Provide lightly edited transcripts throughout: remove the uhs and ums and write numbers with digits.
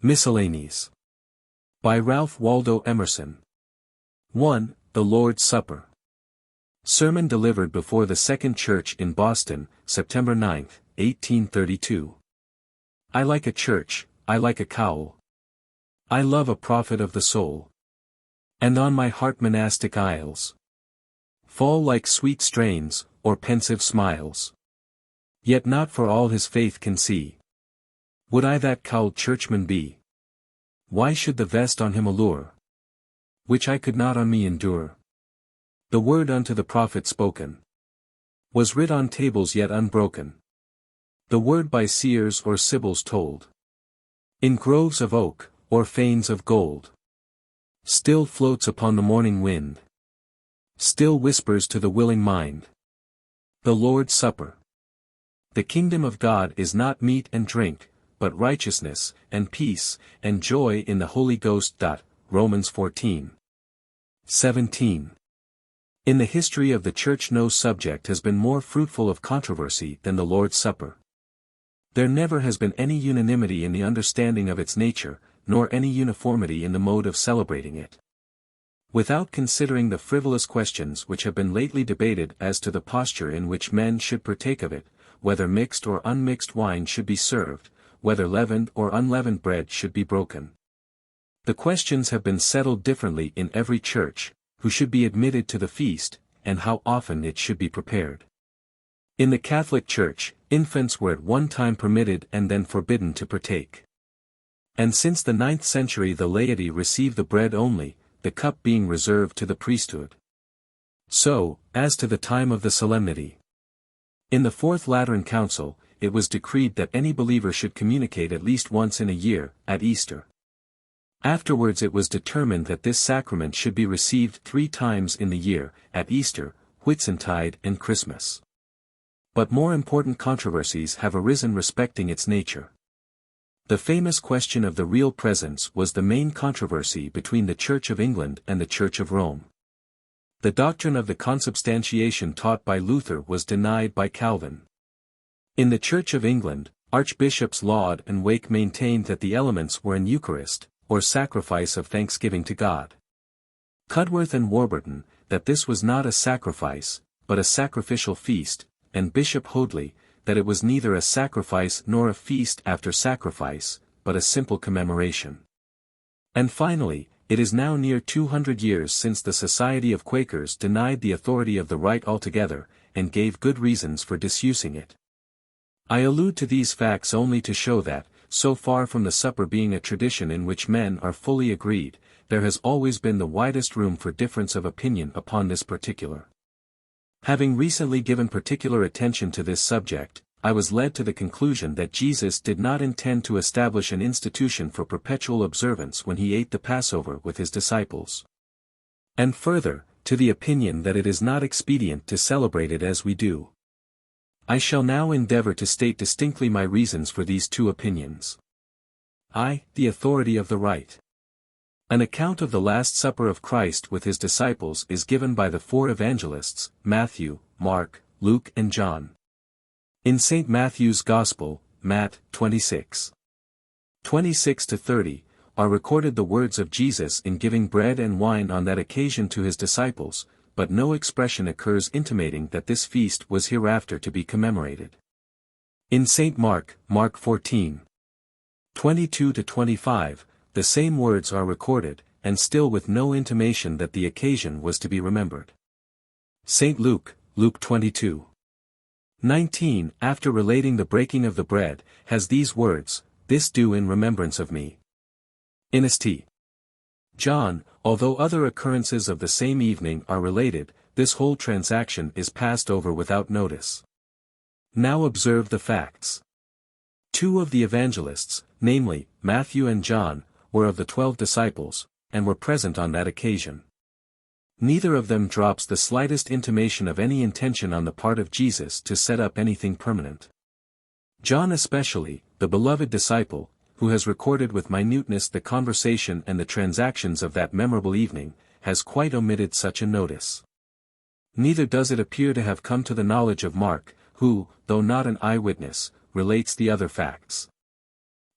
Miscellanies. By Ralph Waldo Emerson. 1. The Lord's Supper. Sermon delivered before the Second Church in Boston, September 9, 1832. I like a church, I like a cowl. I love a prophet of the soul. And on my heart monastic aisles fall like sweet strains, or pensive smiles. Yet not for all his faith can see would I that cowled churchman be. Why should the vest on him allure, which I could not on me endure? The word unto the prophet spoken was writ on tables yet unbroken. The word by seers or sibyls told in groves of oak, or fanes of gold. Still floats upon the morning wind, still whispers to the willing mind. The Lord's Supper. The kingdom of God is not meat and drink, but righteousness, and peace, and joy in the Holy Ghost. Romans 14:17. In the history of the Church no subject has been more fruitful of controversy than the Lord's Supper. There never has been any unanimity in the understanding of its nature, nor any uniformity in the mode of celebrating it. Without considering the frivolous questions which have been lately debated as to the posture in which men should partake of it, whether mixed or unmixed wine should be served, whether leavened or unleavened bread should be broken. The questions have been settled differently in every church, who should be admitted to the feast, and how often it should be prepared. In the Catholic Church, infants were at one time permitted and then forbidden to partake. And since the 9th century the laity receive the bread only, the cup being reserved to the priesthood. So, as to the time of the solemnity. In the Fourth Lateran Council, it was decreed that any believer should communicate at least once in a year, at Easter. Afterwards it was determined that this sacrament should be received 3 times in the year, at Easter, Whitsuntide and Christmas. But more important controversies have arisen respecting its nature. The famous question of the real presence was the main controversy between the Church of England and the Church of Rome. The doctrine of the consubstantiation taught by Luther was denied by Calvin. In the Church of England, Archbishops Laud and Wake maintained that the elements were an Eucharist, or sacrifice of thanksgiving to God. Cudworth and Warburton, that this was not a sacrifice, but a sacrificial feast, and Bishop Hoadley, that it was neither a sacrifice nor a feast after sacrifice, but a simple commemoration. And finally, it is now near 200 years since the Society of Quakers denied the authority of the rite altogether, and gave good reasons for disusing it. I allude to these facts only to show that, so far from the supper being a tradition in which men are fully agreed, there has always been the widest room for difference of opinion upon this particular. Having recently given particular attention to this subject, I was led to the conclusion that Jesus did not intend to establish an institution for perpetual observance when he ate the Passover with his disciples. And further, to the opinion that it is not expedient to celebrate it as we do. I shall now endeavor to state distinctly my reasons for these 2 opinions. The authority of the rite. An account of the Last Supper of Christ with his disciples is given by the 4 evangelists, Matthew, Mark, Luke and John. In St. Matthew's Gospel, Matt. 26:26-30, are recorded the words of Jesus in giving bread and wine on that occasion to his disciples, but no expression occurs intimating that this feast was hereafter to be commemorated. In St. Mark, Mark 14:22-25, the same words are recorded, and still with no intimation that the occasion was to be remembered. St. Luke, Luke 22:19, after relating the breaking of the bread, has these words, "This do in remembrance of me." In St. John, although other occurrences of the same evening are related, this whole transaction is passed over without notice. Now observe the facts. 2 of the evangelists, namely, Matthew and John, were of the 12 disciples, and were present on that occasion. Neither of them drops the slightest intimation of any intention on the part of Jesus to set up anything permanent. John especially, the beloved disciple, who has recorded with minuteness the conversation and the transactions of that memorable evening, has quite omitted such a notice. Neither does it appear to have come to the knowledge of Mark, who, though not an eyewitness, relates the other facts.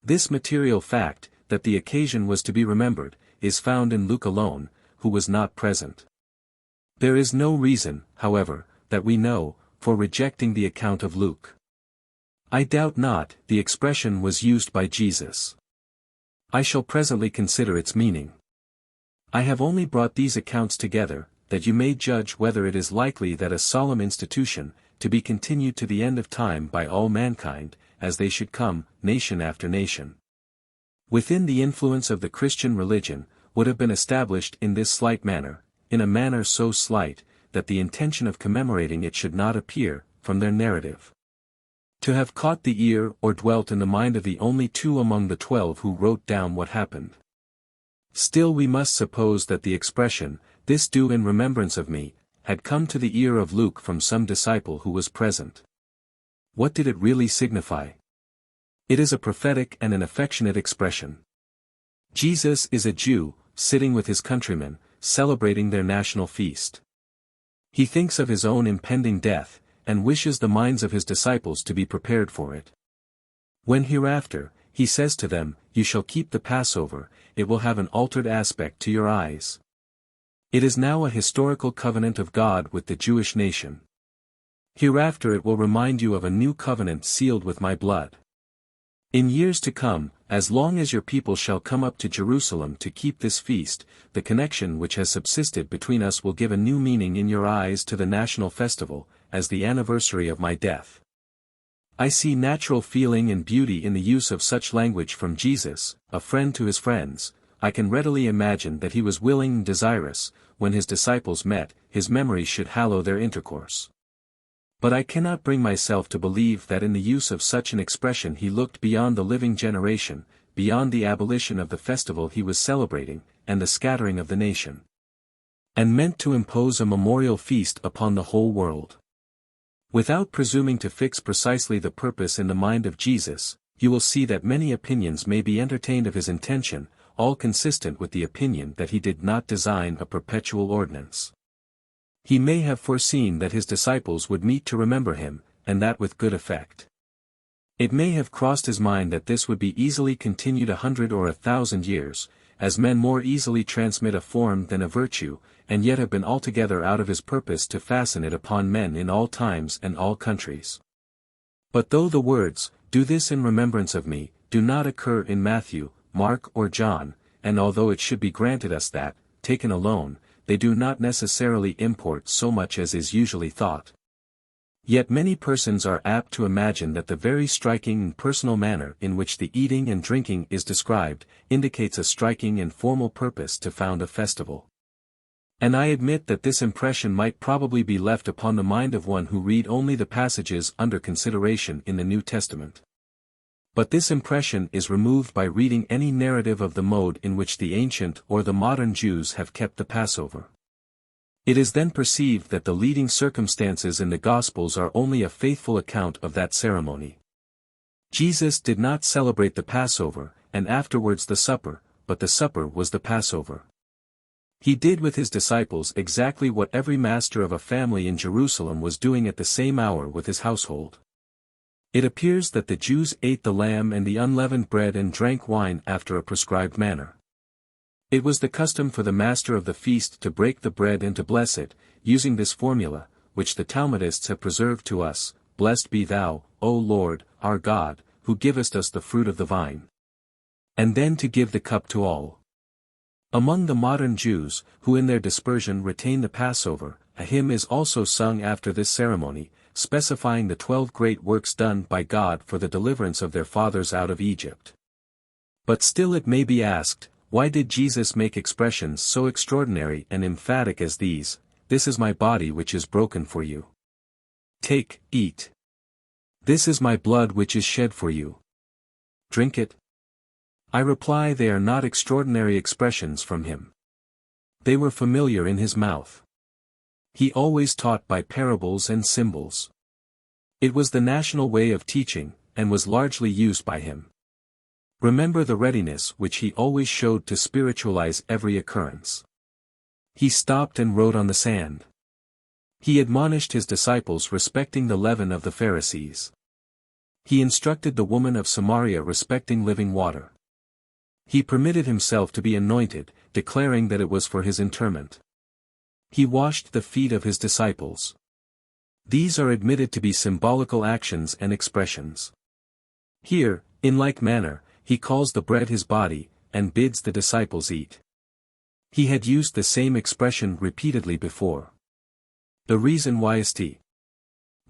This material fact, that the occasion was to be remembered, is found in Luke alone, who was not present. There is no reason, however, that we know, for rejecting the account of Luke. I doubt not, the expression was used by Jesus. I shall presently consider its meaning. I have only brought these accounts together, that you may judge whether it is likely that a solemn institution, to be continued to the end of time by all mankind, as they should come, nation after nation, within the influence of the Christian religion, would have been established in this slight manner, in a manner so slight, that the intention of commemorating it should not appear, from their narrative, to have caught the ear or dwelt in the mind of the only two among the 12 who wrote down what happened. Still we must suppose that the expression, "this do in remembrance of me," had come to the ear of Luke from some disciple who was present. What did it really signify? It is a prophetic and an affectionate expression. Jesus is a Jew, sitting with his countrymen, celebrating their national feast. He thinks of his own impending death, and wishes the minds of his disciples to be prepared for it. When hereafter, he says to them, "You shall keep the Passover," it will have an altered aspect to your eyes. It is now a historical covenant of God with the Jewish nation. Hereafter it will remind you of a new covenant sealed with my blood. In years to come, as long as your people shall come up to Jerusalem to keep this feast, the connection which has subsisted between us will give a new meaning in your eyes to the national festival, as the anniversary of my death. I see natural feeling and beauty in the use of such language from Jesus, a friend to his friends. I can readily imagine that he was willing and desirous, when his disciples met, his memory should hallow their intercourse. But I cannot bring myself to believe that in the use of such an expression he looked beyond the living generation, beyond the abolition of the festival he was celebrating, and the scattering of the nation, and meant to impose a memorial feast upon the whole world. Without presuming to fix precisely the purpose in the mind of Jesus, you will see that many opinions may be entertained of his intention, all consistent with the opinion that he did not design a perpetual ordinance. He may have foreseen that his disciples would meet to remember him, and that with good effect. It may have crossed his mind that this would be easily continued 100 or 1,000 years, as men more easily transmit a form than a virtue, and yet have been altogether out of his purpose to fasten it upon men in all times and all countries. But though the words, "Do this in remembrance of me," do not occur in Matthew, Mark or John, and although it should be granted us that, taken alone, they do not necessarily import so much as is usually thought, yet many persons are apt to imagine that the very striking and personal manner in which the eating and drinking is described, indicates a striking and formal purpose to found a festival. And I admit that this impression might probably be left upon the mind of one who read only the passages under consideration in the New Testament. But this impression is removed by reading any narrative of the mode in which the ancient or the modern Jews have kept the Passover. It is then perceived that the leading circumstances in the Gospels are only a faithful account of that ceremony. Jesus did not celebrate the Passover, and afterwards the supper, but the supper was the Passover. He did with his disciples exactly what every master of a family in Jerusalem was doing at the same hour with his household. It appears that the Jews ate the lamb and the unleavened bread and drank wine after a prescribed manner. It was the custom for the master of the feast to break the bread and to bless it, using this formula, which the Talmudists have preserved to us: "Blessed be thou, O Lord, our God, who givest us the fruit of the vine." And then to give the cup to all. Among the modern Jews, who in their dispersion retain the Passover, a hymn is also sung after this ceremony, specifying the 12 great works done by God for the deliverance of their fathers out of Egypt. But still it may be asked, why did Jesus make expressions so extraordinary and emphatic as these: "This is my body which is broken for you. Take, eat. This is my blood which is shed for you. Drink it"? I reply, they are not extraordinary expressions from him. They were familiar in his mouth. He always taught by parables and symbols. It was the national way of teaching, and was largely used by him. Remember the readiness which he always showed to spiritualize every occurrence. He stopped and wrote on the sand. He admonished his disciples respecting the leaven of the Pharisees. He instructed the woman of Samaria respecting living water. He permitted himself to be anointed, declaring that it was for his interment. He washed the feet of his disciples. These are admitted to be symbolical actions and expressions. Here, in like manner, he calls the bread his body, and bids the disciples eat. He had used the same expression repeatedly before. The reason why St.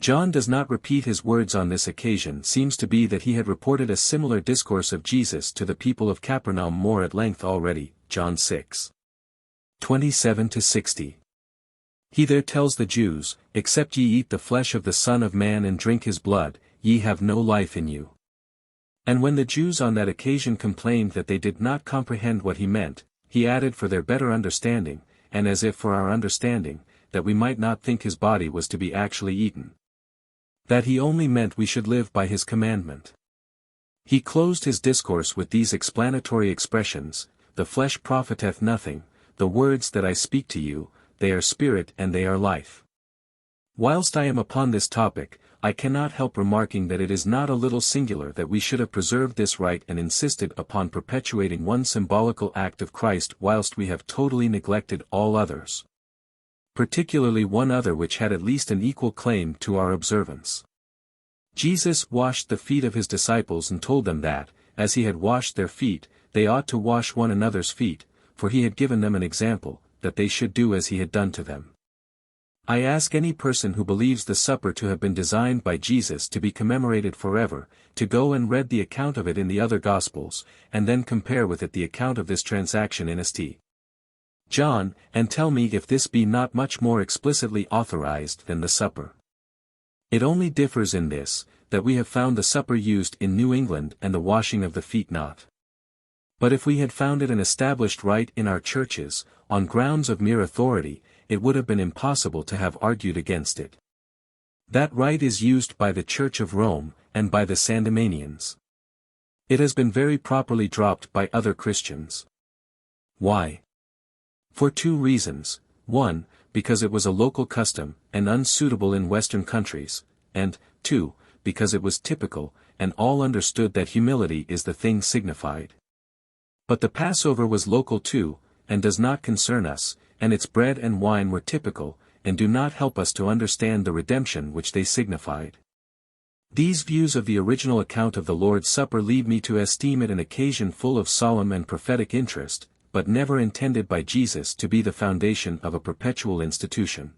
John does not repeat his words on this occasion seems to be that he had reported a similar discourse of Jesus to the people of Capernaum more at length already, John 6:27-60. He there tells the Jews, "Except ye eat the flesh of the Son of Man and drink his blood, ye have no life in you." And when the Jews on that occasion complained that they did not comprehend what he meant, he added for their better understanding, and as if for our understanding, that we might not think his body was to be actually eaten, that he only meant we should live by his commandment. He closed his discourse with these explanatory expressions, "The flesh profiteth nothing, the words that I speak to you, they are spirit and they are life." Whilst I am upon this topic, I cannot help remarking that it is not a little singular that we should have preserved this right and insisted upon perpetuating one symbolical act of Christ whilst we have totally neglected all others. Particularly one other which had at least an equal claim to our observance. Jesus washed the feet of his disciples and told them that, as he had washed their feet, they ought to wash one another's feet, for he had given them an example, that they should do as he had done to them. I ask any person who believes the supper to have been designed by Jesus to be commemorated forever, to go and read the account of it in the other Gospels, and then compare with it the account of this transaction in St. John, and tell me if this be not much more explicitly authorized than the supper. It only differs in this, that we have found the supper used in New England and the washing of the feet not. But if we had found it an established rite in our churches, on grounds of mere authority, it would have been impossible to have argued against it. That rite is used by the Church of Rome, and by the Sandemanians. It has been very properly dropped by other Christians. Why? For two reasons: 1, because it was a local custom, and unsuitable in Western countries, and, 2, because it was typical, and all understood that humility is the thing signified. But the Passover was local too, and does not concern us, and its bread and wine were typical, and do not help us to understand the redemption which they signified. These views of the original account of the Lord's Supper lead me to esteem it an occasion full of solemn and prophetic interest, but never intended by Jesus to be the foundation of a perpetual institution.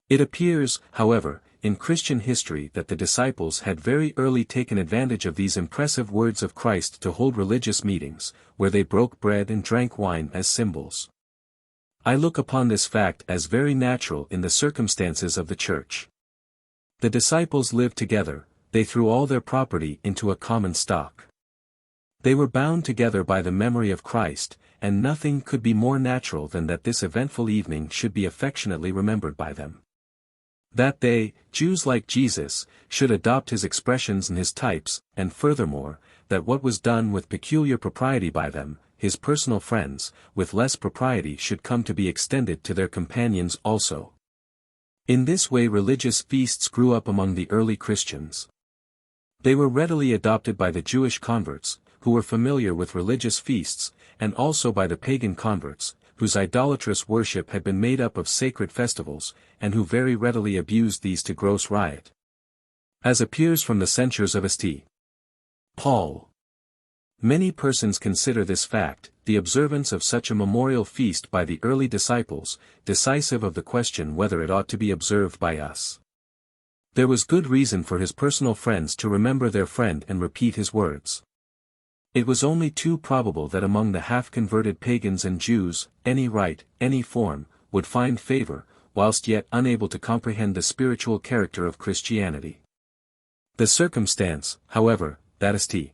It appears, however, in Christian history that the disciples had very early taken advantage of these impressive words of Christ to hold religious meetings, where they broke bread and drank wine as symbols. I look upon this fact as very natural in the circumstances of the Church. The disciples lived together, they threw all their property into a common stock. They were bound together by the memory of Christ, and nothing could be more natural than that this eventful evening should be affectionately remembered by them. That they, Jews like Jesus, should adopt his expressions and his types, and furthermore, that what was done with peculiar propriety by them, his personal friends, with less propriety should come to be extended to their companions also. In this way religious feasts grew up among the early Christians. They were readily adopted by the Jewish converts, who were familiar with religious feasts, and also by the pagan converts, whose idolatrous worship had been made up of sacred festivals, and who very readily abused these to gross riot. As appears from the censures of St. Paul. Many persons consider this fact, the observance of such a memorial feast by the early disciples, decisive of the question whether it ought to be observed by us. There was good reason for his personal friends to remember their friend and repeat his words. It was only too probable that among the half-converted pagans and Jews, any rite, any form, would find favor, whilst yet unable to comprehend the spiritual character of Christianity. The circumstance, however, that St.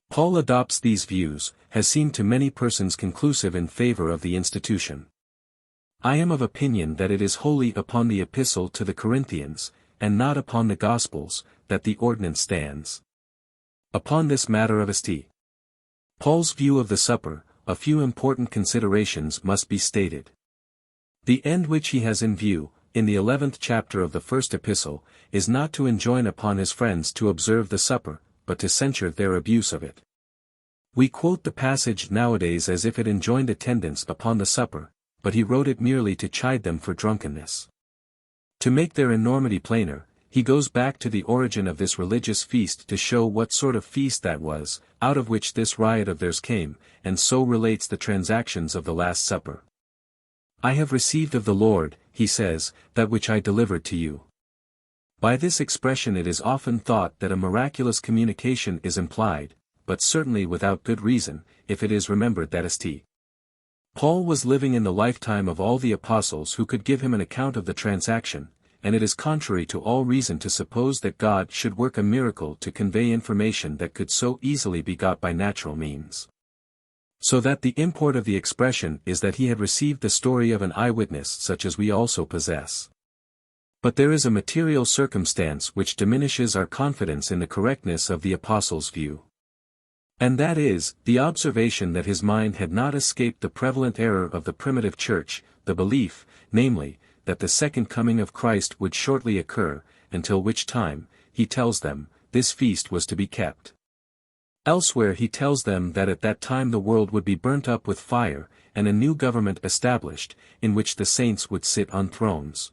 Paul adopts these views, has seemed to many persons conclusive in favor of the institution. I am of opinion that it is wholly upon the Epistle to the Corinthians, and not upon the Gospels, that the ordinance stands. Upon this matter of St. Paul's view of the supper, a few important considerations must be stated. The end which he has in view, in the 11th chapter of the first epistle, is not to enjoin upon his friends to observe the supper, but to censure their abuse of it. We quote the passage nowadays as if it enjoined attendance upon the supper, but he wrote it merely to chide them for drunkenness. To make their enormity plainer, he goes back to the origin of this religious feast to show what sort of feast that was, out of which this riot of theirs came, and so relates the transactions of the Last Supper. I have received of the Lord, he says, that which I delivered to you. By this expression it is often thought that a miraculous communication is implied, but certainly without good reason, if it is remembered that St. Paul was living in the lifetime of all the apostles who could give him an account of the transaction, and it is contrary to all reason to suppose that God should work a miracle to convey information that could so easily be got by natural means. So that the import of the expression is that he had received the story of an eyewitness such as we also possess. But there is a material circumstance which diminishes our confidence in the correctness of the apostles' view. And that is, the observation that his mind had not escaped the prevalent error of the primitive church, the belief, namely, that the second coming of Christ would shortly occur, until which time, he tells them, this feast was to be kept. Elsewhere he tells them that at that time the world would be burnt up with fire, and a new government established, in which the saints would sit on thrones.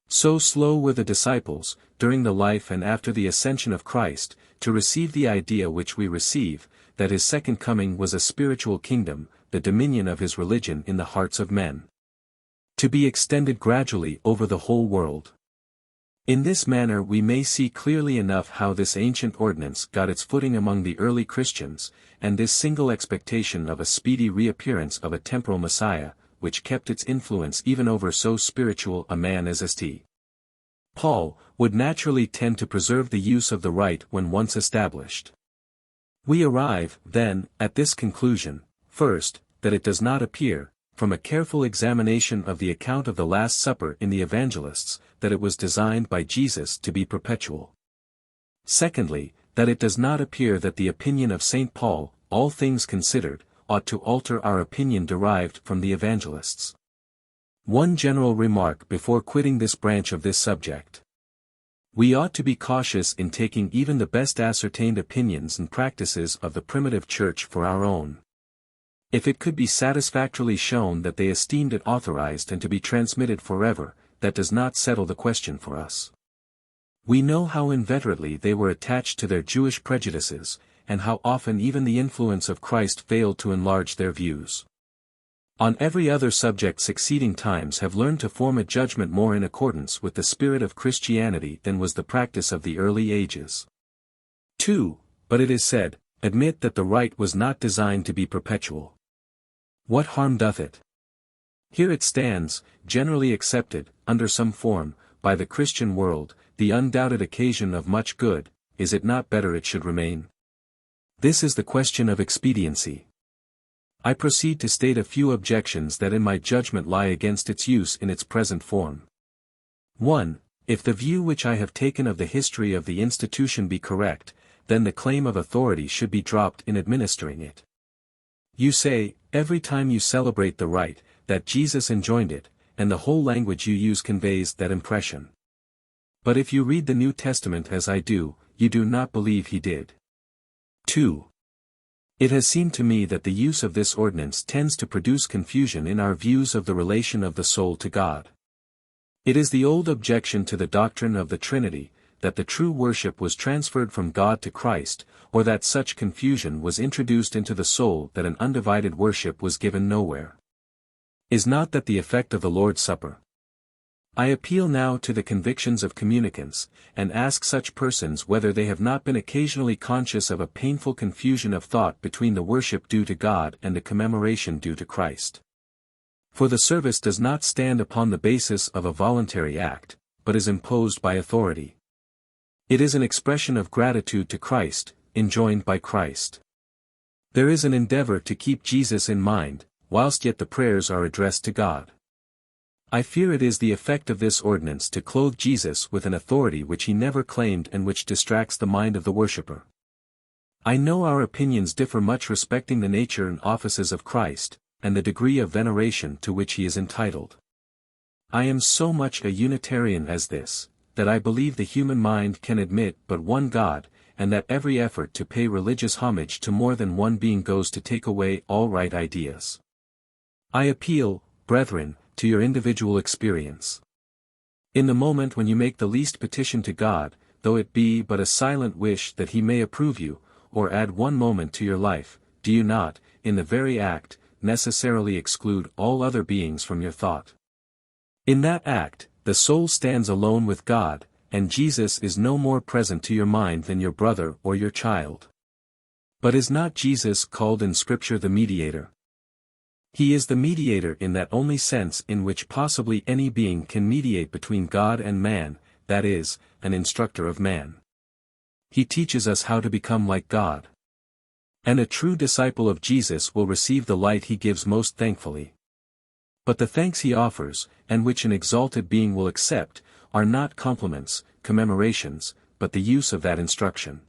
So slow were the disciples, during the life and after the ascension of Christ, to receive the idea which we receive, that his second coming was a spiritual kingdom, the dominion of his religion in the hearts of men, to be extended gradually over the whole world. In this manner we may see clearly enough how this ancient ordinance got its footing among the early Christians, and this single expectation of a speedy reappearance of a temporal Messiah, which kept its influence even over so spiritual a man as St. Paul, would naturally tend to preserve the use of the rite when once established. We arrive, then, at this conclusion, first, that it does not appear, from a careful examination of the account of the Last Supper in the Evangelists, that it was designed by Jesus to be perpetual. Secondly, that it does not appear that the opinion of St. Paul, all things considered, ought to alter our opinion derived from the Evangelists. One general remark before quitting this branch of this subject. We ought to be cautious in taking even the best ascertained opinions and practices of the primitive church for our own. If it could be satisfactorily shown that they esteemed it authorized and to be transmitted forever, that does not settle the question for us. We know how inveterately they were attached to their Jewish prejudices, and how often even the influence of Christ failed to enlarge their views. On every other subject succeeding times have learned to form a judgment more in accordance with the spirit of Christianity than was the practice of the early ages. 2. But it is said, admit that the rite was not designed to be perpetual. What harm doth it? Here it stands, generally accepted, under some form, by the Christian world, the undoubted occasion of much good, is it not better it should remain? This is the question of expediency. I proceed to state a few objections that in my judgment lie against its use in its present form. 1. If the view which I have taken of the history of the institution be correct, then the claim of authority should be dropped in administering it. You say, every time you celebrate the rite, that Jesus enjoined it, and the whole language you use conveys that impression. But if you read the New Testament as I do, you do not believe he did. 2. It has seemed to me that the use of this ordinance tends to produce confusion in our views of the relation of the soul to God. It is the old objection to the doctrine of the Trinity, that the true worship was transferred from God to Christ, or that such confusion was introduced into the soul that an undivided worship was given nowhere. Is not that the effect of the Lord's Supper? I appeal now to the convictions of communicants, and ask such persons whether they have not been occasionally conscious of a painful confusion of thought between the worship due to God and the commemoration due to Christ. For the service does not stand upon the basis of a voluntary act, but is imposed by authority. It is an expression of gratitude to Christ, enjoined by Christ. There is an endeavor to keep Jesus in mind, whilst yet the prayers are addressed to God. I fear it is the effect of this ordinance to clothe Jesus with an authority which he never claimed and which distracts the mind of the worshipper. I know our opinions differ much respecting the nature and offices of Christ, and the degree of veneration to which he is entitled. I am so much a Unitarian as this, that I believe the human mind can admit but one God, and that every effort to pay religious homage to more than one being goes to take away all right ideas. I appeal, brethren, to your individual experience. In the moment when you make the least petition to God, though it be but a silent wish that He may approve you, or add one moment to your life, do you not, in the very act, necessarily exclude all other beings from your thought? In that act, the soul stands alone with God, and Jesus is no more present to your mind than your brother or your child. But is not Jesus called in Scripture the mediator? He is the mediator in that only sense in which possibly any being can mediate between God and man, that is, an instructor of man. He teaches us how to become like God. And a true disciple of Jesus will receive the light He gives most thankfully. But the thanks He offers, and which an exalted being will accept, are not compliments, commemorations, but the use of that instruction.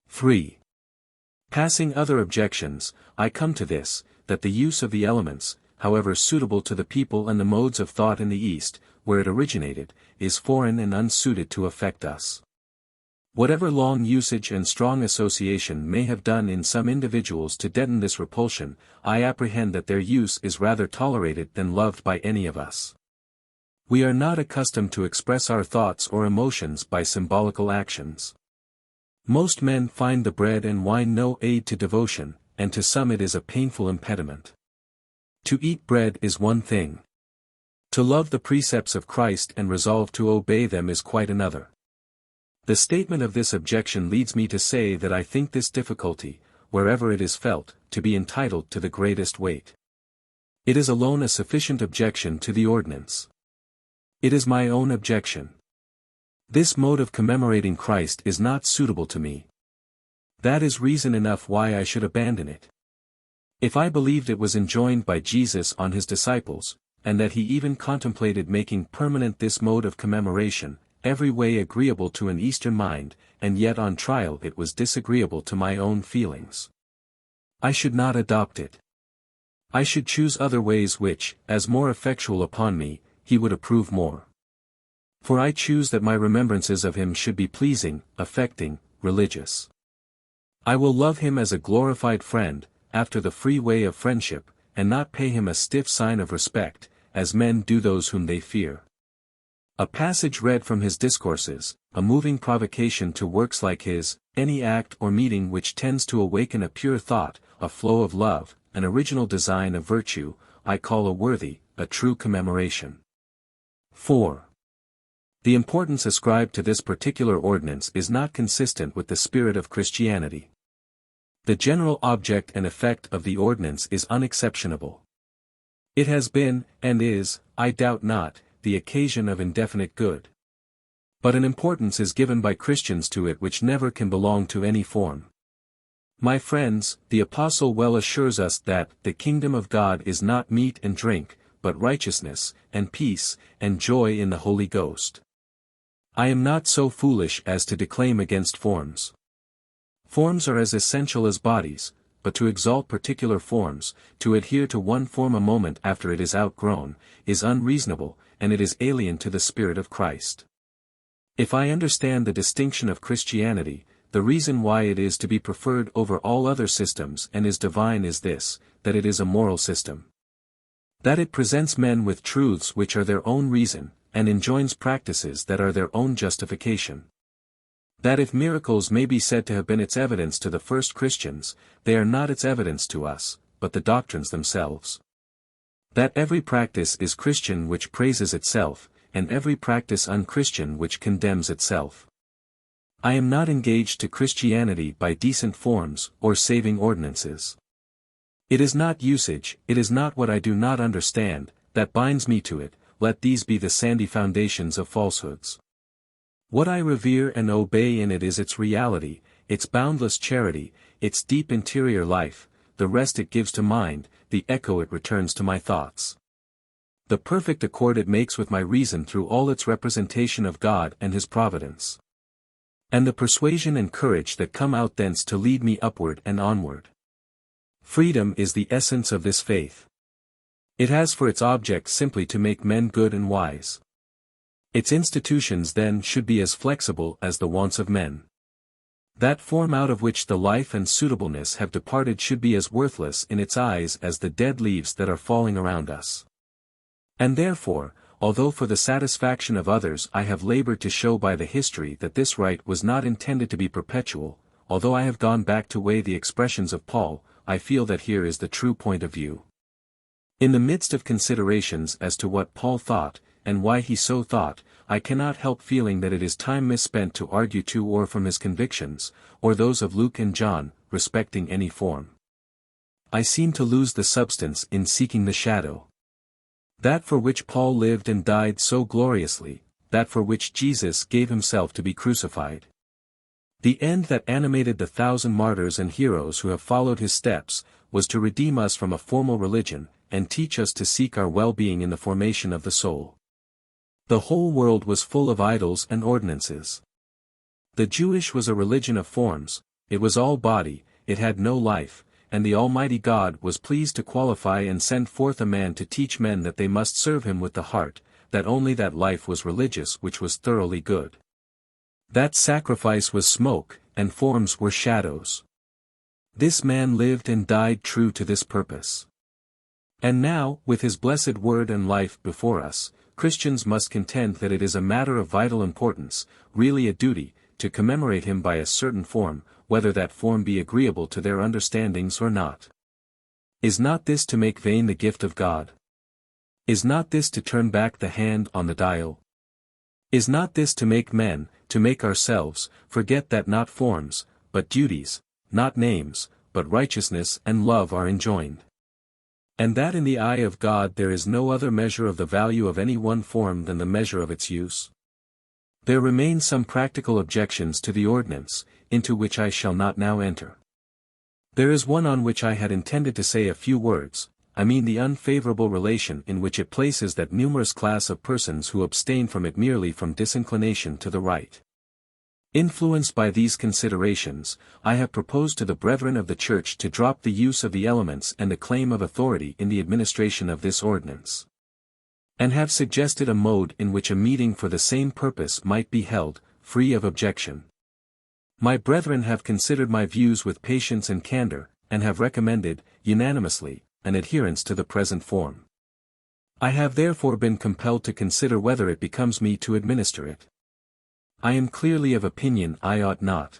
3. Passing other objections, I come to this, that the use of the elements, however suitable to the people and the modes of thought in the East, where it originated, is foreign and unsuited to affect us. Whatever long usage and strong association may have done in some individuals to deaden this repulsion, I apprehend that their use is rather tolerated than loved by any of us. We are not accustomed to express our thoughts or emotions by symbolical actions. Most men find the bread and wine no aid to devotion, and to some it is a painful impediment. To eat bread is one thing. To love the precepts of Christ and resolve to obey them is quite another. The statement of this objection leads me to say that I think this difficulty, wherever it is felt, to be entitled to the greatest weight. It is alone a sufficient objection to the ordinance. It is my own objection. This mode of commemorating Christ is not suitable to me. That is reason enough why I should abandon it. If I believed it was enjoined by Jesus on His disciples, and that He even contemplated making permanent this mode of commemoration, every way agreeable to an Eastern mind, and yet on trial it was disagreeable to my own feelings, I should not adopt it. I should choose other ways which, as more effectual upon me, He would approve more. For I choose that my remembrances of Him should be pleasing, affecting, religious. I will love Him as a glorified friend, after the free way of friendship, and not pay Him a stiff sign of respect, as men do those whom they fear. A passage read from His discourses, a moving provocation to works like His, any act or meeting which tends to awaken a pure thought, a flow of love, an original design of virtue, I call a worthy, a true commemoration. 4. The importance ascribed to this particular ordinance is not consistent with the spirit of Christianity. The general object and effect of the ordinance is unexceptionable. It has been, and is, I doubt not, the occasion of indefinite good. But an importance is given by Christians to it which never can belong to any form. My friends, the Apostle well assures us that the kingdom of God is not meat and drink, but righteousness, and peace, and joy in the Holy Ghost. I am not so foolish as to declaim against forms. Forms are as essential as bodies, but to exalt particular forms, to adhere to one form a moment after it is outgrown, is unreasonable, and it is alien to the Spirit of Christ. If I understand the distinction of Christianity, the reason why it is to be preferred over all other systems and is divine is this, that it is a moral system. That it presents men with truths which are their own reason, and enjoins practices that are their own justification. That if miracles may be said to have been its evidence to the first Christians, they are not its evidence to us, but the doctrines themselves. That every practice is Christian which praises itself, and every practice unchristian which condemns itself. I am not engaged to Christianity by decent forms, or saving ordinances. It is not usage, it is not what I do not understand, that binds me to it, let these be the sandy foundations of falsehoods. What I revere and obey in it is its reality, its boundless charity, its deep interior life, the rest it gives to mind, the echo it returns to my thoughts. The perfect accord it makes with my reason through all its representation of God and His providence. And the persuasion and courage that come out thence to lead me upward and onward. Freedom is the essence of this faith. It has for its object simply to make men good and wise. Its institutions then should be as flexible as the wants of men. That form out of which the life and suitableness have departed should be as worthless in its eyes as the dead leaves that are falling around us. And therefore, although for the satisfaction of others I have labored to show by the history that this right was not intended to be perpetual, although I have gone back to weigh the expressions of Paul, I feel that here is the true point of view. In the midst of considerations as to what Paul thought, and why he so thought, I cannot help feeling that it is time misspent to argue to or from his convictions, or those of Luke and John, respecting any form. I seem to lose the substance in seeking the shadow. That for which Paul lived and died so gloriously, that for which Jesus gave himself to be crucified. The end that animated the 1,000 martyrs and heroes who have followed his steps, was to redeem us from a formal religion, and teach us to seek our well-being in the formation of the soul. The whole world was full of idols and ordinances. The Jewish was a religion of forms, it was all body, it had no life, and the Almighty God was pleased to qualify and send forth a man to teach men that they must serve him with the heart, that only that life was religious which was thoroughly good. That sacrifice was smoke, and forms were shadows. This man lived and died true to this purpose. And now, with his blessed word and life before us, Christians must contend that it is a matter of vital importance, really a duty, to commemorate him by a certain form, whether that form be agreeable to their understandings or not. Is not this to make vain the gift of God? Is not this to turn back the hand on the dial? Is not this to make men, to make ourselves, forget that not forms, but duties, not names, but righteousness and love are enjoined? And that in the eye of God there is no other measure of the value of any one form than the measure of its use? There remain some practical objections to the ordinance, into which I shall not now enter. There is one on which I had intended to say a few words, I mean the unfavorable relation in which it places that numerous class of persons who abstain from it merely from disinclination to the right. Influenced by these considerations, I have proposed to the brethren of the Church to drop the use of the elements and the claim of authority in the administration of this ordinance. And have suggested a mode in which a meeting for the same purpose might be held, free of objection. My brethren have considered my views with patience and candor, and have recommended, unanimously, an adherence to the present form. I have therefore been compelled to consider whether it becomes me to administer it. I am clearly of opinion I ought not.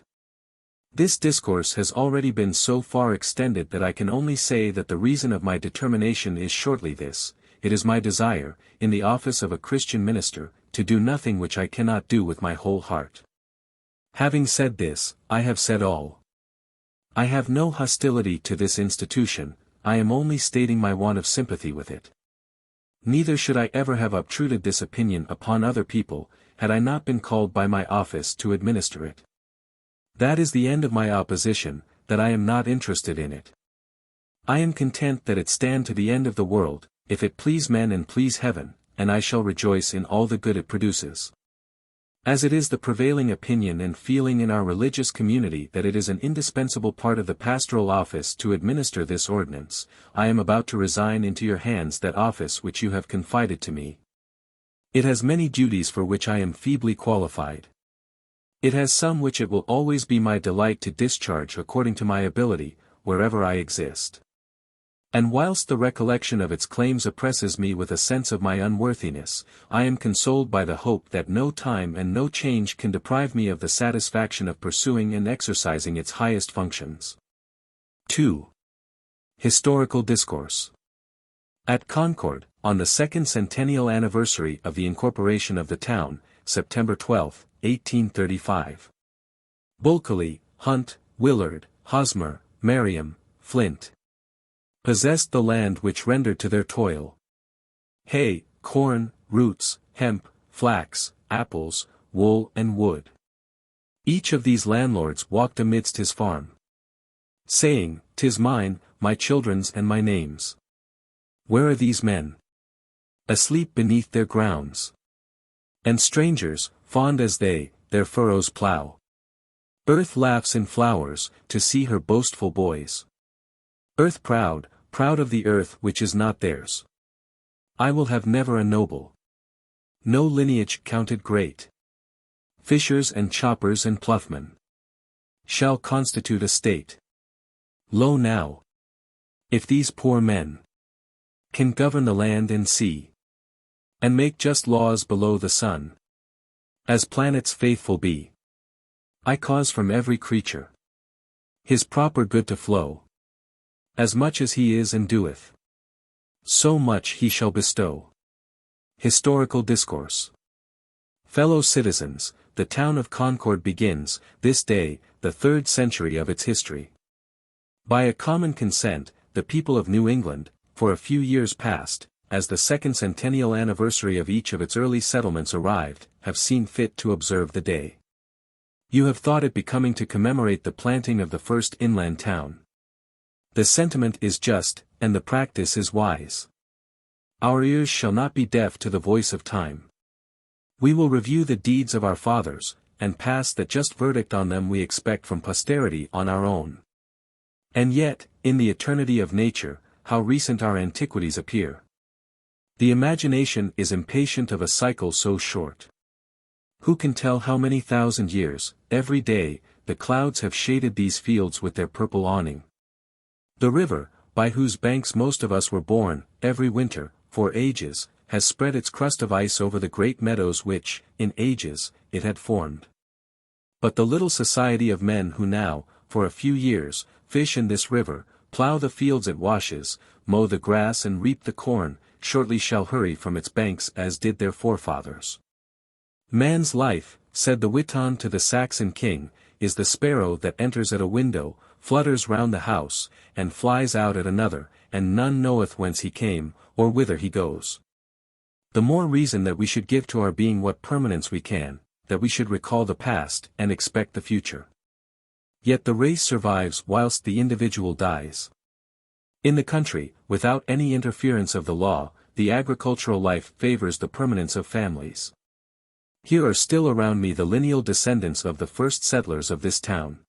This discourse has already been so far extended that I can only say that the reason of my determination is shortly this: it is my desire, in the office of a Christian minister, to do nothing which I cannot do with my whole heart. Having said this, I have said all. I have no hostility to this institution, I am only stating my want of sympathy with it. Neither should I ever have obtruded this opinion upon other people, had I not been called by my office to administer it. That is the end of my opposition, that I am not interested in it. I am content that it stand to the end of the world, if it please men and please heaven, and I shall rejoice in all the good it produces. As it is the prevailing opinion and feeling in our religious community that it is an indispensable part of the pastoral office to administer this ordinance, I am about to resign into your hands that office which you have confided to me. It has many duties for which I am feebly qualified. It has some which it will always be my delight to discharge according to my ability, wherever I exist. And whilst the recollection of its claims oppresses me with a sense of my unworthiness, I am consoled by the hope that no time and no change can deprive me of the satisfaction of pursuing and exercising its highest functions. 2. Historical Discourse. At Concord, on the second centennial anniversary of the incorporation of the town, September 12, 1835. Bulkeley, Hunt, Willard, Hosmer, Merriam, Flint possessed the land which rendered to their toil hay, corn, roots, hemp, flax, apples, wool and wood. Each of these landlords walked amidst his farm, saying, "'Tis mine, my children's and my name's." Where are these men? Asleep beneath their grounds. And strangers, fond as they, their furrows plough. Earth laughs in flowers, to see her boastful boys. Earth proud, proud of the earth which is not theirs. I will have never a noble. No lineage counted great. Fishers and choppers and ploughmen. shall constitute a state. Lo now! If these poor men can govern the land and sea, and make just laws below the sun, as planets faithful be, I cause from every creature his proper good to flow, as much as he is and doeth, so much he shall bestow. Historical Discourse. Fellow citizens, the town of Concord begins, this day, the 3rd century of its history. By a common consent, the people of New England, for a few years past, as the 2nd centennial anniversary of each of its early settlements arrived, have seen fit to observe the day. You have thought it becoming to commemorate the planting of the first inland town. The sentiment is just, and the practice is wise. Our ears shall not be deaf to the voice of time. We will review the deeds of our fathers, and pass that just verdict on them we expect from posterity on our own. And yet, in the eternity of nature, how recent our antiquities appear. The imagination is impatient of a cycle so short. Who can tell how many thousand years, every day, the clouds have shaded these fields with their purple awning? The river, by whose banks most of us were born, every winter, for ages, has spread its crust of ice over the great meadows which, in ages, it had formed. But the little society of men who now, for a few years, fish in this river, plough the fields it washes, mow the grass and reap the corn, shortly shall hurry from its banks as did their forefathers. Man's life, said the Witan to the Saxon king, is the sparrow that enters at a window, flutters round the house, and flies out at another, and none knoweth whence he came, or whither he goes. The more reason that we should give to our being what permanence we can, that we should recall the past and expect the future. Yet the race survives whilst the individual dies. In the country, without any interference of the law, the agricultural life favors the permanence of families. Here are still around me the lineal descendants of the first settlers of this town.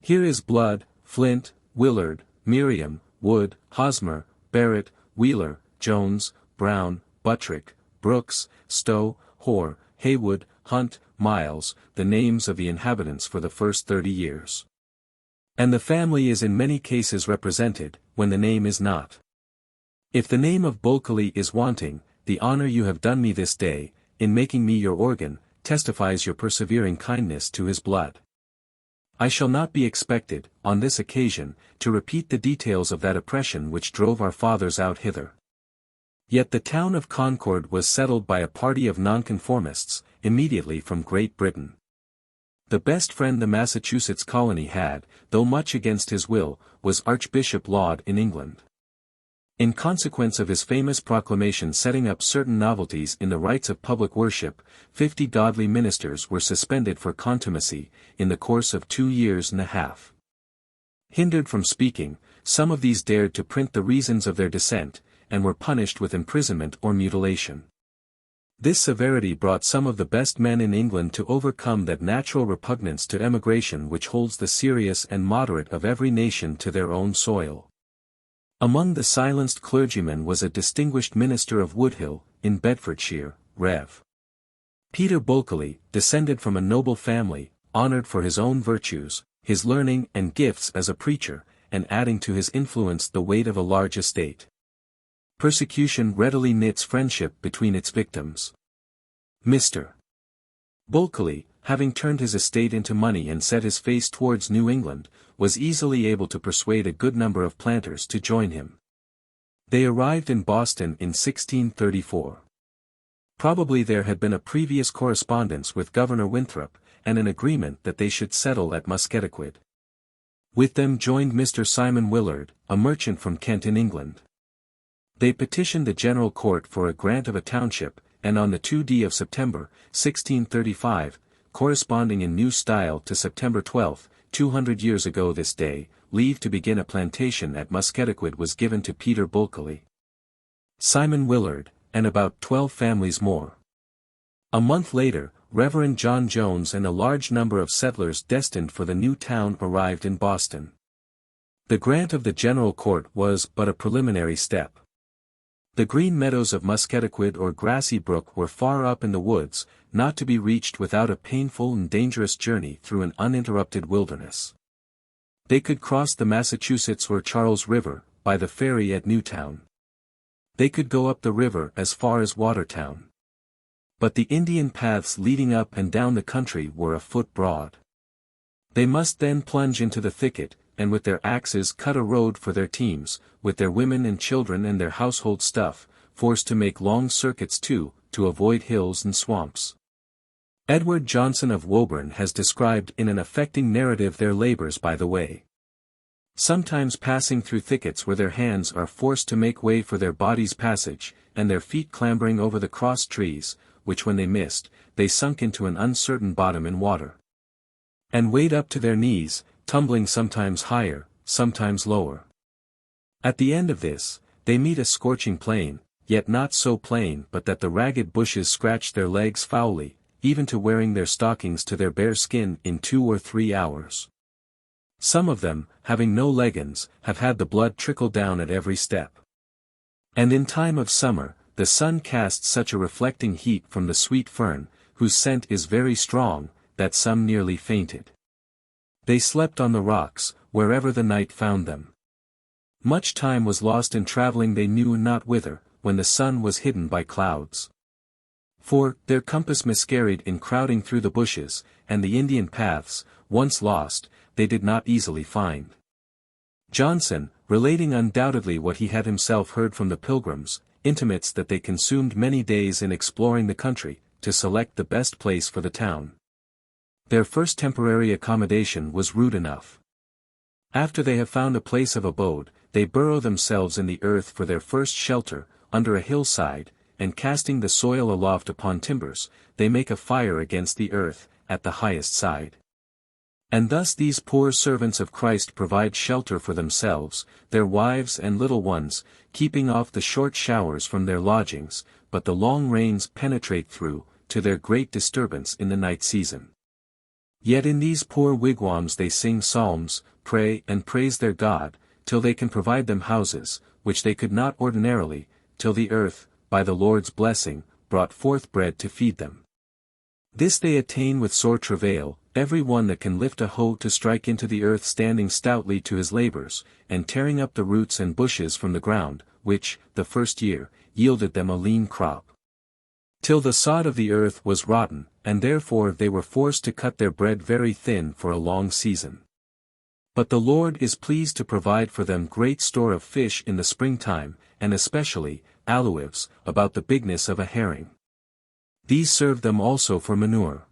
Here is Blood, Flint, Willard, Miriam, Wood, Hosmer, Barrett, Wheeler, Jones, Brown, Buttrick, Brooks, Stowe, Hoare, Haywood, Hunt, Miles, the names of the inhabitants for the first 30 years. And the family is in many cases represented, when the name is not. If the name of Bulkeley is wanting, the honor you have done me this day, in making me your organ, testifies your persevering kindness to his blood. I shall not be expected, on this occasion, to repeat the details of that oppression which drove our fathers out hither. Yet the town of Concord was settled by a party of nonconformists, immediately from Great Britain. The best friend the Massachusetts colony had, though much against his will, was Archbishop Laud in England. In consequence of his famous proclamation setting up certain novelties in the rites of public worship, 50 godly ministers were suspended for contumacy, in the course of 2 years and a half. Hindered from speaking, some of these dared to print the reasons of their dissent, and were punished with imprisonment or mutilation. This severity brought some of the best men in England to overcome that natural repugnance to emigration which holds the serious and moderate of every nation to their own soil. Among the silenced clergymen was a distinguished minister of Woodhill, in Bedfordshire, Rev. Peter Bulkeley, descended from a noble family, honored for his own virtues, his learning and gifts as a preacher, and adding to his influence the weight of a large estate. Persecution readily knits friendship between its victims. Mr. Bulkeley, having turned his estate into money and set his face towards New England, was easily able to persuade a good number of planters to join him. They arrived in Boston in 1634. Probably there had been a previous correspondence with Governor Winthrop, and an agreement that they should settle at Musketaquid. With them joined Mr. Simon Willard, a merchant from Kent in England. They petitioned the General Court for a grant of a township, and on the 2d of September, 1635, corresponding in new style to September 12, 200 years ago this day, leave to begin a plantation at Musketaquid was given to Peter Bulkeley, Simon Willard, and about 12 families more. A month later, Reverend John Jones and a large number of settlers destined for the new town arrived in Boston. The grant of the General Court was but a preliminary step. The green meadows of Miscellanies or grassy brook were far up in the woods, not to be reached without a painful and dangerous journey through an uninterrupted wilderness. They could cross the Massachusetts or Charles River, by the ferry at Newtown. They could go up the river as far as Watertown. But the Indian paths leading up and down the country were a foot broad. They must then plunge into the thicket, and with their axes cut a road for their teams, with their women and children and their household stuff, forced to make long circuits to avoid hills and swamps. Edward Johnson of Woburn has described in an affecting narrative their labors by the way. Sometimes passing through thickets where their hands are forced to make way for their bodies' passage, and their feet clambering over the cross trees, which when they missed, they sunk into an uncertain bottom in water. And wade up to their knees, tumbling sometimes higher, sometimes lower. At the end of this, they meet a scorching plain, yet not so plain but that the ragged bushes scratch their legs foully, even to wearing their stockings to their bare skin in 2 or 3 hours. Some of them, having no leggins, have had the blood trickle down at every step. And in time of summer, the sun casts such a reflecting heat from the sweet fern, whose scent is very strong, that some nearly fainted. They slept on the rocks, wherever the night found them. Much time was lost in traveling they knew not whither, when the sun was hidden by clouds. For, their compass miscarried in crowding through the bushes, and the Indian paths, once lost, they did not easily find. Johnson, relating undoubtedly what he had himself heard from the pilgrims, intimates that they consumed many days in exploring the country, to select the best place for the town. Their first temporary accommodation was rude enough. After they have found a place of abode, they burrow themselves in the earth for their first shelter, under a hillside, and casting the soil aloft upon timbers, they make a fire against the earth, at the highest side. And thus these poor servants of Christ provide shelter for themselves, their wives and little ones, keeping off the short showers from their lodgings, but the long rains penetrate through, to their great disturbance in the night season. Yet in these poor wigwams they sing psalms, pray and praise their God, till they can provide them houses, which they could not ordinarily, till the earth, by the Lord's blessing, brought forth bread to feed them. This they attain with sore travail, every one that can lift a hoe to strike into the earth standing stoutly to his labors, and tearing up the roots and bushes from the ground, which, the first year, yielded them a lean crop. Till the sod of the earth was rotten, and therefore they were forced to cut their bread very thin for a long season. But the Lord is pleased to provide for them great store of fish in the springtime, and especially, aloes, about the bigness of a herring. These served them also for manure.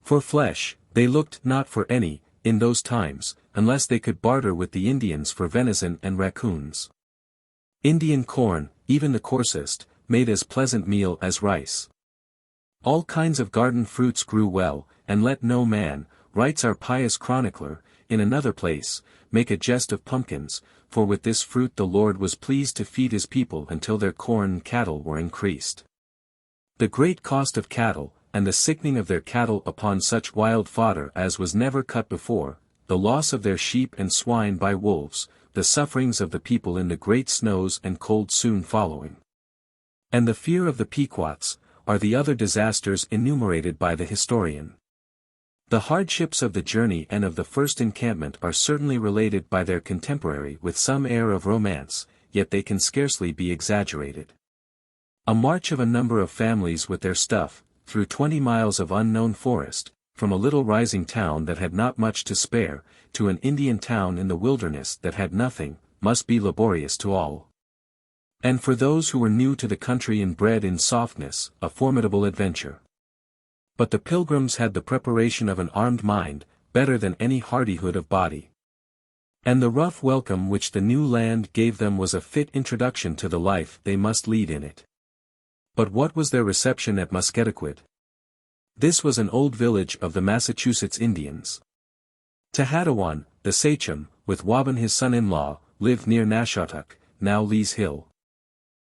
For flesh, they looked not for any, in those times, unless they could barter with the Indians for venison and raccoons. Indian corn, even the coarsest, made as pleasant meal as rice. All kinds of garden fruits grew well, and let no man, writes our pious chronicler, in another place, make a jest of pumpkins, for with this fruit the Lord was pleased to feed his people until their corn and cattle were increased. The great cost of cattle, and the sickening of their cattle upon such wild fodder as was never cut before, the loss of their sheep and swine by wolves, the sufferings of the people in the great snows and cold soon following, and the fear of the Pequots, are the other disasters enumerated by the historian. The hardships of the journey and of the first encampment are certainly related by their contemporary with some air of romance, yet they can scarcely be exaggerated. A march of a number of families with their stuff, through 20 miles of unknown forest, from a little rising town that had not much to spare, to an Indian town in the wilderness that had nothing, must be laborious to all. And for those who were new to the country and bred in softness, a formidable adventure. But the pilgrims had the preparation of an armed mind, better than any hardihood of body. And the rough welcome which the new land gave them was a fit introduction to the life they must lead in it. But what was their reception at Miscellanies? This was an old village of the Massachusetts Indians. Tehadawan, the sachem, with Waban his son-in-law, lived near Nashottuck, now Lee's Hill.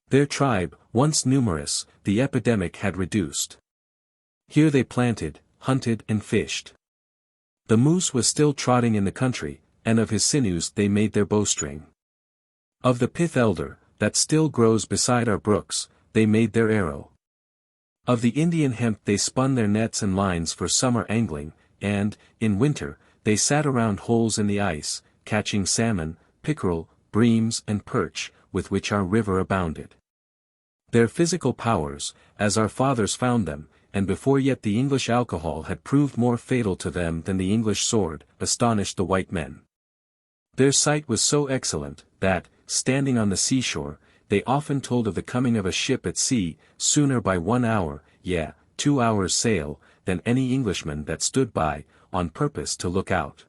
Their tribe, once numerous, the epidemic had reduced. Here they planted, hunted and fished. The moose was still trotting in the country, and of his sinews they made their bowstring. Of the pith elder, that still grows beside our brooks, they made their arrow. Of the Indian hemp they spun their nets and lines for summer angling, and, in winter, they sat around holes in the ice, catching salmon, pickerel, breams and perch, with which our river abounded. Their physical powers, as our fathers found them, and before yet the English alcohol had proved more fatal to them than the English sword, astonished the white men. Their sight was so excellent, that, standing on the seashore, they often told of the coming of a ship at sea, sooner by 1 hour, yea, 2 hours' sail, than any Englishman that stood by, on purpose to look out.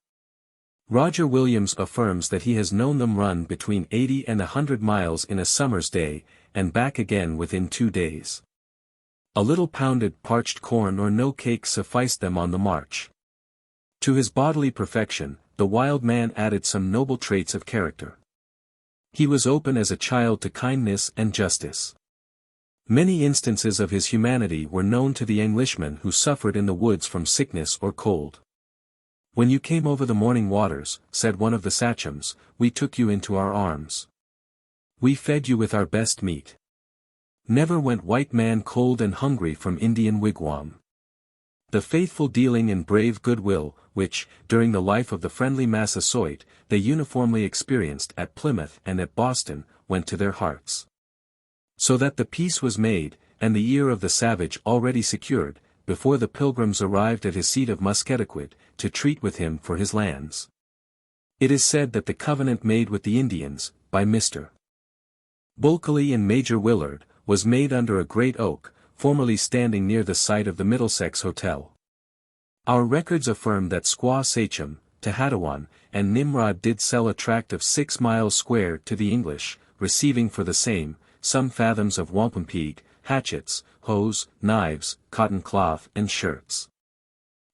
Roger Williams affirms that he has known them run between 80 and 100 miles in a summer's day, and back again within 2 days. A little pounded parched corn or no cake sufficed them on the march. To his bodily perfection, the wild man added some noble traits of character. He was open as a child to kindness and justice. Many instances of his humanity were known to the Englishmen who suffered in the woods from sickness or cold. "When you came over the morning waters," said one of the sachems, "we took you into our arms. We fed you with our best meat. Never went white man cold and hungry from Indian wigwam." The faithful dealing and brave goodwill, which, during the life of the friendly Massasoit, they uniformly experienced at Plymouth and at Boston, went to their hearts. So that the peace was made, and the ear of the savage already secured, before the Pilgrims arrived at his seat of Musketaquid, to treat with him for his lands. It is said that the covenant made with the Indians, by Mr. Bulkeley and Major Willard, was made under a great oak, formerly standing near the site of the Middlesex Hotel. Our records affirm that Squaw Sachem, Tehadawan, and Nimrod did sell a tract of 6 miles square to the English, receiving for the same, some fathoms of wampum-peak, hatchets, hoes, knives, cotton cloth and shirts.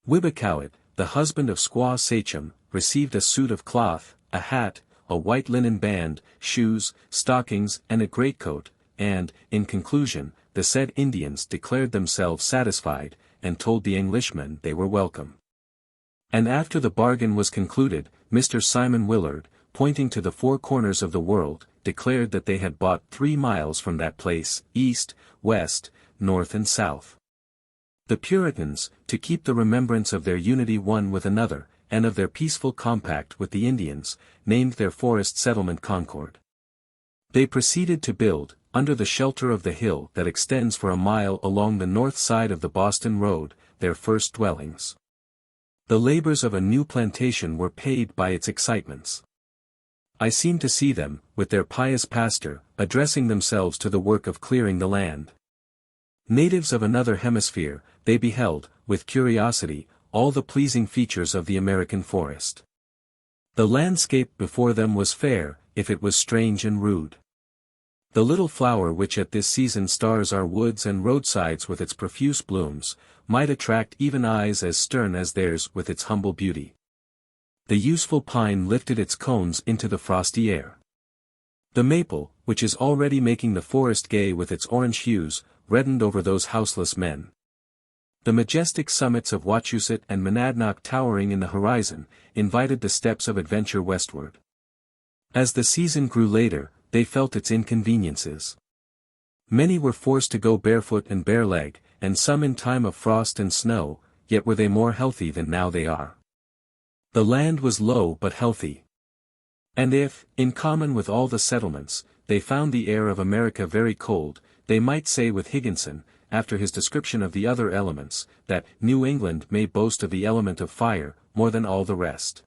Wibbecoit, the husband of Squaw Sachem, received a suit of cloth, a hat, a white linen band, shoes, stockings and a greatcoat, and, in conclusion, the said Indians declared themselves satisfied, and told the Englishmen they were welcome. And after the bargain was concluded, Mr. Simon Willard, pointing to the 4 corners of the world, declared that they had bought 3 miles from that place, east, west, north and south. The Puritans, to keep the remembrance of their unity one with another, and of their peaceful compact with the Indians, named their forest settlement Concord. They proceeded to build, under the shelter of the hill that extends for a mile along the north side of the Boston Road, their first dwellings. The labors of a new plantation were paid by its excitements. I seem to see them, with their pious pastor, addressing themselves to the work of clearing the land. Natives of another hemisphere, they beheld, with curiosity, all the pleasing features of the American forest. The landscape before them was fair, if it was strange and rude. The little flower which at this season stars our woods and roadsides with its profuse blooms, might attract even eyes as stern as theirs with its humble beauty. The useful pine lifted its cones into the frosty air. The maple, which is already making the forest gay with its orange hues, reddened over those houseless men. The majestic summits of Wachusett and Monadnock towering in the horizon, invited the steps of adventure westward. As the season grew later, they felt its inconveniences. Many were forced to go barefoot and bare-legged, and some in time of frost and snow, yet were they more healthy than now they are. The land was low but healthy. And if, in common with all the settlements, they found the air of America very cold, they might say with Higginson, after his description of the other elements, that New England may boast of the element of fire, more than all the rest.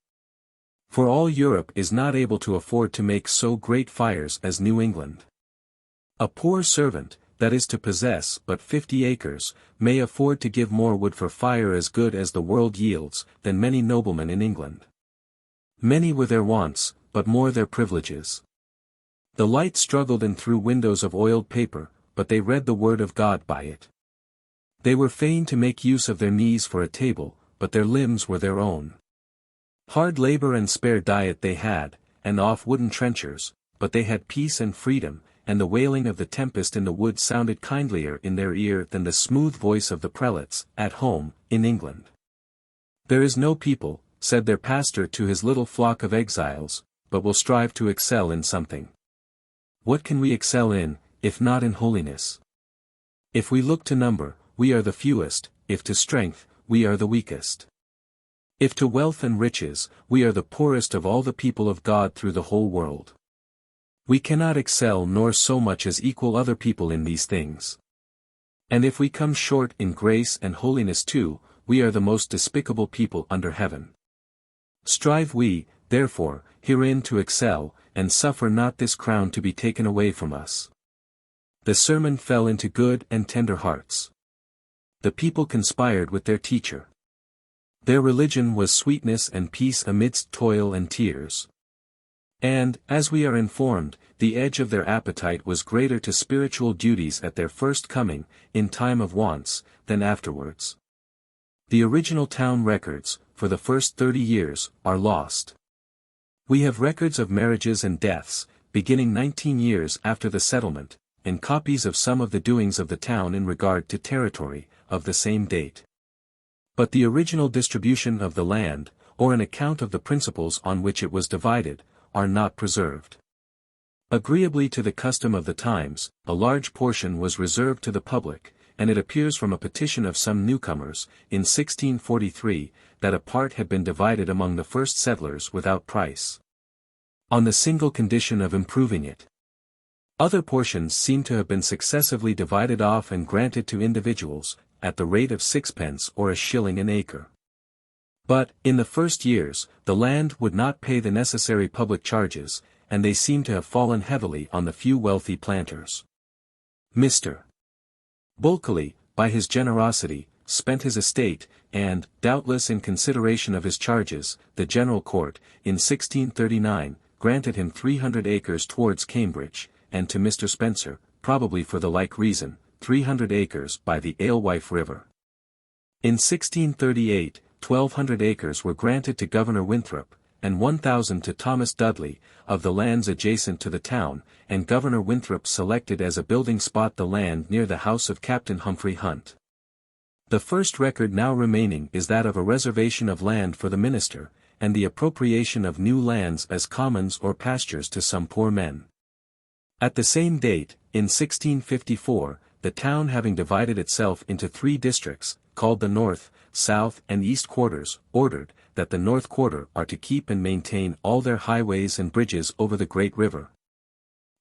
For all Europe is not able to afford to make so great fires as New England. A poor servant, that is to possess but 50 acres, may afford to give more wood for fire as good as the world yields, than many noblemen in England. Many were their wants, but more their privileges. The light struggled in through windows of oiled paper, but they read the word of God by it. They were fain to make use of their knees for a table, but their limbs were their own. Hard labor and spare diet they had, and off wooden trenchers, but they had peace and freedom, and the wailing of the tempest in the wood sounded kindlier in their ear than the smooth voice of the prelates, at home, in England. There is no people, said their pastor to his little flock of exiles, but will strive to excel in something. What can we excel in, if not in holiness? If we look to number, we are the fewest; if to strength, we are the weakest. If to wealth and riches, we are the poorest of all the people of God through the whole world. We cannot excel nor so much as equal other people in these things. And if we come short in grace and holiness too, we are the most despicable people under heaven. Strive we, therefore, herein to excel, and suffer not this crown to be taken away from us. The sermon fell into good and tender hearts. The people conspired with their teacher. Their religion was sweetness and peace amidst toil and tears. And, as we are informed, the edge of their appetite was greater to spiritual duties at their first coming, in time of wants, than afterwards. The original town records, for the first 30 years, are lost. We have records of marriages and deaths, beginning 19 years after the settlement, and copies of some of the doings of the town in regard to territory, of the same date. But the original distribution of the land, or an account of the principles on which it was divided, are not preserved. Agreeably to the custom of the times, a large portion was reserved to the public, and it appears from a petition of some newcomers, in 1643, that a part had been divided among the first settlers without price, on the single condition of improving it. Other portions seem to have been successively divided off and granted to individuals, at the rate of 6d. or a shilling an acre. But, in the first years, the land would not pay the necessary public charges, and they seem to have fallen heavily on the few wealthy planters. Mr. Bulkeley, by his generosity, spent his estate, and, doubtless in consideration of his charges, the General Court, in 1639, granted him 300 acres towards Cambridge, and to Mr. Spencer, probably for the like reason, 300 acres by the Alewife River. In 1638, 1,200 acres were granted to Governor Winthrop, and 1,000 to Thomas Dudley, of the lands adjacent to the town, and Governor Winthrop selected as a building spot the land near the house of Captain Humphrey Hunt. The first record now remaining is that of a reservation of land for the minister, and the appropriation of new lands as commons or pastures to some poor men. At the same date, in 1654, the town having divided itself into 3 districts, called the North, South and East quarters, ordered, that the North quarter are to keep and maintain all their highways and bridges over the great river.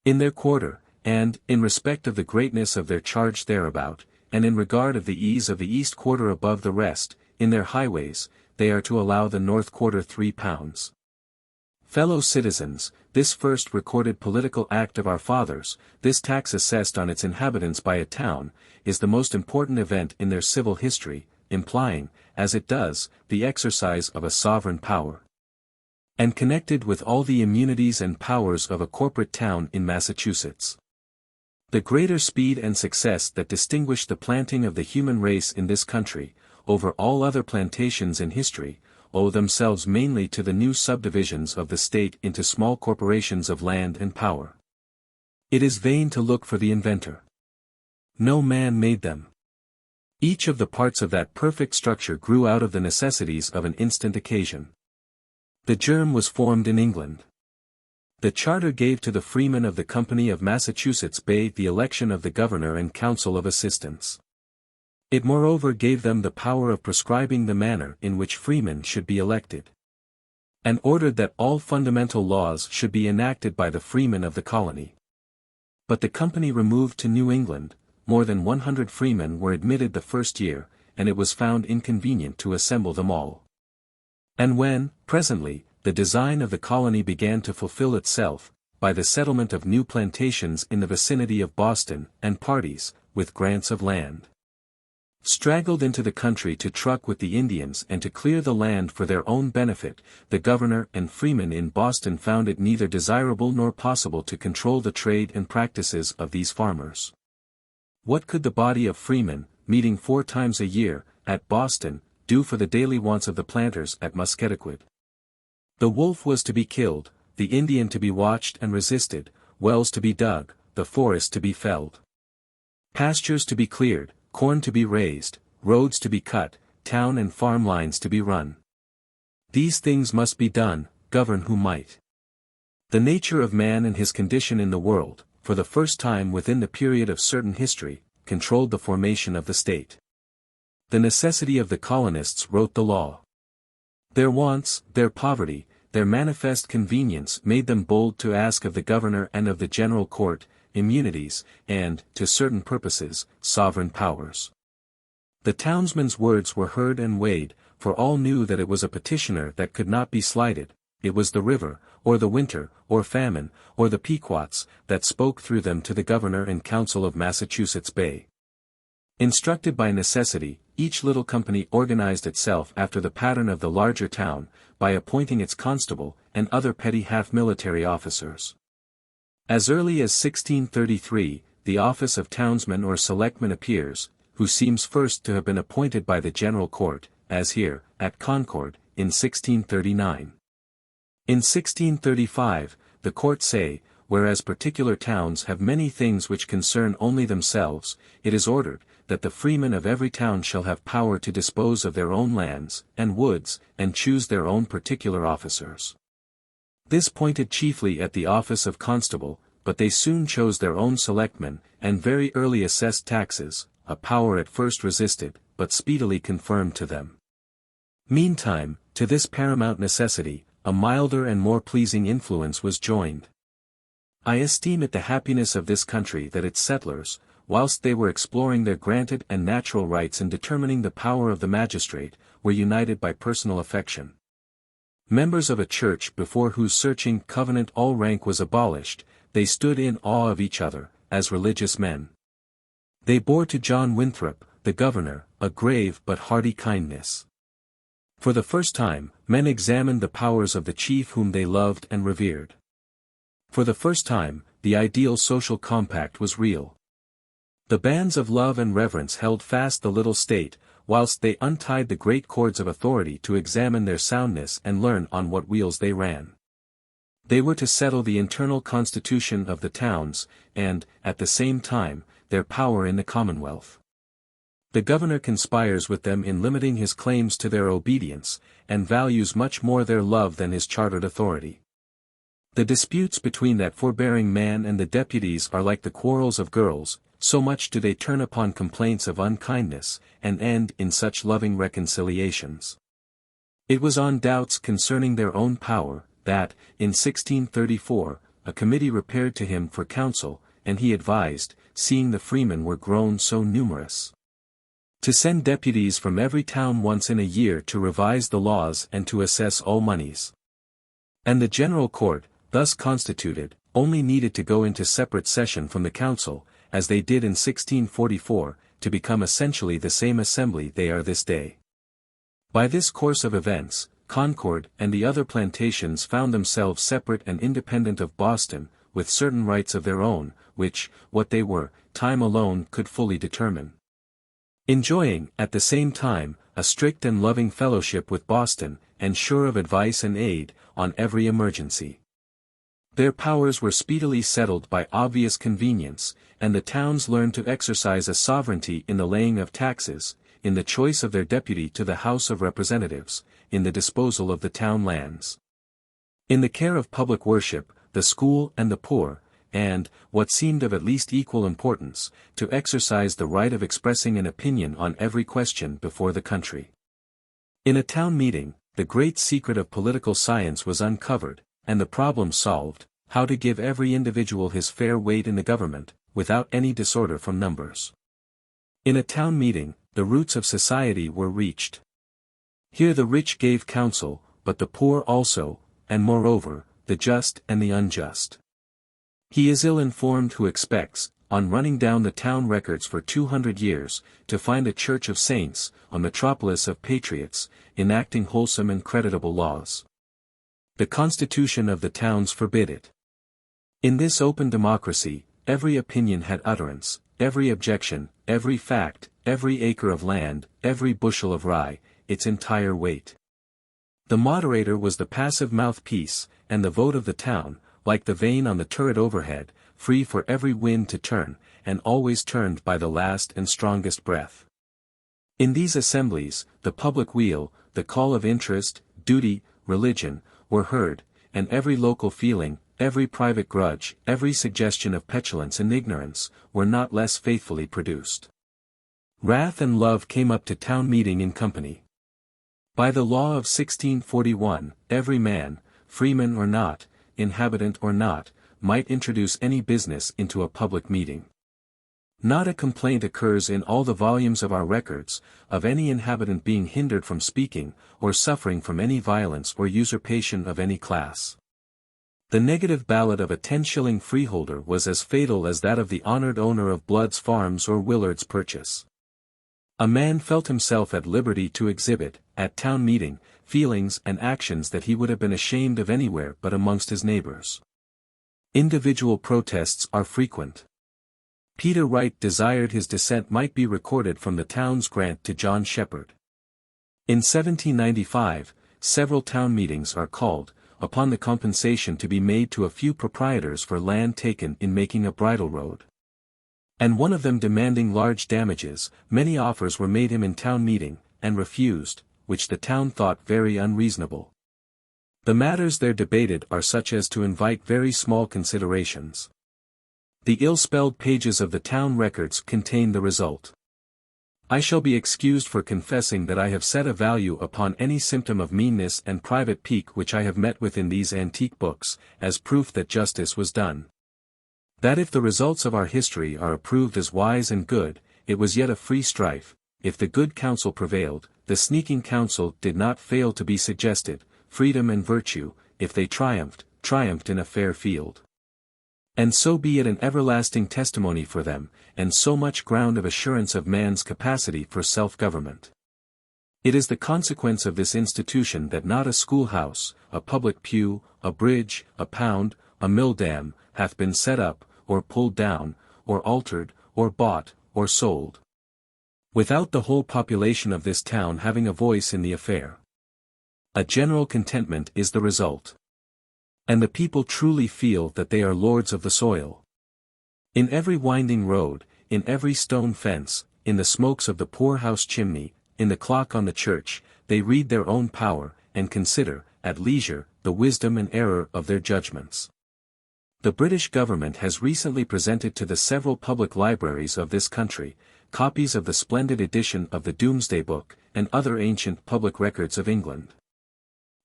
In their quarter, and, in respect of the greatness of their charge thereabout, and in regard of the ease of the East quarter above the rest, in their highways, they are to allow the North quarter £3. Fellow citizens, this first recorded political act of our fathers, this tax assessed on its inhabitants by a town, is the most important event in their civil history, implying, as it does, the exercise of a sovereign power, and connected with all the immunities and powers of a corporate town in Massachusetts. The greater speed and success that distinguish the planting of the human race in this country, over all other plantations in history, owe themselves mainly to the new subdivisions of the state into small corporations of land and power. It is vain to look for the inventor. No man made them. Each of the parts of that perfect structure grew out of the necessities of an instant occasion. The germ was formed in England. The charter gave to the freemen of the Company of Massachusetts Bay the election of the governor and council of assistants. It moreover gave them the power of prescribing the manner in which freemen should be elected, and ordered that all fundamental laws should be enacted by the freemen of the colony. But the company removed to New England. More than 100 freemen were admitted the first year, and it was found inconvenient to assemble them all. And when, presently, the design of the colony began to fulfill itself, by the settlement of new plantations in the vicinity of Boston, and parties, with grants of land, straggled into the country to truck with the Indians and to clear the land for their own benefit, the governor and freemen in Boston found it neither desirable nor possible to control the trade and practices of these farmers. What could the body of freemen, meeting 4 times a year, at Boston, do for the daily wants of the planters at Musketaquid? The wolf was to be killed, the Indian to be watched and resisted, wells to be dug, the forest to be felled, pastures to be cleared, corn to be raised, roads to be cut, town and farm lines to be run. These things must be done, govern who might. The nature of man and his condition in the world, for the first time within the period of certain history, controlled the formation of the state. The necessity of the colonists wrote the law. Their wants, their poverty, their manifest convenience made them bold to ask of the governor and of the general court, immunities, and, to certain purposes, sovereign powers. The townsmen's words were heard and weighed, for all knew that it was a petitioner that could not be slighted. It was the river, or the winter, or famine, or the Pequots, that spoke through them to the governor and council of Massachusetts Bay. Instructed by necessity, each little company organized itself after the pattern of the larger town, by appointing its constable, and other petty half-military officers. As early as 1633, the office of townsman or selectman appears, who seems first to have been appointed by the general court, as here, at Concord, in 1639. In 1635, the court say, whereas particular towns have many things which concern only themselves, it is ordered, that the freemen of every town shall have power to dispose of their own lands, and woods, and choose their own particular officers. This pointed chiefly at the office of constable, but they soon chose their own selectmen, and very early assessed taxes, a power at first resisted, but speedily confirmed to them. Meantime, to this paramount necessity, a milder and more pleasing influence was joined. I esteem it the happiness of this country that its settlers, whilst they were exploring their granted and natural rights and determining the power of the magistrate, were united by personal affection. Members of a church before whose searching covenant all rank was abolished, they stood in awe of each other, as religious men. They bore to John Winthrop, the governor, a grave but hearty kindness. For the first time, men examined the powers of the chief whom they loved and revered. For the first time, the ideal social compact was real. The bands of love and reverence held fast the little state, whilst they untied the great cords of authority to examine their soundness and learn on what wheels they ran. They were to settle the internal constitution of the towns, and, at the same time, their power in the Commonwealth. The governor conspires with them in limiting his claims to their obedience, and values much more their love than his chartered authority. The disputes between that forbearing man and the deputies are like the quarrels of girls, so much do they turn upon complaints of unkindness, and end in such loving reconciliations. It was on doubts concerning their own power, that, in 1634, a committee repaired to him for counsel, and he advised, seeing the freemen were grown so numerous, to send deputies from every town once in a year to revise the laws and to assess all moneys. And the general court, thus constituted, only needed to go into separate session from the council, as they did in 1644, to become essentially the same assembly they are this day. By this course of events, Concord and the other plantations found themselves separate and independent of Boston, with certain rights of their own, which, what they were, time alone could fully determine. Enjoying, at the same time, a strict and loving fellowship with Boston, and sure of advice and aid, on every emergency. Their powers were speedily settled by obvious convenience, and the towns learned to exercise a sovereignty in the laying of taxes, in the choice of their deputy to the House of Representatives, in the disposal of the town lands, in the care of public worship, the school and the poor, and, what seemed of at least equal importance, to exercise the right of expressing an opinion on every question before the country. In a town meeting, the great secret of political science was uncovered, and the problem solved, how to give every individual his fair weight in the government, without any disorder from numbers. In a town meeting, the roots of society were reached. Here the rich gave counsel, but the poor also, and moreover, the just and the unjust. He is ill-informed who expects, on running down the town records for 200 years, to find a church of saints, a metropolis of patriots, enacting wholesome and creditable laws. The constitution of the towns forbid it. In this open democracy, every opinion had utterance, every objection, every fact, every acre of land, every bushel of rye, its entire weight. The moderator was the passive mouthpiece, and the vote of the town, like the vane on the turret overhead, free for every wind to turn, and always turned by the last and strongest breath. In these assemblies, the public weal, the call of interest, duty, religion, were heard, and every local feeling, every private grudge, every suggestion of petulance and ignorance, were not less faithfully produced. Wrath and love came up to town meeting in company. By the law of 1641, every man, freeman or not, inhabitant or not, might introduce any business into a public meeting. Not a complaint occurs in all the volumes of our records, of any inhabitant being hindered from speaking, or suffering from any violence or usurpation of any class. The negative ballot of a 10-shilling freeholder was as fatal as that of the honored owner of Blood's Farms or Willard's Purchase. A man felt himself at liberty to exhibit, at town meeting, feelings and actions that he would have been ashamed of anywhere but amongst his neighbors. Individual protests are frequent. Peter Wright desired his dissent might be recorded from the town's grant to John Shepherd. In 1795, several town meetings are called, upon the compensation to be made to a few proprietors for land taken in making a bridle road. And one of them demanding large damages. Many offers were made him in town meeting, and refused, which the town thought very unreasonable. The matters there debated are such as to invite very small considerations. The ill-spelled pages of the town records contain the result. I shall be excused for confessing that I have set a value upon any symptom of meanness and private pique which I have met with in these antique books, as proof that justice was done. That if the results of our history are approved as wise and good, it was yet a free strife. If the good counsel prevailed, the sneaking counsel did not fail to be suggested. Freedom and virtue, if they triumphed in a fair field. And so be it an everlasting testimony for them, and so much ground of assurance of man's capacity for self-government. It is the consequence of this institution that not a schoolhouse, a public pew, a bridge, a pound, a mill dam, hath been set up, or pulled down, or altered, or bought, or sold, without the whole population of this town having a voice in the affair. A general contentment is the result. And the people truly feel that they are lords of the soil. In every winding road, in every stone fence, in the smokes of the poorhouse chimney, in the clock on the church, they read their own power, and consider, at leisure, the wisdom and error of their judgments. The British government has recently presented to the several public libraries of this country, copies of the splendid edition of the Domesday Book, and other ancient public records of England.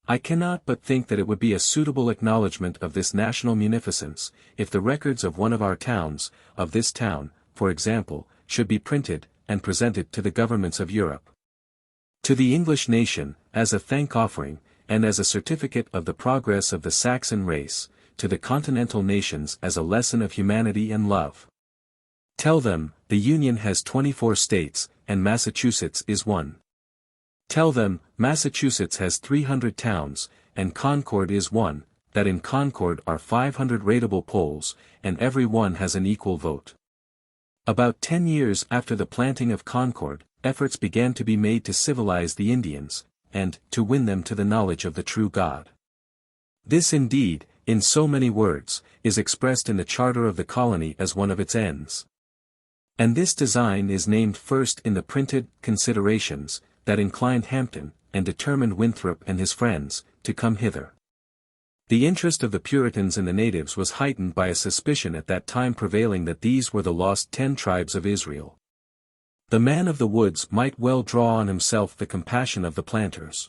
I cannot but think that it would be a suitable acknowledgment of this national munificence, if the records of one of our towns, of this town, for example, should be printed, and presented to the governments of Europe. To the English nation, as a thank-offering, and as a certificate of the progress of the Saxon race, to the continental nations as a lesson of humanity and love. Tell them, the Union has 24 states, and Massachusetts is one. Tell them, Massachusetts has 300 towns, and Concord is one, that in Concord are 500 rateable polls, and every one has an equal vote. About 10 years after the planting of Concord, efforts began to be made to civilize the Indians, and to win them to the knowledge of the true God. This indeed, in so many words, is expressed in the charter of the colony as one of its ends. And this design is named first in the printed Considerations, that inclined Hampton, and determined Winthrop and his friends, to come hither. The interest of the Puritans in the natives was heightened by a suspicion at that time prevailing that these were the lost 10 tribes of Israel. The man of the woods might well draw on himself the compassion of the planters.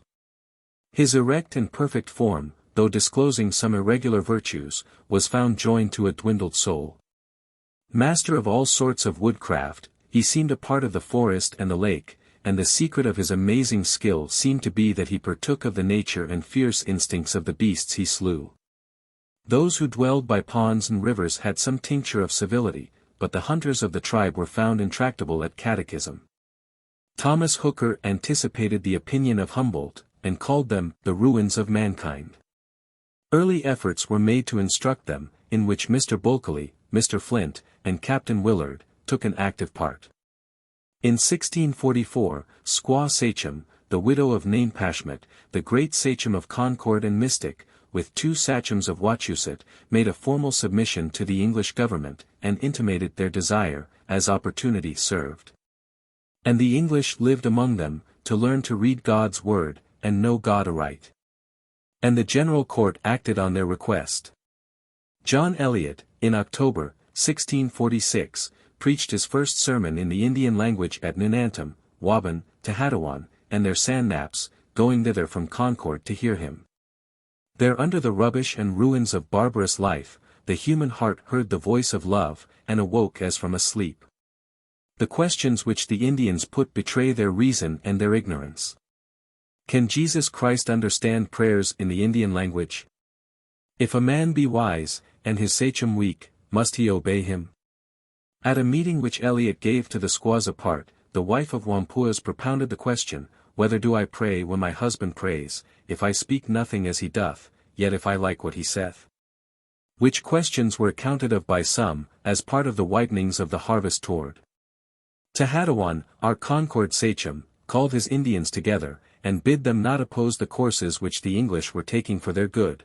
His erect and perfect form, though disclosing some irregular virtues, was found joined to a dwindled soul. Master of all sorts of woodcraft, he seemed a part of the forest and the lake, and the secret of his amazing skill seemed to be that he partook of the nature and fierce instincts of the beasts he slew. Those who dwelled by ponds and rivers had some tincture of civility, but the hunters of the tribe were found intractable at catechism. Thomas Hooker anticipated the opinion of Humboldt, and called them the ruins of mankind. Early efforts were made to instruct them, in which Mr. Bulkeley, Mr. Flint, and Captain Willard, took an active part. In 1644, Squaw Sachem, the widow of Nanepashmet, the great sachem of Concord and Mystic, with 2 sachems of Wachusett, made a formal submission to the English government, and intimated their desire, as opportunity served. And the English lived among them, to learn to read God's word, and know God aright. And the general court acted on their request. John Eliot, in October, 1646, preached his first sermon in the Indian language at Nunantum, Waban, Tehadawan, and their sand-naps, going thither from Concord to hear him. There under the rubbish and ruins of barbarous life, the human heart heard the voice of love, and awoke as from a sleep. The questions which the Indians put betray their reason and their ignorance. Can Jesus Christ understand prayers in the Indian language? If a man be wise, and his sachem weak, must he obey him? At a meeting which Eliot gave to the squaws apart, the wife of Wampuas propounded the question, whether do I pray when my husband prays, if I speak nothing as he doth, yet if I like what he saith? Which questions were accounted of by some, as part of the whitenings of the harvest toward. Tehadawan, our Concord sachem, called his Indians together, and bid them not oppose the courses which the English were taking for their good.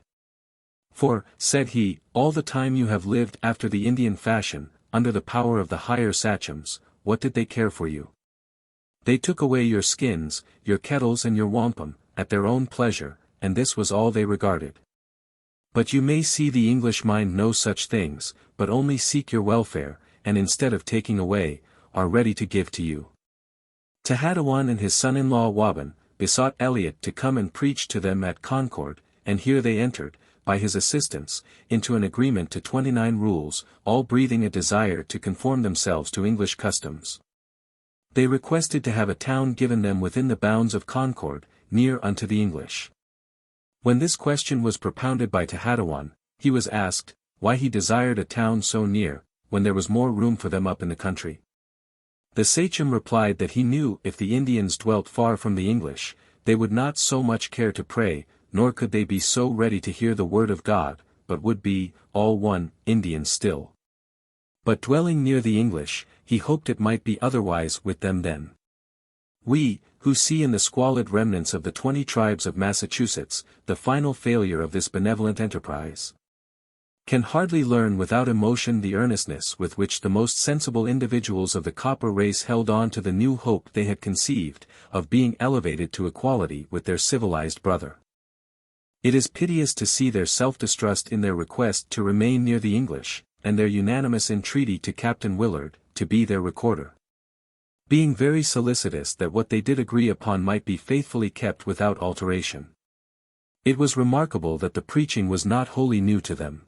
For, said he, all the time you have lived after the Indian fashion, under the power of the higher sachems, what did they care for you? They took away your skins, your kettles and your wampum, at their own pleasure, and this was all they regarded. But you may see the English mind no such things, but only seek your welfare, and instead of taking away, are ready to give to you. Tehadawan and his son-in-law Waban, besought Eliot to come and preach to them at Concord, and here they entered, by his assistance, into an agreement to 29 rules, all breathing a desire to conform themselves to English customs. They requested to have a town given them within the bounds of Concord, near unto the English. When this question was propounded by Tehadawan, he was asked, why he desired a town so near, when there was more room for them up in the country. The sachem replied that he knew if the Indians dwelt far from the English, they would not so much care to pray, nor could they be so ready to hear the word of God, but would be, all one, Indians still. But dwelling near the English, he hoped it might be otherwise with them then. We, who see in the squalid remnants of the 20 tribes of Massachusetts, the final failure of this benevolent enterprise, can hardly learn without emotion the earnestness with which the most sensible individuals of the copper race held on to the new hope they had conceived, of being elevated to equality with their civilized brother. It is piteous to see their self-distrust in their request to remain near the English, and their unanimous entreaty to Captain Willard, to be their recorder. Being very solicitous that what they did agree upon might be faithfully kept without alteration. It was remarkable that the preaching was not wholly new to them.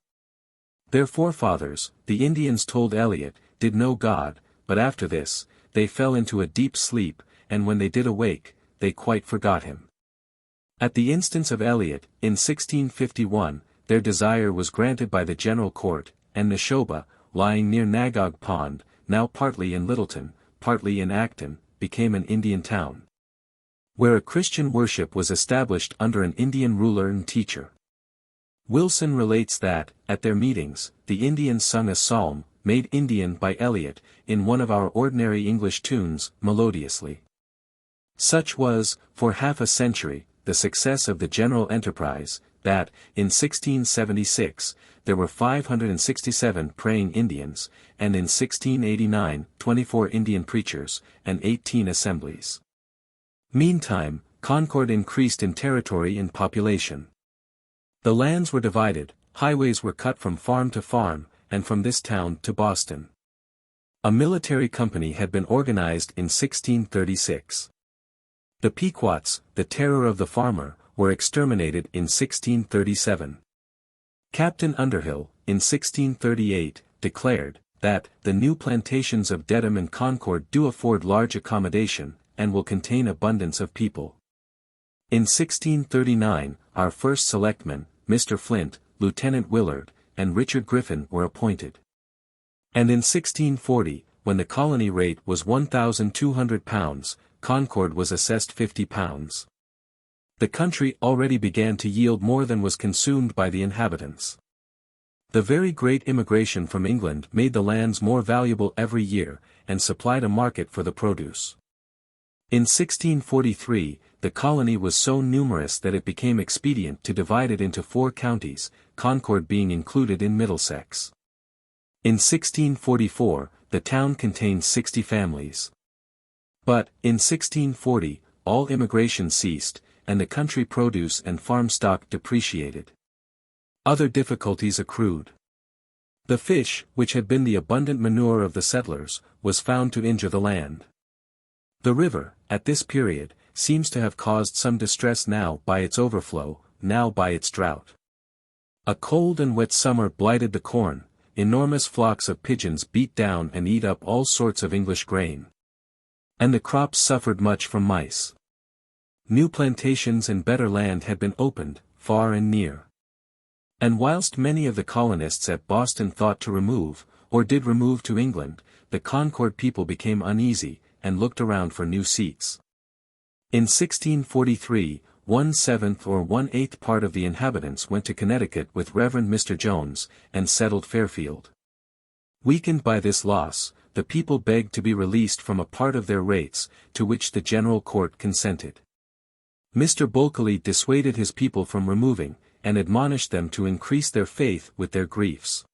Their forefathers, the Indians told Eliot, did know God, but after this, they fell into a deep sleep, and when they did awake, they quite forgot him. At the instance of Eliot, in 1651, their desire was granted by the General Court, and Neshoba, lying near Nagog Pond, now partly in Littleton, partly in Acton, became an Indian town, where a Christian worship was established under an Indian ruler and teacher. Wilson relates that, at their meetings, the Indians sung a psalm, made Indian by Eliot, in one of our ordinary English tunes, melodiously. Such was, for half a century, the success of the general enterprise, that, in 1676, there were 567 praying Indians, and in 1689, 24 Indian preachers, and 18 assemblies. Meantime, Concord increased in territory and population. The lands were divided, highways were cut from farm to farm, and from this town to Boston. A military company had been organized in 1636. The Pequots, the terror of the farmer, were exterminated in 1637. Captain Underhill, in 1638, declared, that, the new plantations of Dedham and Concord do afford large accommodation, and will contain abundance of people. In 1639, our first selectmen, Mr. Flint, Lieutenant Willard, and Richard Griffin were appointed. And in 1640, when the colony rate was £1,200, Concord was assessed £50. The country already began to yield more than was consumed by the inhabitants. The very great immigration from England made the lands more valuable every year, and supplied a market for the produce. In 1643, the colony was so numerous that it became expedient to divide it into 4 counties, Concord being included in Middlesex. In 1644, the town contained 60 families. But, in 1640, all immigration ceased, and the country produce and farm stock depreciated. Other difficulties accrued. The fish, which had been the abundant manure of the settlers, was found to injure the land. The river, at this period, seems to have caused some distress now by its overflow, now by its drought. A cold and wet summer blighted the corn, enormous flocks of pigeons beat down and eat up all sorts of English grain. And the crops suffered much from mice. New plantations and better land had been opened, far and near. And whilst many of the colonists at Boston thought to remove, or did remove to England, the Concord people became uneasy, and looked around for new seats. In 1643, 1/7 or 1/8 part of the inhabitants went to Connecticut with Reverend Mr. Jones, and settled Fairfield. Weakened by this loss, the people begged to be released from a part of their rates, to which the General Court consented. Mr. Bulkeley dissuaded his people from removing, and admonished them to increase their faith with their griefs.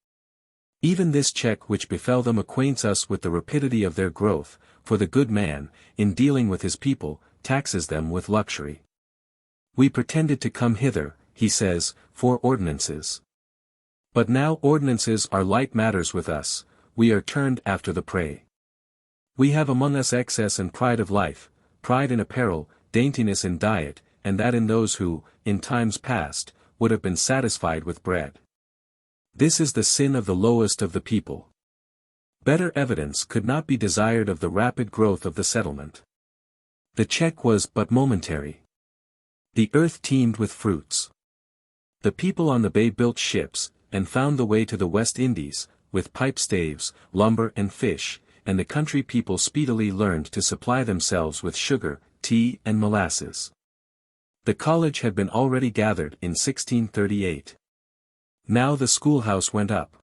Even this check which befell them acquaints us with the rapidity of their growth, for the good man, in dealing with his people, taxes them with luxury. We pretended to come hither, he says, for ordinances. But now ordinances are light matters with us, we are turned after the prey. We have among us excess and pride of life, pride in apparel, daintiness in diet, and that in those who, in times past, would have been satisfied with bread. This is the sin of the lowest of the people. Better evidence could not be desired of the rapid growth of the settlement. The check was but momentary. The earth teemed with fruits. The people on the bay built ships, and found the way to the West Indies, with pipe staves, lumber and fish, and the country people speedily learned to supply themselves with sugar, tea and molasses. The college had been already gathered in 1638. Now the schoolhouse went up.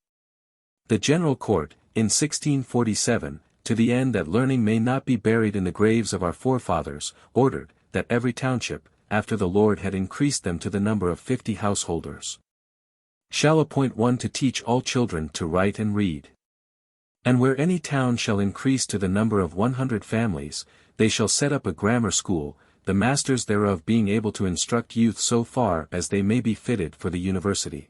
The General Court, in 1647, to the end that learning may not be buried in the graves of our forefathers, ordered, that every township, after the Lord had increased them to the number of 50 householders, shall appoint one to teach all children to write and read. And where any town shall increase to the number of 100 families, they shall set up a grammar school, the masters thereof being able to instruct youth so far as they may be fitted for the university.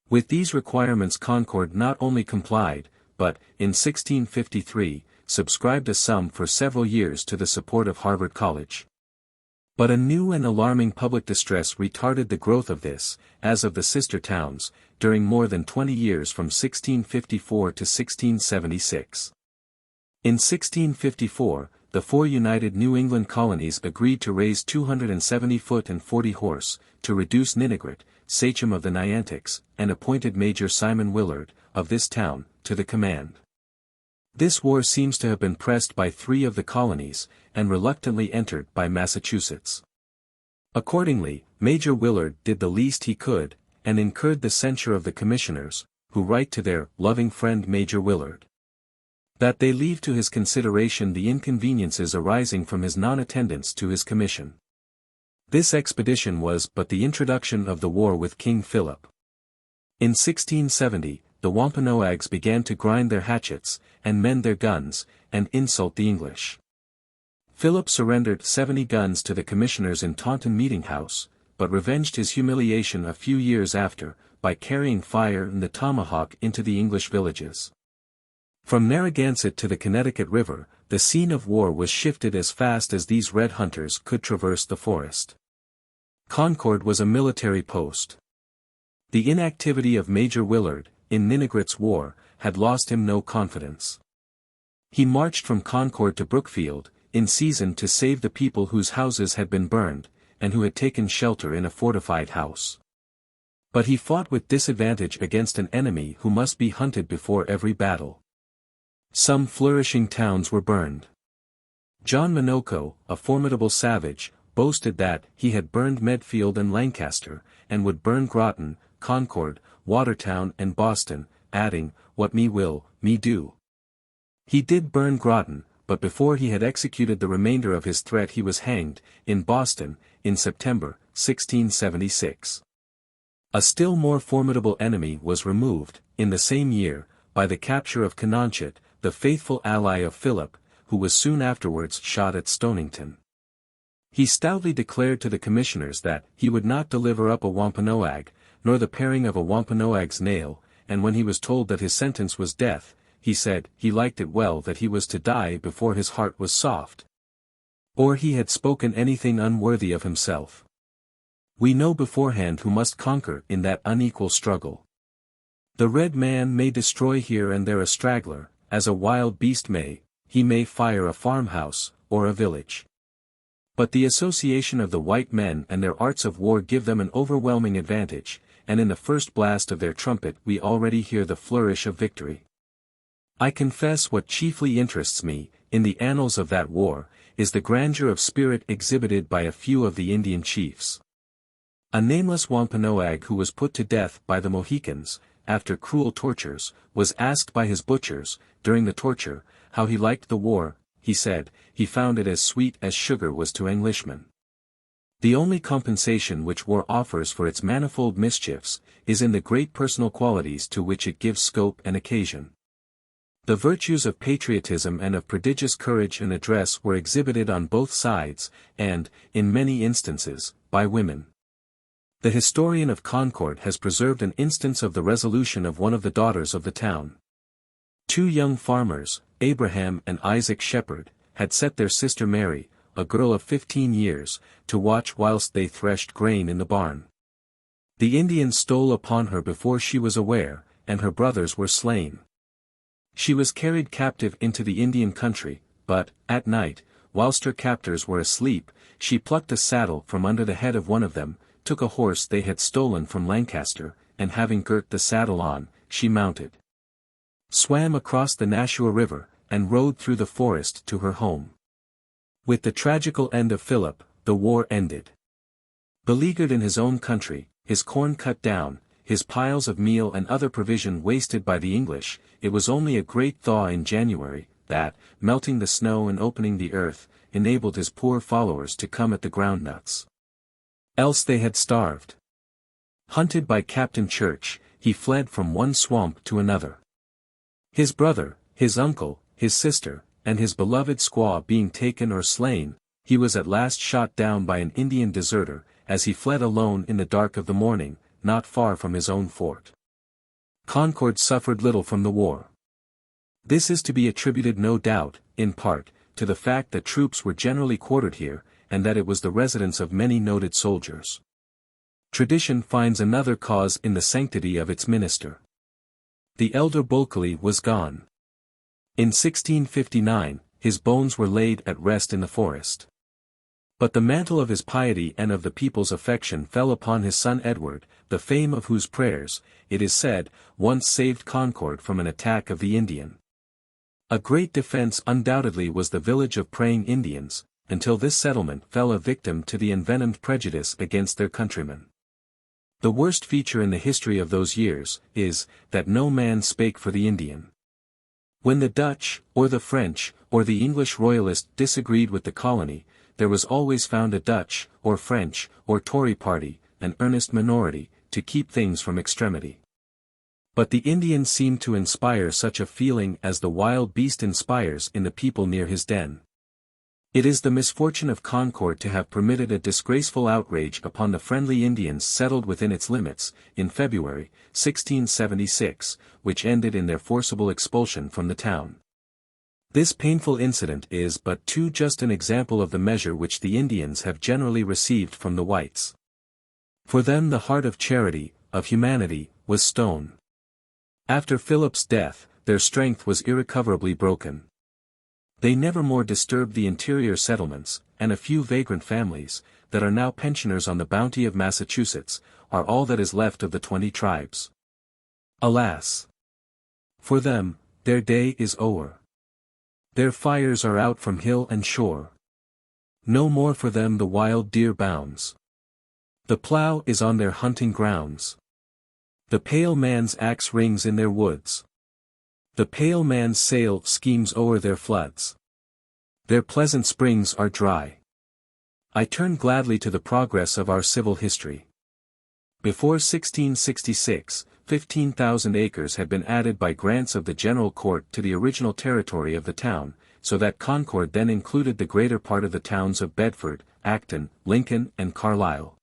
With these requirements Concord not only complied, but, in 1653, subscribed a sum for several years to the support of Harvard College. But a new and alarming public distress retarded the growth of this, as of the sister towns, during more than 20 years from 1654 to 1676. In 1654, the 4 united New England colonies agreed to raise 270 foot and 40 horse, to reduce Ninigret, sachem of the Niantics, and appointed Major Simon Willard, of this town, to the command. This war seems to have been pressed by 3 of the colonies, and reluctantly entered by Massachusetts. Accordingly, Major Willard did the least he could, and incurred the censure of the commissioners, who write to their loving friend Major Willard, that they leave to his consideration the inconveniences arising from his non-attendance to his commission. This expedition was but the introduction of the war with King Philip. In 1670, the Wampanoags began to grind their hatchets, and mend their guns, and insult the English. Philip surrendered 70 guns to the commissioners in Taunton Meeting House, but revenged his humiliation a few years after, by carrying fire and the tomahawk into the English villages. From Narragansett to the Connecticut River, the scene of war was shifted as fast as these red hunters could traverse the forest. Concord was a military post. The inactivity of Major Willard, in Ninigret's war, had lost him no confidence. He marched from Concord to Brookfield, in season to save the people whose houses had been burned, and who had taken shelter in a fortified house. But he fought with disadvantage against an enemy who must be hunted before every battle. Some flourishing towns were burned. John Minoco, a formidable savage, boasted that he had burned Medfield and Lancaster, and would burn Groton, Concord, Watertown and Boston, adding, "What me will, me do." He did burn Groton, but before he had executed the remainder of his threat he was hanged, in Boston, in September, 1676. A still more formidable enemy was removed, in the same year, by the capture of Canonchit, the faithful ally of Philip, who was soon afterwards shot at Stonington. He stoutly declared to the commissioners that he would not deliver up a Wampanoag, nor the paring of a Wampanoag's nail, and when he was told that his sentence was death, he said he liked it well that he was to die before his heart was soft, or he had spoken anything unworthy of himself. We know beforehand who must conquer in that unequal struggle. The red man may destroy here and there a straggler, as a wild beast may, he may fire a farmhouse, or a village. But the association of the white men and their arts of war give them an overwhelming advantage, and in the first blast of their trumpet we already hear the flourish of victory. I confess what chiefly interests me, in the annals of that war, is the grandeur of spirit exhibited by a few of the Indian chiefs. A nameless Wampanoag who was put to death by the Mohicans, after cruel tortures, was asked by his butchers, during the torture, how he liked the war. He said, he found it as sweet as sugar was to Englishmen. The only compensation which war offers for its manifold mischiefs, is in the great personal qualities to which it gives scope and occasion. The virtues of patriotism and of prodigious courage and address were exhibited on both sides, and, in many instances, by women. The historian of Concord has preserved an instance of the resolution of one of the daughters of the town. Two young farmers, Abraham and Isaac Shepherd, had set their sister Mary, a girl of 15 years, to watch whilst they threshed grain in the barn. The Indians stole upon her before she was aware, and her brothers were slain. She was carried captive into the Indian country, but, at night, whilst her captors were asleep, she plucked a saddle from under the head of one of them, took a horse they had stolen from Lancaster, and having girt the saddle on, she mounted, swam across the Nashua River, and rode through the forest to her home. With the tragical end of Philip, the war ended. Beleaguered in his own country, his corn cut down, his piles of meal and other provision wasted by the English, it was only a great thaw in January, that, melting the snow and opening the earth, enabled his poor followers to come at the groundnuts. Else they had starved. Hunted by Captain Church, he fled from one swamp to another. His brother, his uncle, his sister, and his beloved squaw being taken or slain, he was at last shot down by an Indian deserter, as he fled alone in the dark of the morning, not far from his own fort. Concord suffered little from the war. This is to be attributed no doubt, in part, to the fact that troops were generally quartered here, and that it was the residence of many noted soldiers. Tradition finds another cause in the sanctity of its minister. The elder Bulkeley was gone. In 1659, his bones were laid at rest in the forest. But the mantle of his piety and of the people's affection fell upon his son Edward, the fame of whose prayers, it is said, once saved Concord from an attack of the Indian. A great defense undoubtedly was the village of praying Indians, until this settlement fell a victim to the envenomed prejudice against their countrymen. The worst feature in the history of those years, is, that no man spake for the Indian. When the Dutch, or the French, or the English royalists disagreed with the colony, there was always found a Dutch, or French, or Tory party, an earnest minority, to keep things from extremity. But the Indian seemed to inspire such a feeling as the wild beast inspires in the people near his den. It is the misfortune of Concord to have permitted a disgraceful outrage upon the friendly Indians settled within its limits, in February, 1676, which ended in their forcible expulsion from the town. This painful incident is but too just an example of the measure which the Indians have generally received from the whites. For them the heart of charity, of humanity, was stone. After Philip's death, their strength was irrecoverably broken. They never more disturbed the interior settlements, and a few vagrant families, that are now pensioners on the bounty of Massachusetts, are all that is left of the 20 tribes. Alas! For them, their day is o'er. Their fires are out from hill and shore. No more for them the wild deer bounds. The plough is on their hunting grounds. The pale man's axe rings in their woods. The pale man's sail schemes o'er their floods. Their pleasant springs are dry. I turn gladly to the progress of our civil history. Before 1666, 15,000 acres had been added by grants of the General Court to the original territory of the town, so that Concord then included the greater part of the towns of Bedford, Acton, Lincoln and Carlisle.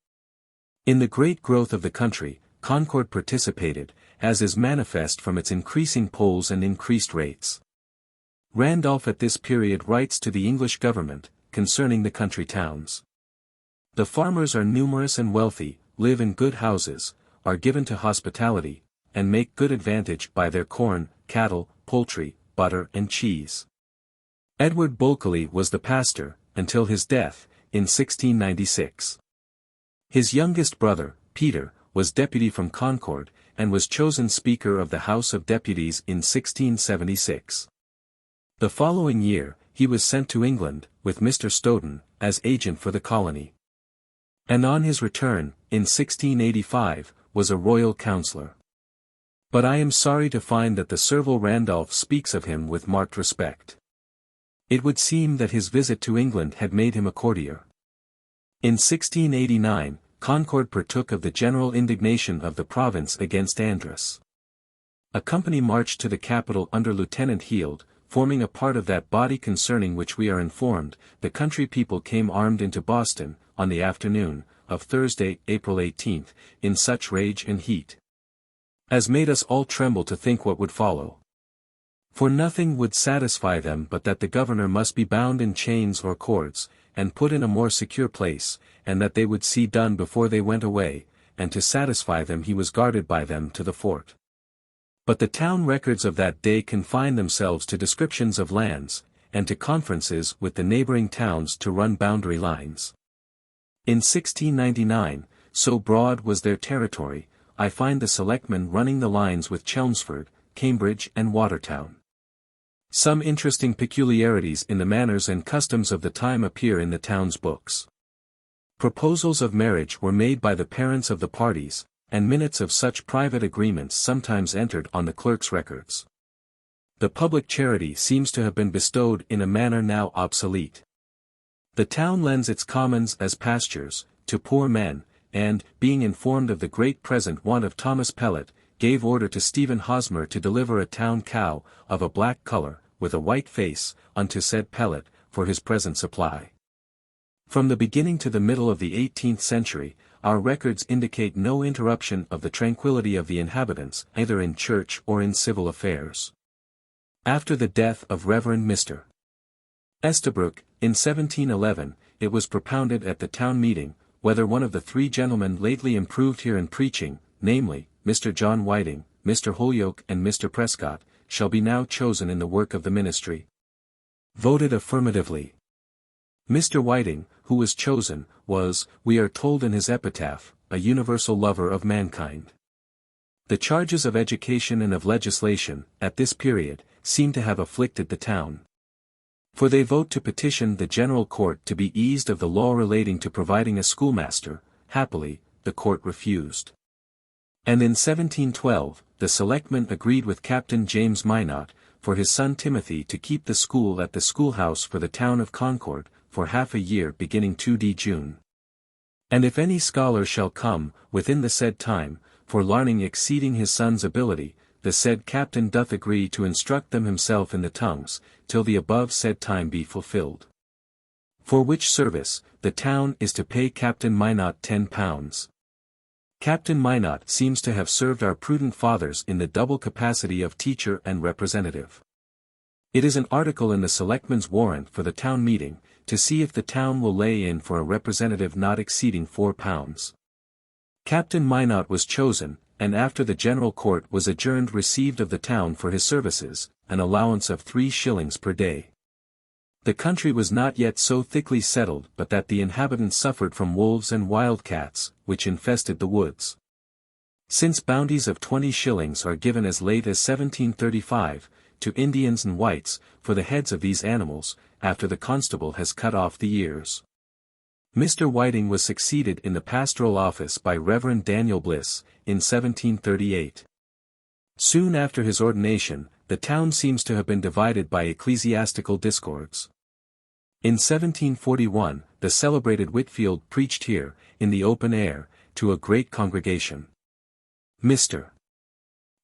In the great growth of the country, Concord participated, as is manifest from its increasing polls and increased rates. Randolph at this period writes to the English government, concerning the country towns. The farmers are numerous and wealthy, live in good houses, are given to hospitality, and make good advantage by their corn, cattle, poultry, butter and cheese. Edward Bulkeley was the pastor, until his death, in 1696. His youngest brother, Peter, was deputy from Concord, and was chosen Speaker of the House of Deputies in 1676. The following year, he was sent to England, with Mr. Stoughton, as agent for the colony. And on his return, in 1685, was a royal councillor. But I am sorry to find that the servile Randolph speaks of him with marked respect. It would seem that his visit to England had made him a courtier. In 1689, Concord partook of the general indignation of the province against Andros. A company marched to the capital under Lieutenant Heald, forming a part of that body concerning which we are informed. The country people came armed into Boston, on the afternoon of Thursday, April 18, in such rage and heat as made us all tremble to think what would follow. For nothing would satisfy them but that the governor must be bound in chains or cords, and put in a more secure place, and that they would see done before they went away, and to satisfy them he was guarded by them to the fort. But the town records of that day confine themselves to descriptions of lands, and to conferences with the neighboring towns to run boundary lines. In 1699, so broad was their territory, I find the selectmen running the lines with Chelmsford, Cambridge and Watertown. Some interesting peculiarities in the manners and customs of the time appear in the town's books. Proposals of marriage were made by the parents of the parties, and minutes of such private agreements sometimes entered on the clerk's records. The public charity seems to have been bestowed in a manner now obsolete. The town lends its commons as pastures, to poor men, and, being informed of the great present want of Thomas Pellet, gave order to Stephen Hosmer to deliver a town cow, of a black color, with a white face, unto said Pellet, for his present supply. From the beginning to the middle of the 18th century, our records indicate no interruption of the tranquility of the inhabitants, either in church or in civil affairs. After the death of Reverend Mr. Estabrook, in 1711, it was propounded at the town meeting, whether one of the three gentlemen lately improved here in preaching, namely, Mr. John Whiting, Mr. Holyoke and Mr. Prescott, shall be now chosen in the work of the ministry. Voted affirmatively. Mr. Whiting, who was chosen, was, we are told in his epitaph, a universal lover of mankind. The charges of education and of legislation, at this period, seem to have afflicted the town. For they vote to petition the General Court to be eased of the law relating to providing a schoolmaster. Happily, the court refused. And in 1712, the selectmen agreed with Captain James Minot, for his son Timothy to keep the school at the schoolhouse for the town of Concord, for half a year beginning 2d June. And if any scholar shall come, within the said time, for learning exceeding his son's ability, the said captain doth agree to instruct them himself in the tongues, till the above said time be fulfilled. For which service, the town is to pay Captain Minot £10. Captain Minot seems to have served our prudent fathers in the double capacity of teacher and representative. It is an article in the selectmen's warrant for the town meeting, to see if the town will lay in for a representative not exceeding £4. Captain Minot was chosen, and after the General Court was adjourned received of the town for his services, an allowance of 3 shillings per day. The country was not yet so thickly settled but that the inhabitants suffered from wolves and wild cats, which infested the woods. Since bounties of 20 shillings are given as late as 1735, to Indians and whites, for the heads of these animals, after the constable has cut off the ears. Mr. Whiting was succeeded in the pastoral office by Reverend Daniel Bliss, in 1738. Soon after his ordination, the town seems to have been divided by ecclesiastical discords. In 1741, the celebrated Whitfield preached here, in the open air, to a great congregation. Mr.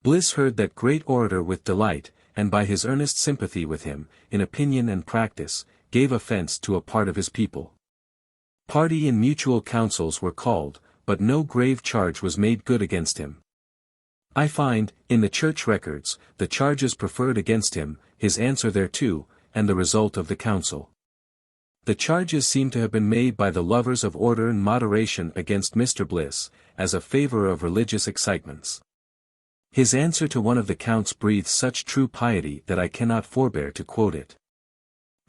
Bliss heard that great orator with delight, and by his earnest sympathy with him, in opinion and practice, gave offense to a part of his people. Party and mutual councils were called, but no grave charge was made good against him. I find, in the church records, the charges preferred against him, his answer thereto, and the result of the council. The charges seem to have been made by the lovers of order and moderation against Mr. Bliss, as a favourer of religious excitements. His answer to one of the counts breathes such true piety that I cannot forbear to quote it.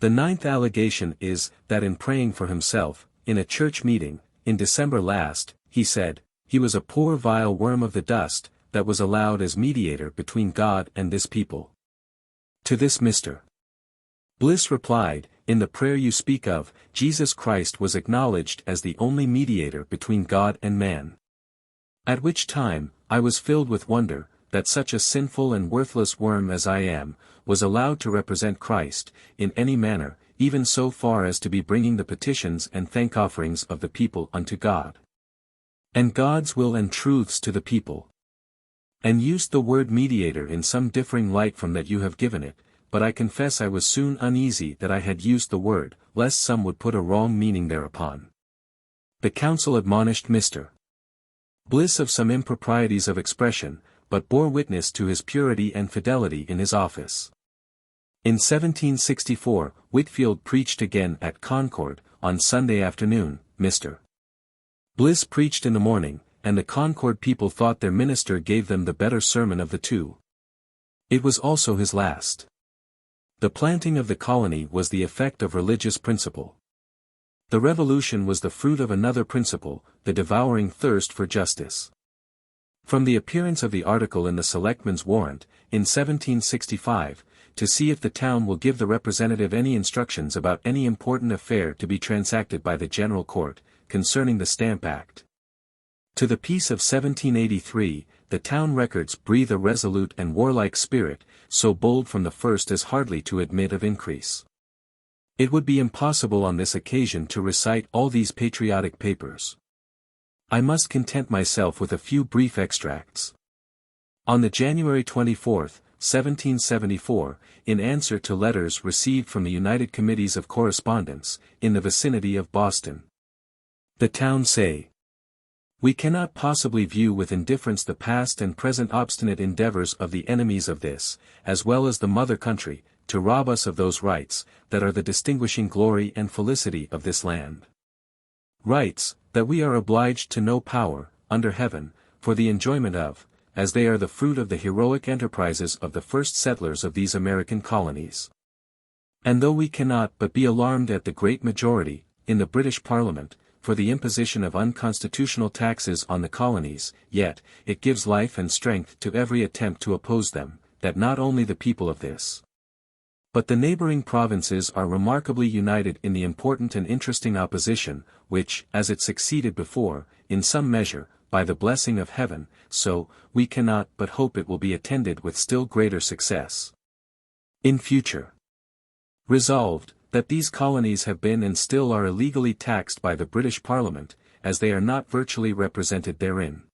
The 9th allegation is, that in praying for himself, in a church meeting, in December last, he said, he was a poor vile worm of the dust, that was allowed as mediator between God and this people. To this Mr. Bliss replied, in the prayer you speak of, Jesus Christ was acknowledged as the only mediator between God and man. At which time, I was filled with wonder, that such a sinful and worthless worm as I am, was allowed to represent Christ, in any manner, even so far as to be bringing the petitions and thank-offerings of the people unto God, and God's will and truths to the people. And used the word mediator in some differing light from that you have given it, but I confess I was soon uneasy that I had used the word, lest some would put a wrong meaning thereupon. The council admonished Mr. Bliss of some improprieties of expression, but bore witness to his purity and fidelity in his office. In 1764, Whitefield preached again at Concord, on Sunday afternoon. Mr. Bliss preached in the morning, and the Concord people thought their minister gave them the better sermon of the two. It was also his last. The planting of the colony was the effect of religious principle. The revolution was the fruit of another principle, the devouring thirst for justice. From the appearance of the article in the Selectman's Warrant, in 1765, to see if the town will give the representative any instructions about any important affair to be transacted by the General Court, concerning the Stamp Act. To the peace of 1783, the town records breathe a resolute and warlike spirit, so bold from the first as hardly to admit of increase. It would be impossible on this occasion to recite all these patriotic papers. I must content myself with a few brief extracts. On the January 24, 1774, in answer to letters received from the United Committees of Correspondence, in the vicinity of Boston, the town say, we cannot possibly view with indifference the past and present obstinate endeavors of the enemies of this, as well as the mother country, to rob us of those rights, that are the distinguishing glory and felicity of this land. Rights, that we are obliged to no power, under heaven, for the enjoyment of, as they are the fruit of the heroic enterprises of the first settlers of these American colonies. And though we cannot but be alarmed at the great majority, in the British Parliament, for the imposition of unconstitutional taxes on the colonies, yet, it gives life and strength to every attempt to oppose them, that not only the people of this, but the neighboring provinces are remarkably united in the important and interesting opposition, which, as it succeeded before, in some measure, by the blessing of heaven, so, we cannot but hope it will be attended with still greater success in future. Resolved, that these colonies have been and still are illegally taxed by the British Parliament, as they are not virtually represented therein.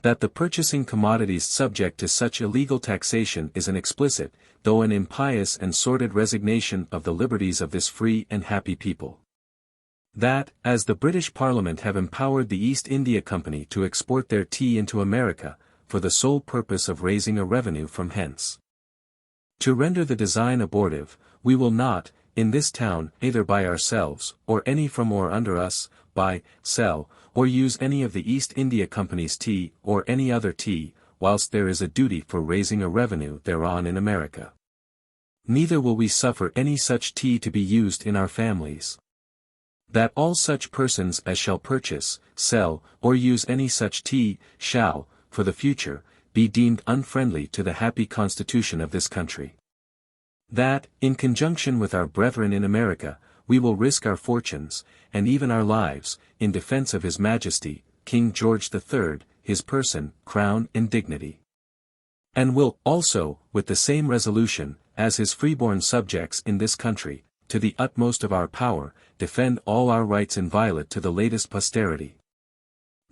That the purchasing commodities subject to such illegal taxation is an explicit, though an impious and sordid resignation of the liberties of this free and happy people. That, as the British Parliament have empowered the East India Company to export their tea into America, for the sole purpose of raising a revenue from hence. To render the design abortive, we will not, in this town, either by ourselves, or any from or under us, buy, sell, or use any of the East India Company's tea, or any other tea, whilst there is a duty for raising a revenue thereon in America. Neither will we suffer any such tea to be used in our families. That all such persons as shall purchase, sell, or use any such tea, shall, for the future, be deemed unfriendly to the happy constitution of this country. That, in conjunction with our brethren in America, we will risk our fortunes, and even our lives, in defense of His Majesty, King George III, his person, crown and dignity. And will, also, with the same resolution, as his freeborn subjects in this country, to the utmost of our power, defend all our rights inviolate to the latest posterity.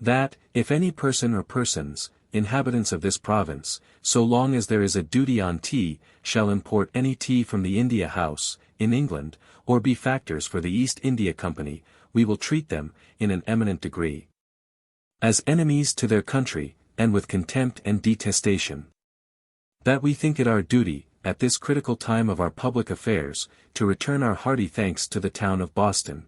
That, if any person or persons, inhabitants of this province, so long as there is a duty on tea, shall import any tea from the India House, in England, or be factors for the East India Company, we will treat them, in an eminent degree, as enemies to their country, and with contempt and detestation. That we think it our duty, at this critical time of our public affairs, to return our hearty thanks to the town of Boston.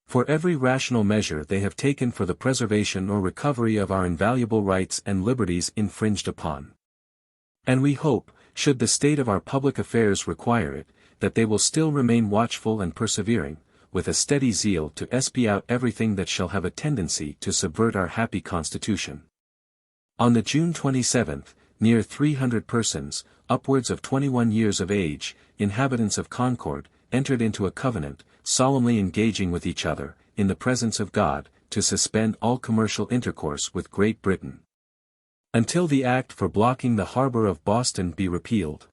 For every rational measure they have taken for the preservation or recovery of our invaluable rights and liberties infringed upon. And we hope, should the state of our public affairs require it, that they will still remain watchful and persevering, with a steady zeal to espy out everything that shall have a tendency to subvert our happy constitution. On the June 27th, near 300 persons, upwards of 21 years of age, inhabitants of Concord, entered into a covenant, solemnly engaging with each other, in the presence of God, to suspend all commercial intercourse with Great Britain, until the act for blocking the harbor of Boston be repealed.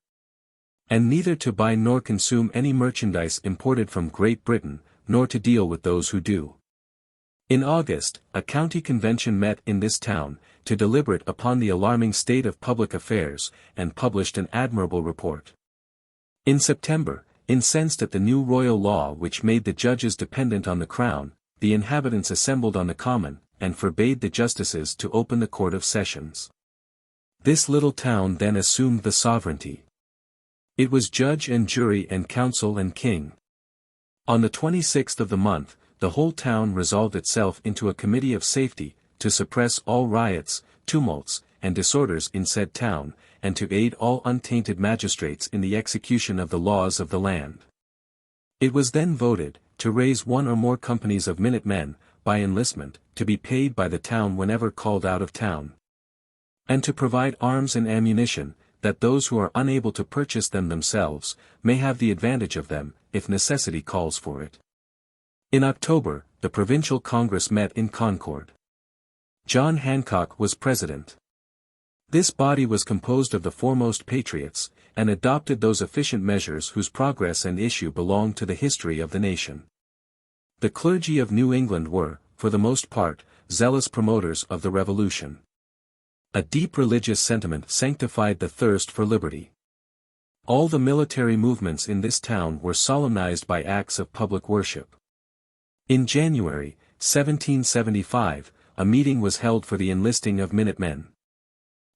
And neither to buy nor consume any merchandise imported from Great Britain, nor to deal with those who do. In August, a county convention met in this town, to deliberate upon the alarming state of public affairs, and published an admirable report. In September, incensed at the new royal law which made the judges dependent on the crown, the inhabitants assembled on the common, and forbade the justices to open the court of sessions. This little town then assumed the sovereignty. It was judge and jury and council and king. On the 26th of the month, the whole town resolved itself into a committee of safety, to suppress all riots, tumults, and disorders in said town, and to aid all untainted magistrates in the execution of the laws of the land. It was then voted, to raise one or more companies of minute-men, by enlistment, to be paid by the town whenever called out of town. And to provide arms and ammunition, that those who are unable to purchase them themselves, may have the advantage of them, if necessity calls for it. In October, the Provincial Congress met in Concord. John Hancock was president. This body was composed of the foremost patriots, and adopted those efficient measures whose progress and issue belong to the history of the nation. The clergy of New England were, for the most part, zealous promoters of the Revolution. A deep religious sentiment sanctified the thirst for liberty. All the military movements in this town were solemnized by acts of public worship. In January, 1775, a meeting was held for the enlisting of minutemen.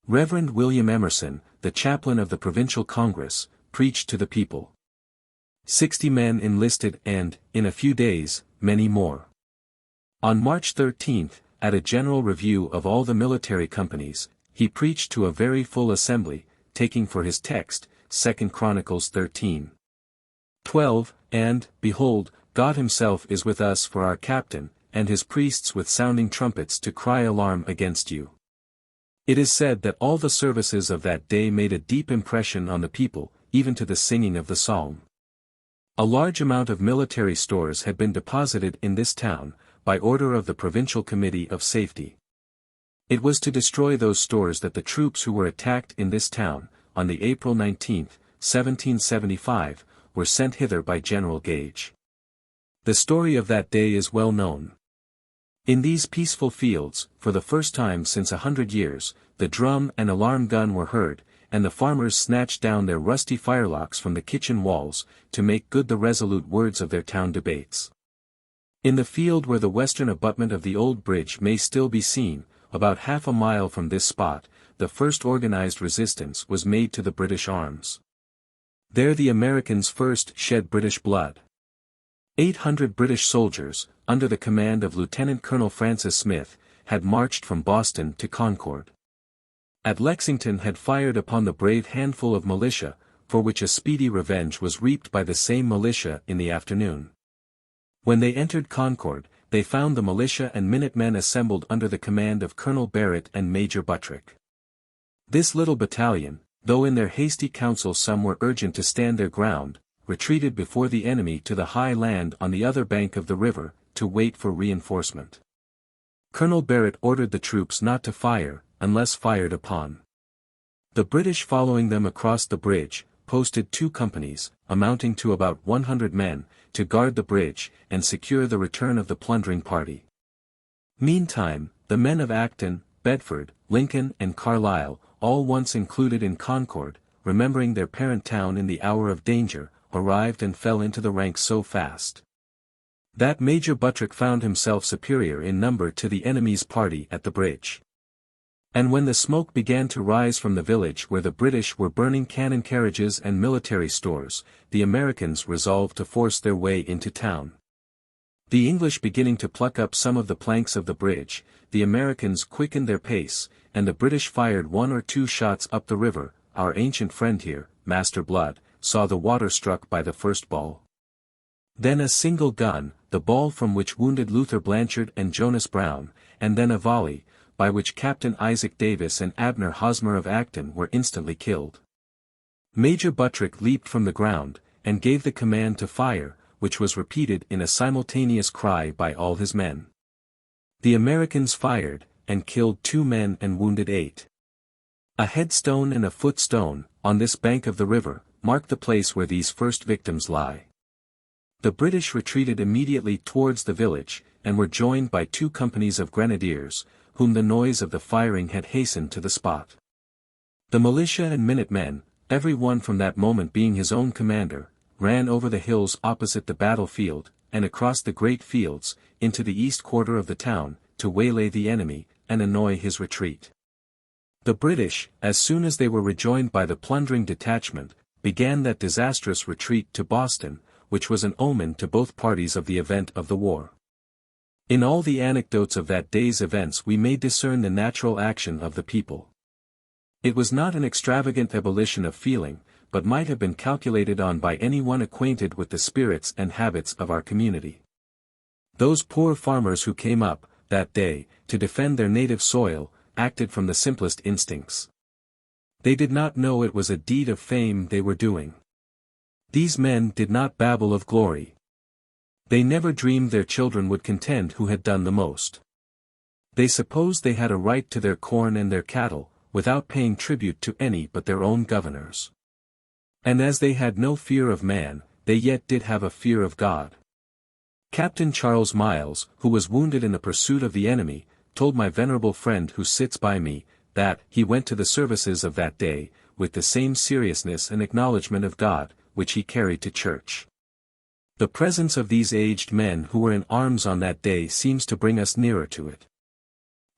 Reverend William Emerson, the chaplain of the Provincial Congress, preached to the people. 60 men enlisted and, in a few days, many more. On March 13, at a general review of all the military companies, he preached to a very full assembly, taking for his text, 2 Chronicles 13:12, and, behold, God himself is with us for our captain, and his priests with sounding trumpets to cry alarm against you. It is said that all the services of that day made a deep impression on the people, even to the singing of the psalm. A large amount of military stores had been deposited in this town, by order of the Provincial Committee of Safety. It was to destroy those stores that the troops who were attacked in this town, on the April 19, 1775, were sent hither by General Gage. The story of that day is well known. In these peaceful fields, for the first time since 100 years, the drum and alarm gun were heard, and the farmers snatched down their rusty firelocks from the kitchen walls, to make good the resolute words of their town debates. In the field where the western abutment of the old bridge may still be seen, about half a mile from this spot, the first organized resistance was made to the British arms. There the Americans first shed British blood. 800 British soldiers, under the command of Lieutenant Colonel Francis Smith, had marched from Boston to Concord. At Lexington had fired upon the brave handful of militia, for which a speedy revenge was reaped by the same militia in the afternoon. When they entered Concord, they found the militia and minutemen assembled under the command of Colonel Barrett and Major Buttrick. This little battalion, though in their hasty council some were urgent to stand their ground, retreated before the enemy to the high land on the other bank of the river, to wait for reinforcement. Colonel Barrett ordered the troops not to fire, unless fired upon. The British following them across the bridge, posted 2 companies, amounting to about 100 men, to guard the bridge, and secure the return of the plundering party. Meantime, the men of Acton, Bedford, Lincoln and Carlisle, all once included in Concord, remembering their parent town in the hour of danger, arrived and fell into the ranks so fast that Major Buttrick found himself superior in number to the enemy's party at the bridge. And when the smoke began to rise from the village where the British were burning cannon carriages and military stores, the Americans resolved to force their way into town. The English beginning to pluck up some of the planks of the bridge, the Americans quickened their pace, and the British fired 1 or 2 shots up the river. Our ancient friend here, Master Blood, saw the water struck by the first ball. Then a single gun, the ball from which wounded Luther Blanchard and Jonas Brown, and then a volley, by which Captain Isaac Davis and Abner Hosmer of Acton were instantly killed. Major Buttrick leaped from the ground, and gave the command to fire, which was repeated in a simultaneous cry by all his men. The Americans fired, and killed 2 men and wounded 8. A headstone and a footstone, on this bank of the river, mark the place where these first victims lie. The British retreated immediately towards the village, and were joined by 2 companies of grenadiers, whom the noise of the firing had hastened to the spot. The militia and minutemen, every one from that moment being his own commander, ran over the hills opposite the battlefield, and across the great fields, into the east quarter of the town, to waylay the enemy, and annoy his retreat. The British, as soon as they were rejoined by the plundering detachment, began that disastrous retreat to Boston, which was an omen to both parties of the event of the war. In all the anecdotes of that day's events we may discern the natural action of the people. It was not an extravagant ebullition of feeling, but might have been calculated on by any one acquainted with the spirits and habits of our community. Those poor farmers who came up, that day, to defend their native soil, acted from the simplest instincts. They did not know it was a deed of fame they were doing. These men did not babble of glory. They never dreamed their children would contend who had done the most. They supposed they had a right to their corn and their cattle, without paying tribute to any but their own governors. And as they had no fear of man, they yet did have a fear of God. Captain Charles Miles, who was wounded in the pursuit of the enemy, told my venerable friend who sits by me, that he went to the services of that day, with the same seriousness and acknowledgment of God, which he carried to church. The presence of these aged men who were in arms on that day seems to bring us nearer to it.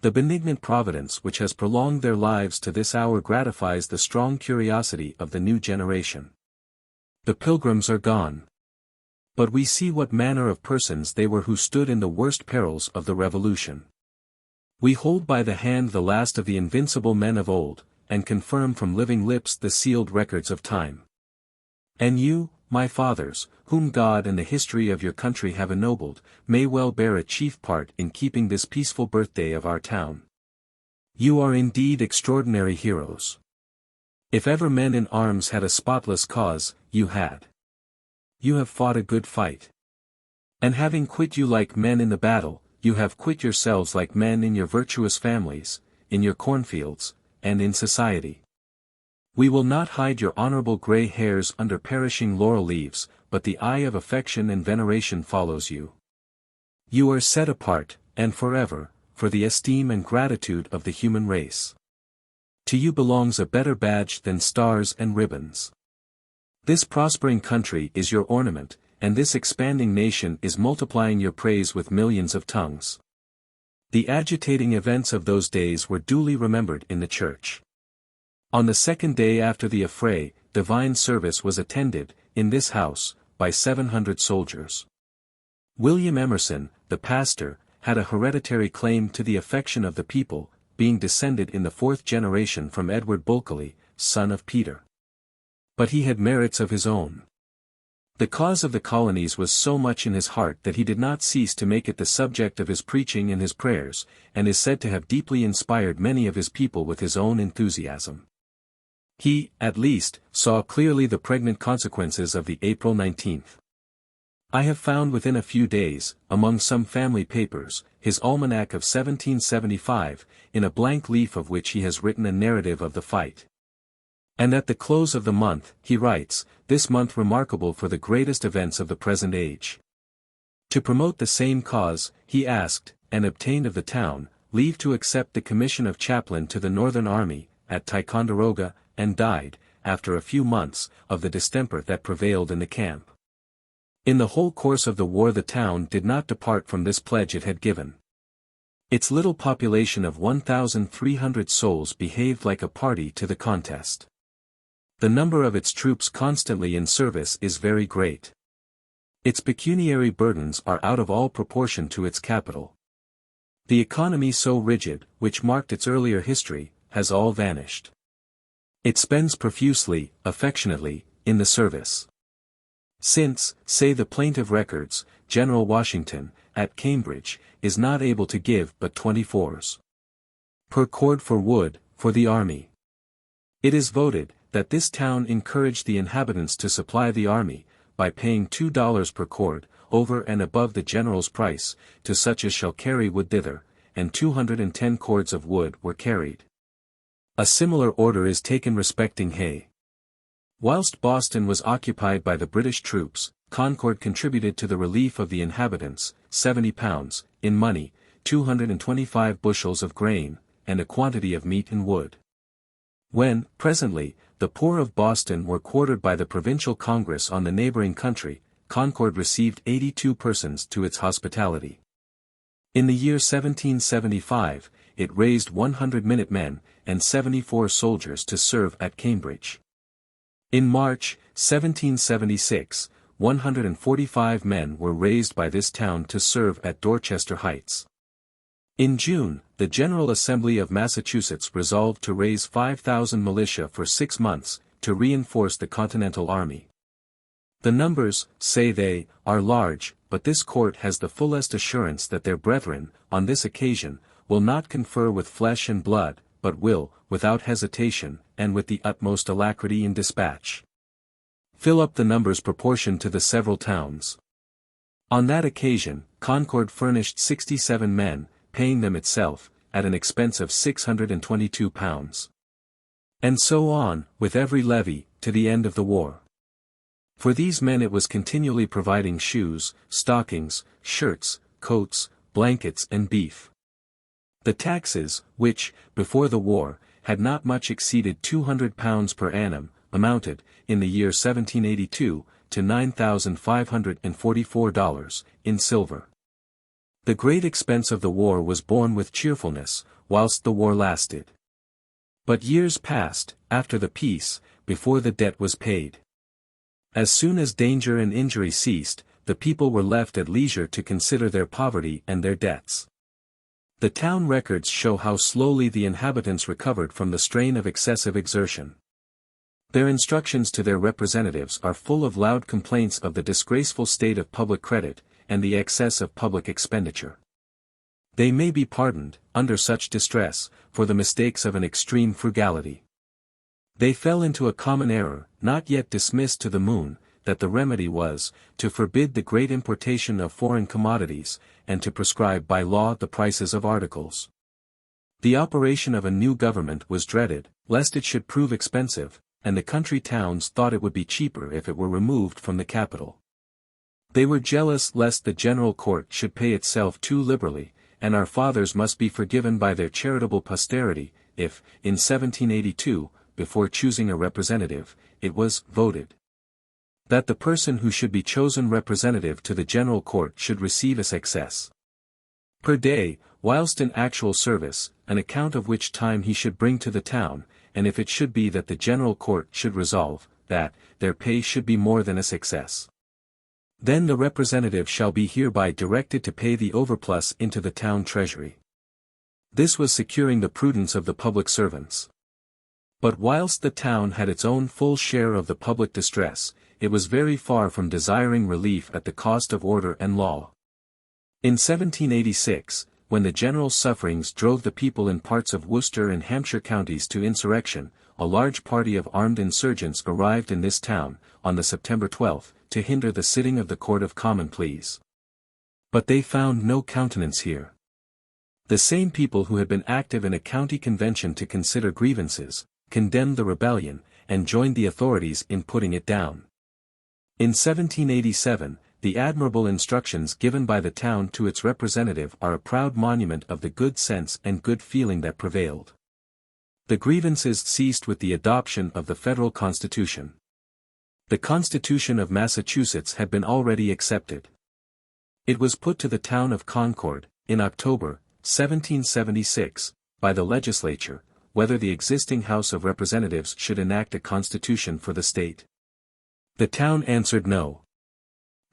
The benignant providence which has prolonged their lives to this hour gratifies the strong curiosity of the new generation. The pilgrims are gone. But we see what manner of persons they were who stood in the worst perils of the Revolution. We hold by the hand the last of the invincible men of old, and confirm from living lips the sealed records of time. And you, my fathers, whom God and the history of your country have ennobled, may well bear a chief part in keeping this peaceful birthday of our town. You are indeed extraordinary heroes. If ever men in arms had a spotless cause, you had. You have fought a good fight. And having quit you like men in the battle, you have quit yourselves like men in your virtuous families, in your cornfields, and in society. We will not hide your honorable gray hairs under perishing laurel leaves, but the eye of affection and veneration follows you. You are set apart, and forever, for the esteem and gratitude of the human race. To you belongs a better badge than stars and ribbons. This prospering country is your ornament, and this expanding nation is multiplying your praise with millions of tongues. The agitating events of those days were duly remembered in the church. On the second day after the affray, divine service was attended, in this house, by 700 soldiers. William Emerson, the pastor, had a hereditary claim to the affection of the people, being descended in the 4th generation from Edward Bulkeley, son of Peter. But he had merits of his own. The cause of the colonies was so much in his heart that he did not cease to make it the subject of his preaching and his prayers, and is said to have deeply inspired many of his people with his own enthusiasm. He, at least, saw clearly the pregnant consequences of the April 19th. I have found within a few days, among some family papers, his almanac of 1775, in a blank leaf of which he has written a narrative of the fight. And at the close of the month, he writes, this month remarkable for the greatest events of the present age. To promote the same cause, he asked, and obtained of the town, leave to accept the commission of chaplain to the Northern Army, at Ticonderoga, and died, after a few months, of the distemper that prevailed in the camp. In the whole course of the war the town did not depart from this pledge it had given. Its little population of 1,300 souls behaved like a party to the contest. The number of its troops constantly in service is very great. Its pecuniary burdens are out of all proportion to its capital. The economy so rigid, which marked its earlier history, has all vanished. It spends profusely, affectionately, in the service. Since, say the plaintive records, General Washington, at Cambridge, is not able to give but 24s per cord for wood, for the army. It is voted, that this town encouraged the inhabitants to supply the army, by paying $2 per cord, over and above the general's price, to such as shall carry wood thither, and 210 cords of wood were carried. A similar order is taken respecting hay. Whilst Boston was occupied by the British troops, Concord contributed to the relief of the inhabitants, £70, in money, 225 bushels of grain, and a quantity of meat and wood. When, presently, the poor of Boston were quartered by the Provincial Congress on the neighboring country, Concord received 82 persons to its hospitality. In the year 1775, it raised 100 minute-men, and 74 soldiers to serve at Cambridge. In March, 1776, 145 men were raised by this town to serve at Dorchester Heights. In June, the General Assembly of Massachusetts resolved to raise 5,000 militia for 6 months, to reinforce the Continental Army. The numbers, say they, are large, but this court has the fullest assurance that their brethren, on this occasion, will not confer with flesh and blood, but will, without hesitation, and with the utmost alacrity and dispatch, fill up the numbers proportioned to the several towns. On that occasion, Concord furnished 67 men, paying them itself, at an expense of £622. And so on, with every levy, to the end of the war. For these men it was continually providing shoes, stockings, shirts, coats, blankets and beef. The taxes, which, before the war, had not much exceeded £200 per annum, amounted, in the year 1782, to $9,544, in silver. The great expense of the war was borne with cheerfulness, whilst the war lasted. But years passed, after the peace, before the debt was paid. As soon as danger and injury ceased, the people were left at leisure to consider their poverty and their debts. The town records show how slowly the inhabitants recovered from the strain of excessive exertion. Their instructions to their representatives are full of loud complaints of the disgraceful state of public credit, and the excess of public expenditure. They may be pardoned, under such distress, for the mistakes of an extreme frugality. They fell into a common error, not yet dismissed to the moon, that the remedy was, to forbid the great importation of foreign commodities, and to prescribe by law the prices of articles. The operation of a new government was dreaded, lest it should prove expensive, and the country towns thought it would be cheaper if it were removed from the capital. They were jealous lest the general court should pay itself too liberally, and our fathers must be forgiven by their charitable posterity, if, in 1782, before choosing a representative, it was voted that the person who should be chosen representative to the general court should receive a success per day, whilst in actual service, an account of which time he should bring to the town, and if it should be that the general court should resolve, that, their pay should be more than a success, then the representative shall be hereby directed to pay the overplus into the town treasury. This was securing the prudence of the public servants. But whilst the town had its own full share of the public distress, it was very far from desiring relief at the cost of order and law. In 1786, when the general sufferings drove the people in parts of Worcester and Hampshire counties to insurrection, a large party of armed insurgents arrived in this town, on the September 12th, to hinder the sitting of the Court of Common Pleas. But they found no countenance here. The same people who had been active in a county convention to consider grievances, condemned the rebellion, and joined the authorities in putting it down. In 1787, the admirable instructions given by the town to its representative are a proud monument of the good sense and good feeling that prevailed. The grievances ceased with the adoption of the federal Constitution. The Constitution of Massachusetts had been already accepted. It was put to the town of Concord, in October, 1776, by the legislature, whether the existing House of Representatives should enact a constitution for the state. The town answered no.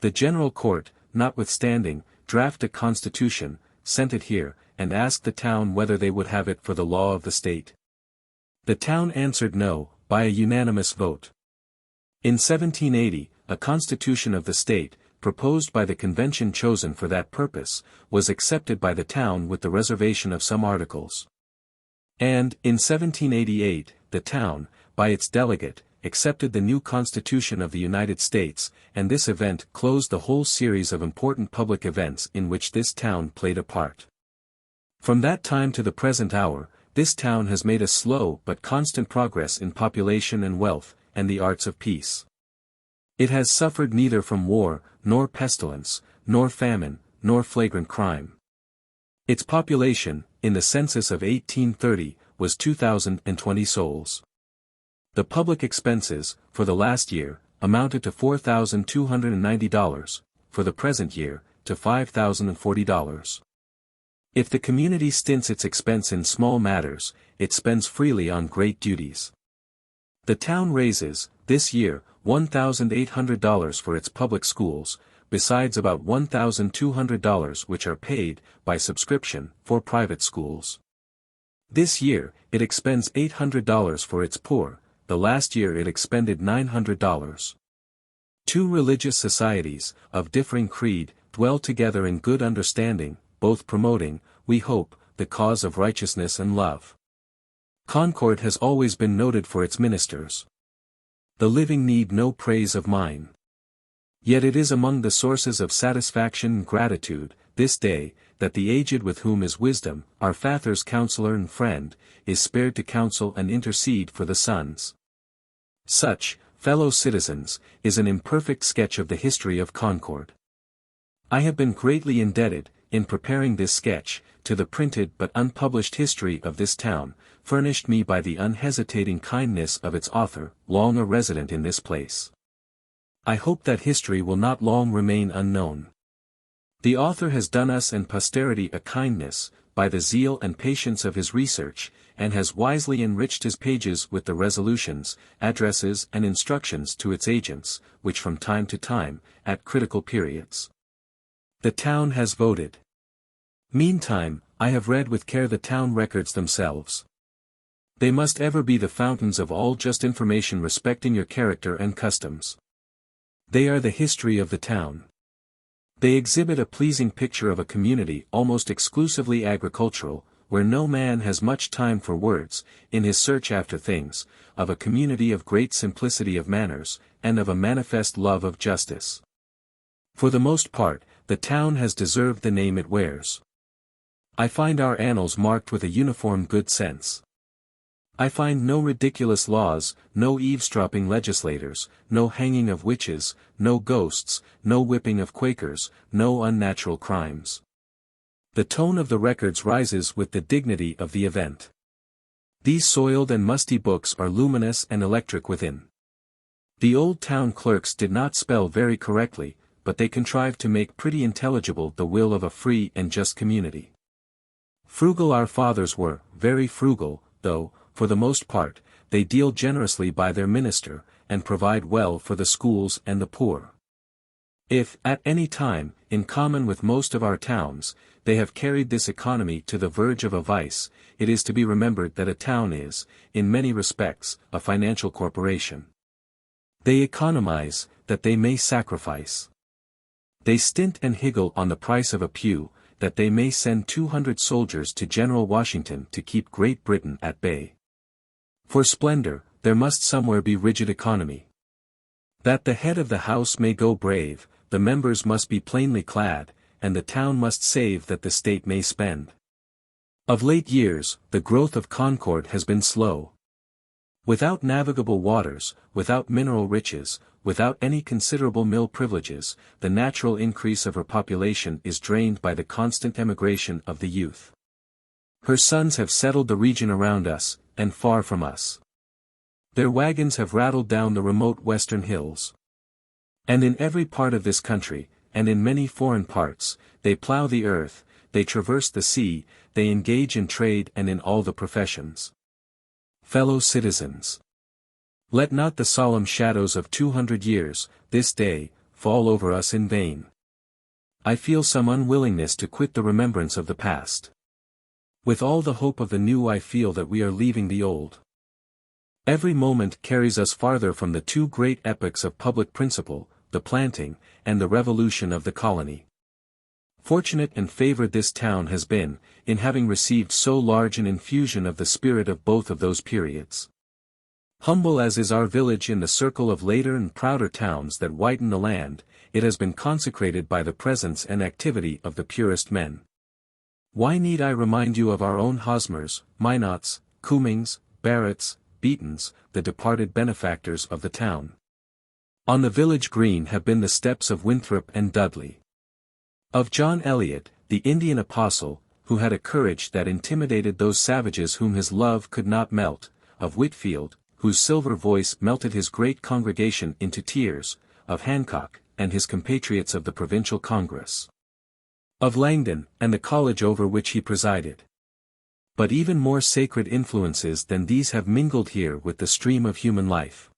The General Court, notwithstanding, draft a constitution, sent it here, and asked the town whether they would have it for the law of the state. The town answered no, by a unanimous vote. In 1780, a constitution of the state, proposed by the convention chosen for that purpose, was accepted by the town with the reservation of some articles. And, in 1788, the town, by its delegate, accepted the new Constitution of the United States, and this event closed the whole series of important public events in which this town played a part. From that time to the present hour, this town has made a slow but constant progress in population and wealth, and the arts of peace. It has suffered neither from war, nor pestilence, nor famine, nor flagrant crime. Its population, in the census of 1830, was 2,020 souls. The public expenses, for the last year, amounted to $4,290, for the present year, to $5,040. If the community stints its expense in small matters, it spends freely on great duties. The town raises, this year, $1,800 for its public schools, besides about $1,200 which are paid, by subscription, for private schools. This year, it expends $800 for its poor, the last year it expended $900. Two religious societies, of differing creed, dwell together in good understanding, both promoting, we hope, the cause of righteousness and love. Concord has always been noted for its ministers. The living need no praise of mine. Yet it is among the sources of satisfaction and gratitude, this day, that the aged with whom is wisdom, our father's counselor and friend, is spared to counsel and intercede for the sons. Such, fellow citizens, is an imperfect sketch of the history of Concord. I have been greatly indebted, in preparing this sketch, to the printed but unpublished history of this town, furnished me by the unhesitating kindness of its author, long a resident in this place. I hope that history will not long remain unknown. The author has done us and posterity a kindness, by the zeal and patience of his research, and has wisely enriched his pages with the resolutions, addresses and instructions to its agents, which from time to time, at critical periods, the town has voted. Meantime, I have read with care the town records themselves. They must ever be the fountains of all just information respecting your character and customs. They are the history of the town. They exhibit a pleasing picture of a community almost exclusively agricultural, where no man has much time for words, in his search after things, of a community of great simplicity of manners, and of a manifest love of justice. For the most part, the town has deserved the name it wears. I find our annals marked with a uniform good sense. I find no ridiculous laws, no eavesdropping legislators, no hanging of witches, no ghosts, no whipping of Quakers, no unnatural crimes. The tone of the records rises with the dignity of the event. These soiled and musty books are luminous and electric within. The old town clerks did not spell very correctly, but they contrived to make pretty intelligible the will of a free and just community. Frugal our fathers were, very frugal, though, for the most part, they deal generously by their minister, and provide well for the schools and the poor. If, at any time, in common with most of our towns, they have carried this economy to the verge of a vice, it is to be remembered that a town is, in many respects, a financial corporation. They economize, that they may sacrifice. They stint and higgle on the price of a pew, that they may send 200 soldiers to General Washington to keep Great Britain at bay. For splendor, there must somewhere be rigid economy. That the head of the house may go brave, the members must be plainly clad, and the town must save that the state may spend. Of late years, the growth of Concord has been slow. Without navigable waters, without mineral riches, without any considerable mill privileges, the natural increase of her population is drained by the constant emigration of the youth. Her sons have settled the region around us, and far from us. Their wagons have rattled down the remote western hills. And in every part of this country, and in many foreign parts, they plough the earth, they traverse the sea, they engage in trade and in all the professions. Fellow citizens, let not the solemn shadows of 200 years, this day, fall over us in vain. I feel some unwillingness to quit the remembrance of the past. With all the hope of the new I feel that we are leaving the old. Every moment carries us farther from the two great epochs of public principle, the planting, and the revolution of the colony. Fortunate and favored this town has been, in having received so large an infusion of the spirit of both of those periods. Humble as is our village in the circle of later and prouder towns that whiten the land, it has been consecrated by the presence and activity of the purest men. Why need I remind you of our own Hosmers, Minotts, Cummings, Barretts, Beatons, the departed benefactors of the town? On the village green have been the steps of Winthrop and Dudley. Of John Eliot, the Indian apostle, who had a courage that intimidated those savages whom his love could not melt, of Whitfield, whose silver voice melted his great congregation into tears, of Hancock, and his compatriots of the Provincial Congress. Of Langdon, and the college over which he presided. But even more sacred influences than these have mingled here with the stream of human life.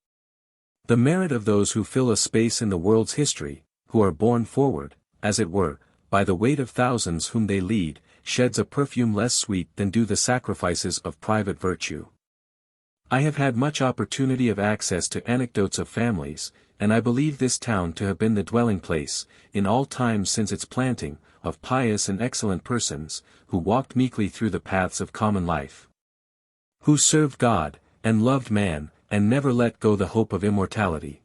The merit of those who fill a space in the world's history, who are borne forward, as it were, by the weight of thousands whom they lead, sheds a perfume less sweet than do the sacrifices of private virtue. I have had much opportunity of access to anecdotes of families, and I believe this town to have been the dwelling place, in all times since its planting, of pious and excellent persons, who walked meekly through the paths of common life. Who served God, and loved man, and never let go the hope of immortality.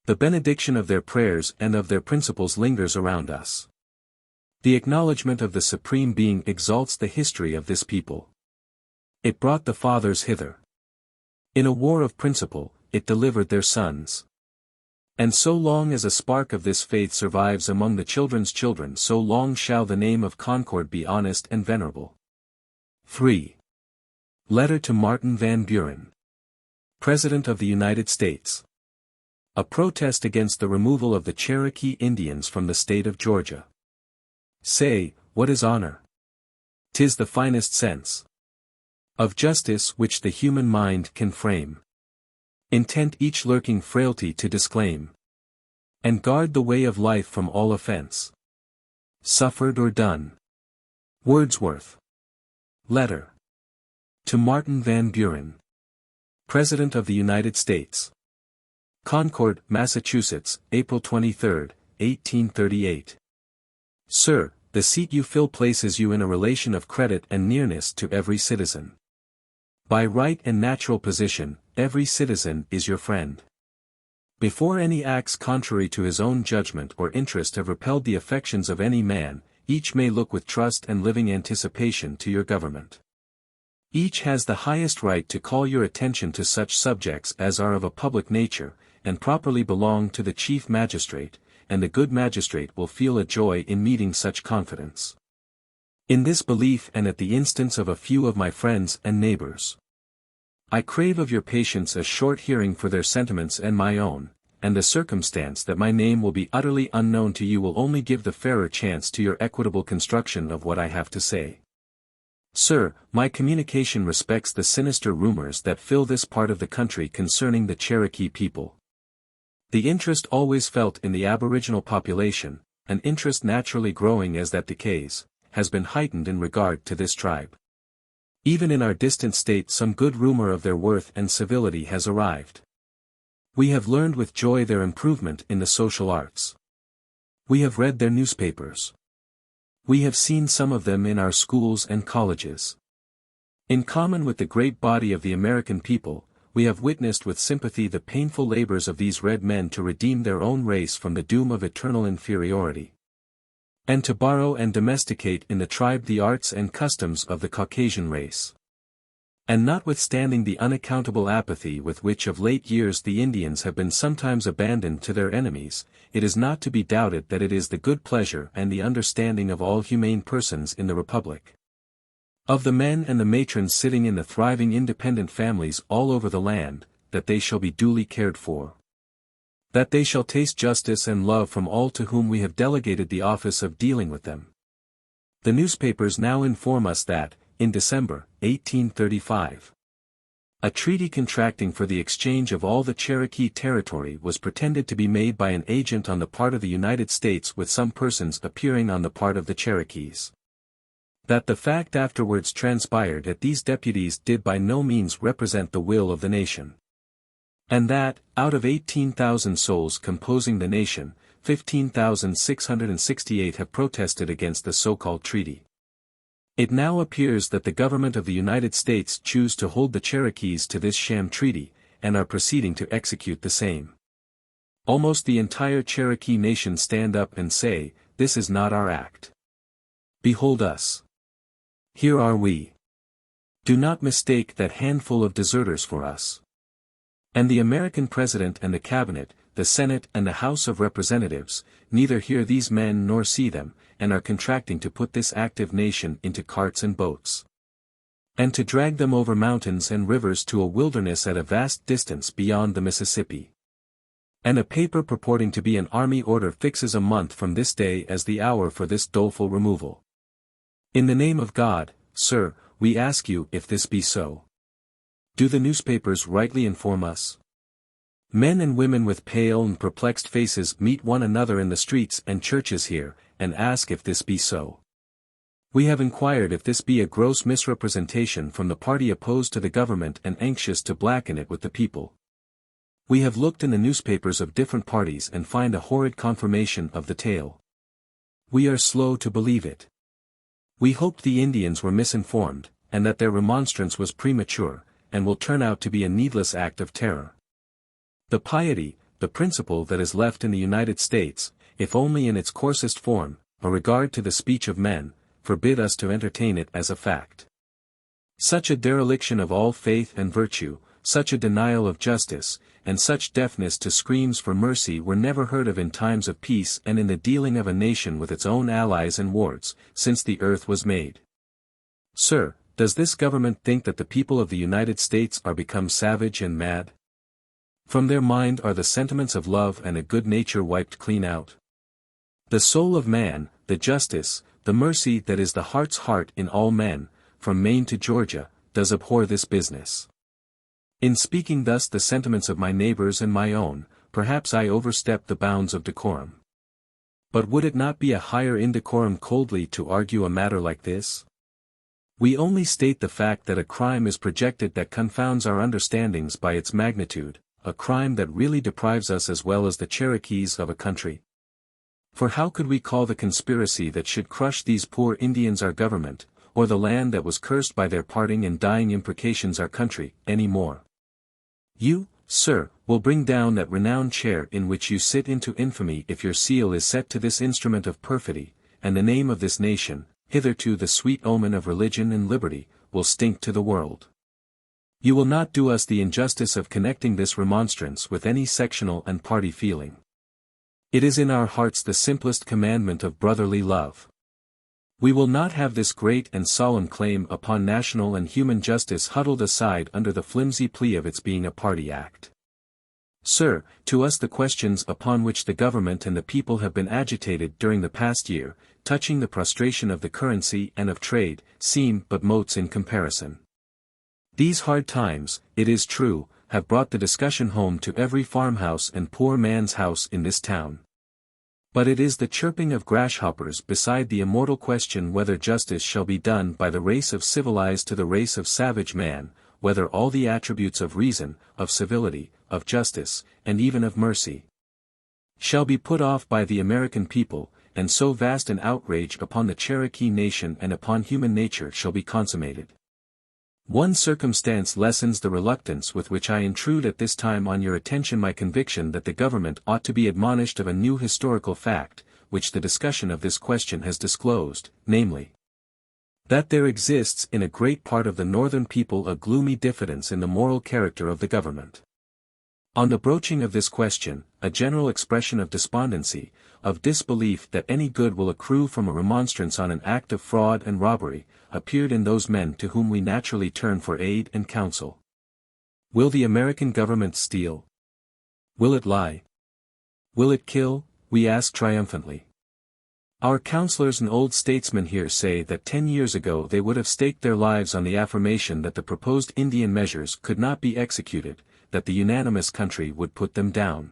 The benediction of their prayers and of their principles lingers around us. The acknowledgement of the Supreme Being exalts the history of this people. It brought the fathers hither. In a war of principle, it delivered their sons. And so long as a spark of this faith survives among the children's children, so long shall the name of Concord be honest and venerable. 3. Letter to Martin Van Buren, President of the United States. A protest against the removal of the Cherokee Indians from the state of Georgia. Say, what is honor? 'Tis the finest sense of justice which the human mind can frame. Intent each lurking frailty to disclaim. And guard the way of life from all offense, suffered or done. Wordsworth. Letter to Martin Van Buren, President of the United States. Concord, Massachusetts, April 23, 1838. Sir, the seat you fill places you in a relation of credit and nearness to every citizen. By right and natural position, every citizen is your friend. Before any acts contrary to his own judgment or interest have repelled the affections of any man, each may look with trust and living anticipation to your government. Each has the highest right to call your attention to such subjects as are of a public nature, and properly belong to the chief magistrate, and the good magistrate will feel a joy in meeting such confidence. In this belief and at the instance of a few of my friends and neighbors, I crave of your patience a short hearing for their sentiments and my own, and the circumstance that my name will be utterly unknown to you will only give the fairer chance to your equitable construction of what I have to say. Sir, my communication respects the sinister rumors that fill this part of the country concerning the Cherokee people. The interest always felt in the aboriginal population, an interest naturally growing as that decays, has been heightened in regard to this tribe. Even in our distant state some good rumor of their worth and civility has arrived. We have learned with joy their improvement in the social arts. We have read their newspapers. We have seen some of them in our schools and colleges. In common with the great body of the American people, we have witnessed with sympathy the painful labors of these red men to redeem their own race from the doom of eternal inferiority, and to borrow and domesticate in the tribe the arts and customs of the Caucasian race. And notwithstanding the unaccountable apathy with which of late years the Indians have been sometimes abandoned to their enemies, it is not to be doubted that it is the good pleasure and the understanding of all humane persons in the Republic, of the men and the matrons sitting in the thriving independent families all over the land, that they shall be duly cared for, that they shall taste justice and love from all to whom we have delegated the office of dealing with them, The newspapers now inform us that, in December, 1835, a treaty contracting for the exchange of all the Cherokee territory was pretended to be made by an agent on the part of the United States with some persons appearing on the part of the Cherokees. That the fact afterwards transpired that these deputies did by no means represent the will of the nation. And that, out of 18,000 souls composing the nation, 15,668 have protested against the so-called treaty. It now appears that the government of the United States choose to hold the Cherokees to this sham treaty, and are proceeding to execute the same. Almost the entire Cherokee nation stand up and say, "This is not our act. Behold us. Here are we. Do not mistake that handful of deserters for us." And the American President and the Cabinet, the Senate and the House of Representatives, neither hear these men nor see them, and are contracting to put this active nation into carts and boats, and to drag them over mountains and rivers to a wilderness at a vast distance beyond the Mississippi. And a paper purporting to be an army order fixes a month from this day as the hour for this doleful removal. In the name of God, sir, we ask you if this be so. Do the newspapers rightly inform us? Men and women with pale and perplexed faces meet one another in the streets and churches here, and ask if this be so. We have inquired if this be a gross misrepresentation from the party opposed to the government and anxious to blacken it with the people. We have looked in the newspapers of different parties and find a horrid confirmation of the tale. We are slow to believe it. We hoped the Indians were misinformed, and that their remonstrance was premature, and will turn out to be a needless act of terror. The piety, the principle that is left in the United States, if only in its coarsest form, a regard to the speech of men, forbid us to entertain it as a fact. Such a dereliction of all faith and virtue, such a denial of justice, and such deafness to screams for mercy were never heard of in times of peace and in the dealing of a nation with its own allies and wards, since the earth was made. Sir, does this government think that the people of the United States are become savage and mad? From their mind are the sentiments of love and a good nature wiped clean out? The soul of man, the justice, the mercy that is the heart's heart in all men, from Maine to Georgia, does abhor this business. In speaking thus the sentiments of my neighbors and my own, perhaps I overstep the bounds of decorum. But would it not be a higher indecorum coldly to argue a matter like this? We only state the fact that a crime is projected that confounds our understandings by its magnitude, a crime that really deprives us as well as the Cherokees of a country. For how could we call the conspiracy that should crush these poor Indians our government, or the land that was cursed by their parting and dying imprecations our country, any more? You, sir, will bring down that renowned chair in which you sit into infamy if your seal is set to this instrument of perfidy, and the name of this nation, hitherto the sweet omen of religion and liberty, will stink to the world. You will not do us the injustice of connecting this remonstrance with any sectional and party feeling. It is in our hearts the simplest commandment of brotherly love. We will not have this great and solemn claim upon national and human justice huddled aside under the flimsy plea of its being a party act. Sir, to us the questions upon which the government and the people have been agitated during the past year, touching the prostration of the currency and of trade, seem but motes in comparison. These hard times, it is true, have brought the discussion home to every farmhouse and poor man's house in this town. But it is the chirping of grasshoppers beside the immortal question whether justice shall be done by the race of civilized to the race of savage man, whether all the attributes of reason, of civility, of justice, and even of mercy, shall be put off by the American people, and so vast an outrage upon the Cherokee nation and upon human nature shall be consummated. One circumstance lessens the reluctance with which I intrude at this time on your attention my conviction that the government ought to be admonished of a new historical fact, which the discussion of this question has disclosed, namely, that there exists in a great part of the northern people a gloomy diffidence in the moral character of the government. On the broaching of this question, a general expression of despondency, of disbelief that any good will accrue from a remonstrance on an act of fraud and robbery, appeared in those men to whom we naturally turn for aid and counsel. Will the American government steal? Will it lie? Will it kill? We ask triumphantly. Our counselors and old statesmen here say that 10 years ago they would have staked their lives on the affirmation that the proposed Indian measures could not be executed, that the unanimous country would put them down.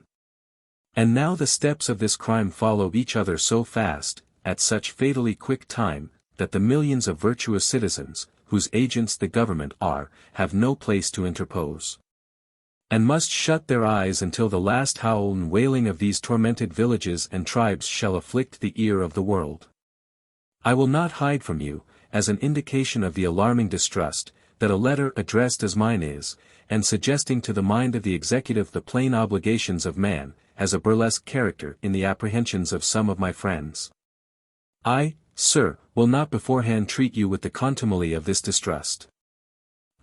And now the steps of this crime follow each other so fast, at such fatally quick time, that the millions of virtuous citizens, whose agents the government are, have no place to interpose, and must shut their eyes until the last howl and wailing of these tormented villages and tribes shall afflict the ear of the world. I will not hide from you, as an indication of the alarming distrust, that a letter addressed as mine is, and suggesting to the mind of the executive the plain obligations of man, has a burlesque character in the apprehensions of some of my friends. I, sir, will not beforehand treat you with the contumely of this distrust.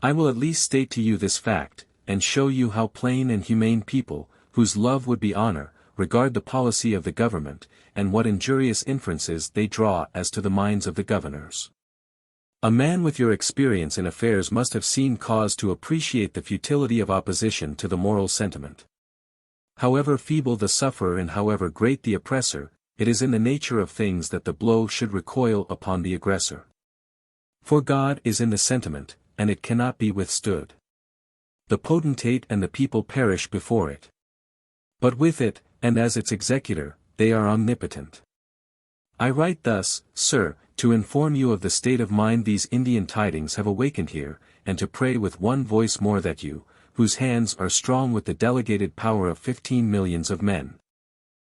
I will at least state to you this fact, and show you how plain and humane people, whose love would be honor, regard the policy of the government, and what injurious inferences they draw as to the minds of the governors. A man with your experience in affairs must have seen cause to appreciate the futility of opposition to the moral sentiment. However feeble the sufferer and however great the oppressor, it is in the nature of things that the blow should recoil upon the aggressor. For God is in the sentiment, and it cannot be withstood. The potentate and the people perish before it. But with it, and as its executor, they are omnipotent. I write thus, sir, to inform you of the state of mind these Indian tidings have awakened here, and to pray with one voice more that you, whose hands are strong with the delegated power of 15 millions of men,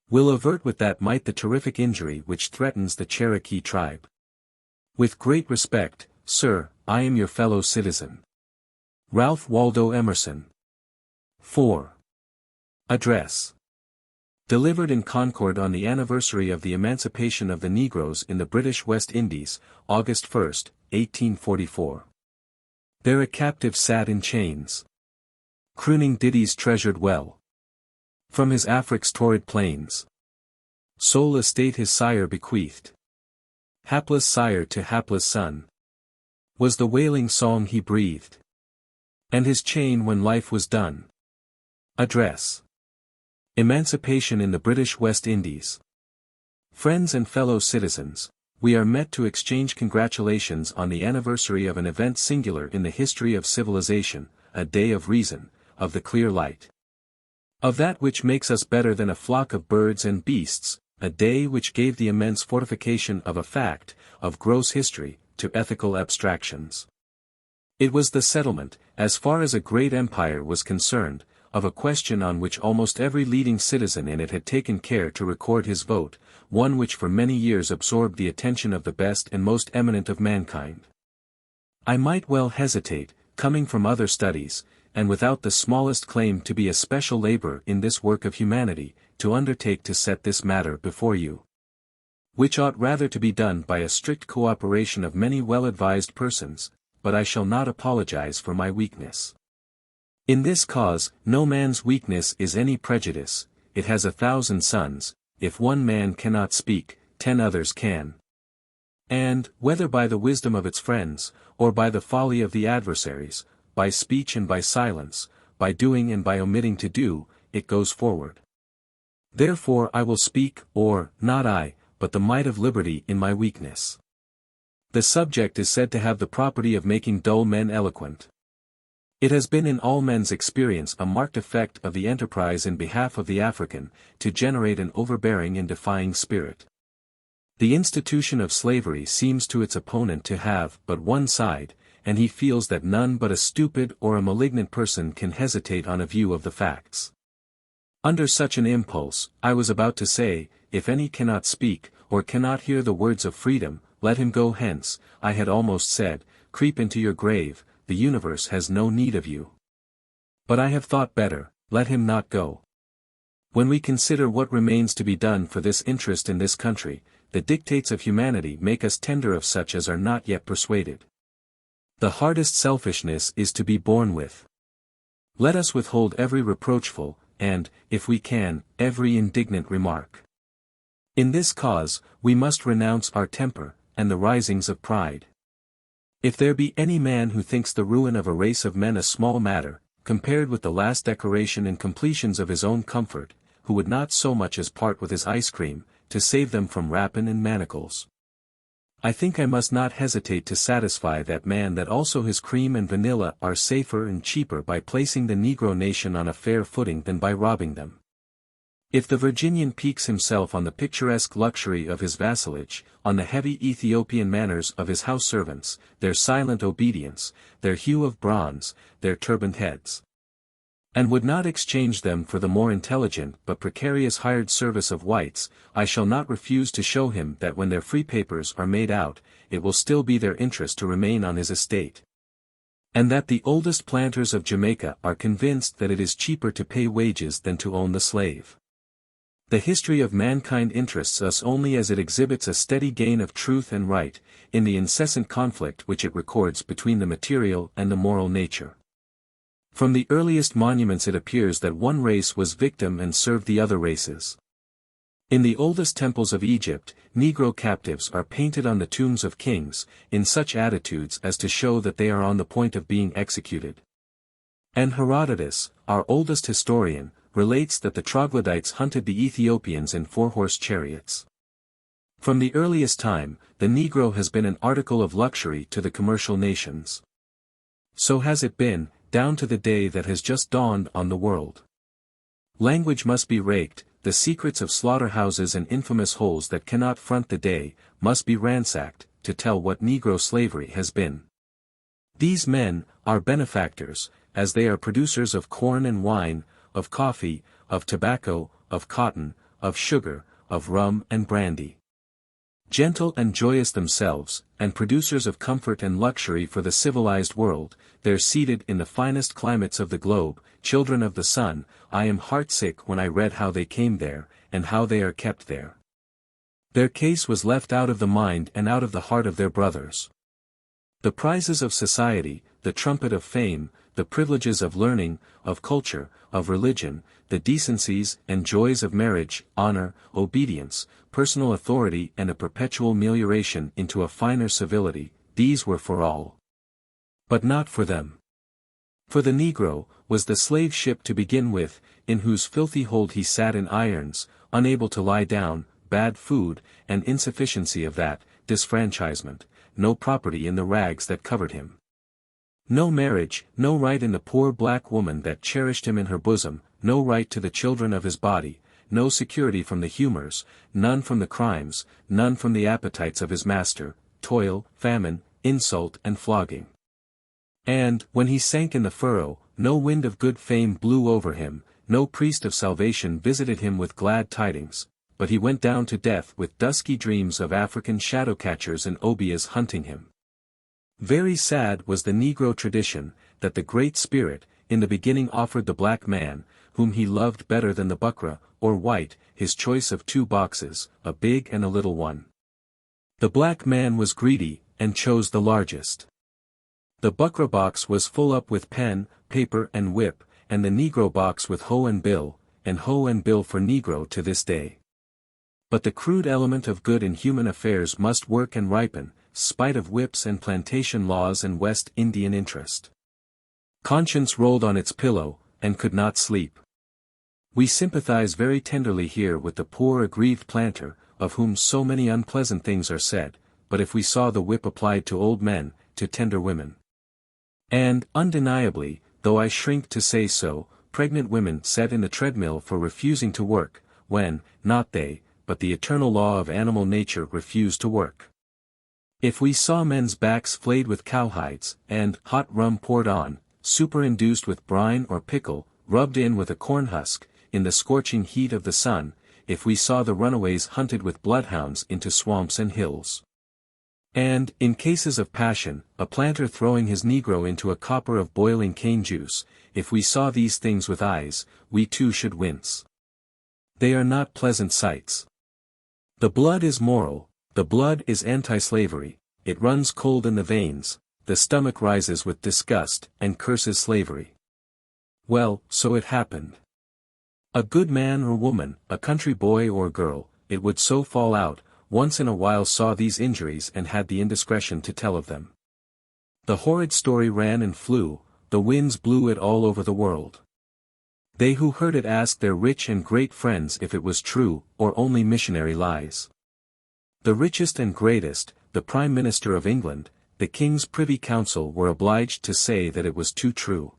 will avert with that might the terrific injury which threatens the Cherokee tribe. With great respect, sir, I am your fellow citizen, Ralph Waldo Emerson. 4. Address. Delivered in Concord on the anniversary of the emancipation of the Negroes in the British West Indies, August 1, 1844. There a captive sat in chains, crooning ditties treasured well from his Afric's torrid plains. Sole estate his sire bequeathed, hapless sire to hapless son, was the wailing song he breathed, and his chain when life was done. Address. Emancipation in the British West Indies. Friends and fellow citizens, we are met to exchange congratulations on the anniversary of an event singular in the history of civilization, a day of reason, of the clear light, of that which makes us better than a flock of birds and beasts, a day which gave the immense fortification of a fact, of gross history, to ethical abstractions. It was the settlement, as far as a great empire was concerned, of a question on which almost every leading citizen in it had taken care to record his vote, one which for many years absorbed the attention of the best and most eminent of mankind. I might well hesitate, coming from other studies, and without the smallest claim to be a special laborer in this work of humanity, to undertake to set this matter before you, which ought rather to be done by a strict cooperation of many well-advised persons, but I shall not apologize for my weakness. In this cause, no man's weakness is any prejudice, it has 1,000 sons, if one man cannot speak, 10 others can. And, whether by the wisdom of its friends, or by the folly of the adversaries, by speech and by silence, by doing and by omitting to do, it goes forward. Therefore I will speak, or, not I, but the might of liberty in my weakness. The subject is said to have the property of making dull men eloquent. It has been in all men's experience a marked effect of the enterprise in behalf of the African, to generate an overbearing and defying spirit. The institution of slavery seems to its opponent to have but one side, and he feels that none but a stupid or a malignant person can hesitate on a view of the facts. Under such an impulse, I was about to say, if any cannot speak, or cannot hear the words of freedom, let him go hence. I had almost said, creep into your grave, the universe has no need of you. But I have thought better, let him not go. When we consider what remains to be done for this interest in this country, the dictates of humanity make us tender of such as are not yet persuaded. The hardest selfishness is to be borne with. Let us withhold every reproachful, and, if we can, every indignant remark. In this cause, we must renounce our temper, and the risings of pride. If there be any man who thinks the ruin of a race of men a small matter, compared with the last decoration and completions of his own comfort, who would not so much as part with his ice cream, to save them from rapine and manacles. I think I must not hesitate to satisfy that man that also his cream and vanilla are safer and cheaper by placing the Negro nation on a fair footing than by robbing them. If the Virginian piques himself on the picturesque luxury of his vassalage, on the heavy Ethiopian manners of his house servants, their silent obedience, their hue of bronze, their turbaned heads, and would not exchange them for the more intelligent but precarious hired service of whites, I shall not refuse to show him that when their free papers are made out, it will still be their interest to remain on his estate. And that the oldest planters of Jamaica are convinced that it is cheaper to pay wages than to own the slave. The history of mankind interests us only as it exhibits a steady gain of truth and right, in the incessant conflict which it records between the material and the moral nature. From the earliest monuments it appears that one race was victim and served the other races. In the oldest temples of Egypt, Negro captives are painted on the tombs of kings, in such attitudes as to show that they are on the point of being executed. And Herodotus, our oldest historian, relates that the troglodytes hunted the Ethiopians in four-horse chariots. From the earliest time, the Negro has been an article of luxury to the commercial nations. So has it been, down to the day that has just dawned on the world. Language must be raked, the secrets of slaughterhouses and infamous holes that cannot front the day, must be ransacked, to tell what Negro slavery has been. These men, are benefactors, as they are producers of corn and wine, of coffee, of tobacco, of cotton, of sugar, of rum and brandy. Gentle and joyous themselves, and producers of comfort and luxury for the civilized world, there seated in the finest climates of the globe, children of the sun, I am heartsick when I read how they came there, and how they are kept there. Their case was left out of the mind and out of the heart of their brothers. The prizes of society, the trumpet of fame, the privileges of learning, of culture, of religion, the decencies and joys of marriage, honor, obedience, personal authority and a perpetual melioration into a finer civility, these were for all. But not for them. For the Negro, was the slave ship to begin with, in whose filthy hold he sat in irons, unable to lie down, bad food, and insufficiency of that, disfranchisement, no property in the rags that covered him. No marriage, no right in the poor black woman that cherished him in her bosom, no right to the children of his body, no security from the humors, none from the crimes, none from the appetites of his master, toil, famine, insult and flogging. And, when he sank in the furrow, no wind of good fame blew over him, no priest of salvation visited him with glad tidings, but he went down to death with dusky dreams of African shadow-catchers and obias hunting him. Very sad was the Negro tradition, that the Great Spirit, in the beginning offered the black man, whom he loved better than the buckra, or white, his choice of two boxes, a big and a little one. The black man was greedy, and chose the largest. The buckra box was full up with pen, paper and whip, and the Negro box with hoe and bill for Negro to this day. But the crude element of good in human affairs must work and ripen, spite of whips and plantation laws and West Indian interest. Conscience rolled on its pillow, and could not sleep. We sympathize very tenderly here with the poor aggrieved planter, of whom so many unpleasant things are said, but if we saw the whip applied to old men, to tender women, and, undeniably, though I shrink to say so, pregnant women set in the treadmill for refusing to work, when, not they, but the eternal law of animal nature refused to work. If we saw men's backs flayed with cowhides, and hot rum poured on, superinduced with brine or pickle, rubbed in with a corn husk, in the scorching heat of the sun, if we saw the runaways hunted with bloodhounds into swamps and hills, and, in cases of passion, a planter throwing his Negro into a copper of boiling cane juice, if we saw these things with eyes, we too should wince. They are not pleasant sights. The blood is moral, the blood is anti-slavery, it runs cold in the veins, the stomach rises with disgust and curses slavery. Well, so it happened. A good man or woman, a country boy or girl, it would so fall out, once in a while saw these injuries and had the indiscretion to tell of them. The horrid story ran and flew, the winds blew it all over the world. They who heard it asked their rich and great friends if it was true, or only missionary lies. The richest and greatest, the Prime Minister of England, the King's Privy Council were obliged to say that it was too true.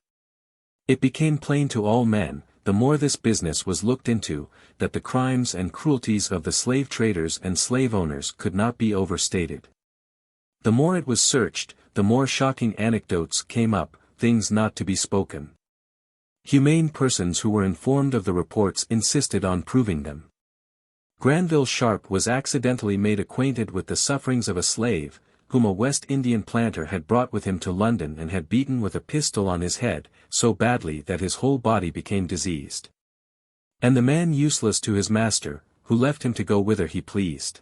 It became plain to all men, the more this business was looked into, that the crimes and cruelties of the slave traders and slave owners could not be overstated. The more it was searched, the more shocking anecdotes came up, things not to be spoken. Humane persons who were informed of the reports insisted on proving them. Granville Sharp was accidentally made acquainted with the sufferings of a slave, whom a West Indian planter had brought with him to London and had beaten with a pistol on his head, so badly that his whole body became diseased. And the man useless to his master, who left him to go whither he pleased.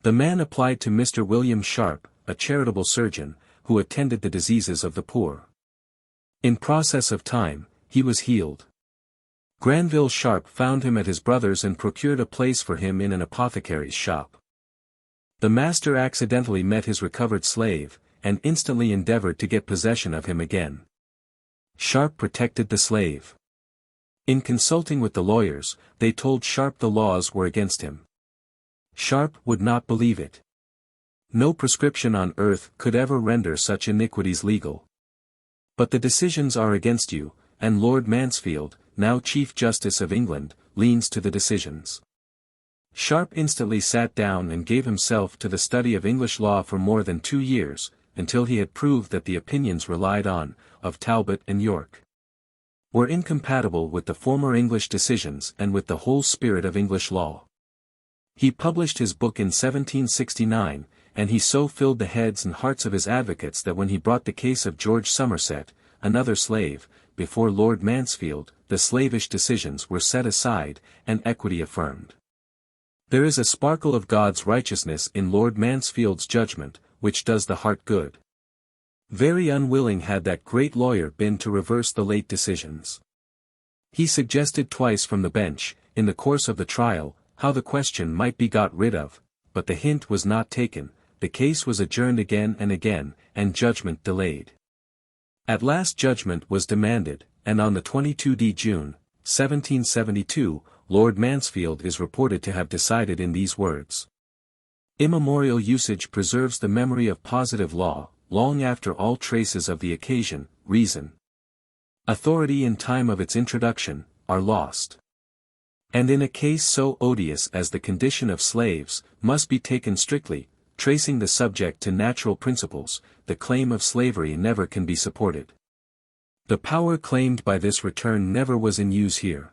The man applied to Mr. William Sharp, a charitable surgeon, who attended the diseases of the poor. In process of time, he was healed. Granville Sharp found him at his brother's and procured a place for him in an apothecary's shop. The master accidentally met his recovered slave, and instantly endeavored to get possession of him again. Sharp protected the slave. In consulting with the lawyers, they told Sharp the laws were against him. Sharp would not believe it. No prescription on earth could ever render such iniquities legal. But the decisions are against you, and Lord Mansfield, now Chief Justice of England, leans to the decisions. Sharp instantly sat down and gave himself to the study of English law for more than 2 years, until he had proved that the opinions relied on, of Talbot and York, were incompatible with the former English decisions and with the whole spirit of English law. He published his book in 1769, and he so filled the heads and hearts of his advocates that when he brought the case of George Somerset, another slave, before Lord Mansfield, the slavish decisions were set aside, and equity affirmed. There is a sparkle of God's righteousness in Lord Mansfield's judgment, which does the heart good. Very unwilling had that great lawyer been to reverse the late decisions. He suggested twice from the bench, in the course of the trial, how the question might be got rid of, but the hint was not taken, the case was adjourned again, and judgment delayed. At last judgment was demanded, and on the 22 June, 1772, Lord Mansfield is reported to have decided in these words: "Immemorial usage preserves the memory of positive law, long after all traces of the occasion, reason, authority in time of its introduction, are lost. And in a case so odious as the condition of slaves, must be taken strictly, tracing the subject to natural principles, the claim of slavery never can be supported. The power claimed by this return never was in use here.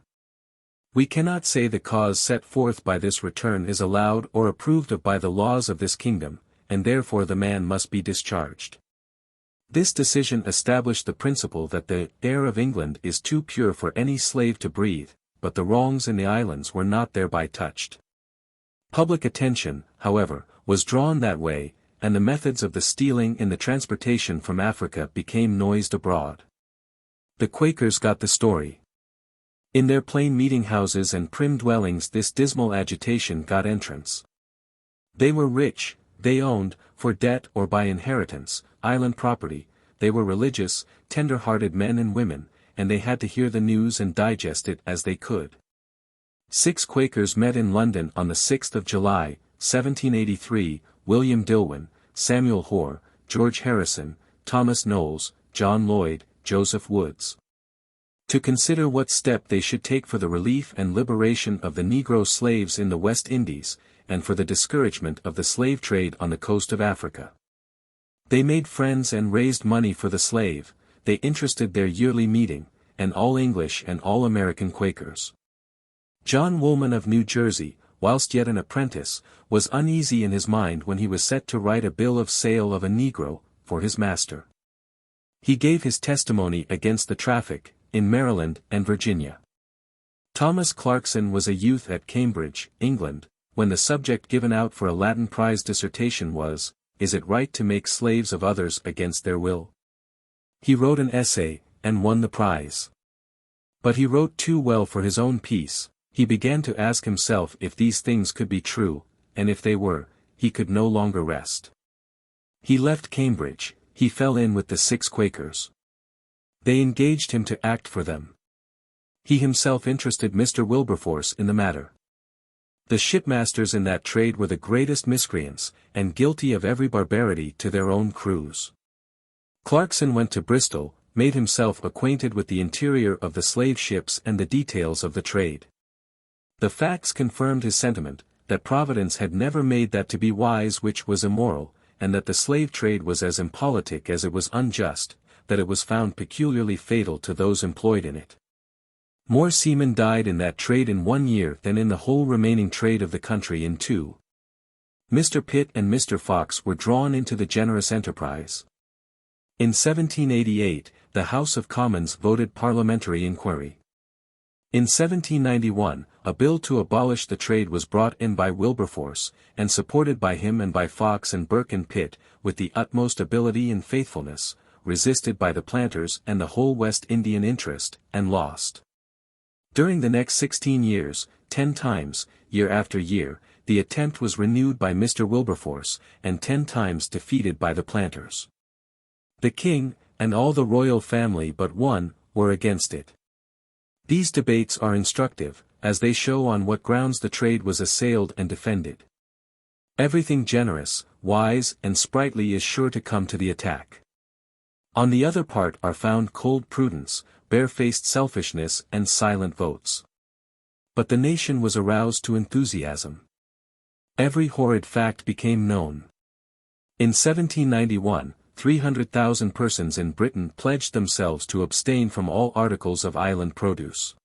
We cannot say the cause set forth by this return is allowed or approved of by the laws of this kingdom, and therefore the man must be discharged." This decision established the principle that the air of England is too pure for any slave to breathe, but the wrongs in the islands were not thereby touched. Public attention, however, was drawn that way, and the methods of the stealing in the transportation from Africa became noised abroad. The Quakers got the story. In their plain meeting-houses and prim dwellings this dismal agitation got entrance. They were rich, they owned, for debt or by inheritance, island property, they were religious, tender-hearted men and women, and they had to hear the news and digest it as they could. 6 Quakers met in London on the 6th of July, 1783, William Dillwyn, Samuel Hoare, George Harrison, Thomas Knowles, John Lloyd, Joseph Woods, to consider what step they should take for the relief and liberation of the Negro slaves in the West Indies, and for the discouragement of the slave trade on the coast of Africa. They made friends and raised money for the slave, they interested their yearly meeting, and all English and all American Quakers. John Woolman of New Jersey, whilst yet an apprentice, was uneasy in his mind when he was set to write a bill of sale of a Negro, for his master. He gave his testimony against the traffic, in Maryland and Virginia. Thomas Clarkson was a youth at Cambridge, England, when the subject given out for a Latin prize dissertation was, "Is it right to make slaves of others against their will?" He wrote an essay, and won the prize. But he wrote too well for his own peace. He began to ask himself if these things could be true, and if they were, he could no longer rest. He left Cambridge, he fell in with the 6 Quakers. They engaged him to act for them. He himself interested Mr. Wilberforce in the matter. The shipmasters in that trade were the greatest miscreants, and guilty of every barbarity to their own crews. Clarkson went to Bristol, made himself acquainted with the interior of the slave ships and the details of the trade. The facts confirmed his sentiment, that Providence had never made that to be wise which was immoral, and that the slave trade was as impolitic as it was unjust, that it was found peculiarly fatal to those employed in it. More seamen died in that trade in 1 year than in the whole remaining trade of the country in 2. Mr. Pitt and Mr. Fox were drawn into the generous enterprise. In 1788, the House of Commons voted parliamentary inquiry. In 1791, a bill to abolish the trade was brought in by Wilberforce, and supported by him and by Fox and Burke and Pitt, with the utmost ability and faithfulness, resisted by the planters and the whole West Indian interest, and lost. During the next 16 years, 10 times, year after year, the attempt was renewed by Mr. Wilberforce, and 10 times defeated by the planters. The king, and all the royal family but one, were against it. These debates are instructive, as they show on what grounds the trade was assailed and defended. Everything generous, wise, and sprightly is sure to come to the attack. On the other part are found cold prudence, barefaced selfishness and silent votes. But the nation was aroused to enthusiasm. Every horrid fact became known. In 1791, 300,000 persons in Britain pledged themselves to abstain from all articles of island produce.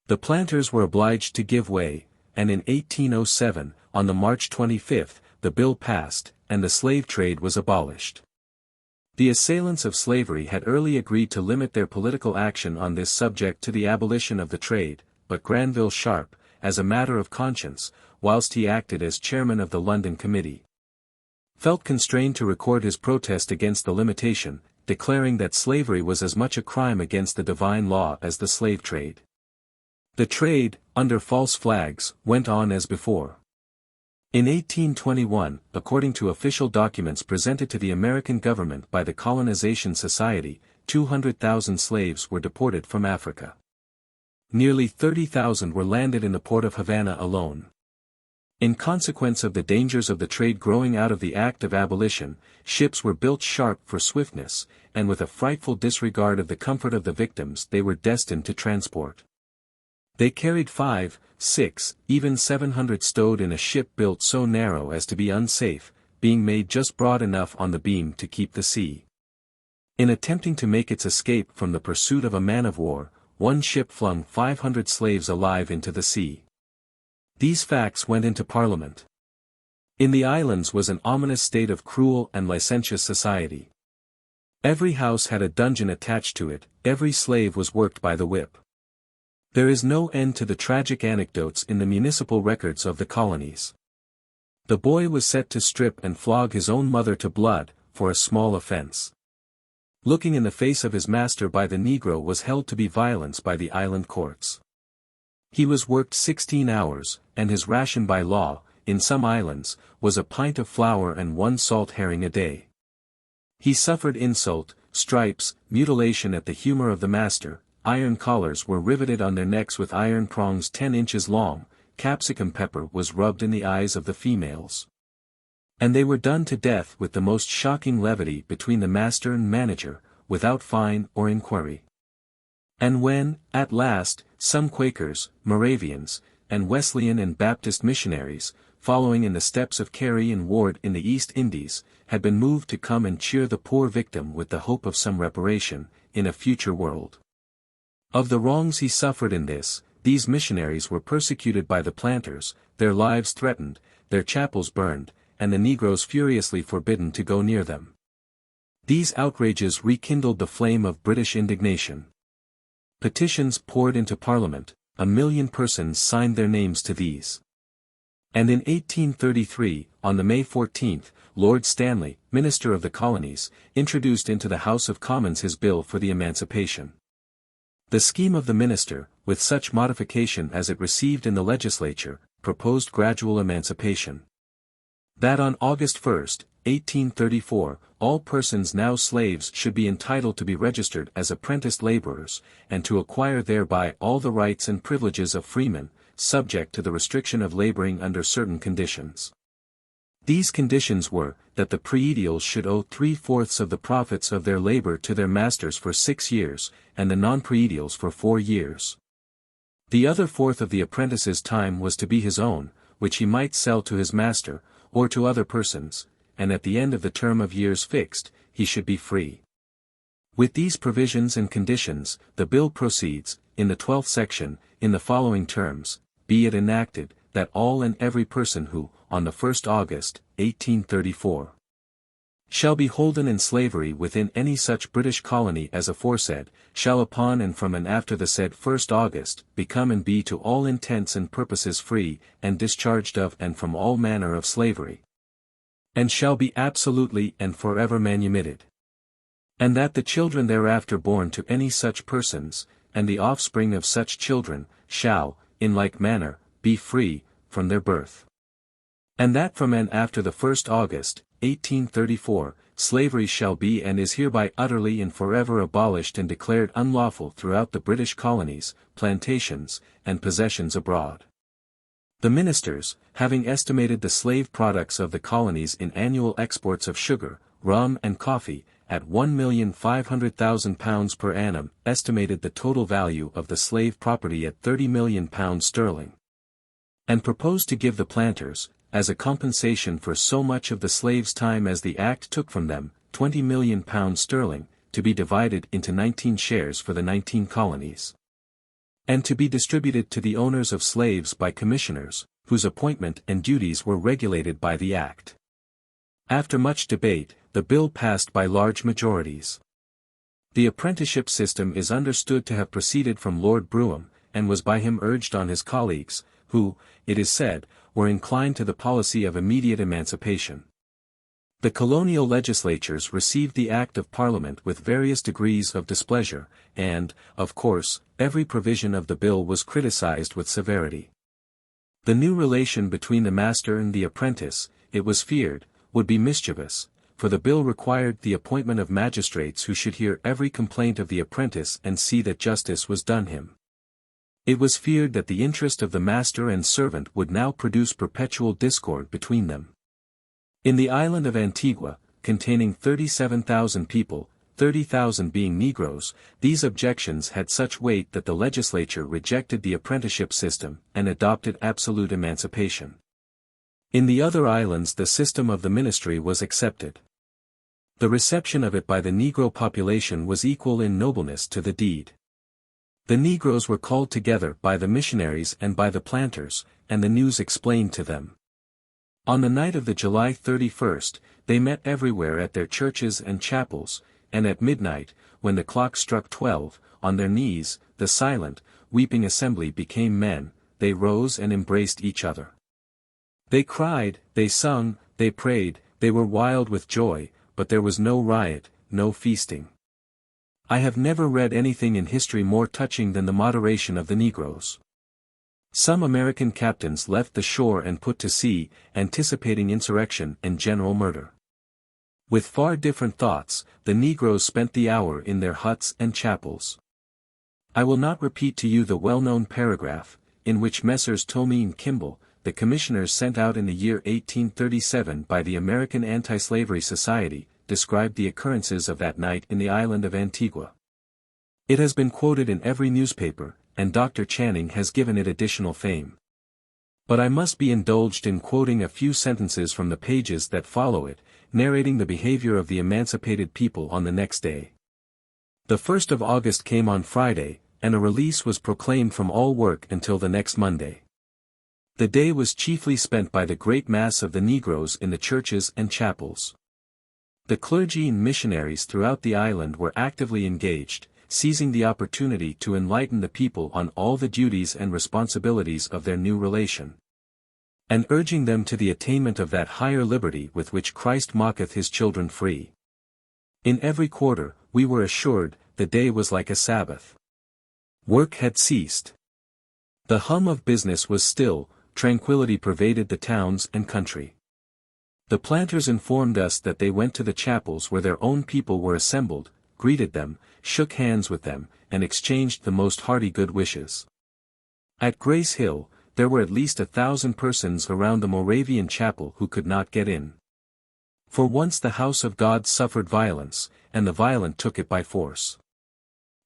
The planters were obliged to give way, and in 1807, on the March 25, the bill passed, and the slave trade was abolished. The assailants of slavery had early agreed to limit their political action on this subject to the abolition of the trade, but Granville Sharp, as a matter of conscience, whilst he acted as chairman of the London Committee, felt constrained to record his protest against the limitation, declaring that slavery was as much a crime against the divine law as the slave trade. The trade, under false flags, went on as before. In 1821, according to official documents presented to the American government by the Colonization Society, 200,000 slaves were deported from Africa. Nearly 30,000 were landed in the port of Havana alone. In consequence of the dangers of the trade growing out of the act of abolition, ships were built sharp for swiftness, and with a frightful disregard of the comfort of the victims they were destined to transport. They carried 5, 6, even 700 stowed in a ship built so narrow as to be unsafe, being made just broad enough on the beam to keep the sea. In attempting to make its escape from the pursuit of a man-of-war, one ship flung 500 slaves alive into the sea. These facts went into Parliament. In the islands was an ominous state of cruel and licentious society. Every house had a dungeon attached to it, every slave was worked by the whip. There is no end to the tragic anecdotes in the municipal records of the colonies. The boy was set to strip and flog his own mother to blood, for a small offense. Looking in the face of his master by the Negro was held to be violence by the island courts. He was worked 16 hours, and his ration by law, in some islands, was a pint of flour and 1 salt herring a day. He suffered insult, stripes, mutilation at the humor of the master. Iron collars were riveted on their necks with iron prongs 10 inches long, capsicum pepper was rubbed in the eyes of the females. And they were done to death with the most shocking levity between the master and manager, without fine or inquiry. And when, at last, some Quakers, Moravians, and Wesleyan and Baptist missionaries, following in the steps of Carey and Ward in the East Indies, had been moved to come and cheer the poor victim with the hope of some reparation, in a future world, of the wrongs he suffered in this, these missionaries were persecuted by the planters, their lives threatened, their chapels burned, and the Negroes furiously forbidden to go near them. These outrages rekindled the flame of British indignation. Petitions poured into Parliament, 1 million persons signed their names to these. And in 1833, on the May 14, Lord Stanley, Minister of the Colonies, introduced into the House of Commons his bill for the emancipation. The scheme of the minister, with such modification as it received in the legislature, proposed gradual emancipation. That on August 1, 1834, all persons now slaves should be entitled to be registered as apprenticed laborers, and to acquire thereby all the rights and privileges of freemen, subject to the restriction of laboring under certain conditions. These conditions were, that the praedials should owe 3/4 of the profits of their labor to their masters for 6 years, and the non-praedials for 4 years. The other fourth of the apprentice's time was to be his own, which he might sell to his master, or to other persons, and at the end of the term of years fixed, he should be free. With these provisions and conditions, the bill proceeds, in the 12th section, in the following terms: be it enacted, that all and every person who, on the 1st August, 1834, shall be holden in slavery within any such British colony as aforesaid, shall upon and from and after the said 1st August, become and be to all intents and purposes free, and discharged of and from all manner of slavery, and shall be absolutely and forever manumitted. And that the children thereafter born to any such persons, and the offspring of such children, shall, in like manner, be free, from their birth. And that from and after the 1st August, 1834, slavery shall be and is hereby utterly and forever abolished and declared unlawful throughout the British colonies, plantations, and possessions abroad. The ministers, having estimated the slave products of the colonies in annual exports of sugar, rum and coffee, at £1,500,000 per annum, estimated the total value of the slave property at £30 million sterling. And proposed to give the planters, as a compensation for so much of the slaves' time as the Act took from them, £20 million sterling, to be divided into 19 shares for the 19 colonies, and to be distributed to the owners of slaves by commissioners, whose appointment and duties were regulated by the Act. After much debate, the bill passed by large majorities. The apprenticeship system is understood to have proceeded from Lord Brougham, and was by him urged on his colleagues, who, it is said, were inclined to the policy of immediate emancipation. The colonial legislatures received the Act of Parliament with various degrees of displeasure, and, of course, every provision of the bill was criticized with severity. The new relation between the master and the apprentice, it was feared, would be mischievous, for the bill required the appointment of magistrates who should hear every complaint of the apprentice and see that justice was done him. It was feared that the interest of the master and servant would now produce perpetual discord between them. In the island of Antigua, containing 37,000 people, 30,000 being Negroes, these objections had such weight that the legislature rejected the apprenticeship system, and adopted absolute emancipation. In the other islands the system of the ministry was accepted. The reception of it by the Negro population was equal in nobleness to the deed. The Negroes were called together by the missionaries and by the planters, and the news explained to them. On the night of the July 31st, they met everywhere at their churches and chapels, and at midnight, when the clock struck 12, on their knees, the silent, weeping assembly became men, they rose and embraced each other. They cried, they sung, they prayed, they were wild with joy, but there was no riot, no feasting. I have never read anything in history more touching than the moderation of the Negroes. Some American captains left the shore and put to sea, anticipating insurrection and general murder. With far different thoughts, the Negroes spent the hour in their huts and chapels. I will not repeat to you the well-known paragraph, in which Messrs. Tomey and Kimball, the commissioners sent out in the year 1837 by the American Anti-Slavery Society, described the occurrences of that night in the island of Antigua. It has been quoted in every newspaper, and Dr. Channing has given it additional fame. But I must be indulged in quoting a few sentences from the pages that follow it, narrating the behavior of the emancipated people on the next day. The 1st of August came on Friday, and a release was proclaimed from all work until the next Monday. The day was chiefly spent by the great mass of the Negroes in the churches and chapels. The clergy and missionaries throughout the island were actively engaged, seizing the opportunity to enlighten the people on all the duties and responsibilities of their new relation, and urging them to the attainment of that higher liberty with which Christ maketh his children free. In every quarter, we were assured, the day was like a Sabbath. Work had ceased. The hum of business was still, tranquility pervaded the towns and country. The planters informed us that they went to the chapels where their own people were assembled, greeted them, shook hands with them, and exchanged the most hearty good wishes. At Grace Hill, there were at least 1,000 persons around the Moravian chapel who could not get in. For once the house of God suffered violence, and the violent took it by force.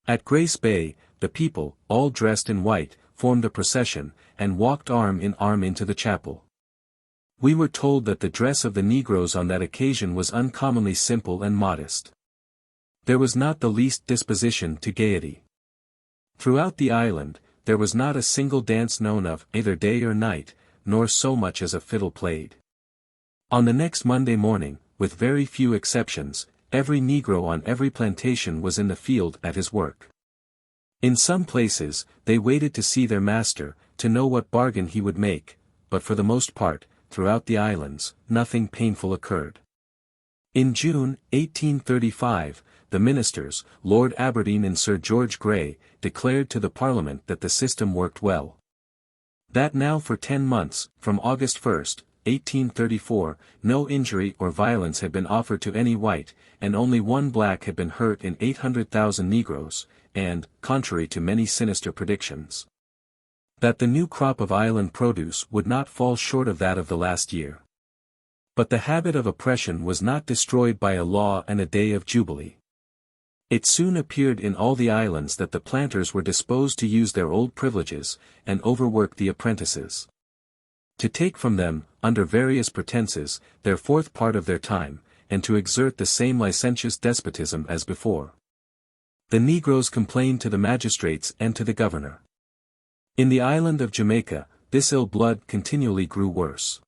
At Grace Bay, the people, all dressed in white, formed a procession, and walked arm in arm into the chapel. We were told that the dress of the Negroes on that occasion was uncommonly simple and modest. There was not the least disposition to gaiety. Throughout the island, there was not a single dance known of, either day or night, nor so much as a fiddle played. On the next Monday morning, with very few exceptions, every Negro on every plantation was in the field at his work. In some places, they waited to see their master, to know what bargain he would make, but for the most part, throughout the islands, nothing painful occurred. In June, 1835, the ministers, Lord Aberdeen and Sir George Grey, declared to the Parliament that the system worked well. That now for 10 months, from August 1, 1834, no injury or violence had been offered to any white, and only one black had been hurt in 800,000 Negroes, and, contrary to many sinister predictions, that the new crop of island produce would not fall short of that of the last year. But the habit of oppression was not destroyed by a law and a day of jubilee. It soon appeared in all the islands that the planters were disposed to use their old privileges, and overwork the apprentices. To take from them, under various pretenses, their fourth part of their time, and to exert the same licentious despotism as before. The Negroes complained to the magistrates and to the governor. In the island of Jamaica, this ill blood continually grew worse.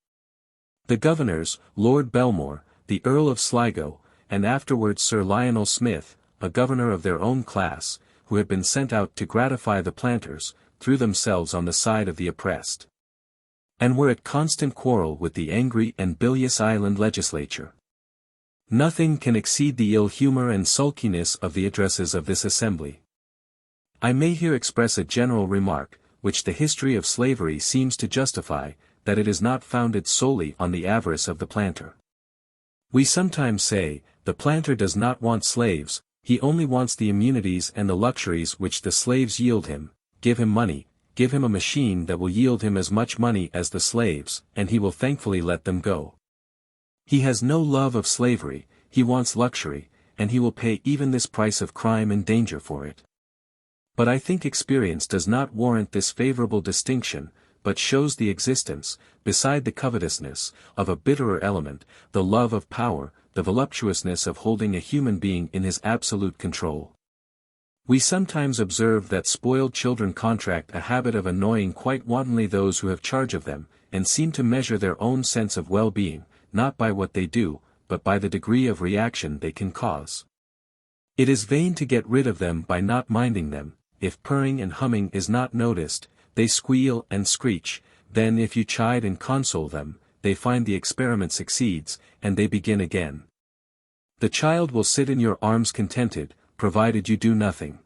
The governors, Lord Belmore, the Earl of Sligo, and afterwards Sir Lionel Smith, a governor of their own class, who had been sent out to gratify the planters, threw themselves on the side of the oppressed, and were at constant quarrel with the angry and bilious island legislature. Nothing can exceed the ill humor and sulkiness of the addresses of this assembly. I may here express a general remark, which the history of slavery seems to justify, that it is not founded solely on the avarice of the planter. We sometimes say, the planter does not want slaves, he only wants the immunities and the luxuries which the slaves yield him. Give him money, give him a machine that will yield him as much money as the slaves, and he will thankfully let them go. He has no love of slavery, he wants luxury, and he will pay even this price of crime and danger for it. But I think experience does not warrant this favorable distinction, but shows the existence, beside the covetousness, of a bitterer element, the love of power, the voluptuousness of holding a human being in his absolute control. We sometimes observe that spoiled children contract a habit of annoying quite wantonly those who have charge of them, and seem to measure their own sense of well-being, not by what they do, but by the degree of reaction they can cause. It is vain to get rid of them by not minding them. If purring and humming is not noticed, they squeal and screech, then if you chide and console them, they find the experiment succeeds, and they begin again. The child will sit in your arms contented, provided you do nothing.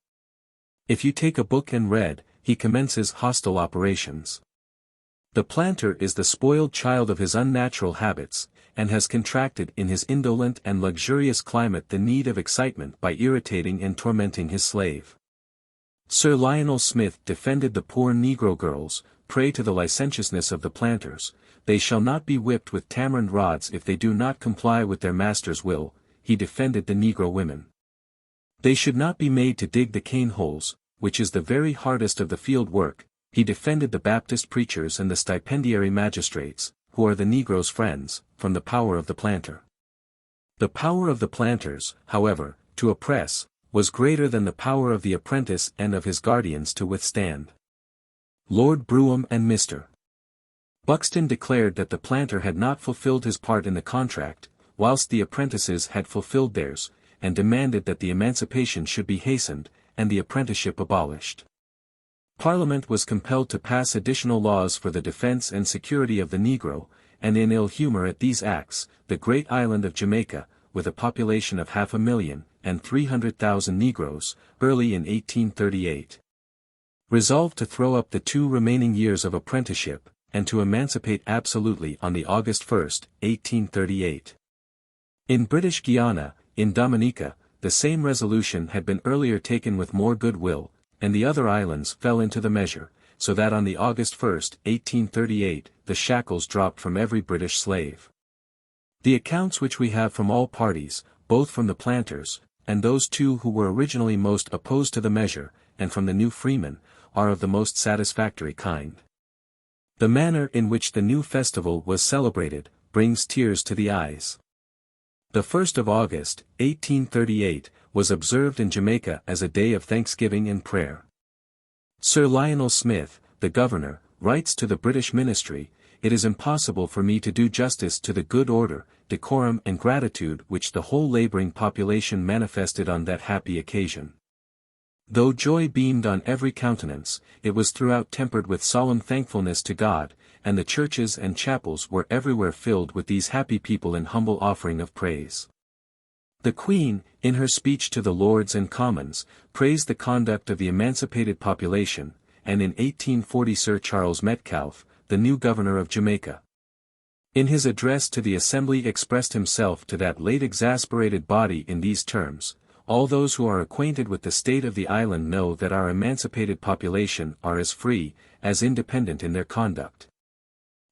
If you take a book and read, he commences hostile operations. The planter is the spoiled child of his unnatural habits, and has contracted in his indolent and luxurious climate the need of excitement by irritating and tormenting his slave. Sir Lionel Smith defended the poor Negro girls, prey to the licentiousness of the planters. They shall not be whipped with tamarind rods if they do not comply with their master's will. He defended the Negro women. They should not be made to dig the cane holes, which is the very hardest of the field work. He defended the Baptist preachers and the stipendiary magistrates, who are the Negro's friends, from the power of the planter. The power of the planters, however, to oppress, was greater than the power of the apprentice and of his guardians to withstand. Lord Brougham and Mr. Buxton declared that the planter had not fulfilled his part in the contract, whilst the apprentices had fulfilled theirs, and demanded that the emancipation should be hastened, and the apprenticeship abolished. Parliament was compelled to pass additional laws for the defense and security of the Negro, and in ill humor at these acts, the great island of Jamaica, with a population of 500,000, and 300,000 Negroes, early in 1838, resolved to throw up the 2 remaining years of apprenticeship, and to emancipate absolutely on the August 1, 1838. In British Guiana, in Dominica, the same resolution had been earlier taken with more goodwill, and the other islands fell into the measure, so that on the August 1, 1838, the shackles dropped from every British slave. The accounts which we have from all parties, both from the planters, and those too who were originally most opposed to the measure, and from the new freemen, are of the most satisfactory kind. The manner in which the new festival was celebrated, brings tears to the eyes. The 1st of August, 1838, was observed in Jamaica as a day of thanksgiving and prayer. Sir Lionel Smith, the governor, writes to the British ministry, "It is impossible for me to do justice to the good order, decorum and gratitude which the whole labouring population manifested on that happy occasion. Though joy beamed on every countenance, it was throughout tempered with solemn thankfulness to God, and the churches and chapels were everywhere filled with these happy people in humble offering of praise." The Queen, in her speech to the Lords and Commons, praised the conduct of the emancipated population, and in 1840 Sir Charles Metcalfe, the new governor of Jamaica, in his address to the Assembly expressed himself to that late exasperated body in these terms: "All those who are acquainted with the state of the island know that our emancipated population are as free, as independent in their conduct,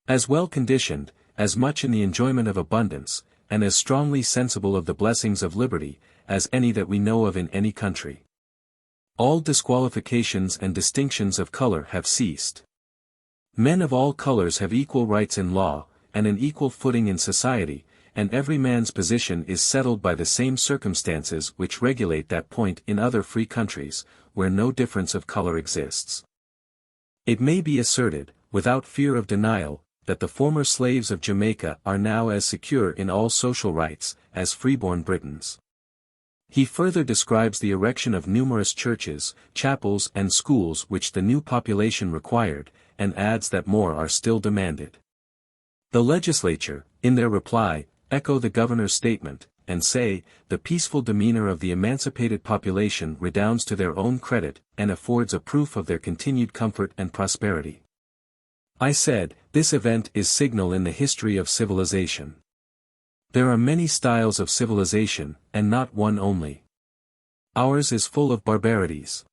as well conditioned, as much in the enjoyment of abundance, and as strongly sensible of the blessings of liberty, as any that we know of in any country. All disqualifications and distinctions of color have ceased. Men of all colors have equal rights in law, and an equal footing in society, and every man's position is settled by the same circumstances which regulate that point in other free countries, where no difference of color exists. It may be asserted, without fear of denial, that the former slaves of Jamaica are now as secure in all social rights, as freeborn Britons." He further describes the erection of numerous churches, chapels and schools which the new population required, and adds that more are still demanded. The legislature, in their reply, echo the governor's statement, and say, "The peaceful demeanor of the emancipated population redounds to their own credit, and affords a proof of their continued comfort and prosperity." I said, this event is signal in the history of civilization. There are many styles of civilization, and not one only. Ours is full of barbarities.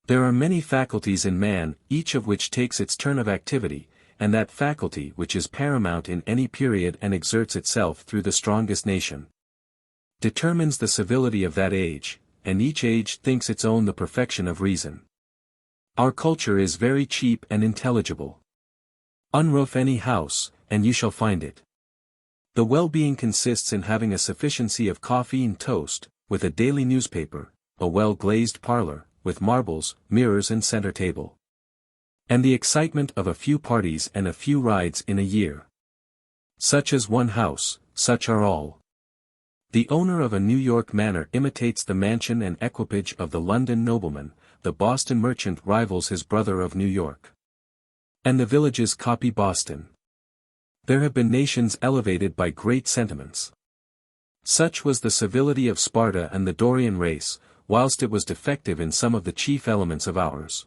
There are many faculties in man, each of which takes its turn of activity, and that faculty which is paramount in any period and exerts itself through the strongest nation, determines the civility of that age, and each age thinks its own the perfection of reason. Our culture is very cheap and intelligible. Unroof any house, and you shall find it. The well-being consists in having a sufficiency of coffee and toast, with a daily newspaper, a well-glazed parlor, with marbles, mirrors and center table, and the excitement of a few parties and a few rides in a year. Such as one house, such are all. The owner of a New York manor imitates the mansion and equipage of the London nobleman, the Boston merchant rivals his brother of New York, and the villages copy Boston. There have been nations elevated by great sentiments. Such was the civility of Sparta and the Dorian race, whilst it was defective in some of the chief elements of ours.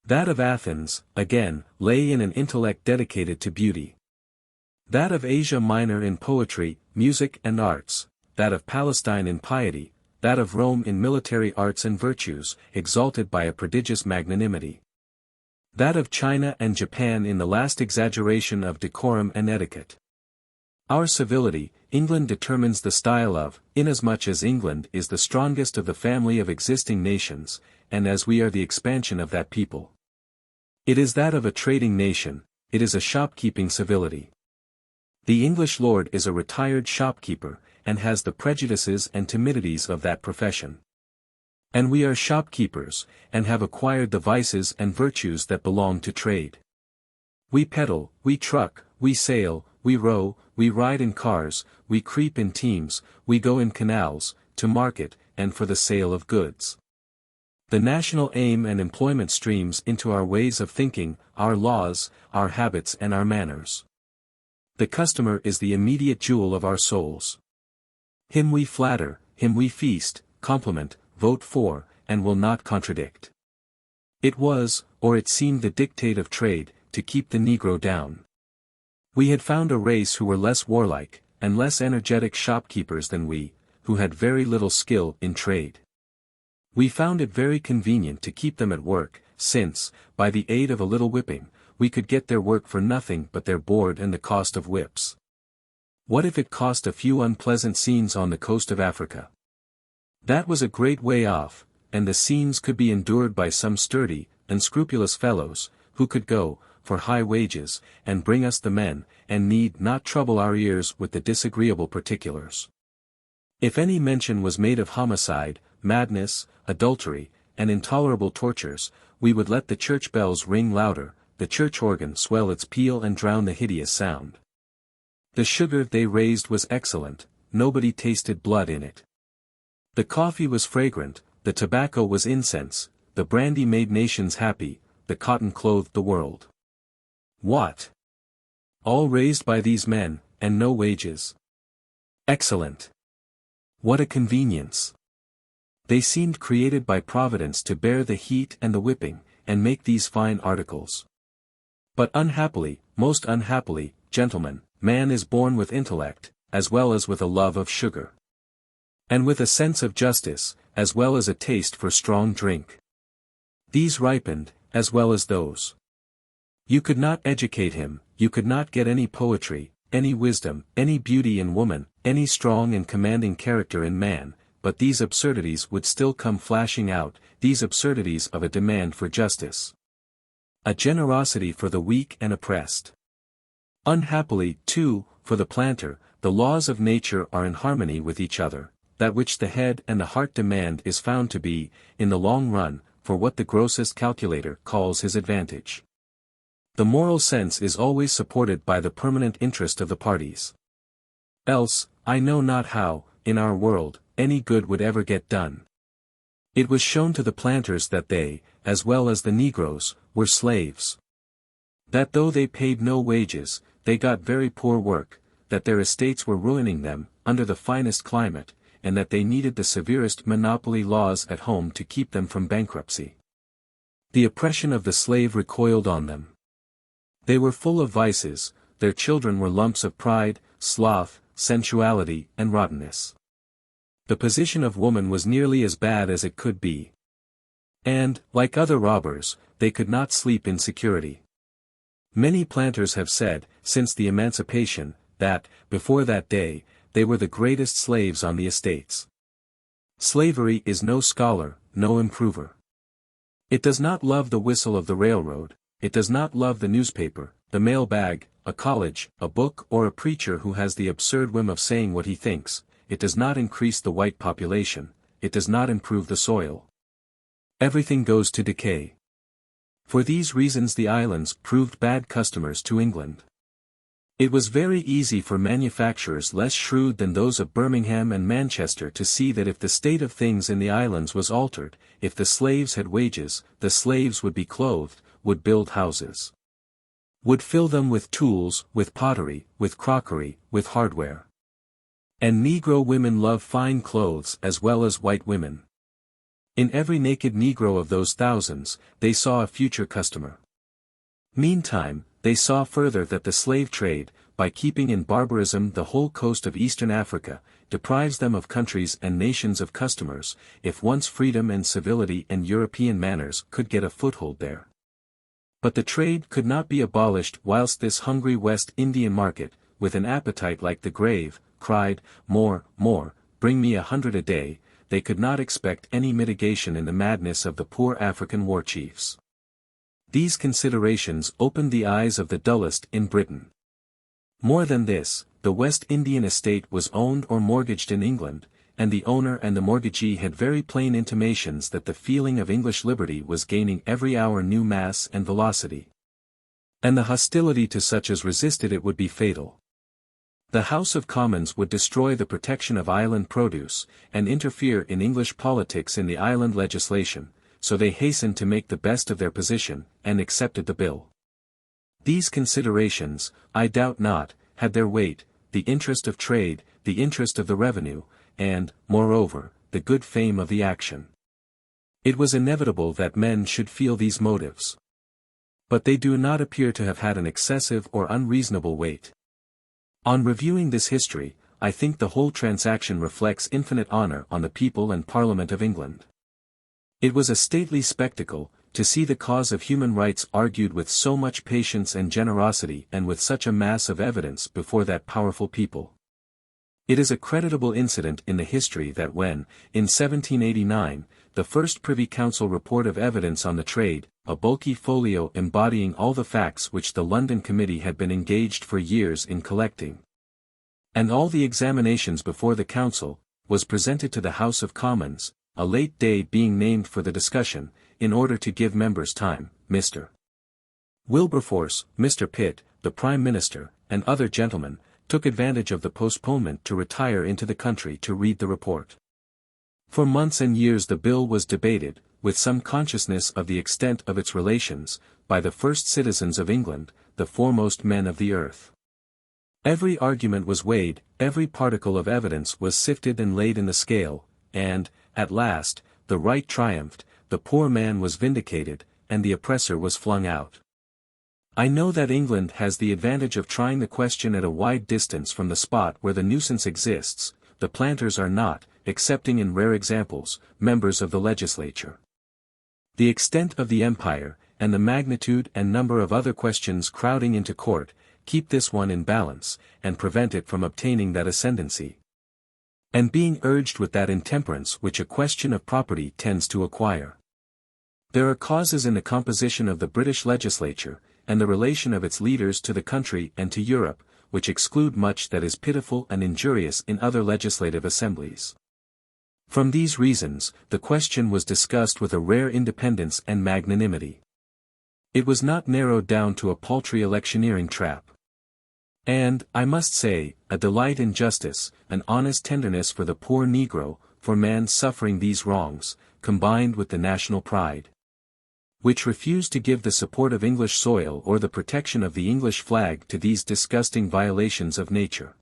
That of Athens, again, lay in an intellect dedicated to beauty. That of Asia Minor in poetry, music and arts, that of Palestine in piety, that of Rome in military arts and virtues, exalted by a prodigious magnanimity. That of China and Japan in the last exaggeration of decorum and etiquette. Our civility, England determines the style of, inasmuch as England is the strongest of the family of existing nations, and as we are the expansion of that people. It is that of a trading nation, it is a shopkeeping civility. The English lord is a retired shopkeeper, and has the prejudices and timidities of that profession. And we are shopkeepers, and have acquired the vices and virtues that belong to trade. We peddle, we truck, we sail, we row, we ride in cars, we creep in teams, we go in canals, to market, and for the sale of goods. The national aim and employment streams into our ways of thinking, our laws, our habits and our manners. The customer is the immediate jewel of our souls. Him we flatter, him we feast, compliment, vote for, and will not contradict. It was, or it seemed the dictate of trade, to keep the Negro down. We had found a race who were less warlike, and less energetic shopkeepers than we, who had very little skill in trade. We found it very convenient to keep them at work, since, by the aid of a little whipping, we could get their work for nothing but their board and the cost of whips. What if it cost a few unpleasant scenes on the coast of Africa? That was a great way off, and the scenes could be endured by some sturdy, unscrupulous fellows, who could go, for high wages, and bring us the men, and need not trouble our ears with the disagreeable particulars. If any mention was made of homicide, madness, adultery, and intolerable tortures, we would let the church bells ring louder, the church organ swell its peal and drown the hideous sound. The sugar they raised was excellent, nobody tasted blood in it. The coffee was fragrant, the tobacco was incense, the brandy made nations happy, the cotton clothed the world. What? All raised by these men, and no wages. Excellent. What a convenience. They seemed created by Providence to bear the heat and the whipping, and make these fine articles. But unhappily, most unhappily, gentlemen, man is born with intellect, as well as with a love of sugar. And with a sense of justice, as well as a taste for strong drink. These ripened, as well as those. You could not educate him, you could not get any poetry, any wisdom, any beauty in woman, any strong and commanding character in man, but these absurdities would still come flashing out, these absurdities of a demand for justice. A generosity for the weak and oppressed. Unhappily, too, for the planter, the laws of nature are in harmony with each other, that which the head and the heart demand is found to be, in the long run, for what the grossest calculator calls his advantage. The moral sense is always supported by the permanent interest of the parties. Else, I know not how, in our world, any good would ever get done. It was shown to the planters that they, as well as the Negroes, were slaves. That though they paid no wages, they got very poor work, that their estates were ruining them, under the finest climate, and that they needed the severest monopoly laws at home to keep them from bankruptcy. The oppression of the slave recoiled on them. They were full of vices, their children were lumps of pride, sloth, sensuality, and rottenness. The position of woman was nearly as bad as it could be. And, like other robbers, they could not sleep in security. Many planters have said, since the emancipation, that, before that day, they were the greatest slaves on the estates. Slavery is no scholar, no improver. It does not love the whistle of the railroad, it does not love the newspaper, the mail bag, a college, a book or a preacher who has the absurd whim of saying what he thinks, it does not increase the white population, it does not improve the soil. Everything goes to decay. For these reasons the islands proved bad customers to England. It was very easy for manufacturers less shrewd than those of Birmingham and Manchester to see that if the state of things in the islands was altered, if the slaves had wages, the slaves would be clothed, would build houses, would fill them with tools, with pottery, with crockery, with hardware. And Negro women love fine clothes as well as white women. In every naked Negro of those thousands, they saw a future customer. Meantime, they saw further that the slave trade, by keeping in barbarism the whole coast of eastern Africa, deprives them of countries and nations of customers, if once freedom and civility and European manners could get a foothold there. But the trade could not be abolished whilst this hungry West Indian market, with an appetite like the grave, cried, "More, more, bring me 100 a day," they could not expect any mitigation in the madness of the poor African war chiefs. These considerations opened the eyes of the dullest in Britain. More than this, the West Indian estate was owned or mortgaged in England, and the owner and the mortgagee had very plain intimations that the feeling of English liberty was gaining every hour new mass and velocity. And the hostility to such as resisted it would be fatal. The House of Commons would destroy the protection of island produce, and interfere in English politics in the island legislation, so they hastened to make the best of their position, and accepted the bill. These considerations, I doubt not, had their weight, the interest of trade, the interest of the revenue, and, moreover, the good fame of the action. It was inevitable that men should feel these motives. but they do not appear to have had an excessive or unreasonable weight. On reviewing this history, I think the whole transaction reflects infinite honor on the people and Parliament of England. It was a stately spectacle, to see the cause of human rights argued with so much patience and generosity and with such a mass of evidence before that powerful people. It is a creditable incident in the history that when, in 1789, the first Privy Council report of evidence on the trade, a bulky folio embodying all the facts which the London Committee had been engaged for years in collecting, and all the examinations before the Council, was presented to the House of Commons, a late day being named for the discussion, in order to give members time, Mr. Wilberforce, Mr. Pitt, the Prime Minister, and other gentlemen, took advantage of the postponement to retire into the country to read the report. For months and years the bill was debated, with some consciousness of the extent of its relations, by the first citizens of England, the foremost men of the earth. Every argument was weighed, every particle of evidence was sifted and laid in the scale, and, at last, the right triumphed, the poor man was vindicated, and the oppressor was flung out. I know that England has the advantage of trying the question at a wide distance from the spot where the nuisance exists. The planters are not, excepting in rare examples, members of the legislature. The extent of the empire, and the magnitude and number of other questions crowding into court, keep this one in balance, and prevent it from obtaining that ascendancy, and being urged with that intemperance which a question of property tends to acquire. There are causes in the composition of the British legislature, and the relation of its leaders to the country and to Europe, which exclude much that is pitiful and injurious in other legislative assemblies. From these reasons, the question was discussed with a rare independence and magnanimity. It was not narrowed down to a paltry electioneering trap. And, I must say, a delight in justice, an honest tenderness for the poor Negro, for man suffering these wrongs, combined with the national pride, which refused to give the support of English soil or the protection of the English flag to these disgusting violations of nature.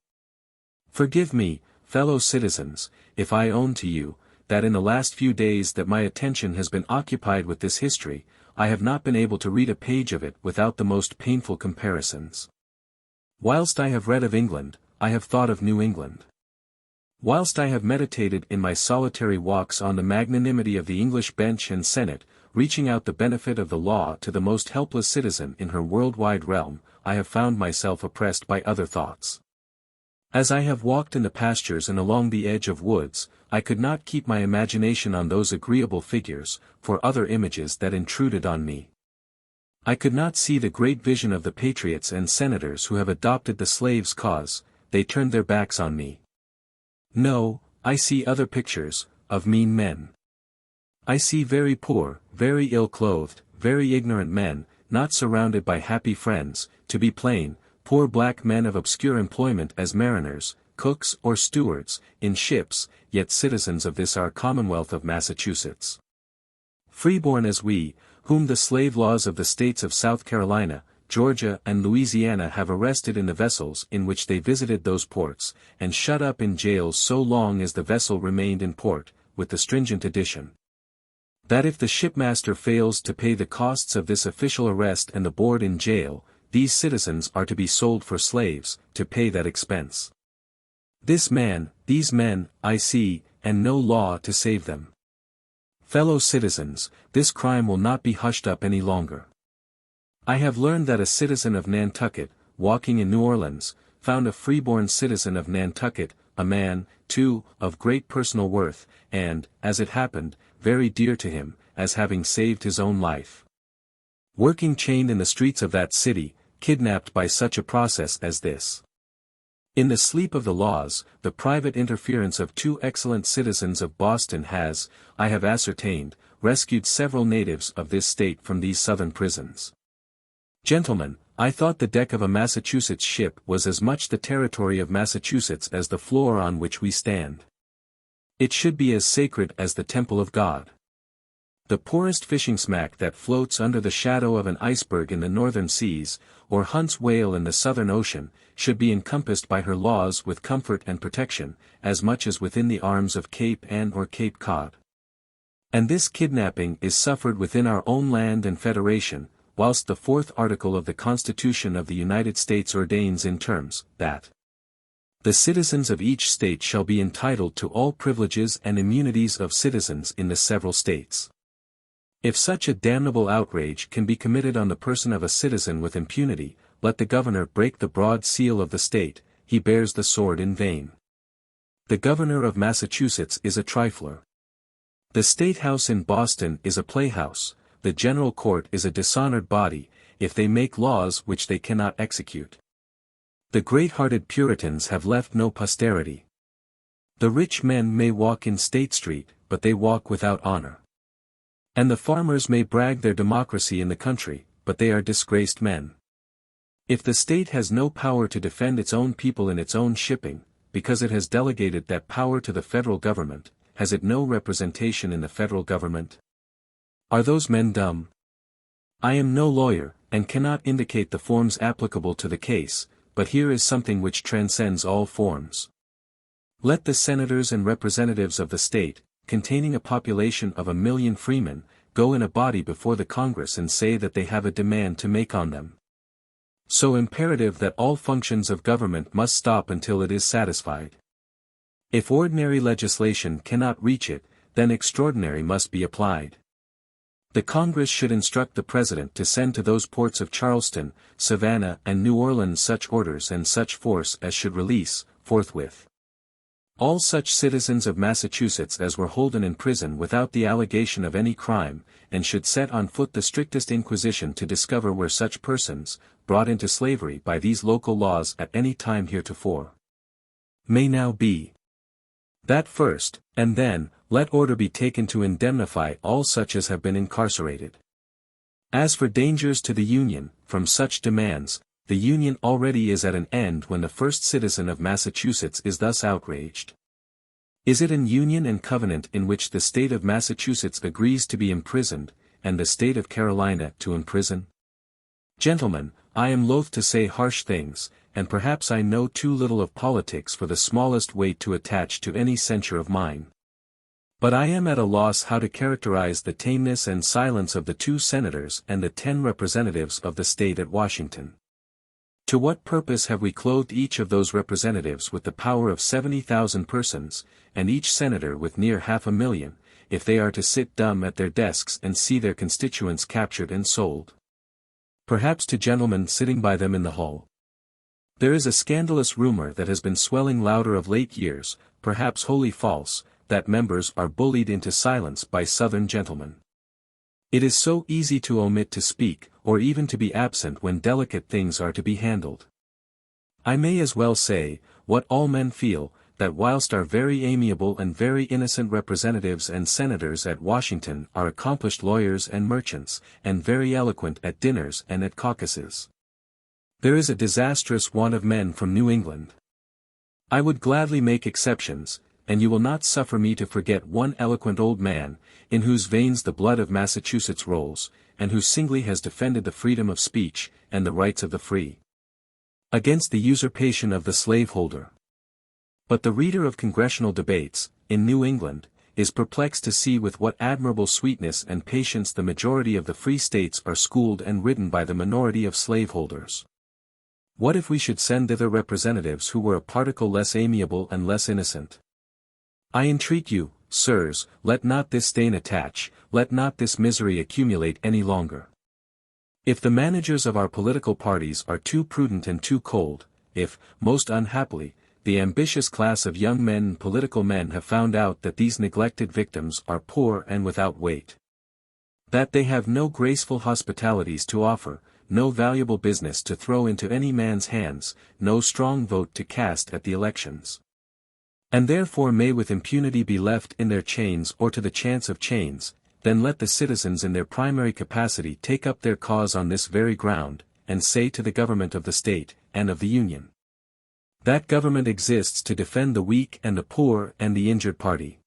Forgive me, fellow citizens, if I own to you, that in the last few days that my attention has been occupied with this history, I have not been able to read a page of it without the most painful comparisons. Whilst I have read of England, I have thought of New England. Whilst I have meditated in my solitary walks on the magnanimity of the English bench and Senate, reaching out the benefit of the law to the most helpless citizen in her worldwide realm, I have found myself oppressed by other thoughts. As I have walked in the pastures and along the edge of woods, I could not keep my imagination on those agreeable figures, for other images that intruded on me. I could not see the great vision of the patriots and senators who have adopted the slave's cause. They turned their backs on me. No, I see other pictures, of mean men. I see very poor, very ill-clothed, very ignorant men, not surrounded by happy friends, to be plain, poor black men of obscure employment as mariners, cooks or stewards, in ships, yet citizens of this our Commonwealth of Massachusetts. Freeborn as we, whom the slave laws of the states of South Carolina, Georgia and Louisiana have arrested in the vessels in which they visited those ports, and shut up in jails so long as the vessel remained in port, with the stringent addition, that if the shipmaster fails to pay the costs of this official arrest and the board in jail, these citizens are to be sold for slaves, to pay that expense. These men, I see, and no law to save them. Fellow citizens, this crime will not be hushed up any longer. I have learned that a citizen of Nantucket, walking in New Orleans, found a freeborn citizen of Nantucket, a man, too, of great personal worth, and, as it happened, very dear to him, as having saved his own life, working chained in the streets of that city, kidnapped by such a process as this. In the sleep of the laws, the private interference of two excellent citizens of Boston has, I have ascertained, rescued several natives of this state from these southern prisons. Gentlemen, I thought the deck of a Massachusetts ship was as much the territory of Massachusetts as the floor on which we stand. It should be as sacred as the temple of God. The poorest fishing smack that floats under the shadow of an iceberg in the northern seas, or hunts whale in the southern ocean, should be encompassed by her laws with comfort and protection, as much as within the arms of Cape Ann or Cape Cod. And this kidnapping is suffered within our own land and federation, whilst the 4th article of the Constitution of the United States ordains in terms, that the citizens of each state shall be entitled to all privileges and immunities of citizens in the several states. If such a damnable outrage can be committed on the person of a citizen with impunity, let the governor break the broad seal of the state, he bears the sword in vain. The governor of Massachusetts is a trifler. The State House in Boston is a playhouse, the General Court is a dishonored body, if they make laws which they cannot execute. The great-hearted Puritans have left no posterity. The rich men may walk in State Street, but they walk without honor. And the farmers may brag their democracy in the country, but they are disgraced men. If the state has no power to defend its own people in its own shipping, because it has delegated that power to the federal government, has it no representation in the federal government? Are those men dumb? I am no lawyer, and cannot indicate the forms applicable to the case, but here is something which transcends all forms. Let the senators and representatives of the state, containing a population of 1,000,000 freemen, go in a body before the Congress and say that they have a demand to make on them, so imperative that all functions of government must stop until it is satisfied. If ordinary legislation cannot reach it, then extraordinary must be applied. The Congress should instruct the President to send to those ports of Charleston, Savannah and New Orleans such orders and such force as should release, forthwith, all such citizens of Massachusetts as were holden in prison without the allegation of any crime, and should set on foot the strictest inquisition to discover where such persons, brought into slavery by these local laws at any time heretofore, may now be. That first, and then, let order be taken to indemnify all such as have been incarcerated. As for dangers to the Union, from such demands, the Union already is at an end when the first citizen of Massachusetts is thus outraged. Is it an union and covenant in which the state of Massachusetts agrees to be imprisoned, and the state of Carolina to imprison? Gentlemen, I am loath to say harsh things, and perhaps I know too little of politics for the smallest weight to attach to any censure of mine. But I am at a loss how to characterize the tameness and silence of the 2 senators and the 10 representatives of the state at Washington. To what purpose have we clothed each of those representatives with the power of 70,000 persons, and each senator with near 500,000, if they are to sit dumb at their desks and see their constituents captured and sold? Perhaps to gentlemen sitting by them in the hall. There is a scandalous rumor that has been swelling louder of late years, perhaps wholly false, that members are bullied into silence by Southern gentlemen. It is so easy to omit to speak, or even to be absent when delicate things are to be handled. I may as well say, what all men feel, that whilst our very amiable and very innocent representatives and senators at Washington are accomplished lawyers and merchants, and very eloquent at dinners and at caucuses, there is a disastrous want of men from New England. I would gladly make exceptions, and you will not suffer me to forget one eloquent old man, in whose veins the blood of Massachusetts rolls, and who singly has defended the freedom of speech, and the rights of the free, against the usurpation of the slaveholder. But the reader of congressional debates, in New England, is perplexed to see with what admirable sweetness and patience the majority of the free states are schooled and ridden by the minority of slaveholders. What if we should send thither representatives who were a particle less amiable and less innocent? I entreat you, sirs, let not this stain attach, let not this misery accumulate any longer. If the managers of our political parties are too prudent and too cold, if, most unhappily, the ambitious class of young men and political men have found out that these neglected victims are poor and without weight, that they have no graceful hospitalities to offer, no valuable business to throw into any man's hands, no strong vote to cast at the elections, and therefore may with impunity be left in their chains or to the chance of chains, then let the citizens in their primary capacity take up their cause on this very ground, and say to the government of the state, and of the Union, that government exists to defend the weak and the poor and the injured party.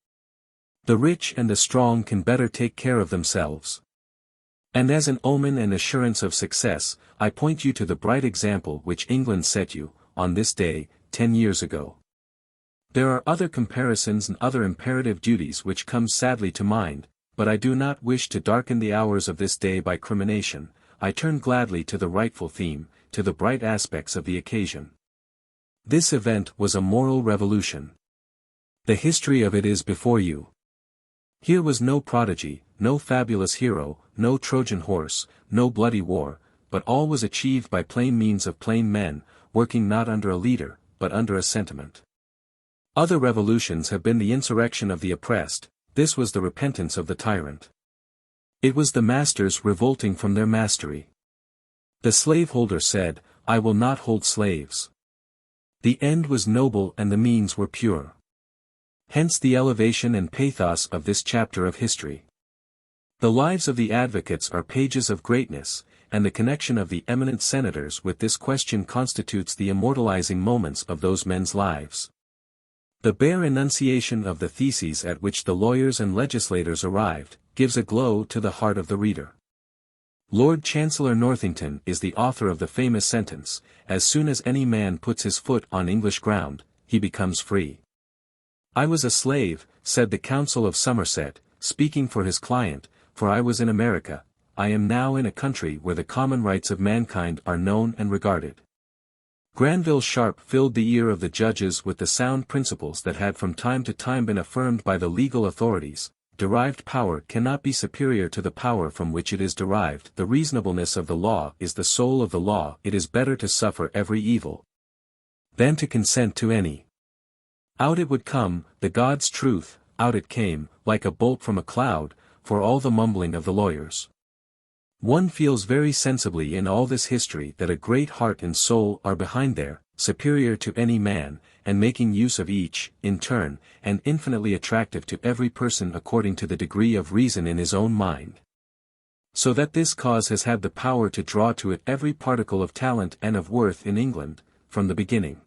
The rich and the strong can better take care of themselves. And as an omen and assurance of success, I point you to the bright example which England set you, on this day, 10 years ago. There are other comparisons and other imperative duties which come sadly to mind, but I do not wish to darken the hours of this day by crimination. I turn gladly to the rightful theme, to the bright aspects of the occasion. This event was a moral revolution. The history of it is before you. Here was no prodigy, no fabulous hero, no Trojan horse, no bloody war, but all was achieved by plain means of plain men, working not under a leader, but under a sentiment. Other revolutions have been the insurrection of the oppressed, this was the repentance of the tyrant. It was the masters revolting from their mastery. The slaveholder said, I will not hold slaves. The end was noble and the means were pure. Hence the elevation and pathos of this chapter of history. The lives of the advocates are pages of greatness, and the connection of the eminent senators with this question constitutes the immortalizing moments of those men's lives. The bare enunciation of the theses at which the lawyers and legislators arrived, gives a glow to the heart of the reader. Lord Chancellor Northington is the author of the famous sentence, as soon as any man puts his foot on English ground, he becomes free. I was a slave, said the Council of Somerset, speaking for his client, for I was in America, I am now in a country where the common rights of mankind are known and regarded. Granville Sharp filled the ear of the judges with the sound principles that had from time to time been affirmed by the legal authorities. Derived power cannot be superior to the power from which it is derived. The reasonableness of the law is the soul of the law. It is better to suffer every evil than to consent to any. Out it would come, the God's truth, out it came, like a bolt from a cloud, for all the mumbling of the lawyers. One feels very sensibly in all this history that a great heart and soul are behind there, superior to any man, and making use of each, in turn, and infinitely attractive to every person according to the degree of reason in his own mind. So that this cause has had the power to draw to it every particle of talent and of worth in England, from the beginning.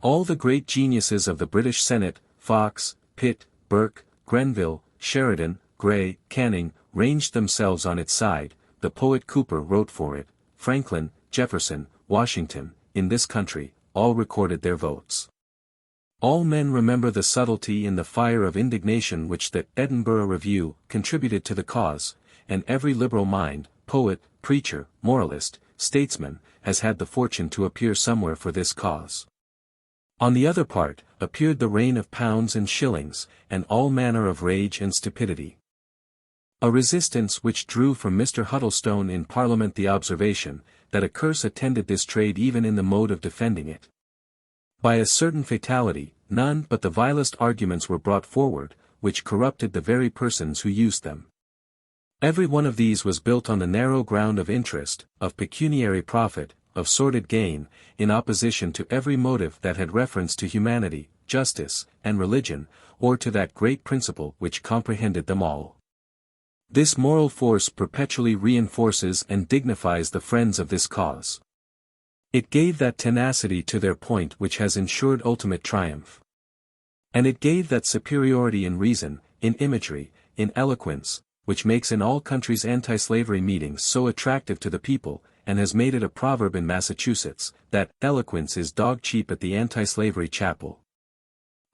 All the great geniuses of the British Senate, Fox, Pitt, Burke, Grenville, Sheridan, Grey, Canning, ranged themselves on its side. The poet Cooper wrote for it, Franklin, Jefferson, Washington, in this country, all recorded their votes. All men remember the subtlety in the fire of indignation which the Edinburgh Review contributed to the cause, and every liberal mind, poet, preacher, moralist, statesman, has had the fortune to appear somewhere for this cause. On the other part, appeared the reign of pounds and shillings, and all manner of rage and stupidity. A resistance which drew from Mr. Huddlestone in Parliament the observation, that a curse attended this trade even in the mode of defending it. By a certain fatality, none but the vilest arguments were brought forward, which corrupted the very persons who used them. Every one of these was built on the narrow ground of interest, of pecuniary profit, of sordid gain, in opposition to every motive that had reference to humanity, justice, and religion, or to that great principle which comprehended them all. This moral force perpetually reinforces and dignifies the friends of this cause. It gave that tenacity to their point which has ensured ultimate triumph. And it gave that superiority in reason, in imagery, in eloquence, which makes in all countries anti-slavery meetings so attractive to the people, and has made it a proverb in Massachusetts, that eloquence is dog-cheap at the anti-slavery chapel.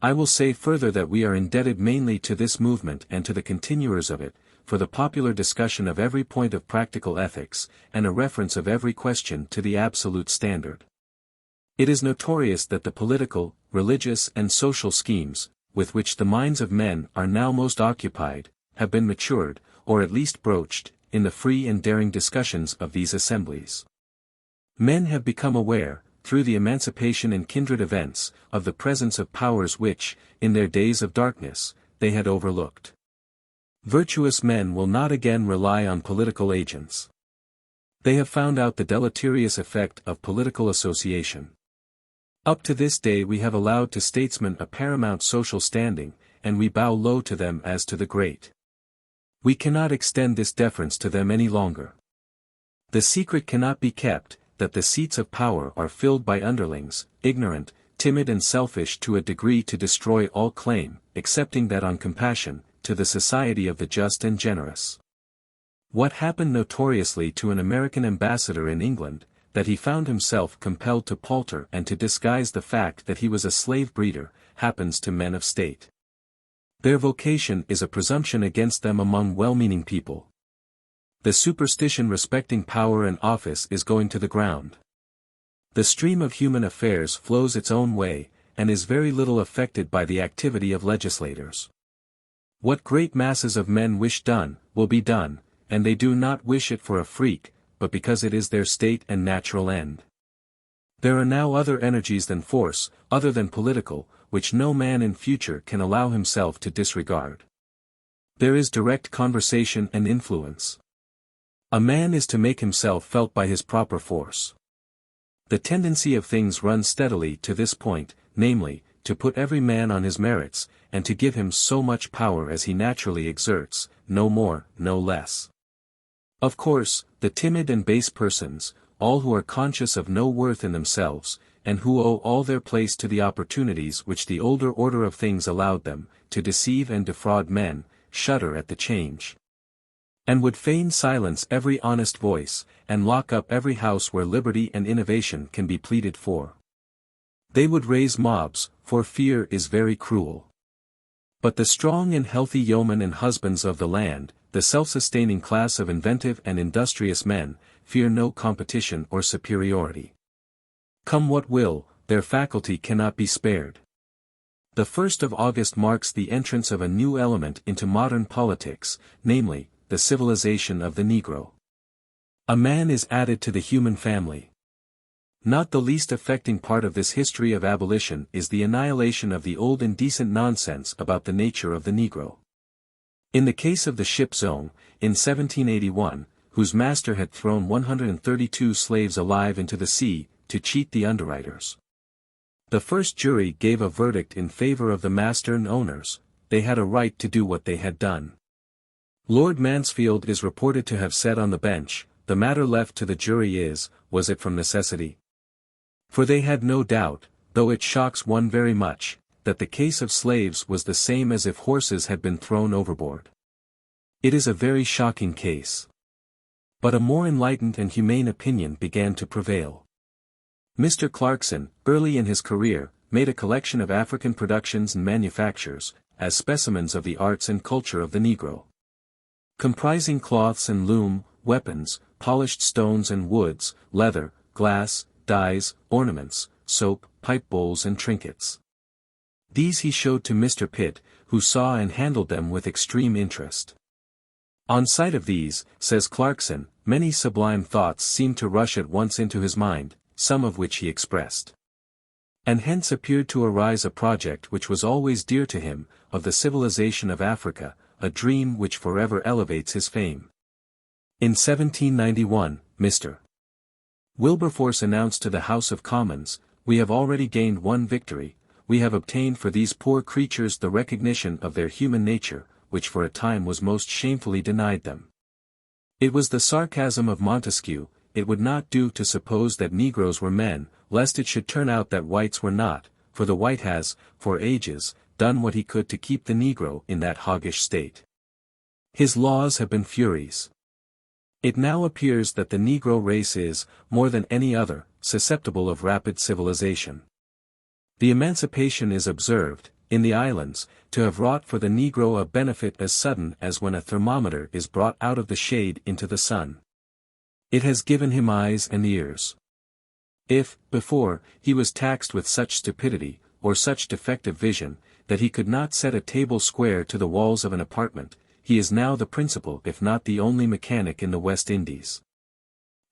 I will say further that we are indebted mainly to this movement and to the continuers of it, for the popular discussion of every point of practical ethics, and a reference of every question to the absolute standard. It is notorious that the political, religious and social schemes, with which the minds of men are now most occupied, have been matured, or at least broached, in the free and daring discussions of these assemblies. Men have become aware, through the emancipation and kindred events, of the presence of powers which, in their days of darkness, they had overlooked. Virtuous men will not again rely on political agents. They have found out the deleterious effect of political association. Up to this day we have allowed to statesmen a paramount social standing, and we bow low to them as to the great. We cannot extend this deference to them any longer. The secret cannot be kept, that the seats of power are filled by underlings, ignorant, timid and selfish to a degree to destroy all claim, excepting that on compassion, to the society of the just and generous. What happened notoriously to an American ambassador in England, that he found himself compelled to palter and to disguise the fact that he was a slave breeder, happens to men of state. Their vocation is a presumption against them among well-meaning people. The superstition respecting power and office is going to the ground. The stream of human affairs flows its own way, and is very little affected by the activity of legislators. What great masses of men wish done, will be done, and they do not wish it for a freak, but because it is their state and natural end. There are now other energies than force, other than political, which no man in future can allow himself to disregard. There is direct conversation and influence. A man is to make himself felt by his proper force. The tendency of things runs steadily to this point, namely, to put every man on his merits, and to give him so much power as he naturally exerts, no more, no less. Of course, the timid and base persons, all who are conscious of no worth in themselves, and who owe all their place to the opportunities which the older order of things allowed them, to deceive and defraud men, shudder at the change. And would fain silence every honest voice, and lock up every house where liberty and innovation can be pleaded for. They would raise mobs, for fear is very cruel. But the strong and healthy yeomen and husbands of the land, the self-sustaining class of inventive and industrious men, fear no competition or superiority. Come what will, their faculty cannot be spared. The 1st of August marks the entrance of a new element into modern politics, namely, the civilization of the Negro. A man is added to the human family. Not the least affecting part of this history of abolition is the annihilation of the old indecent nonsense about the nature of the Negro. In the case of the ship Zone, in 1781, whose master had thrown 132 slaves alive into the sea, to cheat the underwriters. The first jury gave a verdict in favor of the master and owners. They had a right to do what they had done. Lord Mansfield is reported to have said on the bench, the matter left to the jury is, was it from necessity? For they had no doubt, though it shocks one very much, that the case of slaves was the same as if horses had been thrown overboard. It is a very shocking case. But a more enlightened and humane opinion began to prevail. Mr. Clarkson, early in his career, made a collection of African productions and manufactures, as specimens of the arts and culture of the Negro. Comprising cloths and loom, weapons, polished stones and woods, leather, glass, dyes, ornaments, soap, pipe bowls and trinkets. These he showed to Mr. Pitt, who saw and handled them with extreme interest. On sight of these, says Clarkson, many sublime thoughts seemed to rush at once into his mind, some of which he expressed. And hence appeared to arise a project which was always dear to him, of the civilization of Africa, a dream which forever elevates his fame. In 1791, Mr. Wilberforce announced to the House of Commons, "We have already gained one victory, we have obtained for these poor creatures the recognition of their human nature, which for a time was most shamefully denied them." It was the sarcasm of Montesquieu, it would not do to suppose that Negroes were men, lest it should turn out that whites were not, for the white has, for ages, done what he could to keep the Negro in that hoggish state. His laws have been furies. It now appears that the Negro race is, more than any other, susceptible of rapid civilization. The emancipation is observed, in the islands, to have wrought for the Negro a benefit as sudden as when a thermometer is brought out of the shade into the sun. It has given him eyes and ears. If, before, he was taxed with such stupidity, or such defective vision, that he could not set a table square to the walls of an apartment, he is now the principal if not the only mechanic in the West Indies.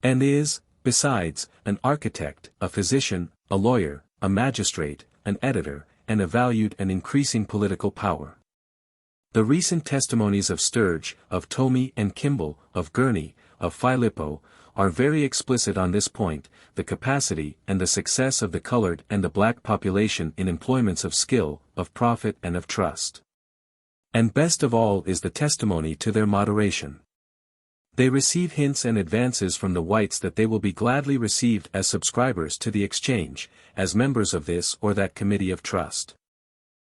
And is, besides, an architect, a physician, a lawyer, a magistrate, an editor, and a valued and increasing political power. The recent testimonies of Sturge, of Tomey and Kimball, of Gurney, of Filippo, are very explicit on this point, the capacity and the success of the colored and the black population in employments of skill, of profit and of trust. And best of all is the testimony to their moderation. They receive hints and advances from the whites that they will be gladly received as subscribers to the exchange, as members of this or that committee of trust.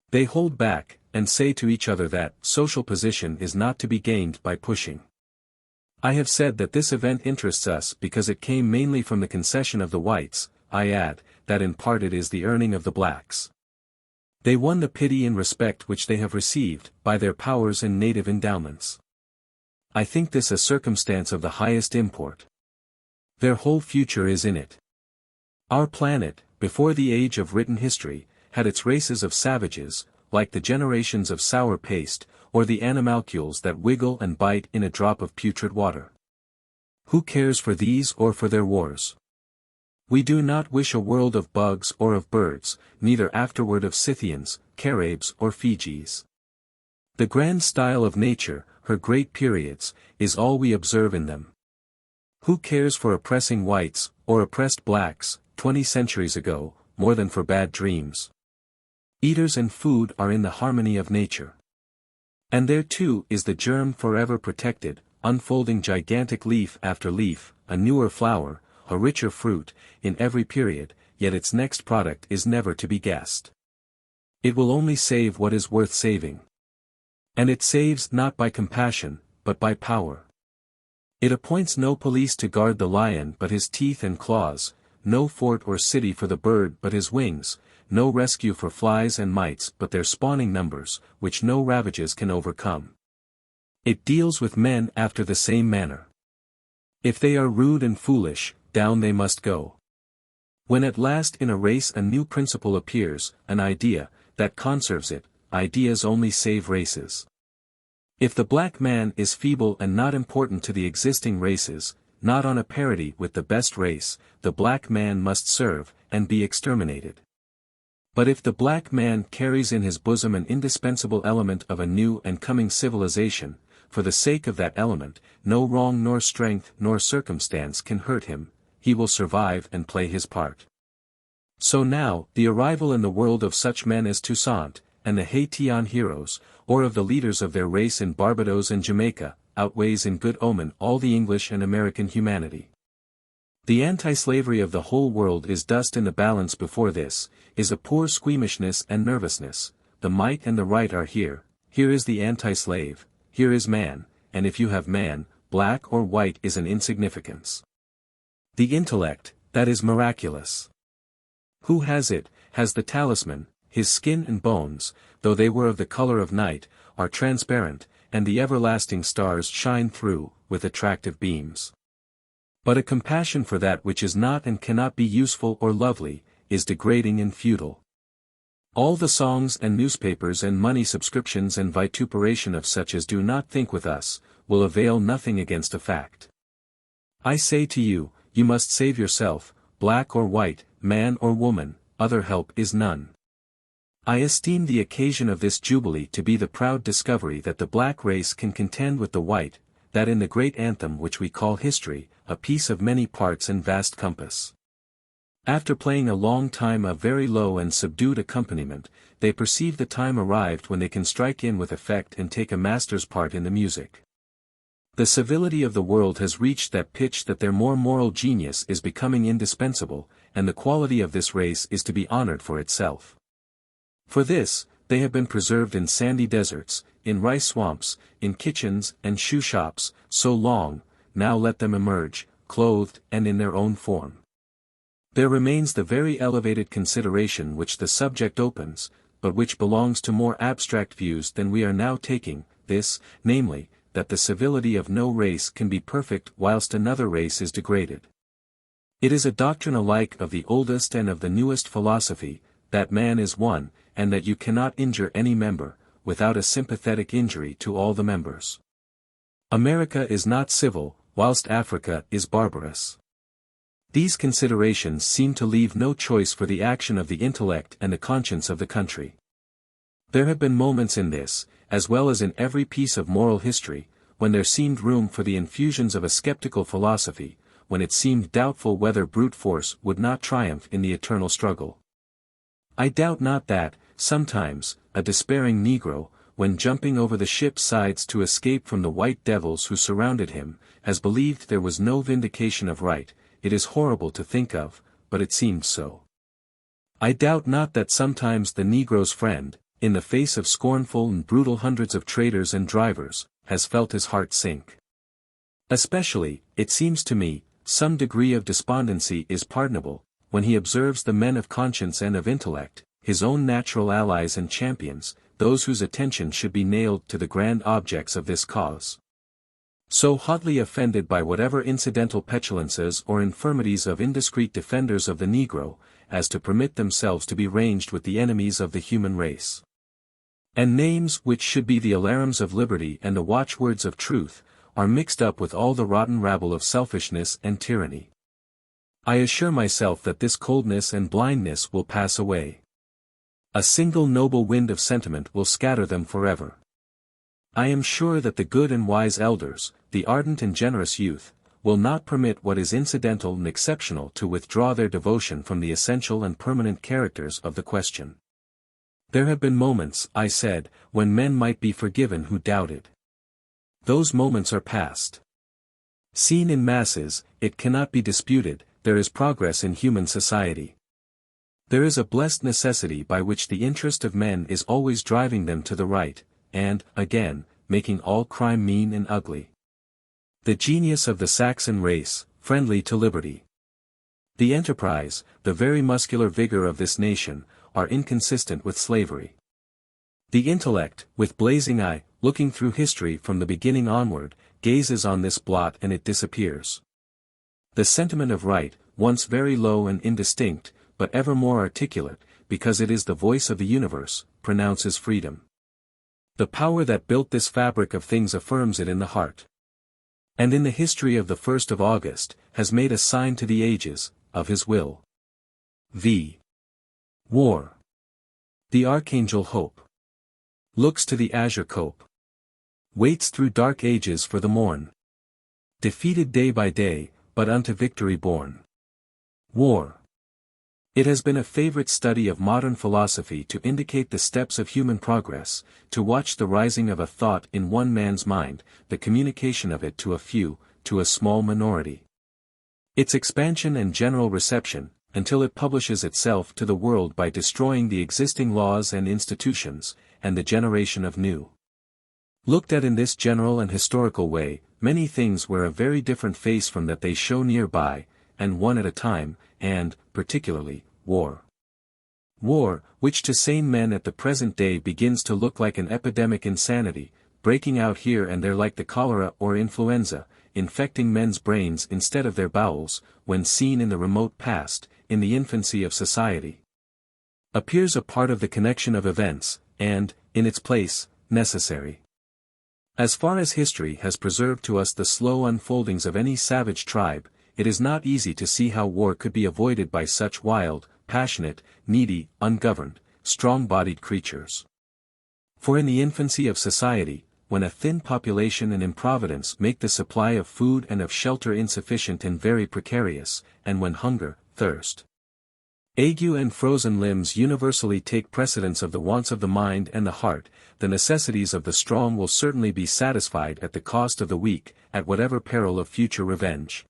They hold back, and say to each other that social position is not to be gained by pushing. I have said that this event interests us because it came mainly from the concession of the whites. I add, that in part it is the earning of the blacks. They won the pity and respect which they have received, by their powers and native endowments. I think this a circumstance of the highest import. Their whole future is in it. Our planet, before the age of written history, had its races of savages, like the generations of sour paste, or the animalcules that wiggle and bite in a drop of putrid water. Who cares for these or for their wars? We do not wish a world of bugs or of birds, neither afterward of Scythians, Caribs or Fijis. The grand style of nature, her great periods, is all we observe in them. Who cares for oppressing whites, or oppressed blacks, 20 centuries ago, more than for bad dreams? Eaters and food are in the harmony of nature. And there too is the germ forever protected, unfolding gigantic leaf after leaf, a newer flower, a richer fruit, in every period, yet its next product is never to be guessed. It will only save what is worth saving. And it saves not by compassion, but by power. It appoints no police to guard the lion but his teeth and claws, no fort or city for the bird but his wings, no rescue for flies and mites but their spawning numbers, which no ravages can overcome. It deals with men after the same manner. If they are rude and foolish, down they must go. When at last in a race a new principle appears, an idea, that conserves it, ideas only save races. If the black man is feeble and not important to the existing races, not on a parity with the best race, the black man must serve, and be exterminated. But if the black man carries in his bosom an indispensable element of a new and coming civilization, for the sake of that element, no wrong nor strength nor circumstance can hurt him, he will survive and play his part. So now, the arrival in the world of such men as Toussaint, and the Haitian heroes, or of the leaders of their race in Barbados and Jamaica, outweighs in good omen all the English and American humanity. The anti-slavery of the whole world is dust in the balance before this, is a poor squeamishness and nervousness. The might and the right are here is the anti-slave, here is man, and if you have man, black or white is an insignificance. The intellect, that is miraculous. Who has it, has the talisman, his skin and bones, though they were of the color of night, are transparent, and the everlasting stars shine through, with attractive beams. But a compassion for that which is not and cannot be useful or lovely, is degrading and futile. All the songs and newspapers and money subscriptions and vituperation of such as do not think with us, will avail nothing against a fact. I say to you, you must save yourself, black or white, man or woman, other help is none. I esteem the occasion of this jubilee to be the proud discovery that the black race can contend with the white, that in the great anthem which we call history, a piece of many parts and vast compass. After playing a long time a very low and subdued accompaniment, they perceive the time arrived when they can strike in with effect and take a master's part in the music. The civility of the world has reached that pitch that their more moral genius is becoming indispensable, and the quality of this race is to be honored for itself. For this, they have been preserved in sandy deserts, in rice swamps, in kitchens and shoe shops, so long, now let them emerge, clothed and in their own form. There remains the very elevated consideration which the subject opens, but which belongs to more abstract views than we are now taking, this, namely, that the civility of no race can be perfect whilst another race is degraded. It is a doctrine alike of the oldest and of the newest philosophy, that man is one, and that you cannot injure any member, without a sympathetic injury to all the members. America is not civil, whilst Africa is barbarous. These considerations seem to leave no choice for the action of the intellect and the conscience of the country. There have been moments in this, as well as in every piece of moral history, when there seemed room for the infusions of a skeptical philosophy, when it seemed doubtful whether brute force would not triumph in the eternal struggle. I doubt not that, sometimes, a despairing Negro, when jumping over the ship's sides to escape from the white devils who surrounded him, has believed there was no vindication of right. It is horrible to think of, but it seemed so. I doubt not that sometimes the Negro's friend, in the face of scornful and brutal hundreds of traders and drivers, has felt his heart sink. Especially, it seems to me, some degree of despondency is pardonable, when he observes the men of conscience and of intellect, his own natural allies and champions, those whose attention should be nailed to the grand objects of this cause. So hotly offended by whatever incidental petulances or infirmities of indiscreet defenders of the Negro, as to permit themselves to be ranged with the enemies of the human race. And names which should be the alarums of liberty and the watchwords of truth, are mixed up with all the rotten rabble of selfishness and tyranny. I assure myself that this coldness and blindness will pass away. A single noble wind of sentiment will scatter them forever. I am sure that the good and wise elders, the ardent and generous youth, will not permit what is incidental and exceptional to withdraw their devotion from the essential and permanent characters of the question. There have been moments, I said, when men might be forgiven who doubted. Those moments are past. Seen in masses, it cannot be disputed, there is progress in human society. There is a blessed necessity by which the interest of men is always driving them to the right, and, again, making all crime mean and ugly. The genius of the Saxon race, friendly to liberty. The enterprise, the very muscular vigor of this nation, are inconsistent with slavery. The intellect, with blazing eye, looking through history from the beginning onward, gazes on this blot and it disappears. The sentiment of right, once very low and indistinct, but ever more articulate, because it is the voice of the universe, pronounces freedom. The power that built this fabric of things affirms it in the heart. And in the history of the 1st of August, has made a sign to the ages, of his will. V. War. The archangel Hope looks to the azure cope. Waits through dark ages for the morn. Defeated day by day, but unto victory born. War. It has been a favorite study of modern philosophy to indicate the steps of human progress, to watch the rising of a thought in one man's mind, the communication of it to a few, to a small minority. Its expansion and general reception, until it publishes itself to the world by destroying the existing laws and institutions, and the generation of new. Looked at in this general and historical way, many things wear a very different face from that they show nearby, and one at a time, and, particularly, war. War, which to sane men at the present day begins to look like an epidemic insanity, breaking out here and there like the cholera or influenza, infecting men's brains instead of their bowels, when seen in the remote past, in the infancy of society, appears a part of the connection of events, and, in its place, necessary. As far as history has preserved to us the slow unfoldings of any savage tribe, it is not easy to see how war could be avoided by such wild, passionate, needy, ungoverned, strong-bodied creatures. For in the infancy of society, when a thin population and improvidence make the supply of food and of shelter insufficient and very precarious, and when hunger, thirst, ague and frozen limbs universally take precedence of the wants of the mind and the heart, the necessities of the strong will certainly be satisfied at the cost of the weak, at whatever peril of future revenge.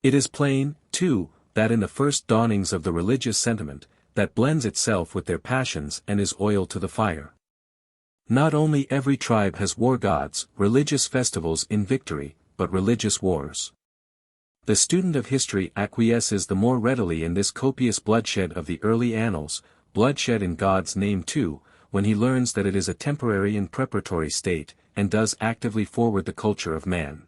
It is plain, too, that in the first dawnings of the religious sentiment, that blends itself with their passions and is oil to the fire. Not only every tribe has war gods, religious festivals in victory, but religious wars. The student of history acquiesces the more readily in this copious bloodshed of the early annals, bloodshed in God's name too, when he learns that it is a temporary and preparatory state, and does actively forward the culture of man.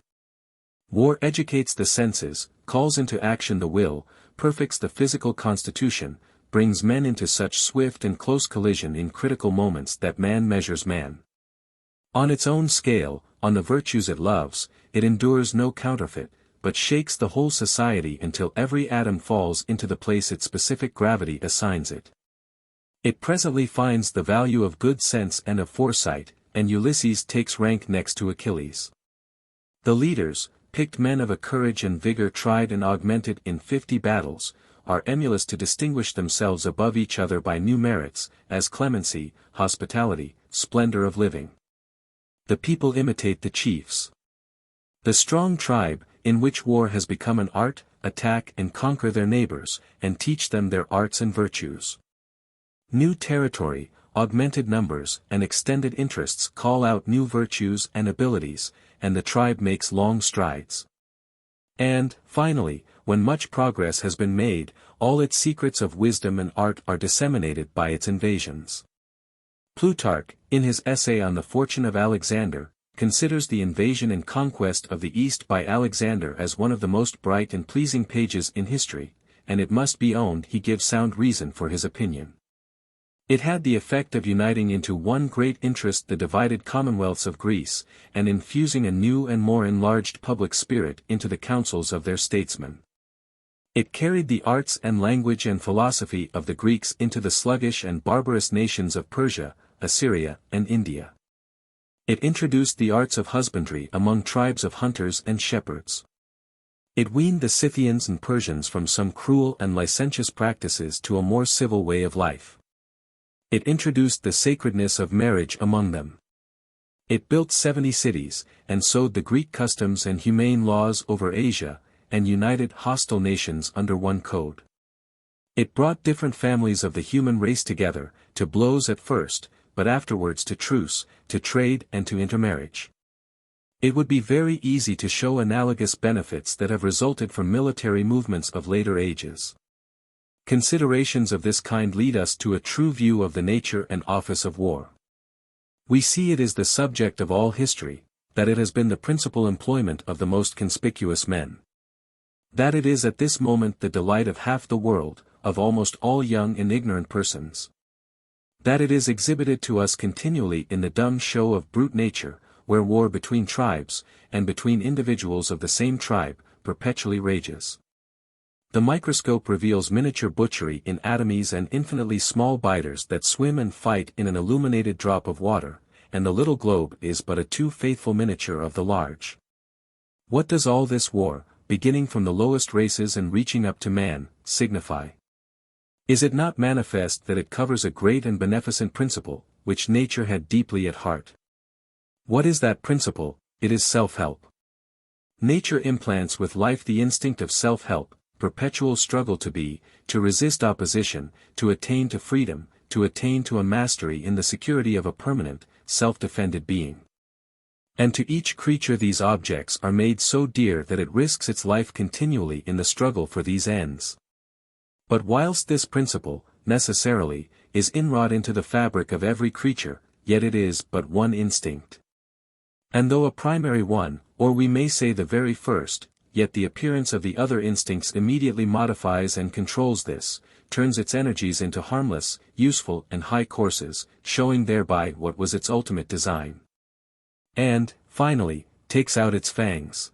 War educates the senses, calls into action the will, perfects the physical constitution, brings men into such swift and close collision in critical moments that man measures man on its own scale, on the virtues it loves, it endures no counterfeit, but shakes the whole society until every atom falls into the place its specific gravity assigns it. It presently finds the value of good sense and of foresight, and Ulysses takes rank next to Achilles. The leaders, picked men of a courage and vigor tried and augmented in 50 battles, are emulous to distinguish themselves above each other by new merits, as clemency, hospitality, splendor of living. The people imitate the chiefs. The strong tribe, in which war has become an art, attack and conquer their neighbors, and teach them their arts and virtues. New territory, augmented numbers, and extended interests call out new virtues and abilities, and the tribe makes long strides. And, finally, when much progress has been made, all its secrets of wisdom and art are disseminated by its invasions. Plutarch, in his essay on the fortune of Alexander, considers the invasion and conquest of the East by Alexander as one of the most bright and pleasing pages in history, and it must be owned he gives sound reason for his opinion. It had the effect of uniting into one great interest the divided commonwealths of Greece, and infusing a new and more enlarged public spirit into the councils of their statesmen. It carried the arts and language and philosophy of the Greeks into the sluggish and barbarous nations of Persia, Assyria, and India. It introduced the arts of husbandry among tribes of hunters and shepherds. It weaned the Scythians and Persians from some cruel and licentious practices to a more civil way of life. It introduced the sacredness of marriage among them. It built 70 cities, and sowed the Greek customs and humane laws over Asia, and united hostile nations under one code. It brought different families of the human race together, to blows at first, but afterwards to truce, to trade and to intermarriage. It would be very easy to show analogous benefits that have resulted from military movements of later ages. Considerations of this kind lead us to a true view of the nature and office of war. We see it is the subject of all history, that it has been the principal employment of the most conspicuous men. That it is at this moment the delight of half the world, of almost all young and ignorant persons. That it is exhibited to us continually in the dumb show of brute nature, where war between tribes, and between individuals of the same tribe, perpetually rages. The microscope reveals miniature butchery in atomies and infinitely small biters that swim and fight in an illuminated drop of water, and the little globe is but a too faithful miniature of the large. What does all this war, beginning from the lowest races and reaching up to man, signify? Is it not manifest that it covers a great and beneficent principle, which nature had deeply at heart? What is that principle? It is self-help. Nature implants with life the instinct of self-help, perpetual struggle to resist opposition, to attain to freedom, to attain to a mastery in the security of a permanent, self-defended being. And to each creature these objects are made so dear that it risks its life continually in the struggle for these ends. But whilst this principle, necessarily, is inwrought into the fabric of every creature, yet it is but one instinct. And though a primary one, or we may say the very first, yet the appearance of the other instincts immediately modifies and controls this, turns its energies into harmless, useful and high courses, showing thereby what was its ultimate design. And, finally, takes out its fangs.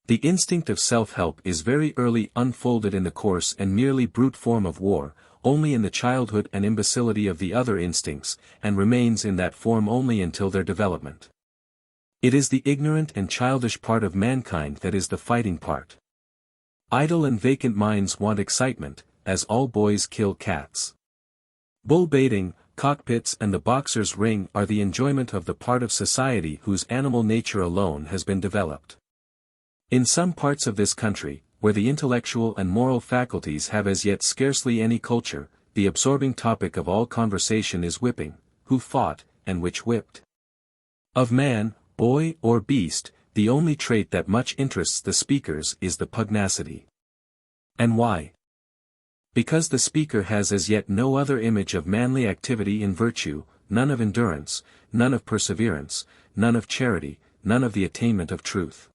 The instinct of self-help is very early unfolded in the coarse and merely brute form of war, only in the childhood and imbecility of the other instincts, and remains in that form only until their development. It is the ignorant and childish part of mankind that is the fighting part. Idle and vacant minds want excitement, as all boys kill cats. Bull baiting, cockpits and the boxer's ring are the enjoyment of the part of society whose animal nature alone has been developed. In some parts of this country, where the intellectual and moral faculties have as yet scarcely any culture, the absorbing topic of all conversation is whipping, who fought, and which whipped. Of man, boy or beast, the only trait that much interests the speakers is the pugnacity. And why? Because the speaker has as yet no other image of manly activity in virtue, none of endurance, none of perseverance, none of charity, none of the attainment of truth.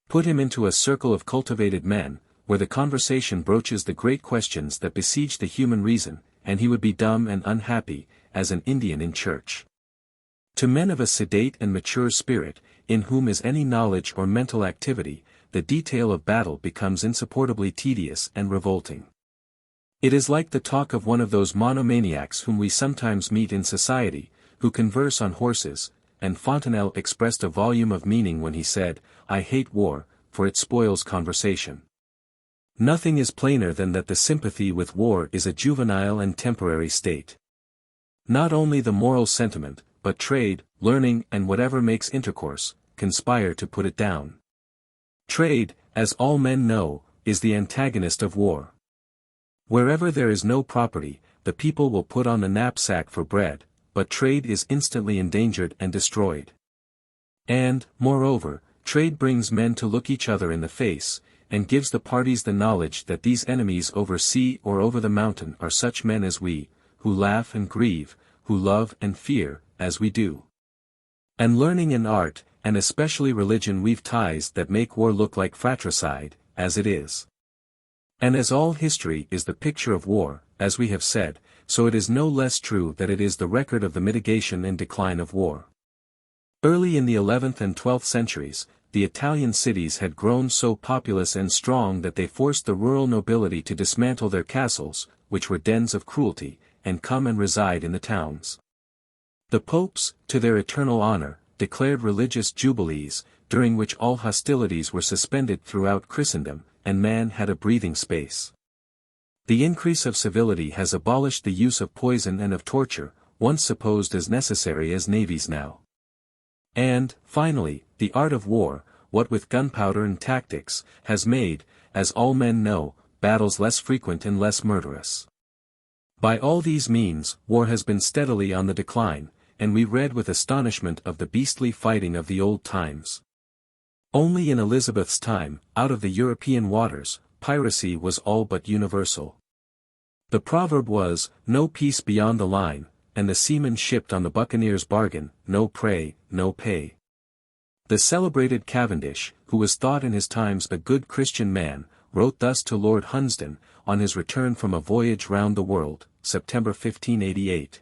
Put him into a circle of cultivated men, where the conversation broaches the great questions that besiege the human reason, and he would be dumb and unhappy, as an Indian in church. To men of a sedate and mature spirit, in whom is any knowledge or mental activity, the detail of battle becomes insupportably tedious and revolting. It is like the talk of one of those monomaniacs whom we sometimes meet in society, who converse on horses, and Fontenelle expressed a volume of meaning when he said, "I hate war, for it spoils conversation." Nothing is plainer than that the sympathy with war is a juvenile and temporary state. Not only the moral sentiment, but trade, learning and whatever makes intercourse, conspire to put it down. Trade, as all men know, is the antagonist of war. Wherever there is no property, the people will put on the knapsack for bread, but trade is instantly endangered and destroyed. And, moreover, trade brings men to look each other in the face, and gives the parties the knowledge that these enemies over sea or over the mountain are such men as we, who laugh and grieve, who love and fear, as we do. And learning and art, and especially religion, weave ties that make war look like fratricide, as it is. And as all history is the picture of war, as we have said, so it is no less true that it is the record of the mitigation and decline of war. Early in the 11th and 12th centuries, the Italian cities had grown so populous and strong that they forced the rural nobility to dismantle their castles, which were dens of cruelty, and come and reside in the towns. The popes, to their eternal honor, declared religious jubilees, during which all hostilities were suspended throughout Christendom, and man had a breathing space. The increase of civility has abolished the use of poison and of torture, once supposed as necessary as navies now. And, finally, the art of war, what with gunpowder and tactics, has made, as all men know, battles less frequent and less murderous. By all these means, war has been steadily on the decline, and we read with astonishment of the beastly fighting of the old times. Only in Elizabeth's time, out of the European waters, piracy was all but universal. The proverb was, "No peace beyond the line," and the seamen shipped on the buccaneer's bargain, "No prey, no pay." The celebrated Cavendish, who was thought in his times a good Christian man, wrote thus to Lord Hunsdon, on his return from a voyage round the world, September 1588.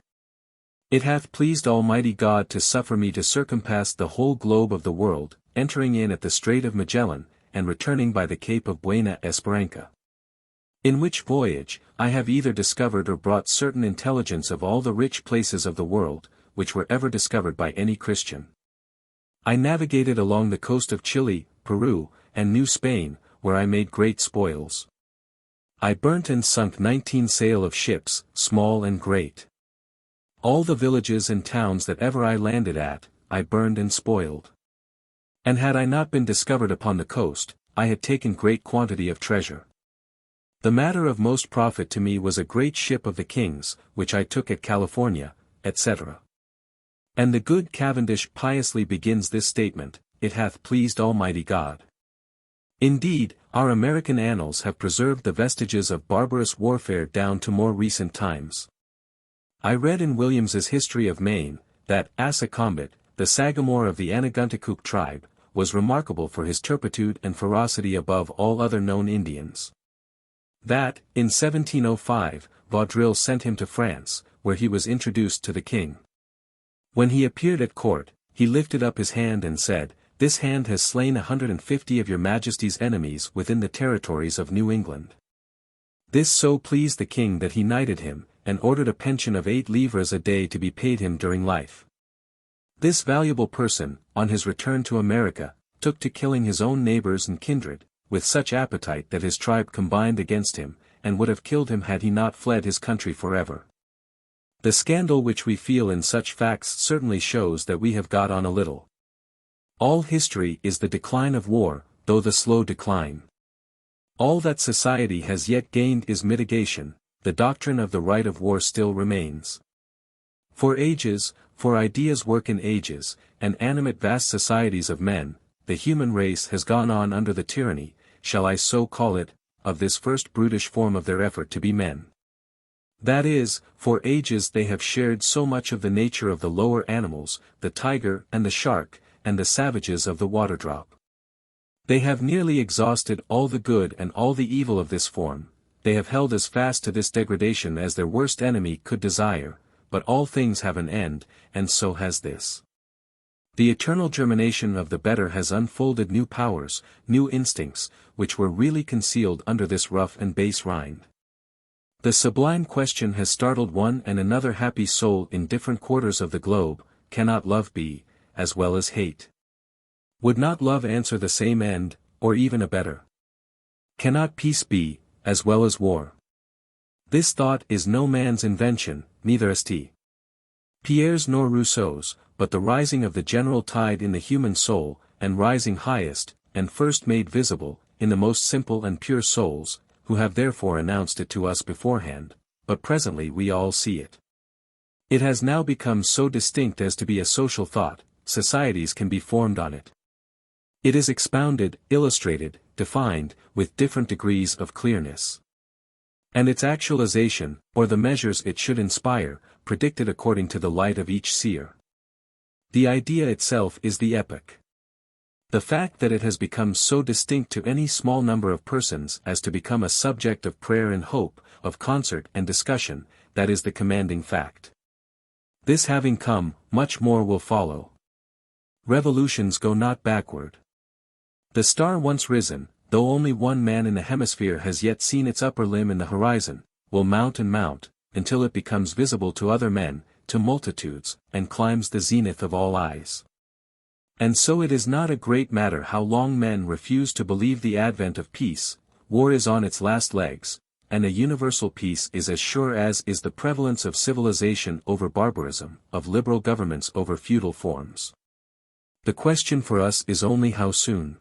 "It hath pleased Almighty God to suffer me to circumpass the whole globe of the world, entering in at the Strait of Magellan, and returning by the Cape of Buena Esperanza. In which voyage, I have either discovered or brought certain intelligence of all the rich places of the world, which were ever discovered by any Christian. I navigated along the coast of Chile, Peru, and New Spain, where I made great spoils. I burnt and sunk 19 sail of ships, small and great. All the villages and towns that ever I landed at, I burned and spoiled. And had I not been discovered upon the coast, I had taken great quantity of treasure. The matter of most profit to me was a great ship of the king's, which I took at California, etc." And the good Cavendish piously begins this statement, "It hath pleased Almighty God." Indeed, our American annals have preserved the vestiges of barbarous warfare down to more recent times. I read in Williams's History of Maine, that Asa Combat, the Sagamore of the Anagunticook tribe, was remarkable for his turpitude and ferocity above all other known Indians. That, in 1705, Vaudreuil sent him to France, where he was introduced to the king. When he appeared at court, he lifted up his hand and said, "This hand has slain 150 of your Majesty's enemies within the territories of New England." This so pleased the king that he knighted him, and ordered a pension of 8 livres a day to be paid him during life. This valuable person, on his return to America, took to killing his own neighbors and kindred, with such appetite that his tribe combined against him, and would have killed him had he not fled his country forever. The scandal which we feel in such facts certainly shows that we have got on a little. All history is the decline of war, though the slow decline. All that society has yet gained is mitigation, the doctrine of the right of war still remains. For ages, for ideas work in ages, and animate vast societies of men, the human race has gone on under the tyranny, shall I so call it, of this first brutish form of their effort to be men. That is, for ages they have shared so much of the nature of the lower animals, the tiger and the shark, and the savages of the waterdrop. They have nearly exhausted all the good and all the evil of this form, they have held as fast to this degradation as their worst enemy could desire, but all things have an end, and so has this. The eternal germination of the better has unfolded new powers, new instincts, which were really concealed under this rough and base rind. The sublime question has startled one and another happy soul in different quarters of the globe, cannot love be, as well as hate? Would not love answer the same end, or even a better? Cannot peace be, as well as war? This thought is no man's invention, neither St. Pierre's nor Rousseau's, but the rising of the general tide in the human soul, and rising highest, and first made visible, in the most simple and pure souls, who have therefore announced it to us beforehand, but presently we all see it. It has now become so distinct as to be a social thought, societies can be formed on it. It is expounded, illustrated, defined, with different degrees of clearness. And its actualization, or the measures it should inspire, predicted according to the light of each seer. The idea itself is the epoch. The fact that it has become so distinct to any small number of persons as to become a subject of prayer and hope, of concert and discussion, that is the commanding fact. This having come, much more will follow. Revolutions go not backward. The star once risen, though only one man in the hemisphere has yet seen its upper limb in the horizon, will mount and mount, until it becomes visible to other men, to multitudes, and climbs the zenith of all eyes. And so it is not a great matter how long men refuse to believe the advent of peace, war is on its last legs, and a universal peace is as sure as is the prevalence of civilization over barbarism, of liberal governments over feudal forms. The question for us is only how soon.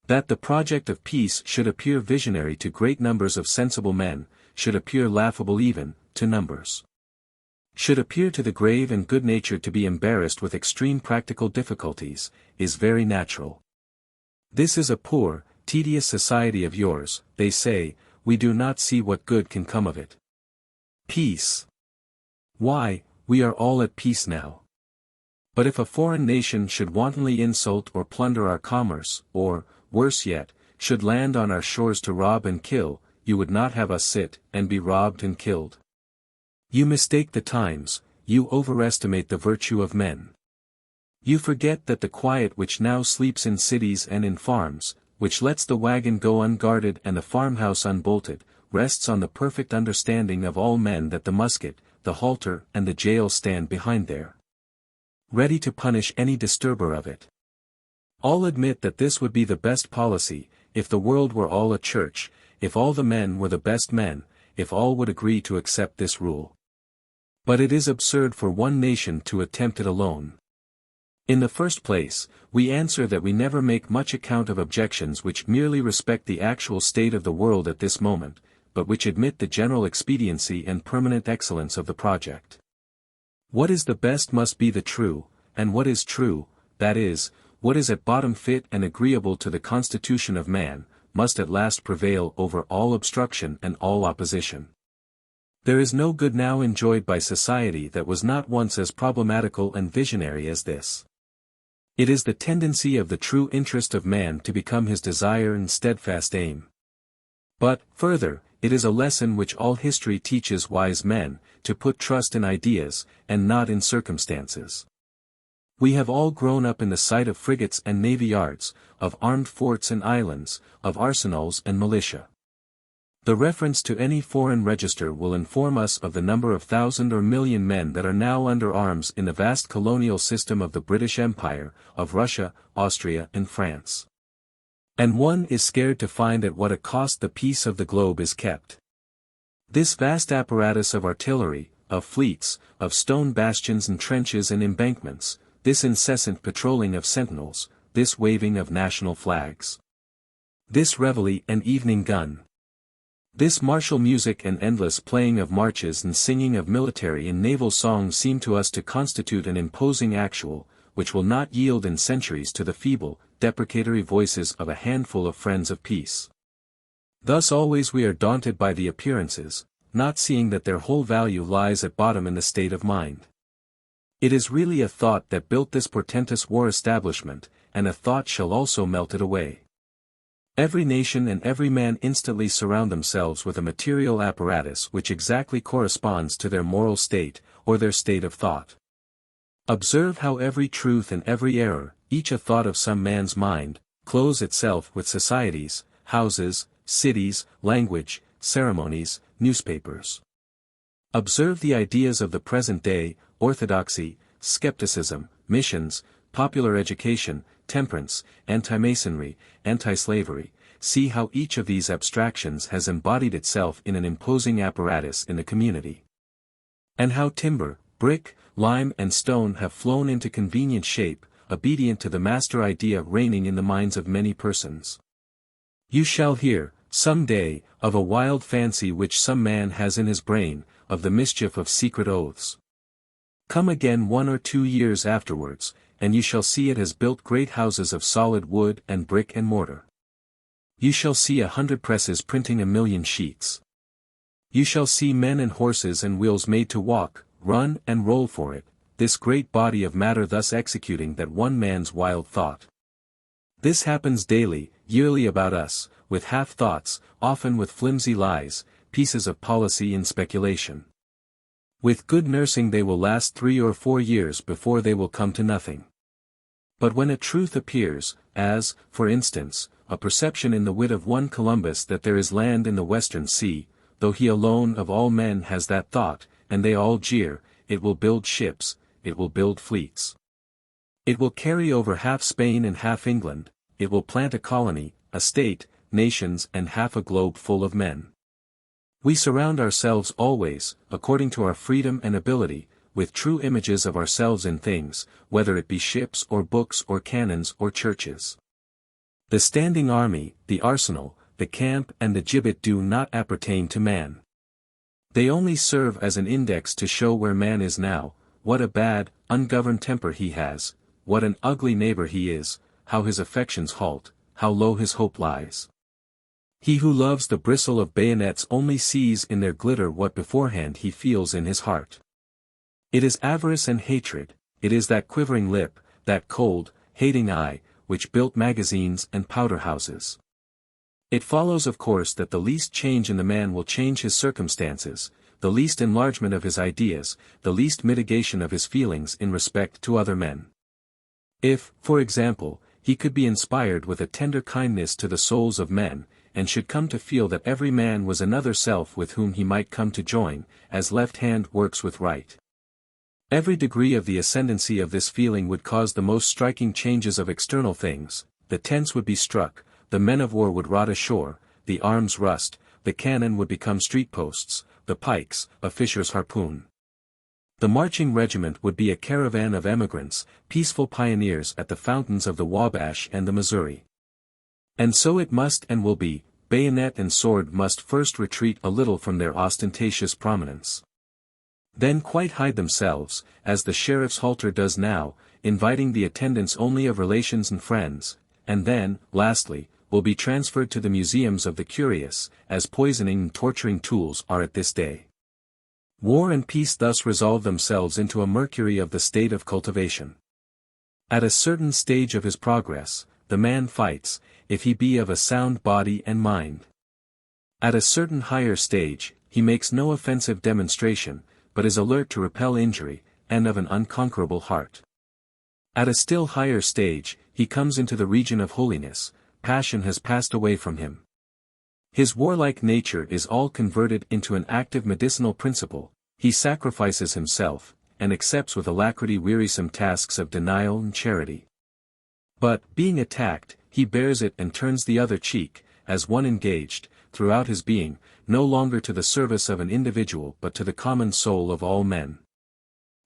That the project of peace should appear visionary to great numbers of sensible men, should appear laughable even, to numbers. Should appear to the grave and good-natured to be embarrassed with extreme practical difficulties, is very natural. This is a poor, tedious society of yours, they say, we do not see what good can come of it. Peace. Why, we are all at peace now. But if a foreign nation should wantonly insult or plunder our commerce, or, worse yet, should land on our shores to rob and kill, you would not have us sit and be robbed and killed. You mistake the times, you overestimate the virtue of men. You forget that the quiet which now sleeps in cities and in farms, which lets the wagon go unguarded and the farmhouse unbolted, rests on the perfect understanding of all men that the musket, the halter and the jail stand behind there, ready to punish any disturber of it. All admit that this would be the best policy, if the world were all a church, if all the men were the best men, if all would agree to accept this rule. But it is absurd for one nation to attempt it alone. In the first place, we answer that we never make much account of objections which merely respect the actual state of the world at this moment, but which admit the general expediency and permanent excellence of the project. What is the best must be the true, and what is true, that is, what is at bottom fit and agreeable to the constitution of man, must at last prevail over all obstruction and all opposition. There is no good now enjoyed by society that was not once as problematical and visionary as this. It is the tendency of the true interest of man to become his desire and steadfast aim. But, further, it is a lesson which all history teaches wise men, to put trust in ideas, and not in circumstances. We have all grown up in the sight of frigates and navy yards, of armed forts and islands, of arsenals and militia. The reference to any foreign register will inform us of the number of thousand or million men that are now under arms in the vast colonial system of the British Empire, of Russia, Austria and France. And one is scared to find at what a cost the peace of the globe is kept. This vast apparatus of artillery, of fleets, of stone bastions and trenches and embankments, this incessant patrolling of sentinels, this waving of national flags, this reveille and evening gun, this martial music and endless playing of marches and singing of military and naval songs seem to us to constitute an imposing actual, which will not yield in centuries to the feeble, deprecatory voices of a handful of friends of peace. Thus always we are daunted by the appearances, not seeing that their whole value lies at bottom in the state of mind. It is really a thought that built this portentous war establishment, and a thought shall also melt it away. Every nation and every man instantly surround themselves with a material apparatus which exactly corresponds to their moral state, or their state of thought. Observe how every truth and every error, each a thought of some man's mind, clothes itself with societies, houses, cities, language, ceremonies, newspapers. Observe the ideas of the present day, orthodoxy, skepticism, missions, popular education, temperance, anti-masonry, anti-slavery, see how each of these abstractions has embodied itself in an imposing apparatus in the community. And how timber, brick, lime and stone have flown into convenient shape, obedient to the master idea reigning in the minds of many persons. You shall hear, some day, of a wild fancy which some man has in his brain, of the mischief of secret oaths. Come again 1 or 2 years afterwards, and you shall see it has built great houses of solid wood and brick and mortar. You shall see 100 presses printing 1,000,000 sheets. You shall see men and horses and wheels made to walk, run and roll for it, this great body of matter thus executing that one man's wild thought. This happens daily, yearly about us, with half-thoughts, often with flimsy lies, pieces of policy and speculation. With good nursing they will last 3 or 4 years before they will come to nothing. But when a truth appears, as, for instance, a perception in the wit of one Columbus that there is land in the western sea, though he alone of all men has that thought, and they all jeer, it will build ships, it will build fleets. It will carry over half Spain and half England, it will plant a colony, a state, nations and half a globe full of men. We surround ourselves always, according to our freedom and ability, with true images of ourselves in things, whether it be ships or books or cannons or churches. The standing army, the arsenal, the camp and the gibbet do not appertain to man. They only serve as an index to show where man is now, what a bad, ungoverned temper he has, what an ugly neighbor he is, how his affections halt, how low his hope lies. He who loves the bristle of bayonets only sees in their glitter what beforehand he feels in his heart. It is avarice and hatred, it is that quivering lip, that cold, hating eye, which built magazines and powder-houses. It follows of course that the least change in the man will change his circumstances, the least enlargement of his ideas, the least mitigation of his feelings in respect to other men. If, for example, he could be inspired with a tender kindness to the souls of men, and should come to feel that every man was another self with whom he might come to join, as left hand works with right. Every degree of the ascendancy of this feeling would cause the most striking changes of external things, the tents would be struck, the men of war would rot ashore, the arms rust, the cannon would become street posts, the pikes, a fisher's harpoon. The marching regiment would be a caravan of emigrants, peaceful pioneers at the fountains of the Wabash and the Missouri. And so it must and will be, bayonet and sword must first retreat a little from their ostentatious prominence. Then quite hide themselves, as the sheriff's halter does now, inviting the attendance only of relations and friends, and then, lastly, will be transferred to the museums of the curious, as poisoning and torturing tools are at this day. War and peace thus resolve themselves into a mercury of the state of cultivation. At a certain stage of his progress, the man fights, if he be of a sound body and mind. At a certain higher stage, he makes no offensive demonstration, but is alert to repel injury, and of an unconquerable heart. At a still higher stage, he comes into the region of holiness, passion has passed away from him. His warlike nature is all converted into an active medicinal principle, he sacrifices himself, and accepts with alacrity wearisome tasks of denial and charity. But, being attacked, he bears it and turns the other cheek, as one engaged, throughout his being, no longer to the service of an individual but to the common soul of all men.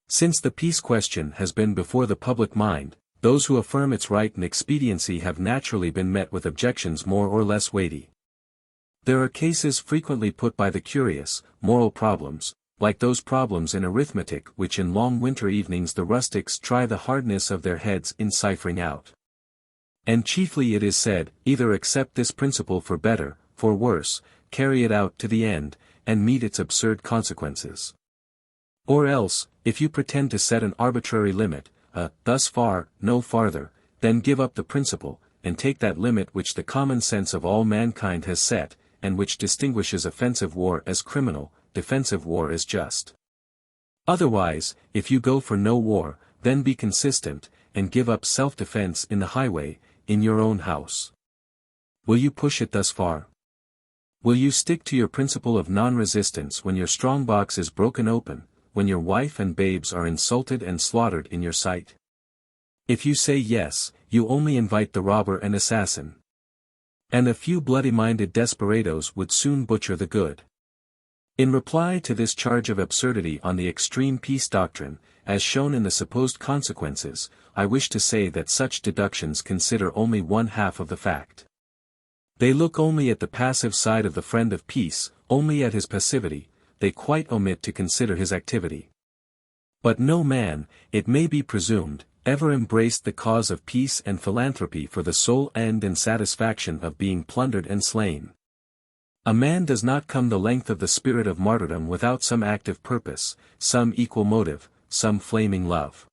Since the peace question has been before the public mind, those who affirm its right and expediency have naturally been met with objections more or less weighty. There are cases frequently put by the curious, moral problems, like those problems in arithmetic which in long winter evenings the rustics try the hardness of their heads in ciphering out. And chiefly it is said, either accept this principle for better, for worse, carry it out to the end, and meet its absurd consequences. Or else, if you pretend to set an arbitrary limit, thus far, no farther, then give up the principle, and take that limit which the common sense of all mankind has set, and which distinguishes offensive war as criminal, defensive war as just. Otherwise, if you go for no war, then be consistent, and give up self-defense in the highway, in your own house. Will you push it thus far? Will you stick to your principle of non-resistance when your strongbox is broken open, when your wife and babes are insulted and slaughtered in your sight? If you say yes, you only invite the robber and assassin. And a few bloody-minded desperadoes would soon butcher the good. In reply to this charge of absurdity on the extreme peace doctrine, as shown in the supposed consequences, I wish to say that such deductions consider only one half of the fact. They look only at the passive side of the friend of peace, only at his passivity, they quite omit to consider his activity. But no man, it may be presumed, ever embraced the cause of peace and philanthropy for the sole end and satisfaction of being plundered and slain. A man does not come the length of the spirit of martyrdom without some active purpose, some equal motive, some flaming love.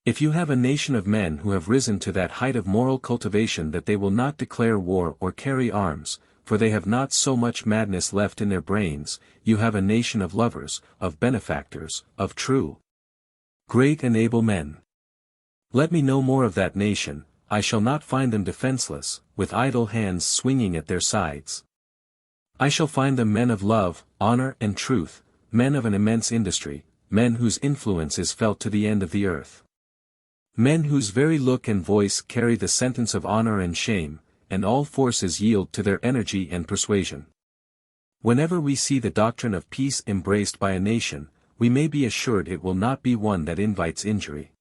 If you have a nation of men who have risen to that height of moral cultivation that they will not declare war or carry arms, for they have not so much madness left in their brains, you have a nation of lovers, of benefactors, of true, great and able men. Let me know more of that nation, I shall not find them defenseless, with idle hands swinging at their sides. I shall find them men of love, honor and truth, men of an immense industry, men whose influence is felt to the end of the earth. Men whose very look and voice carry the sentence of honor and shame, and all forces yield to their energy and persuasion. Whenever we see the doctrine of peace embraced by a nation, we may be assured it will not be one that invites injury,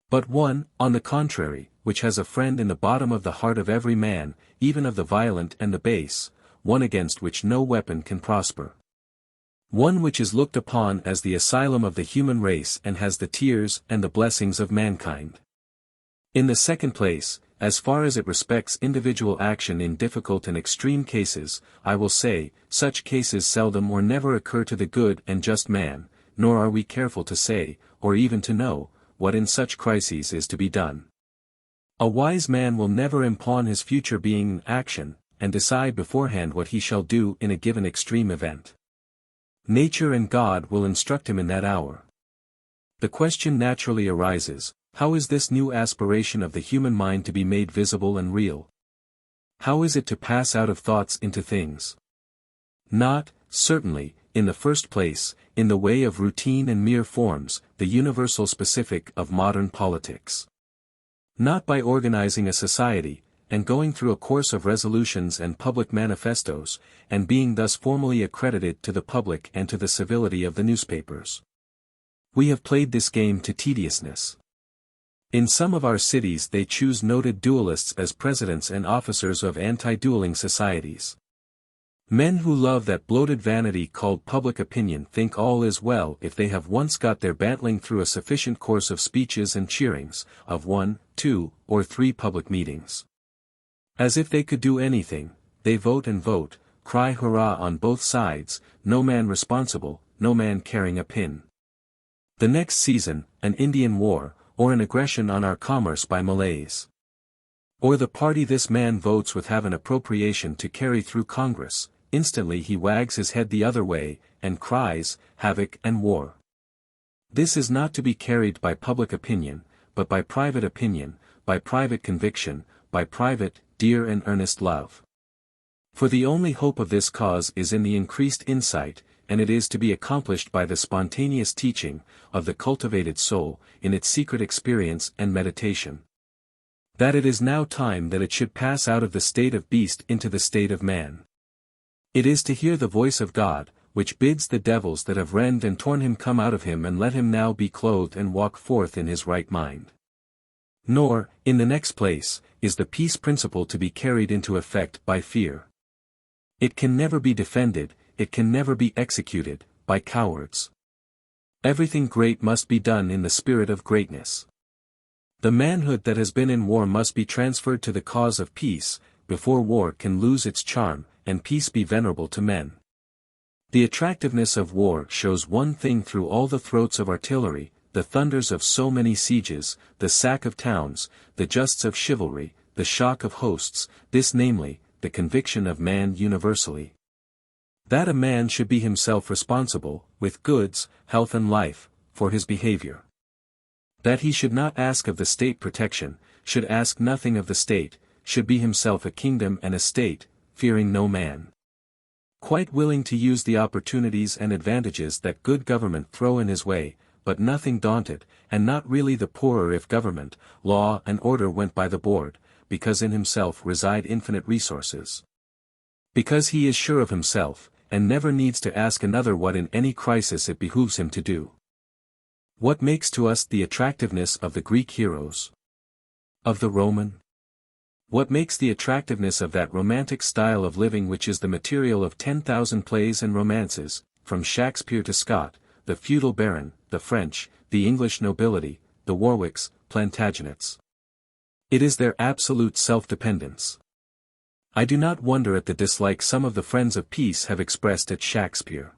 but one, on the contrary, which has a friend in the bottom of the heart of every man, even of the violent and the base, one against which no weapon can prosper. One which is looked upon as the asylum of the human race and has the tears and the blessings of mankind. In the second place, as far as it respects individual action in difficult and extreme cases, I will say, such cases seldom or never occur to the good and just man, nor are we careful to say, or even to know, what in such crises is to be done. A wise man will never impugn his future being in action, and decide beforehand what he shall do in a given extreme event. Nature and God will instruct him in that hour. The question naturally arises, how is this new aspiration of the human mind to be made visible and real? How is it to pass out of thoughts into things? Not, certainly, in the first place, in the way of routine and mere forms, the universal specific of modern politics. Not by organizing a society, and going through a course of resolutions and public manifestos, and being thus formally accredited to the public and to the civility of the newspapers. We have played this game to tediousness. In some of our cities they choose noted duelists as presidents and officers of anti-dueling societies. Men who love that bloated vanity called public opinion think all is well if they have once got their bantling through a sufficient course of speeches and cheerings, of 1, 2, or 3 public meetings. As if they could do anything, they vote and vote, cry hurrah on both sides, no man responsible, no man caring a pin. The next season, an Indian war, or an aggression on our commerce by Malays. Or the party this man votes with have an appropriation to carry through Congress, instantly he wags his head the other way, and cries, havoc and war. This is not to be carried by public opinion, but by private conviction, by private, dear and earnest love. For the only hope of this cause is in the increased insight, and it is to be accomplished by the spontaneous teaching, of the cultivated soul, in its secret experience and meditation. That it is now time that it should pass out of the state of beast into the state of man. It is to hear the voice of God, which bids the devils that have rend and torn him come out of him and let him now be clothed and walk forth in his right mind. Nor, in the next place, is the peace principle to be carried into effect by fear. It can never be defended, it can never be executed, by cowards. Everything great must be done in the spirit of greatness. The manhood that has been in war must be transferred to the cause of peace, before war can lose its charm, and peace be venerable to men. The attractiveness of war shows one thing through all the throats of artillery, the thunders of so many sieges, the sack of towns, the justs of chivalry, the shock of hosts, this namely, the conviction of man universally. That a man should be himself responsible, with goods, health and life, for his behavior. That he should not ask of the state protection, should ask nothing of the state, should be himself a kingdom and a state, fearing no man. Quite willing to use the opportunities and advantages that good government throw in his way, but nothing daunted, and not really the poorer if government, law and order went by the board, because in himself reside infinite resources. Because he is sure of himself, and never needs to ask another what in any crisis it behooves him to do. What makes to us the attractiveness of the Greek heroes? Of the Roman? What makes the attractiveness of that romantic style of living which is the material of 10,000 plays and romances, from Shakespeare to Scott, the feudal baron, the French, the English nobility, the Warwicks, Plantagenets? It is their absolute self-dependence. I do not wonder at the dislike some of the friends of peace have expressed at Shakespeare.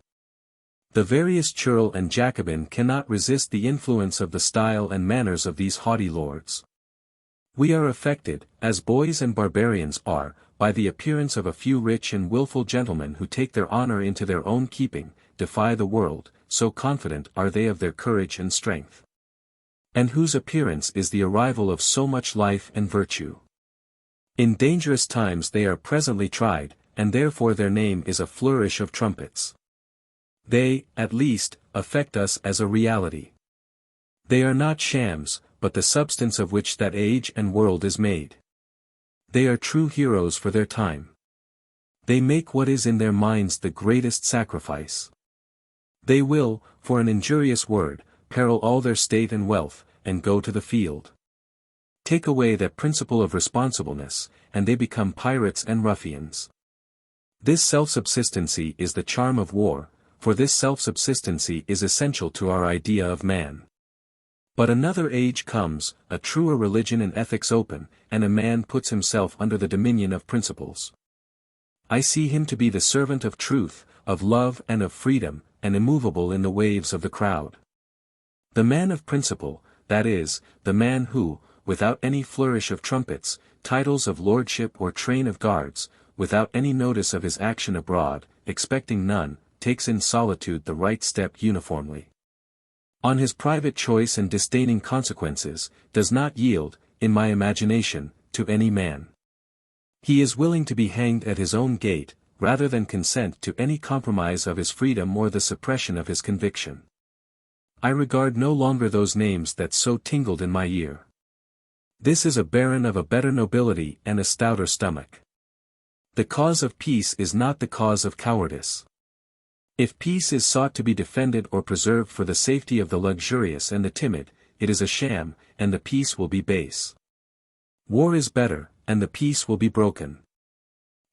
The veriest churl and Jacobin cannot resist the influence of the style and manners of these haughty lords. We are affected, as boys and barbarians are, by the appearance of a few rich and wilful gentlemen who take their honor into their own keeping, defy the world, so confident are they of their courage and strength. And whose appearance is the arrival of so much life and virtue. In dangerous times they are presently tried, and therefore their name is a flourish of trumpets. They, at least, affect us as a reality. They are not shams, but the substance of which that age and world is made. They are true heroes for their time. They make what is in their minds the greatest sacrifice. They will, for an injurious word, peril all their state and wealth, and go to the field. Take away that principle of responsibleness, and they become pirates and ruffians. This self-subsistency is the charm of war, for this self-subsistency is essential to our idea of man. But another age comes, a truer religion and ethics open, and a man puts himself under the dominion of principles. I see him to be the servant of truth, of love and of freedom, and immovable in the waves of the crowd. The man of principle, that is, the man who, without any flourish of trumpets, titles of lordship or train of guards, without any notice of his action abroad, expecting none, takes in solitude the right step uniformly. On his private choice and disdaining consequences, does not yield, in my imagination, to any man. He is willing to be hanged at his own gate, rather than consent to any compromise of his freedom or the suppression of his conviction. I regard no longer those names that so tingled in my ear. This is a baron of a better nobility and a stouter stomach. The cause of peace is not the cause of cowardice. If peace is sought to be defended or preserved for the safety of the luxurious and the timid, it is a sham, and the peace will be base. War is better, and the peace will be broken.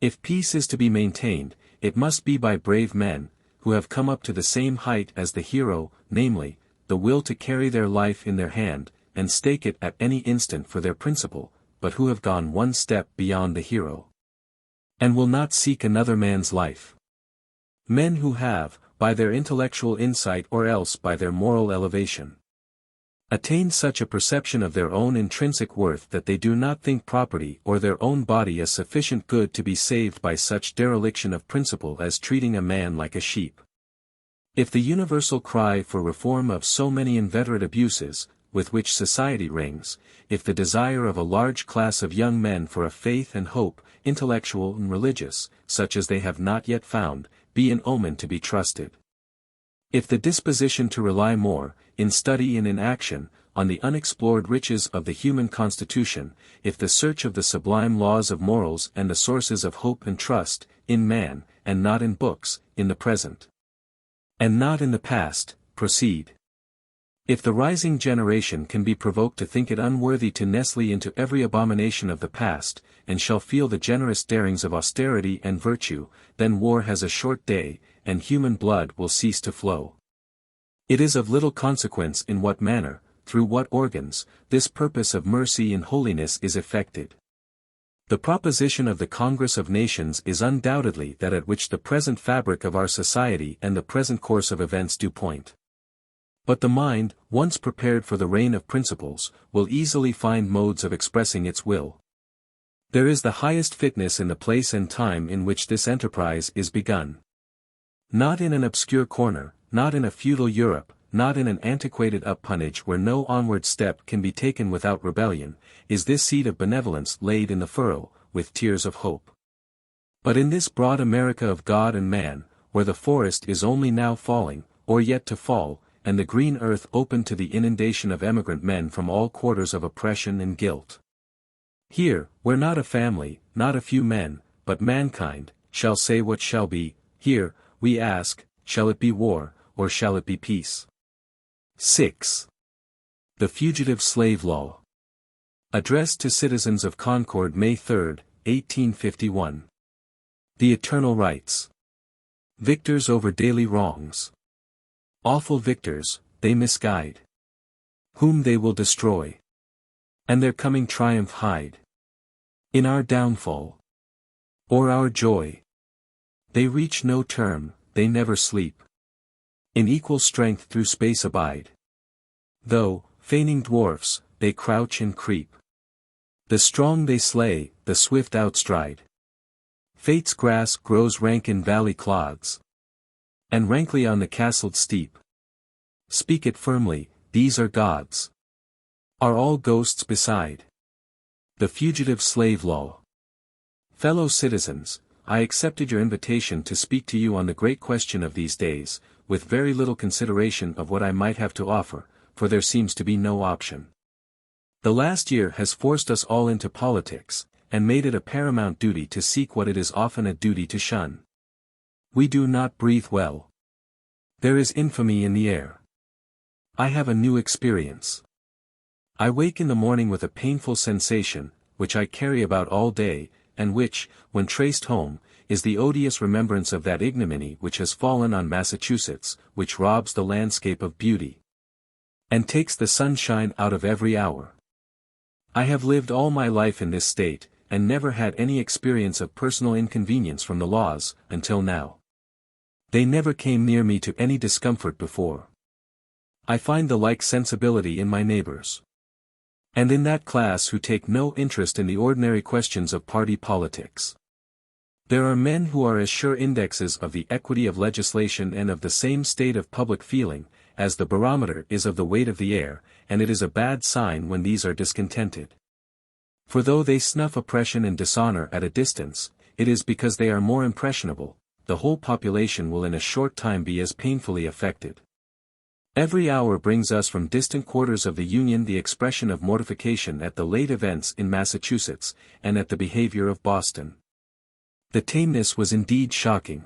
If peace is to be maintained, it must be by brave men, who have come up to the same height as the hero, namely, the will to carry their life in their hand, and stake it at any instant for their principle, but who have gone one step beyond the hero. And will not seek another man's life. Men who have, by their intellectual insight or else by their moral elevation, attained such a perception of their own intrinsic worth that they do not think property or their own body a sufficient good to be saved by such dereliction of principle as treating a man like a sheep. If the universal cry for reform of so many inveterate abuses, with which society rings, if the desire of a large class of young men for a faith and hope, intellectual and religious, such as they have not yet found, be an omen to be trusted. If the disposition to rely more, in study and in action, on the unexplored riches of the human constitution, if the search of the sublime laws of morals and the sources of hope and trust, in man, and not in books, in the present, and not in the past, proceed. If the rising generation can be provoked to think it unworthy to nestle into every abomination of the past, and shall feel the generous darings of austerity and virtue, then war has a short day, and human blood will cease to flow. It is of little consequence in what manner, through what organs, this purpose of mercy and holiness is effected. The proposition of the Congress of Nations is undoubtedly that at which the present fabric of our society and the present course of events do point. But the mind, once prepared for the reign of principles, will easily find modes of expressing its will. There is the highest fitness in the place and time in which this enterprise is begun. Not in an obscure corner, not in a feudal Europe, not in an antiquated uppunnage where no onward step can be taken without rebellion, is this seed of benevolence laid in the furrow, with tears of hope. But in this broad America of God and man, where the forest is only now falling, or yet to fall, and the green earth open to the inundation of emigrant men from all quarters of oppression and guilt. Here, where not a family, not a few men, but mankind, shall say what shall be, here, we ask, shall it be war, or shall it be peace? 6. The Fugitive Slave Law. Addressed to Citizens of Concord May 3, 1851. The Eternal Rights. Victors over daily wrongs. Awful victors, they misguide. Whom they will destroy. And their coming triumph hide. In our downfall. Or our joy. They reach no term, they never sleep. In equal strength through space abide. Though, feigning dwarfs, they crouch and creep. The strong they slay, the swift outstride. Fate's grass grows rank in valley clods, and rankly on the castled steep. Speak it firmly, these are gods. Are all ghosts beside? The fugitive slave law. Fellow citizens, I accepted your invitation to speak to you on the great question of these days, with very little consideration of what I might have to offer, for there seems to be no option. The last year has forced us all into politics, and made it a paramount duty to seek what it is often a duty to shun. We do not breathe well. There is infamy in the air. I have a new experience. I wake in the morning with a painful sensation, which I carry about all day, and which, when traced home, is the odious remembrance of that ignominy which has fallen on Massachusetts, which robs the landscape of beauty, and takes the sunshine out of every hour. I have lived all my life in this state, and never had any experience of personal inconvenience from the laws, until now. They never came near me to any discomfort before. I find the like sensibility in my neighbors, and in that class who take no interest in the ordinary questions of party politics. There are men who are as sure indexes of the equity of legislation and of the same state of public feeling, as the barometer is of the weight of the air, and it is a bad sign when these are discontented. For though they snuff oppression and dishonor at a distance, it is because they are more impressionable. The whole population will in a short time be as painfully affected. Every hour brings us from distant quarters of the Union the expression of mortification at the late events in Massachusetts, and at the behavior of Boston. The tameness was indeed shocking.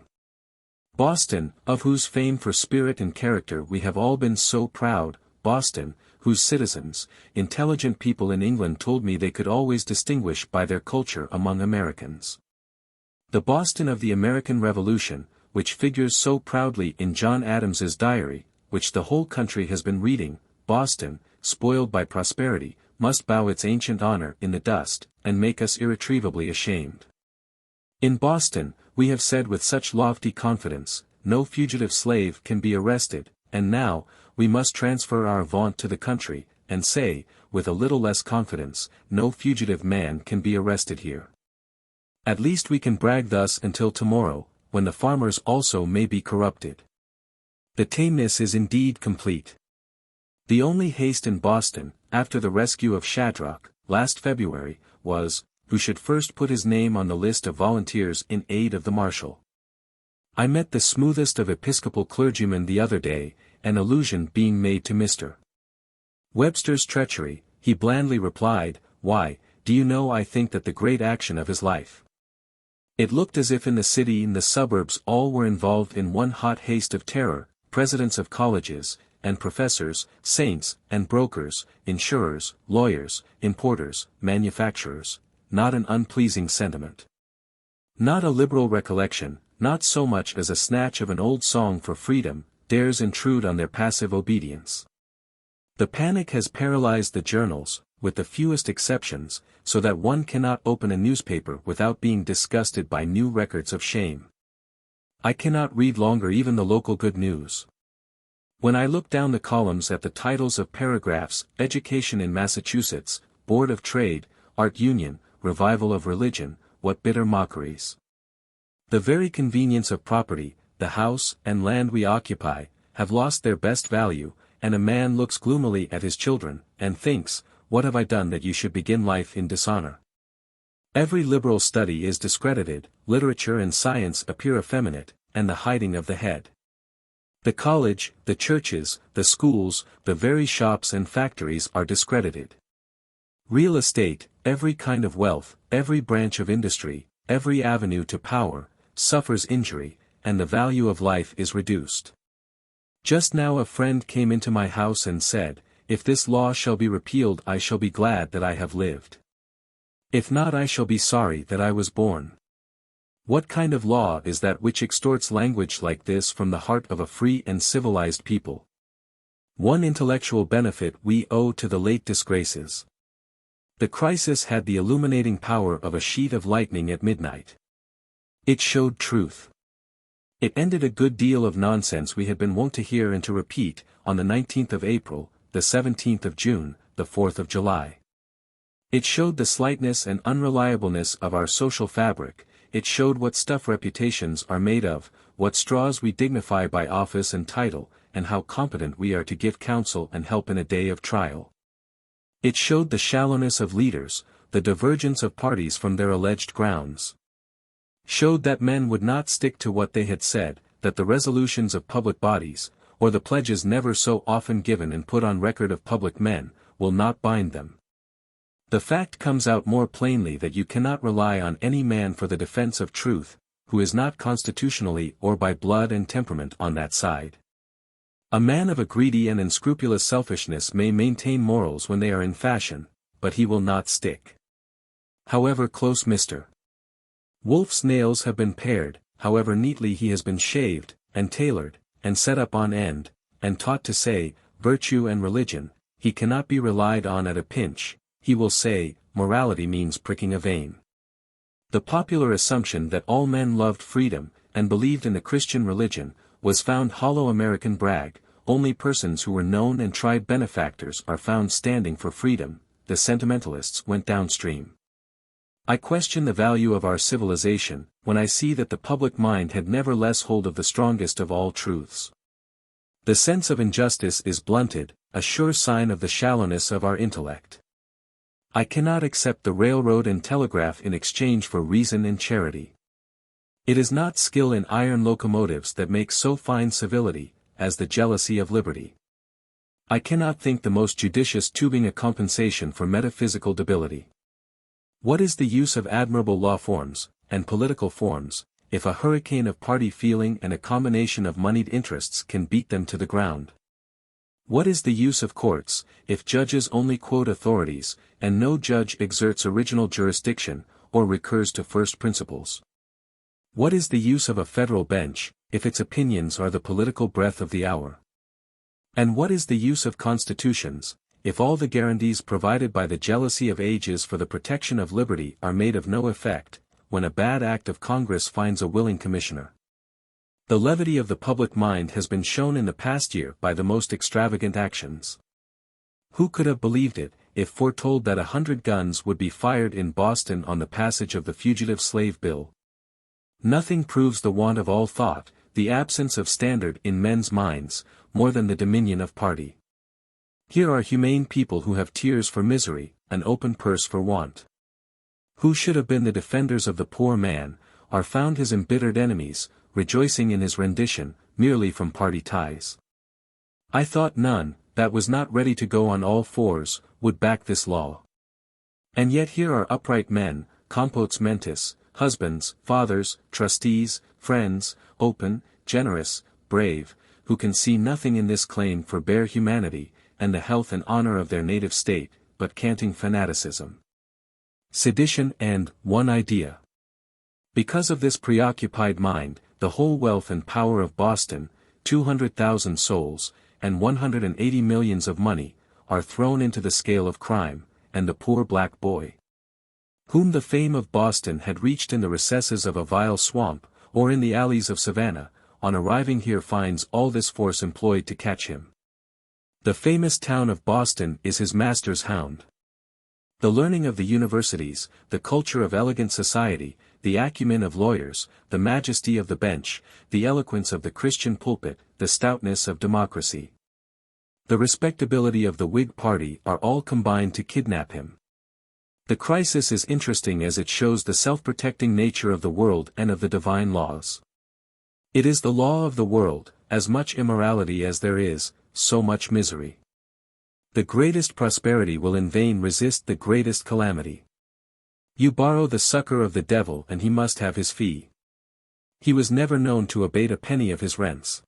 Boston, of whose fame for spirit and character we have all been so proud, Boston, whose citizens, intelligent people in England told me they could always distinguish by their culture among Americans. The Boston of the American Revolution, which figures so proudly in John Adams's diary, which the whole country has been reading, Boston, spoiled by prosperity, must bow its ancient honor in the dust, and make us irretrievably ashamed. In Boston, we have said with such lofty confidence, no fugitive slave can be arrested, and now, we must transfer our vaunt to the country, and say, with a little less confidence, no fugitive man can be arrested here. At least we can brag thus until tomorrow, when the farmers also may be corrupted. The tameness is indeed complete. The only haste in Boston, after the rescue of Shadrach, last February, was, who should first put his name on the list of volunteers in aid of the marshal. I met the smoothest of Episcopal clergymen the other day, an allusion being made to Mr. Webster's treachery. He blandly replied, "Why, do you know, I think that the great action of his life." It looked as if in the city and the suburbs all were involved in one hot haste of terror, presidents of colleges, and professors, saints, and brokers, insurers, lawyers, importers, manufacturers. Not an unpleasing sentiment. Not a liberal recollection, not so much as a snatch of an old song for freedom, dares intrude on their passive obedience. The panic has paralyzed the journals, with the fewest exceptions, so that one cannot open a newspaper without being disgusted by new records of shame. I cannot read longer even the local good news. When I look down the columns at the titles of paragraphs, Education in Massachusetts, Board of Trade, Art Union, Revival of Religion, what bitter mockeries. The very convenience of property, the house and land we occupy, have lost their best value, and a man looks gloomily at his children, and thinks, what have I done that you should begin life in dishonor? Every liberal study is discredited, literature and science appear effeminate, and the hiding of the head. The college, the churches, the schools, the very shops and factories are discredited. Real estate, every kind of wealth, every branch of industry, every avenue to power, suffers injury, and the value of life is reduced. Just now a friend came into my house and said, if this law shall be repealed I shall be glad that I have lived. If not I shall be sorry that I was born. What kind of law is that which extorts language like this from the heart of a free and civilized people? One intellectual benefit we owe to the late disgraces. The crisis had the illuminating power of a sheet of lightning at midnight. It showed truth. It ended a good deal of nonsense we had been wont to hear and to repeat, on the 19th of April, the 17th of June, the 4th of July. It showed the slightness and unreliableness of our social fabric, it showed what stuff reputations are made of, what straws we dignify by office and title, and how competent we are to give counsel and help in a day of trial. It showed the shallowness of leaders, the divergence of parties from their alleged grounds. Showed that men would not stick to what they had said, that the resolutions of public bodies, or the pledges never so often given and put on record of public men, will not bind them. The fact comes out more plainly that you cannot rely on any man for the defense of truth, who is not constitutionally or by blood and temperament on that side. A man of a greedy and unscrupulous selfishness may maintain morals when they are in fashion, but he will not stick. However close Mr. Wolf's nails have been pared, however neatly he has been shaved, and tailored, and set up on end, and taught to say, virtue and religion, he cannot be relied on at a pinch, he will say, morality means pricking a vein. The popular assumption that all men loved freedom, and believed in the Christian religion, was found hollow American brag, only persons who were known and tried benefactors are found standing for freedom, the sentimentalists went downstream. I question the value of our civilization, when I see that the public mind had never less hold of the strongest of all truths. The sense of injustice is blunted, a sure sign of the shallowness of our intellect. I cannot accept the railroad and telegraph in exchange for reason and charity. It is not skill in iron locomotives that makes so fine civility, as the jealousy of liberty. I cannot think the most judicious tubing a compensation for metaphysical debility. What is the use of admirable law forms, and political forms, if a hurricane of party feeling and a combination of moneyed interests can beat them to the ground? What is the use of courts, if judges only quote authorities, and no judge exerts original jurisdiction, or recurs to first principles? What is the use of a federal bench, if its opinions are the political breath of the hour? And what is the use of constitutions, if all the guarantees provided by the jealousy of ages for the protection of liberty are made of no effect, when a bad act of Congress finds a willing commissioner? The levity of the public mind has been shown in the past year by the most extravagant actions. Who could have believed it, if foretold that 100 guns would be fired in Boston on the passage of the Fugitive Slave Bill? Nothing proves the want of all thought, the absence of standard in men's minds, more than the dominion of party. Here are humane people who have tears for misery, an open purse for want. Who should have been the defenders of the poor man, are found his embittered enemies, rejoicing in his rendition, merely from party ties. I thought none, that was not ready to go on all fours, would back this law. And yet here are upright men, compotes mentis, husbands, fathers, trustees, friends, open, generous, brave, who can see nothing in this claim for bare humanity, and the health and honor of their native state, but canting fanaticism, sedition and one idea. Because of this preoccupied mind, the whole wealth and power of Boston, 200,000 souls, and 180 millions of money, are thrown into the scale of crime, and the poor black boy, whom the fame of Boston had reached in the recesses of a vile swamp, or in the alleys of Savannah, on arriving here finds all this force employed to catch him. The famous town of Boston is his master's hound. The learning of the universities, the culture of elegant society, the acumen of lawyers, the majesty of the bench, the eloquence of the Christian pulpit, the stoutness of democracy, the respectability of the Whig party are all combined to kidnap him. The crisis is interesting as it shows the self-protecting nature of the world and of the divine laws. It is the law of the world, as much immorality as there is, so much misery. The greatest prosperity will in vain resist the greatest calamity. You borrow the succor of the devil and he must have his fee. He was never known to abate a penny of his rents.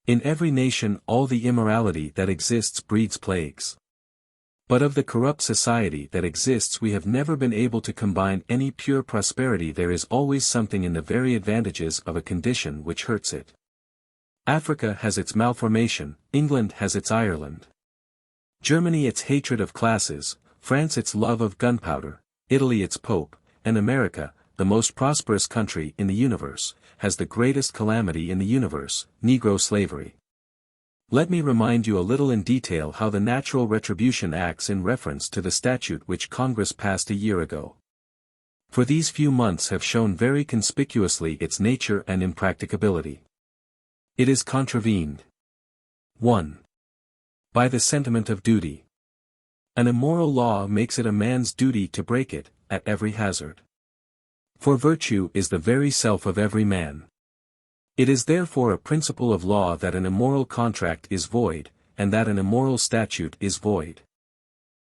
In every nation all the immorality that exists breeds plagues. But of the corrupt society that exists we have never been able to combine any pure prosperity. There is always something in the very advantages of a condition which hurts it. Africa has its malformation, England has its Ireland. Germany its hatred of classes, France its love of gunpowder, Italy its pope, and America, the most prosperous country in the universe, has the greatest calamity in the universe, Negro slavery. Let me remind you a little in detail how the natural retribution acts in reference to the statute which Congress passed a year ago. For these few months have shown very conspicuously its nature and impracticability. It is contravened. 1. By the sentiment of duty. An immoral law makes it a man's duty to break it, at every hazard. For virtue is the very self of every man. It is therefore a principle of law that an immoral contract is void, and that an immoral statute is void.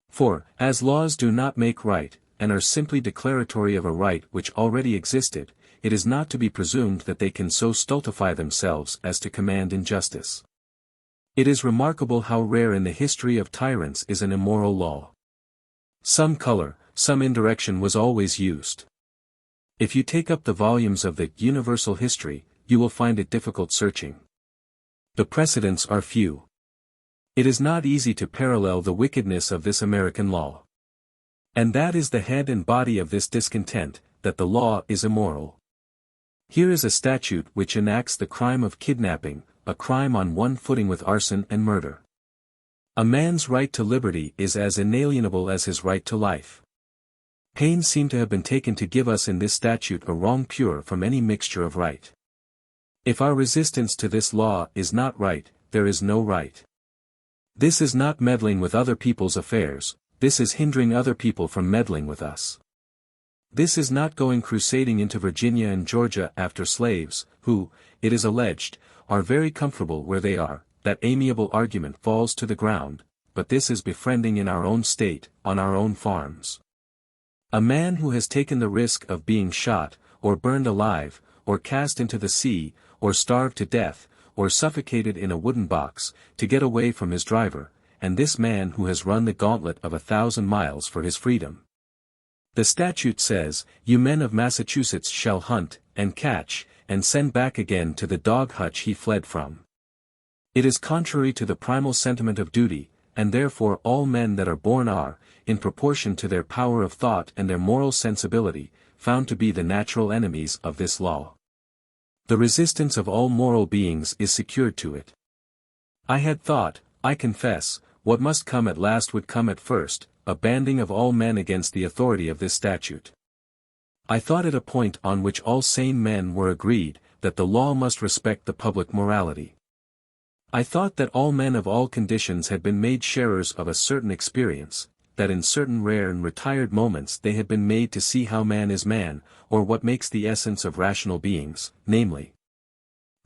For, as laws do not make right, and are simply declaratory of a right which already existed, it is not to be presumed that they can so stultify themselves as to command injustice. It is remarkable how rare in the history of tyrants is an immoral law. Some color, some indirection was always used. If you take up the volumes of the Universal History, you will find it difficult searching. The precedents are few. It is not easy to parallel the wickedness of this American law. And that is the head and body of this discontent, that the law is immoral. Here is a statute which enacts the crime of kidnapping, a crime on one footing with arson and murder. A man's right to liberty is as inalienable as his right to life. Pains seem to have been taken to give us in this statute a wrong pure from any mixture of right. If our resistance to this law is not right, there is no right. This is not meddling with other people's affairs, this is hindering other people from meddling with us. This is not going crusading into Virginia and Georgia after slaves, who, it is alleged, are very comfortable where they are. That amiable argument falls to the ground, but this is befriending in our own state, on our own farms. A man who has taken the risk of being shot, or burned alive, or cast into the sea, or starved to death, or suffocated in a wooden box, to get away from his driver, and this man who has run the gauntlet of 1,000 miles for his freedom. The statute says, "You men of Massachusetts shall hunt, and catch, and send back again to the dog hutch he fled from." It is contrary to the primal sentiment of duty, and therefore all men that are born are, in proportion to their power of thought and their moral sensibility, found to be the natural enemies of this law. The resistance of all moral beings is secured to it. I had thought, I confess, what must come at last would come at first, a banding of all men against the authority of this statute. I thought it a point on which all sane men were agreed, that the law must respect the public morality. I thought that all men of all conditions had been made sharers of a certain experience, that in certain rare and retired moments they had been made to see how man is man, or what makes the essence of rational beings, namely,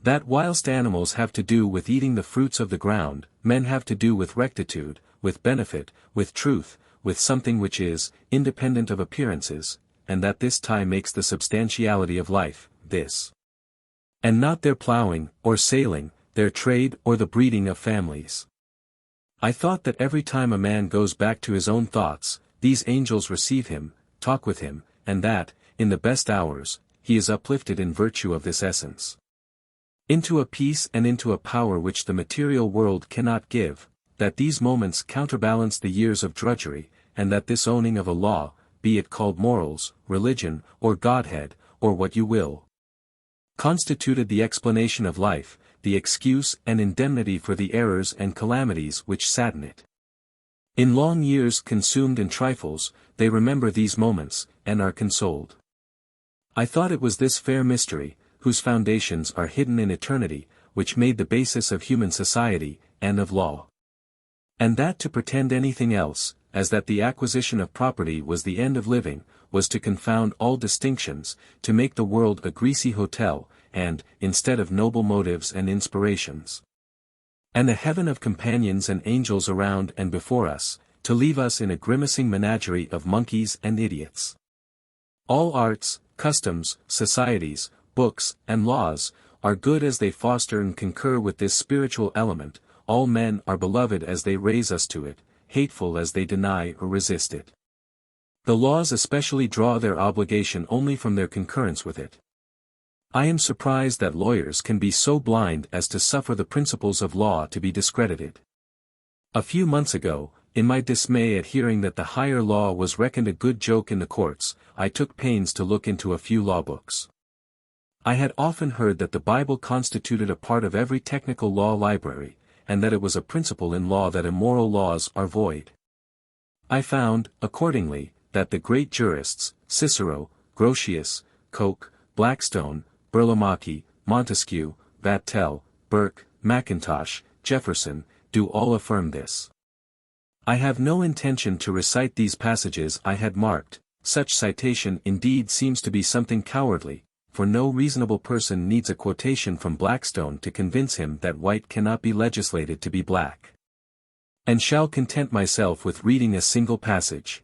that whilst animals have to do with eating the fruits of the ground, men have to do with rectitude, with benefit, with truth, with something which is, independent of appearances, and that this tie makes the substantiality of life, this. And not their ploughing, or sailing, their trade or the breeding of families. I thought that every time a man goes back to his own thoughts, these angels receive him, talk with him, and that, in the best hours, he is uplifted in virtue of this essence into a peace and into a power which the material world cannot give, that these moments counterbalance the years of drudgery, and that this owning of a law, be it called morals, religion, or Godhead, or what you will, constituted the explanation of life, the excuse and indemnity for the errors and calamities which sadden it. In long years consumed in trifles, they remember these moments, and are consoled. I thought it was this fair mystery, whose foundations are hidden in eternity, which made the basis of human society, and of law. And that to pretend anything else, as that the acquisition of property was the end of living, was to confound all distinctions, to make the world a greasy hotel, and, instead of noble motives and inspirations, and a heaven of companions and angels around and before us, to leave us in a grimacing menagerie of monkeys and idiots. All arts, customs, societies, books, and laws, are good as they foster and concur with this spiritual element, all men are beloved as they raise us to it, hateful as they deny or resist it. The laws especially draw their obligation only from their concurrence with it. I am surprised that lawyers can be so blind as to suffer the principles of law to be discredited. A few months ago, in my dismay at hearing that the higher law was reckoned a good joke in the courts, I took pains to look into a few law books. I had often heard that the Bible constituted a part of every technical law library, and that it was a principle in law that immoral laws are void. I found, accordingly, that the great jurists, Cicero, Grotius, Coke, Blackstone, Burlamaqui, Montesquieu, Vattel, Burke, Mackintosh, Jefferson, do all affirm this. I have no intention to recite these passages I had marked. Such citation indeed seems to be something cowardly, for no reasonable person needs a quotation from Blackstone to convince him that white cannot be legislated to be black. And shall content myself with reading a single passage.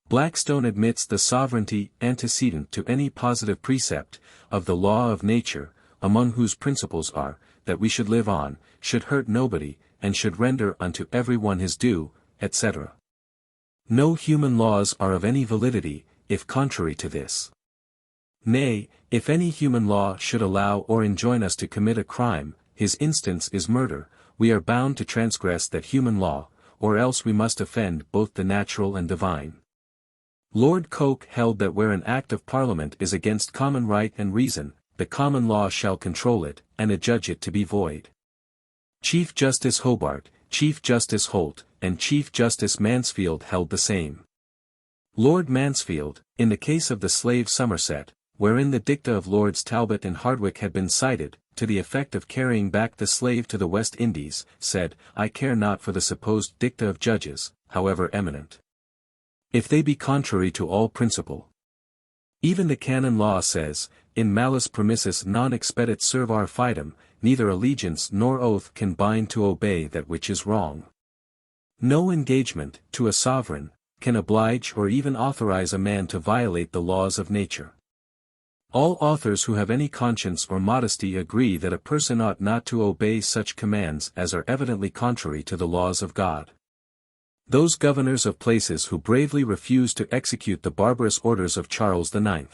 Blackstone admits the sovereignty antecedent to any positive precept, of the law of nature, among whose principles are, that we should live on, should hurt nobody, and should render unto every one his due, etc. No human laws are of any validity, if contrary to this. Nay, if any human law should allow or enjoin us to commit a crime, his instance is murder, we are bound to transgress that human law, or else we must offend both the natural and divine. Lord Coke held that where an act of Parliament is against common right and reason, the common law shall control it, and adjudge it to be void. Chief Justice Hobart, Chief Justice Holt, and Chief Justice Mansfield held the same. Lord Mansfield, in the case of the slave Somerset, wherein the dicta of Lords Talbot and Hardwicke had been cited, to the effect of carrying back the slave to the West Indies, said, I care not for the supposed dicta of judges, however eminent, if they be contrary to all principle. Even the canon law says, in malis permissus non expedit servar fidem, neither allegiance nor oath can bind to obey that which is wrong. No engagement, to a sovereign, can oblige or even authorize a man to violate the laws of nature. All authors who have any conscience or modesty agree that a person ought not to obey such commands as are evidently contrary to the laws of God. Those governors of places who bravely refused to execute the barbarous orders of Charles IX.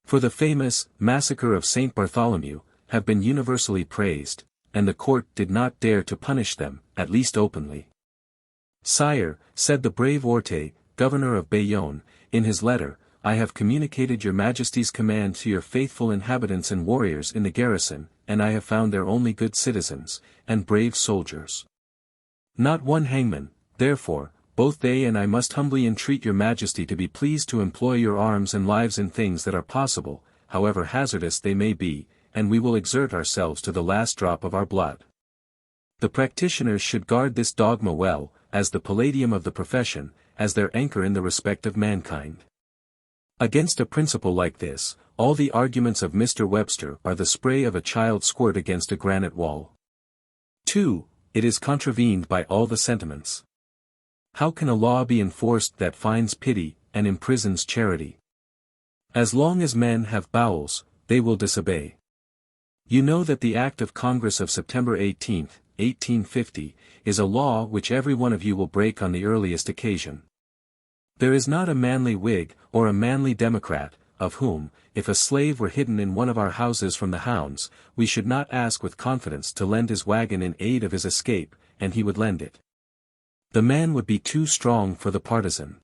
For the famous massacre of St. Bartholomew, have been universally praised, and the court did not dare to punish them, at least openly. Sire, said the brave Orte, governor of Bayonne, in his letter, I have communicated your Majesty's command to your faithful inhabitants and warriors in the garrison, and I have found there only good citizens, and brave soldiers. Not one hangman, therefore, both they and I must humbly entreat your Majesty to be pleased to employ your arms and lives in things that are possible, however hazardous they may be, and we will exert ourselves to the last drop of our blood. The practitioners should guard this dogma well, as the palladium of the profession, as their anchor in the respect of mankind. Against a principle like this, all the arguments of Mr. Webster are the spray of a child squirt against a granite wall. 2. It is contravened by all the sentiments. How can a law be enforced that finds pity, and imprisons charity? As long as men have bowels, they will disobey. You know that the Act of Congress of September 18, 1850, is a law which every one of you will break on the earliest occasion. There is not a manly Whig, or a manly Democrat, of whom, if a slave were hidden in one of our houses from the hounds, we should not ask with confidence to lend his wagon in aid of his escape, and he would lend it. The man would be too strong for the partisan.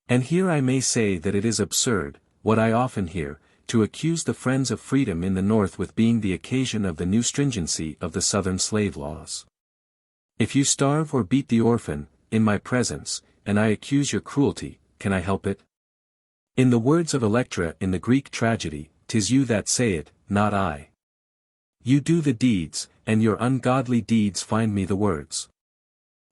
And here I may say that it is absurd, what I often hear, to accuse the friends of freedom in the North with being the occasion of the new stringency of the Southern slave laws. If you starve or beat the orphan, in my presence, and I accuse your cruelty, can I help it? In the words of Electra in the Greek tragedy, 'tis you that say it, not I. You do the deeds, and your ungodly deeds find me the words.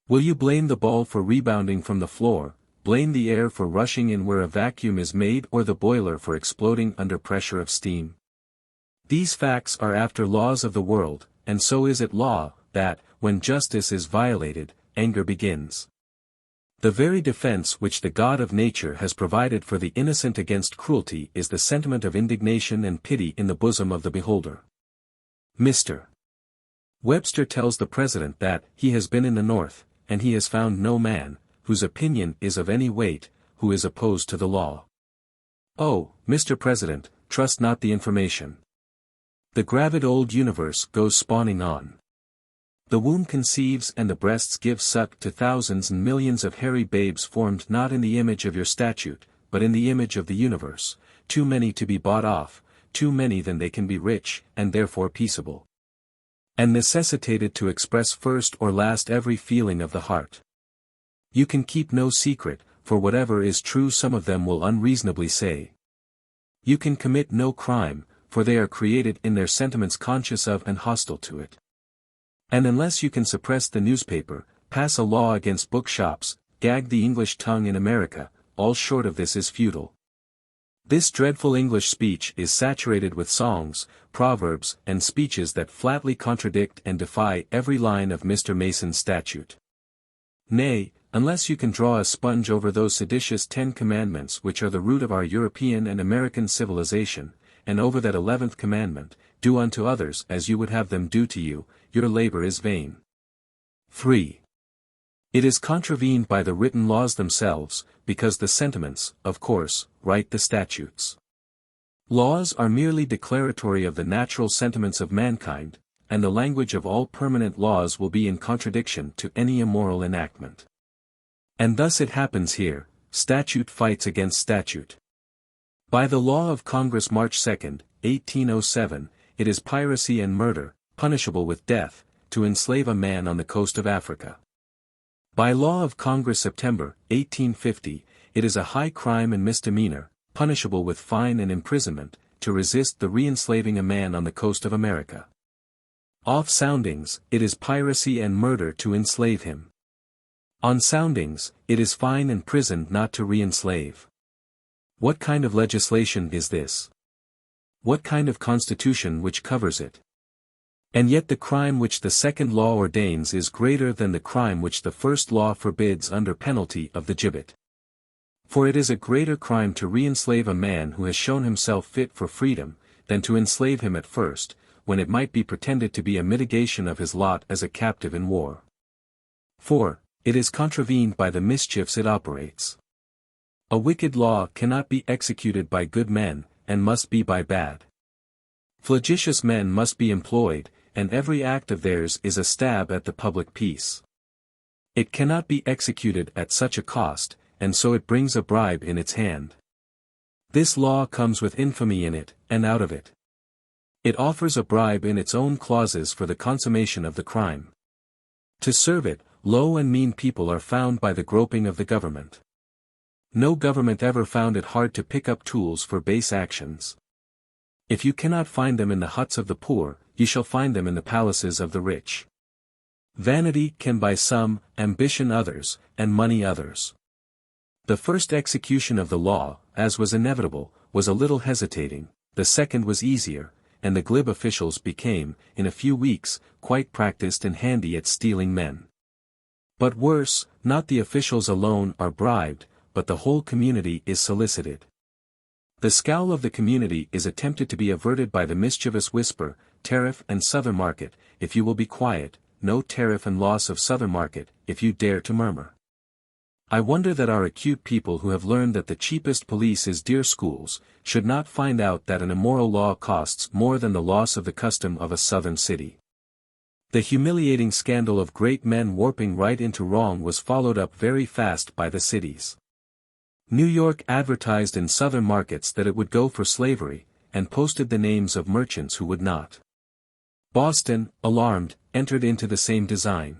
Will you blame the ball for rebounding from the floor, blame the air for rushing in where a vacuum is made, or the boiler for exploding under pressure of steam? These facts are after laws of the world, and so is it law, that, when justice is violated, anger begins. The very defense which the God of nature has provided for the innocent against cruelty is the sentiment of indignation and pity in the bosom of the beholder. Mr. Webster tells the President that he has been in the North, and he has found no man, whose opinion is of any weight, who is opposed to the law. Oh, Mr. President, trust not the information. The gravid old universe goes spawning on. The womb conceives and the breasts give suck to thousands and millions of hairy babes formed not in the image of your statute, but in the image of the universe, too many to be bought off, too many than they can be rich, and therefore peaceable. And necessitated to express first or last every feeling of the heart. You can keep no secret, for whatever is true some of them will unreasonably say. You can commit no crime, for they are created in their sentiments conscious of and hostile to it. And unless you can suppress the newspaper, pass a law against bookshops, gag the English tongue in America, all short of this is futile. This dreadful English speech is saturated with songs, proverbs, and speeches that flatly contradict and defy every line of Mr. Mason's statute. Nay, unless you can draw a sponge over those seditious 10 commandments which are the root of our European and American civilization, and over that 11th commandment, do unto others as you would have them do to you, your labor is vain. 3. It is contravened by the written laws themselves, because the sentiments, of course, write the statutes. Laws are merely declaratory of the natural sentiments of mankind, and the language of all permanent laws will be in contradiction to any immoral enactment. And thus it happens here, statute fights against statute. By the law of Congress March 2, 1807, it is piracy and murder, punishable with death, to enslave a man on the coast of Africa. By law of Congress September, 1850, it is a high crime and misdemeanor, punishable with fine and imprisonment, to resist the re-enslaving a man on the coast of America. Off soundings, it is piracy and murder to enslave him. On soundings, it is fine and prison not to re-enslave. What kind of legislation is this? What kind of constitution which covers it? And yet the crime which the second law ordains is greater than the crime which the first law forbids under penalty of the gibbet. For it is a greater crime to re-enslave a man who has shown himself fit for freedom, than to enslave him at first, when it might be pretended to be a mitigation of his lot as a captive in war. 4. It is contravened by the mischiefs it operates. A wicked law cannot be executed by good men, and must be by bad. Flagitious men must be employed, and every act of theirs is a stab at the public peace. It cannot be executed at such a cost, and so it brings a bribe in its hand. This law comes with infamy in it, and out of it. It offers a bribe in its own clauses for the consummation of the crime. To serve it, low and mean people are found by the groping of the government. No government ever found it hard to pick up tools for base actions. If you cannot find them in the huts of the poor, you shall find them in the palaces of the rich. Vanity can buy some, ambition others, and money others. The first execution of the law, as was inevitable, was a little hesitating, the second was easier, and the glib officials became, in a few weeks, quite practiced and handy at stealing men. But worse, not the officials alone are bribed, but the whole community is solicited. The scowl of the community is attempted to be averted by the mischievous whisper, tariff and Southern market, if you will be quiet, no tariff and loss of Southern market, if you dare to murmur. I wonder that our acute people who have learned that the cheapest police is dear schools, should not find out that an immoral law costs more than the loss of the custom of a Southern city. The humiliating scandal of great men warping right into wrong was followed up very fast by the cities. New York advertised in Southern markets that it would go for slavery, and posted the names of merchants who would not. Boston, alarmed, entered into the same design.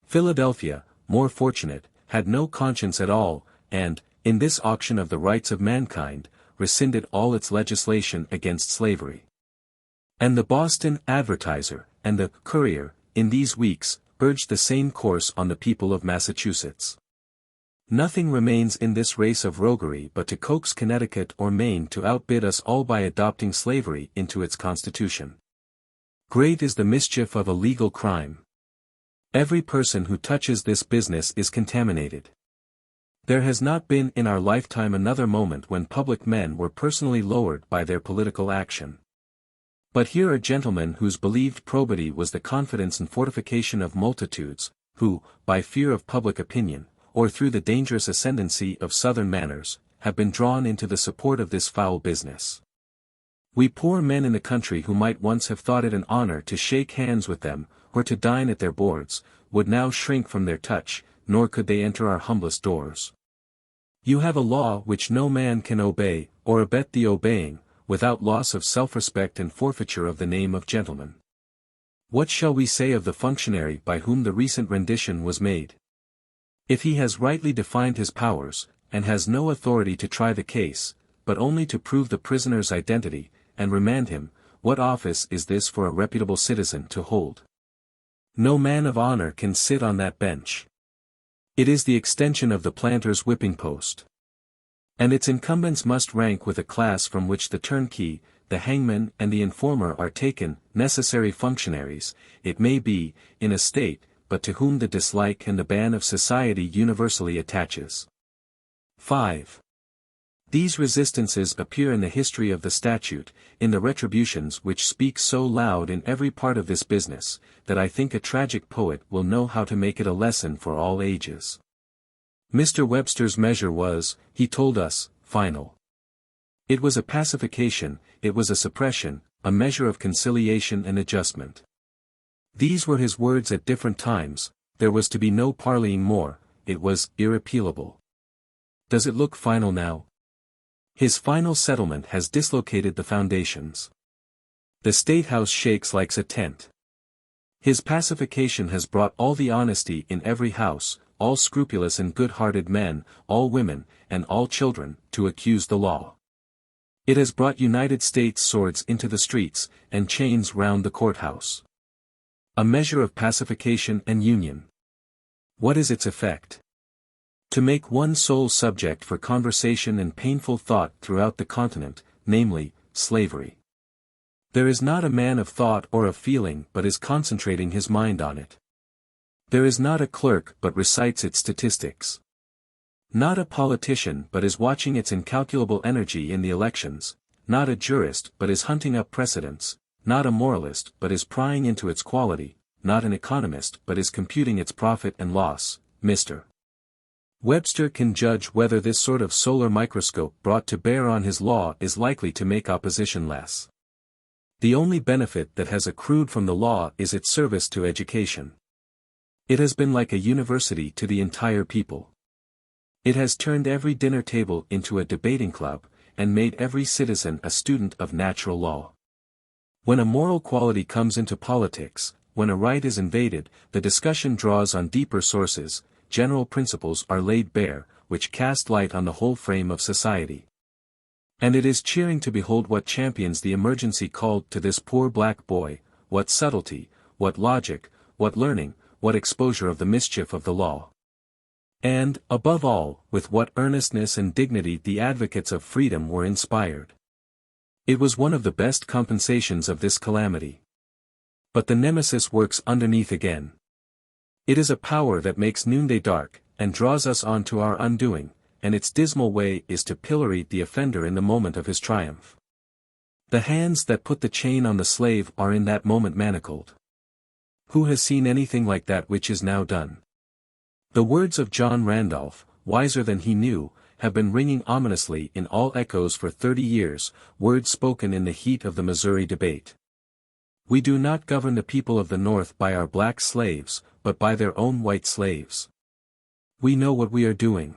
Philadelphia, more fortunate, had no conscience at all, and, in this auction of the rights of mankind, rescinded all its legislation against slavery. And the Boston Advertiser, and the Courier, in these weeks, urged the same course on the people of Massachusetts. Nothing remains in this race of roguery but to coax Connecticut or Maine to outbid us all by adopting slavery into its constitution. Great is the mischief of a legal crime. Every person who touches this business is contaminated. There has not been in our lifetime another moment when public men were personally lowered by their political action. But here are gentlemen whose believed probity was the confidence and fortification of multitudes, who, by fear of public opinion, or through the dangerous ascendancy of Southern manners, have been drawn into the support of this foul business. We poor men in the country who might once have thought it an honor to shake hands with them, or to dine at their boards, would now shrink from their touch, nor could they enter our humblest doors. You have a law which no man can obey, or abet the obeying, without loss of self-respect and forfeiture of the name of gentleman. What shall we say of the functionary by whom the recent rendition was made? If he has rightly defined his powers, and has no authority to try the case, but only to prove the prisoner's identity, and remand him, what office is this for a reputable citizen to hold? No man of honor can sit on that bench. It is the extension of the planter's whipping post. And its incumbents must rank with a class from which the turnkey, the hangman and the informer are taken, necessary functionaries, it may be, in a state, but to whom the dislike and the ban of society universally attaches. 5. These resistances appear in the history of the statute, in the retributions which speak so loud in every part of this business, that I think a tragic poet will know how to make it a lesson for all ages. Mr. Webster's measure was, he told us, final. It was a pacification, it was a suppression, a measure of conciliation and adjustment. These were his words at different times, there was to be no parleying more, it was irrepealable. Does it look final now? His final settlement has dislocated the foundations. The State House shakes like a tent. His pacification has brought all the honesty in every house, all scrupulous and good-hearted men, all women, and all children, to accuse the law. It has brought United States swords into the streets, and chains round the courthouse. A measure of pacification and union. What is its effect? To make one sole subject for conversation and painful thought throughout the continent, namely, slavery. There is not a man of thought or of feeling but is concentrating his mind on it. There is not a clerk but recites its statistics. Not a politician but is watching its incalculable energy in the elections, not a jurist but is hunting up precedents, not a moralist but is prying into its quality, not an economist but is computing its profit and loss. Mr. Webster can judge whether this sort of solar microscope brought to bear on his law is likely to make opposition less. The only benefit that has accrued from the law is its service to education. It has been like a university to the entire people. It has turned every dinner table into a debating club, and made every citizen a student of natural law. When a moral quality comes into politics, when a right is invaded, the discussion draws on deeper sources, general principles are laid bare, which cast light on the whole frame of society. And it is cheering to behold what champions the emergency called to this poor black boy, what subtlety, what logic, what learning, what exposure of the mischief of the law. And, above all, with what earnestness and dignity the advocates of freedom were inspired. It was one of the best compensations of this calamity. But the nemesis works underneath again. It is a power that makes noonday dark, and draws us on to our undoing, and its dismal way is to pillory the offender in the moment of his triumph. The hands that put the chain on the slave are in that moment manacled. Who has seen anything like that which is now done? The words of John Randolph, wiser than he knew, have been ringing ominously in all echoes for 30 years, words spoken in the heat of the Missouri debate. We do not govern the people of the North by our black slaves, but by their own white slaves. We know what we are doing.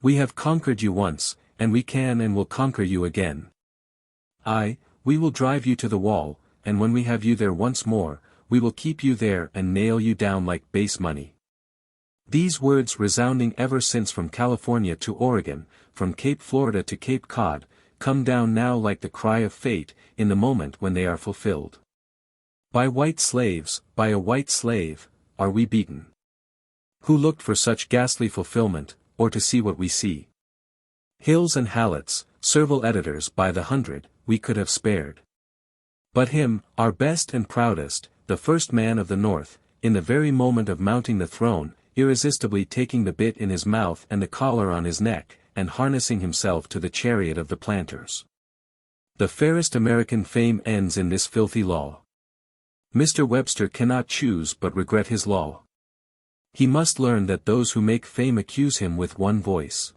We have conquered you once, and we can and will conquer you again. Aye, we will drive you to the wall, and when we have you there once more, we will keep you there and nail you down like base money. These words resounding ever since from California to Oregon, from Cape Florida to Cape Cod, come down now like the cry of fate, in the moment when they are fulfilled. By white slaves, by a white slave, are we beaten. Who looked for such ghastly fulfillment, or to see what we see? Hills and Halletts, servile editors by the hundred, we could have spared. But him, our best and proudest, the first man of the North, in the very moment of mounting the throne, irresistibly taking the bit in his mouth and the collar on his neck, and harnessing himself to the chariot of the planters. The fairest American fame ends in this filthy law. Mr. Webster cannot choose but regret his law. He must learn that those who make fame accuse him with one voice.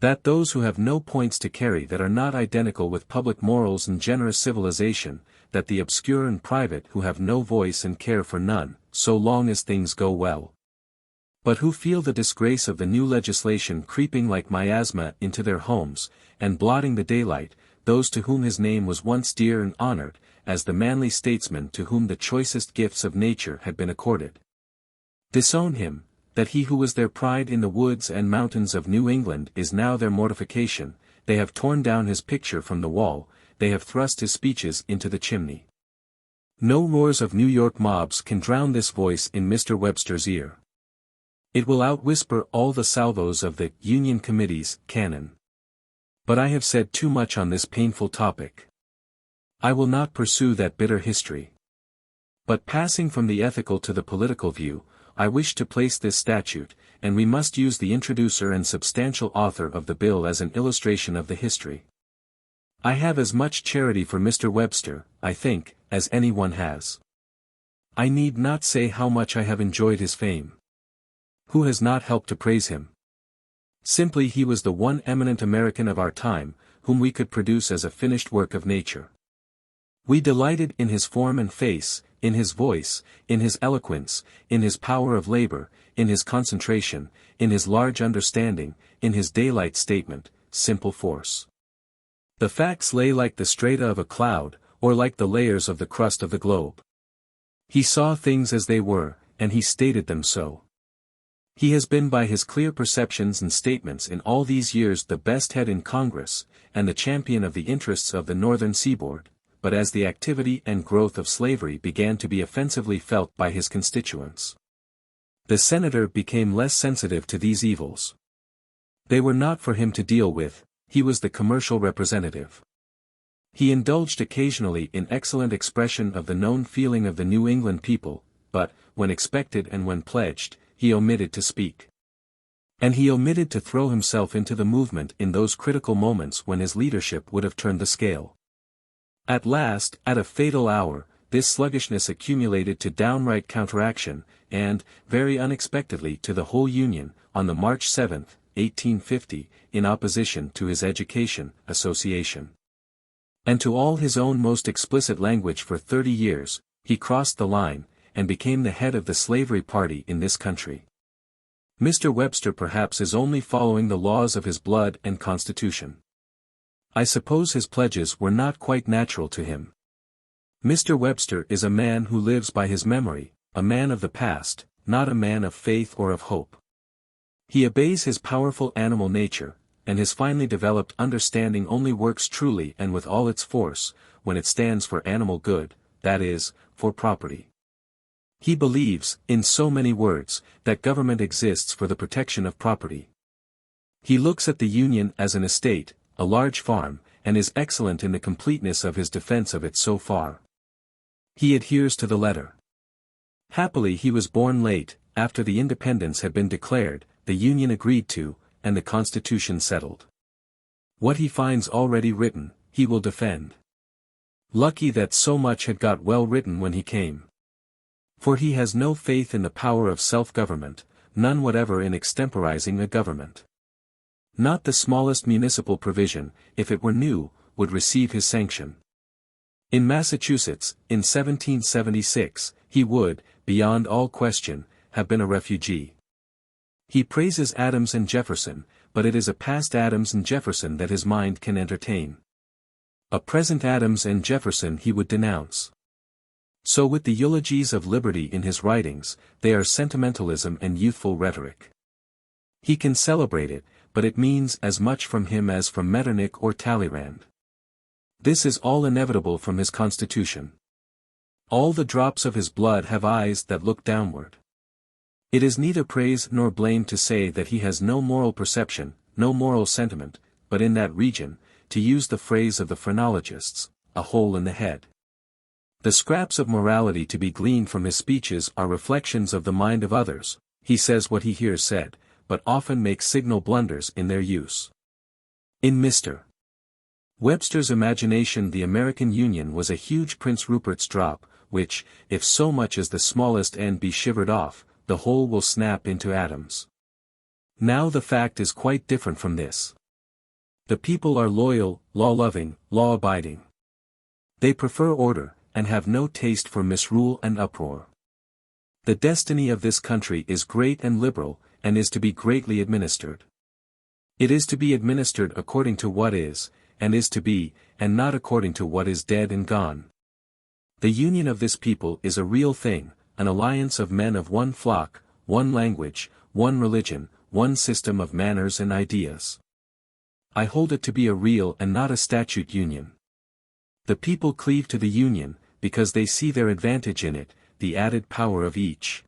That those who have no points to carry that are not identical with public morals and generous civilization, that the obscure and private who have no voice and care for none, so long as things go well, but who feel the disgrace of the new legislation creeping like miasma into their homes, and blotting the daylight, those to whom his name was once dear and honored, as the manly statesman to whom the choicest gifts of nature had been accorded. Disown him, that he who was their pride in the woods and mountains of New England is now their mortification. They have torn down his picture from the wall, they have thrust his speeches into the chimney. No roars of New York mobs can drown this voice in Mr. Webster's ear. It will outwhisper all the salvos of the Union Committee's cannon. But I have said too much on this painful topic. I will not pursue that bitter history. But passing from the ethical to the political view, I wish to place this statute, and we must use the introducer and substantial author of the bill as an illustration of the history. I have as much charity for Mr. Webster, I think, as anyone has. I need not say how much I have enjoyed his fame. Who has not helped to praise him? Simply he was the one eminent American of our time, whom we could produce as a finished work of nature. We delighted in his form and face, in his voice, in his eloquence, in his power of labor, in his concentration, in his large understanding, in his daylight statement, simple force. The facts lay like the strata of a cloud, or like the layers of the crust of the globe. He saw things as they were, and he stated them so. He has been by his clear perceptions and statements in all these years the best head in Congress, and the champion of the interests of the northern seaboard, but as the activity and growth of slavery began to be offensively felt by his constituents, the senator became less sensitive to these evils. They were not for him to deal with, he was the commercial representative. He indulged occasionally in excellent expression of the known feeling of the New England people, but, when expected and when pledged, he omitted to speak. And he omitted to throw himself into the movement in those critical moments when his leadership would have turned the scale. At last, at a fatal hour, this sluggishness accumulated to downright counteraction, and, very unexpectedly to the whole Union, on the March 7, 1850, in opposition to his Education Association. And to all his own most explicit language for 30 years, he crossed the line, and became the head of the slavery party in this country. Mr. Webster perhaps is only following the laws of his blood and constitution. I suppose his pledges were not quite natural to him. Mr. Webster is a man who lives by his memory, a man of the past, not a man of faith or of hope. He obeys his powerful animal nature, and his finely developed understanding only works truly and with all its force, when it stands for animal good, that is, for property. He believes, in so many words, that government exists for the protection of property. He looks at the Union as an estate, a large farm, and is excellent in the completeness of his defense of it so far. He adheres to the letter. Happily he was born late, after the independence had been declared, the Union agreed to, and the Constitution settled. What he finds already written, he will defend. Lucky that so much had got well written when he came. For he has no faith in the power of self-government, none whatever in extemporizing a government. Not the smallest municipal provision, if it were new, would receive his sanction. In Massachusetts, in 1776, he would, beyond all question, have been a refugee. He praises Adams and Jefferson, but it is a past Adams and Jefferson that his mind can entertain. A present Adams and Jefferson he would denounce. So with the eulogies of liberty in his writings, they are sentimentalism and youthful rhetoric. He can celebrate it, but it means as much from him as from Metternich or Talleyrand. This is all inevitable from his constitution. All the drops of his blood have eyes that look downward. It is neither praise nor blame to say that he has no moral perception, no moral sentiment, but in that region, to use the phrase of the phrenologists, a hole in the head. The scraps of morality to be gleaned from his speeches are reflections of the mind of others. He says what he hears said, but often makes signal blunders in their use. In Mr. Webster's imagination the American Union was a huge Prince Rupert's drop, which, if so much as the smallest end be shivered off, the whole will snap into atoms. Now the fact is quite different from this. The people are loyal, law-loving, law-abiding. They prefer order, and have no taste for misrule and uproar. The destiny of this country is great and liberal, and is to be greatly administered. It is to be administered according to what is, and is to be, and not according to what is dead and gone. The union of this people is a real thing, an alliance of men of one flock, one language, one religion, one system of manners and ideas. I hold it to be a real and not a statute union. The people cleave to the union, because they see their advantage in it, the added power of each.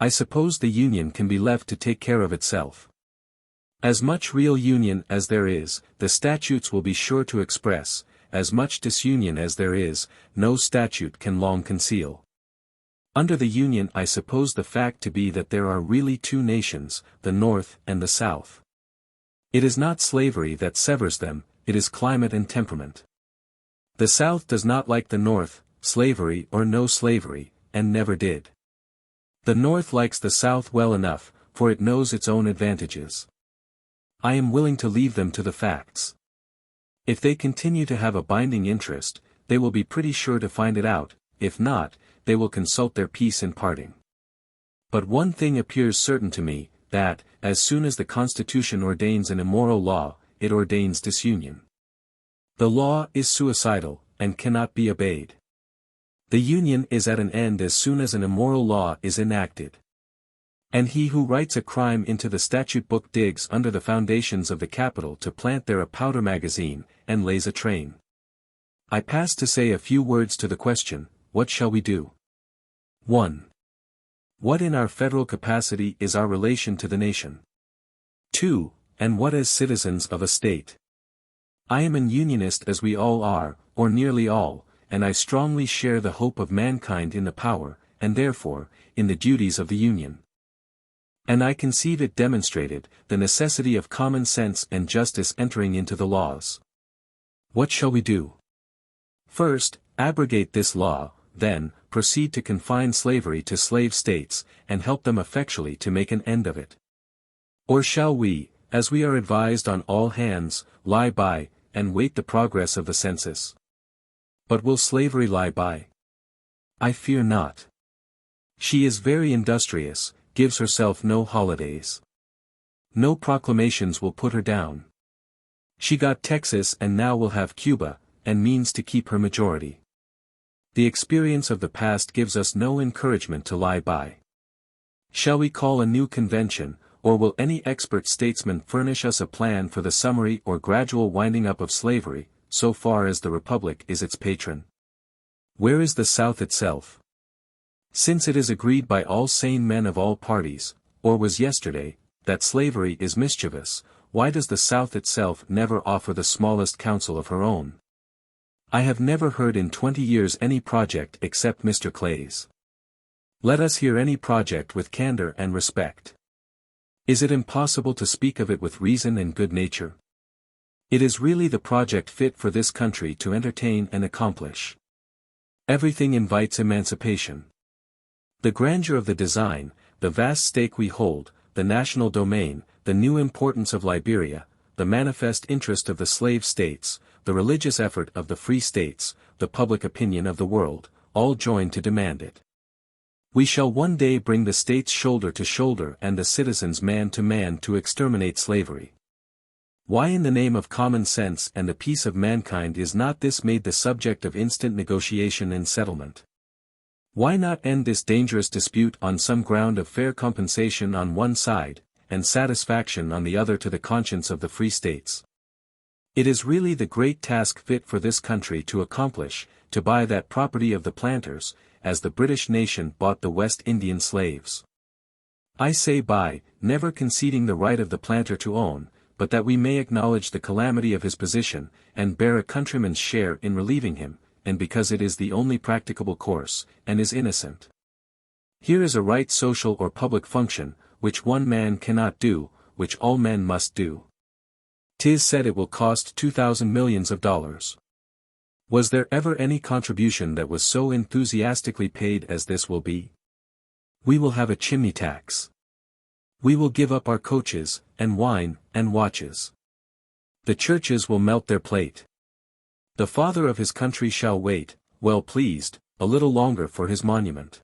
I suppose the union can be left to take care of itself. As much real union as there is, the statutes will be sure to express; as much disunion as there is, no statute can long conceal. Under the union I suppose the fact to be that there are really two nations, the North and the South. It is not slavery that severs them, it is climate and temperament. The South does not like the North, slavery or no slavery, and never did. The North likes the South well enough, for it knows its own advantages. I am willing to leave them to the facts. If they continue to have a binding interest, they will be pretty sure to find it out; if not, they will consult their peace in parting. But one thing appears certain to me, that, as soon as the Constitution ordains an immoral law, it ordains disunion. The law is suicidal, and cannot be obeyed. The union is at an end as soon as an immoral law is enacted. And he who writes a crime into the statute book digs under the foundations of the Capitol to plant there a powder magazine, and lays a train. I pass to say a few words to the question, what shall we do? 1. What in our federal capacity is our relation to the nation? 2. And what as citizens of a state? I am an unionist as we all are, or nearly all, and I strongly share the hope of mankind in the power, and therefore, in the duties of the Union. And I conceive it demonstrated, the necessity of common sense and justice entering into the laws. What shall we do? First, abrogate this law, then, proceed to confine slavery to slave states, and help them effectually to make an end of it. Or shall we, as we are advised on all hands, lie by, and wait the progress of the census? But will slavery lie by? I fear not. She is very industrious, gives herself no holidays. No proclamations will put her down. She got Texas and now will have Cuba, and means to keep her majority. The experience of the past gives us no encouragement to lie by. Shall we call a new convention, or will any expert statesman furnish us a plan for the summary or gradual winding up of slavery, so far as the Republic is its patron? Where is the South itself? Since it is agreed by all sane men of all parties, or was yesterday, that slavery is mischievous, why does the South itself never offer the smallest counsel of her own? I have never heard in 20 years any project except Mr. Clay's. Let us hear any project with candor and respect. Is it impossible to speak of it with reason and good nature? It is really the project fit for this country to entertain and accomplish. Everything invites emancipation. The grandeur of the design, the vast stake we hold, the national domain, the new importance of Liberia, the manifest interest of the slave states, the religious effort of the free states, the public opinion of the world, all join to demand it. We shall one day bring the states shoulder to shoulder and the citizens man to man to exterminate slavery. Why in the name of common sense and the peace of mankind is not this made the subject of instant negotiation and settlement? Why not end this dangerous dispute on some ground of fair compensation on one side, and satisfaction on the other to the conscience of the free states? It is really the great task fit for this country to accomplish, to buy that property of the planters, as the British nation bought the West Indian slaves. I say buy, never conceding the right of the planter to own, but that we may acknowledge the calamity of his position, and bear a countryman's share in relieving him, and because it is the only practicable course, and is innocent. Here is a right social or public function, which one man cannot do, which all men must do. 'Tis said it will cost 2,000 millions of dollars. Was there ever any contribution that was so enthusiastically paid as this will be? We will have a chimney tax. We will give up our coaches, and wine, and watches. The churches will melt their plate. The father of his country shall wait, well pleased, a little longer for his monument.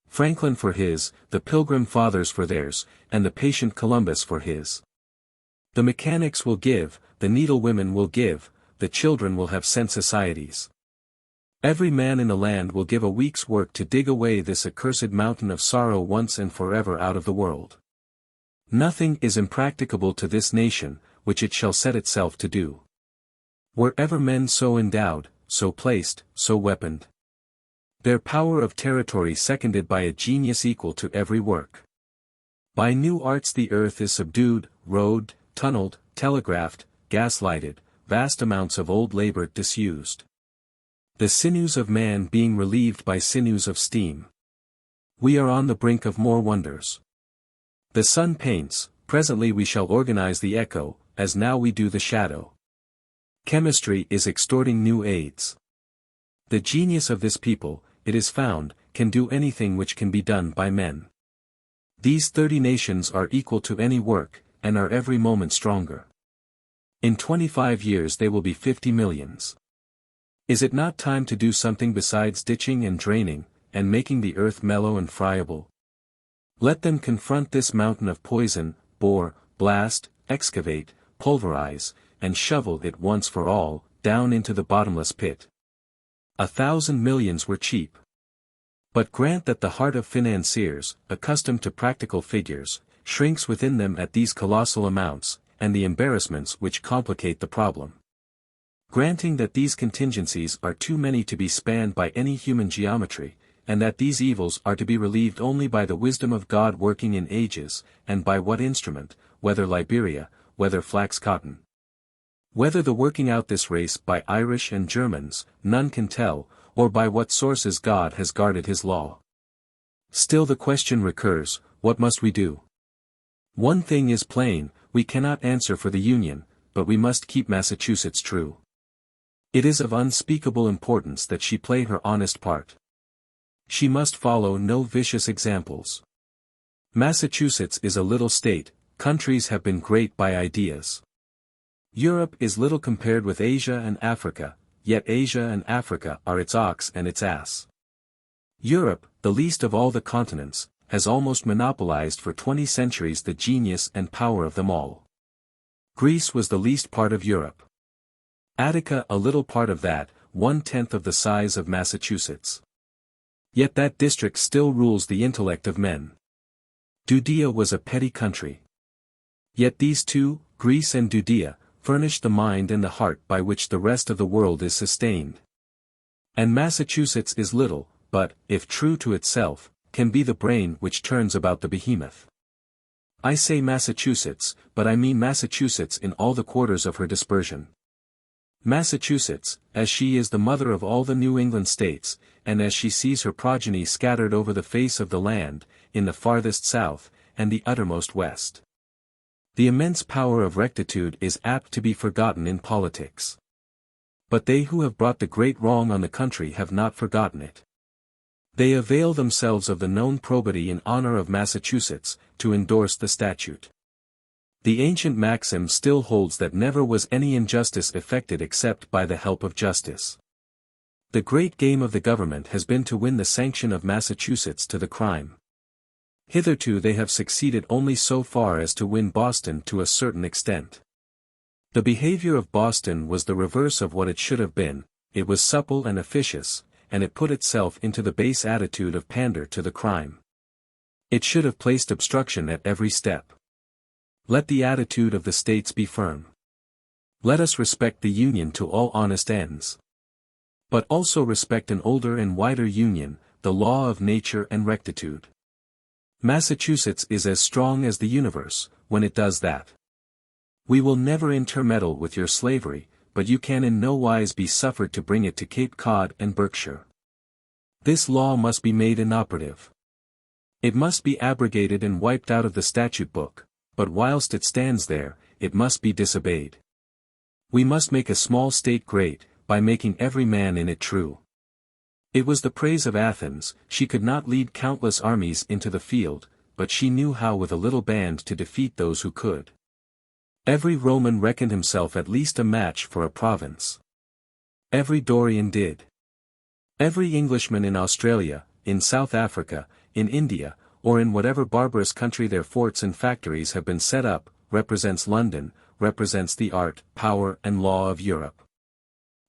Franklin for his, the Pilgrim Fathers for theirs, and the patient Columbus for his. The mechanics will give, the needlewomen will give, the children will have cent societies. Every man in the land will give a week's work to dig away this accursed mountain of sorrow once and forever out of the world. Nothing is impracticable to this nation, which it shall set itself to do. Wherever men so endowed, so placed, so weaponed. Their power of territory seconded by a genius equal to every work. By new arts the earth is subdued, road, tunneled, telegraphed, gas-lighted, vast amounts of old labor disused. The sinews of man being relieved by sinews of steam. We are on the brink of more wonders. The sun paints, presently we shall organize the echo, as now we do the shadow. Chemistry is extorting new aids. The genius of this people, it is found, can do anything which can be done by men. These 30 nations are equal to any work, and are every moment stronger. In 25 years they will be 50 millions. Is it not time to do something besides ditching and draining, and making the earth mellow and friable? Let them confront this mountain of poison, bore, blast, excavate, pulverize, and shovel it once for all, down into the bottomless pit. 1,000 millions were cheap. But grant that the heart of financiers, accustomed to practical figures, shrinks within them at these colossal amounts, and the embarrassments which complicate the problem. Granting that these contingencies are too many to be spanned by any human geometry, and that these evils are to be relieved only by the wisdom of God working in ages, and by what instrument, whether Liberia, whether flax cotton. Whether the working out this race by Irish and Germans, none can tell, or by what sources God has guarded his law. Still the question recurs, what must we do? One thing is plain, we cannot answer for the Union, but we must keep Massachusetts true. It is of unspeakable importance that she play her honest part. She must follow no vicious examples. Massachusetts is a little state, countries have been great by ideas. Europe is little compared with Asia and Africa, yet Asia and Africa are its ox and its ass. Europe, the least of all the continents, has almost monopolized for 20 centuries the genius and power of them all. Greece was the least part of Europe. Attica a little part of that, 1/10 of the size of Massachusetts. Yet that district still rules the intellect of men. Judea was a petty country. Yet these two, Greece and Judea, furnish the mind and the heart by which the rest of the world is sustained. And Massachusetts is little, but, if true to itself, can be the brain which turns about the behemoth. I say Massachusetts, but I mean Massachusetts in all the quarters of her dispersion. Massachusetts, as she is the mother of all the New England states, and as she sees her progeny scattered over the face of the land, in the farthest south, and the uttermost west. The immense power of rectitude is apt to be forgotten in politics. But they who have brought the great wrong on the country have not forgotten it. They avail themselves of the known probity in honor of Massachusetts, to endorse the statute. The ancient maxim still holds that never was any injustice effected except by the help of justice. The great game of the government has been to win the sanction of Massachusetts to the crime. Hitherto they have succeeded only so far as to win Boston to a certain extent. The behavior of Boston was the reverse of what it should have been, it was supple and officious, and it put itself into the base attitude of pander to the crime. It should have placed obstruction at every step. Let the attitude of the states be firm. Let us respect the Union to all honest ends. But also respect an older and wider Union, the law of nature and rectitude. Massachusetts is as strong as the universe, when it does that. We will never intermeddle with your slavery, but you can in no wise be suffered to bring it to Cape Cod and Berkshire. This law must be made inoperative. It must be abrogated and wiped out of the statute book, but whilst it stands there, it must be disobeyed. We must make a small state great, by making every man in it true. It was the praise of Athens, she could not lead countless armies into the field, but she knew how with a little band to defeat those who could. Every Roman reckoned himself at least a match for a province. Every Dorian did. Every Englishman in Australia, in South Africa, in India, or in whatever barbarous country their forts and factories have been set up, represents London, represents the art, power and law of Europe.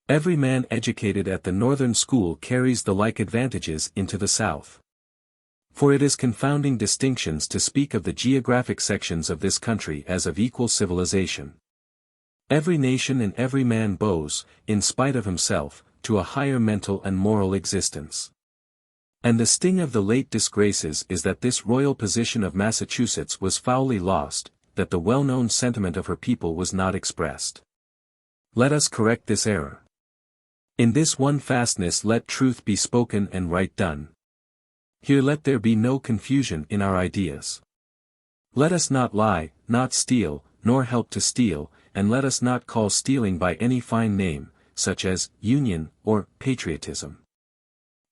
Every man educated at the northern school carries the like advantages into the south. For it is confounding distinctions to speak of the geographic sections of this country as of equal civilization. Every nation and every man bows, in spite of himself, to a higher mental and moral existence. And the sting of the late disgraces is that this royal position of Massachusetts was foully lost, that the well-known sentiment of her people was not expressed. Let us correct this error. In this one fastness let truth be spoken and right done. Here let there be no confusion in our ideas. Let us not lie, not steal, nor help to steal, and let us not call stealing by any fine name, such as union or patriotism.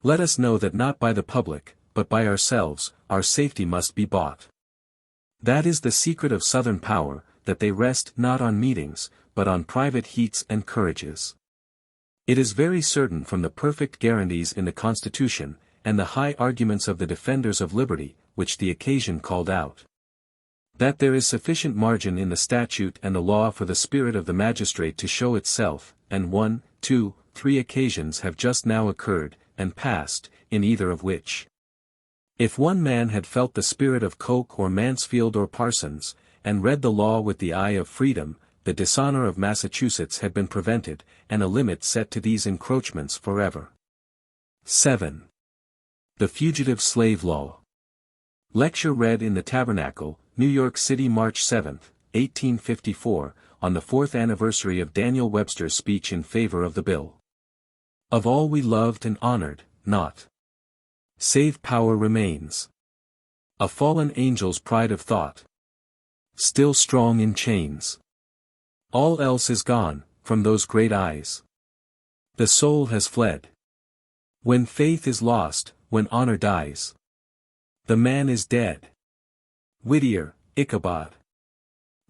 Let us know that not by the public, but by ourselves, our safety must be bought. That is the secret of Southern power, that they rest not on meetings, but on private heats and courages. It is very certain from the perfect guarantees in the Constitution, and the high arguments of the defenders of liberty, which the occasion called out, that there is sufficient margin in the statute and the law for the spirit of the magistrate to show itself, and 1, 2, 3 occasions have just now occurred, and passed, in either of which, if one man had felt the spirit of Coke or Mansfield or Parsons, and read the law with the eye of freedom, the dishonor of Massachusetts had been prevented, and a limit set to these encroachments forever. 7. The Fugitive Slave Law. Lecture read in the Tabernacle, New York City, March 7, 1854, on the 4th anniversary of Daniel Webster's speech in favor of the bill. Of all we loved and honored, naught save power remains. A fallen angel's pride of thought, still strong in chains. All else is gone, from those great eyes. The soul has fled. When faith is lost, when honor dies, the man is dead. Whittier, Ichabod.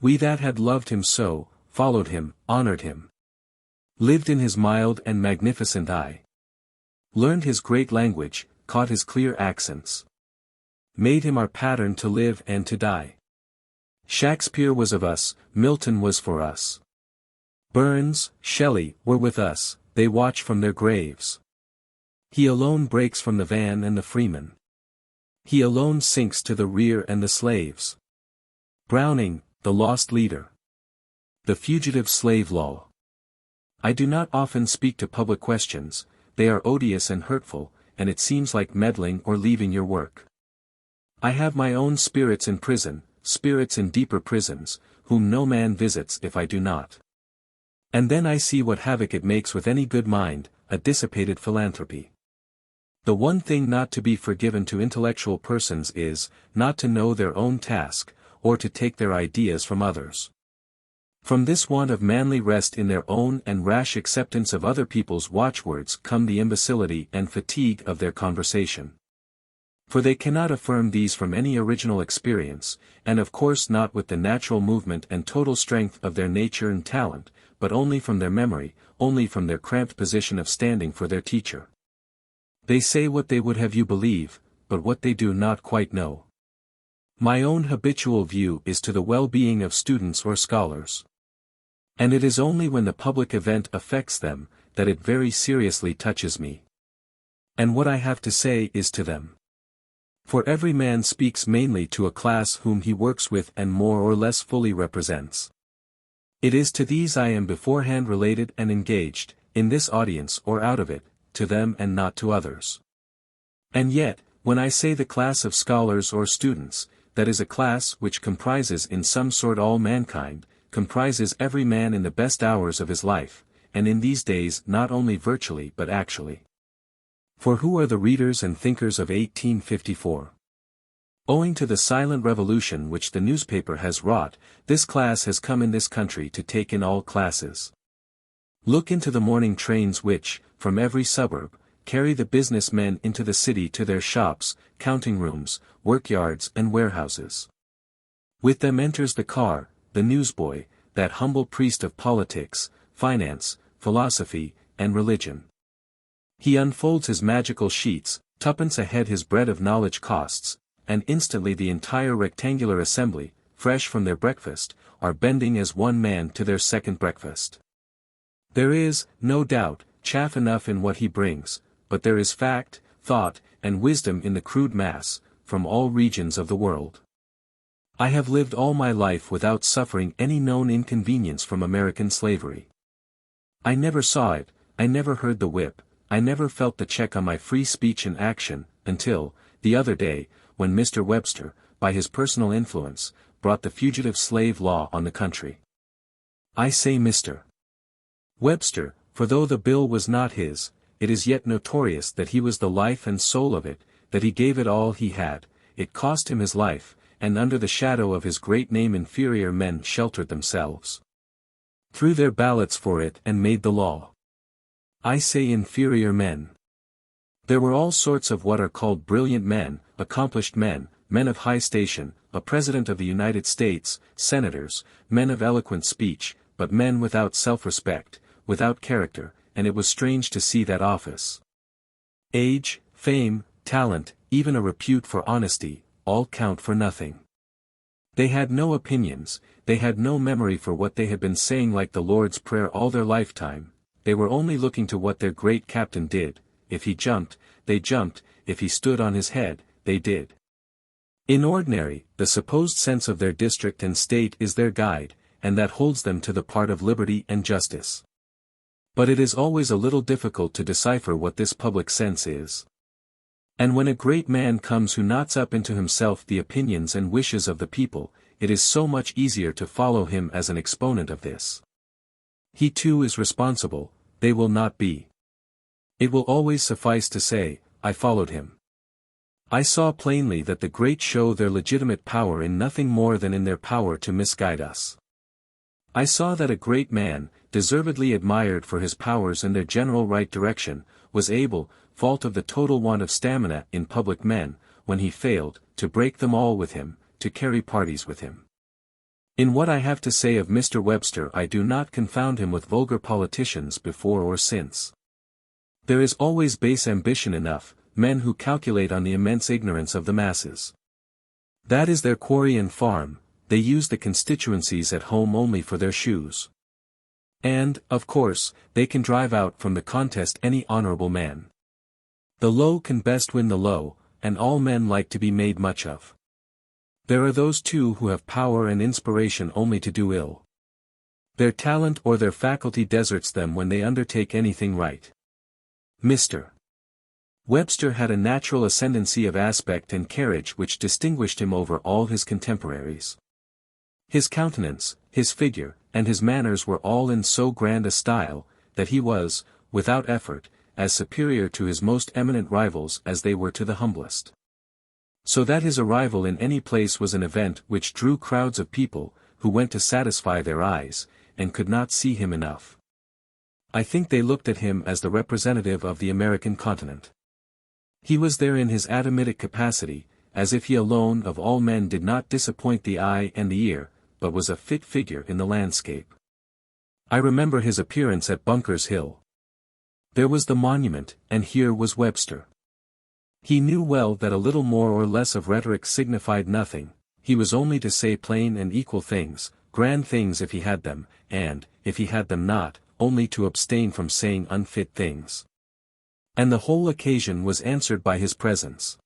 We that had loved him so, followed him, honored him, lived in his mild and magnificent eye, learned his great language, caught his clear accents, made him our pattern to live and to die. Shakespeare was of us, Milton was for us. Burns, Shelley, were with us, they watch from their graves. He alone breaks from the van and the freeman. He alone sinks to the rear and the slaves. Browning, the lost leader. The Fugitive Slave Law. I do not often speak to public questions, they are odious and hurtful, and it seems like meddling or leaving your work. I have my own spirits in prison, spirits in deeper prisons, whom no man visits if I do not. And then I see what havoc it makes with any good mind, a dissipated philanthropy. The one thing not to be forgiven to intellectual persons is, not to know their own task, or to take their ideas from others. From this want of manly rest in their own and rash acceptance of other people's watchwords come the imbecility and fatigue of their conversation. For they cannot affirm these from any original experience, and of course not with the natural movement and total strength of their nature and talent, but only from their memory, only from their cramped position of standing for their teacher. They say what they would have you believe, but what they do not quite know. My own habitual view is to the well-being of students or scholars. And it is only when the public event affects them, that it very seriously touches me. And what I have to say is to them. For every man speaks mainly to a class whom he works with and more or less fully represents. It is to these I am beforehand related and engaged, in this audience or out of it, to them and not to others. And yet, when I say the class of scholars or students, that is a class which comprises in some sort all mankind, comprises every man in the best hours of his life, and in these days not only virtually but actually. For who are the readers and thinkers of 1854? Owing to the silent revolution which the newspaper has wrought, this class has come in this country to take in all classes. Look into the morning trains which, from every suburb, carry the business men into the city to their shops, counting rooms, workyards and warehouses. With them enters the car, the newsboy, that humble priest of politics, finance, philosophy, and religion. He unfolds his magical sheets, twopence a head his bread of knowledge costs, and instantly the entire rectangular assembly, fresh from their breakfast, are bending as one man to their second breakfast. There is, no doubt, chaff enough in what he brings, but there is fact, thought, and wisdom in the crude mass, from all regions of the world. I have lived all my life without suffering any known inconvenience from American slavery. I never saw it, I never heard the whip, I never felt the check on my free speech and action, until, the other day, when Mr. Webster, by his personal influence, brought the fugitive slave law on the country. I say Mr. Webster, for though the bill was not his, it is yet notorious that he was the life and soul of it, that he gave it all he had, it cost him his life, and under the shadow of his great name inferior men sheltered themselves. Threw their ballots for it and made the law. I say inferior men. There were all sorts of what are called brilliant men, accomplished men, men of high station, a president of the United States, senators, men of eloquent speech, but men without self-respect, without character, and it was strange to see that office. Age, fame, talent, even a repute for honesty, all count for nothing. They had no opinions, they had no memory for what they had been saying like the Lord's Prayer all their lifetime, they were only looking to what their great captain did. If he jumped, they jumped, if he stood on his head, they did. In ordinary, the supposed sense of their district and state is their guide, and that holds them to the part of liberty and justice. But it is always a little difficult to decipher what this public sense is. And when a great man comes who knots up into himself the opinions and wishes of the people, it is so much easier to follow him as an exponent of this. He too is responsible, they will not be. It will always suffice to say, I followed him. I saw plainly that the great show their legitimate power in nothing more than in their power to misguide us. I saw that a great man, deservedly admired for his powers and their general right direction, was able, fault of the total want of stamina in public men, when he failed, to break them all with him, to carry parties with him. In what I have to say of Mr. Webster I do not confound him with vulgar politicians before or since. There is always base ambition enough, men who calculate on the immense ignorance of the masses. That is their quarry and farm, they use the constituencies at home only for their shoes. And, of course, they can drive out from the contest any honorable man. The low can best win the low, and all men like to be made much of. There are those too who have power and inspiration only to do ill. Their talent or their faculty deserts them when they undertake anything right. Mr. Webster had a natural ascendancy of aspect and carriage which distinguished him over all his contemporaries. His countenance, his figure, and his manners were all in so grand a style, that he was, without effort, as superior to his most eminent rivals as they were to the humblest. So that his arrival in any place was an event which drew crowds of people, who went to satisfy their eyes, and could not see him enough. I think they looked at him as the representative of the American continent. He was there in his atomic capacity, as if he alone of all men did not disappoint the eye and the ear, but was a fit figure in the landscape. I remember his appearance at Bunker's Hill. There was the monument, and here was Webster. He knew well that a little more or less of rhetoric signified nothing, he was only to say plain and equal things, grand things if he had them, and, if he had them not, only to abstain from saying unfit things. And the whole occasion was answered by his presence.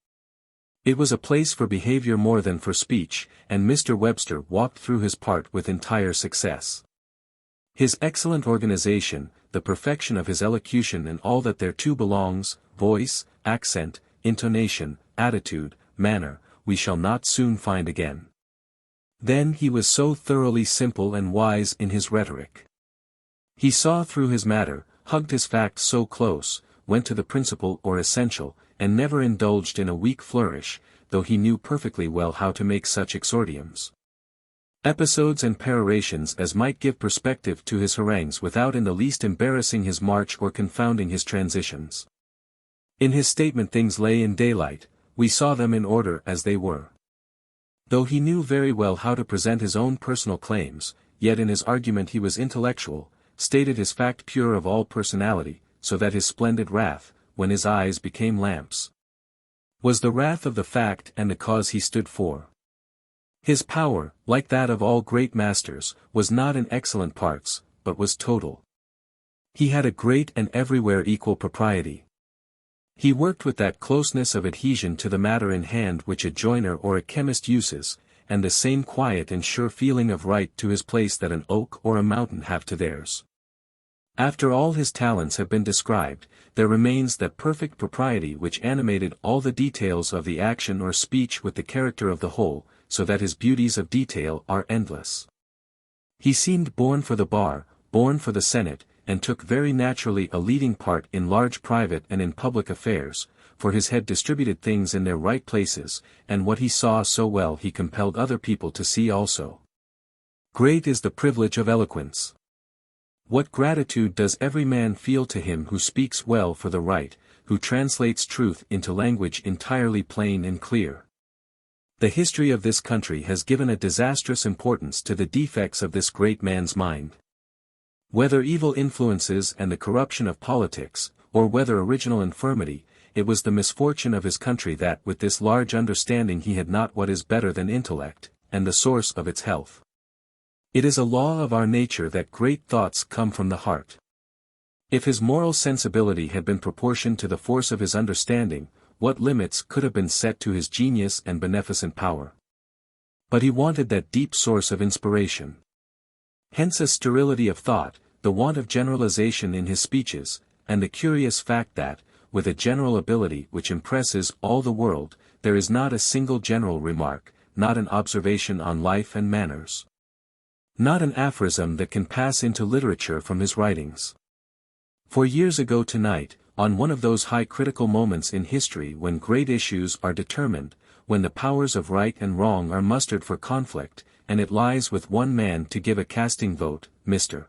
It was a place for behavior more than for speech, and Mr. Webster walked through his part with entire success. His excellent organization, the perfection of his elocution and all that thereto belongs, voice, accent, intonation, attitude, manner, we shall not soon find again. Then he was so thoroughly simple and wise in his rhetoric. He saw through his matter, hugged his facts so close, went to the principal or essential, and never indulged in a weak flourish, though he knew perfectly well how to make such exordiums. Episodes and perorations as might give perspective to his harangues without in the least embarrassing his march or confounding his transitions. In his statement things lay in daylight, we saw them in order as they were. Though he knew very well how to present his own personal claims, yet in his argument he was intellectual, stated his fact pure of all personality, so that his splendid wrath, when his eyes became lamps. Was the wrath of the fact and the cause he stood for. His power, like that of all great masters, was not in excellent parts, but was total. He had a great and everywhere equal propriety. He worked with that closeness of adhesion to the matter in hand which a joiner or a chemist uses, and the same quiet and sure feeling of right to his place that an oak or a mountain have to theirs. After all his talents have been described, there remains that perfect propriety which animated all the details of the action or speech with the character of the whole, so that his beauties of detail are endless. He seemed born for the bar, born for the Senate, and took very naturally a leading part in large private and in public affairs, for his head distributed things in their right places, and what he saw so well he compelled other people to see also. Great is the privilege of eloquence. What gratitude does every man feel to him who speaks well for the right, who translates truth into language entirely plain and clear. The history of this country has given a disastrous importance to the defects of this great man's mind. Whether evil influences and the corruption of politics, or whether original infirmity, it was the misfortune of his country that with this large understanding he had not what is better than intellect, and the source of its health. It is a law of our nature that great thoughts come from the heart. If his moral sensibility had been proportioned to the force of his understanding, what limits could have been set to his genius and beneficent power? But he wanted that deep source of inspiration. Hence a sterility of thought, the want of generalization in his speeches, and the curious fact that, with a general ability which impresses all the world, there is not a single general remark, not an observation on life and manners. Not an aphorism that can pass into literature from his writings. For years ago tonight, on one of those high critical moments in history when great issues are determined, when the powers of right and wrong are mustered for conflict, and it lies with one man to give a casting vote, Mr.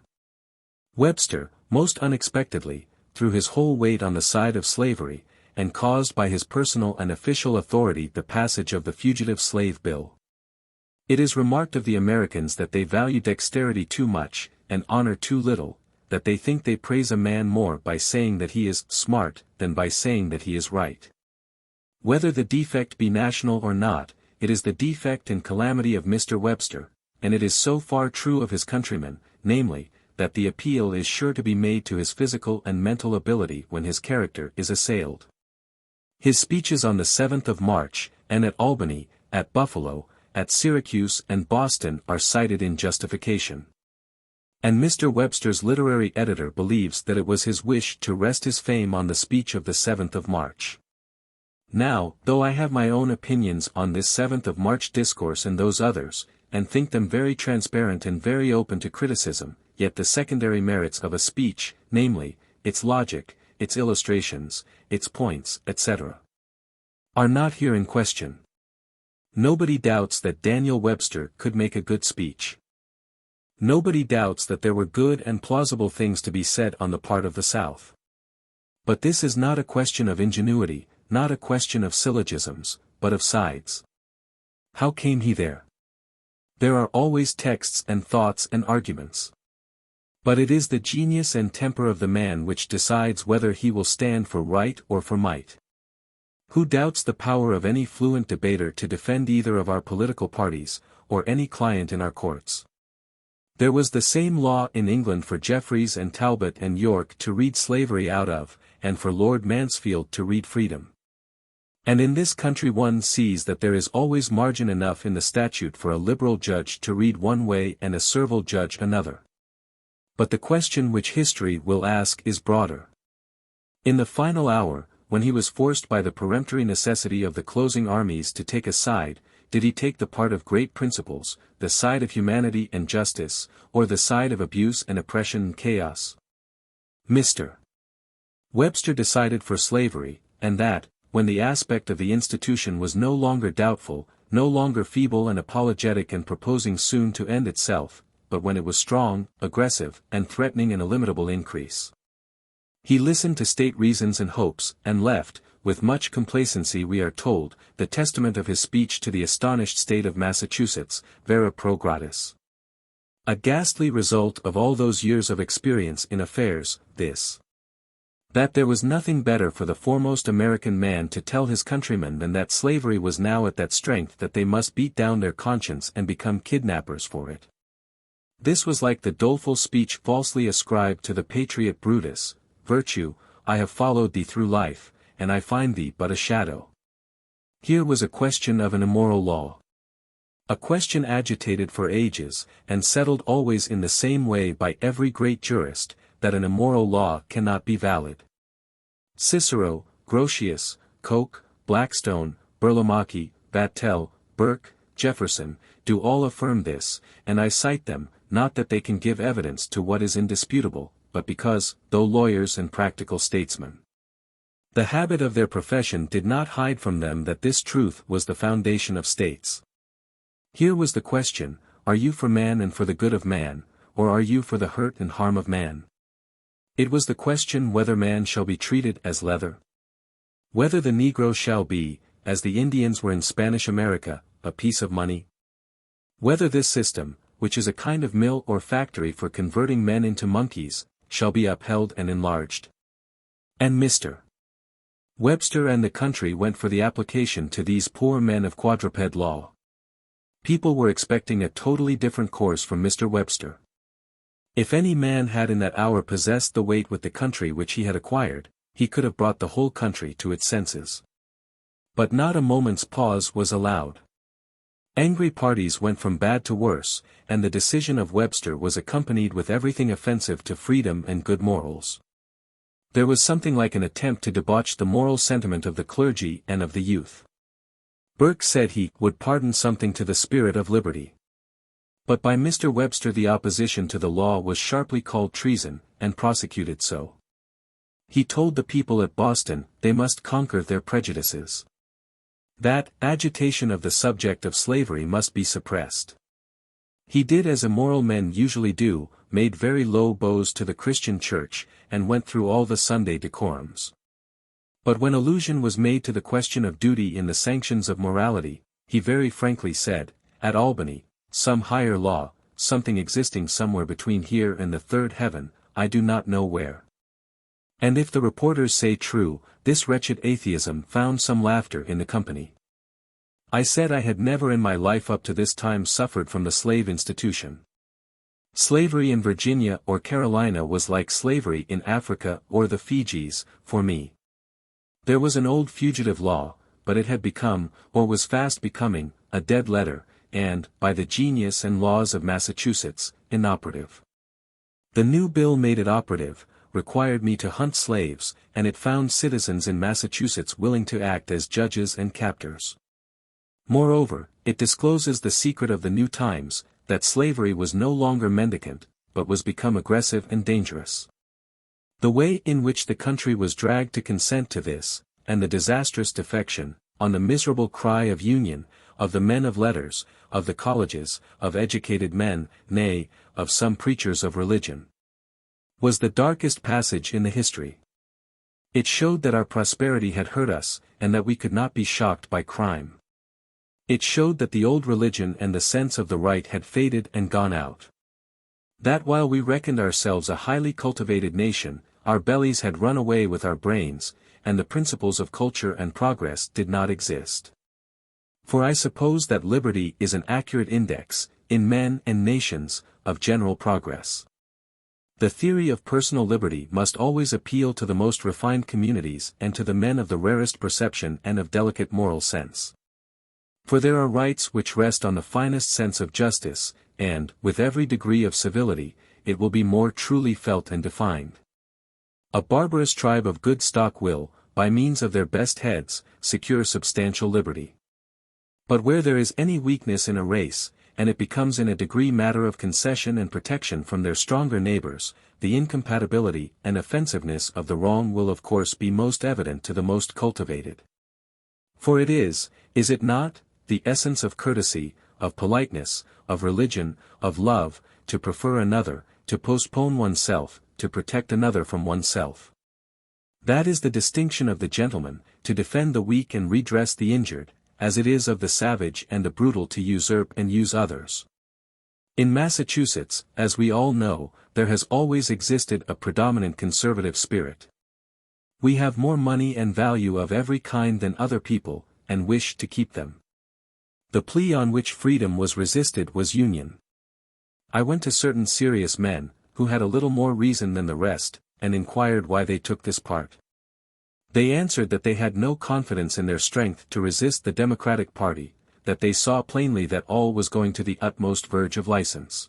Webster, most unexpectedly, threw his whole weight on the side of slavery, and caused by his personal and official authority the passage of the Fugitive Slave Bill. It is remarked of the Americans that they value dexterity too much, and honor too little, that they think they praise a man more by saying that he is smart than by saying that he is right. Whether the defect be national or not, it is the defect and calamity of Mr. Webster, and it is so far true of his countrymen, namely, that the appeal is sure to be made to his physical and mental ability when his character is assailed. His speeches on the 7th of March, and at Albany, at Buffalo, at Syracuse and Boston are cited in justification. And Mr. Webster's literary editor believes that it was his wish to rest his fame on the speech of the 7th of March. Now, though I have my own opinions on this 7th of March discourse and those others, and think them very transparent and very open to criticism, yet the secondary merits of a speech, namely, its logic, its illustrations, its points, etc., are not here in question. Nobody doubts that Daniel Webster could make a good speech. Nobody doubts that there were good and plausible things to be said on the part of the South. But this is not a question of ingenuity, not a question of syllogisms, but of sides. How came he there? There are always texts and thoughts and arguments. But it is the genius and temper of the man which decides whether he will stand for right or for might. Who doubts the power of any fluent debater to defend either of our political parties, or any client in our courts? There was the same law in England for Jeffreys and Talbot and York to read slavery out of, and for Lord Mansfield to read freedom. And in this country one sees that there is always margin enough in the statute for a liberal judge to read one way and a servile judge another. But the question which history will ask is broader. In the final hour, when he was forced by the peremptory necessity of the closing armies to take a side, did he take the part of great principles, the side of humanity and justice, or the side of abuse and oppression and chaos? Mr. Webster decided for slavery, and that, when the aspect of the institution was no longer doubtful, no longer feeble and apologetic and proposing soon to end itself, but when it was strong, aggressive, and threatening an illimitable increase. He listened to state reasons and hopes, and left, with much complacency we are told, the testament of his speech to the astonished state of Massachusetts, vera pro gratis. A ghastly result of all those years of experience in affairs, this. That there was nothing better for the foremost American man to tell his countrymen than that slavery was now at that strength that they must beat down their conscience and become kidnappers for it. This was like the doleful speech falsely ascribed to the patriot Brutus: "Virtue, I have followed thee through life, and I find thee but a shadow." Here was a question of an immoral law. A question agitated for ages, and settled always in the same way by every great jurist, that an immoral law cannot be valid. Cicero, Grotius, Coke, Blackstone, Burlamaqui, Vattel, Burke, Jefferson, do all affirm this, and I cite them, not that they can give evidence to what is indisputable, but because, though lawyers and practical statesmen, the habit of their profession did not hide from them that this truth was the foundation of states. Here was the question: are you for man and for the good of man, or are you for the hurt and harm of man? It was the question whether man shall be treated as leather, whether the Negro shall be, as the Indians were in Spanish America, a piece of money, whether this system, which is a kind of mill or factory for converting men into monkeys, shall be upheld and enlarged. And Mr. Webster and the country went for the application to these poor men of quadruped law. People were expecting a totally different course from Mr. Webster. If any man had in that hour possessed the weight with the country which he had acquired, he could have brought the whole country to its senses. But not a moment's pause was allowed. Angry parties went from bad to worse, and the decision of Webster was accompanied with everything offensive to freedom and good morals. There was something like an attempt to debauch the moral sentiment of the clergy and of the youth. Burke said he would pardon something to the spirit of liberty. But by Mr. Webster the opposition to the law was sharply called treason, and prosecuted so. He told the people at Boston they must conquer their prejudices. That agitation of the subject of slavery must be suppressed. He did as immoral men usually do, made very low bows to the Christian church, and went through all the Sunday decorums. But when allusion was made to the question of duty in the sanctions of morality, he very frankly said, "At Albany, some higher law, something existing somewhere between here and the third heaven, I do not know where." And if the reporters say true, this wretched atheism found some laughter in the company. I said I had never in my life up to this time suffered from the slave institution. Slavery in Virginia or Carolina was like slavery in Africa or the Fijis, for me. There was an old fugitive law, but it had become, or was fast becoming, a dead letter, and, by the genius and laws of Massachusetts, inoperative. The new bill made it operative, required me to hunt slaves, and it found citizens in Massachusetts willing to act as judges and captors. Moreover, it discloses the secret of the new times, that slavery was no longer mendicant, but was become aggressive and dangerous. The way in which the country was dragged to consent to this, and the disastrous defection, on the miserable cry of union, of the men of letters, of the colleges, of educated men, nay, of some preachers of religion, was the darkest passage in the history. It showed that our prosperity had hurt us, and that we could not be shocked by crime. It showed that the old religion and the sense of the right had faded and gone out. That while we reckoned ourselves a highly cultivated nation, our bellies had run away with our brains, and the principles of culture and progress did not exist. For I suppose that liberty is an accurate index, in men and nations, of general progress. The theory of personal liberty must always appeal to the most refined communities and to the men of the rarest perception and of delicate moral sense. For there are rights which rest on the finest sense of justice, and, with every degree of civility, it will be more truly felt and defined. A barbarous tribe of good stock will, by means of their best heads, secure substantial liberty. But where there is any weakness in a race, and it becomes in a degree matter of concession and protection from their stronger neighbors, the incompatibility and offensiveness of the wrong will of course be most evident to the most cultivated. For it is it not, the essence of courtesy, of politeness, of religion, of love, to prefer another, to postpone oneself, to protect another from oneself. That is the distinction of the gentleman, to defend the weak and redress the injured, as it is of the savage and the brutal to usurp and use others. In Massachusetts, as we all know, there has always existed a predominant conservative spirit. We have more money and value of every kind than other people, and wish to keep them. The plea on which freedom was resisted was union. I went to certain serious men, who had a little more reason than the rest, and inquired why they took this part. They answered that they had no confidence in their strength to resist the Democratic Party, that they saw plainly that all was going to the utmost verge of license.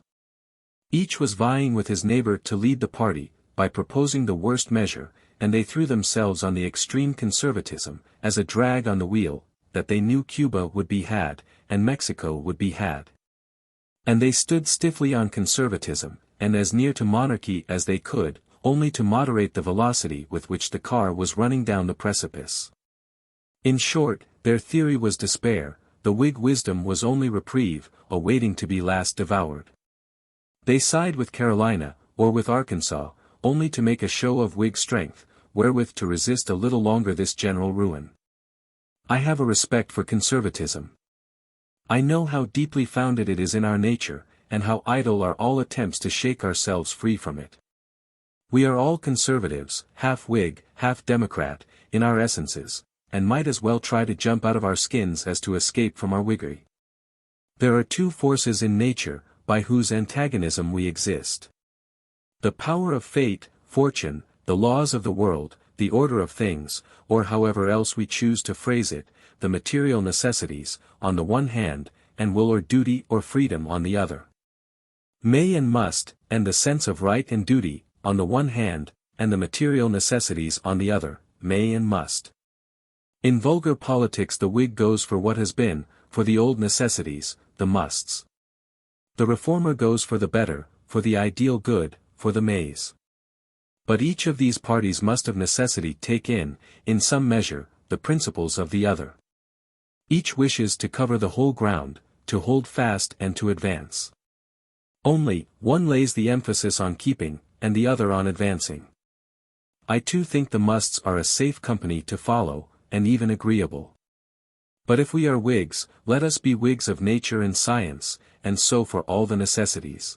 Each was vying with his neighbor to lead the party, by proposing the worst measure, and they threw themselves on the extreme conservatism, as a drag on the wheel, that they knew Cuba would be had, and Mexico would be had. And they stood stiffly on conservatism, and as near to monarchy as they could, only to moderate the velocity with which the car was running down the precipice. In short, their theory was despair, the Whig wisdom was only reprieve, awaiting to be last devoured. They side with Carolina, or with Arkansas, only to make a show of Whig strength, wherewith to resist a little longer this general ruin. I have a respect for conservatism. I know how deeply founded it is in our nature, and how idle are all attempts to shake ourselves free from it. We are all conservatives, half Whig, half Democrat, in our essences, and might as well try to jump out of our skins as to escape from our Whiggery. There are two forces in nature, by whose antagonism we exist. The power of fate, fortune, the laws of the world, the order of things, or however else we choose to phrase it, the material necessities, on the one hand, and will or duty or freedom on the other. May and must, and the sense of right and duty, on the one hand, and the material necessities on the other, may and must. In vulgar politics the Whig goes for what has been, for the old necessities, the musts. The Reformer goes for the better, for the ideal good, for the mays. But each of these parties must of necessity take in some measure, the principles of the other. Each wishes to cover the whole ground, to hold fast and to advance. Only, one lays the emphasis on keeping, and the other on advancing. I too think the musts are a safe company to follow, and even agreeable. But if we are Whigs, let us be Whigs of nature and science, and so for all the necessities.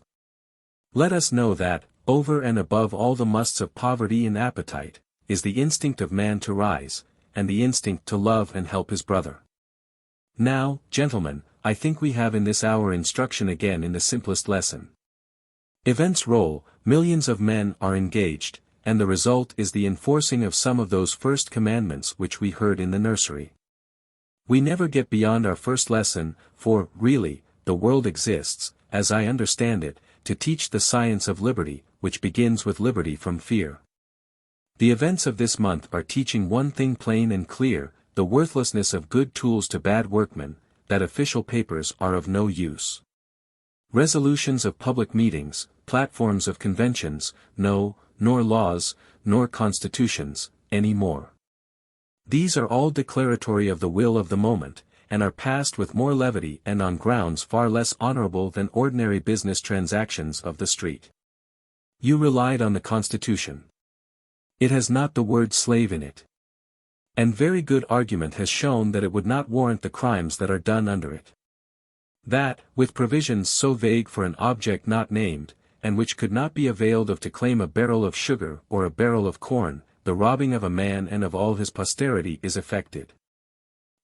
Let us know that, over and above all the musts of poverty and appetite, is the instinct of man to rise, and the instinct to love and help his brother. Now, gentlemen, I think we have in this hour instruction again in the simplest lesson. Events roll, millions of men are engaged, and the result is the enforcing of some of those first commandments which we heard in the nursery. We never get beyond our first lesson, for, really, the world exists, as I understand it, to teach the science of liberty, which begins with liberty from fear. The events of this month are teaching one thing plain and clear, the worthlessness of good tools to bad workmen, that official papers are of no use. Resolutions of public meetings, platforms of conventions, no, nor laws, nor constitutions, any more. These are all declaratory of the will of the moment, and are passed with more levity and on grounds far less honorable than ordinary business transactions of the street. You relied on the Constitution. It has not the word slave in it. And very good argument has shown that it would not warrant the crimes that are done under it. That, with provisions so vague for an object not named, and which could not be availed of to claim a barrel of sugar or a barrel of corn, the robbing of a man and of all his posterity is effected.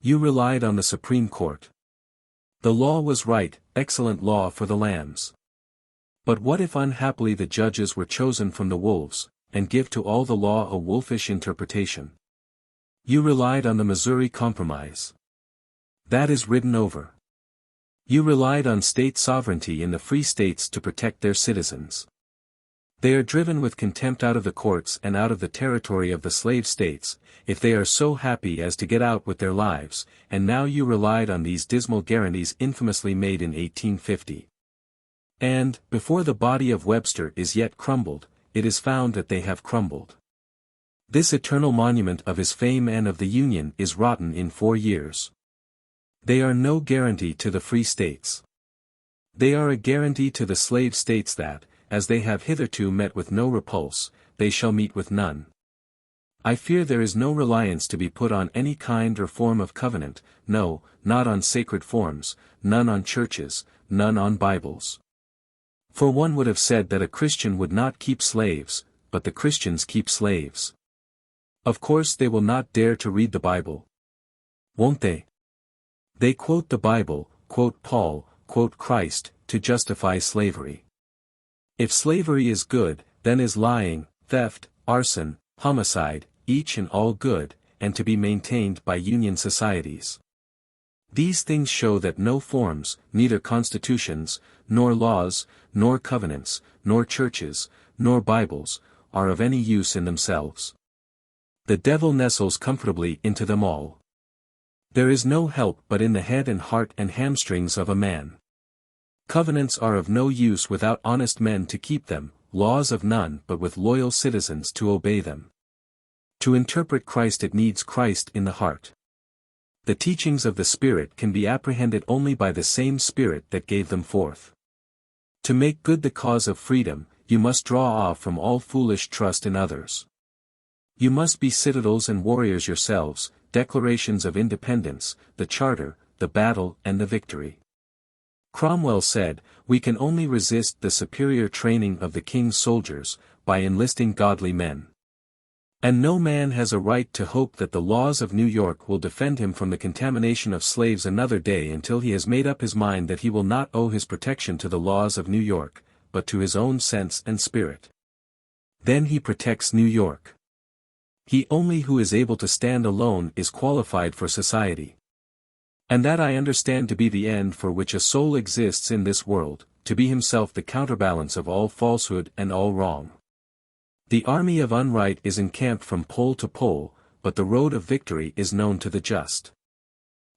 You relied on the Supreme Court. The law was right, excellent law for the lambs. But what if unhappily the judges were chosen from the wolves, and give to all the law a wolfish interpretation? You relied on the Missouri Compromise. That is written over. You relied on state sovereignty in the free states to protect their citizens. They are driven with contempt out of the courts and out of the territory of the slave states, if they are so happy as to get out with their lives, and now you relied on these dismal guarantees infamously made in 1850. And, before the body of Webster is yet crumbled, it is found that they have crumbled. This eternal monument of his fame and of the Union is rotten in 4 years. They are no guarantee to the free states. They are a guarantee to the slave states that, as they have hitherto met with no repulse, they shall meet with none. I fear there is no reliance to be put on any kind or form of covenant, no, not on sacred forms, none on churches, none on Bibles. For one would have said that a Christian would not keep slaves, but the Christians keep slaves. Of course they will not dare to read the Bible. Won't they? They quote the Bible, quote Paul, quote Christ, to justify slavery. If slavery is good, then is lying, theft, arson, homicide, each and all good, and to be maintained by union societies. These things show that no forms, neither constitutions, nor laws, nor covenants, nor churches, nor Bibles, are of any use in themselves. The devil nestles comfortably into them all. There is no help but in the head and heart and hamstrings of a man. Covenants are of no use without honest men to keep them, laws of none but with loyal citizens to obey them. To interpret Christ it needs Christ in the heart. The teachings of the Spirit can be apprehended only by the same Spirit that gave them forth. To make good the cause of freedom, you must draw off from all foolish trust in others. You must be citadels and warriors yourselves, declarations of independence, the charter, the battle and the victory. Cromwell said, "We can only resist the superior training of the king's soldiers, by enlisting godly men." And no man has a right to hope that the laws of New York will defend him from the contamination of slaves another day until he has made up his mind that he will not owe his protection to the laws of New York, but to his own sense and spirit. Then he protects New York. He only who is able to stand alone is qualified for society. And that I understand to be the end for which a soul exists in this world, to be himself the counterbalance of all falsehood and all wrong. The army of unright is encamped from pole to pole, but the road of victory is known to the just.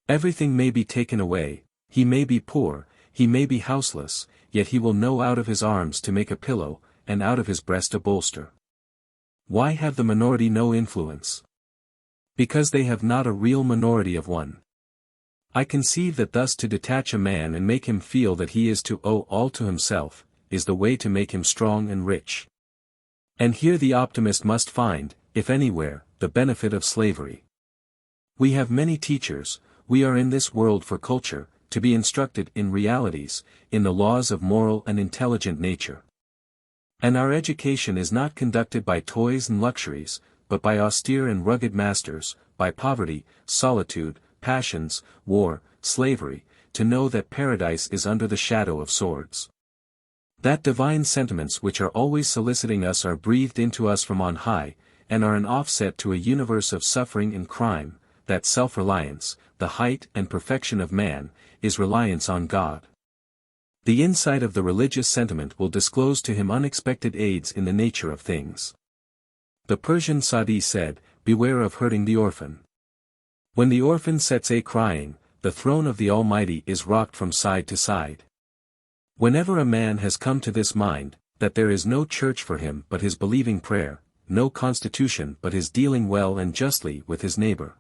Everything may be taken away, he may be poor, he may be houseless, yet he will know out of his arms to make a pillow, and out of his breast a bolster. Why have the minority no influence? Because they have not a real minority of one. I conceive that thus to detach a man and make him feel that he is to owe all to himself, is the way to make him strong and rich. And here the optimist must find, if anywhere, the benefit of slavery. We have many teachers, we are in this world for culture, to be instructed in realities, in the laws of moral and intelligent nature. And our education is not conducted by toys and luxuries, but by austere and rugged masters, by poverty, solitude, passions, war, slavery, to know that paradise is under the shadow of swords. That divine sentiments which are always soliciting us are breathed into us from on high, and are an offset to a universe of suffering and crime, that self-reliance, the height and perfection of man, is reliance on God. The insight of the religious sentiment will disclose to him unexpected aids in the nature of things. The Persian Sadi said, "Beware of hurting the orphan." When the orphan sets a crying, the throne of the Almighty is rocked from side to side. Whenever a man has come to this mind, that there is no church for him but his believing prayer, no constitution but his dealing well and justly with his neighbor,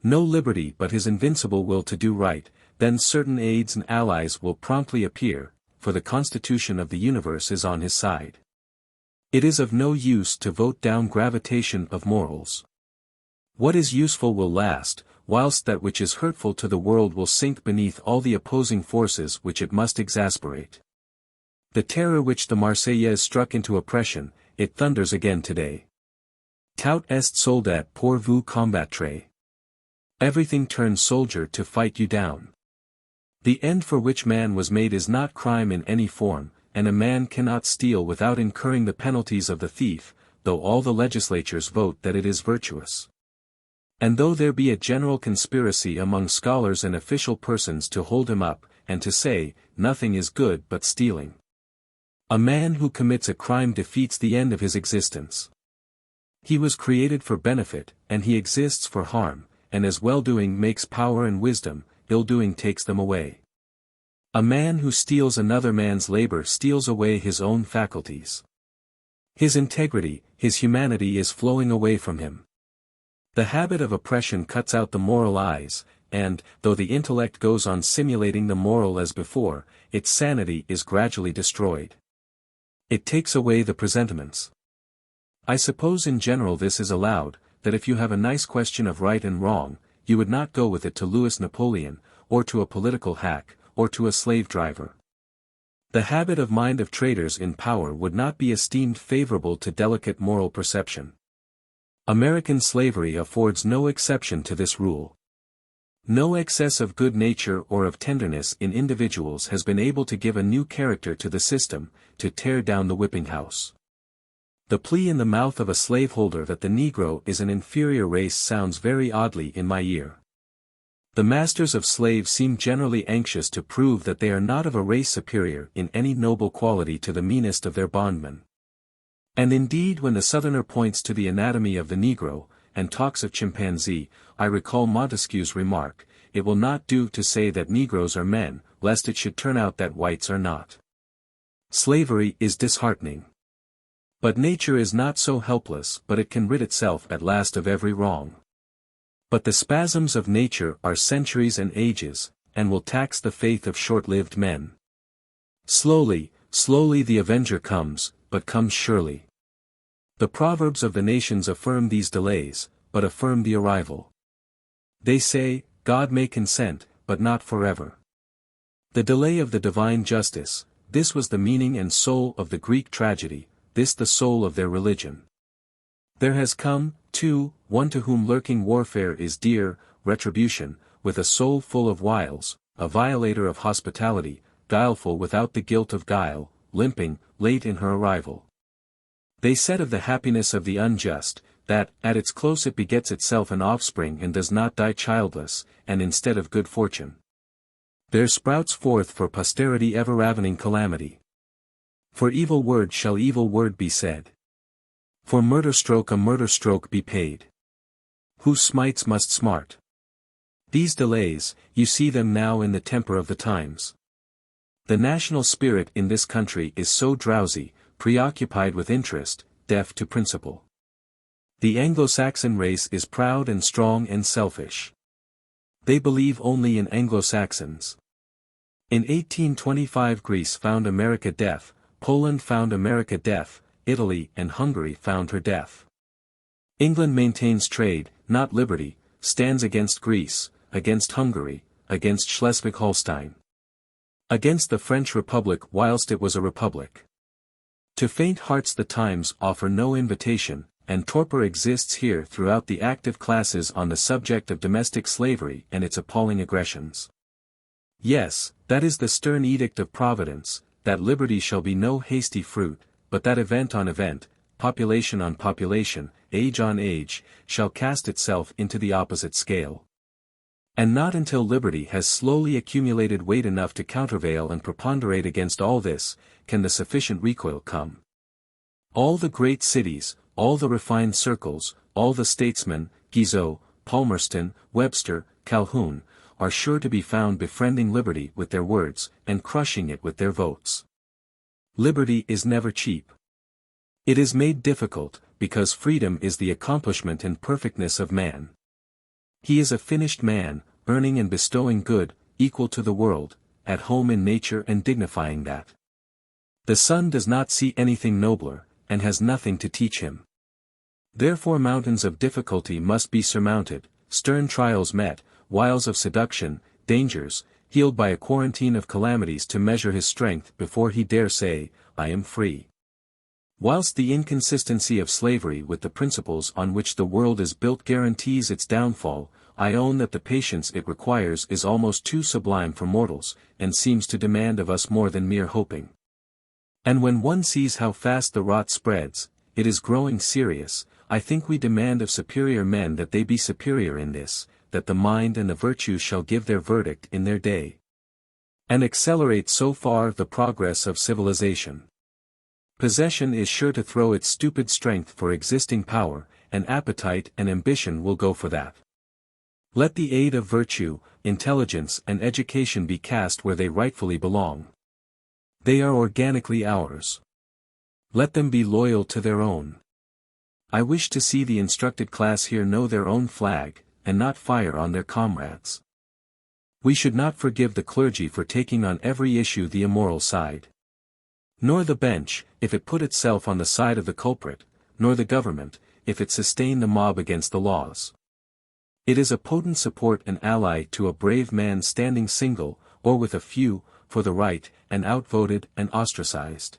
no liberty but his invincible will to do right, then certain aids and allies will promptly appear, for the constitution of the universe is on his side. It is of no use to vote down gravitation of morals. What is useful will last, whilst that which is hurtful to the world will sink beneath all the opposing forces which it must exasperate. The terror which the Marseillaise struck into oppression, it thunders again today. Tout est soldat pour vous combattre. Everything turns soldier to fight you down. The end for which man was made is not crime in any form, and a man cannot steal without incurring the penalties of the thief, though all the legislatures vote that it is virtuous. And though there be a general conspiracy among scholars and official persons to hold him up, and to say, nothing is good but stealing. A man who commits a crime defeats the end of his existence. He was created for benefit, and he exists for harm, and as well-doing makes power and wisdom, ill-doing takes them away. A man who steals another man's labor steals away his own faculties. His integrity, his humanity is flowing away from him. The habit of oppression cuts out the moral eyes, and, though the intellect goes on simulating the moral as before, its sanity is gradually destroyed. It takes away the presentiments. I suppose in general this is allowed, that if you have a nice question of right and wrong, you would not go with it to Louis Napoleon, or to a political hack, or to a slave driver. The habit of mind of traders in power would not be esteemed favorable to delicate moral perception. American slavery affords no exception to this rule. No excess of good nature or of tenderness in individuals has been able to give a new character to the system, to tear down the whipping house. The plea in the mouth of a slaveholder that the Negro is an inferior race sounds very oddly in my ear. The masters of slaves seem generally anxious to prove that they are not of a race superior in any noble quality to the meanest of their bondmen. And indeed when the Southerner points to the anatomy of the Negro, and talks of chimpanzee, I recall Montesquieu's remark, "It will not do to say that Negroes are men, lest it should turn out that whites are not." Slavery is disheartening. But nature is not so helpless but it can rid itself at last of every wrong. But the spasms of nature are centuries and ages, and will tax the faith of short-lived men. Slowly, slowly the avenger comes, but comes surely. The proverbs of the nations affirm these delays, but affirm the arrival. They say, God may consent, but not forever. The delay of the divine justice, this was the meaning and soul of the Greek tragedy, this the soul of their religion. There has come, too, one to whom lurking warfare is dear, retribution, with a soul full of wiles, a violator of hospitality, guileful without the guilt of guile, limping, late in her arrival. They said of the happiness of the unjust, that, at its close it begets itself an offspring and does not die childless, and instead of good fortune, there sprouts forth for posterity ever-ravening calamity. For evil word shall evil word be said. For murder stroke a murder stroke be paid. Who smites must smart. These delays, you see them now in the temper of the times. The national spirit in this country is so drowsy, preoccupied with interest, deaf to principle. The Anglo-Saxon race is proud and strong and selfish. They believe only in Anglo-Saxons. In 1825 Greece found America deaf, Poland found America deaf, Italy and Hungary found her deaf. England maintains trade, not liberty, stands against Greece, against Hungary, against Schleswig-Holstein, against the French Republic whilst it was a republic. To faint hearts the times offer no invitation, and torpor exists here throughout the active classes on the subject of domestic slavery and its appalling aggressions. Yes, that is the stern edict of Providence, that liberty shall be no hasty fruit, but that event on event, population on population, age on age, shall cast itself into the opposite scale. And not until liberty has slowly accumulated weight enough to countervail and preponderate against all this, can the sufficient recoil come. All the great cities, all the refined circles, all the statesmen, Guizot, Palmerston, Webster, Calhoun, are sure to be found befriending liberty with their words, and crushing it with their votes. Liberty is never cheap. It is made difficult, because freedom is the accomplishment and perfectness of man. He is a finished man, earning and bestowing good, equal to the world, at home in nature and dignifying that. The sun does not see anything nobler, and has nothing to teach him. Therefore mountains of difficulty must be surmounted, stern trials met, wiles of seduction, dangers, healed by a quarantine of calamities to measure his strength before he dare say, I am free. Whilst the inconsistency of slavery with the principles on which the world is built guarantees its downfall, I own that the patience it requires is almost too sublime for mortals, and seems to demand of us more than mere hoping. And when one sees how fast the rot spreads, it is growing serious, I think we demand of superior men that they be superior in this, that the mind and the virtues shall give their verdict in their day, and accelerate so far the progress of civilization. Possession is sure to throw its stupid strength for existing power, and appetite and ambition will go for that. Let the aid of virtue, intelligence and education be cast where they rightfully belong. They are organically ours. Let them be loyal to their own. I wish to see the instructed class here know their own flag, and not fire on their comrades. We should not forgive the clergy for taking on every issue the immoral side. Nor the bench, if it put itself on the side of the culprit, nor the government, if it sustain the mob against the laws. It is a potent support and ally to a brave man standing single, or with a few, for the right, and outvoted and ostracized.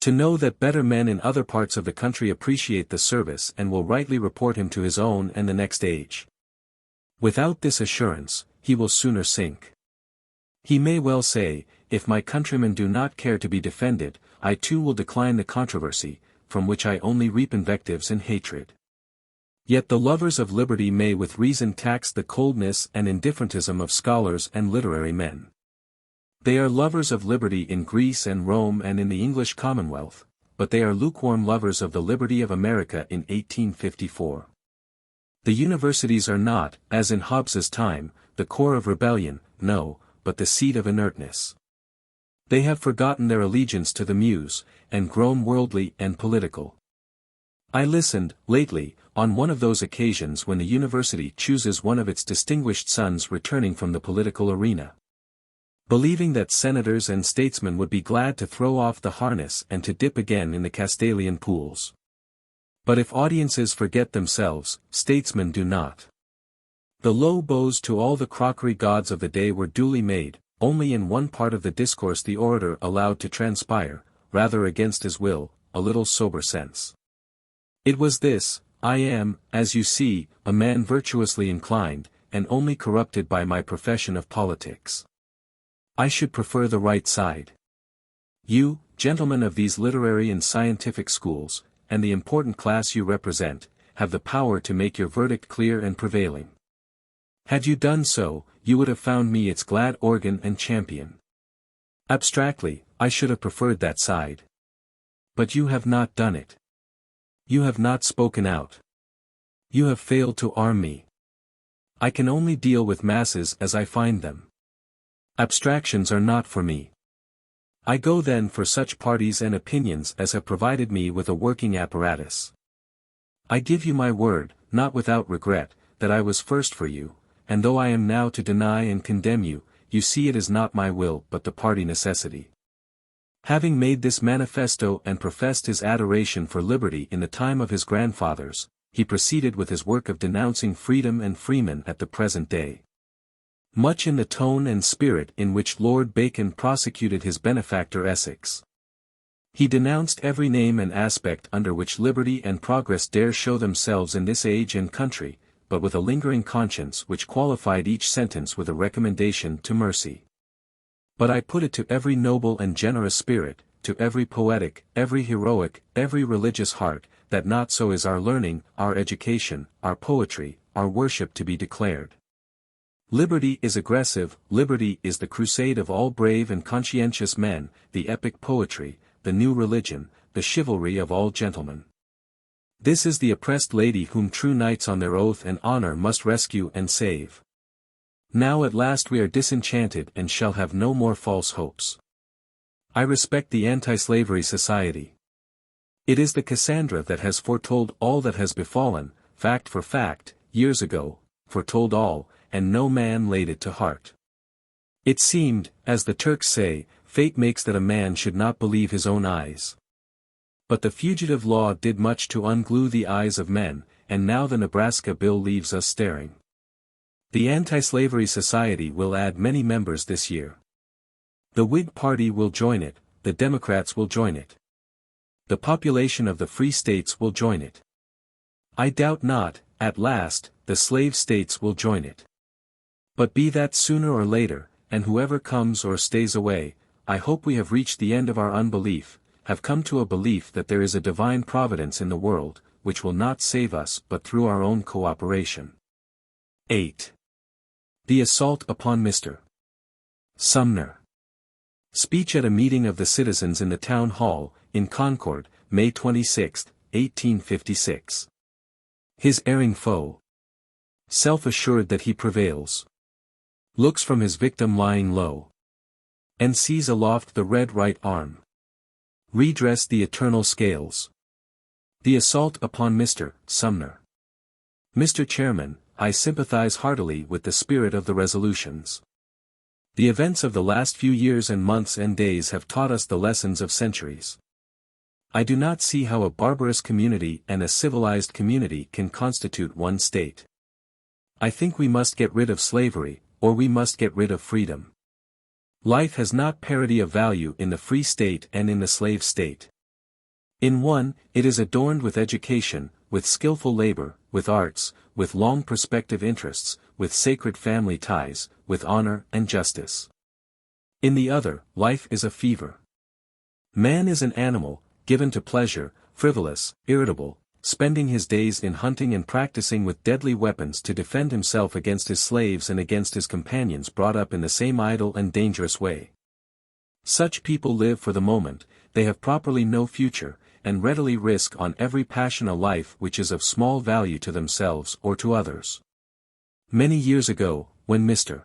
To know that better men in other parts of the country appreciate the service and will rightly report him to his own and the next age. Without this assurance, he will sooner sink. He may well say, if my countrymen do not care to be defended, I too will decline the controversy, from which I only reap invectives and hatred. Yet the lovers of liberty may with reason tax the coldness and indifferentism of scholars and literary men. They are lovers of liberty in Greece and Rome and in the English Commonwealth, but they are lukewarm lovers of the liberty of America in 1854. The universities are not, as in Hobbes's time, the core of rebellion, no, but the seat of inertness. They have forgotten their allegiance to the muse, and grown worldly and political. I listened, lately, on one of those occasions when the university chooses one of its distinguished sons returning from the political arena. Believing that senators and statesmen would be glad to throw off the harness and to dip again in the Castalian pools. But if audiences forget themselves, statesmen do not. The low bows to all the crockery gods of the day were duly made, only in one part of the discourse the orator allowed to transpire, rather against his will, a little sober sense. It was this: I am, as you see, a man virtuously inclined, and only corrupted by my profession of politics. I should prefer the right side. You, gentlemen of these literary and scientific schools, and the important class you represent, have the power to make your verdict clear and prevailing. Had you done so, you would have found me its glad organ and champion. Abstractly, I should have preferred that side. But you have not done it. You have not spoken out. You have failed to arm me. I can only deal with masses as I find them. Abstractions are not for me. I go then for such parties and opinions as have provided me with a working apparatus. I give you my word, not without regret, that I was first for you, and though I am now to deny and condemn you, you see it is not my will but the party necessity. Having made this manifesto and professed his adoration for liberty in the time of his grandfathers, he proceeded with his work of denouncing freedom and freemen at the present day. Much in the tone and spirit in which Lord Bacon prosecuted his benefactor Essex. He denounced every name and aspect under which liberty and progress dare show themselves in this age and country, but with a lingering conscience which qualified each sentence with a recommendation to mercy. But I put it to every noble and generous spirit, to every poetic, every heroic, every religious heart, that not so is our learning, our education, our poetry, our worship to be declared. Liberty is aggressive, liberty is the crusade of all brave and conscientious men, the epic poetry, the new religion, the chivalry of all gentlemen. This is the oppressed lady whom true knights on their oath and honor must rescue and save. Now at last we are disenchanted and shall have no more false hopes. I respect the Anti-Slavery Society. It is the Cassandra that has foretold all that has befallen, fact for fact, years ago, foretold all, and no man laid it to heart. It seemed, as the Turks say, fate makes that a man should not believe his own eyes. But the fugitive law did much to unglue the eyes of men, and now the Nebraska bill leaves us staring. The Anti-Slavery Society will add many members this year. The Whig Party will join it, the Democrats will join it. The population of the free states will join it. I doubt not, at last, the slave states will join it. But be that sooner or later, and whoever comes or stays away, I hope we have reached the end of our unbelief, have come to a belief that there is a divine providence in the world, which will not save us but through our own cooperation. 8. The Assault upon Mr. Sumner. Speech at a meeting of the citizens in the Town Hall, in Concord, May 26, 1856. His erring foe. Self-assured that he prevails. Looks from his victim lying low. And sees aloft the red right arm. Redress the eternal scales. The assault upon Mr. Sumner. Mr. Chairman, I sympathize heartily with the spirit of the resolutions. The events of the last few years and months and days have taught us the lessons of centuries. I do not see how a barbarous community and a civilized community can constitute one state. I think we must get rid of slavery, or we must get rid of freedom. Life has not parity of value in the free state and in the slave state. In one, it is adorned with education, with skillful labor, with arts, with long perspective interests, with sacred family ties, with honor and justice. In the other, life is a fever. Man is an animal, given to pleasure, frivolous, irritable, spending his days in hunting and practicing with deadly weapons to defend himself against his slaves and against his companions brought up in the same idle and dangerous way. Such people live for the moment, they have properly no future, and readily risk on every passion a life which is of small value to themselves or to others. Many years ago, when Mr.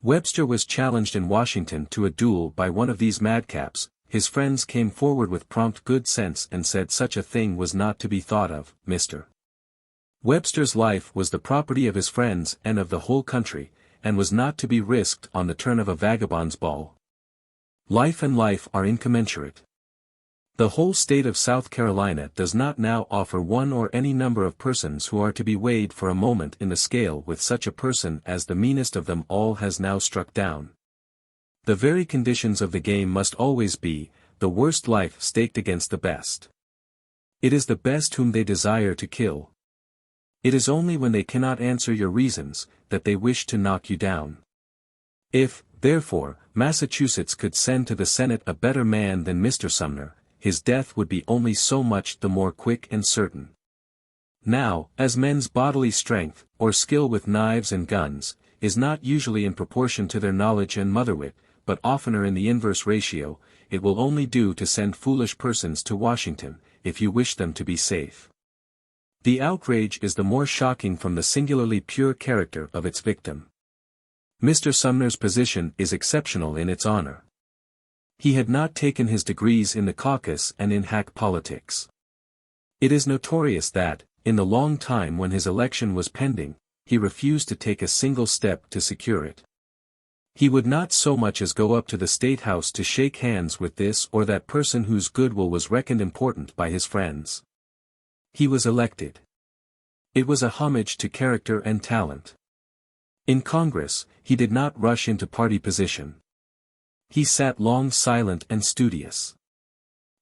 Webster was challenged in Washington to a duel by one of these madcaps, his friends came forward with prompt good sense and said such a thing was not to be thought of. Mr. Webster's life was the property of his friends and of the whole country, and was not to be risked on the turn of a vagabond's ball. Life and life are incommensurate. The whole state of South Carolina does not now offer one or any number of persons who are to be weighed for a moment in the scale with such a person as the meanest of them all has now struck down. The very conditions of the game must always be, the worst life staked against the best. It is the best whom they desire to kill. It is only when they cannot answer your reasons, that they wish to knock you down. If, therefore, Massachusetts could send to the Senate a better man than Mr. Sumner, his death would be only so much the more quick and certain. Now, as men's bodily strength, or skill with knives and guns, is not usually in proportion to their knowledge and motherwit, but oftener in the inverse ratio, it will only do to send foolish persons to Washington, if you wish them to be safe. The outrage is the more shocking from the singularly pure character of its victim. Mr. Sumner's position is exceptional in its honor. He had not taken his degrees in the caucus and in hack politics. It is notorious that, in the long time when his election was pending, he refused to take a single step to secure it. He would not so much as go up to the State House to shake hands with this or that person whose goodwill was reckoned important by his friends. He was elected. It was a homage to character and talent. In Congress, he did not rush into party position. He sat long silent and studious.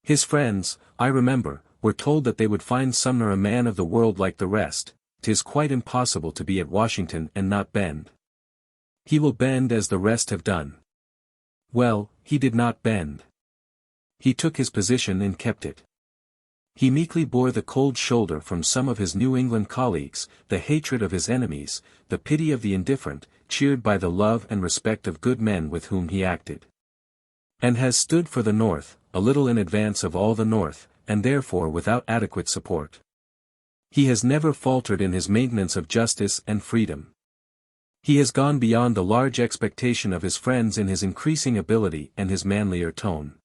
His friends, I remember, were told that they would find Sumner a man of the world like the rest. 'Tis quite impossible to be at Washington and not bend. He will bend as the rest have done. Well, he did not bend. He took his position and kept it. He meekly bore the cold shoulder from some of his New England colleagues, the hatred of his enemies, the pity of the indifferent, cheered by the love and respect of good men with whom he acted. And has stood for the North, a little in advance of all the North, and therefore without adequate support. He has never faltered in his maintenance of justice and freedom. He has gone beyond the large expectation of his friends in his increasing ability and his manlier tone.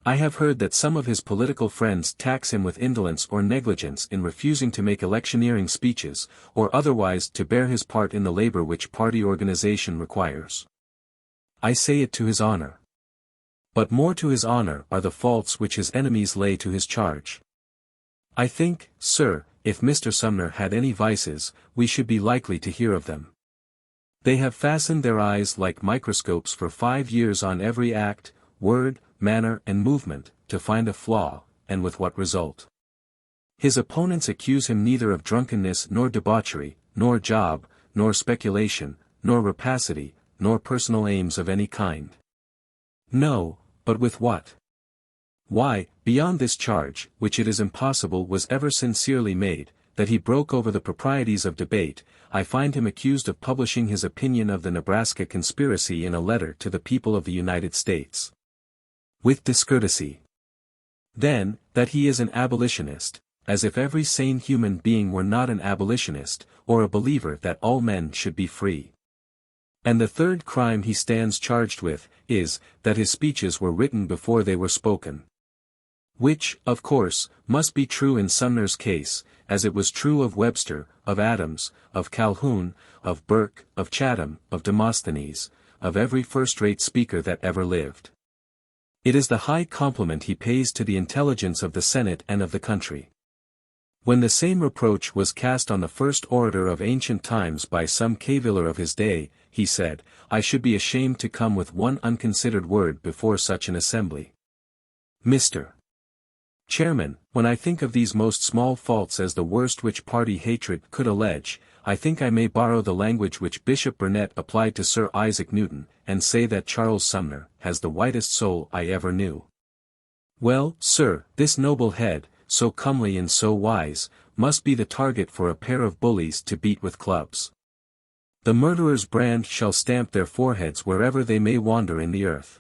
I have heard that some of his political friends tax him with indolence or negligence in refusing to make electioneering speeches, or otherwise to bear his part in the labor which party organization requires. I say it to his honor. But more to his honor are the faults which his enemies lay to his charge. I think, sir, if Mr. Sumner had any vices, we should be likely to hear of them. They have fastened their eyes like microscopes for 5 years on every act, word, manner and movement, to find a flaw, and with what result? His opponents accuse him neither of drunkenness nor debauchery, nor job, nor speculation, nor rapacity, nor personal aims of any kind. No, but with what? Why, beyond this charge, which it is impossible was ever sincerely made, that he broke over the proprieties of debate, I find him accused of publishing his opinion of the Nebraska conspiracy in a letter to the people of the United States. With discourtesy. Then, that he is an abolitionist, as if every sane human being were not an abolitionist, or a believer that all men should be free. And the third crime he stands charged with, is, that his speeches were written before they were spoken. Which, of course, must be true in Sumner's case, as it was true of Webster, of Adams, of Calhoun, of Burke, of Chatham, of Demosthenes, of every first-rate speaker that ever lived. It is the high compliment he pays to the intelligence of the Senate and of the country. When the same reproach was cast on the first orator of ancient times by some caviller of his day, he said, I should be ashamed to come with one unconsidered word before such an assembly. Mr. Chairman, when I think of these most small faults as the worst which party hatred could allege, I think I may borrow the language which Bishop Burnet applied to Sir Isaac Newton, and say that Charles Sumner has the whitest soul I ever knew. Well, sir, this noble head, so comely and so wise, must be the target for a pair of bullies to beat with clubs. The murderer's brand shall stamp their foreheads wherever they may wander in the earth.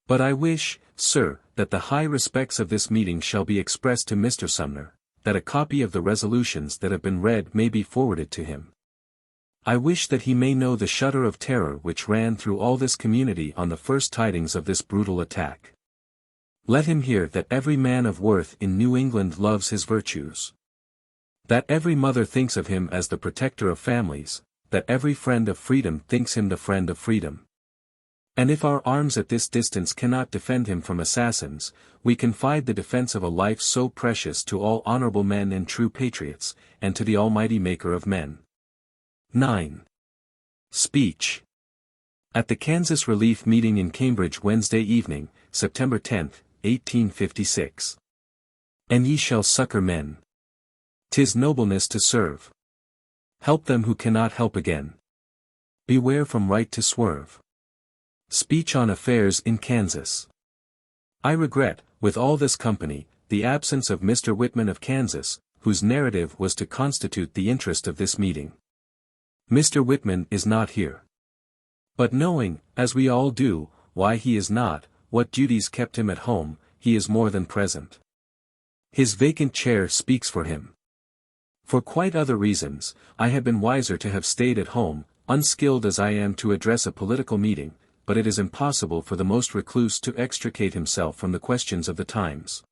But I wish, sir, that the high respects of this meeting shall be expressed to Mr. Sumner, that a copy of the resolutions that have been read may be forwarded to him. I wish that he may know the shudder of terror which ran through all this community on the first tidings of this brutal attack. Let him hear that every man of worth in New England loves his virtues. That every mother thinks of him as the protector of families, that every friend of freedom thinks him the friend of freedom. And if our arms at this distance cannot defend him from assassins, we confide the defense of a life so precious to all honorable men and true patriots, and to the Almighty Maker of men. 9. Speech. At the Kansas Relief Meeting in Cambridge Wednesday evening, September 10, 1856. And ye shall succor men. 'Tis nobleness to serve. Help them who cannot help again. Beware from right to swerve. Speech on affairs in Kansas. I regret, with all this company, the absence of Mr. Whitman of Kansas, whose narrative was to constitute the interest of this meeting. Mr. Whitman is not here. But knowing, as we all do, why he is not, what duties kept him at home, he is more than present. His vacant chair speaks for him. For quite other reasons, I had been wiser to have stayed at home, unskilled as I am to address a political meeting, but it is impossible for the most recluse to extricate himself from the questions of the times.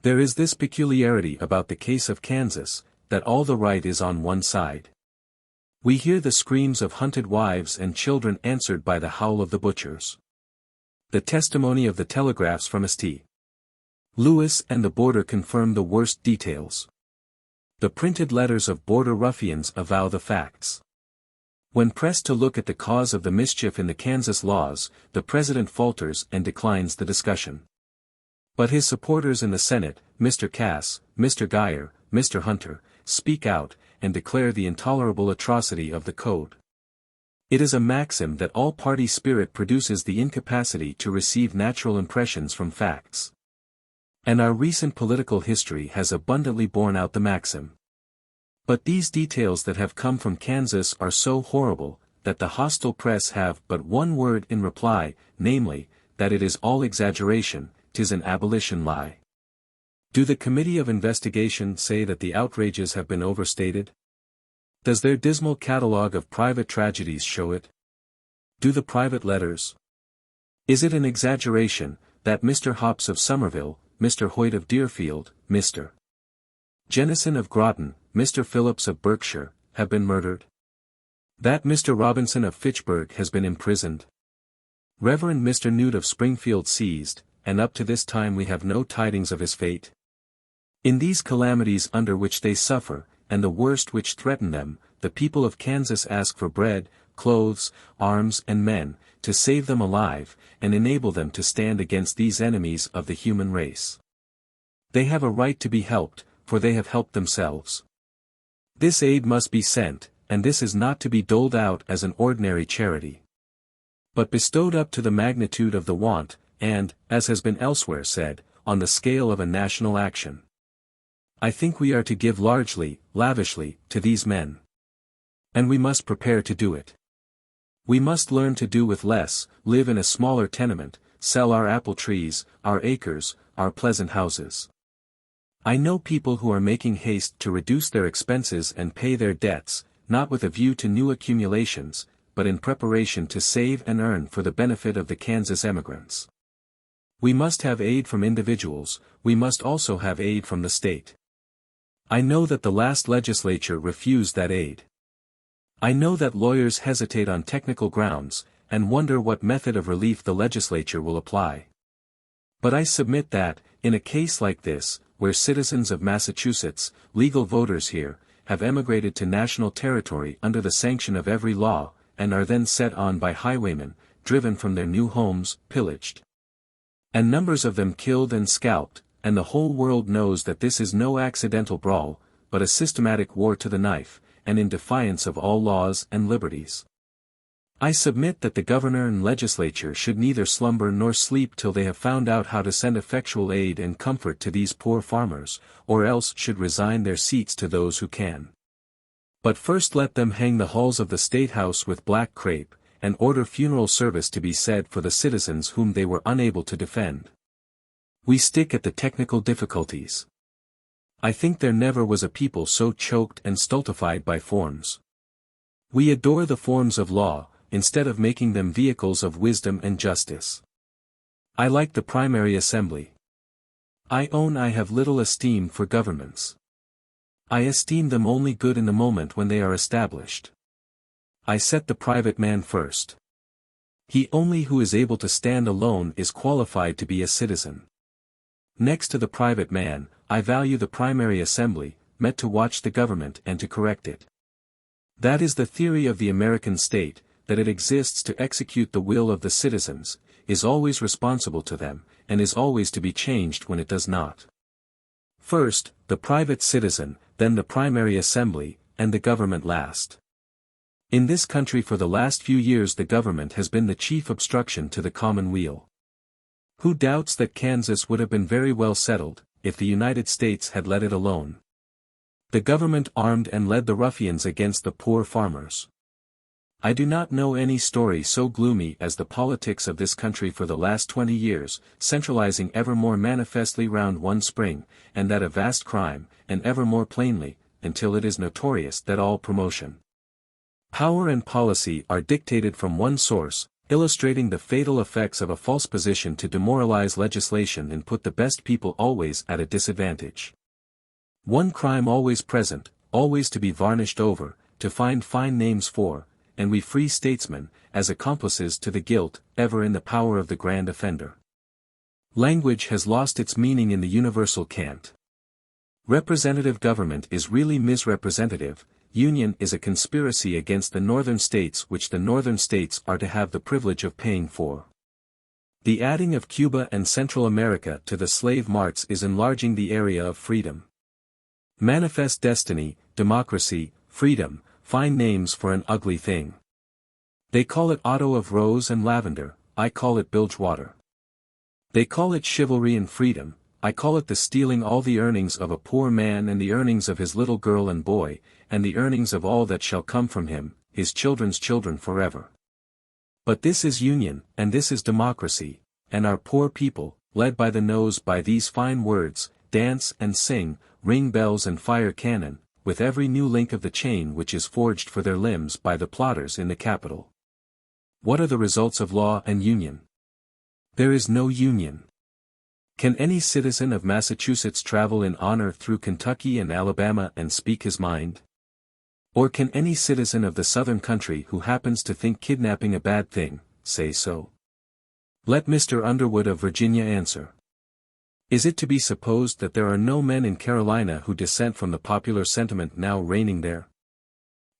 There is this peculiarity about the case of Kansas, that all the right is on one side. We hear the screams of hunted wives and children answered by the howl of the butchers. The testimony of the telegraphs from St. Louis and the border confirm the worst details. The printed letters of border ruffians avow the facts. When pressed to look at the cause of the mischief in the Kansas laws, the President falters and declines the discussion. But his supporters in the Senate, Mr. Cass, Mr. Geyer, Mr. Hunter, speak out, and declare the intolerable atrocity of the code. It is a maxim that all party spirit produces the incapacity to receive natural impressions from facts. And our recent political history has abundantly borne out the maxim. But these details that have come from Kansas are so horrible, that the hostile press have but one word in reply, namely, that it is all exaggeration, 'tis an abolition lie. Do the Committee of Investigation say that the outrages have been overstated? Does their dismal catalogue of private tragedies show it? Do the private letters? Is it an exaggeration, that Mr. Hops of Somerville, Mr. Hoyt of Deerfield, Mr. Jennison of Groton, Mr. Phillips of Berkshire, have been murdered? That Mr. Robinson of Fitchburg has been imprisoned? Reverend Mr. Newt of Springfield seized, and up to this time we have no tidings of his fate? In these calamities under which they suffer, and the worst which threaten them, the people of Kansas ask for bread, clothes, arms and men, to save them alive, and enable them to stand against these enemies of the human race. They have a right to be helped, for they have helped themselves. This aid must be sent, and this is not to be doled out as an ordinary charity, but bestowed up to the magnitude of the want, and, as has been elsewhere said, on the scale of a national action. I think we are to give largely, lavishly, to these men. And we must prepare to do it. We must learn to do with less, live in a smaller tenement, sell our apple trees, our acres, our pleasant houses. I know people who are making haste to reduce their expenses and pay their debts, not with a view to new accumulations, but in preparation to save and earn for the benefit of the Kansas emigrants. We must have aid from individuals, we must also have aid from the state. I know that the last legislature refused that aid. I know that lawyers hesitate on technical grounds, and wonder what method of relief the legislature will apply. But I submit that, in a case like this, where citizens of Massachusetts, legal voters here, have emigrated to national territory under the sanction of every law, and are then set on by highwaymen, driven from their new homes, pillaged, and numbers of them killed and scalped, and the whole world knows that this is no accidental brawl, but a systematic war to the knife, and in defiance of all laws and liberties. I submit that the governor and legislature should neither slumber nor sleep till they have found out how to send effectual aid and comfort to these poor farmers, or else should resign their seats to those who can. But first let them hang the halls of the State House with black crape, and order funeral service to be said for the citizens whom they were unable to defend. We stick at the technical difficulties. I think there never was a people so choked and stultified by forms. We adore the forms of law, instead of making them vehicles of wisdom and justice. I like the primary assembly. I own I have little esteem for governments. I esteem them only good in the moment when they are established. I set the private man first. He only who is able to stand alone is qualified to be a citizen. Next to the private man, I value the primary assembly, met to watch the government and to correct it. That is the theory of the American state, that it exists to execute the will of the citizens, is always responsible to them, and is always to be changed when it does not. First, the private citizen, then the primary assembly, and the government last. In this country for the last few years the government has been the chief obstruction to the common weal. Who doubts that Kansas would have been very well settled, if the United States had let it alone? The government armed and led the ruffians against the poor farmers. I do not know any story so gloomy as the politics of this country for the last 20 years, centralizing ever more manifestly round one spring, and that a vast crime, and ever more plainly, until it is notorious that all promotion, power and policy are dictated from one source, illustrating the fatal effects of a false position to demoralize legislation and put the best people always at a disadvantage. One crime always present, always to be varnished over, to find fine names for, and we free statesmen, as accomplices to the guilt, ever in the power of the grand offender. Language has lost its meaning in the universal cant. Representative government is really misrepresentative, union is a conspiracy against the northern states which the northern states are to have the privilege of paying for. The adding of Cuba and Central America to the slave marts is enlarging the area of freedom. Manifest destiny, democracy, freedom, fine names for an ugly thing. They call it otto of rose and lavender, I call it bilgewater. They call it chivalry and freedom, I call it the stealing all the earnings of a poor man and the earnings of his little girl and boy, and the earnings of all that shall come from him, his children's children forever. But this is union, and this is democracy, and our poor people, led by the nose by these fine words, dance and sing, ring bells and fire cannon, with every new link of the chain which is forged for their limbs by the plotters in the Capitol. What are the results of law and union? There is no union. Can any citizen of Massachusetts travel in honor through Kentucky and Alabama and speak his mind? Or can any citizen of the southern country who happens to think kidnapping a bad thing, say so? Let Mr. Underwood of Virginia answer. Is it to be supposed that there are no men in Carolina who dissent from the popular sentiment now reigning there?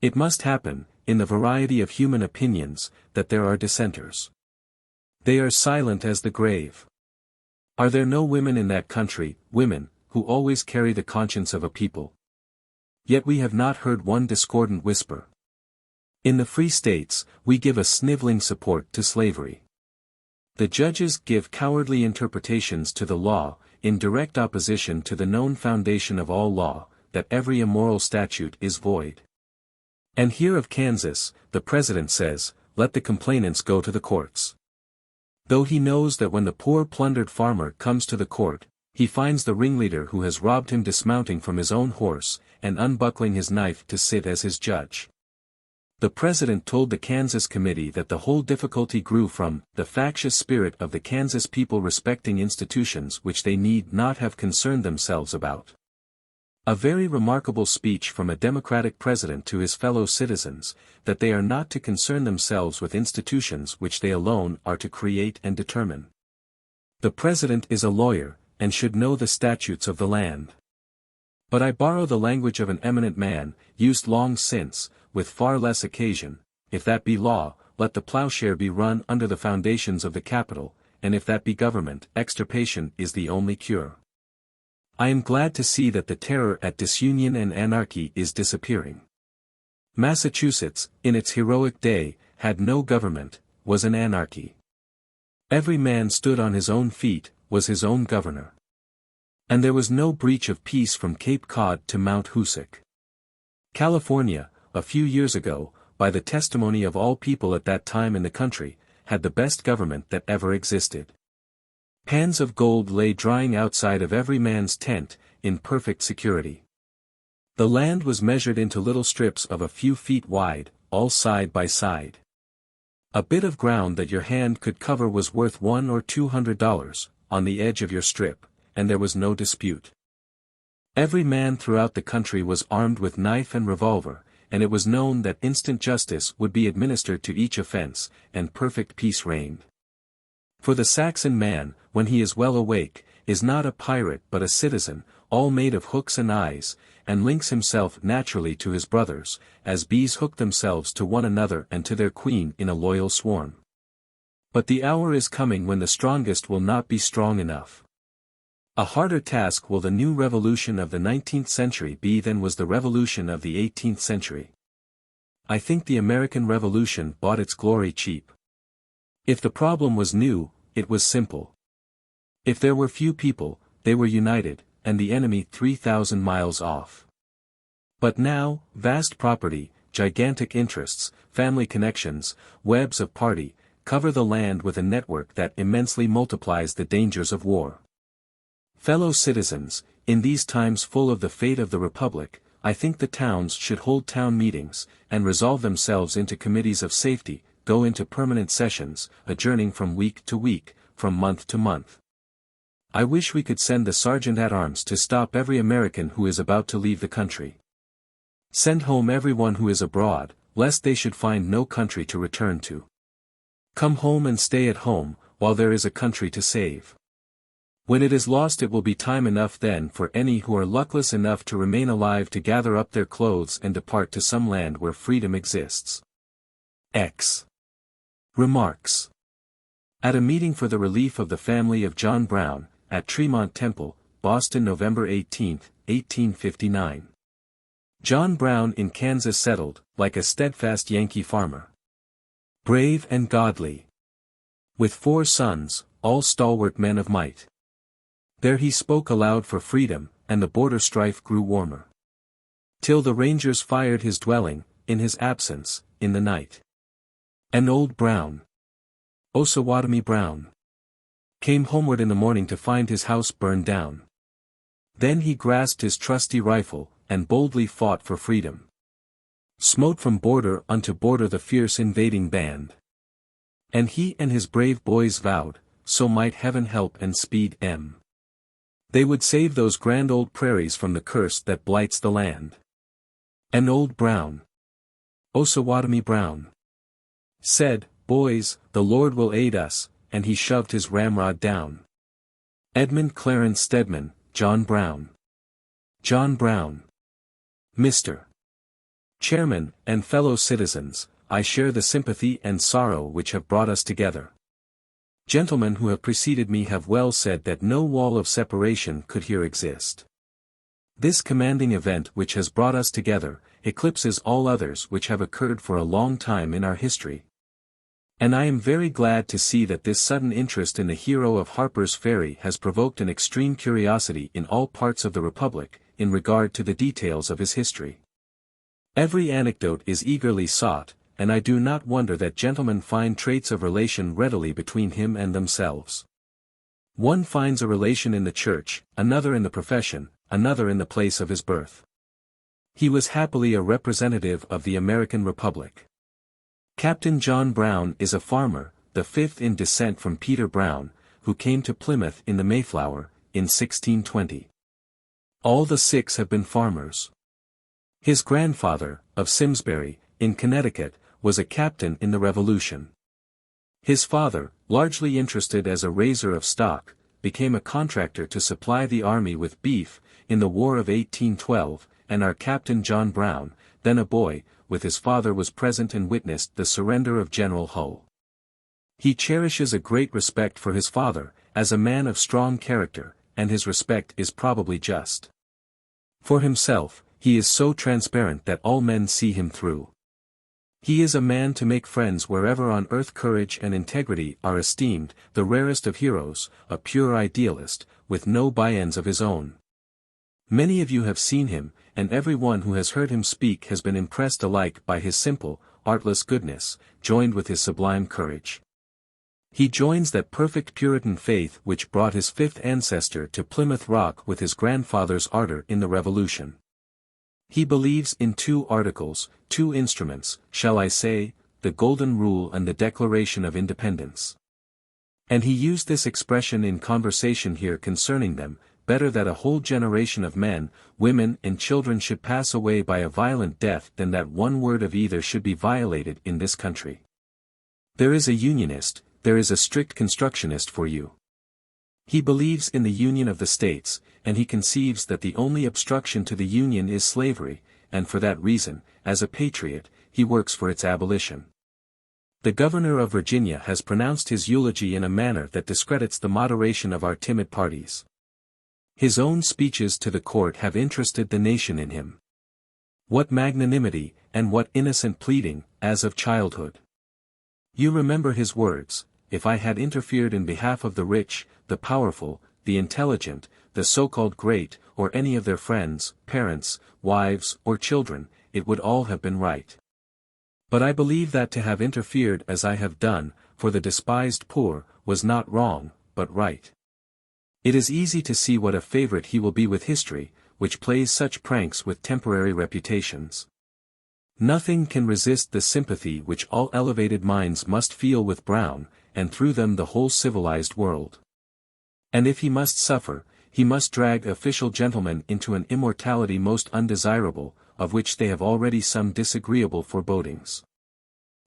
It must happen, in the variety of human opinions, that there are dissenters. They are silent as the grave. Are there no women in that country, women, who always carry the conscience of a people? Yet we have not heard one discordant whisper. In the free states, we give a sniveling support to slavery. The judges give cowardly interpretations to the law, in direct opposition to the known foundation of all law, that every immoral statute is void. And here of Kansas, the President says, let the complainants go to the courts. Though he knows that when the poor plundered farmer comes to the court, he finds the ringleader who has robbed him dismounting from his own horse, and unbuckling his knife to sit as his judge. The President told the Kansas committee that the whole difficulty grew from the factious spirit of the Kansas people respecting institutions which they need not have concerned themselves about. A very remarkable speech from a Democratic president to his fellow citizens, that they are not to concern themselves with institutions which they alone are to create and determine. The President is a lawyer, and should know the statutes of the land. But I borrow the language of an eminent man, used long since, with far less occasion, if that be law, let the plowshare be run under the foundations of the Capitol, and if that be government, extirpation is the only cure. I am glad to see that the terror at disunion and anarchy is disappearing. Massachusetts, in its heroic day, had no government, was an anarchy. Every man stood on his own feet, was his own governor. And there was no breach of peace from Cape Cod to Mount Hoosick. California, a few years ago, by the testimony of all people at that time in the country, had the best government that ever existed. Pans of gold lay drying outside of every man's tent, in perfect security. The land was measured into little strips of a few feet wide, all side by side. A bit of ground that your hand could cover was worth $100 or $200, on the edge of your strip, and there was no dispute. Every man throughout the country was armed with knife and revolver, and it was known that instant justice would be administered to each offense, and perfect peace reigned. For the Saxon man, when he is well awake, is not a pirate but a citizen, all made of hooks and eyes, and links himself naturally to his brothers, as bees hook themselves to one another and to their queen in a loyal swarm. But the hour is coming when the strongest will not be strong enough. A harder task will the new revolution of the 19th century be than was the revolution of the 18th century. I think the American Revolution bought its glory cheap. If the problem was new, it was simple. If there were few people, they were united, and the enemy 3,000 miles off. But now, vast property, gigantic interests, family connections, webs of party, cover the land with a network that immensely multiplies the dangers of war. Fellow citizens, in these times full of the fate of the Republic, I think the towns should hold town meetings, and resolve themselves into committees of safety, go into permanent sessions, adjourning from week to week, from month to month. I wish we could send the sergeant-at-arms to stop every American who is about to leave the country. Send home everyone who is abroad, lest they should find no country to return to. Come home and stay at home, while there is a country to save. When it is lost it will be time enough then for any who are luckless enough to remain alive to gather up their clothes and depart to some land where freedom exists. X. Remarks. At a meeting for the relief of the family of John Brown, at Tremont Temple, Boston, November 18, 1859. John Brown in Kansas settled, like a steadfast Yankee farmer. Brave and godly. With 4 sons, all stalwart men of might. There he spoke aloud for freedom, and the border strife grew warmer. Till the Rangers fired his dwelling, in his absence, in the night. And old Brown, Osawatomie Brown, came homeward in the morning to find his house burned down. Then he grasped his trusty rifle, and boldly fought for freedom. Smote from border unto border the fierce invading band. And he and his brave boys vowed, so might heaven help and speed them. They would save those grand old prairies from the curse that blights the land. And old Brown, Osawatomie Brown, said, "Boys, the Lord will aid us," and he shoved his ramrod down. Edmund Clarence Stedman, John Brown. John Brown. Mr. Chairman, and fellow citizens, I share the sympathy and sorrow which have brought us together. Gentlemen who have preceded me have well said that no wall of separation could here exist. This commanding event which has brought us together, eclipses all others which have occurred for a long time in our history. And I am very glad to see that this sudden interest in the hero of Harper's Ferry has provoked an extreme curiosity in all parts of the Republic, in regard to the details of his history. Every anecdote is eagerly sought, and I do not wonder that gentlemen find traits of relation readily between him and themselves. One finds a relation in the church, another in the profession, another in the place of his birth. He was happily a representative of the American Republic. Captain John Brown is a farmer, the 5th in descent from Peter Brown, who came to Plymouth in the Mayflower, in 1620. All the 6 have been farmers. His grandfather, of Simsbury, in Connecticut, was a captain in the Revolution. His father, largely interested as a raiser of stock, became a contractor to supply the army with beef, in the War of 1812, and our Captain John Brown, then a boy, with his father was present and witnessed the surrender of General Hull. He cherishes a great respect for his father, as a man of strong character, and his respect is probably just. For himself, he is so transparent that all men see him through. He is a man to make friends wherever on earth courage and integrity are esteemed, the rarest of heroes, a pure idealist, with no by-ends of his own. Many of you have seen him, and every one who has heard him speak has been impressed alike by his simple, artless goodness, joined with his sublime courage. He joins that perfect Puritan faith which brought his fifth ancestor to Plymouth Rock with his grandfather's ardor in the Revolution. He believes in two articles, two instruments, shall I say, the Golden Rule and the Declaration of Independence. And he used this expression in conversation here concerning them, better that a whole generation of men, women and children should pass away by a violent death than that one word of either should be violated in this country. There is a unionist, there is a strict constructionist for you. He believes in the union of the states, and he conceives that the only obstruction to the union is slavery, and for that reason, as a patriot, he works for its abolition. The governor of Virginia has pronounced his eulogy in a manner that discredits the moderation of our timid parties. His own speeches to the court have interested the nation in him. What magnanimity, and what innocent pleading, as of childhood. You remember his words, "If I had interfered in behalf of the rich, the powerful, the intelligent, the so-called great, or any of their friends, parents, wives, or children, it would all have been right. But I believe that to have interfered as I have done, for the despised poor, was not wrong, but right." It is easy to see what a favorite he will be with history, which plays such pranks with temporary reputations. Nothing can resist the sympathy which all elevated minds must feel with Brown, and through them the whole civilized world. And if he must suffer, he must drag official gentlemen into an immortality most undesirable, of which they have already some disagreeable forebodings.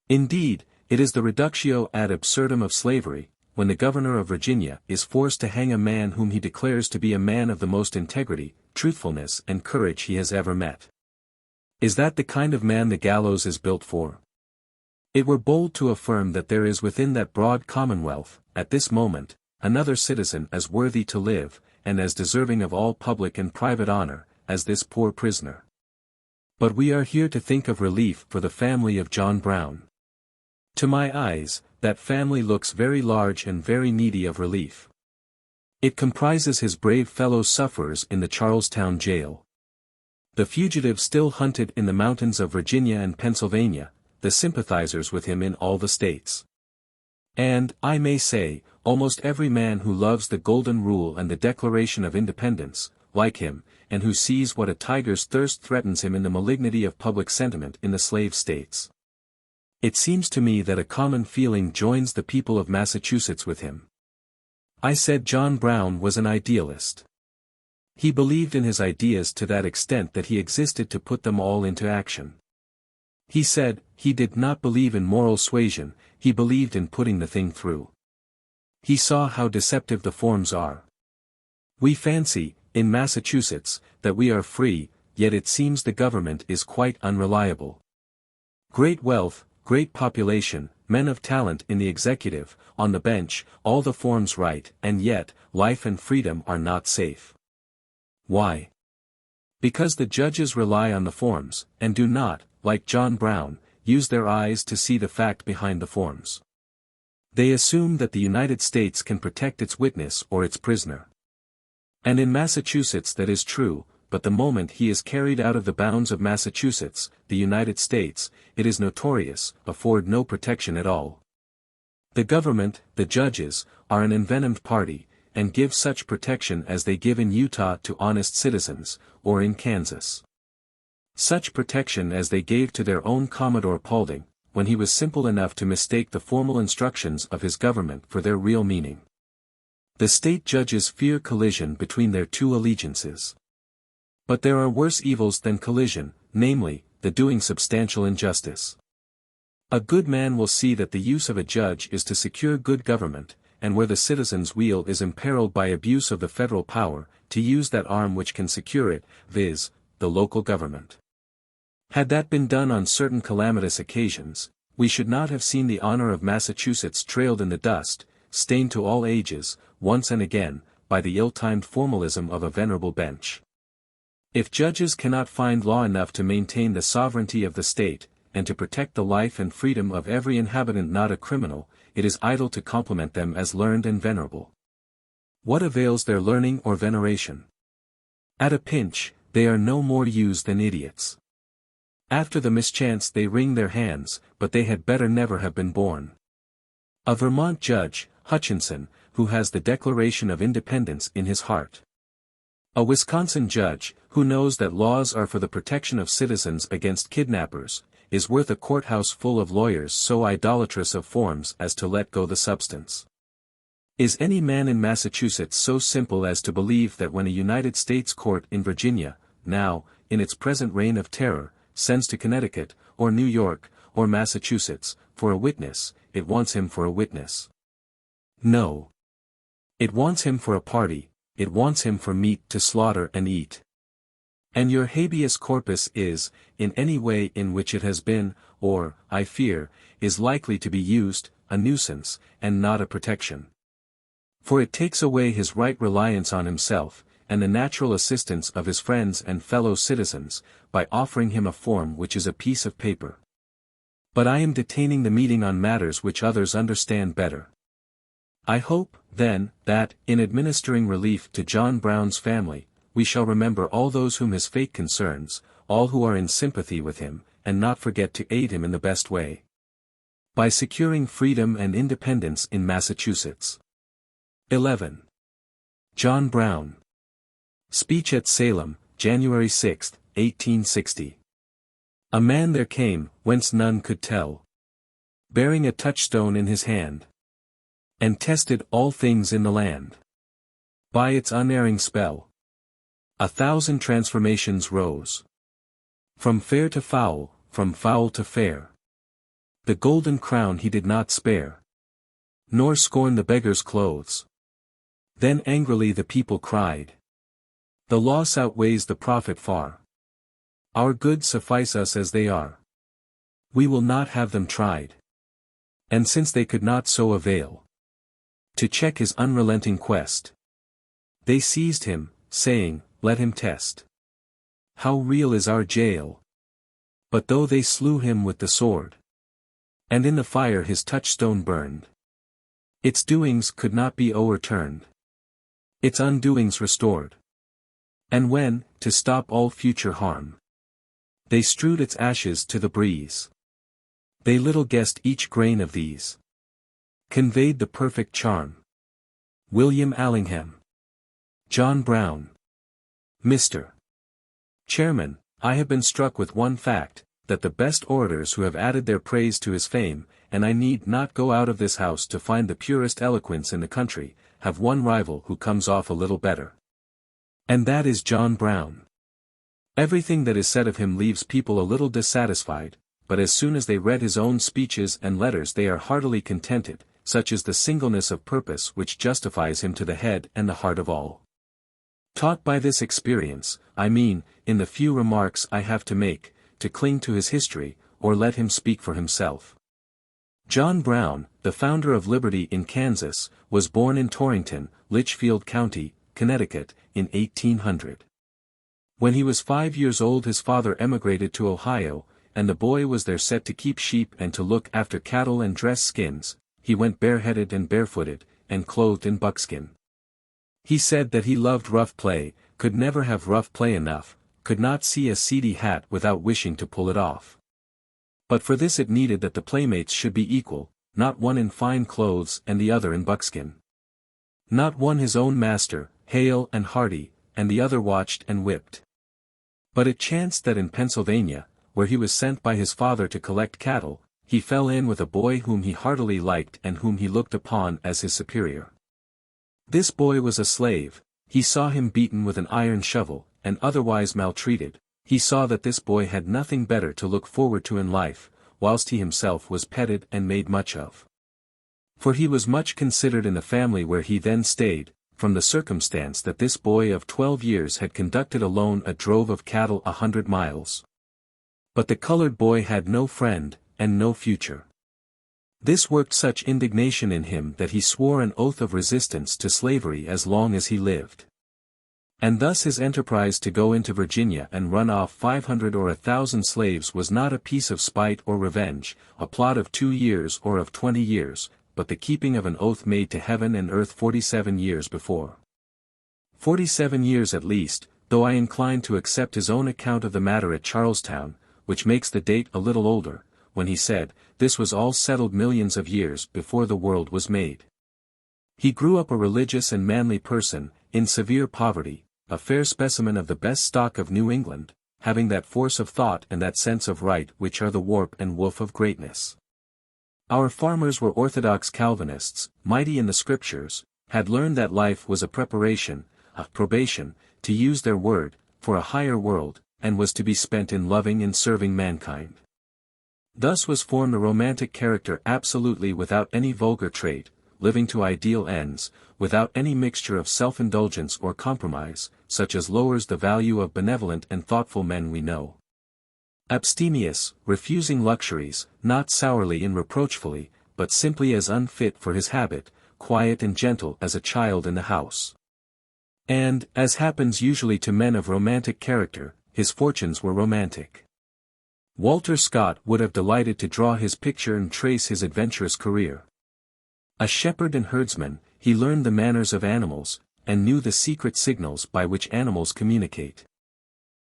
Indeed, it is the reductio ad absurdum of slavery, when the governor of Virginia is forced to hang a man whom he declares to be a man of the most integrity, truthfulness and courage he has ever met. Is that the kind of man the gallows is built for? It were bold to affirm that there is within that broad commonwealth, at this moment, another citizen as worthy to live, and as deserving of all public and private honor, as this poor prisoner. But we are here to think of relief for the family of John Brown. To my eyes, that family looks very large and very needy of relief. It comprises his brave fellow sufferers in the Charlestown jail, the fugitives still hunted in the mountains of Virginia and Pennsylvania, the sympathizers with him in all the states. And, I may say, almost every man who loves the Golden Rule and the Declaration of Independence, like him, and who sees what a tiger's thirst threatens him in the malignity of public sentiment in the slave states. It seems to me that a common feeling joins the people of Massachusetts with him. I said John Brown was an idealist. He believed in his ideas to that extent that he existed to put them all into action. He said, he did not believe in moral suasion, he believed in putting the thing through. He saw how deceptive the forms are. We fancy, in Massachusetts, that we are free, yet it seems the government is quite unreliable. Great wealth, great population, men of talent in the executive, on the bench, all the forms right, and yet, life and freedom are not safe. Why? Because the judges rely on the forms, and do not, like John Brown, use their eyes to see the fact behind the forms. They assume that the United States can protect its witness or its prisoner. And in Massachusetts that is true, but the moment he is carried out of the bounds of Massachusetts, the United States, it is notorious, afford no protection at all. The government, the judges, are an envenomed party, and give such protection as they give in Utah to honest citizens, or in Kansas. Such protection as they gave to their own Commodore Paulding, when he was simple enough to mistake the formal instructions of his government for their real meaning. The state judges fear collision between their two allegiances. But there are worse evils than collision, namely, the doing substantial injustice. A good man will see that the use of a judge is to secure good government, and where the citizen's weal is imperiled by abuse of the federal power, to use that arm which can secure it, viz., the local government. Had that been done on certain calamitous occasions, we should not have seen the honor of Massachusetts trailed in the dust, stained to all ages, once and again, by the ill-timed formalism of a venerable bench. If judges cannot find law enough to maintain the sovereignty of the state, and to protect the life and freedom of every inhabitant not a criminal, it is idle to compliment them as learned and venerable. What avails their learning or veneration? At a pinch, they are no more used than idiots. After the mischance they wring their hands, but they had better never have been born. A Vermont judge, Hutchinson, who has the Declaration of Independence in his heart. A Wisconsin judge, who knows that laws are for the protection of citizens against kidnappers, is worth a courthouse full of lawyers so idolatrous of forms as to let go the substance. Is any man in Massachusetts so simple as to believe that when a United States court in Virginia, now, in its present reign of terror, sends to Connecticut, or New York, or Massachusetts, for a witness, it wants him for a witness? No. It wants him for a party, it wants him for meat to slaughter and eat. And your habeas corpus is, in any way in which it has been, or, I fear, is likely to be used, a nuisance, and not a protection. For it takes away his right reliance on himself, and the natural assistance of his friends and fellow citizens, by offering him a form which is a piece of paper. But I am detaining the meeting on matters which others understand better. I hope, then, that, in administering relief to John Brown's family, we shall remember all those whom his fate concerns, all who are in sympathy with him, and not forget to aid him in the best way. By securing freedom and independence in Massachusetts. 11. John Brown. Speech at Salem, January 6, 1860. A man there came, whence none could tell, bearing a touchstone in his hand, and tested all things in the land. By its unerring spell, 1,000 transformations rose. From fair to foul, from foul to fair. The golden crown he did not spare, nor scorn the beggar's clothes. Then angrily the people cried, the loss outweighs the profit far. Our goods suffice us as they are. We will not have them tried. And since they could not so avail to check his unrelenting quest, they seized him, saying, let him test how real is our jail. But though they slew him with the sword, and in the fire his touchstone burned, its doings could not be o'erturned, its undoings restored. And when, to stop all future harm, they strewed its ashes to the breeze, they little guessed each grain of these conveyed the perfect charm. William Allingham. John Brown. Mr. Chairman, I have been struck with one fact, that the best orators who have added their praise to his fame, and I need not go out of this house to find the purest eloquence in the country, have one rival who comes off a little better. And that is John Brown. Everything that is said of him leaves people a little dissatisfied, but as soon as they read his own speeches and letters they are heartily contented, such is the singleness of purpose which justifies him to the head and the heart of all. Taught by this experience, I mean, in the few remarks I have to make, to cling to his history, or let him speak for himself. John Brown, the founder of liberty in Kansas, was born in Torrington, Litchfield County, Connecticut, in 1800. When he was 5 years old his father emigrated to Ohio, and the boy was there set to keep sheep and to look after cattle and dress skins. He went bareheaded and barefooted, and clothed in buckskin. He said that he loved rough play, could never have rough play enough, could not see a seedy hat without wishing to pull it off. But for this it needed that the playmates should be equal, not one in fine clothes and the other in buckskin. Not one his own master, hale and hearty, and the other watched and whipped. But it chanced that in Pennsylvania, where he was sent by his father to collect cattle, he fell in with a boy whom he heartily liked and whom he looked upon as his superior. This boy was a slave. He saw him beaten with an iron shovel, and otherwise maltreated. He saw that this boy had nothing better to look forward to in life, whilst he himself was petted and made much of. For he was much considered in the family where he then stayed, from the circumstance that this boy of 12 years had conducted alone a drove of cattle 100 miles. But the colored boy had no friend, and no future. This worked such indignation in him that he swore an oath of resistance to slavery as long as he lived. And thus his enterprise to go into Virginia and run off 500 or 1,000 slaves was not a piece of spite or revenge, a plot of 2 years or of 20 years, but the keeping of an oath made to heaven and earth 47 years before. 47 years at least, though I incline to accept his own account of the matter at Charlestown, which makes the date a little older, when he said, this was all settled millions of years before the world was made. He grew up a religious and manly person, in severe poverty, a fair specimen of the best stock of New England, having that force of thought and that sense of right which are the warp and woof of greatness. Our farmers were orthodox Calvinists, mighty in the Scriptures, had learned that life was a preparation, a probation, to use their word, for a higher world, and was to be spent in loving and serving mankind. Thus was formed a romantic character absolutely without any vulgar trait, living to ideal ends, without any mixture of self-indulgence or compromise, such as lowers the value of benevolent and thoughtful men we know. Abstemious, refusing luxuries, not sourly and reproachfully, but simply as unfit for his habit, quiet and gentle as a child in the house. And, as happens usually to men of romantic character, his fortunes were romantic. Walter Scott would have delighted to draw his picture and trace his adventurous career. A shepherd and herdsman, he learned the manners of animals, and knew the secret signals by which animals communicate.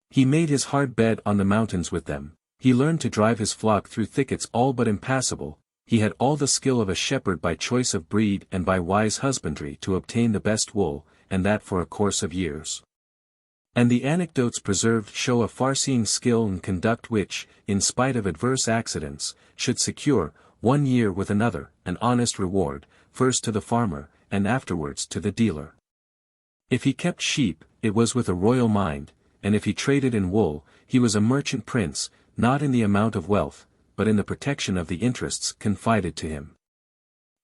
He made his hard bed on the mountains with them, he learned to drive his flock through thickets all but impassable, he had all the skill of a shepherd by choice of breed and by wise husbandry to obtain the best wool, and that for a course of years. And the anecdotes preserved show a far-seeing skill and conduct which, in spite of adverse accidents, should secure, 1 year with another, an honest reward, first to the farmer, and afterwards to the dealer. If he kept sheep, it was with a royal mind, and if he traded in wool, he was a merchant prince, not in the amount of wealth, but in the protection of the interests confided to him.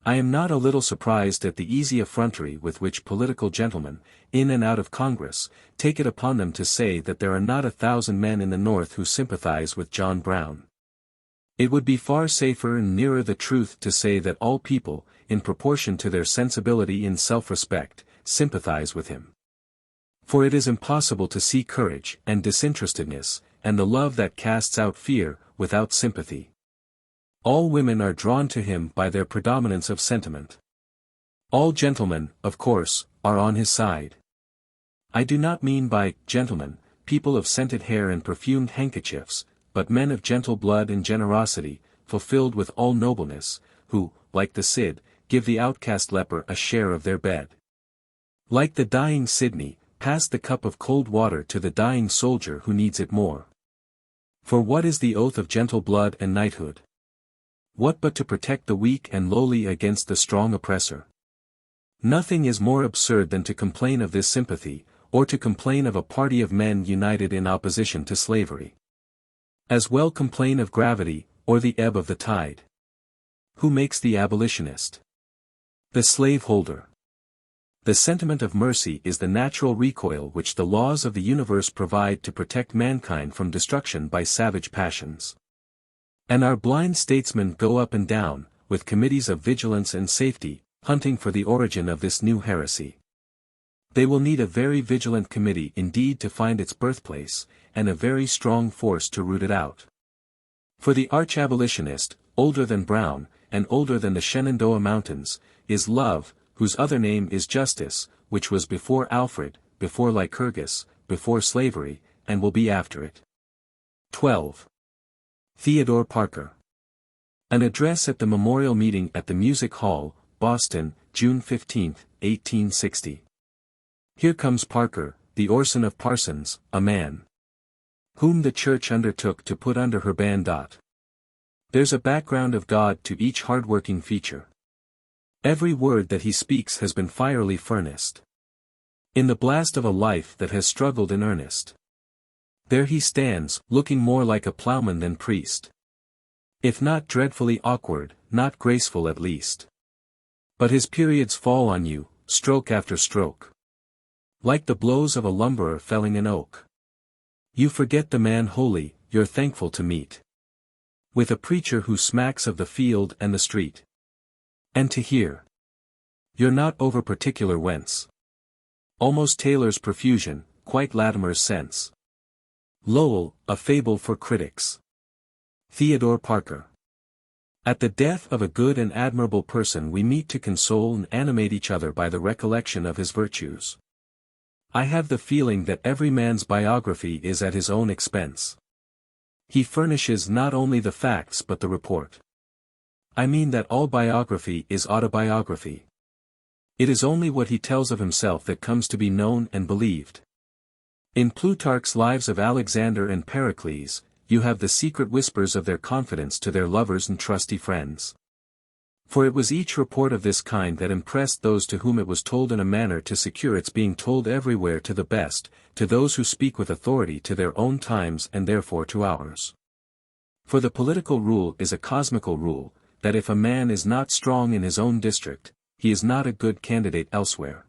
I am not a little surprised at the easy effrontery with which political gentlemen, in and out of Congress, take it upon them to say that there are not 1,000 men in the North who sympathize with John Brown. It would be far safer and nearer the truth to say that all people, in proportion to their sensibility and self-respect, sympathize with him. For it is impossible to see courage and disinterestedness, and the love that casts out fear, without sympathy. All women are drawn to him by their predominance of sentiment. All gentlemen, of course, are on his side. I do not mean by gentlemen, people of scented hair and perfumed handkerchiefs, but men of gentle blood and generosity, fulfilled with all nobleness, who, like the Cid, give the outcast leper a share of their bed. Like the dying Sidney, pass the cup of cold water to the dying soldier who needs it more. For what is the oath of gentle blood and knighthood? What but to protect the weak and lowly against the strong oppressor? Nothing is more absurd than to complain of this sympathy, or to complain of a party of men united in opposition to slavery. As well complain of gravity, or the ebb of the tide. Who makes the abolitionist? The slaveholder. The sentiment of mercy is the natural recoil which the laws of the universe provide to protect mankind from destruction by savage passions. And our blind statesmen go up and down, with committees of vigilance and safety, hunting for the origin of this new heresy. They will need a very vigilant committee indeed to find its birthplace, and a very strong force to root it out. For the arch-abolitionist, older than Brown, and older than the Shenandoah Mountains, is love, whose other name is justice, which was before Alfred, before Lycurgus, before slavery, and will be after it. 12. Theodore Parker. An address at the memorial meeting at the Music Hall, Boston, June 15, 1860. Here comes Parker, the Orson of parsons, a man whom the church undertook to put under her ban. There's a background of God to each hard-working feature. Every word that he speaks has been fierily furnaced. In the blast of a life that has struggled in earnest. There he stands, looking more like a plowman than priest. If not dreadfully awkward, not graceful at least. But his periods fall on you, stroke after stroke. Like the blows of a lumberer felling an oak. You forget the man wholly, you're thankful to meet With a preacher who smacks of the field and the street. And to hear. You're not over particular whence. Almost Taylor's profusion, quite Latimer's sense. Lowell, a fable for critics. Theodore Parker. At the death of a good and admirable person we meet to console and animate each other by the recollection of his virtues. I have the feeling that every man's biography is at his own expense. He furnishes not only the facts but the report. I mean that all biography is autobiography. It is only what he tells of himself that comes to be known and believed. In Plutarch's Lives of Alexander and Pericles, you have the secret whispers of their confidence to their lovers and trusty friends. For it was each report of this kind that impressed those to whom it was told in a manner to secure its being told everywhere to the best, to those who speak with authority to their own times and therefore to ours. For the political rule is a cosmical rule, that if a man is not strong in his own district, he is not a good candidate elsewhere.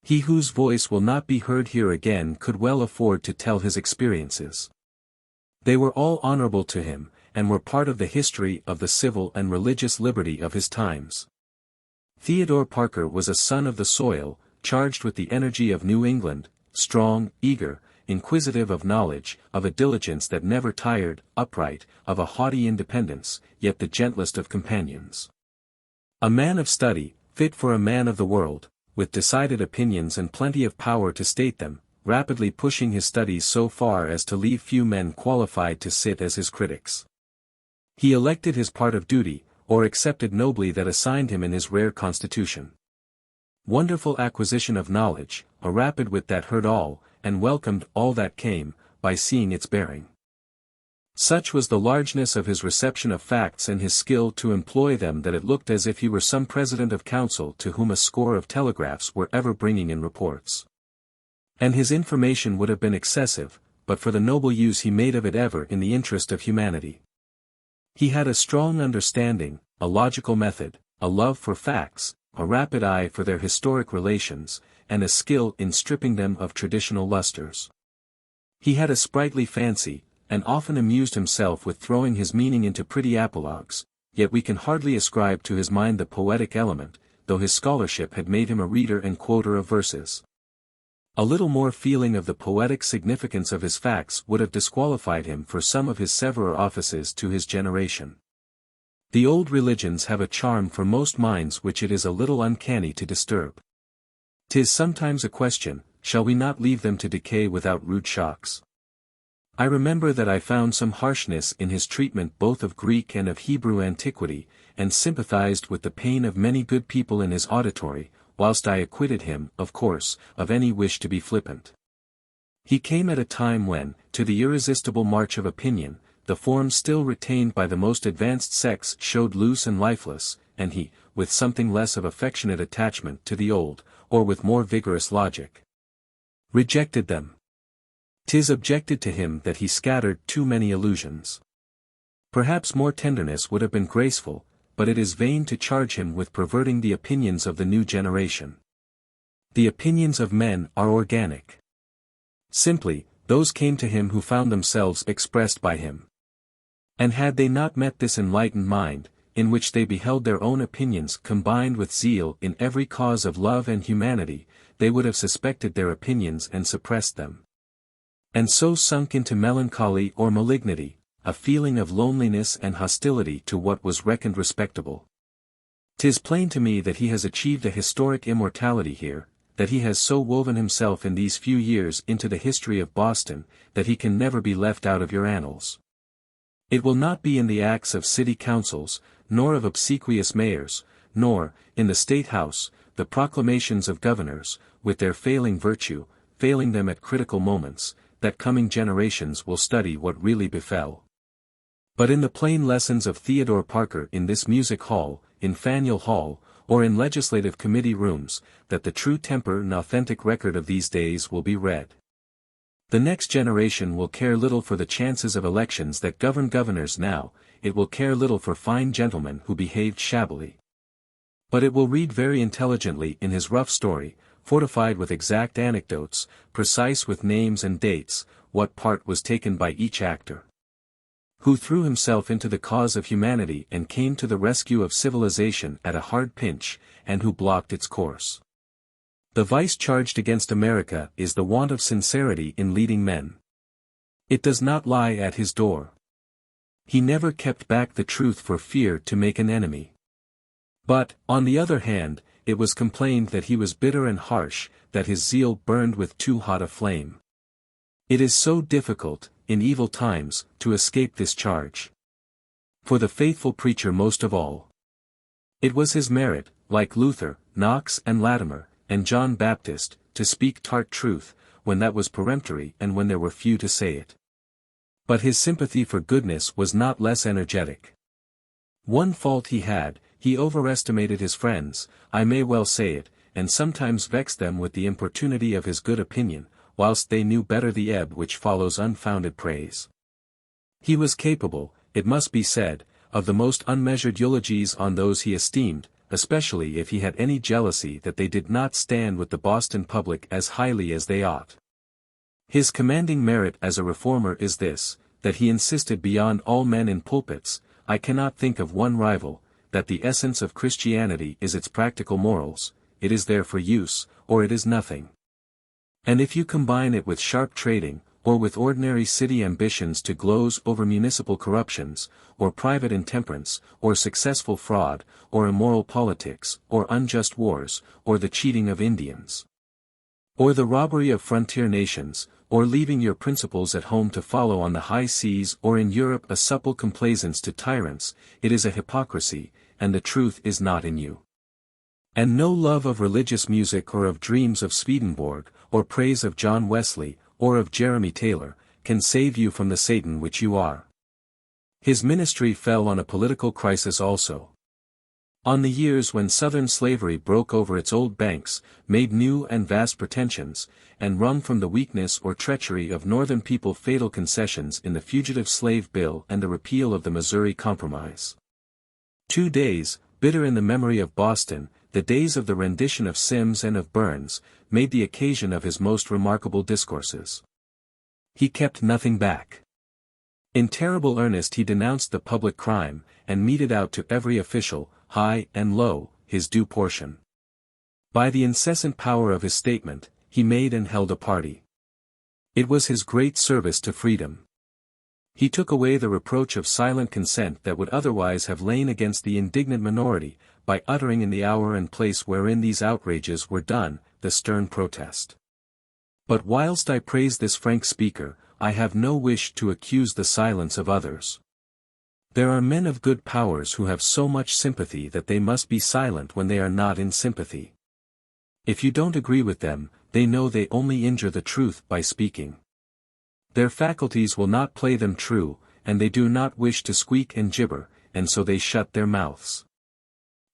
He whose voice will not be heard here again could well afford to tell his experiences. They were all honorable to him, and were part of the history of the civil and religious liberty of his times. Theodore Parker was a son of the soil, charged with the energy of New England, strong, eager, inquisitive of knowledge, of a diligence that never tired, upright, of a haughty independence, yet the gentlest of companions. A man of study, fit for a man of the world, with decided opinions and plenty of power to state them, rapidly pushing his studies so far as to leave few men qualified to sit as his critics. He elected his part of duty, or accepted nobly that assigned him in his rare constitution. Wonderful acquisition of knowledge, a rapid wit that heard all, and welcomed all that came, by seeing its bearing. Such was the largeness of his reception of facts and his skill to employ them that it looked as if he were some president of council to whom a score of telegraphs were ever bringing in reports. And his information would have been excessive, but for the noble use he made of it ever in the interest of humanity. He had a strong understanding, a logical method, a love for facts, a rapid eye for their historic relations, and a skill in stripping them of traditional lustres. He had a sprightly fancy, and often amused himself with throwing his meaning into pretty apologues, yet we can hardly ascribe to his mind the poetic element, though his scholarship had made him a reader and quoter of verses. A little more feeling of the poetic significance of his facts would have disqualified him for some of his severer offices to his generation. The old religions have a charm for most minds which it is a little uncanny to disturb. 'Tis sometimes a question, shall we not leave them to decay without rude shocks? I remember that I found some harshness in his treatment both of Greek and of Hebrew antiquity, and sympathized with the pain of many good people in his auditory, whilst I acquitted him, of course, of any wish to be flippant. He came at a time when, to the irresistible march of opinion, the forms still retained by the most advanced sex showed loose and lifeless, and he, with something less of affectionate attachment to the old, or with more vigorous logic, rejected them. 'Tis objected to him that he scattered too many illusions. Perhaps more tenderness would have been graceful, but it is vain to charge him with perverting the opinions of the new generation. The opinions of men are organic. Simply, those came to him who found themselves expressed by him. And had they not met this enlightened mind, in which they beheld their own opinions combined with zeal in every cause of love and humanity, they would have suspected their opinions and suppressed them. And so sunk into melancholy or malignity, a feeling of loneliness and hostility to what was reckoned respectable. 'Tis plain to me that he has achieved a historic immortality here, that he has so woven himself in these few years into the history of Boston, that he can never be left out of your annals. It will not be in the acts of city councils, nor of obsequious mayors, nor, in the State House, the proclamations of governors, with their failing virtue, failing them at critical moments, that coming generations will study what really befell. But in the plain lessons of Theodore Parker in this music hall, in Faneuil Hall, or in legislative committee rooms, that the true temper and authentic record of these days will be read. The next generation will care little for the chances of elections that govern governors now, it will care little for fine gentlemen who behaved shabbily. But it will read very intelligently in his rough story, fortified with exact anecdotes, precise with names and dates, what part was taken by each actor. who threw himself into the cause of humanity and came to the rescue of civilization at a hard pinch, and who blocked its course. The vice charged against America is the want of sincerity in leading men. It does not lie at his door. He never kept back the truth for fear to make an enemy. But, on the other hand, it was complained that he was bitter and harsh, that his zeal burned with too hot a flame. It is so difficult, in evil times, to escape this charge. For the faithful preacher most of all. It was his merit, like Luther, Knox and Latimer, and John Baptist, to speak tart truth, when that was peremptory and when there were few to say it. But his sympathy for goodness was not less energetic. One fault he had, he overestimated his friends, I may well say it, and sometimes vexed them with the importunity of his good opinion, whilst they knew better the ebb which follows unfounded praise. He was capable, it must be said, of the most unmeasured eulogies on those he esteemed, especially if he had any jealousy that they did not stand with the Boston public as highly as they ought. His commanding merit as a reformer is this, that he insisted beyond all men in pulpits, I cannot think of one rival, that the essence of Christianity is its practical morals, it is there for use, or it is nothing. And if you combine it with sharp trading, or with ordinary city ambitions to gloze over municipal corruptions, or private intemperance, or successful fraud, or immoral politics, or unjust wars, or the cheating of Indians, or the robbery of frontier nations, or leaving your principles at home to follow on the high seas or in Europe a supple complaisance to tyrants, it is a hypocrisy, and the truth is not in you. And no love of religious music or of dreams of Swedenborg, or praise of John Wesley, or of Jeremy Taylor, can save you from the Satan which you are. His ministry fell on a political crisis also. On the years when Southern slavery broke over its old banks, made new and vast pretensions, and wrung from the weakness or treachery of Northern people fatal concessions in the Fugitive Slave Bill and the repeal of the Missouri Compromise. 2 days, bitter in the memory of Boston, the days of the rendition of Sims and of Burns, made the occasion of his most remarkable discourses. He kept nothing back. In terrible earnest he denounced the public crime, and meted out to every official, high and low, his due portion. By the incessant power of his statement, he made and held a party. It was his great service to freedom. He took away the reproach of silent consent that would otherwise have lain against the indignant minority, by uttering in the hour and place wherein these outrages were done, the stern protest. But whilst I praise this frank speaker, I have no wish to accuse the silence of others. There are men of good powers who have so much sympathy that they must be silent when they are not in sympathy. If you don't agree with them, they know they only injure the truth by speaking. Their faculties will not play them true, and they do not wish to squeak and gibber, and so they shut their mouths.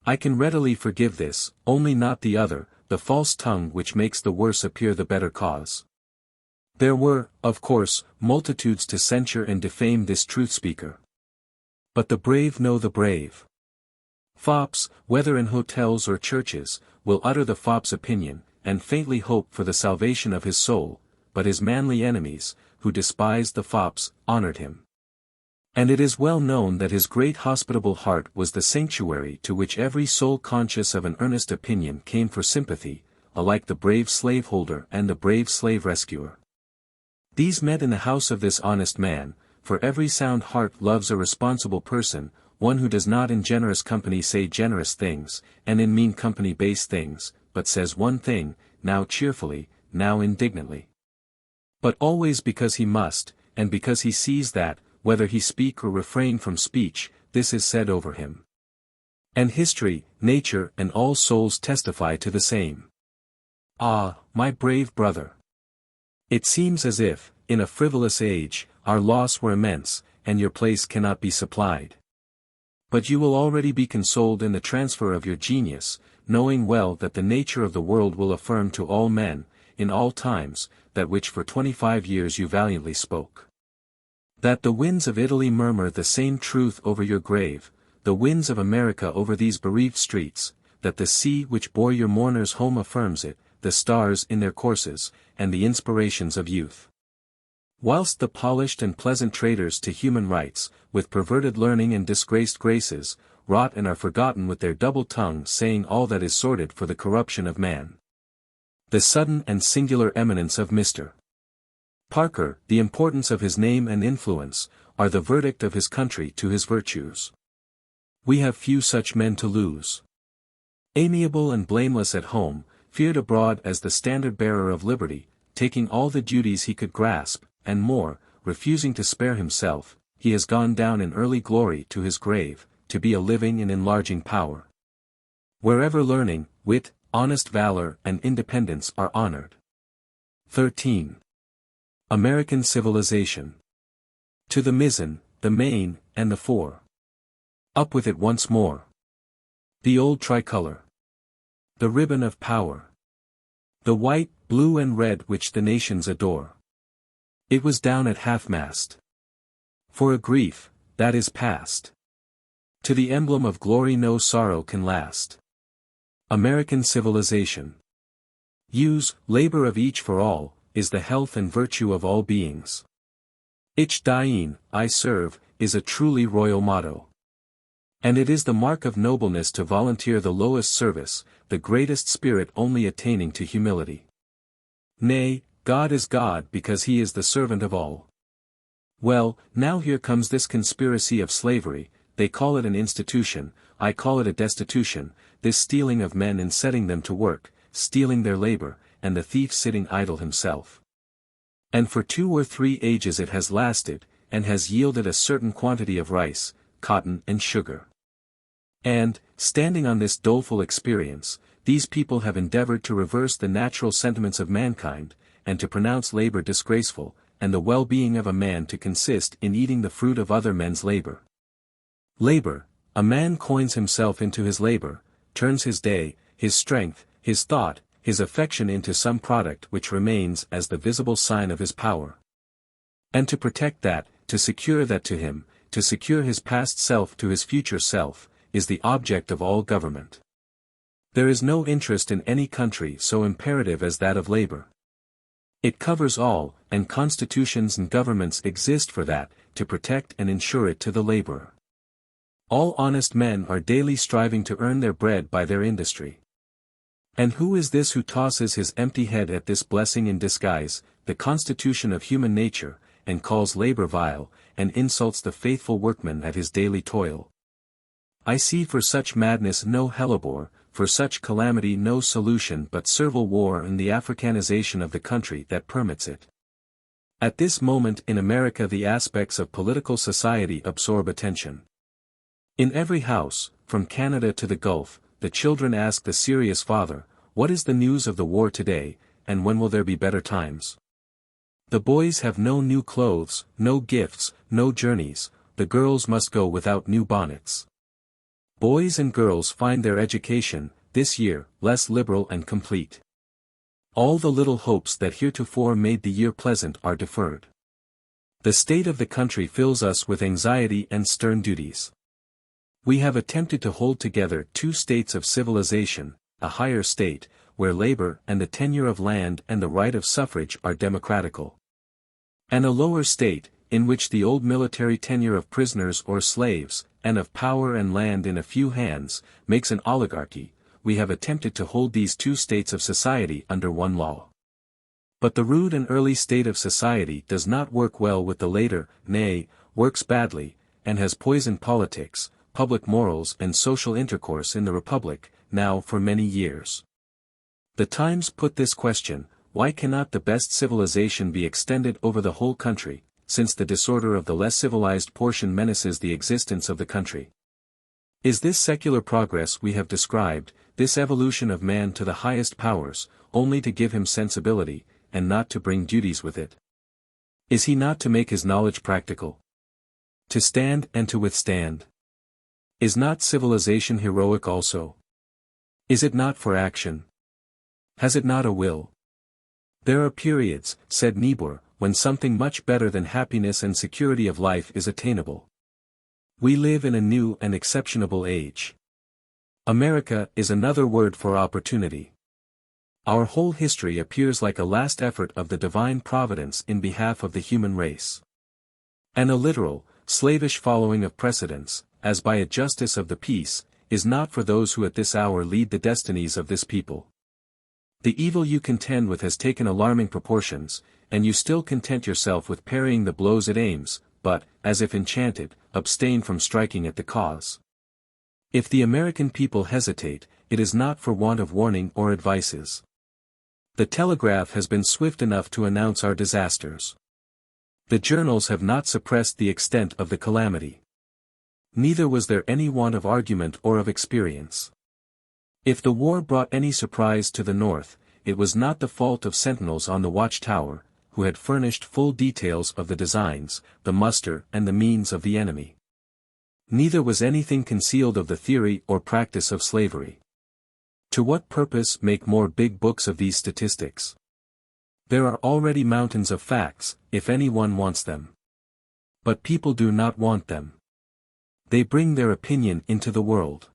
I can readily forgive this, only not the other, the false tongue which makes the worse appear the better cause. There were, of course, multitudes to censure and defame this truth-speaker. But the brave know the brave. Fops, whether in hotels or churches, will utter the fop's opinion, and faintly hope for the salvation of his soul, but his manly enemies, who despised the fops, honored him. And it is well known that his great hospitable heart was the sanctuary to which every soul conscious of an earnest opinion came for sympathy, alike the brave slaveholder and the brave slave rescuer. These met in the house of this honest man, for every sound heart loves a responsible person, one who does not in generous company say generous things, and in mean company base things, but says one thing, now cheerfully, now indignantly. But always because he must, and because he sees that, whether he speak or refrain from speech, this is said over him. And history, nature and all souls testify to the same. Ah, my brave brother! It seems as if, in a frivolous age, our loss were immense, and your place cannot be supplied. But you will already be consoled in the transfer of your genius, knowing well that the nature of the world will affirm to all men, in all times, that which for 25 years you valiantly spoke. That the winds of Italy murmur the same truth over your grave, the winds of America over these bereaved streets, that the sea which bore your mourners home affirms it, the stars in their courses, and the inspirations of youth. Whilst the polished and pleasant traitors to human rights, with perverted learning and disgraced graces, rot and are forgotten with their double tongue saying all that is sordid for the corruption of man. The sudden and singular eminence of Mr. Parker, the importance of his name and influence, are the verdict of his country to his virtues. We have few such men to lose. Amiable and blameless at home, feared abroad as the standard-bearer of liberty, taking all the duties he could grasp, and more, refusing to spare himself, he has gone down in early glory to his grave, to be a living and enlarging power. Wherever learning, wit, honest valor and independence are honored. 13. American civilization. To the mizzen, the main, and the fore. Up with it once more. The old tricolor. The ribbon of power. The white, blue and red which the nations adore. It was down at half-mast. For a grief, that is past. To the emblem of glory no sorrow can last. American civilization. Use, labor of each for all, is the health and virtue of all beings. XXIX, I serve, is a truly royal motto. And it is the mark of nobleness to volunteer the lowest service, the greatest spirit only attaining to humility. Nay, God is God because he is the servant of all. Well, now here comes this conspiracy of slavery, they call it an institution, I call it a destitution, this stealing of men and setting them to work, stealing their labor, and the thief sitting idle himself. And for 2 or 3 ages it has lasted, and has yielded a certain quantity of rice, cotton and sugar. And, standing on this doleful experience, these people have endeavored to reverse the natural sentiments of mankind, and to pronounce labor disgraceful, and the well-being of a man to consist in eating the fruit of other men's labor. Labor, a man coins himself into his labor, turns his day, his strength, his thought, his affection into some product which remains as the visible sign of his power. And to protect that, to secure that to him, to secure his past self to his future self, is the object of all government. There is no interest in any country so imperative as that of labor. It covers all, and constitutions and governments exist for that, to protect and ensure it to the laborer. All honest men are daily striving to earn their bread by their industry. And who is this who tosses his empty head at this blessing in disguise, the constitution of human nature, and calls labor vile, and insults the faithful workman at his daily toil? I see for such madness no hellebore, for such calamity no solution but servile war and the Africanization of the country that permits it. At this moment in America the aspects of political society absorb attention. In every house, from Canada to the Gulf, the children ask the serious father, "What is the news of the war today, and when will there be better times?" The boys have no new clothes, no gifts, no journeys, the girls must go without new bonnets. Boys and girls find their education, this year, less liberal and complete. All the little hopes that heretofore made the year pleasant are deferred. The state of the country fills us with anxiety and stern duties. We have attempted to hold together 2 states of civilization, a higher state, where labor and the tenure of land and the right of suffrage are democratical. And a lower state, in which the old military tenure of prisoners or slaves, and of power and land in a few hands, makes an oligarchy. We have attempted to hold these 2 states of society under one law. But the rude and early state of society does not work well with the later, nay, works badly, and has poisoned politics, public morals and social intercourse in the Republic, now for many years. The Times put this question, why cannot the best civilization be extended over the whole country, since the disorder of the less civilized portion menaces the existence of the country? Is this secular progress we have described, this evolution of man to the highest powers, only to give him sensibility, and not to bring duties with it? Is he not to make his knowledge practical? To stand and to withstand? Is not civilization heroic also? Is it not for action? Has it not a will? There are periods, said Niebuhr, when something much better than happiness and security of life is attainable. We live in a new and exceptionable age. America is another word for opportunity. Our whole history appears like a last effort of the divine providence in behalf of the human race. An illiteral, slavish following of precedents, as by a justice of the peace, is not for those who at this hour lead the destinies of this people. The evil you contend with has taken alarming proportions, and you still content yourself with parrying the blows it aims, but, as if enchanted, abstain from striking at the cause. If the American people hesitate, it is not for want of warning or advices. The telegraph has been swift enough to announce our disasters. The journals have not suppressed the extent of the calamity. Neither was there any want of argument or of experience. If the war brought any surprise to the North, it was not the fault of sentinels on the watchtower, who had furnished full details of the designs, the muster and the means of the enemy. Neither was anything concealed of the theory or practice of slavery. To what purpose make more big books of these statistics? There are already mountains of facts, if anyone wants them. But people do not want them. They bring their opinion into the world.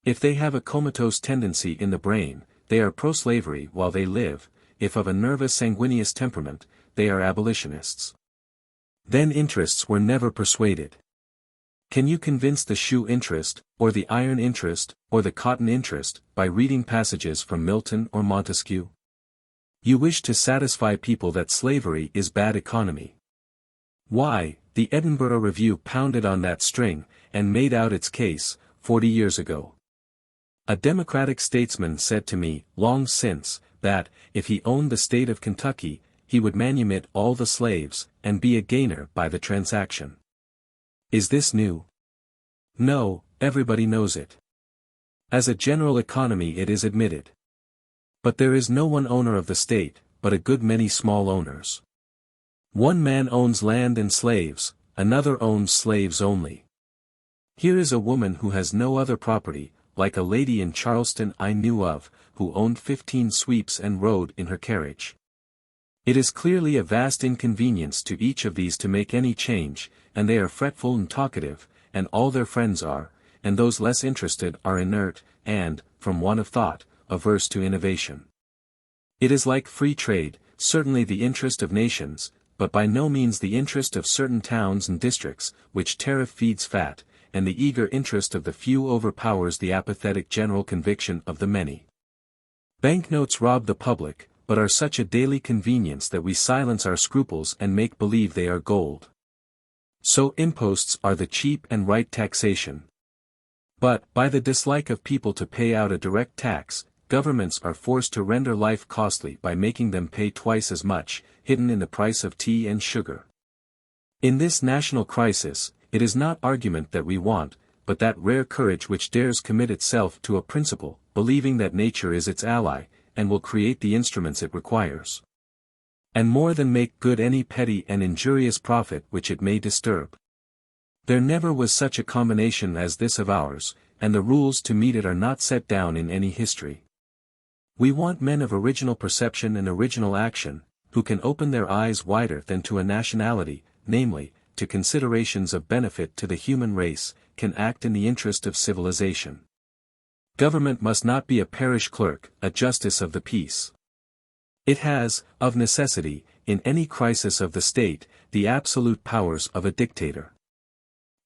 If they have a comatose tendency in the brain, they are pro-slavery while they live. If of a nervous sanguineous temperament, they are abolitionists. Then interests were never persuaded. Can you convince the shoe interest, or the iron interest, or the cotton interest, by reading passages from Milton or Montesquieu? You wish to satisfy people that slavery is bad economy. Why, the Edinburgh Review pounded on that string, and made out its case, 40 years ago. A Democratic statesman said to me, long since, that, if he owned the state of Kentucky, he would manumit all the slaves, and be a gainer by the transaction. Is this new? No, everybody knows it. As a general economy it is admitted. But there is no one owner of the state, but a good many small owners. One man owns land and slaves, another owns slaves only. Here is a woman who has no other property, like a lady in Charleston I knew of, who owned 15 sweeps and rode in her carriage. It is clearly a vast inconvenience to each of these to make any change, and they are fretful and talkative, and all their friends are, and those less interested are inert, and, from want of thought, averse to innovation. It is like free trade, certainly the interest of nations, but by no means the interest of certain towns and districts, which tariff feeds fat, and the eager interest of the few overpowers the apathetic general conviction of the many. Banknotes rob the public, but are such a daily convenience that we silence our scruples and make believe they are gold. So imposts are the cheap and right taxation. But, by the dislike of people to pay out a direct tax, governments are forced to render life costly by making them pay twice as much, hidden in the price of tea and sugar. In this national crisis, it is not argument that we want, but that rare courage which dares commit itself to a principle, believing that nature is its ally, and will create the instruments it requires. And more than make good any petty and injurious profit which it may disturb. There never was such a combination as this of ours, and the rules to meet it are not set down in any history. We want men of original perception and original action, who can open their eyes wider than to a nationality, namely, to considerations of benefit to the human race, can act in the interest of civilization. Government must not be a parish clerk, a justice of the peace. It has, of necessity, in any crisis of the state, the absolute powers of a dictator.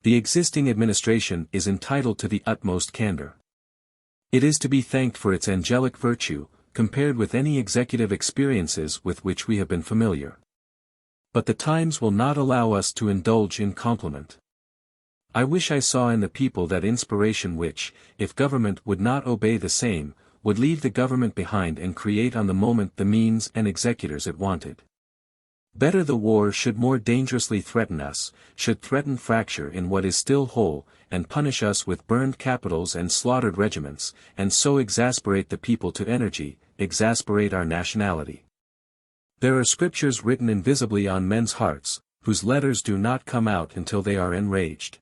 The existing administration is entitled to the utmost candor. It is to be thanked for its angelic virtue, compared with any executive experiences with which we have been familiar. But the times will not allow us to indulge in compliment. I wish I saw in the people that inspiration which, if government would not obey the same, would leave the government behind and create on the moment the means and executors it wanted. Better the war should more dangerously threaten us, should threaten fracture in what is still whole, and punish us with burned capitals and slaughtered regiments, and so exasperate the people to energy, exasperate our nationality. There are scriptures written invisibly on men's hearts, whose letters do not come out until they are enraged.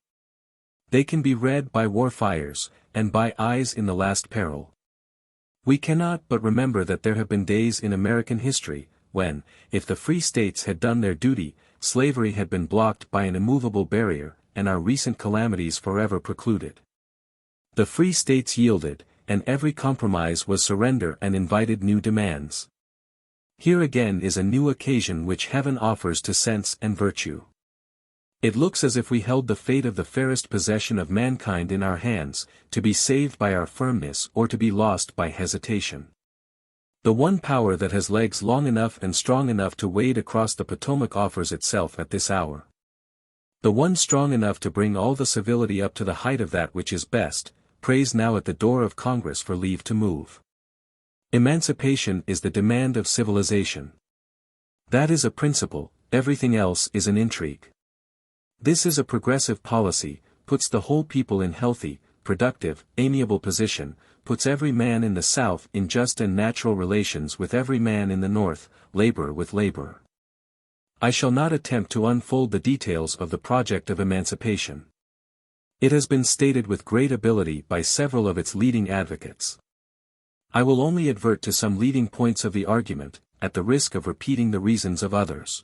They can be read by war fires, and by eyes in the last peril. We cannot but remember that there have been days in American history, when, if the free states had done their duty, slavery had been blocked by an immovable barrier, and our recent calamities forever precluded. The free states yielded, and every compromise was surrender and invited new demands. Here again is a new occasion which heaven offers to sense and virtue. It looks as if we held the fate of the fairest possession of mankind in our hands, to be saved by our firmness or to be lost by hesitation. The one power that has legs long enough and strong enough to wade across the Potomac offers itself at this hour. The one strong enough to bring all the civility up to the height of that which is best, prays now at the door of Congress for leave to move. Emancipation is the demand of civilization. That is a principle, everything else is an intrigue. This is a progressive policy, puts the whole people in healthy, productive, amiable position, puts every man in the South in just and natural relations with every man in the North, labor with labor. I shall not attempt to unfold the details of the project of emancipation. It has been stated with great ability by several of its leading advocates. I will only advert to some leading points of the argument, at the risk of repeating the reasons of others.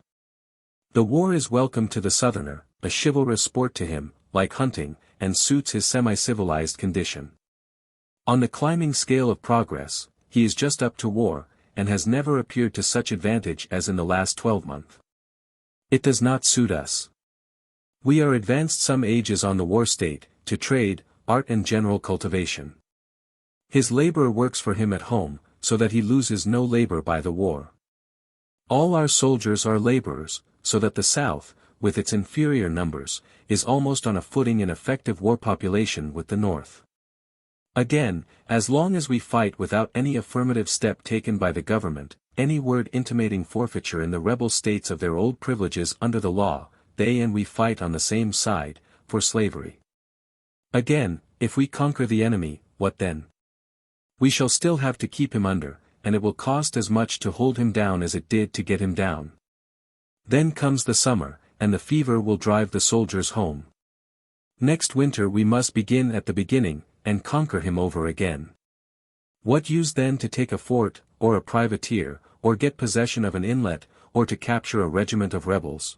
The war is welcome to the Southerner, a chivalrous sport to him, like hunting, and suits his semi-civilized condition. On the climbing scale of progress, he is just up to war, and has never appeared to such advantage as in the last 12-month. It does not suit us. We are advanced some ages on the war state, to trade, art and general cultivation. His labor works for him at home, so that he loses no labor by the war. All our soldiers are laborers, so that the South, with its inferior numbers, is almost on a footing in effective war population with the North. Again, as long as we fight without any affirmative step taken by the government, any word intimating forfeiture in the rebel states of their old privileges under the law, they and we fight on the same side, for slavery. Again, if we conquer the enemy, what then? We shall still have to keep him under, and it will cost as much to hold him down as it did to get him down. Then comes the summer, and the fever will drive the soldiers home. Next winter we must begin at the beginning, and conquer him over again. What use then to take a fort, or a privateer, or get possession of an inlet, or to capture a regiment of rebels?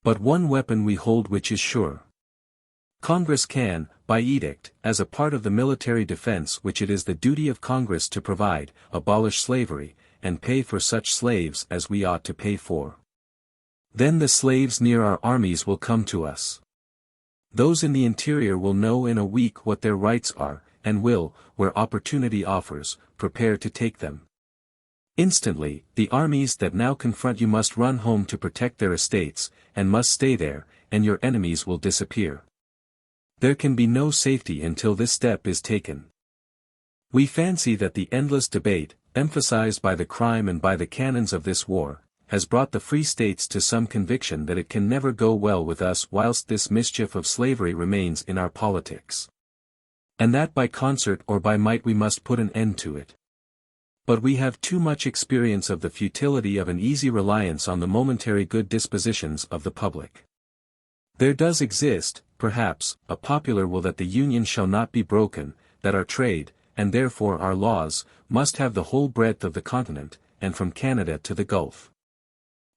But one weapon we hold which is sure. Congress can, by edict, as a part of the military defense which it is the duty of Congress to provide, abolish slavery, and pay for such slaves as we ought to pay for. Then the slaves near our armies will come to us. Those in the interior will know in a week what their rights are, and will, where opportunity offers, prepare to take them. Instantly, the armies that now confront you must run home to protect their estates, and must stay there, and your enemies will disappear. There can be no safety until this step is taken. We fancy that the endless debate, emphasized by the crime and by the cannons of this war, has brought the free states to some conviction that it can never go well with us whilst this mischief of slavery remains in our politics. And that by concert or by might we must put an end to it. But we have too much experience of the futility of an easy reliance on the momentary good dispositions of the public. There does exist, perhaps, a popular will that the Union shall not be broken, that our trade, and therefore our laws, must have the whole breadth of the continent, and from Canada to the Gulf.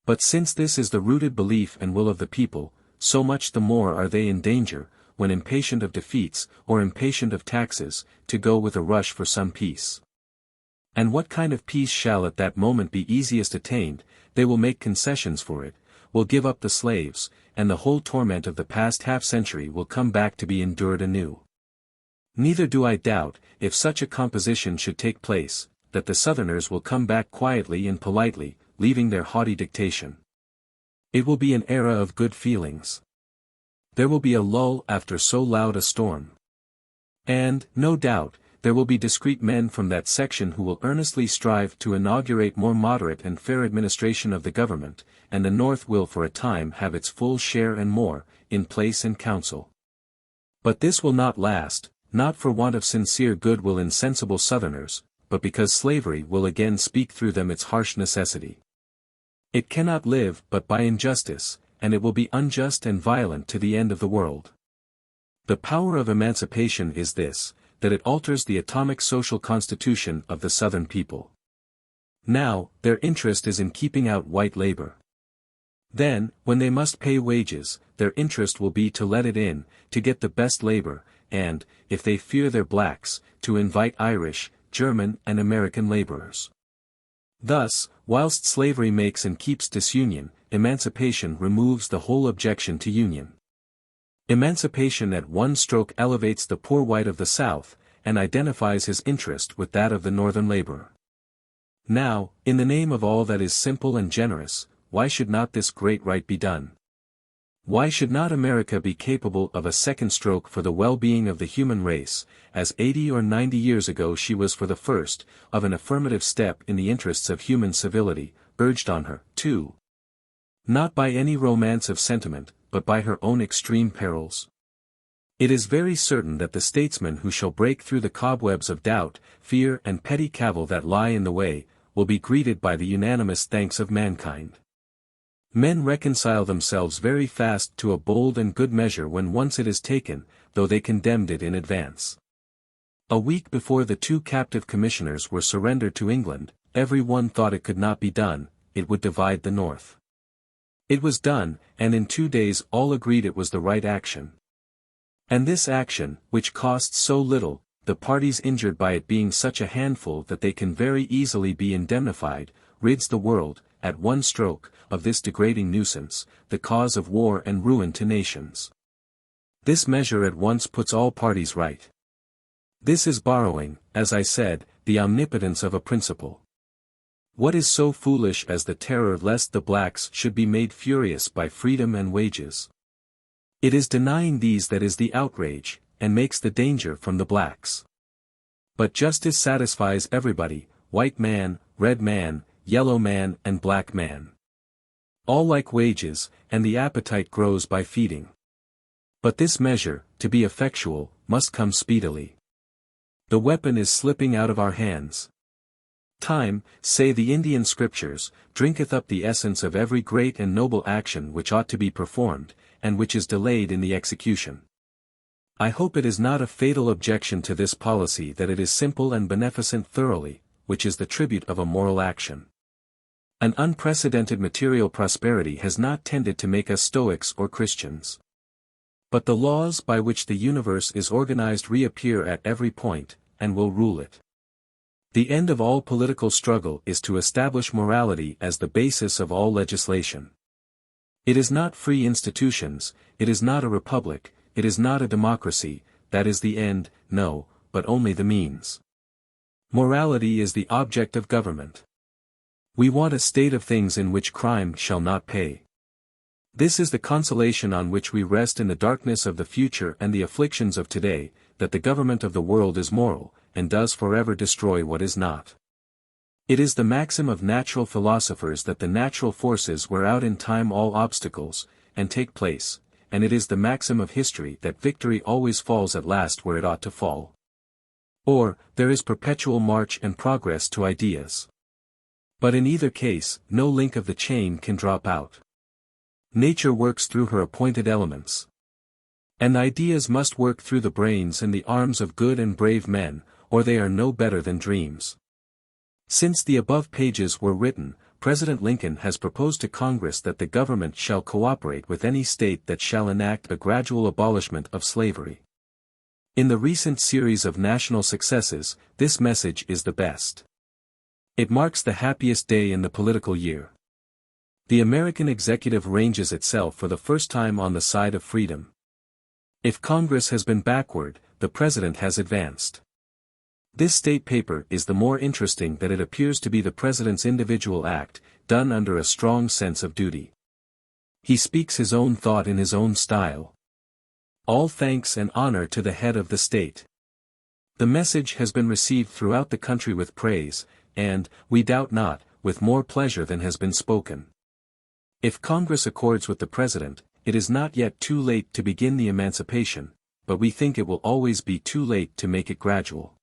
But since this is the rooted belief and will of the people, so much the more are they in danger, when impatient of defeats, or impatient of taxes, to go with a rush for some peace. And what kind of peace shall at that moment be easiest attained? They will make concessions for it, will give up the slaves, and the whole torment of the past half-century will come back to be endured anew. Neither do I doubt, if such a composition should take place, that the Southerners will come back quietly and politely, leaving their haughty dictation. It will be an era of good feelings. There will be a lull after so loud a storm. And, no doubt, there will be discreet men from that section who will earnestly strive to inaugurate more moderate and fair administration of the government, and the North will for a time have its full share and more, in place and council. But this will not last, not for want of sincere goodwill in sensible Southerners, but because slavery will again speak through them its harsh necessity. It cannot live but by injustice, and it will be unjust and violent to the end of the world. The power of emancipation is this, that it alters the atomic social constitution of the Southern people. Now, their interest is in keeping out white labor. Then, when they must pay wages, their interest will be to let it in, to get the best labor, and, if they fear their blacks, to invite Irish, German and American laborers. Thus, whilst slavery makes and keeps disunion, emancipation removes the whole objection to union. Emancipation at one stroke elevates the poor white of the South, and identifies his interest with that of the Northern laborer. Now, in the name of all that is simple and generous, why should not this great right be done? Why should not America be capable of a second stroke for the well-being of the human race, as 80 or 90 years ago she was for the first, of an affirmative step in the interests of human civility, urged on her, too? Not by any romance of sentiment, but by her own extreme perils. It is very certain that the statesman who shall break through the cobwebs of doubt, fear and petty cavil that lie in the way, will be greeted by the unanimous thanks of mankind. Men reconcile themselves very fast to a bold and good measure when once it is taken, though they condemned it in advance. A week before the 2 captive commissioners were surrendered to England, every one thought it could not be done, it would divide the North. It was done, and in 2 days all agreed it was the right action. And this action, which costs so little, the parties injured by it being such a handful that they can very easily be indemnified, rids the world, at one stroke, of this degrading nuisance, the cause of war and ruin to nations. This measure at once puts all parties right. This is borrowing, as I said, the omnipotence of a principle. What is so foolish as the terror lest the blacks should be made furious by freedom and wages? It is denying these that is the outrage, and makes the danger from the blacks. But justice satisfies everybody, white man, red man, yellow man and black man. All like wages, and the appetite grows by feeding. But this measure, to be effectual, must come speedily. The weapon is slipping out of our hands. Time, say the Indian scriptures, drinketh up the essence of every great and noble action which ought to be performed, and which is delayed in the execution. I hope it is not a fatal objection to this policy that it is simple and beneficent thoroughly, which is the tribute of a moral action. An unprecedented material prosperity has not tended to make us Stoics or Christians. But the laws by which the universe is organized reappear at every point, and will rule it. The end of all political struggle is to establish morality as the basis of all legislation. It is not free institutions, it is not a republic, it is not a democracy, that is the end, no, but only the means. Morality is the object of government. We want a state of things in which crime shall not pay. This is the consolation on which we rest in the darkness of the future and the afflictions of today, that the government of the world is moral, and does forever destroy what is not. It is the maxim of natural philosophers that the natural forces wear out in time all obstacles, and take place, and it is the maxim of history that victory always falls at last where it ought to fall. Or, there is perpetual march and progress to ideas. But in either case, no link of the chain can drop out. Nature works through her appointed elements. And ideas must work through the brains and the arms of good and brave men, or they are no better than dreams. Since the above pages were written, President Lincoln has proposed to Congress that the government shall cooperate with any state that shall enact a gradual abolishment of slavery. In the recent series of national successes, this message is the best. It marks the happiest day in the political year. The American executive ranges itself for the first time on the side of freedom. If Congress has been backward, the President has advanced. This state paper is the more interesting that it appears to be the President's individual act, done under a strong sense of duty. He speaks his own thought in his own style. All thanks and honor to the head of the state. The message has been received throughout the country with praise, and, we doubt not, with more pleasure than has been spoken. If Congress accords with the President, it is not yet too late to begin the emancipation, but we think it will always be too late to make it gradual.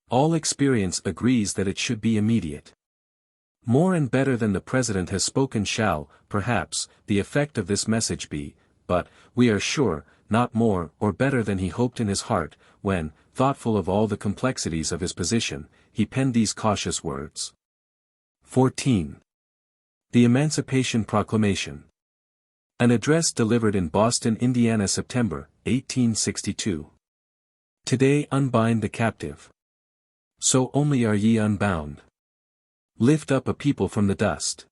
All experience agrees that it should be immediate. More and better than the President has spoken shall, perhaps, the effect of this message be, but, we are sure, not more or better than he hoped in his heart, when, thoughtful of all the complexities of his position, he penned these cautious words. 14. The Emancipation Proclamation. An address delivered in Boston, Indiana, September, 1862. Today unbind the captive. So only are ye unbound. Lift up a people from the dust.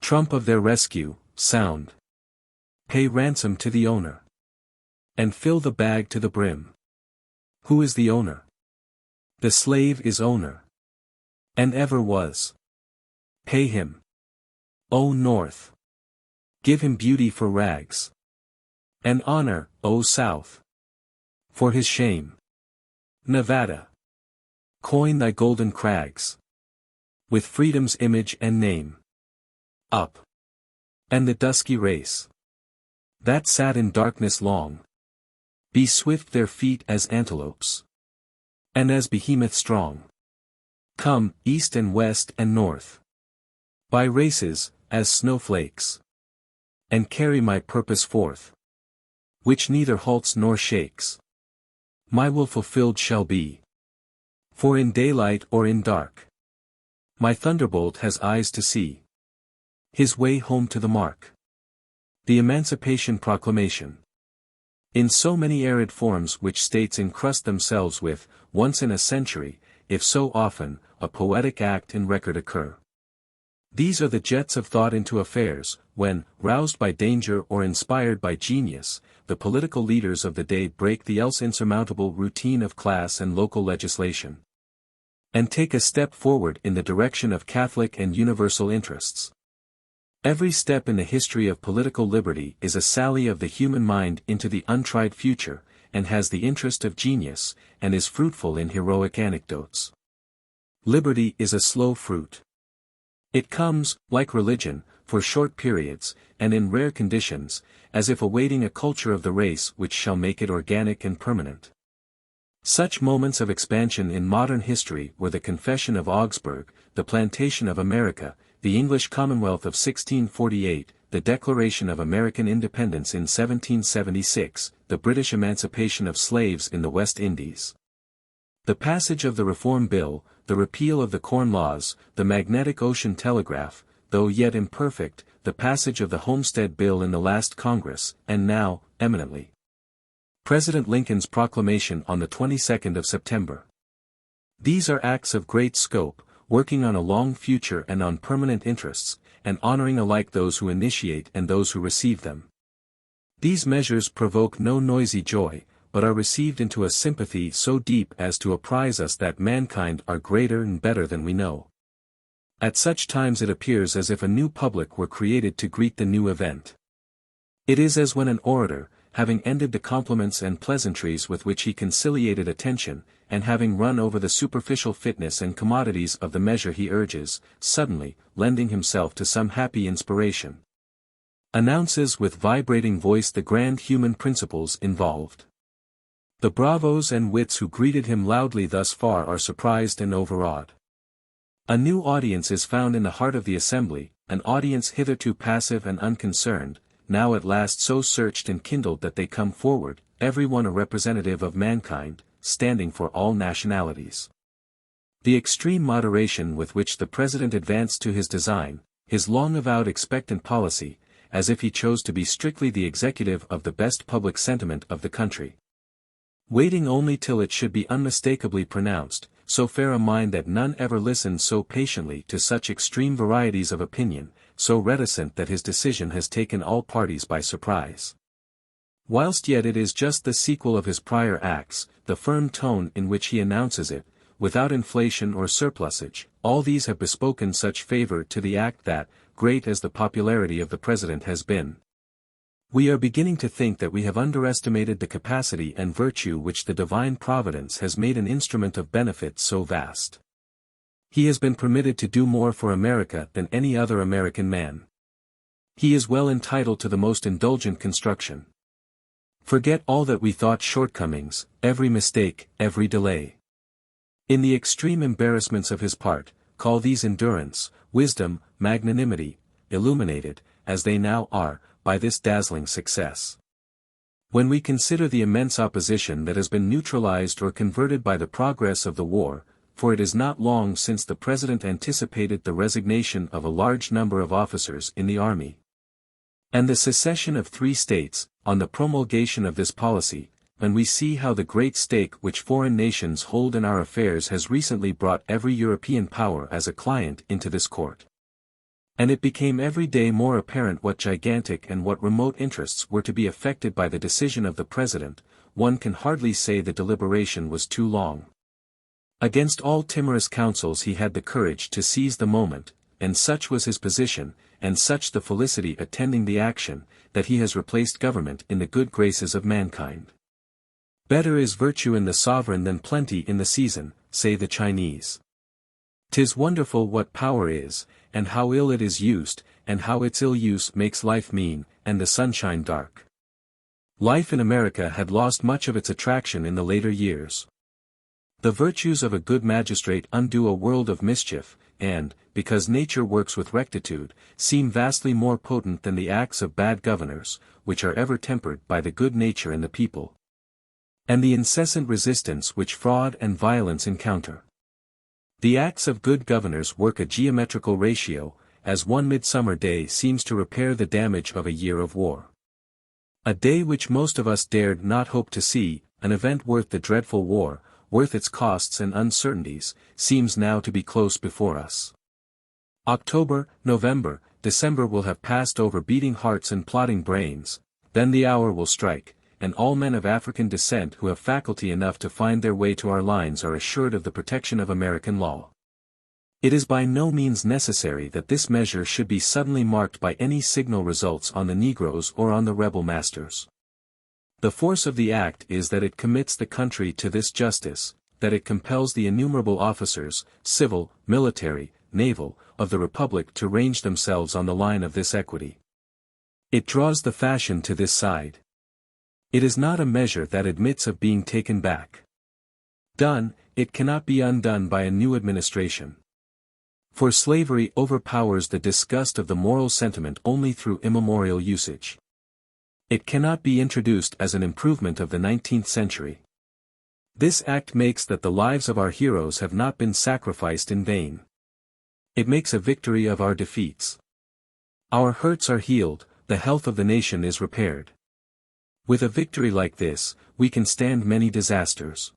Trump of their rescue, sound. Pay ransom to the owner. And fill the bag to the brim. Who is the owner? The slave is owner. And ever was. Pay him. O North. Give him beauty for rags. And honor, O South. For his shame. Nevada. Coin thy golden crags. With freedom's image and name. Up. And the dusky race. That sat in darkness long. Be swift their feet as antelopes. And as behemoth strong. Come, east and west and north. By races, as snowflakes. And carry my purpose forth. Which neither halts nor shakes. My will fulfilled shall be. For in daylight or in dark. My thunderbolt has eyes to see. His way home to the mark. The Emancipation Proclamation. In so many arid forms which states encrust themselves with, once in a century, if so often, a poetic act in record occur. These are the jets of thought into affairs, when, roused by danger or inspired by genius, the political leaders of the day break the else insurmountable routine of class and local legislation. And take a step forward in the direction of Catholic and universal interests. Every step in the history of political liberty is a sally of the human mind into the untried future, and has the interest of genius, and is fruitful in heroic anecdotes. Liberty is a slow fruit. It comes, like religion, for short periods, and in rare conditions, as if awaiting a culture of the race which shall make it organic and permanent. Such moments of expansion in modern history were the Confession of Augsburg, the Plantation of America, the English Commonwealth of 1648, the Declaration of American Independence in 1776, the British emancipation of slaves in the West Indies. The passage of the Reform Bill, the repeal of the Corn Laws, the Magnetic Ocean Telegraph, though yet imperfect, the passage of the Homestead Bill in the last Congress, and now, eminently, President Lincoln's proclamation on the 22nd of September. These are acts of great scope, working on a long future and on permanent interests, and honoring alike those who initiate and those who receive them. These measures provoke no noisy joy, but are received into a sympathy so deep as to apprise us that mankind are greater and better than we know. At such times it appears as if a new public were created to greet the new event. It is as when an orator, having ended the compliments and pleasantries with which he conciliated attention, and having run over the superficial fitness and commodities of the measure he urges, suddenly, lending himself to some happy inspiration, announces with vibrating voice the grand human principles involved. The bravos and wits who greeted him loudly thus far are surprised and overawed. A new audience is found in the heart of the assembly, an audience hitherto passive and unconcerned, now at last so searched and kindled that they come forward, every one a representative of mankind, standing for all nationalities. The extreme moderation with which the President advanced to his design, his long avowed expectant policy, as if he chose to be strictly the executive of the best public sentiment of the country, waiting only till it should be unmistakably pronounced, so fair a mind that none ever listened so patiently to such extreme varieties of opinion, so reticent that his decision has taken all parties by surprise. Whilst yet it is just the sequel of his prior acts, the firm tone in which he announces it, without inflation or surplusage, all these have bespoken such favor to the act that, great as the popularity of the President has been, we are beginning to think that we have underestimated the capacity and virtue which the divine providence has made an instrument of benefit so vast. He has been permitted to do more for America than any other American man. He is well entitled to the most indulgent construction. Forget all that we thought shortcomings, every mistake, every delay. In the extreme embarrassments of his part, call these endurance, wisdom, magnanimity, illuminated, as they now are, by this dazzling success. When we consider the immense opposition that has been neutralized or converted by the progress of the war, for it is not long since the President anticipated the resignation of a large number of officers in the army, and the secession of 3 states, on the promulgation of this policy, and we see how the great stake which foreign nations hold in our affairs has recently brought every European power as a client into this court. And it became every day more apparent what gigantic and what remote interests were to be affected by the decision of the President. One can hardly say the deliberation was too long. Against all timorous counsels he had the courage to seize the moment, and such was his position, and such the felicity attending the action, that he has replaced government in the good graces of mankind. Better is virtue in the sovereign than plenty in the season, say the Chinese. 'Tis wonderful what power is, and how ill it is used, and how its ill use makes life mean, and the sunshine dark. Life in America had lost much of its attraction in the later years. The virtues of a good magistrate undo a world of mischief, and, because nature works with rectitude, seem vastly more potent than the acts of bad governors, which are ever tempered by the good nature in the people, and the incessant resistance which fraud and violence encounter. The acts of good governors work a geometrical ratio, as one midsummer day seems to repair the damage of a year of war. A day which most of us dared not hope to see, an event worth the dreadful war, worth its costs and uncertainties, seems now to be close before us. October, November, December will have passed over beating hearts and plotting brains, then the hour will strike, and all men of African descent who have faculty enough to find their way to our lines are assured of the protection of American law. It is by no means necessary that this measure should be suddenly marked by any signal results on the Negroes or on the rebel masters. The force of the act is that it commits the country to this justice, that it compels the innumerable officers, civil, military, naval, of the Republic to range themselves on the line of this equity. It draws the fashion to this side. It is not a measure that admits of being taken back. Done, it cannot be undone by a new administration. For slavery overpowers the disgust of the moral sentiment only through immemorial usage. It cannot be introduced as an improvement of the 19th century. This act makes that the lives of our heroes have not been sacrificed in vain. It makes a victory of our defeats. Our hurts are healed, the health of the nation is repaired. With a victory like this, we can stand many disasters.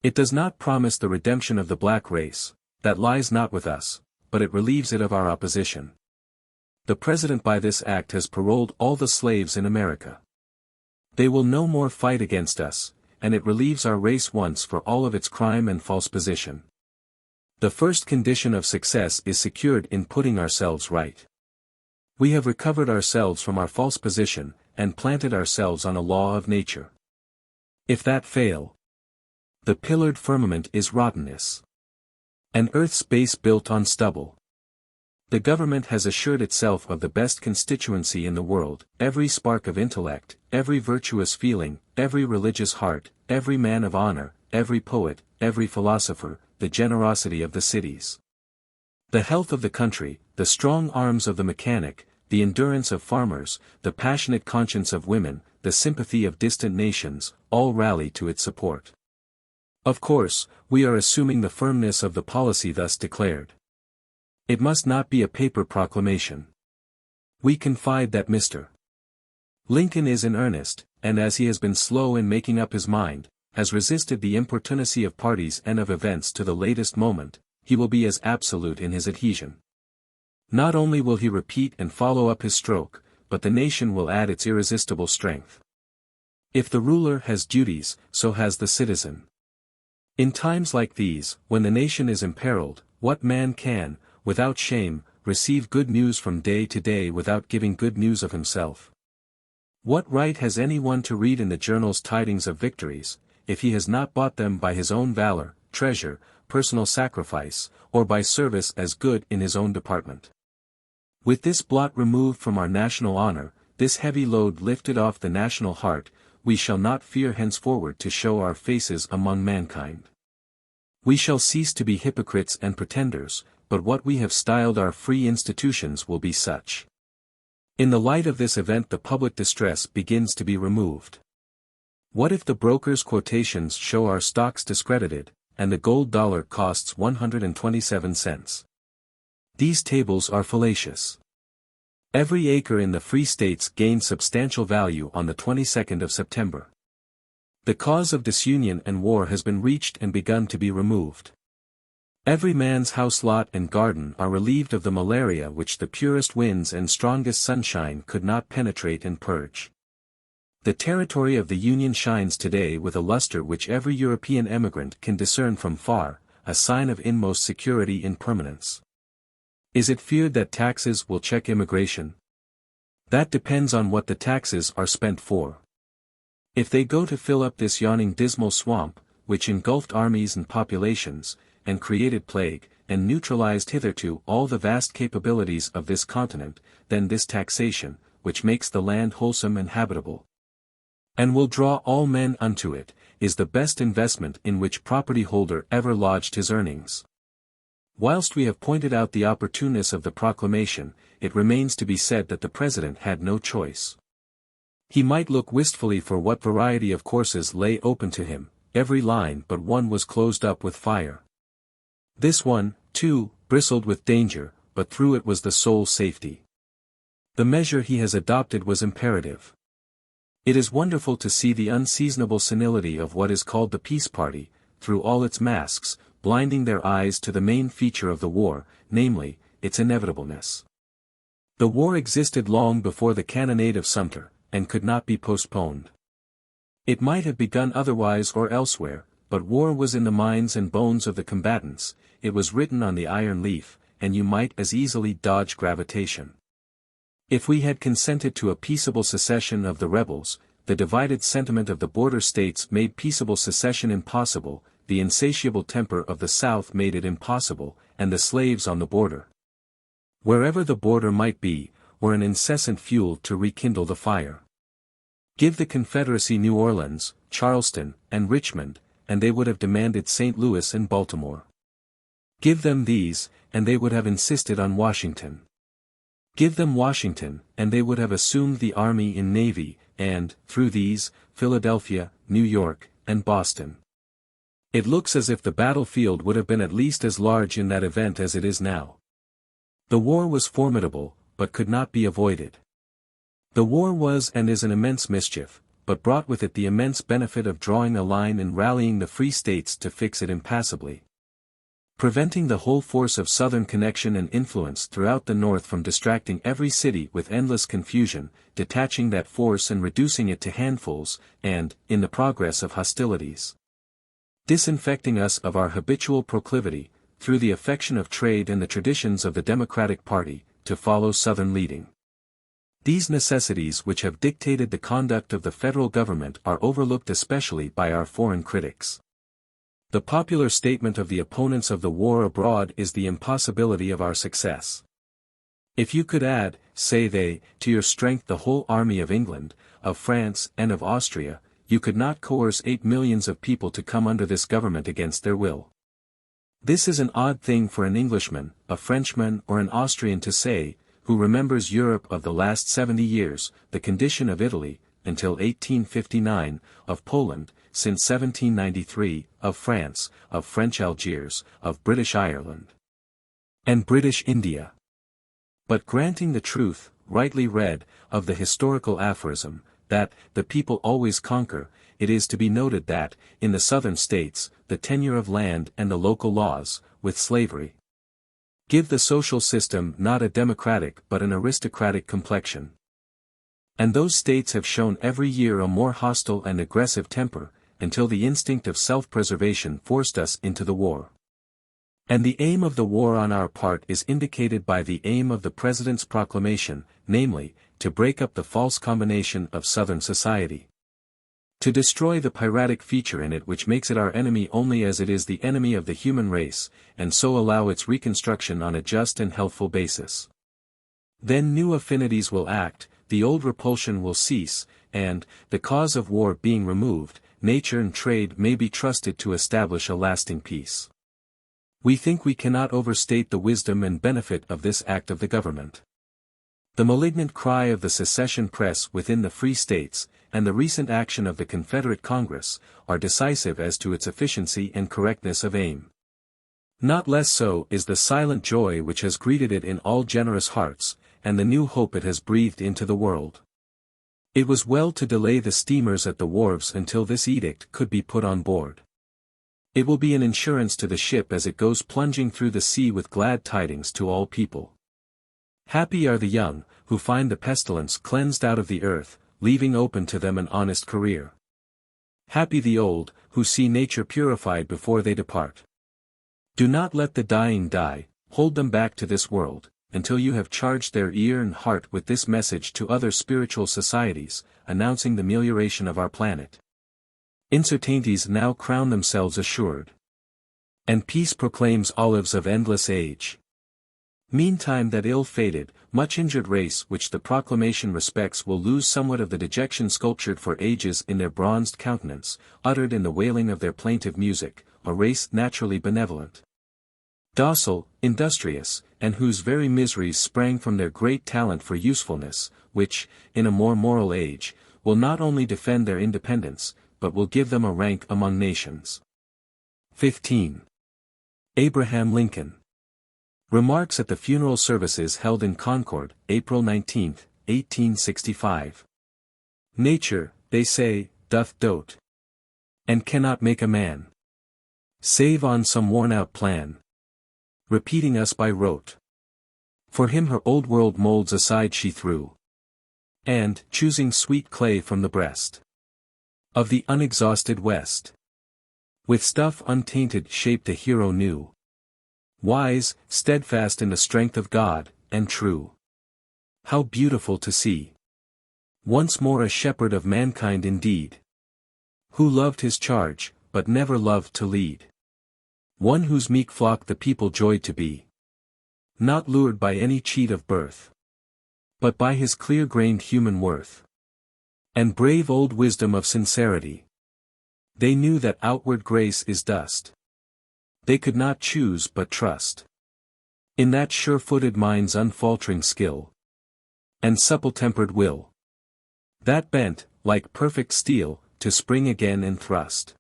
It does not promise the redemption of the black race, that lies not with us, but it relieves it of our opposition. The President by this act has paroled all the slaves in America. They will no more fight against us, and it relieves our race once for all of its crime and false position. The first condition of success is secured in putting ourselves right. We have recovered ourselves from our false position, and planted ourselves on a law of nature. If that fail, the pillared firmament is rottenness. An earth's base built on stubble. The government has assured itself of the best constituency in the world, every spark of intellect, every virtuous feeling, every religious heart, every man of honor, every poet, every philosopher, the generosity of the cities. The health of the country, the strong arms of the mechanic, the endurance of farmers, the passionate conscience of women, the sympathy of distant nations, all rally to its support. Of course, we are assuming the firmness of the policy thus declared. It must not be a paper proclamation. We confide that Mr. Lincoln is in earnest, and as he has been slow in making up his mind, has resisted the importunacy of parties and of events to the latest moment, he will be as absolute in his adhesion. Not only will he repeat and follow up his stroke, but the nation will add its irresistible strength. If the ruler has duties, so has the citizen. In times like these, when the nation is imperiled, what man can, without shame, receive good news from day to day without giving good news of himself? What right has anyone to read in the journals tidings of victories, if he has not bought them by his own valor, treasure, personal sacrifice, or by service as good in his own department? With this blot removed from our national honor, this heavy load lifted off the national heart, we shall not fear henceforward to show our faces among mankind. We shall cease to be hypocrites and pretenders, but what we have styled our free institutions will be such. In the light of this event the public distress begins to be removed. What if the brokers' quotations show our stocks discredited, and the gold dollar costs 127 cents? These tables are fallacious. Every acre in the Free States gained substantial value on the 22nd of September. The cause of disunion and war has been reached and begun to be removed. Every man's house lot and garden are relieved of the malaria which the purest winds and strongest sunshine could not penetrate and purge. The territory of the Union shines today with a luster which every European emigrant can discern from far, a sign of inmost security in permanence. Is it feared that taxes will check immigration? That depends on what the taxes are spent for. If they go to fill up this yawning dismal swamp, which engulfed armies and populations, and created plague, and neutralized hitherto all the vast capabilities of this continent, then this taxation, which makes the land wholesome and habitable, and will draw all men unto it, is the best investment in which property holder ever lodged his earnings. Whilst we have pointed out the opportuneness of the proclamation, it remains to be said that the President had no choice. He might look wistfully for what variety of courses lay open to him, every line but one was closed up with fire. This one, too, bristled with danger, but through it was the sole safety. The measure he has adopted was imperative. It is wonderful to see the unseasonable senility of what is called the peace party, through all its masks, blinding their eyes to the main feature of the war, namely, its inevitableness. The war existed long before the cannonade of Sumter, and could not be postponed. It might have begun otherwise or elsewhere, but war was in the minds and bones of the combatants, it was written on the iron leaf, and you might as easily dodge gravitation. If we had consented to a peaceable secession of the rebels, the divided sentiment of the border states made peaceable secession impossible, the insatiable temper of the South made it impossible, and the slaves on the border, wherever the border might be, were an incessant fuel to rekindle the fire. Give the Confederacy New Orleans, Charleston, and Richmond, and they would have demanded St. Louis and Baltimore. Give them these, and they would have insisted on Washington. Give them Washington, and they would have assumed the army and navy, and, through these, Philadelphia, New York, and Boston. It looks as if the battlefield would have been at least as large in that event as it is now. The war was formidable, but could not be avoided. The war was and is an immense mischief, but brought with it the immense benefit of drawing a line and rallying the free states to fix it impassably, preventing the whole force of Southern connection and influence throughout the North from distracting every city with endless confusion, detaching that force and reducing it to handfuls, and, in the progress of hostilities, disinfecting us of our habitual proclivity, through the affection of trade and the traditions of the Democratic Party, to follow Southern leading. These necessities which have dictated the conduct of the federal government are overlooked especially by our foreign critics. The popular statement of the opponents of the war abroad is the impossibility of our success. If you could add, say they, to your strength the whole army of England, of France, and of Austria, you could not coerce 8 millions of people to come under this government against their will. This is an odd thing for an Englishman, a Frenchman or an Austrian to say, who remembers Europe of the last 70 years, the condition of Italy, until 1859, of Poland, since 1793, of France, of French Algiers, of British Ireland, and British India. But granting the truth, rightly read, of the historical aphorism, that, the people always conquer, it is to be noted that, in the southern states, the tenure of land and the local laws, with slavery, give the social system not a democratic but an aristocratic complexion. And those states have shown every year a more hostile and aggressive temper, until the instinct of self-preservation forced us into the war. And the aim of the war on our part is indicated by the aim of the President's proclamation, namely, to break up the false combination of Southern society, to destroy the piratic feature in it which makes it our enemy only as it is the enemy of the human race, and so allow its reconstruction on a just and healthful basis. Then new affinities will act, the old repulsion will cease, and, the cause of war being removed, nature and trade may be trusted to establish a lasting peace. We think we cannot overstate the wisdom and benefit of this act of the government. The malignant cry of the secession press within the free states, and the recent action of the Confederate Congress, are decisive as to its efficiency and correctness of aim. Not less so is the silent joy which has greeted it in all generous hearts, and the new hope it has breathed into the world. It was well to delay the steamers at the wharves until this edict could be put on board. It will be an insurance to the ship as it goes plunging through the sea with glad tidings to all people. Happy are the young, who find the pestilence cleansed out of the earth, leaving open to them an honest career. Happy the old, who see nature purified before they depart. Do not let the dying die, hold them back to this world, until you have charged their ear and heart with this message to other spiritual societies, announcing the melioration of our planet. Incertainties now crown themselves assured. And peace proclaims olives of endless age. Meantime that ill-fated, much-injured race which the proclamation respects will lose somewhat of the dejection sculptured for ages in their bronzed countenance, uttered in the wailing of their plaintive music, a race naturally benevolent, docile, industrious, and whose very miseries sprang from their great talent for usefulness, which, in a more moral age, will not only defend their independence, but will give them a rank among nations. 15. Abraham Lincoln. Remarks at the funeral services held in Concord, April 19, 1865. Nature, they say, doth dote, and cannot make a man, save on some worn-out plan, repeating us by rote. For him her old world molds aside she threw, and, choosing sweet clay from the breast of the unexhausted West, with stuff untainted shaped a hero new, wise, steadfast in the strength of God, and true. How beautiful to see! Once more a shepherd of mankind indeed, who loved his charge, but never loved to lead. One whose meek flock the people joyed to be, not lured by any cheat of birth, but by his clear-grained human worth, and brave old wisdom of sincerity. They knew that outward grace is dust. They could not choose but trust in that sure-footed mind's unfaltering skill, and supple-tempered will, that bent, like perfect steel, to spring again and thrust.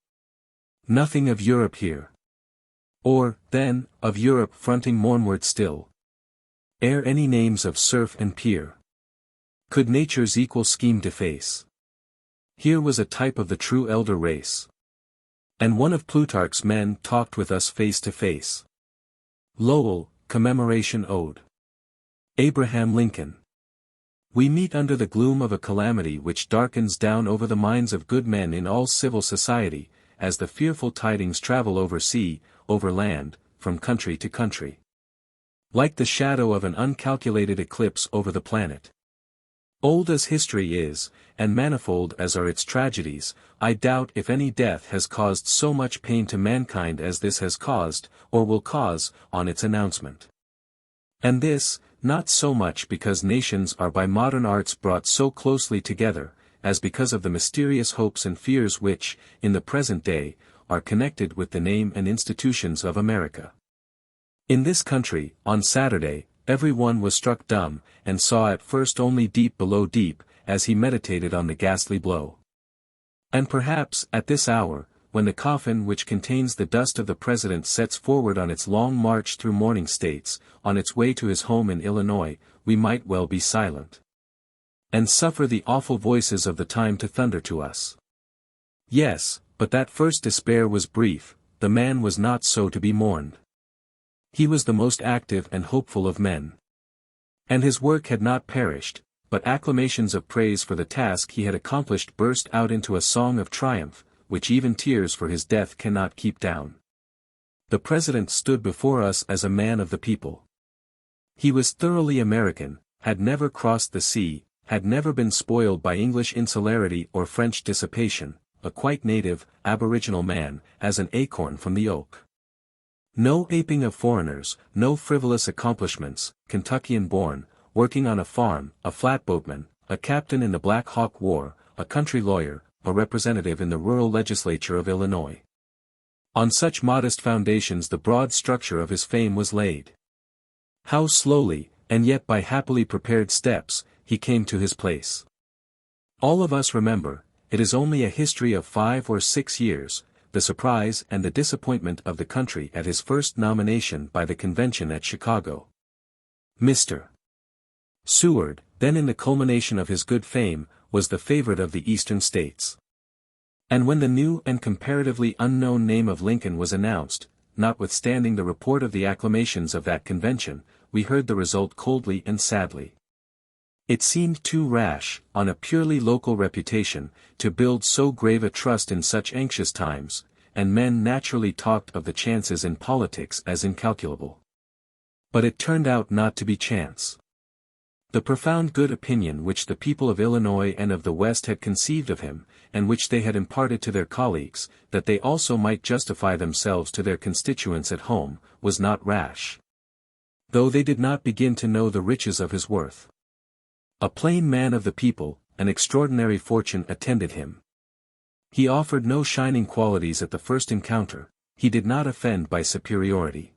Nothing of Europe here, or, then, of Europe fronting mornward still, ere any names of serf and peer could nature's equal scheme deface. Here was a type of the true elder race, and one of Plutarch's men talked with us face to face. Lowell, Commemoration Ode. Abraham Lincoln. We meet under the gloom of a calamity which darkens down over the minds of good men in all civil society, as the fearful tidings travel over sea, over land, from country to country, like the shadow of an uncalculated eclipse over the planet. Old as history is, and manifold as are its tragedies, I doubt if any death has caused so much pain to mankind as this has caused, or will cause, on its announcement. And this, not so much because nations are by modern arts brought so closely together, as because of the mysterious hopes and fears which, in the present day, are connected with the name and institutions of America. In this country, on Saturday, every one was struck dumb, and saw at first only deep below deep, as he meditated on the ghastly blow. And perhaps, at this hour, when the coffin which contains the dust of the President sets forward on its long march through morning states, on its way to his home in Illinois, we might well be silent, and suffer the awful voices of the time to thunder to us. Yes, but that first despair was brief, the man was not so to be mourned. He was the most active and hopeful of men. And his work had not perished, but acclamations of praise for the task he had accomplished burst out into a song of triumph, which even tears for his death cannot keep down. The President stood before us as a man of the people. He was thoroughly American, had never crossed the sea, had never been spoiled by English insularity or French dissipation, a quite native, aboriginal man, as an acorn from the oak. No aping of foreigners, no frivolous accomplishments, Kentuckian-born, working on a farm, a flatboatman, a captain in the Black Hawk War, a country lawyer, a representative in the rural legislature of Illinois. On such modest foundations the broad structure of his fame was laid. How slowly, and yet by happily prepared steps, he came to his place. All of us remember, it is only a history of 5 or 6 years, the surprise and the disappointment of the country at his first nomination by the convention at Chicago. Mr. Seward, then in the culmination of his good fame, was the favorite of the Eastern states. And when the new and comparatively unknown name of Lincoln was announced, notwithstanding the report of the acclamations of that convention, we heard the result coldly and sadly. It seemed too rash, on a purely local reputation, to build so grave a trust in such anxious times, and men naturally talked of the chances in politics as incalculable. But it turned out not to be chance. The profound good opinion which the people of Illinois and of the West had conceived of him, and which they had imparted to their colleagues, that they also might justify themselves to their constituents at home, was not rash. Though they did not begin to know the riches of his worth. A plain man of the people, an extraordinary fortune attended him. He offered no shining qualities at the first encounter, he did not offend by superiority.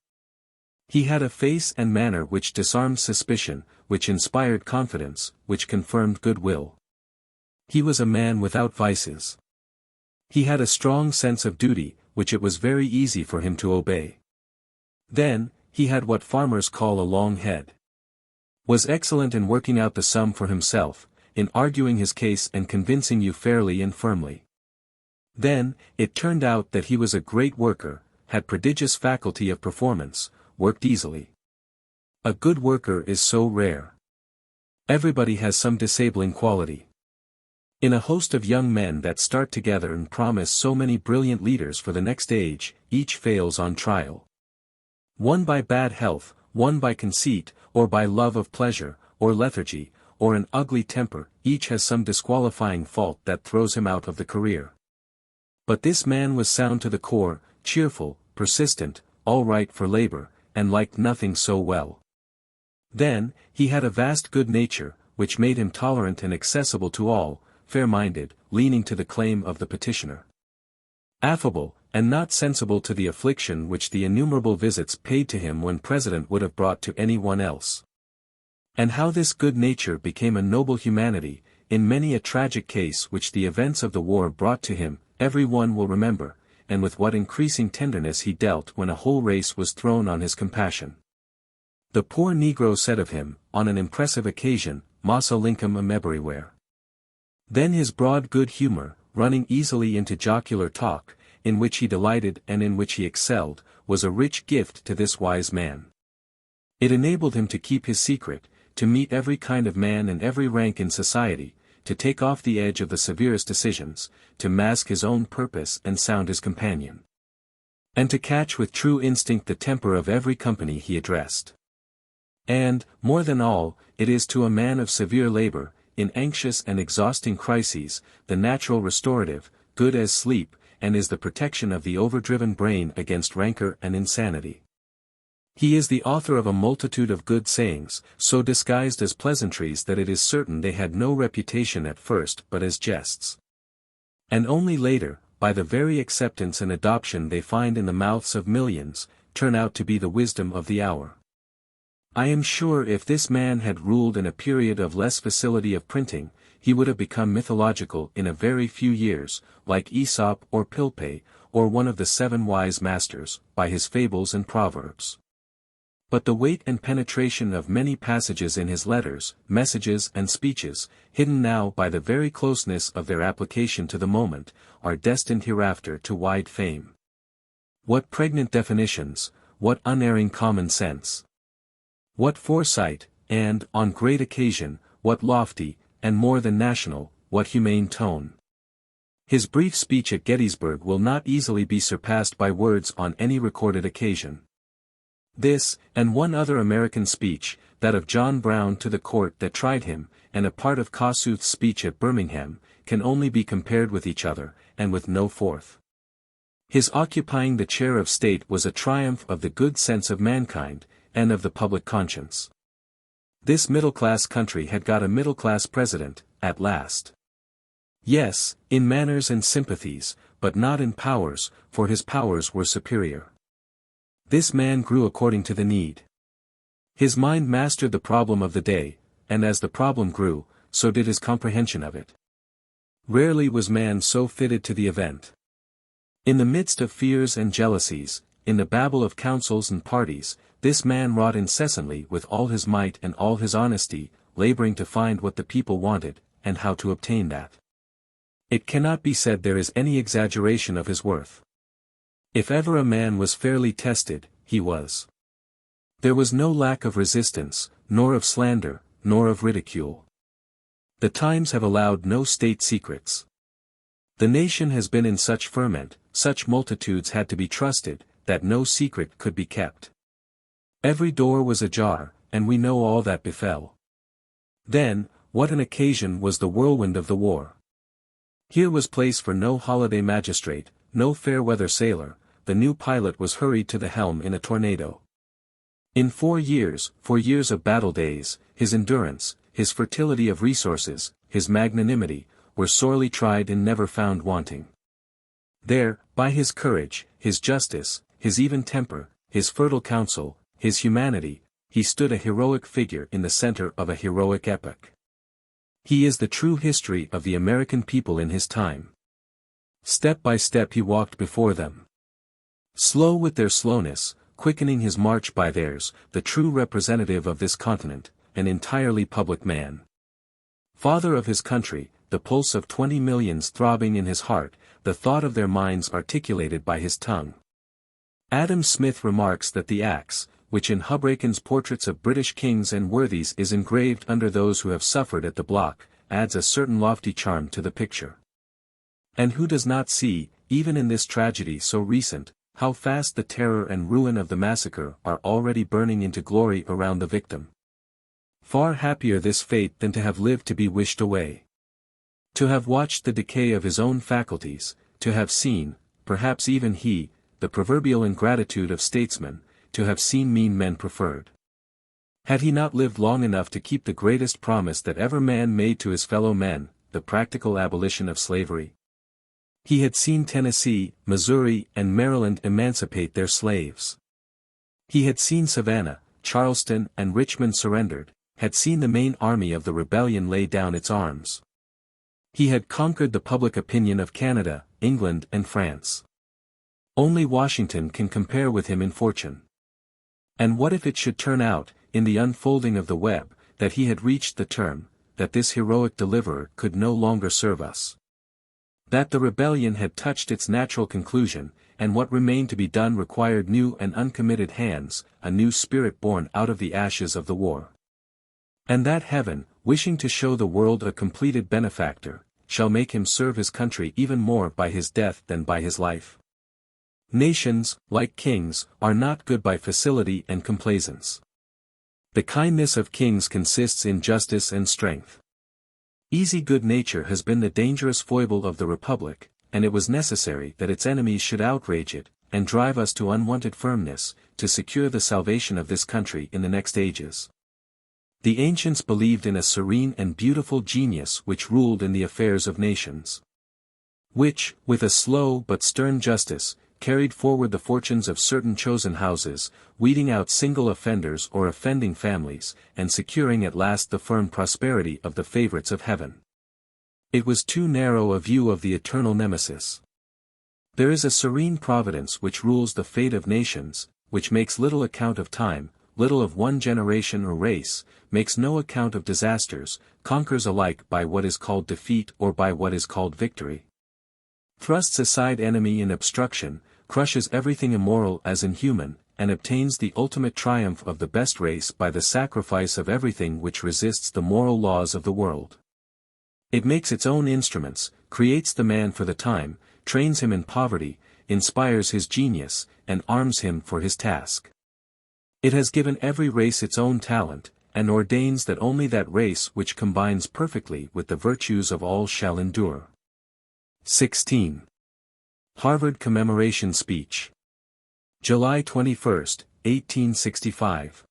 He had a face and manner which disarmed suspicion, which inspired confidence, which confirmed goodwill. He was a man without vices. He had a strong sense of duty, which it was very easy for him to obey. Then, he had what farmers call a long head. Was excellent in working out the sum for himself, in arguing his case and convincing you fairly and firmly. Then, it turned out that he was a great worker, had prodigious faculty of performance, worked easily. A good worker is so rare. Everybody has some disabling quality. In a host of young men that start together and promise so many brilliant leaders for the next age, each fails on trial. One by bad health, one by conceit, or by love of pleasure, or lethargy, or an ugly temper, each has some disqualifying fault that throws him out of the career. But this man was sound to the core, cheerful, persistent, all right for labor, and liked nothing so well. Then, he had a vast good nature, which made him tolerant and accessible to all, fair-minded, leaning to the claim of the petitioner. Affable, and not sensible to the affliction which the innumerable visits paid to him when president would have brought to any one else. And how this good nature became a noble humanity, in many a tragic case which the events of the war brought to him, every one will remember, and with what increasing tenderness he dealt when a whole race was thrown on his compassion. The poor Negro said of him, on an impressive occasion, Massa Linkum everywhere. Then his broad good humor, running easily into jocular talk, in which he delighted and in which he excelled, was a rich gift to this wise man. It enabled him to keep his secret, to meet every kind of man and every rank in society, to take off the edge of the severest decisions, to mask his own purpose and sound his companion. And to catch with true instinct the temper of every company he addressed. And, more than all, it is to a man of severe labor, in anxious and exhausting crises, the natural restorative, good as sleep, and is the protection of the overdriven brain against rancor and insanity. He is the author of a multitude of good sayings, so disguised as pleasantries that it is certain they had no reputation at first but as jests. And only later, by the very acceptance and adoption they find in the mouths of millions, turn out to be the wisdom of the hour. I am sure if this man had ruled in a period of less facility of printing, he would have become mythological in a very few years, like Aesop or Pilpay, or one of the 7 wise masters, by his fables and proverbs. But the weight and penetration of many passages in his letters, messages and speeches, hidden now by the very closeness of their application to the moment, are destined hereafter to wide fame. What pregnant definitions, what unerring common sense! What foresight, and, on great occasion, what lofty, and more than national, what humane tone! His brief speech at Gettysburg will not easily be surpassed by words on any recorded occasion. This, and one other American speech, that of John Brown to the court that tried him, and a part of Kossuth's speech at Birmingham, can only be compared with each other, and with no fourth. His occupying the chair of state was a triumph of the good sense of mankind, and of the public conscience. This middle-class country had got a middle-class president, at last. Yes, in manners and sympathies, but not in powers, for his powers were superior. This man grew according to the need. His mind mastered the problem of the day, and as the problem grew, so did his comprehension of it. Rarely was man so fitted to the event. In the midst of fears and jealousies, in the babel of councils and parties, this man wrought incessantly with all his might and all his honesty, laboring to find what the people wanted, and how to obtain that. It cannot be said there is any exaggeration of his worth. If ever a man was fairly tested, he was. There was no lack of resistance, nor of slander, nor of ridicule. The times have allowed no state secrets. The nation has been in such ferment, such multitudes had to be trusted, that no secret could be kept. Every door was ajar, and we know all that befell. Then, what an occasion was the whirlwind of the war! Here was place for no holiday magistrate, no fair-weather sailor, the new pilot was hurried to the helm in a tornado. In 4 years of battle days, his endurance, his fertility of resources, his magnanimity, were sorely tried and never found wanting. There, by his courage, his justice, his even temper, his fertile counsel, his humanity, he stood a heroic figure in the center of a heroic epoch. He is the true history of the American people in his time. Step by step he walked before them. Slow with their slowness, quickening his march by theirs, the true representative of this continent, an entirely public man. Father of his country, the pulse of 20 millions throbbing in his heart, the thought of their minds articulated by his tongue. Adam Smith remarks that the axe, which in Houbraken's portraits of British kings and worthies is engraved under those who have suffered at the block, adds a certain lofty charm to the picture. And who does not see, even in this tragedy so recent, how fast the terror and ruin of the massacre are already burning into glory around the victim? Far happier this fate than to have lived to be wished away. To have watched the decay of his own faculties, to have seen, perhaps even he, the proverbial ingratitude of statesmen, to have seen mean men preferred. Had he not lived long enough to keep the greatest promise that ever man made to his fellow men, the practical abolition of slavery? He had seen Tennessee, Missouri, and Maryland emancipate their slaves. He had seen Savannah, Charleston, and Richmond surrendered, had seen the main army of the rebellion lay down its arms. He had conquered the public opinion of Canada, England, and France. Only Washington can compare with him in fortune. And what if it should turn out, in the unfolding of the web, that he had reached the term, that this heroic deliverer could no longer serve us? That the rebellion had touched its natural conclusion, and what remained to be done required new and uncommitted hands, a new spirit born out of the ashes of the war. And that heaven, wishing to show the world a completed benefactor, shall make him serve his country even more by his death than by his life. Nations, like kings, are not good by facility and complaisance. The kindness of kings consists in justice and strength. Easy good nature has been the dangerous foible of the Republic, and it was necessary that its enemies should outrage it, and drive us to unwonted firmness, to secure the salvation of this country in the next ages. The ancients believed in a serene and beautiful genius which ruled in the affairs of nations. Which, with a slow but stern justice, carried forward the fortunes of certain chosen houses, weeding out single offenders or offending families, and securing at last the firm prosperity of the favorites of heaven. It was too narrow a view of the eternal nemesis. There is a serene providence which rules the fate of nations, which makes little account of time, little of one generation or race, makes no account of disasters, conquers alike by what is called defeat or by what is called victory. Thrusts aside enemy and obstruction, crushes everything immoral as inhuman, and obtains the ultimate triumph of the best race by the sacrifice of everything which resists the moral laws of the world. It makes its own instruments, creates the man for the time, trains him in poverty, inspires his genius, and arms him for his task. It has given every race its own talent, and ordains that only that race which combines perfectly with the virtues of all shall endure. XVIII. Harvard Commemoration Speech. July 21, 1865.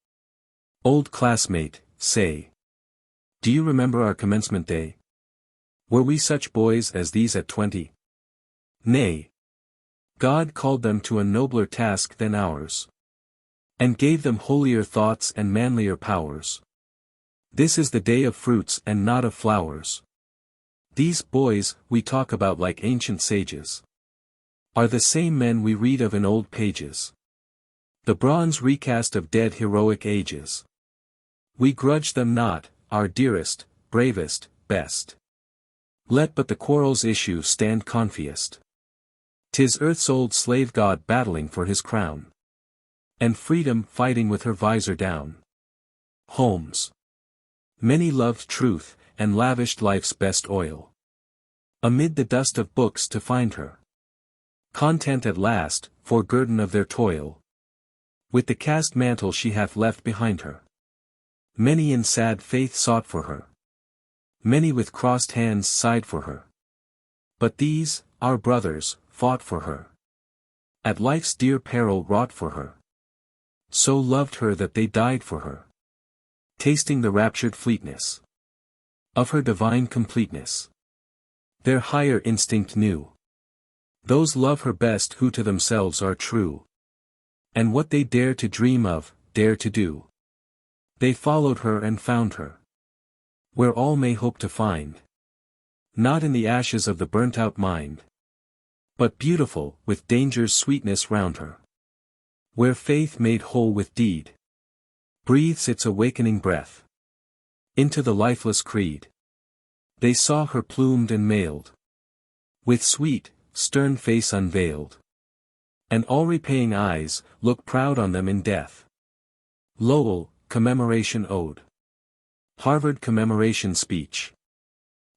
Old classmate, say. Do you remember our commencement day? Were we such boys as these at 20? Nay. God called them to a nobler task than ours, and gave them holier thoughts and manlier powers. This is the day of fruits and not of flowers. These boys, we talk about like ancient sages, are the same men we read of in old pages. The bronze recast of dead heroic ages. We grudge them not, our dearest, bravest, best. Let but the quarrel's issue stand confiest. 'Tis earth's old slave god battling for his crown. And freedom fighting with her visor down. Holmes. Many loved truth, and lavished life's best oil. Amid the dust of books to find her. Content at last, for guerdon of their toil. With the cast mantle she hath left behind her. Many in sad faith sought for her. Many with crossed hands sighed for her. But these, our brothers, fought for her. At life's dear peril wrought for her. So loved her that they died for her. Tasting the raptured fleetness of her divine completeness. Their higher instinct knew. Those love her best who to themselves are true. And what they dare to dream of, dare to do. They followed her and found her. Where all may hope to find. Not in the ashes of the burnt-out mind. But beautiful, with danger's sweetness round her. Where faith made whole with deed breathes its awakening breath into the lifeless creed. They saw her plumed and mailed, with sweet, stern face unveiled. And all-repaying eyes, look proud on them in death. Lowell, Commemoration Ode. Harvard Commemoration Speech.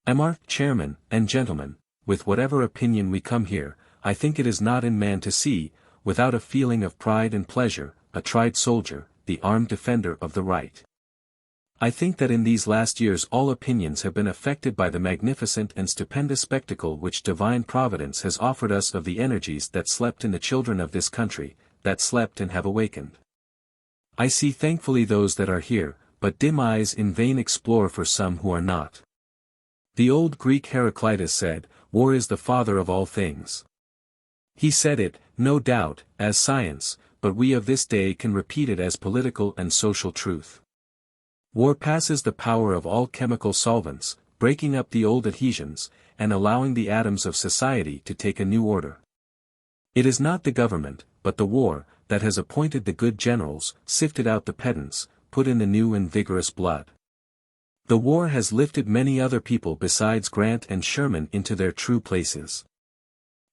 Mr. Chairman, and Gentlemen, with whatever opinion we come here, I think it is not in man to see, without a feeling of pride and pleasure, a tried soldier, the armed defender of the right. I think that in these last years all opinions have been affected by the magnificent and stupendous spectacle which divine providence has offered us of the energies that slept in the children of this country, that slept and have awakened. I see thankfully those that are here, but dim eyes in vain explore for some who are not. The old Greek Heraclitus said, "War is the father of all things." He said it, no doubt, as science, but we of this day can repeat it as political and social truth. War passes the power of all chemical solvents, breaking up the old adhesions, and allowing the atoms of society to take a new order. It is not the government, but the war, that has appointed the good generals, sifted out the pedants, put in the new and vigorous blood. The war has lifted many other people besides Grant and Sherman into their true places.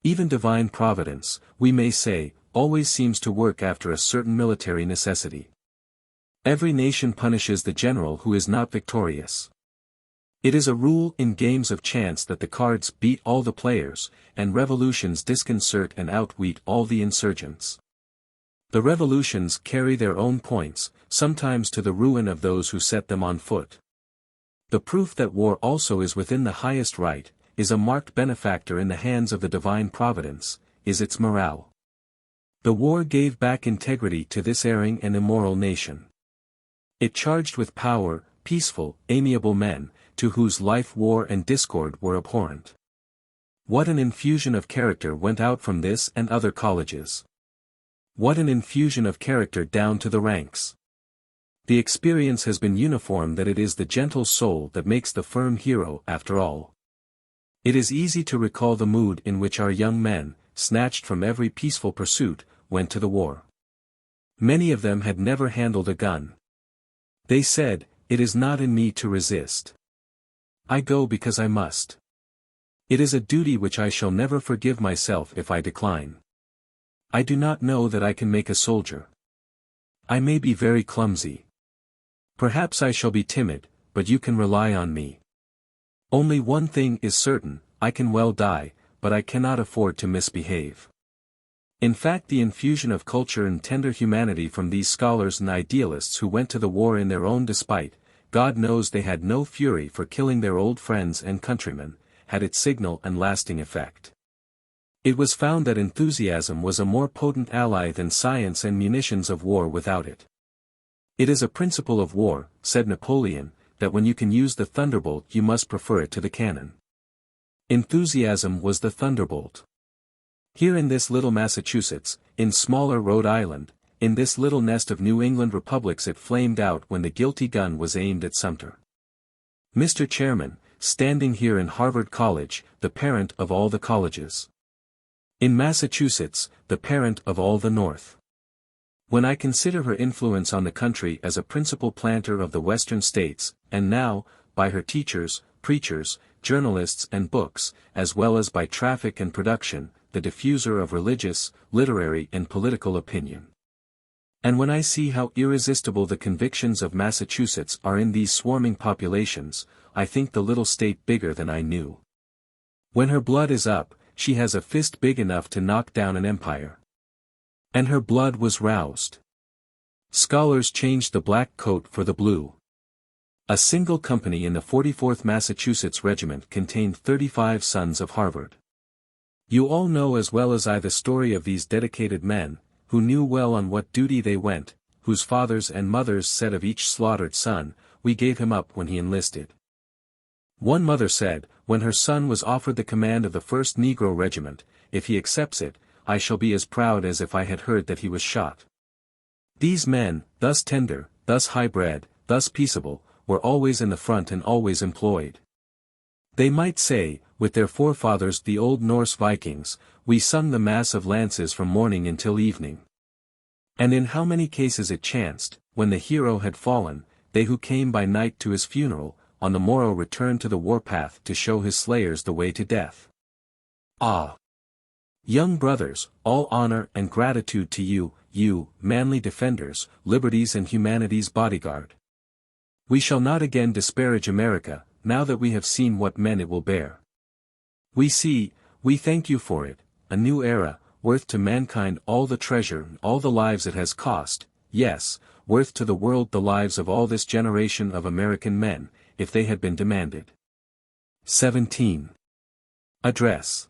Even divine providence, we may say, always seems to work after a certain military necessity. Every nation punishes the general who is not victorious. It is a rule in games of chance that the cards beat all the players, and revolutions disconcert and outwit all the insurgents. The revolutions carry their own points, sometimes to the ruin of those who set them on foot. The proof that war also is within the highest right, is a marked benefactor in the hands of the divine providence, is its morale. The war gave back integrity to this erring and immoral nation. It charged with power, peaceful, amiable men, to whose life war and discord were abhorrent. What an infusion of character went out from this and other colleges! What an infusion of character down to the ranks! The experience has been uniform that it is the gentle soul that makes the firm hero after all. It is easy to recall the mood in which our young men, snatched from every peaceful pursuit, went to the war. Many of them had never handled a gun. They said, "It is not in me to resist. I go because I must. It is a duty which I shall never forgive myself if I decline. I do not know that I can make a soldier. I may be very clumsy. Perhaps I shall be timid, but you can rely on me. Only one thing is certain, I can well die, but I cannot afford to misbehave." In fact, the infusion of culture and tender humanity from these scholars and idealists who went to the war in their own despite, God knows they had no fury for killing their old friends and countrymen, had its signal and lasting effect. It was found that enthusiasm was a more potent ally than science and munitions of war without it. "It is a principle of war," said Napoleon, "that when you can use the thunderbolt you must prefer it to the cannon." Enthusiasm was the thunderbolt. Here in this little Massachusetts, in smaller Rhode Island, in this little nest of New England republics it flamed out when the guilty gun was aimed at Sumter. Mr. Chairman, standing here in Harvard College, the parent of all the colleges. In Massachusetts, the parent of all the North. When I consider her influence on the country as a principal planter of the Western states, and now, by her teachers, preachers, journalists and books, as well as by traffic and production, the diffuser of religious, literary and political opinion. And when I see how irresistible the convictions of Massachusetts are in these swarming populations, I think the little state bigger than I knew. When her blood is up, she has a fist big enough to knock down an empire. And her blood was roused. Scholars changed the black coat for the blue. A single company in the 44th Massachusetts Regiment contained 35 sons of Harvard. You all know as well as I the story of these dedicated men, who knew well on what duty they went, whose fathers and mothers said of each slaughtered son, "We gave him up when he enlisted." One mother said, when her son was offered the command of the 1st Negro Regiment, "If he accepts it, I shall be as proud as if I had heard that he was shot." These men, thus tender, thus high-bred, thus peaceable, were always in the front and always employed. They might say, with their forefathers the old Norse Vikings, "We sung the mass of lances from morning until evening." And in how many cases it chanced, when the hero had fallen, they who came by night to his funeral, on the morrow returned to the warpath to show his slayers the way to death. Ah! Young brothers, all honor and gratitude to you, you, manly defenders, liberty's and humanity's bodyguard. We shall not again disparage America, now that we have seen what men it will bear. We thank you for it, a new era, worth to mankind all the treasure and all the lives it has cost, yes, worth to the world the lives of all this generation of American men, if they had been demanded. 17. Address.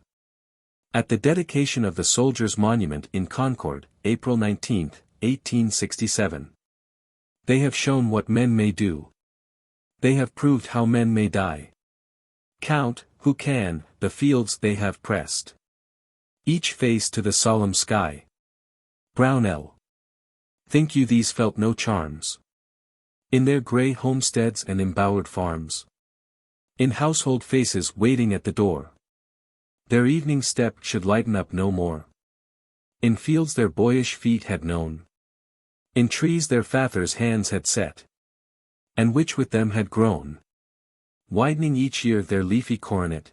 At the dedication of the Soldiers' Monument in Concord, April 19, 1867. They have shown what men may do. They have proved how men may die. Count, who can, the fields they have pressed. Each face to the solemn sky. Brownell. Think you these felt no charms? In their grey homesteads and embowered farms. In household faces waiting at the door. Their evening step should lighten up no more. In fields their boyish feet had known. In trees their fathers' hands had set. And which with them had grown. Widening each year their leafy coronet.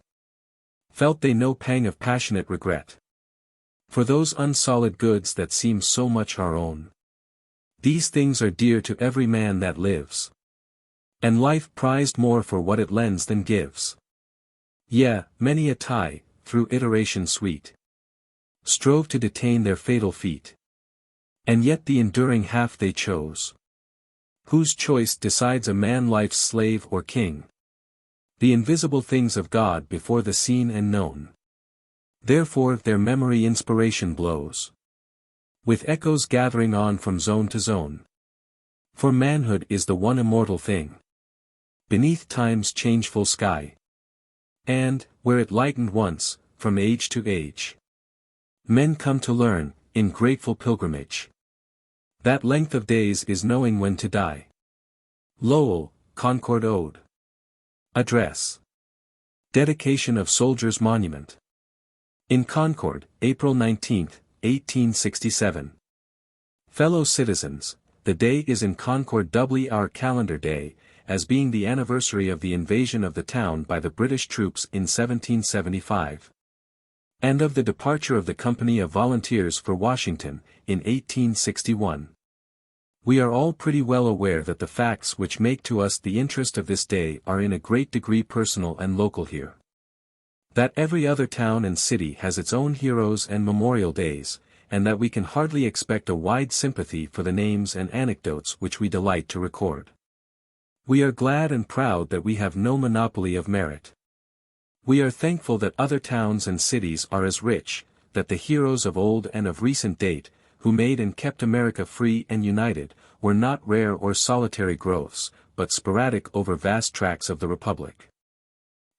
Felt they no pang of passionate regret. For those unsolid goods that seem so much our own. These things are dear to every man that lives. And life prized more for what it lends than gives. Yea, many a tie, through iteration sweet, strove to detain their fatal feet. And yet the enduring half they chose. Whose choice decides a man life's slave or king. The invisible things of God before the seen and known. Therefore their memory inspiration blows. With echoes gathering on from zone to zone. For manhood is the one immortal thing. Beneath time's changeful sky. And, where it lightened once, from age to age. Men come to learn, in grateful pilgrimage. That length of days is knowing when to die. Lowell, Concord Ode. Address. Dedication of Soldiers' Monument. In Concord, April 19, 1867. Fellow citizens, the day is in Concord doubly our calendar day, as being the anniversary of the invasion of the town by the British troops in 1775. And of the departure of the Company of Volunteers for Washington, in 1861. We are all pretty well aware that the facts which make to us the interest of this day are in a great degree personal and local here. That every other town and city has its own heroes and memorial days, and that we can hardly expect a wide sympathy for the names and anecdotes which we delight to record. We are glad and proud that we have no monopoly of merit. We are thankful that other towns and cities are as rich, that the heroes of old and of recent date, who made and kept America free and united, were not rare or solitary growths, but sporadic over vast tracts of the Republic.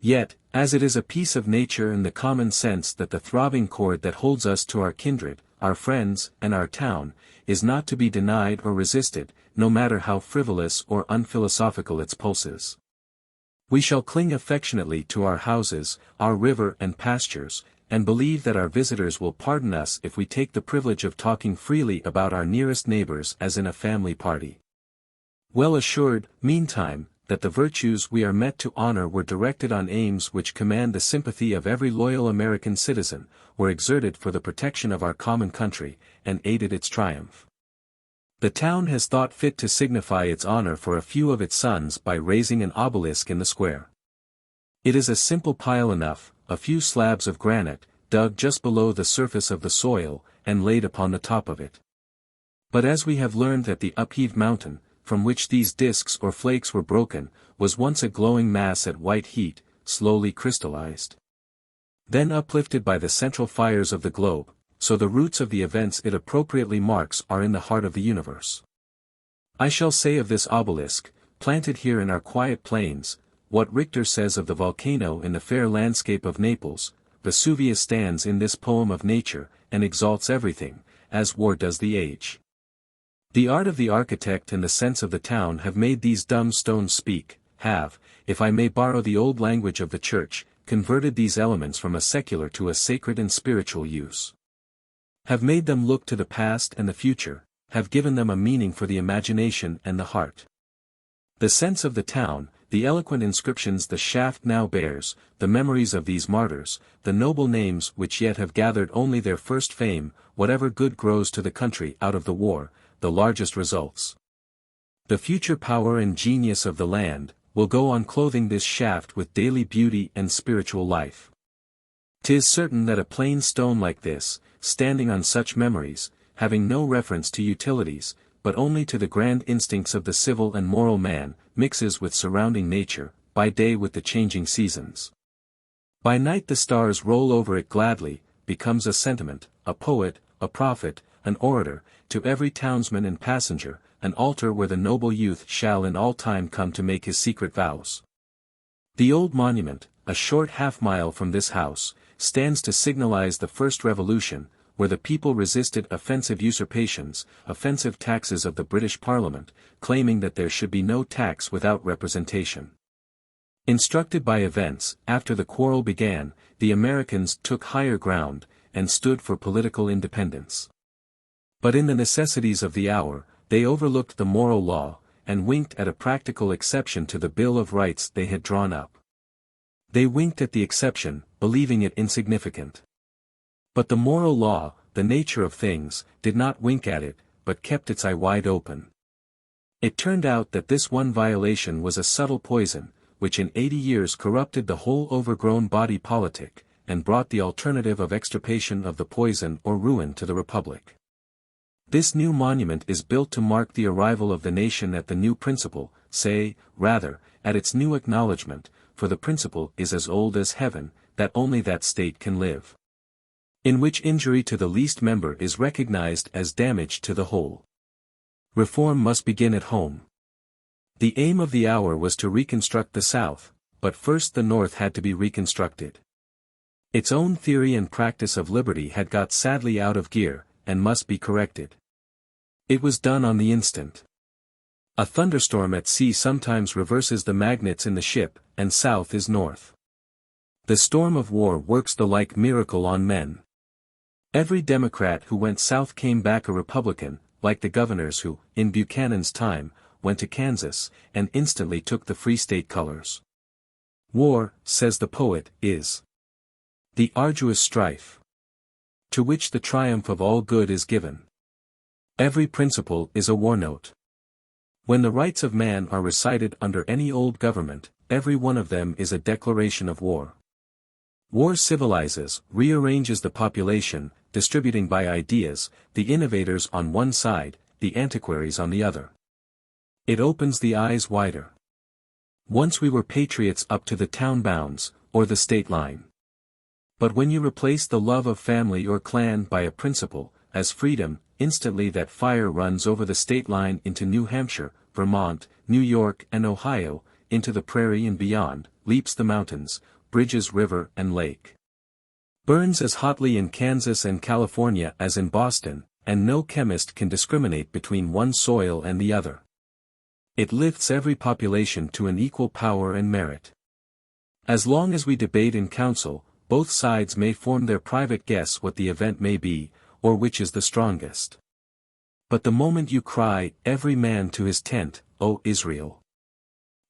Yet, as it is a piece of nature and the common sense that the throbbing cord that holds us to our kindred, our friends, and our town, is not to be denied or resisted, no matter how frivolous or unphilosophical its pulses. We shall cling affectionately to our houses, our river and pastures, and believe that our visitors will pardon us if we take the privilege of talking freely about our nearest neighbors as in a family party. Well assured, meantime, that the virtues we are met to honor were directed on aims which command the sympathy of every loyal American citizen, were exerted for the protection of our common country, and aided its triumph. The town has thought fit to signify its honor for a few of its sons by raising an obelisk in the square. It is a simple pile enough, a few slabs of granite, dug just below the surface of the soil, and laid upon the top of it. But as we have learned that the upheaved mountain, from which these discs or flakes were broken, was once a glowing mass at white heat, slowly crystallized, then uplifted by the central fires of the globe, so the roots of the events it appropriately marks are in the heart of the universe. I shall say of this obelisk, planted here in our quiet plains, what Richter says of the volcano in the fair landscape of Naples: Vesuvius stands in this poem of nature, and exalts everything, as war does the age. The art of the architect and the sense of the town have made these dumb stones speak, have, if I may borrow the old language of the Church, converted these elements from a secular to a sacred and spiritual use. Have made them look to the past and the future, have given them a meaning for the imagination and the heart. The sense of the town, the eloquent inscriptions the shaft now bears, the memories of these martyrs, the noble names which yet have gathered only their first fame, whatever good grows to the country out of the war, the largest results. The future power and genius of the land, will go on clothing this shaft with daily beauty and spiritual life. 'Tis certain that a plain stone like this, standing on such memories, having no reference to utilities, but only to the grand instincts of the civil and moral man, mixes with surrounding nature, by day with the changing seasons. By night the stars roll over it gladly, becomes a sentiment, a poet, a prophet, an orator, to every townsman and passenger, an altar where the noble youth shall in all time come to make his secret vows. The old monument, a short half-mile from this house, stands to signalize the first revolution, where the people resisted offensive usurpations, offensive taxes of the British Parliament, claiming that there should be no tax without representation. Instructed by events, after the quarrel began, the Americans took higher ground, and stood for political independence. But in the necessities of the hour, they overlooked the moral law, and winked at a practical exception to the Bill of Rights they had drawn up. They winked at the exception, believing it insignificant. But the moral law, the nature of things, did not wink at it, but kept its eye wide open. It turned out that this one violation was a subtle poison, which in 80 years corrupted the whole overgrown body politic, and brought the alternative of extirpation of the poison or ruin to the Republic. This new monument is built to mark the arrival of the nation at the new principle, say, rather, at its new acknowledgement, for the principle is as old as heaven, that only that state can live, in which injury to the least member is recognized as damage to the whole. Reform must begin at home. The aim of the hour was to reconstruct the South, but first the North had to be reconstructed. Its own theory and practice of liberty had got sadly out of gear, and must be corrected. It was done on the instant. A thunderstorm at sea sometimes reverses the magnets in the ship, and south is north. The storm of war works the like miracle on men. Every Democrat who went south came back a Republican, like the governors who, in Buchanan's time, went to Kansas, and instantly took the Free State colors. War, says the poet, is the arduous strife, to which the triumph of all good is given. Every principle is a war note. When the rights of man are recited under any old government, every one of them is a declaration of war. War civilizes, rearranges the population, distributing by ideas, the innovators on one side, the antiquaries on the other. It opens the eyes wider. Once we were patriots up to the town bounds, or the state line. But when you replace the love of family or clan by a principle, as freedom, instantly that fire runs over the state line into New Hampshire, Vermont, New York and Ohio, into the prairie and beyond, leaps the mountains, bridges river and lake. Burns as hotly in Kansas and California as in Boston, and no chemist can discriminate between one soil and the other. It lifts every population to an equal power and merit. As long as we debate in council, both sides may form their private guess what the event may be, or which is the strongest. But the moment you cry, every man to his tent, O Israel!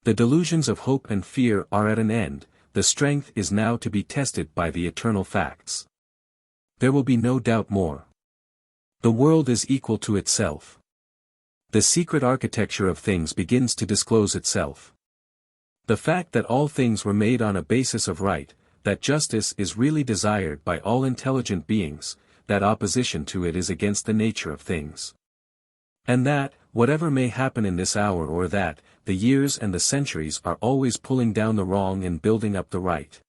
The delusions of hope and fear are at an end, the strength is now to be tested by the eternal facts. There will be no doubt more. The world is equal to itself. The secret architecture of things begins to disclose itself. The fact that all things were made on a basis of right, that justice is really desired by all intelligent beings, that opposition to it is against the nature of things. And that, whatever may happen in this hour or that, the years and the centuries are always pulling down the wrong and building up the right.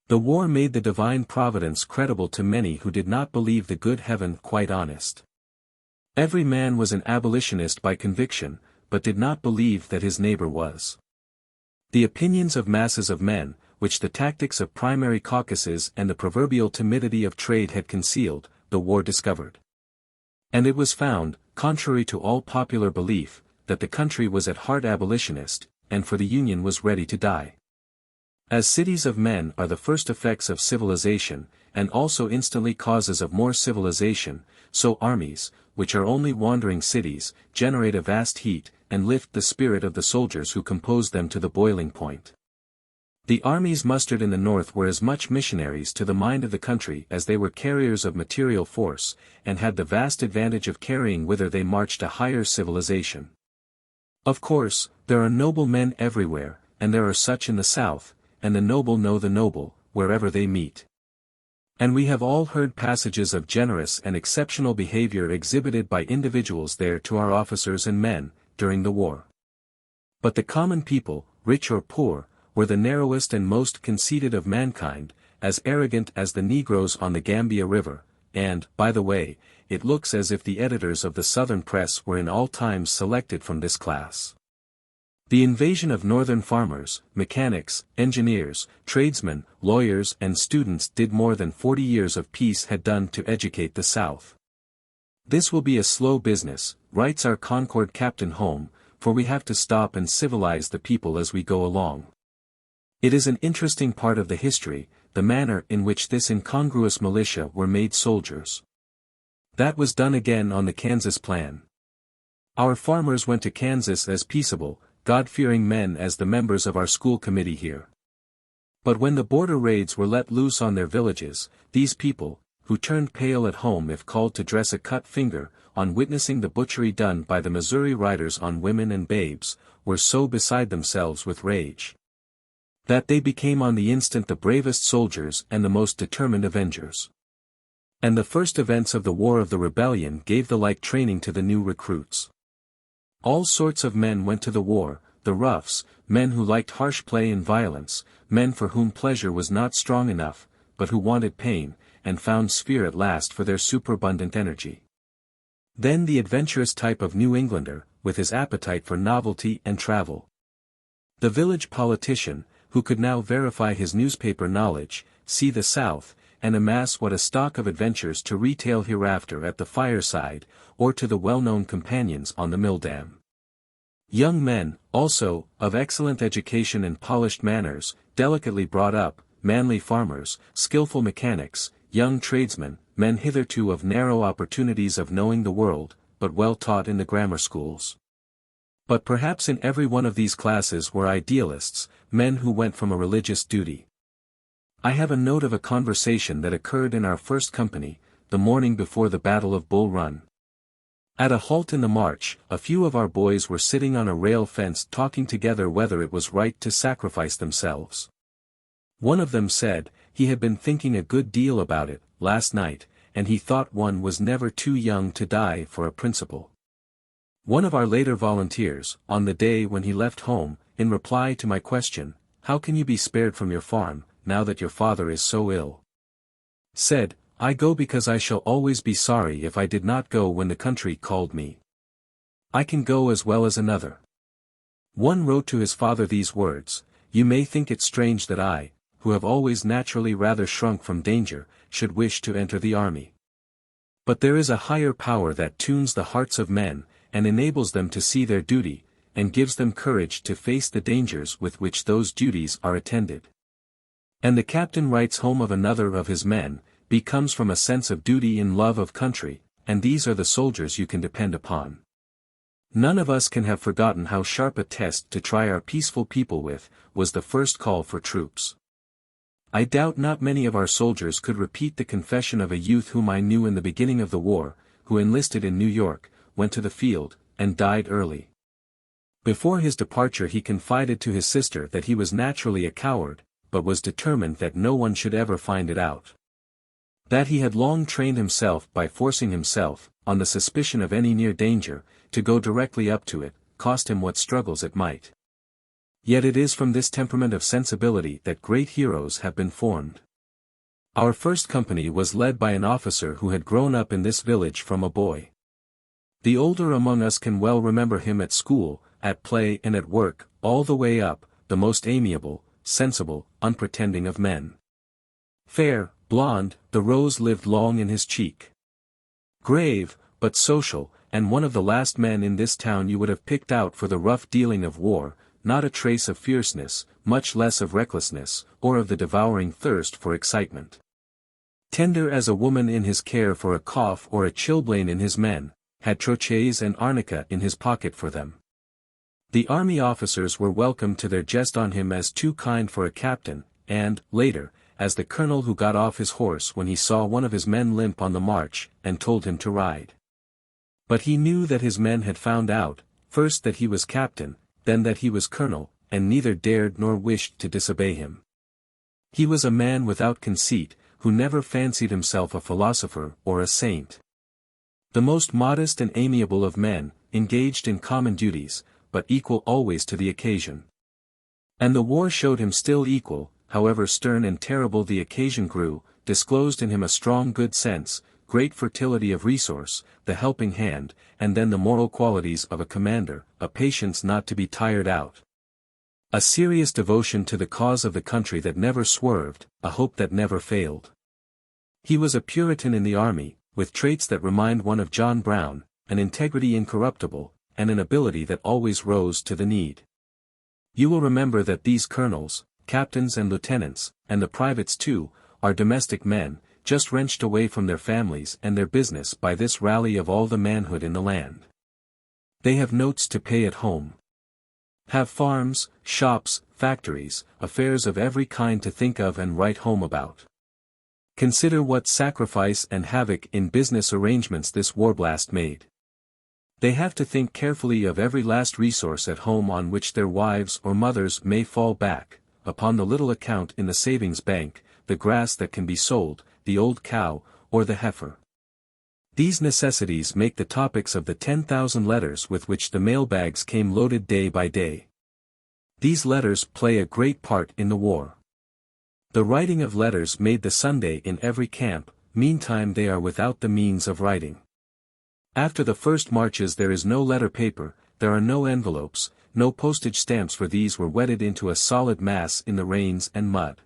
The war made the divine providence credible to many who did not believe the good heaven quite honest. Every man was an abolitionist by conviction, but did not believe that his neighbor was. The opinions of masses of men, which the tactics of primary caucuses and the proverbial timidity of trade had concealed, the war discovered. And it was found, contrary to all popular belief, that the country was at heart abolitionist, and for the Union was ready to die. As cities of men are the first effects of civilization, and also instantly causes of more civilization, so armies, which are only wandering cities, generate a vast heat, and lift the spirit of the soldiers who compose them to the boiling point. The armies mustered in the north were as much missionaries to the mind of the country as they were carriers of material force, and had the vast advantage of carrying whither they marched a higher civilization. Of course, there are noble men everywhere, and there are such in the south, and the noble know the noble, wherever they meet. And we have all heard passages of generous and exceptional behavior exhibited by individuals there to our officers and men, during the war. But the common people, rich or poor, were the narrowest and most conceited of mankind, as arrogant as the Negroes on the Gambia River, and, by the way, it looks as if the editors of the Southern press were in all times selected from this class. The invasion of northern farmers, mechanics, engineers, tradesmen, lawyers and students did more than 40 years of peace had done to educate the South. This will be a slow business, writes our Concord Captain home, for we have to stop and civilize the people as we go along. It is an interesting part of the history, the manner in which this incongruous militia were made soldiers. That was done again on the Kansas plan. Our farmers went to Kansas as peaceable, God-fearing men as the members of our school committee here. But when the border raids were let loose on their villages, these people, who turned pale at home if called to dress a cut finger, on witnessing the butchery done by the Missouri riders on women and babes, were so beside themselves with rage that they became on the instant the bravest soldiers and the most determined avengers. And the first events of the War of the Rebellion gave the like training to the new recruits. All sorts of men went to the war, the roughs, men who liked harsh play and violence, men for whom pleasure was not strong enough, but who wanted pain, and found sphere at last for their superabundant energy. Then the adventurous type of New Englander, with his appetite for novelty and travel. The village politician, who could now verify his newspaper knowledge, see the South, and amass what a stock of adventures to retail hereafter at the fireside, or to the well-known companions on the mill-dam. Young men, also, of excellent education and polished manners, delicately brought up, manly farmers, skillful mechanics, young tradesmen, men hitherto of narrow opportunities of knowing the world, but well taught in the grammar schools. But perhaps in every one of these classes were idealists, men who went from a religious duty. I have a note of a conversation that occurred in our first company, the morning before the Battle of Bull Run. At a halt in the march, a few of our boys were sitting on a rail fence talking together whether it was right to sacrifice themselves. One of them said, he had been thinking a good deal about it, last night, and he thought one was never too young to die for a principle. One of our later volunteers, on the day when he left home, in reply to my question, "How can you be spared from your farm, now that your father is so ill?" said, "I go because I shall always be sorry if I did not go when the country called me. I can go as well as another." One wrote to his father these words, "You may think it strange that I, who have always naturally rather shrunk from danger, should wish to enter the army. But there is a higher power that tunes the hearts of men, and enables them to see their duty, and gives them courage to face the dangers with which those duties are attended." And the captain writes home of another of his men, "B comes from a sense of duty and love of country, and these are the soldiers you can depend upon." None of us can have forgotten how sharp a test to try our peaceful people with, was the first call for troops. I doubt not many of our soldiers could repeat the confession of a youth whom I knew in the beginning of the war, who enlisted in New York, went to the field, and died early. Before his departure he confided to his sister that he was naturally a coward, but was determined that no one should ever find it out. That he had long trained himself by forcing himself, on the suspicion of any near danger, to go directly up to it, cost him what struggles it might. Yet it is from this temperament of sensibility that great heroes have been formed. Our first company was led by an officer who had grown up in this village from a boy. The older among us can well remember him at school, at play and at work, all the way up, the most amiable, sensible, unpretending of men. Fair, blonde, the rose lived long in his cheek. Grave, but social, and one of the last men in this town you would have picked out for the rough dealing of war, not a trace of fierceness, much less of recklessness, or of the devouring thirst for excitement. Tender as a woman in his care for a cough or a chilblain in his men, had trochées and arnica in his pocket for them. The army officers were welcome to their jest on him as too kind for a captain, and, later, as the colonel who got off his horse when he saw one of his men limp on the march, and told him to ride. But he knew that his men had found out, first that he was captain, then that he was colonel, and neither dared nor wished to disobey him. He was a man without conceit, who never fancied himself a philosopher or a saint. The most modest and amiable of men, engaged in common duties, but equal always to the occasion. And the war showed him still equal, however stern and terrible the occasion grew, disclosed in him a strong good sense, great fertility of resource, the helping hand, and then the moral qualities of a commander, a patience not to be tired out. A serious devotion to the cause of the country that never swerved, a hope that never failed. He was a Puritan in the army, with traits that remind one of John Brown, an integrity incorruptible, and an ability that always rose to the need. You will remember that these colonels, captains and lieutenants, and the privates too, are domestic men, just wrenched away from their families and their business by this rally of all the manhood in the land. They have notes to pay at home. Have farms, shops, factories, affairs of every kind to think of and write home about. Consider what sacrifice and havoc in business arrangements this warblast made. They have to think carefully of every last resource at home on which their wives or mothers may fall back, upon the little account in the savings bank, the grass that can be sold, the old cow, or the heifer. These necessities make the topics of the 10,000 letters with which the mailbags came loaded day by day. These letters play a great part in the war. The writing of letters made the Sunday in every camp, meantime they are without the means of writing. After the first marches there is no letter paper, there are no envelopes, no postage stamps, for these were wetted into a solid mass in the rains and mud.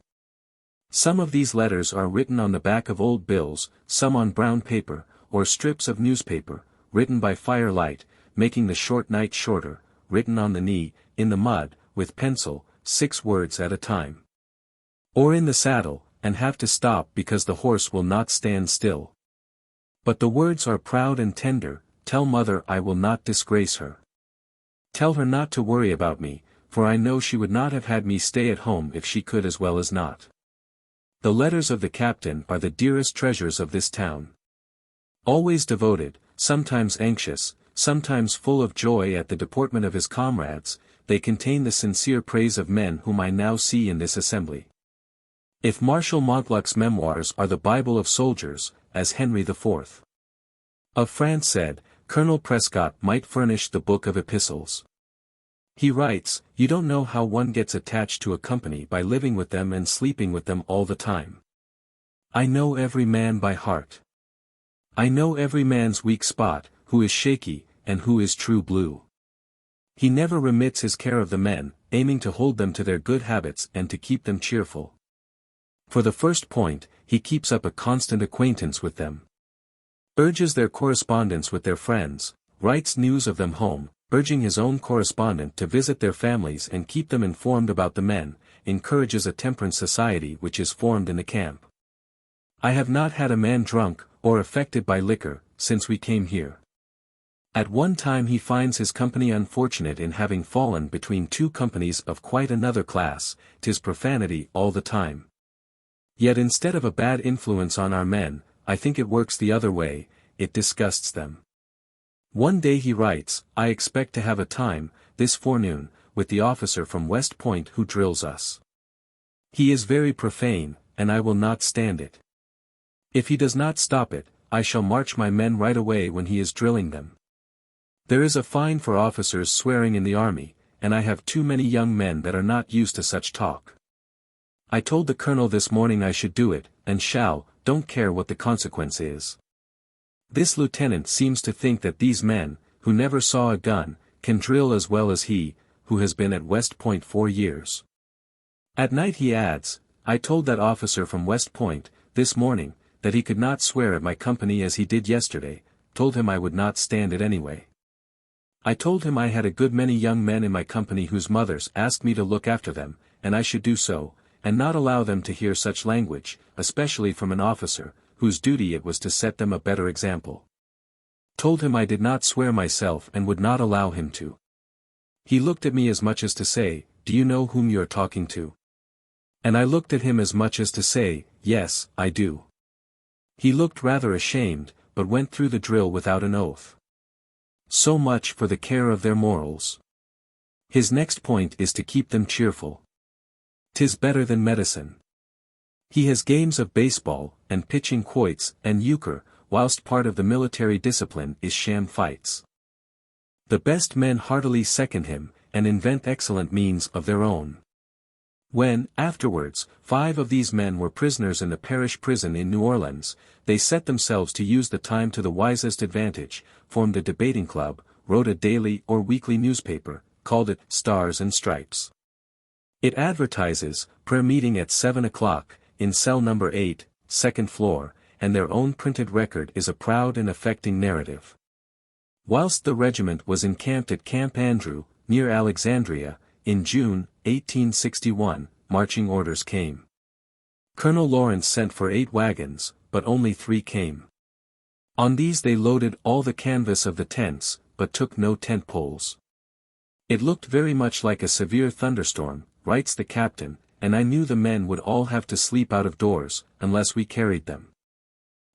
Some of these letters are written on the back of old bills, some on brown paper, or strips of newspaper, written by firelight, making the short night shorter, written on the knee, in the mud, with pencil, 6 words at a time. Or in the saddle, and have to stop because the horse will not stand still. But the words are proud and tender: tell mother I will not disgrace her. Tell her not to worry about me, for I know she would not have had me stay at home if she could as well as not. The letters of the captain are the dearest treasures of this town. Always devoted, sometimes anxious, sometimes full of joy at the deportment of his comrades, they contain the sincere praise of men whom I now see in this assembly. If Marshal Montluc's memoirs are the Bible of soldiers, as Henry IV of France said, Colonel Prescott might furnish the book of epistles. He writes, "You don't know how one gets attached to a company by living with them and sleeping with them all the time. I know every man by heart. I know every man's weak spot, who is shaky, and who is true blue. He never remits his care of the men, aiming to hold them to their good habits and to keep them cheerful. For the first point, he keeps up a constant acquaintance with them. Urges their correspondence with their friends, writes news of them home, urging his own correspondent to visit their families and keep them informed about the men, encourages a temperance society which is formed in the camp. I have not had a man drunk, or affected by liquor, since we came here. At one time he finds his company unfortunate in having fallen between two companies of quite another class, 'tis profanity all the time. Yet instead of a bad influence on our men, I think it works the other way, it disgusts them. One day he writes, I expect to have a time, this forenoon, with the officer from West Point who drills us. He is very profane, and I will not stand it. If he does not stop it, I shall march my men right away when he is drilling them. There is a fine for officers swearing in the army, and I have too many young men that are not used to such talk. I told the colonel this morning I should do it, and don't care what the consequence is. This lieutenant seems to think that these men, who never saw a gun, can drill as well as he, who has been at West Point 4 years. At night he adds, I told that officer from West Point, this morning, that he could not swear at my company as he did yesterday, told him I would not stand it anyway. I told him I had a good many young men in my company whose mothers asked me to look after them, and I should do so, and not allow them to hear such language, especially from an officer, whose duty it was to set them a better example. Told him I did not swear myself and would not allow him to. He looked at me as much as to say, do you know whom you are talking to? And I looked at him as much as to say, yes, I do. He looked rather ashamed, but went through the drill without an oath. So much for the care of their morals. His next point is to keep them cheerful. 'Tis better than medicine. He has games of baseball, and pitching quoits, and euchre, whilst part of the military discipline is sham fights. The best men heartily second him, and invent excellent means of their own. When, afterwards, 5 of these men were prisoners in the parish prison in New Orleans, they set themselves to use the time to the wisest advantage, formed a debating club, wrote a daily or weekly newspaper, called it Stars and Stripes. It advertises, prayer meeting at 7 o'clock, in cell number 8, second floor, and their own printed record is a proud and affecting narrative. Whilst the regiment was encamped at Camp Andrew, near Alexandria, in June, 1861, marching orders came. Colonel Lawrence sent for 8 wagons, but only 3 came. On these they loaded all the canvas of the tents, but took no tent poles. It looked very much like a severe thunderstorm, writes the captain, and I knew the men would all have to sleep out of doors, unless we carried them.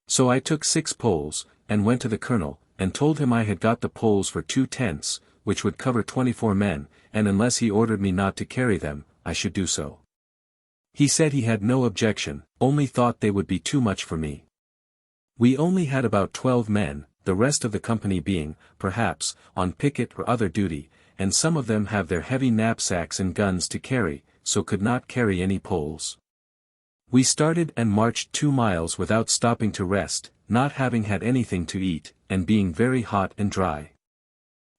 So I took 6 poles, and went to the colonel, and told him I had got the poles for 2 tents, which would cover 24 men, and unless he ordered me not to carry them, I should do so. He said he had no objection, only thought they would be too much for me. We only had about 12 men, the rest of the company being, perhaps, on picket or other duty, and some of them have their heavy knapsacks and guns to carry, so could not carry any poles. We started and marched 2 miles without stopping to rest, not having had anything to eat, and being very hot and dry.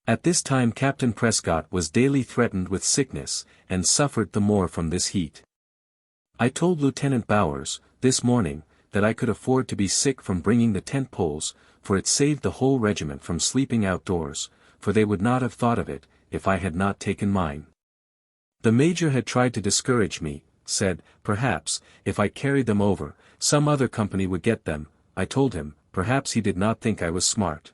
At this time Captain Prescott was daily threatened with sickness, and suffered the more from this heat. I told Lieutenant Bowers, this morning, that I could afford to be sick from bringing the tent poles, for it saved the whole regiment from sleeping outdoors, for they would not have thought of it, if I had not taken mine. The major had tried to discourage me, said, perhaps, if I carried them over, some other company would get them. I told him, perhaps he did not think I was smart.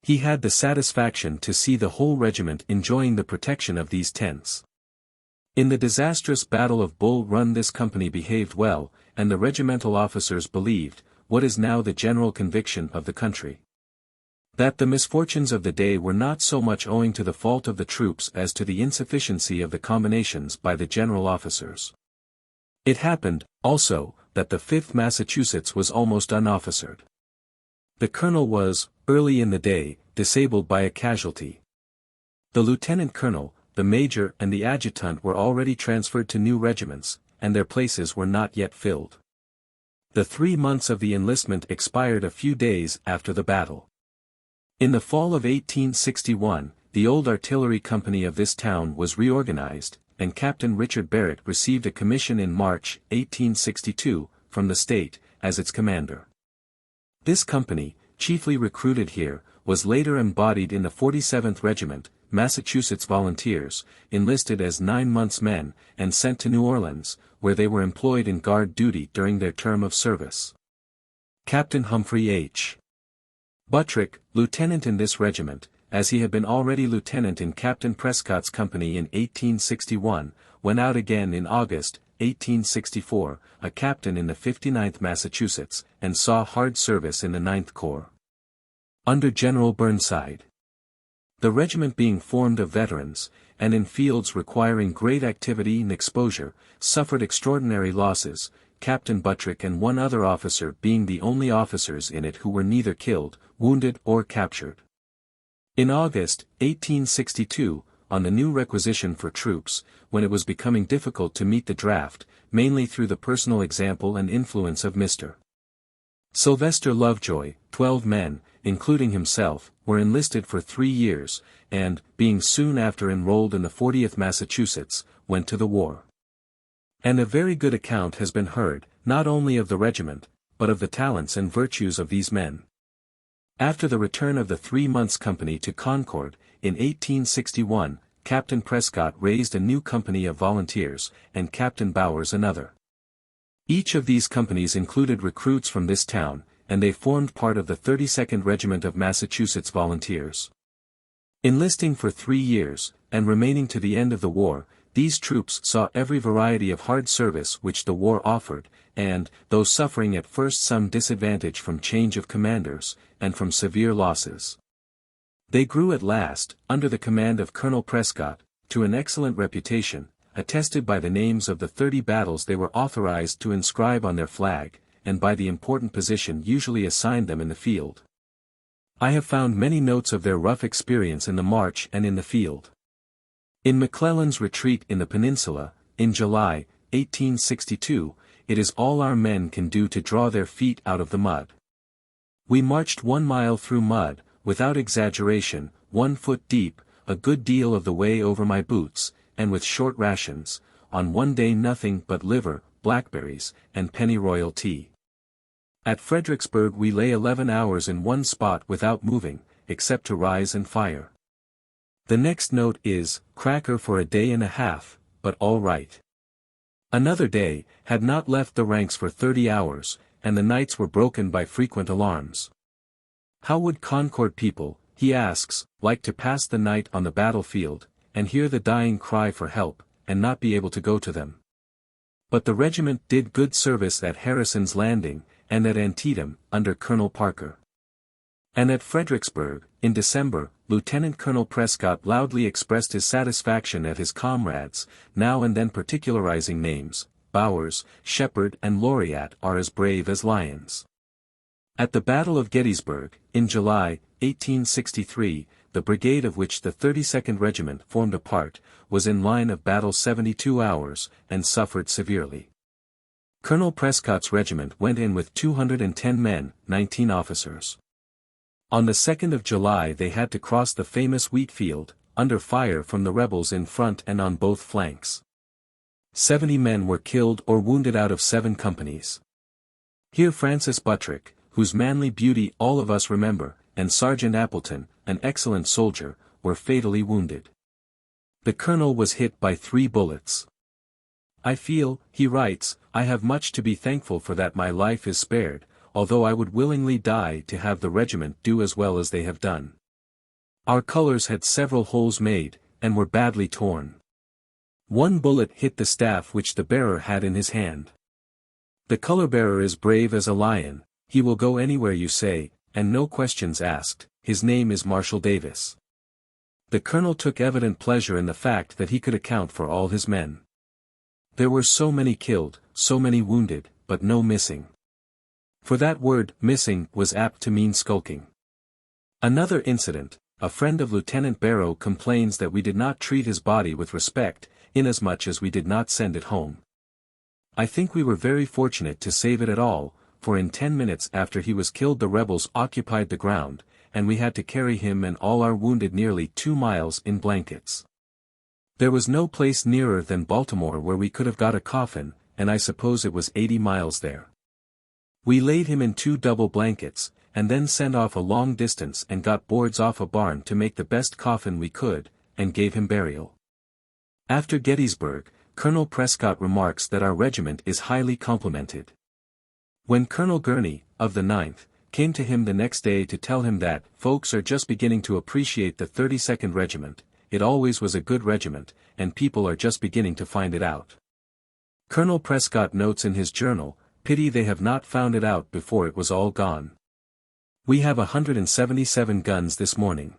He had the satisfaction to see the whole regiment enjoying the protection of these tents. In the disastrous Battle of Bull Run this company behaved well, and the regimental officers believed, what is now the general conviction of the country, that the misfortunes of the day were not so much owing to the fault of the troops as to the insufficiency of the combinations by the general officers. It happened, also, that the 5th Massachusetts was almost unofficered. The colonel was, early in the day, disabled by a casualty. The lieutenant colonel, the major and the adjutant were already transferred to new regiments, and their places were not yet filled. The 3 months of the enlistment expired a few days after the battle. In the fall of 1861, the old artillery company of this town was reorganized, and Captain Richard Barrett received a commission in March, 1862, from the state, as its commander. This company, chiefly recruited here, was later embodied in the 47th Regiment, Massachusetts Volunteers, enlisted as 9 months' men, and sent to New Orleans, where they were employed in guard duty during their term of service. Captain Humphrey H. Buttrick, lieutenant in this regiment, as he had been already lieutenant in Captain Prescott's company in 1861, went out again in August, 1864, a captain in the 59th Massachusetts, and saw hard service in the 9th Corps. Under General Burnside. The regiment being formed of veterans, and in fields requiring great activity and exposure, suffered extraordinary losses, Captain Buttrick and one other officer being the only officers in it who were neither killed, wounded or captured. In August, 1862, on the new requisition for troops, when it was becoming difficult to meet the draft, mainly through the personal example and influence of Mr. Sylvester Lovejoy, 12 men, including himself, were enlisted for 3 years, and, being soon after enrolled in the 40th Massachusetts, went to the war. And a very good account has been heard, not only of the regiment, but of the talents and virtues of these men. After the return of the 3 months' company to Concord, in 1861, Captain Prescott raised a new company of volunteers, and Captain Bowers another. Each of these companies included recruits from this town, and they formed part of the 32nd Regiment of Massachusetts Volunteers. Enlisting for 3 years, and remaining to the end of the war, these troops saw every variety of hard service which the war offered, and, though suffering at first some disadvantage from change of commanders, and from severe losses, they grew at last, under the command of Colonel Prescott, to an excellent reputation, attested by the names of the 30 battles they were authorized to inscribe on their flag, and by the important position usually assigned them in the field. I have found many notes of their rough experience in the march and in the field. In McClellan's retreat in the peninsula, in July, 1862, it is all our men can do to draw their feet out of the mud. We marched 1 mile through mud, without exaggeration, 1 foot deep, a good deal of the way over my boots, and with short rations, on one day nothing but liver, blackberries, and pennyroyal tea. At Fredericksburg we lay 11 hours in one spot without moving, except to rise and fire. The next note is, cracker for a day and a half, but all right. Another day, had not left the ranks for 30 hours, and the nights were broken by frequent alarms. How would Concord people, he asks, like to pass the night on the battlefield, and hear the dying cry for help, and not be able to go to them? But the regiment did good service at Harrison's Landing, and at Antietam, under Colonel Parker. And at Fredericksburg, in December, Lieutenant Colonel Prescott loudly expressed his satisfaction at his comrades, now and then particularizing names. Bowers, Shepard and Laureat are as brave as lions. At the Battle of Gettysburg, in July, 1863, the brigade of which the 32nd Regiment formed a part, was in line of battle 72 hours, and suffered severely. Colonel Prescott's regiment went in with 210 men, 19 officers. On the 2nd of July they had to cross the famous wheat field, under fire from the rebels in front and on both flanks. 70 men were killed or wounded out of 7 companies. Here Francis Buttrick, whose manly beauty all of us remember, and Sergeant Appleton, an excellent soldier, were fatally wounded. The colonel was hit by 3 bullets. I feel, he writes, I have much to be thankful for that my life is spared, although I would willingly die to have the regiment do as well as they have done. Our colors had several holes made, and were badly torn. 1 bullet hit the staff which the bearer had in his hand. The color-bearer is brave as a lion, he will go anywhere you say, and no questions asked. His name is Marshal Davis. The colonel took evident pleasure in the fact that he could account for all his men. There were so many killed, so many wounded, but no missing. For that word, missing, was apt to mean skulking. Another incident, a friend of Lieutenant Barrow complains that we did not treat his body with respect, inasmuch as we did not send it home. I think we were very fortunate to save it at all, for in 10 minutes after he was killed the rebels occupied the ground, and we had to carry him and all our wounded nearly 2 miles in blankets. There was no place nearer than Baltimore where we could have got a coffin, and I suppose it was 80 miles there. We laid him in 2 double blankets, and then sent off a long distance and got boards off a barn to make the best coffin we could, and gave him burial. After Gettysburg, Colonel Prescott remarks that our regiment is highly complimented. When Colonel Gurney, of the 9th, came to him the next day to tell him that folks are just beginning to appreciate the 32nd Regiment, it always was a good regiment, and people are just beginning to find it out. Colonel Prescott notes in his journal, "Pity they have not found it out before it was all gone. We have 177 guns this morning."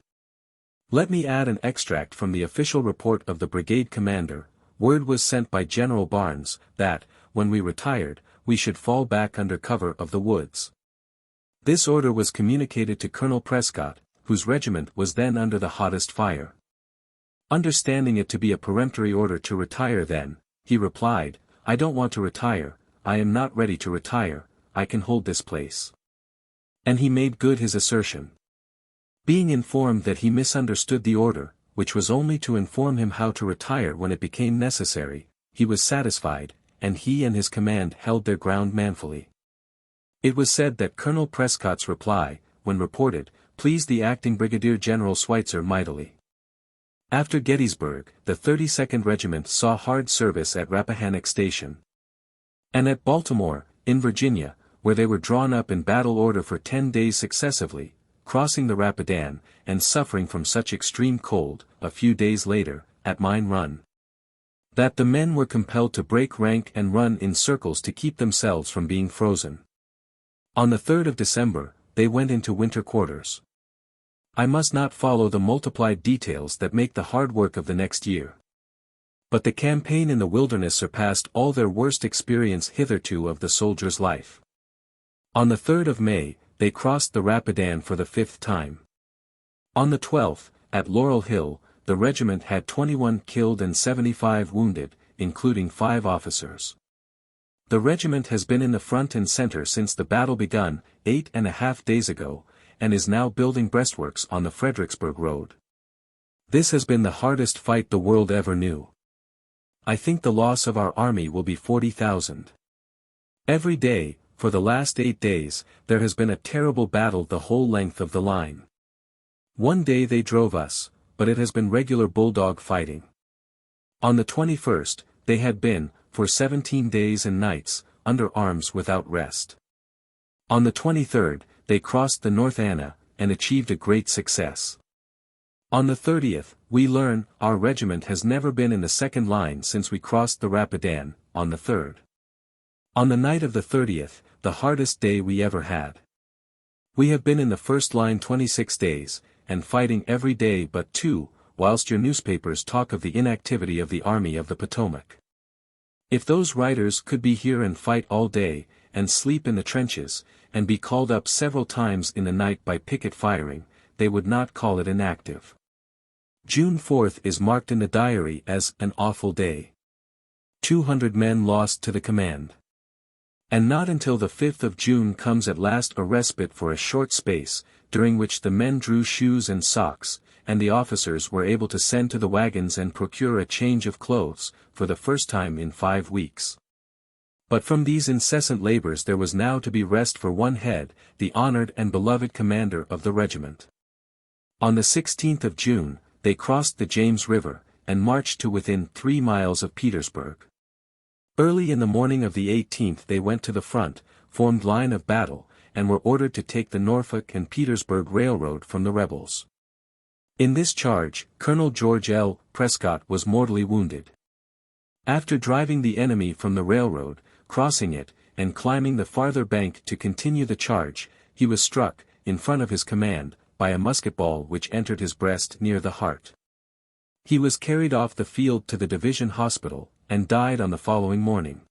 Let me add an extract from the official report of the brigade commander. Word was sent by General Barnes, that, when we retired, we should fall back under cover of the woods. This order was communicated to Colonel Prescott, whose regiment was then under the hottest fire. Understanding it to be a peremptory order to retire then, he replied, "I don't want to retire, I am not ready to retire, I can hold this place." And he made good his assertion. Being informed that he misunderstood the order, which was only to inform him how to retire when it became necessary, he was satisfied, and he and his command held their ground manfully. It was said that Colonel Prescott's reply, when reported, pleased the acting Brigadier General Schweitzer mightily. After Gettysburg, the 32nd Regiment saw hard service at Rappahannock Station. And at Baltimore, in Virginia, where they were drawn up in battle order for 10 days successively, crossing the Rapidan, and suffering from such extreme cold, a few days later, at Mine Run, that the men were compelled to break rank and run in circles to keep themselves from being frozen. On the 3rd of December, they went into winter quarters. I must not follow the multiplied details that make the hard work of the next year. But the campaign in the wilderness surpassed all their worst experience hitherto of the soldier's life. On the 3rd of May, they crossed the Rapidan for the 5th time. On the 12th, at Laurel Hill, the regiment had 21 killed and 75 wounded, including 5 officers. The regiment has been in the front and center since the battle begun, 8.5 days ago, and is now building breastworks on the Fredericksburg Road. This has been the hardest fight the world ever knew. I think the loss of our army will be 40,000. Every day, for the last 8 days, there has been a terrible battle the whole length of the line. One day they drove us, but it has been regular bulldog fighting. On the 21st, they had been, for 17 days and nights, under arms without rest. On the 23rd, they crossed the North Anna, and achieved a great success. On the 30th, we learn, our regiment has never been in the second line since we crossed the Rapidan, on the 3rd. On the night of the 30th, the hardest day we ever had. We have been in the first line 26 days, and fighting every day but 2, whilst your newspapers talk of the inactivity of the Army of the Potomac. If those writers could be here and fight all day, and sleep in the trenches, and be called up several times in the night by picket firing, they would not call it inactive. June 4th is marked in the diary as an awful day. 200 men lost to the command. And not until the 5th of June comes at last a respite for a short space, during which the men drew shoes and socks, and the officers were able to send to the wagons and procure a change of clothes, for the first time in 5 weeks. But from these incessant labors there was now to be rest for one head, the honored and beloved commander of the regiment. On the 16th of June, they crossed the James River, and marched to within 3 miles of Petersburg. Early in the morning of the 18th they went to the front, formed line of battle, and were ordered to take the Norfolk and Petersburg Railroad from the rebels. In this charge, Colonel George L. Prescott was mortally wounded. After driving the enemy from the railroad, crossing it, and climbing the farther bank to continue the charge, he was struck, in front of his command, by a musket ball which entered his breast near the heart. He was carried off the field to the division hospital, and died on the following morning.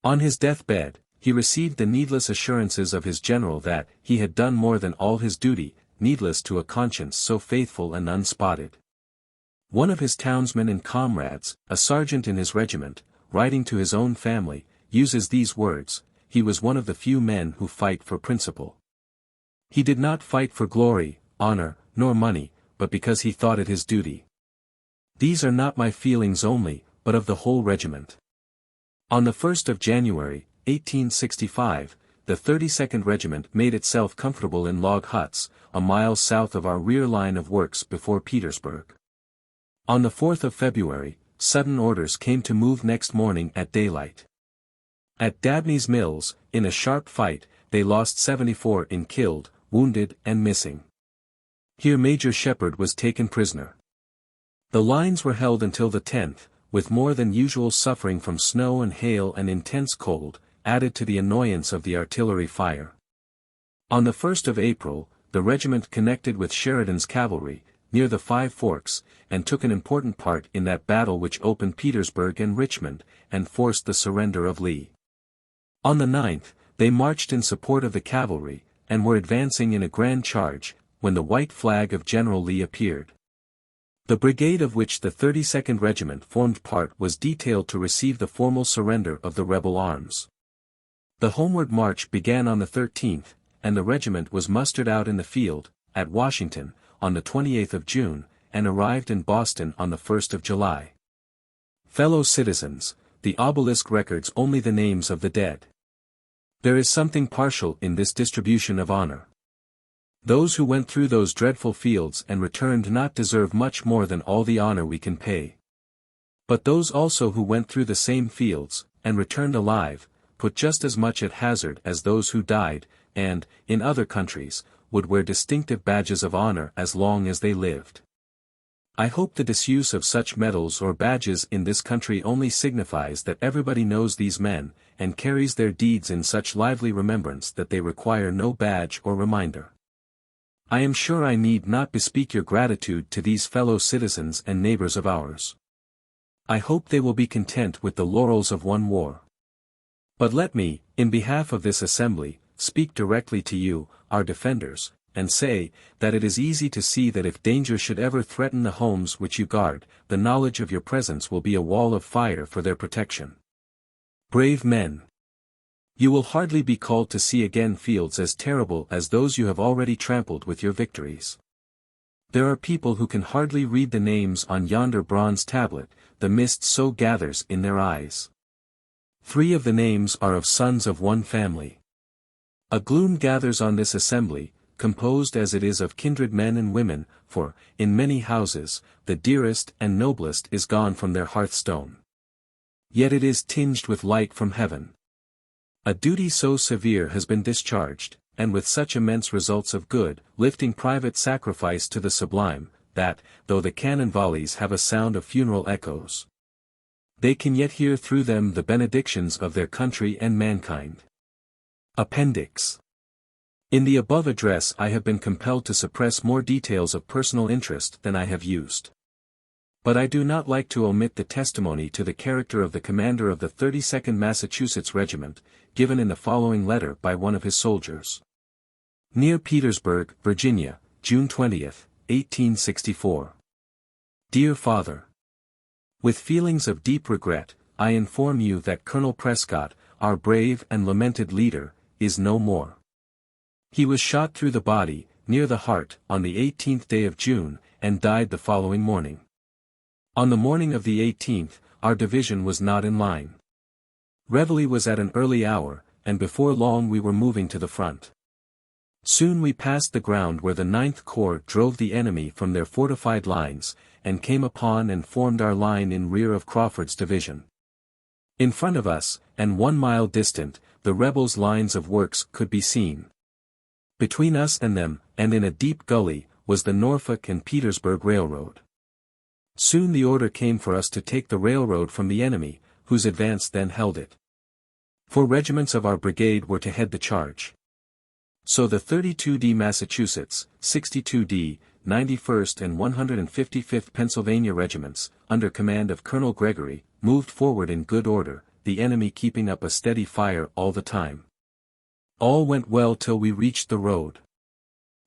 On his deathbed, he received the needless assurances of his general that he had done more than all his duty, needless to a conscience so faithful and unspotted. One of his townsmen and comrades, a sergeant in his regiment, writing to his own family, uses these words: he was one of the few men who fight for principle. He did not fight for glory, honor, nor money, but because he thought it his duty. These are not my feelings only, but of the whole regiment. On the 1st of January, 1865, the 32nd Regiment made itself comfortable in log huts, a mile south of our rear line of works before Petersburg. On the 4th of February, sudden orders came to move next morning at daylight. At Dabney's Mills, in a sharp fight, they lost 74 in killed, wounded and missing. Here Major Shepherd was taken prisoner. The lines were held until the 10th, with more than usual suffering from snow and hail and intense cold, added to the annoyance of the artillery fire. On the 1st of April, the regiment connected with Sheridan's cavalry, near the Five Forks, and took an important part in that battle which opened Petersburg and Richmond, and forced the surrender of Lee. On the 9th, they marched in support of the cavalry, and were advancing in a grand charge, when the white flag of General Lee appeared. The brigade of which the 32nd Regiment formed part was detailed to receive the formal surrender of the rebel arms. The homeward march began on the 13th, and the regiment was mustered out in the field, at Washington, on the 28th of June, and arrived in Boston on the 1st of July. Fellow citizens, the obelisk records only the names of the dead. There is something partial in this distribution of honor. Those who went through those dreadful fields and returned not deserve much more than all the honor we can pay. But those also who went through the same fields, and returned alive, put just as much at hazard as those who died, and, in other countries, would wear distinctive badges of honor as long as they lived. I hope the disuse of such medals or badges in this country only signifies that everybody knows these men, and carries their deeds in such lively remembrance that they require no badge or reminder. I am sure I need not bespeak your gratitude to these fellow citizens and neighbors of ours. I hope they will be content with the laurels of one war. But let me, in behalf of this assembly, speak directly to you, our defenders, and say, that it is easy to see that if danger should ever threaten the homes which you guard, the knowledge of your presence will be a wall of fire for their protection. Brave men! You will hardly be called to see again fields as terrible as those you have already trampled with your victories. There are people who can hardly read the names on yonder bronze tablet, the mist so gathers in their eyes. 3 of the names are of sons of one family. A gloom gathers on this assembly, composed as it is of kindred men and women, for, in many houses, the dearest and noblest is gone from their hearthstone. Yet it is tinged with light from heaven. A duty so severe has been discharged, and with such immense results of good, lifting private sacrifice to the sublime, that, though the cannon volleys have a sound of funeral echoes, they can yet hear through them the benedictions of their country and mankind. Appendix. In the above address I have been compelled to suppress more details of personal interest than I have used. But I do not like to omit the testimony to the character of the commander of the 32nd Massachusetts Regiment, given in the following letter by one of his soldiers. Near Petersburg, Virginia, June 20, 1864. Dear Father, with feelings of deep regret, I inform you that Colonel Prescott, our brave and lamented leader, is no more. He was shot through the body, near the heart, on the 18th day of June, and died the following morning. On the morning of the 18th, our division was not in line. Reveille was at an early hour, and before long we were moving to the front. Soon we passed the ground where the 9th Corps drove the enemy from their fortified lines, and came upon and formed our line in rear of Crawford's division. In front of us, and 1 mile distant, the rebels' lines of works could be seen. Between us and them, and in a deep gully, was the Norfolk and Petersburg Railroad. Soon the order came for us to take the railroad from the enemy, whose advance then held it. 4 regiments of our brigade were to head the charge. So the 32d Massachusetts, 62d, 91st and 155th Pennsylvania regiments, under command of Colonel Gregory, moved forward in good order, the enemy keeping up a steady fire all the time. All went well till we reached the road.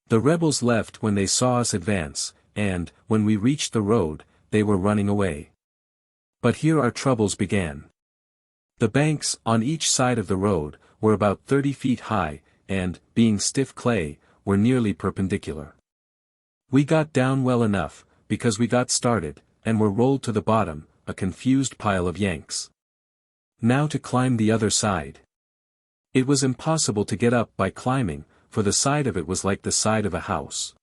The rebels left when they saw us advance, and, when we reached the road, they were running away. But here our troubles began. The banks, on each side of the road, were about 30 feet high, and, being stiff clay, were nearly perpendicular. We got down well enough, because we got started, and were rolled to the bottom, a confused pile of Yanks. Now to climb the other side. It was impossible to get up by climbing, for the side of it was like the side of a house.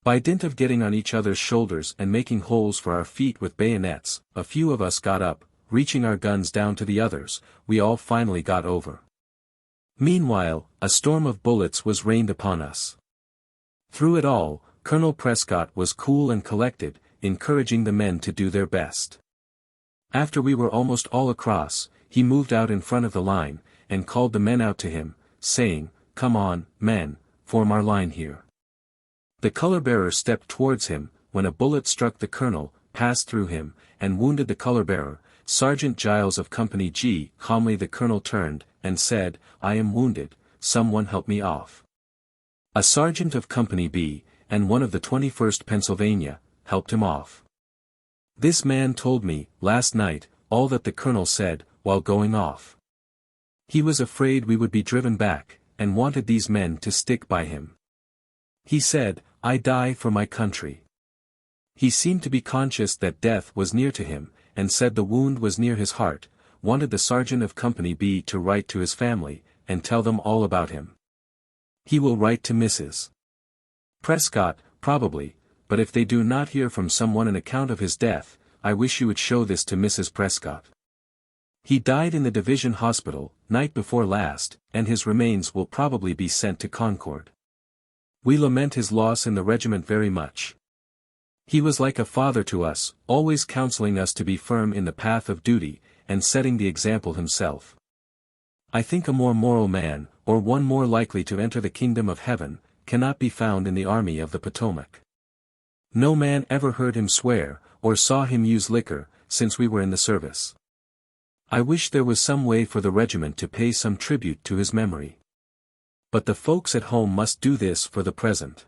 By dint of getting on each other's shoulders and making holes for our feet with bayonets, a few of us got up, reaching our guns down to the others, we all finally got over. Meanwhile, a storm of bullets was rained upon us. Through it all, Colonel Prescott was cool and collected, encouraging the men to do their best. After we were almost all across, he moved out in front of the line, and called the men out to him, saying, "Come on, men, form our line here." The color-bearer stepped towards him, when a bullet struck the colonel, passed through him, and wounded the color-bearer. Sergeant Giles of Company G. Calmly the colonel turned, and said, "I am wounded, someone help me off." A sergeant of Company B, and one of the 21st Pennsylvania, helped him off. This man told me, last night, all that the colonel said, while going off. He was afraid we would be driven back, and wanted these men to stick by him. He said, "I die for my country." He seemed to be conscious that death was near to him, and said the wound was near his heart, wanted the sergeant of Company B to write to his family, and tell them all about him. He will write to Mrs. Prescott, probably, but if they do not hear from someone an account of his death, I wish you would show this to Mrs. Prescott. He died in the Division Hospital, night before last, and his remains will probably be sent to Concord. We lament his loss in the regiment very much. He was like a father to us, always counseling us to be firm in the path of duty, and setting the example himself. I think a more moral man, or one more likely to enter the kingdom of heaven, cannot be found in the Army of the Potomac. No man ever heard him swear, or saw him use liquor, since we were in the service. I wish there was some way for the regiment to pay some tribute to his memory. But the folks at home must do this for the present.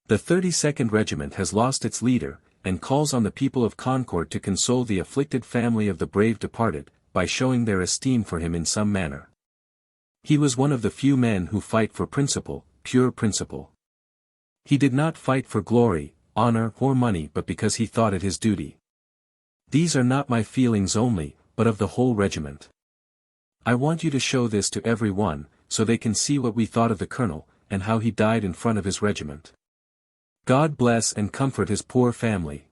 The 32nd Regiment has lost its leader, and calls on the people of Concord to console the afflicted family of the brave departed, by showing their esteem for him in some manner. He was one of the few men who fight for principle, pure principle. He did not fight for glory, honor or money but because he thought it his duty. These are not my feelings only, but of the whole regiment. I want you to show this to every one, so they can see what we thought of the colonel, and how he died in front of his regiment. God bless and comfort his poor family.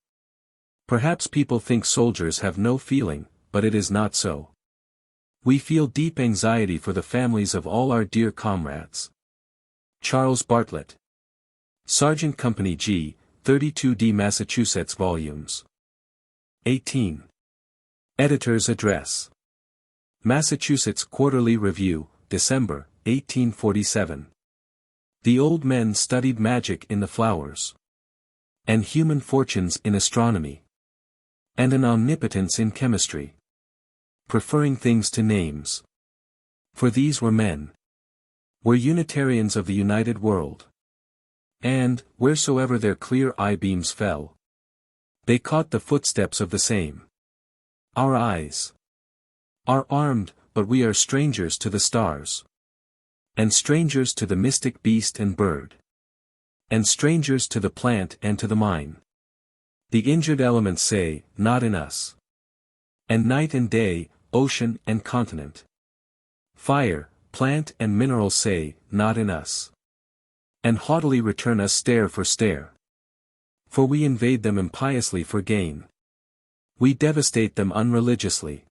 Perhaps people think soldiers have no feeling, but it is not so. We feel deep anxiety for the families of all our dear comrades. Charles Bartlett. Sergeant Company G, 32D Massachusetts Volumes. 18. Editor's Address. Massachusetts Quarterly Review, December, 1847. The old men studied magic in the flowers, and human fortunes in astronomy, and an omnipotence in chemistry, preferring things to names. For these were men, were Unitarians of the united world. And, wheresoever their clear eye-beams fell, they caught the footsteps of the same. Our eyes are armed, but we are strangers to the stars, and strangers to the mystic beast and bird, and strangers to the plant and to the mine. The injured elements say, "Not in us." And night and day, ocean and continent, fire, plant and mineral say, "Not in us." And haughtily return us stare for stare. For we invade them impiously for gain. We devastate them unreligiously,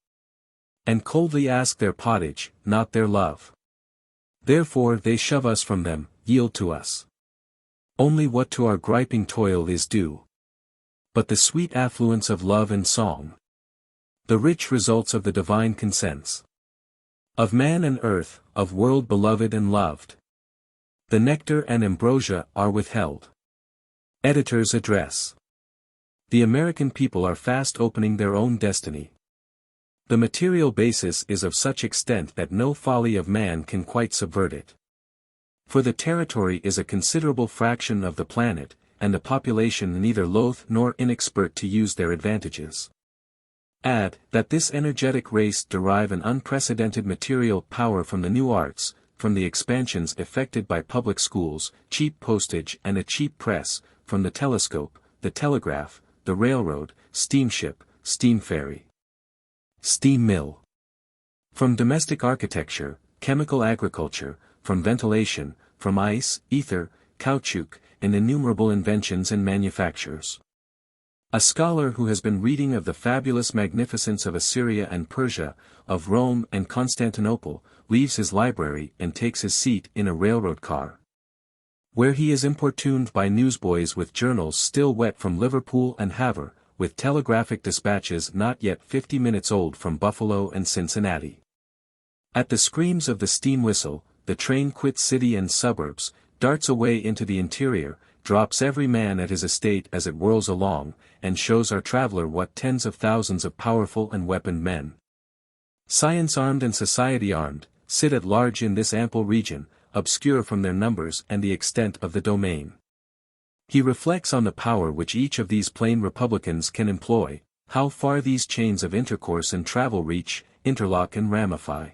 and coldly ask their pottage, not their love. Therefore they shove us from them, yield to us only what to our griping toil is due. But the sweet affluence of love and song, the rich results of the divine consents, of man and earth, of world beloved and loved, the nectar and ambrosia are withheld. Editor's Address. The American people are fast opening their own destiny. The material basis is of such extent that no folly of man can quite subvert it. For the territory is a considerable fraction of the planet, and the population neither loath nor inexpert to use their advantages. Add, that this energetic race derive an unprecedented material power from the new arts, from the expansions effected by public schools, cheap postage and a cheap press, from the telescope, the telegraph, the railroad, steamship, steam ferry, steam mill. From domestic architecture, chemical agriculture, from ventilation, from ice, ether, caoutchouc, and innumerable inventions and manufactures. A scholar who has been reading of the fabulous magnificence of Assyria and Persia, of Rome and Constantinople, leaves his library and takes his seat in a railroad car, where he is importuned by newsboys with journals still wet from Liverpool and Havre, with telegraphic dispatches not yet 50 minutes old from Buffalo and Cincinnati. At the screams of the steam whistle, the train quits city and suburbs, darts away into the interior, drops every man at his estate as it whirls along, and shows our traveler what tens of thousands of powerful and weaponed men, science armed and society armed, sit at large in this ample region, obscure from their numbers and the extent of the domain. He reflects on the power which each of these plain republicans can employ, how far these chains of intercourse and travel reach, interlock and ramify.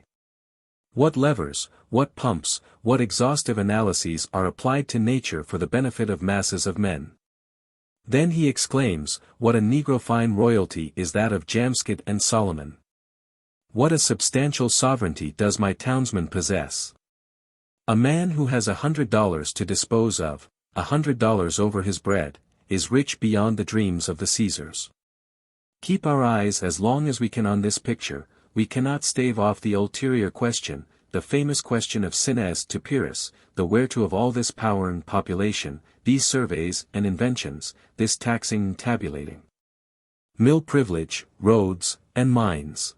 What levers, what pumps, what exhaustive analyses are applied to nature for the benefit of masses of men. Then he exclaims, what a Negrophine royalty is that of Jamskid and Solomon. What a substantial sovereignty does my townsman possess. A man who has $100 to dispose of, $100 over his bread, is rich beyond the dreams of the Caesars. Keep our eyes as long as we can on this picture, we cannot stave off the ulterior question, the famous question of sine est to Pyrrhus, the whereto of all this power and population, these surveys and inventions, this taxing and tabulating. Mill privilege, roads, and mines.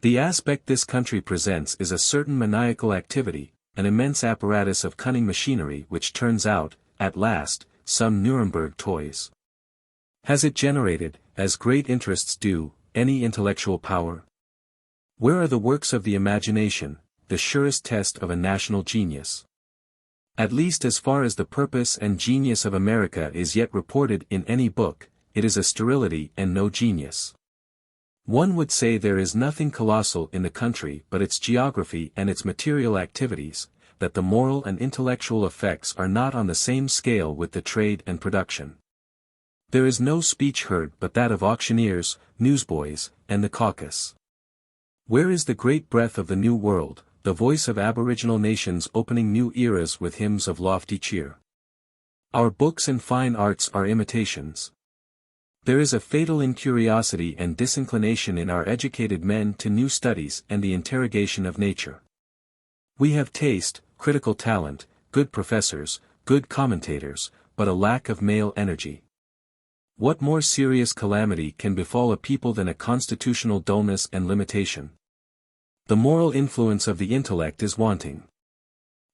The aspect this country presents is a certain maniacal activity, an immense apparatus of cunning machinery which turns out, at last, some Nuremberg toys. Has it generated, as great interests do, any intellectual power? Where are the works of the imagination, the surest test of a national genius? At least as far as the purpose and genius of America is yet reported in any book, it is a sterility and no genius. One would say there is nothing colossal in the country but its geography and its material activities, that the moral and intellectual effects are not on the same scale with the trade and production. There is no speech heard but that of auctioneers, newsboys, and the caucus. Where is the great breath of the New World, the voice of aboriginal nations opening new eras with hymns of lofty cheer? Our books and fine arts are imitations. There is a fatal incuriosity and disinclination in our educated men to new studies and the interrogation of nature. We have taste, critical talent, good professors, good commentators, but a lack of male energy. What more serious calamity can befall a people than a constitutional dullness and limitation? The moral influence of the intellect is wanting.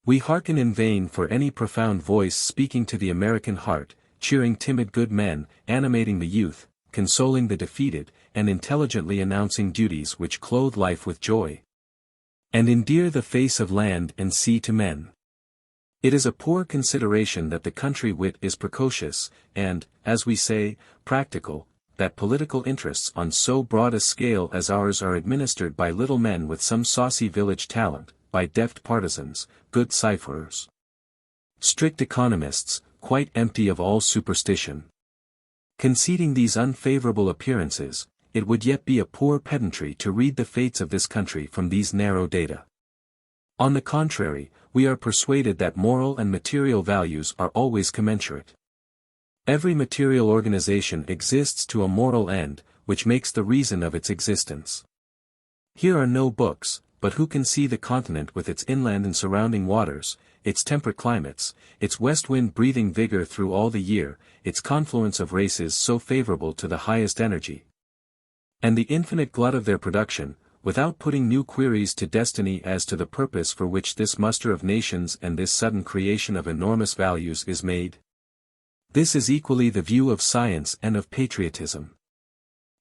We hearken in vain for any profound voice speaking to the American heart, cheering timid good men, animating the youth, consoling the defeated, and intelligently announcing duties which clothe life with joy, and endear the face of land and sea to men. It is a poor consideration that the country wit is precocious, and, as we say, practical, that political interests on so broad a scale as ours are administered by little men with some saucy village talent, by deft partisans, good cipherers, strict economists, quite empty of all superstition. Conceding these unfavorable appearances, it would yet be a poor pedantry to read the fates of this country from these narrow data. On the contrary, we are persuaded that moral and material values are always commensurate. Every material organization exists to a moral end, which makes the reason of its existence. Here are no books, but who can see the continent with its inland and surrounding waters, its temperate climates, its west wind breathing vigor through all the year, its confluence of races so favorable to the highest energy, and the infinite glut of their production, without putting new queries to destiny as to the purpose for which this muster of nations and this sudden creation of enormous values is made? This is equally the view of science and of patriotism.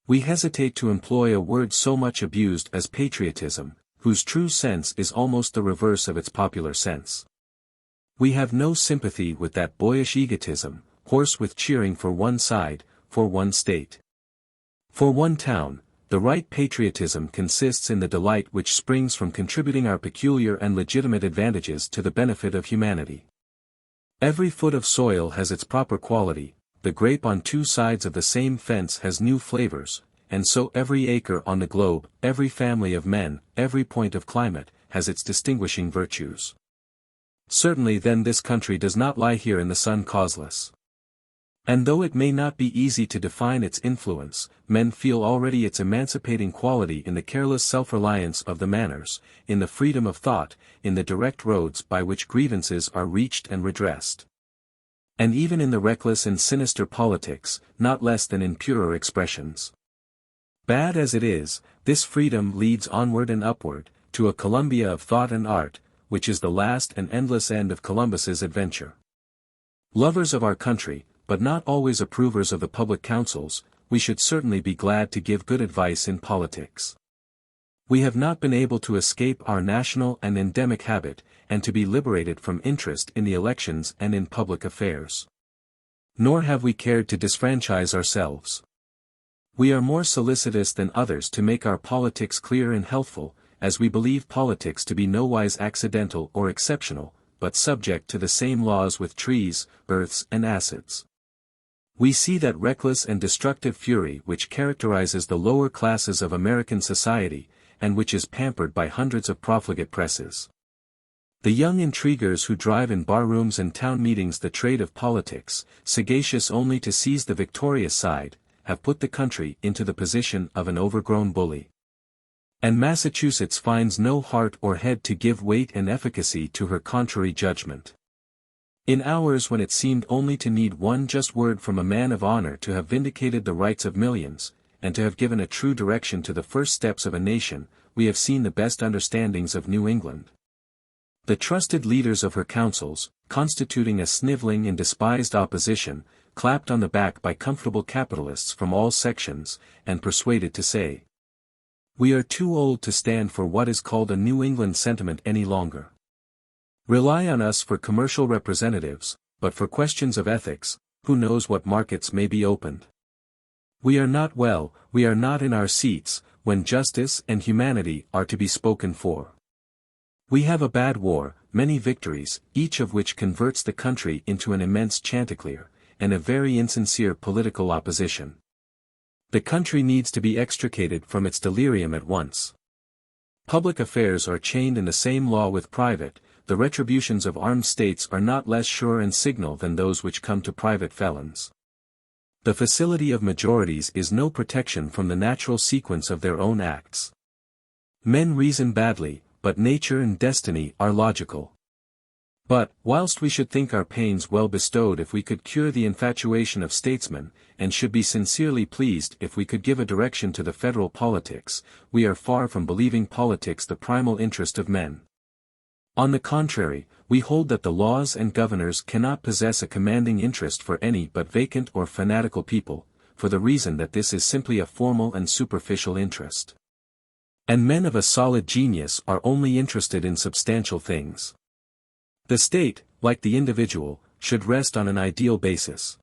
We hesitate to employ a word so much abused as patriotism, whose true sense is almost the reverse of its popular sense. We have no sympathy with that boyish egotism, hoarse with cheering for one side, for one state, for one town. The right patriotism consists in the delight which springs from contributing our peculiar and legitimate advantages to the benefit of humanity. Every foot of soil has its proper quality, the grape on two sides of the same fence has new flavors, and so every acre on the globe, every family of men, every point of climate, has its distinguishing virtues. Certainly then this country does not lie here in the sun causeless. And though it may not be easy to define its influence, men feel already its emancipating quality in the careless self-reliance of the manners, in the freedom of thought, in the direct roads by which grievances are reached and redressed. And even in the reckless and sinister politics, not less than in purer expressions. Bad as it is, this freedom leads onward and upward, to a Columbia of thought and art, which is the last and endless end of Columbus's adventure. Lovers of our country, but not always approvers of the public councils, we should certainly be glad to give good advice in politics. We have not been able to escape our national and endemic habit, and to be liberated from interest in the elections and in public affairs. Nor have we cared to disfranchise ourselves. We are more solicitous than others to make our politics clear and healthful, as we believe politics to be nowise accidental or exceptional, but subject to the same laws with trees, earths and acids. We see that reckless and destructive fury which characterizes the lower classes of American society, and which is pampered by hundreds of profligate presses. The young intriguers who drive in barrooms and town meetings the trade of politics, sagacious only to seize the victorious side, have put the country into the position of an overgrown bully. And Massachusetts finds no heart or head to give weight and efficacy to her contrary judgment. In hours when it seemed only to need one just word from a man of honor to have vindicated the rights of millions, and to have given a true direction to the first steps of a nation, we have seen the best understandings of New England. The trusted leaders of her councils, constituting a sniveling and despised opposition, clapped on the back by comfortable capitalists from all sections, and persuaded to say, "We are too old to stand for what is called a New England sentiment any longer. Rely on us for commercial representatives, but for questions of ethics, who knows what markets may be opened? We are not well, we are not in our seats, when justice and humanity are to be spoken for. We have a bad war, many victories, each of which converts the country into an immense chanticleer, and a very insincere political opposition. The country needs to be extricated from its delirium at once. Public affairs are chained in the same law with private, the retributions of armed states are not less sure and signal than those which come to private felons. The facility of majorities is no protection from the natural sequence of their own acts. Men reason badly, but nature and destiny are logical. But, whilst we should think our pains well bestowed if we could cure the infatuation of statesmen, and should be sincerely pleased if we could give a direction to the federal politics, we are far from believing politics the primal interest of men. On the contrary, we hold that the laws and governors cannot possess a commanding interest for any but vacant or fanatical people, for the reason that this is simply a formal and superficial interest. And men of a solid genius are only interested in substantial things. The state, like the individual, should rest on an ideal basis.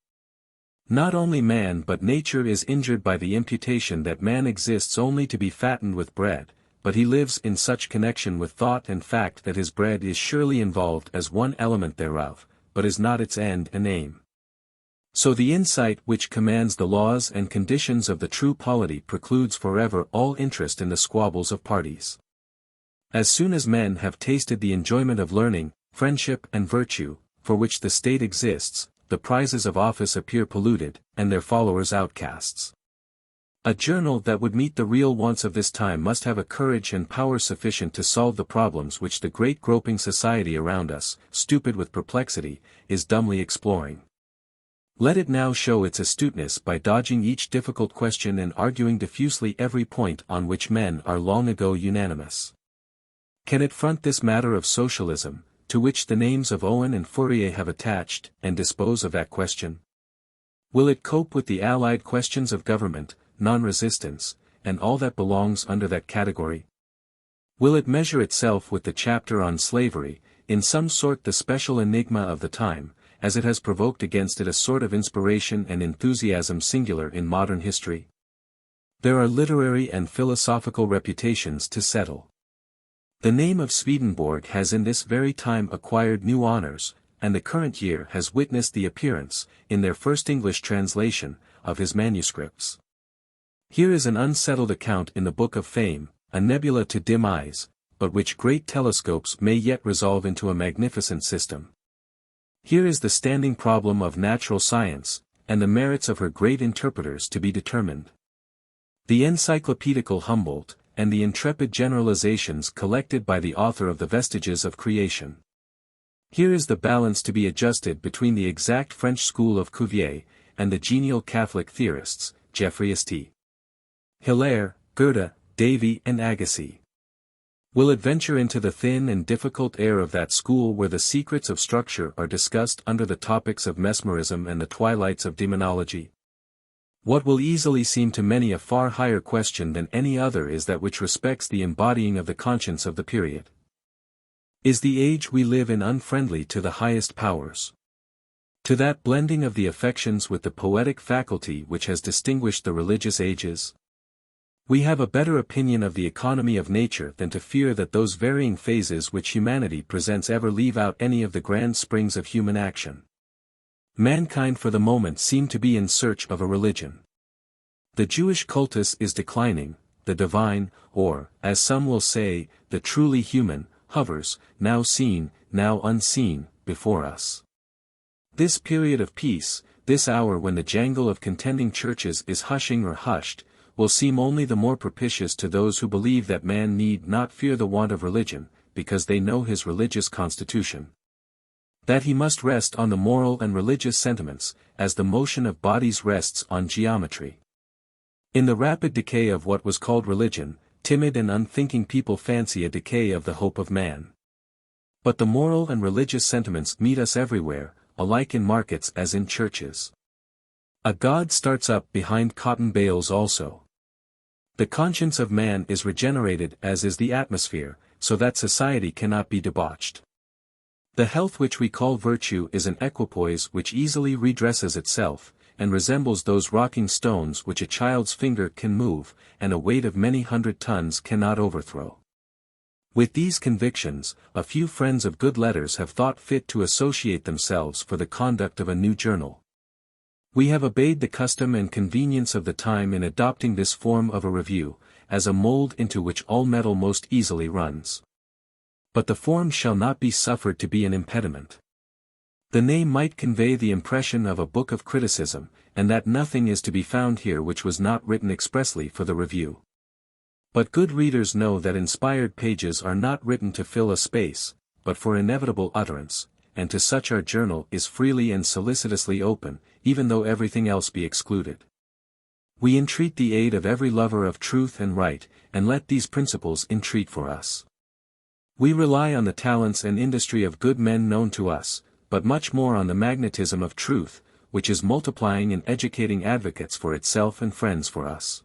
Not only man but nature is injured by the imputation that man exists only to be fattened with bread, but he lives in such connection with thought and fact that his bread is surely involved as one element thereof, but is not its end and aim. So the insight which commands the laws and conditions of the true polity precludes forever all interest in the squabbles of parties. As soon as men have tasted the enjoyment of learning, friendship and virtue, for which the state exists, the prizes of office appear polluted, and their followers outcasts. A journal that would meet the real wants of this time must have a courage and power sufficient to solve the problems which the great groping society around us, stupid with perplexity, is dumbly exploring. Let it now show its astuteness by dodging each difficult question and arguing diffusely every point on which men are long ago unanimous. Can it front this matter of socialism, to which the names of Owen and Fourier have attached, and dispose of that question? Will it cope with the allied questions of government, non-resistance, and all that belongs under that category? Will it measure itself with the chapter on slavery, in some sort the special enigma of the time, as it has provoked against it a sort of inspiration and enthusiasm singular in modern history? There are literary and philosophical reputations to settle. The name of Swedenborg has in this very time acquired new honors, and the current year has witnessed the appearance, in their first English translation, of his manuscripts. Here is an unsettled account in the Book of Fame, a nebula to dim eyes, but which great telescopes may yet resolve into a magnificent system. Here is the standing problem of natural science, and the merits of her great interpreters to be determined. The encyclopedical Humboldt, and the intrepid generalizations collected by the author of the Vestiges of Creation. Here is the balance to be adjusted between the exact French school of Cuvier, and the genial Catholic theorists, Geoffroy St. Hilaire, Goethe, Davy and Agassiz. Will it venture into the thin and difficult air of that school where the secrets of structure are discussed under the topics of mesmerism and the twilights of demonology? What will easily seem to many a far higher question than any other is that which respects the embodying of the conscience of the period. Is the age we live in unfriendly to the highest powers? To that blending of the affections with the poetic faculty which has distinguished the religious ages? We have a better opinion of the economy of nature than to fear that those varying phases which humanity presents ever leave out any of the grand springs of human action. Mankind for the moment seem to be in search of a religion. The Jewish cultus is declining, the divine, or, as some will say, the truly human, hovers, now seen, now unseen, before us. This period of peace, this hour when the jangle of contending churches is hushing or hushed, will seem only the more propitious to those who believe that man need not fear the want of religion, because they know his religious constitution. That he must rest on the moral and religious sentiments, as the motion of bodies rests on geometry. In the rapid decay of what was called religion, timid and unthinking people fancy a decay of the hope of man. But the moral and religious sentiments meet us everywhere, alike in markets as in churches. A God starts up behind cotton bales also. The conscience of man is regenerated as is the atmosphere, so that society cannot be debauched. The health which we call virtue is an equipoise which easily redresses itself, and resembles those rocking stones which a child's finger can move, and a weight of many 100 tons cannot overthrow. With these convictions, a few friends of good letters have thought fit to associate themselves for the conduct of a new journal. We have obeyed the custom and convenience of the time in adopting this form of a review, as a mold into which all metal most easily runs. But the form shall not be suffered to be an impediment. The name might convey the impression of a book of criticism, and that nothing is to be found here which was not written expressly for the review. But good readers know that inspired pages are not written to fill a space, but for inevitable utterance, and to such our journal is freely and solicitously open, even though everything else be excluded. We entreat the aid of every lover of truth and right, and let these principles entreat for us. We rely on the talents and industry of good men known to us, but much more on the magnetism of truth, which is multiplying and educating advocates for itself and friends for us.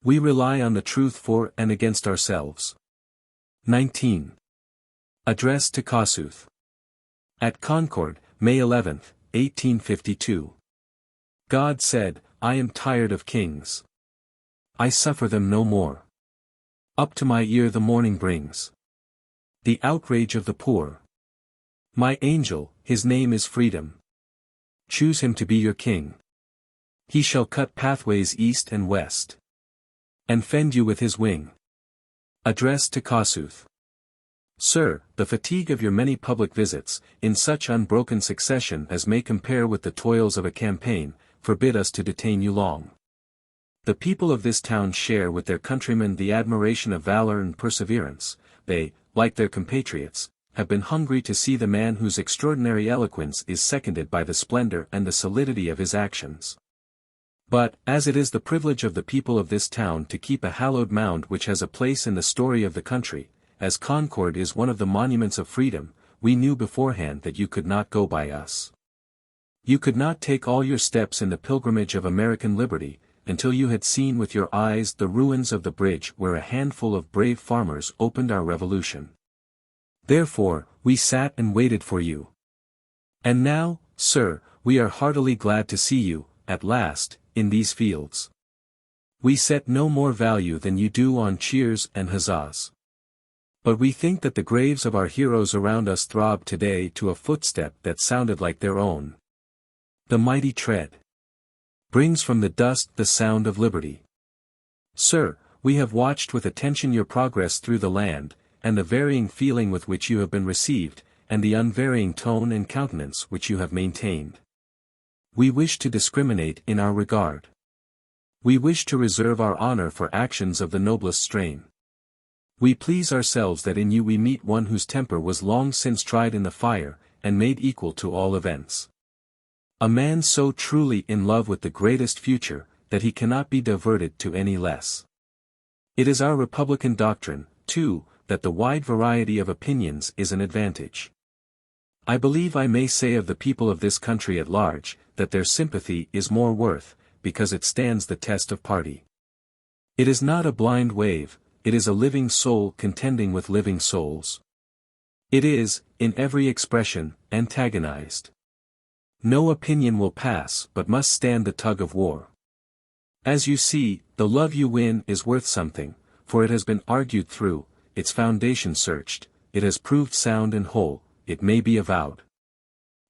We rely on the truth for and against ourselves. 19. Address to Kossuth. At Concord, May 11, 1852. God said, I am tired of kings. I suffer them no more. Up to my ear the morning brings the outrage of the poor. My angel, his name is Freedom. Choose him to be your king. He shall cut pathways east and west, and fend you with his wing. Address to Kossuth. Sir, the fatigue of your many public visits, in such unbroken succession as may compare with the toils of a campaign, forbid us to detain you long. The people of this town share with their countrymen the admiration of valor and perseverance. They, like their compatriots, have been hungry to see the man whose extraordinary eloquence is seconded by the splendor and the solidity of his actions. But, as it is the privilege of the people of this town to keep a hallowed mound which has a place in the story of the country, as Concord is one of the monuments of freedom, we knew beforehand that you could not go by us. You could not take all your steps in the pilgrimage of American liberty, until you had seen with your eyes the ruins of the bridge where a handful of brave farmers opened our revolution. Therefore, we sat and waited for you. And now, sir, we are heartily glad to see you, at last, in these fields. We set no more value than you do on cheers and huzzas. But we think that the graves of our heroes around us throb today to a footstep that sounded like their own. The mighty tread brings from the dust the sound of liberty. Sir, we have watched with attention your progress through the land, and the varying feeling with which you have been received, and the unvarying tone and countenance which you have maintained. We wish to discriminate in our regard. We wish to reserve our honor for actions of the noblest strain. We please ourselves that in you we meet one whose temper was long since tried in the fire, and made equal to all events. A man so truly in love with the greatest future, that he cannot be diverted to any less. It is our Republican doctrine, too, that the wide variety of opinions is an advantage. I believe I may say of the people of this country at large, that their sympathy is more worth, because it stands the test of party. It is not a blind wave, it is a living soul contending with living souls. It is, in every expression, antagonized. No opinion will pass but must stand the tug of war. As you see, the love you win is worth something, for it has been argued through, its foundation searched, it has proved sound and whole, it may be avowed.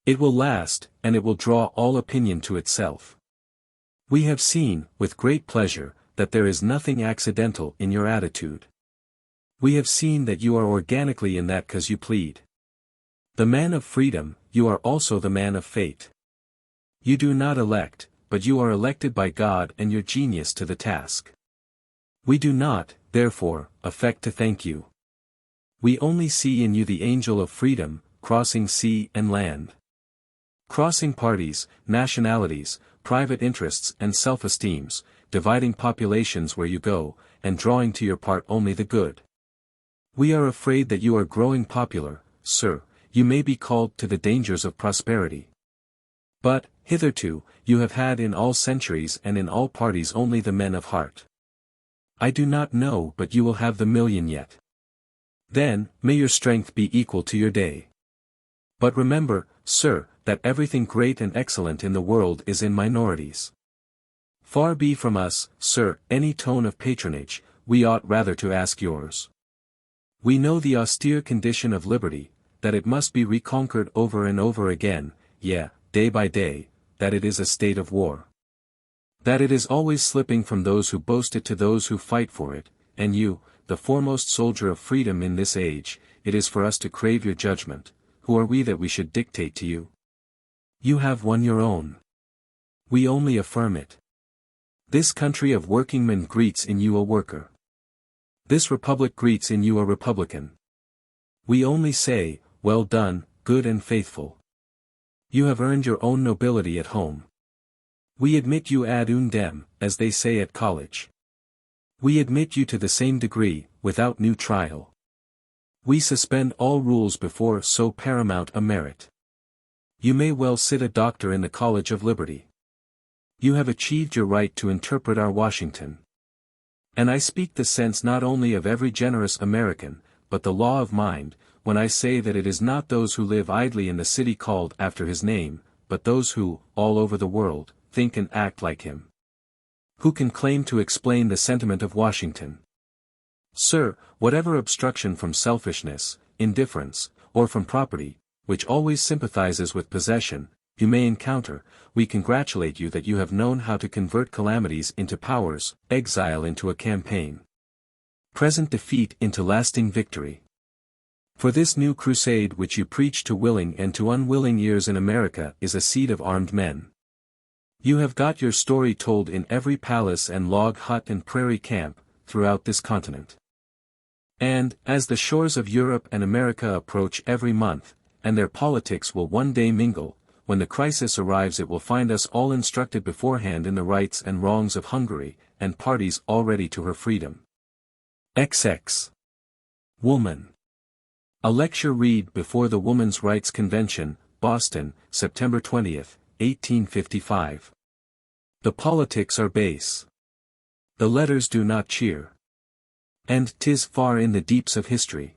It will last, and it will draw all opinion to itself. We have seen, with great pleasure, that there is nothing accidental in your attitude. We have seen that you are organically in that cause you plead. The man of freedom, you are also the man of fate. You do not elect, but you are elected by God and your genius to the task. We do not, therefore, affect to thank you. We only see in you the angel of freedom, crossing sea and land. Crossing parties, nationalities, private interests and self-esteems, dividing populations where you go, and drawing to your part only the good. We are afraid that you are growing popular, sir, you may be called to the dangers of prosperity. But, hitherto, you have had in all centuries and in all parties only the men of heart. I do not know but you will have the million yet. Then, may your strength be equal to your day. But remember, sir, that everything great and excellent in the world is in minorities. Far be from us, sir, any tone of patronage, we ought rather to ask yours. We know the austere condition of liberty, that it must be reconquered over and over again, yea, day by day, that it is a state of war. That it is always slipping from those who boast it to those who fight for it, and you, the foremost soldier of freedom in this age, it is for us to crave your judgment. Who are we that we should dictate to you? You have won your own. We only affirm it. This country of workingmen greets in you a worker. This republic greets in you a republican. We only say, well done, good and faithful. You have earned your own nobility at home. We admit you ad undem, as they say at college. We admit you to the same degree, without new trial. We suspend all rules before so paramount a merit. You may well sit a doctor in the College of Liberty. You have achieved your right to interpret our Washington. And I speak the sense not only of every generous American, but the law of mind, when I say that it is not those who live idly in the city called after his name, but those who, all over the world, think and act like him. Who can claim to explain the sentiment of Washington? Sir, whatever obstruction from selfishness, indifference, or from property, which always sympathizes with possession, you may encounter, we congratulate you that you have known how to convert calamities into powers, exile into a campaign, present defeat into lasting victory. For this new crusade which you preach to willing and to unwilling ears in America is a seed of armed men. You have got your story told in every palace and log hut and prairie camp, throughout this continent. And, as the shores of Europe and America approach every month, and their politics will one day mingle, when the crisis arrives it will find us all instructed beforehand in the rights and wrongs of Hungary, and parties all ready to her freedom. XX. Woman. A lecture read before the Woman's Rights Convention, Boston, September 20, 1855. The politics are base. The letters do not cheer. And 'tis far in the deeps of history.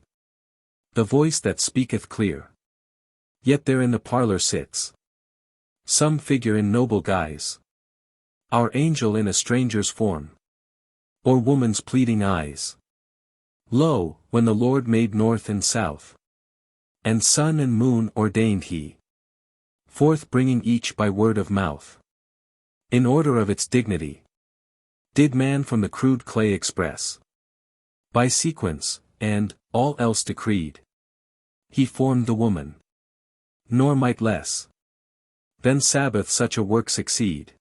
The voice that speaketh clear. Yet there in the parlor sits some figure in noble guise. Our angel in a stranger's form. Or woman's pleading eyes. Lo, when the Lord made north and south, and sun and moon ordained he, forth bringing each by word of mouth, in order of its dignity, did man from the crude clay express, by sequence, and, all else decreed, he formed the woman, nor might less. Then Sabbath such a work succeed.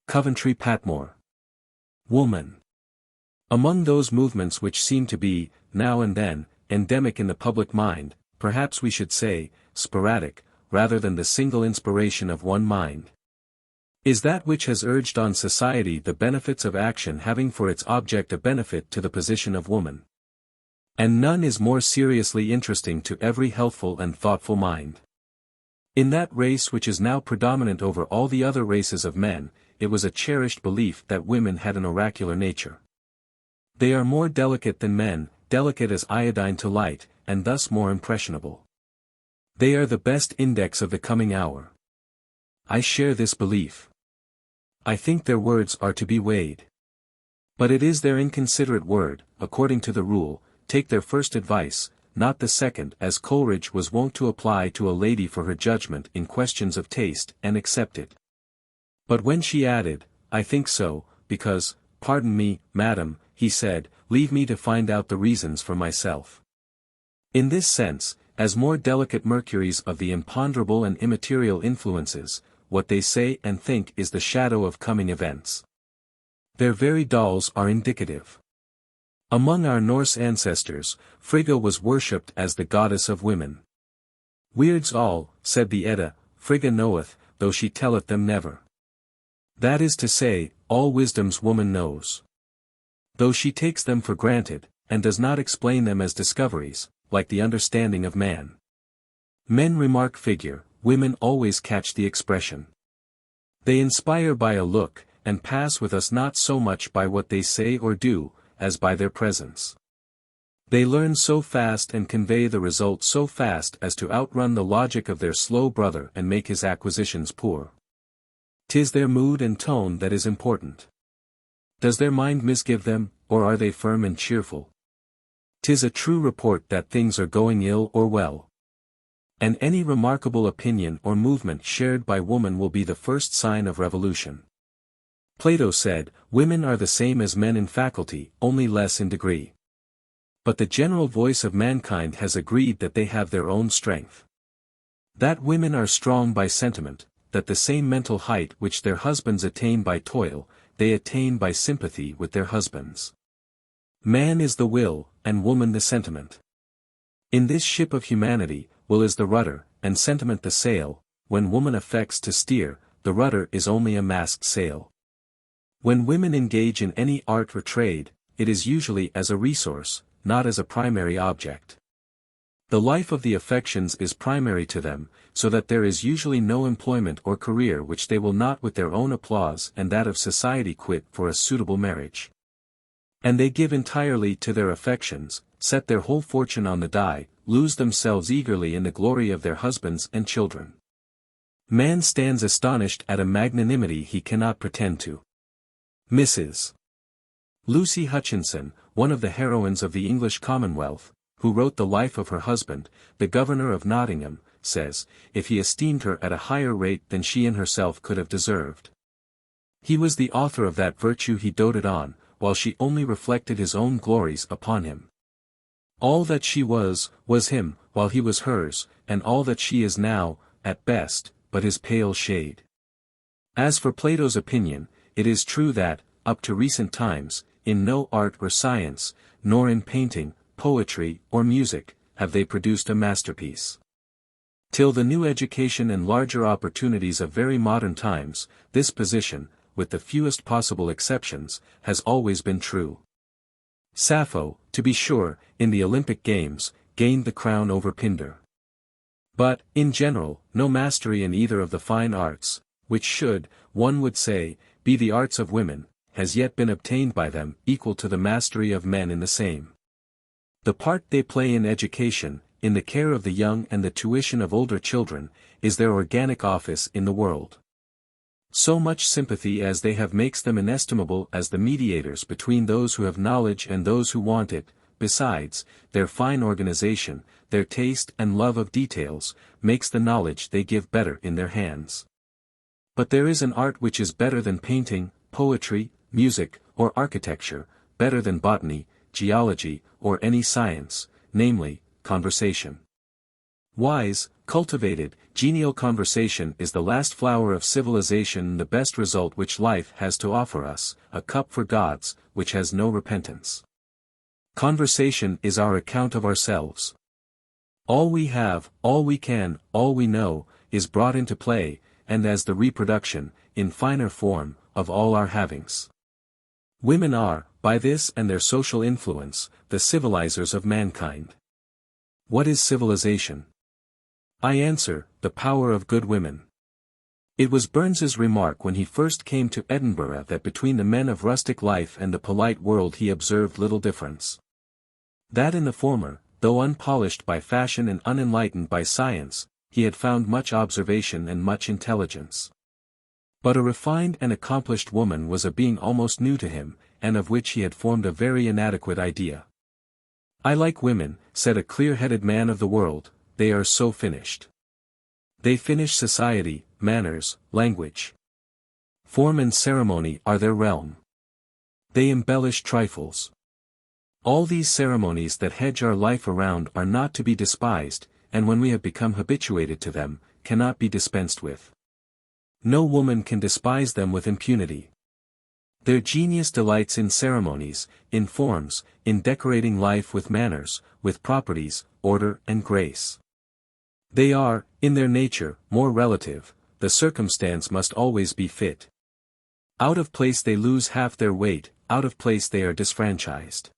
Coventry Patmore. Woman. Among those movements which seem to be, now and then, endemic in the public mind, perhaps we should say, sporadic, rather than the single inspiration of one mind, is that which has urged on society the benefits of action having for its object a benefit to the position of woman. And none is more seriously interesting to every healthful and thoughtful mind. In that race which is now predominant over all the other races of men, it was a cherished belief that women had an oracular nature. They are more delicate than men, delicate as iodine to light, and thus more impressionable. They are the best index of the coming hour. I share this belief. I think their words are to be weighed. But it is their inconsiderate word, according to the rule, take their first advice, not the second, as Coleridge was wont to apply to a lady for her judgment in questions of taste, and accept it. But when she added, I think so, because, pardon me, madam, he said, leave me to find out the reasons for myself. In this sense, as more delicate mercuries of the imponderable and immaterial influences, what they say and think is the shadow of coming events. Their very dolls are indicative. Among our Norse ancestors, Frigga was worshipped as the goddess of women. Weirds all, said the Edda, Frigga knoweth, though she telleth them never. That is to say, all wisdoms woman knows. Though she takes them for granted, and does not explain them as discoveries, like the understanding of man. Men remark figure, women always catch the expression. They inspire by a look, and pass with us not so much by what they say or do, as by their presence. They learn so fast and convey the result so fast as to outrun the logic of their slow brother and make his acquisitions poor. 'Tis their mood and tone that is important. Does their mind misgive them, or are they firm and cheerful? 'Tis a true report that things are going ill or well. And any remarkable opinion or movement shared by woman will be the first sign of revolution. Plato said, women are the same as men in faculty, only less in degree. But the general voice of mankind has agreed that they have their own strength. That women are strong by sentiment, that the same mental height which their husbands attain by toil, they attain by sympathy with their husbands. Man is the will, and woman the sentiment. In this ship of humanity, will is the rudder, and sentiment the sail. When woman affects to steer, the rudder is only a masked sail. When women engage in any art or trade, it is usually as a resource, not as a primary object. The life of the affections is primary to them, so that there is usually no employment or career which they will not with their own applause and that of society quit for a suitable marriage. And they give entirely to their affections, set their whole fortune on the die, lose themselves eagerly in the glory of their husbands and children. Man stands astonished at a magnanimity he cannot pretend to. Mrs. Lucy Hutchinson, one of the heroines of the English Commonwealth, who wrote the life of her husband, the Governor of Nottingham, says, if he esteemed her at a higher rate than she in herself could have deserved. He was the author of that virtue he doted on, while she only reflected his own glories upon him. All that she was him, while he was hers, and all that she is now, at best, but his pale shade. As for Plato's opinion, it is true that, up to recent times, in no art or science, nor in painting, poetry, or music, have they produced a masterpiece. Till the new education and larger opportunities of very modern times, this position, with the fewest possible exceptions, has always been true. Sappho, to be sure, in the Olympic Games, gained the crown over Pindar. But, in general, no mastery in either of the fine arts, which should, one would say, be the arts of women, has yet been obtained by them equal to the mastery of men in the same. The part they play in education, in the care of the young and the tuition of older children, is their organic office in the world. So much sympathy as they have makes them inestimable as the mediators between those who have knowledge and those who want it. Besides, their fine organization, their taste and love of details, makes the knowledge they give better in their hands. But there is an art which is better than painting, poetry, music, or architecture, better than botany, geology, or any science, namely, conversation. Wise, cultivated, genial conversation is the last flower of civilization and the best result which life has to offer us, a cup for gods, which has no repentance. Conversation is our account of ourselves. All we have, all we can, all we know, is brought into play, and as the reproduction, in finer form, of all our havings. Women are, by this and their social influence, the civilizers of mankind. What is civilization? I answer, the power of good women. It was Burns's remark when he first came to Edinburgh that between the men of rustic life and the polite world he observed little difference. That in the former, though unpolished by fashion and unenlightened by science, he had found much observation and much intelligence. But a refined and accomplished woman was a being almost new to him, and of which he had formed a very inadequate idea. I like women, said a clear-headed man of the world, they are so finished. They finish society, manners, language. Form and ceremony are their realm. They embellish trifles. All these ceremonies that hedge our life around are not to be despised, and when we have become habituated to them, cannot be dispensed with. No woman can despise them with impunity. Their genius delights in ceremonies, in forms, in decorating life with manners, with properties, order and grace. They are, in their nature, more relative, the circumstance must always be fit. Out of place they lose half their weight, out of place they are disfranchised.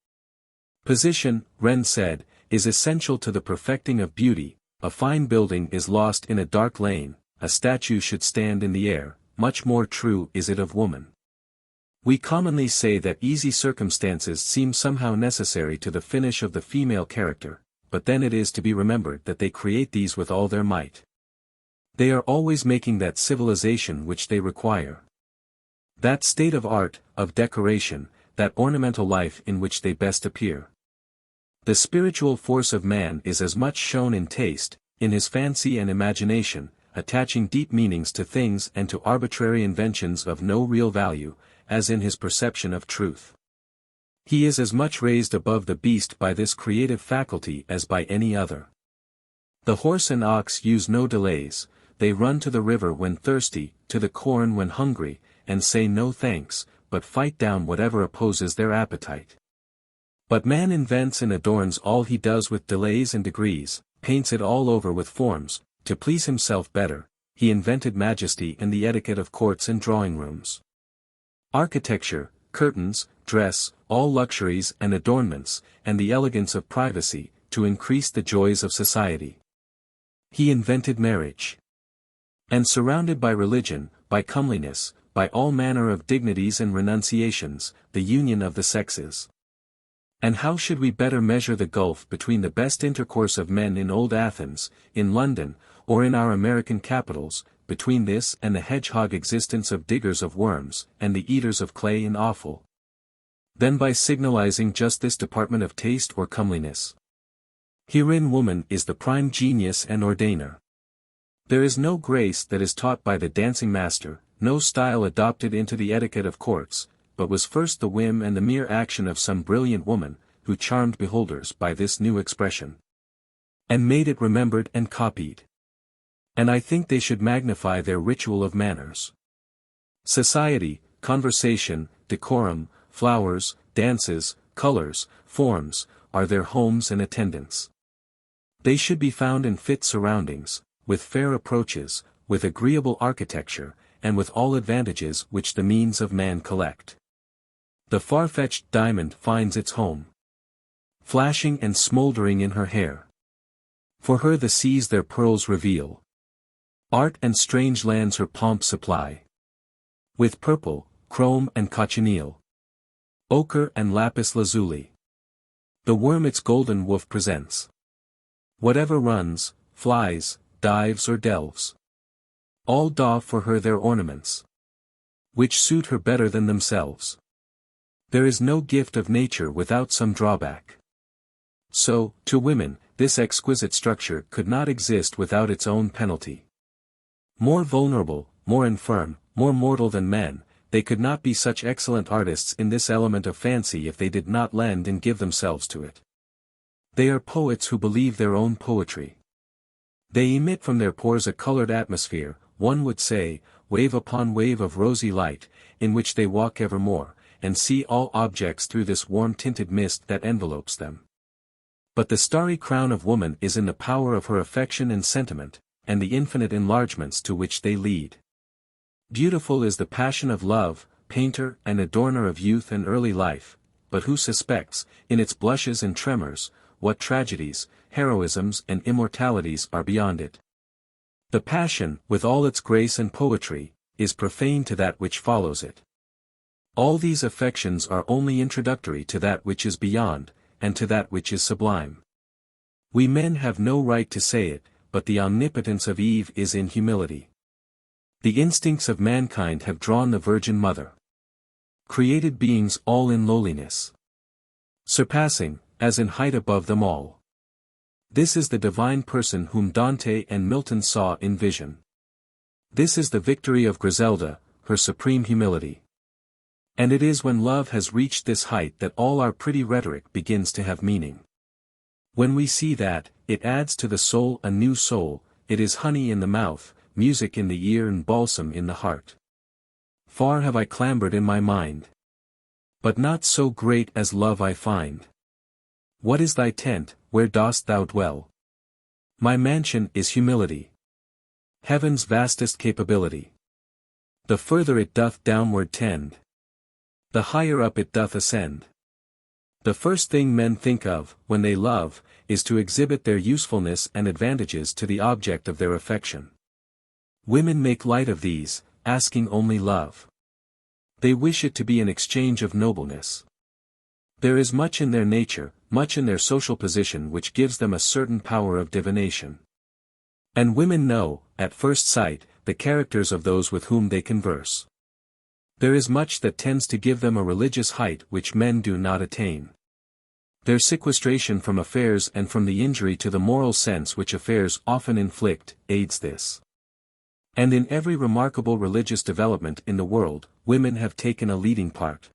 Position, Wren said, is essential to the perfecting of beauty. A fine building is lost in a dark lane, a statue should stand in the air, much more true is it of woman. We commonly say that easy circumstances seem somehow necessary to the finish of the female character, but then it is to be remembered that they create these with all their might. They are always making that civilization which they require. That state of art, of decoration, that ornamental life in which they best appear. The spiritual force of man is as much shown in taste, in his fancy and imagination, attaching deep meanings to things and to arbitrary inventions of no real value, as in his perception of truth. He is as much raised above the beast by this creative faculty as by any other. The horse and ox use no delays, they run to the river when thirsty, to the corn when hungry, and say no thanks, but fight down whatever opposes their appetite. But man invents and adorns all he does with delays and degrees, paints it all over with forms, to please himself better. He invented majesty and the etiquette of courts and drawing-rooms. Architecture, curtains, dress, all luxuries and adornments, and the elegance of privacy, to increase the joys of society. He invented marriage. And surrounded by religion, by comeliness, by all manner of dignities and renunciations, the union of the sexes. And how should we better measure the gulf between the best intercourse of men in old Athens, in London, or in our American capitals, between this and the hedgehog existence of diggers of worms, and the eaters of clay and offal? Than by signalizing just this department of taste or comeliness. Herein woman is the prime genius and ordainer. There is no grace that is taught by the dancing master, no style adopted into the etiquette of courts, but was first the whim and the mere action of some brilliant woman, who charmed beholders by this new expression. And made it remembered and copied. And I think they should magnify their ritual of manners. Society, conversation, decorum, flowers, dances, colors, forms, are their homes and attendants. They should be found in fit surroundings, with fair approaches, with agreeable architecture, and with all advantages which the means of man collect. The far-fetched diamond finds its home, flashing and smouldering in her hair. For her the seas their pearls reveal. Art and strange lands her pomp supply. With purple, chrome and cochineal, ochre and lapis lazuli, the worm its golden woof presents. Whatever runs, flies, dives or delves, all daub for her their ornaments, which suit her better than themselves. There is no gift of nature without some drawback. So, to women, this exquisite structure could not exist without its own penalty. More vulnerable, more infirm, more mortal than men, they could not be such excellent artists in this element of fancy if they did not lend and give themselves to it. They are poets who believe their own poetry. They emit from their pores a colored atmosphere, one would say, wave upon wave of rosy light, in which they walk evermore, and see all objects through this warm-tinted mist that envelopes them. But the starry crown of woman is in the power of her affection and sentiment, and the infinite enlargements to which they lead. Beautiful is the passion of love, painter and adorner of youth and early life, but who suspects, in its blushes and tremors, what tragedies, heroisms and immortalities are beyond it? The passion, with all its grace and poetry, is profane to that which follows it. All these affections are only introductory to that which is beyond, and to that which is sublime. We men have no right to say it, but the omnipotence of Eve is in humility. The instincts of mankind have drawn the Virgin Mother. Created beings all in lowliness. Surpassing, as in height above them all. This is the divine person whom Dante and Milton saw in vision. This is the victory of Griselda, her supreme humility. And it is when love has reached this height that all our pretty rhetoric begins to have meaning. When we see that, it adds to the soul a new soul, it is honey in the mouth, music in the ear and balsam in the heart. Far have I clambered in my mind. But not so great as love I find. What is thy tent, where dost thou dwell? My mansion is humility. Heaven's vastest capability. The further it doth downward tend, the higher up it doth ascend. The first thing men think of, when they love, is to exhibit their usefulness and advantages to the object of their affection. Women make light of these, asking only love. They wish it to be an exchange of nobleness. There is much in their nature, much in their social position which gives them a certain power of divination. And women know, at first sight, the characters of those with whom they converse. There is much that tends to give them a religious height which men do not attain. Their sequestration from affairs and from the injury to the moral sense which affairs often inflict, aids this. And in every remarkable religious development in the world, women have taken a leading part.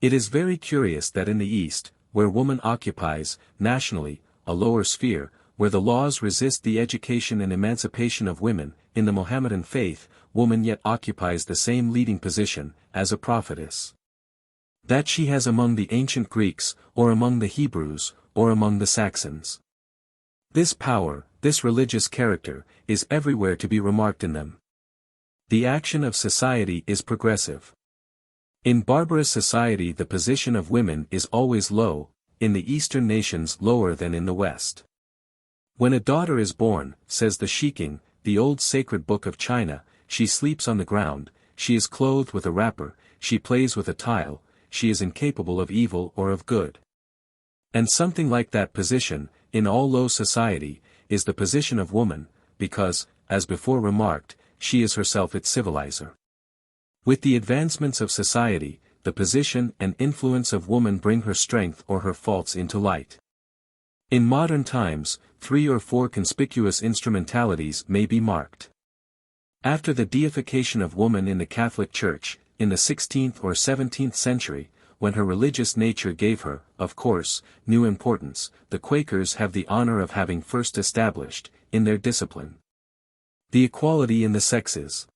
It is very curious that in the East, where woman occupies, nationally, a lower sphere, where the laws resist the education and emancipation of women, in the Mohammedan faith, woman yet occupies the same leading position, as a prophetess. That she has among the ancient Greeks, or among the Hebrews, or among the Saxons. This power, this religious character, is everywhere to be remarked in them. The action of society is progressive. In barbarous society the position of women is always low, in the Eastern nations lower than in the West. When a daughter is born, says the Shiking, the old sacred book of China, she sleeps on the ground, she is clothed with a wrapper, she plays with a tile, she is incapable of evil or of good. And something like that position, in all low society, is the position of woman, because, as before remarked, she is herself its civilizer. With the advancements of society, the position and influence of woman bring her strength or her faults into light. In modern times, 3 or 4 conspicuous instrumentalities may be marked. After the deification of woman in the Catholic Church, in the 16th or 17th century, when her religious nature gave her, of course, new importance, the Quakers have the honor of having first established, in their discipline, the equality in the sexes.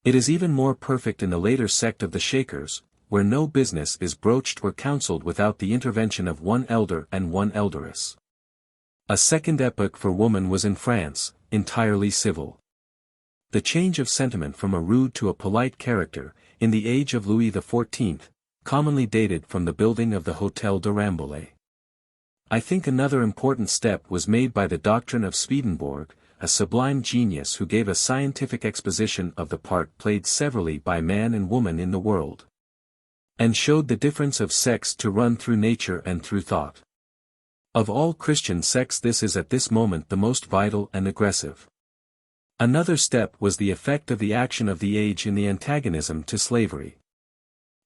It is even more perfect in the later sect of the Shakers, where no business is broached or counseled without the intervention of one elder and one elderess. A second epoch for woman was in France, entirely civil. The change of sentiment from a rude to a polite character, in the age of Louis XIV, commonly dated from the building of the Hôtel de Rambouillet. I think another important step was made by the doctrine of Swedenborg, a sublime genius who gave a scientific exposition of the part played severally by man and woman in the world, and showed the difference of sex to run through nature and through thought. Of all Christian sects this is at this moment the most vital and aggressive. Another step was the effect of the action of the age in the antagonism to slavery.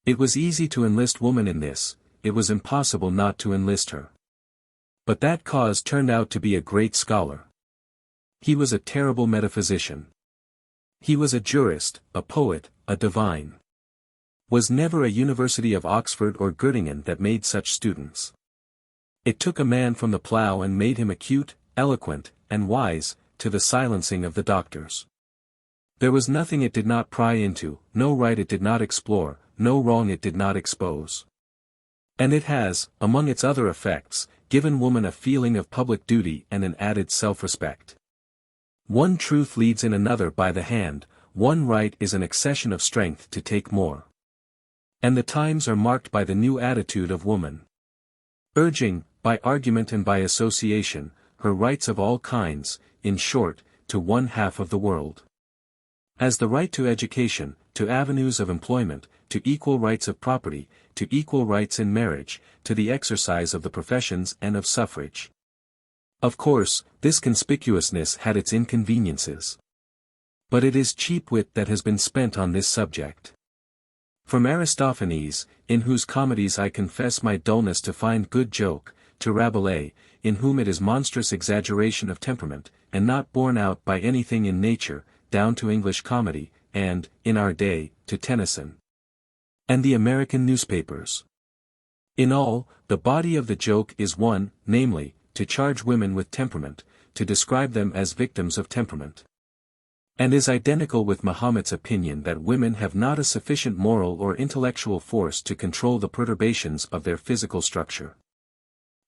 It was easy to enlist woman in this, it was impossible not to enlist her. But that cause turned out to be a great scholar. He was a terrible metaphysician. He was a jurist, a poet, a divine. Was never a University of Oxford or Göttingen that made such students. It took a man from the plough and made him acute, eloquent, and wise, to the silencing of the doctors. There was nothing it did not pry into, no right it did not explore, no wrong it did not expose. And it has, among its other effects, given woman a feeling of public duty and an added self-respect. One truth leads in another by the hand, one right is an accession of strength to take more. And the times are marked by the new attitude of woman. Urging, by argument and by association, her rights of all kinds, in short, to one half of the world. As the right to education, to avenues of employment, to equal rights of property, to equal rights in marriage, to the exercise of the professions and of suffrage. Of course, this conspicuousness had its inconveniences. But it is cheap wit that has been spent on this subject. From Aristophanes, in whose comedies I confess my dullness to find good joke, to Rabelais, in whom it is monstrous exaggeration of temperament, and not borne out by anything in nature, down to English comedy, and, in our day, to Tennyson. And the American newspapers. In all, the body of the joke is one, namely, to charge women with temperament, to describe them as victims of temperament. And is identical with Mahomet's opinion that women have not a sufficient moral or intellectual force to control the perturbations of their physical structure.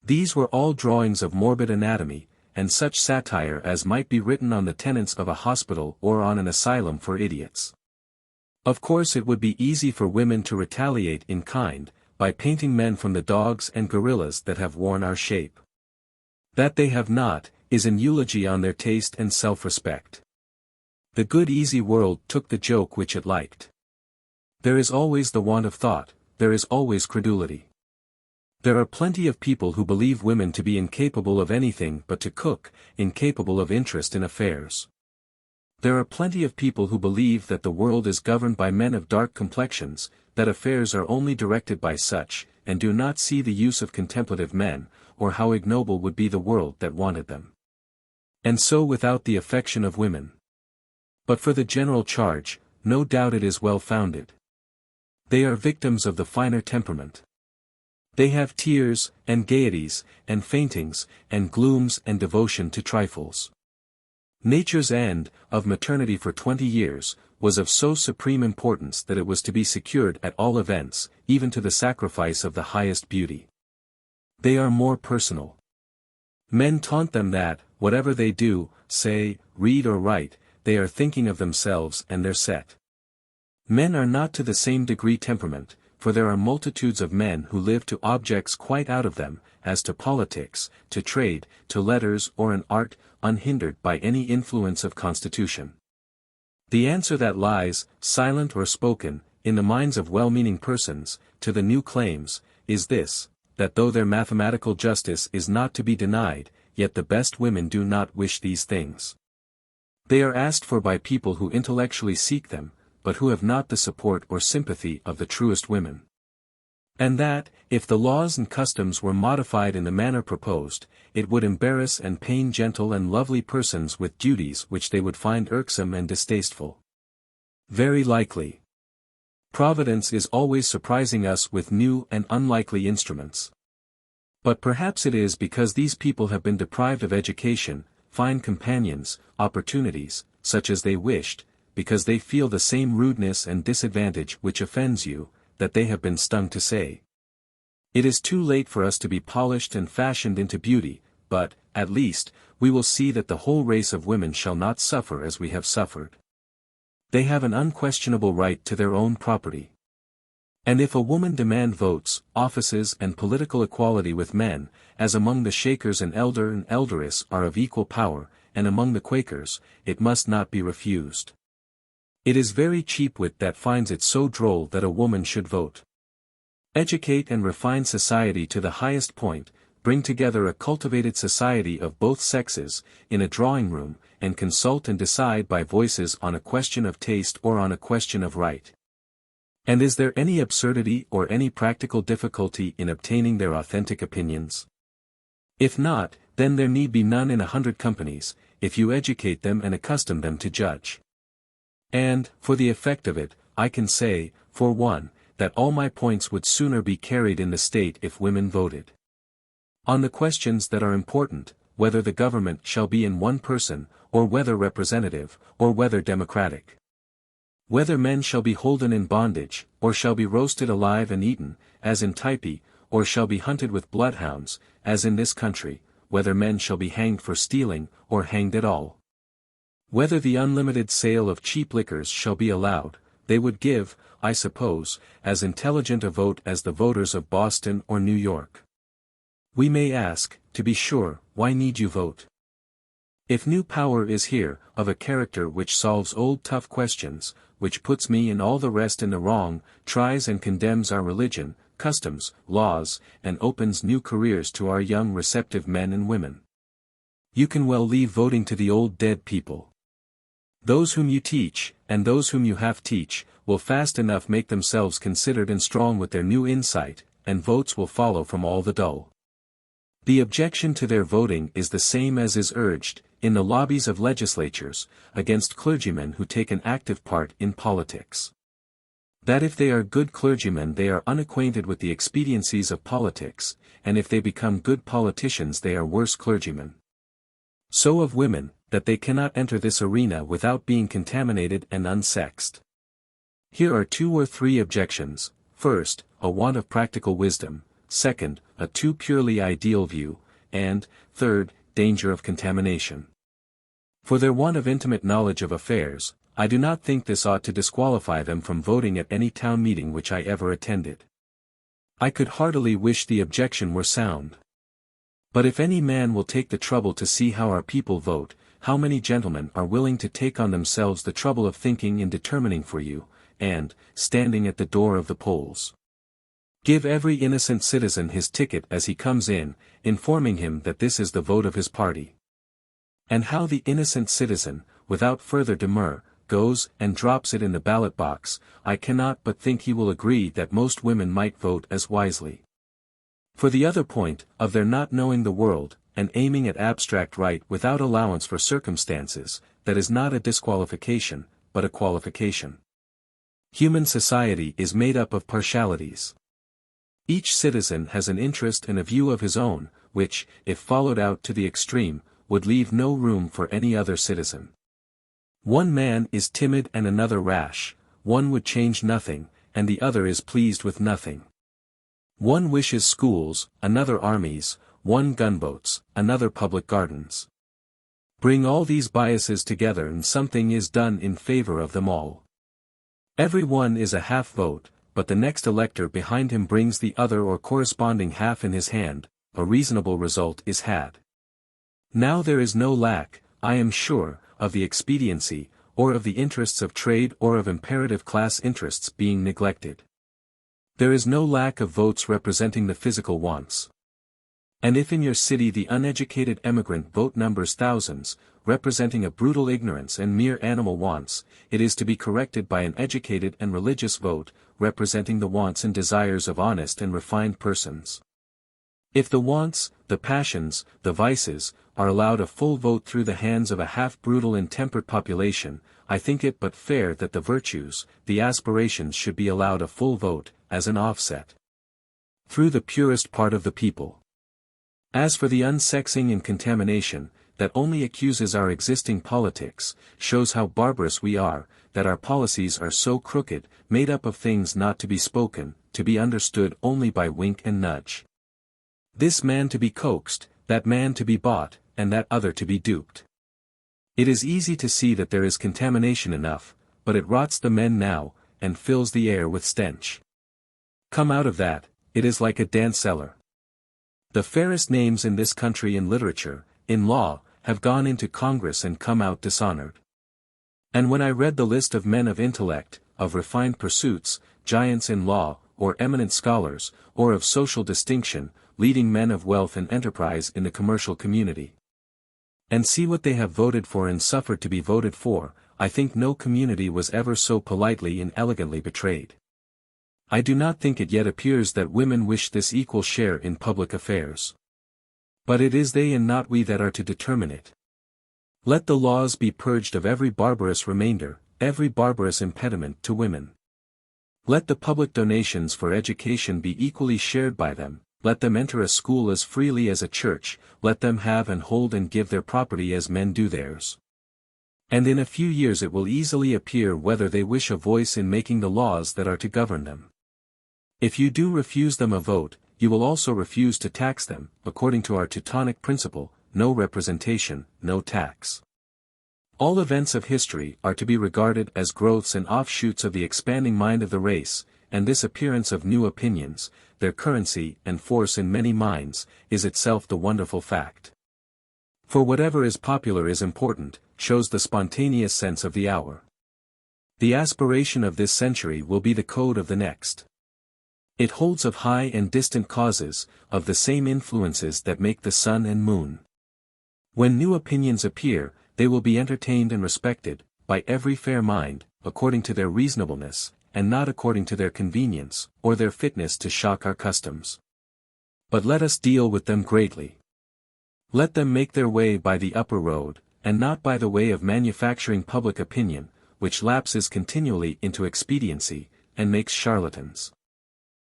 These were all drawings of morbid anatomy, and such satire as might be written on the tenants of a hospital or on an asylum for idiots. Of course it would be easy for women to retaliate in kind, by painting men from the dogs and gorillas that have worn our shape. That they have not, is an eulogy on their taste and self-respect. The good easy world took the joke which it liked. There is always the want of thought, there is always credulity. There are plenty of people who believe women to be incapable of anything but to cook, incapable of interest in affairs. There are plenty of people who believe that the world is governed by men of dark complexions, that affairs are only directed by such, and do not see the use of contemplative men, or how ignoble would be the world that wanted them. And so without the affection of women. But for the general charge, no doubt it is well founded. They are victims of the finer temperament. They have tears, and gaieties, and faintings, and glooms and devotion to trifles. Nature's end, of maternity for 20 years, was of so supreme importance that it was to be secured at all events, even to the sacrifice of the highest beauty. They are more personal. Men taunt them that, whatever they do, say, read or write, they are thinking of themselves and their set. Men are not to the same degree temperament, for there are multitudes of men who live to objects quite out of them, as to politics, to trade, to letters or an art, unhindered by any influence of constitution. The answer that lies, silent or spoken, in the minds of well-meaning persons, to the new claims, is this, that though their mathematical justice is not to be denied, yet the best women do not wish these things. They are asked for by people who intellectually seek them, but who have not the support or sympathy of the truest women. And that, if the laws and customs were modified in the manner proposed, it would embarrass and pain gentle and lovely persons with duties which they would find irksome and distasteful. Very likely. Providence is always surprising us with new and unlikely instruments. But perhaps it is because these people have been deprived of education, fine companions, opportunities, such as they wished, because they feel the same rudeness and disadvantage which offends you, that they have been stung to say. It is too late for us to be polished and fashioned into beauty, but, at least, we will see that the whole race of women shall not suffer as we have suffered. They have an unquestionable right to their own property. And if a woman demand votes, offices and political equality with men, as among the Shakers an elder and elderess are of equal power, and among the Quakers, it must not be refused. It is very cheap wit that finds it so droll that a woman should vote. Educate and refine society to the highest point, bring together a cultivated society of both sexes, in a drawing-room, and consult and decide by voices on a question of taste or on a question of right. And is there any absurdity or any practical difficulty in obtaining their authentic opinions? If not, then there need be none in 100 companies, if you educate them and accustom them to judge. And, for the effect of it, I can say, for one, that all my points would sooner be carried in the state if women voted. On the questions that are important, whether the government shall be in one person, or whether representative, or whether democratic. Whether men shall be holden in bondage, or shall be roasted alive and eaten, as in Type, or shall be hunted with bloodhounds, as in this country, whether men shall be hanged for stealing, or hanged at all. Whether the unlimited sale of cheap liquors shall be allowed, they would give, I suppose, as intelligent a vote as the voters of Boston or New York. We may ask, to be sure, why need you vote? If new power is here, of a character which solves old tough questions, which puts me and all the rest in the wrong, tries and condemns our religion, customs, laws, and opens new careers to our young receptive men and women, you can well leave voting to the old dead people. Those whom you teach, and those whom you have teach, will fast enough make themselves considered and strong with their new insight, and votes will follow from all the dull. The objection to their voting is the same as is urged, in the lobbies of legislatures, against clergymen who take an active part in politics. That if they are good clergymen they are unacquainted with the expediencies of politics, and if they become good politicians they are worse clergymen. So of women, that they cannot enter this arena without being contaminated and unsexed. Here are 2 or 3 objections: first, a want of practical wisdom; second, a too purely ideal view; and, third, danger of contamination. For their want of intimate knowledge of affairs, I do not think this ought to disqualify them from voting at any town meeting which I ever attended. I could heartily wish the objection were sound. But if any man will take the trouble to see how our people vote, how many gentlemen are willing to take on themselves the trouble of thinking and determining for you, and, standing at the door of the polls, give every innocent citizen his ticket as he comes in, informing him that this is the vote of his party. And how the innocent citizen, without further demur, goes and drops it in the ballot box, I cannot but think he will agree that most women might vote as wisely. For the other point, of their not knowing the world, and aiming at abstract right without allowance for circumstances, that is not a disqualification, but a qualification. Human society is made up of partialities. Each citizen has an interest and a view of his own, which, if followed out to the extreme, would leave no room for any other citizen. One man is timid and another rash, one would change nothing, and the other is pleased with nothing. One wishes schools, another armies, one gunboats, another public gardens. Bring all these biases together and something is done in favor of them all. Every one is a half vote, but the next elector behind him brings the other or corresponding half in his hand, a reasonable result is had. Now there is no lack, I am sure, of the expediency, or of the interests of trade or of imperative class interests being neglected. There is no lack of votes representing the physical wants. And if in your city the uneducated emigrant vote numbers thousands, representing a brutal ignorance and mere animal wants, it is to be corrected by an educated and religious vote, representing the wants and desires of honest and refined persons. If the wants, the passions, the vices, are allowed a full vote through the hands of a half-brutal intemperate population, I think it but fair that the virtues, the aspirations should be allowed a full vote, as an offset, through the purest part of the people. As for the unsexing and contamination, that only accuses our existing politics, shows how barbarous we are, that our policies are so crooked, made up of things not to be spoken, to be understood only by wink and nudge. This man to be coaxed, that man to be bought, and that other to be duped. It is easy to see that there is contamination enough, but it rots the men now, and fills the air with stench. Come out of that, it is like a dance cellar. The fairest names in this country in literature, in law, have gone into Congress and come out dishonored. And when I read the list of men of intellect, of refined pursuits, giants in law, or eminent scholars, or of social distinction, leading men of wealth and enterprise in the commercial community, and see what they have voted for and suffered to be voted for, I think no community was ever so politely and elegantly betrayed. I do not think it yet appears that women wish this equal share in public affairs. But it is they and not we that are to determine it. Let the laws be purged of every barbarous remainder, every barbarous impediment to women. Let the public donations for education be equally shared by them, let them enter a school as freely as a church, let them have and hold and give their property as men do theirs. And in a few years it will easily appear whether they wish a voice in making the laws that are to govern them. If you do refuse them a vote, you will also refuse to tax them, according to our Teutonic principle, no representation, no tax. All events of history are to be regarded as growths and offshoots of the expanding mind of the race, and this appearance of new opinions, their currency and force in many minds, is itself the wonderful fact. For whatever is popular is important, shows the spontaneous sense of the hour. The aspiration of this century will be the code of the next. It holds of high and distant causes, of the same influences that make the sun and moon. When new opinions appear, they will be entertained and respected, by every fair mind, according to their reasonableness, and not according to their convenience, or their fitness to shock our customs. But let us deal with them greatly. Let them make their way by the upper road, and not by the way of manufacturing public opinion, which lapses continually into expediency, and makes charlatans.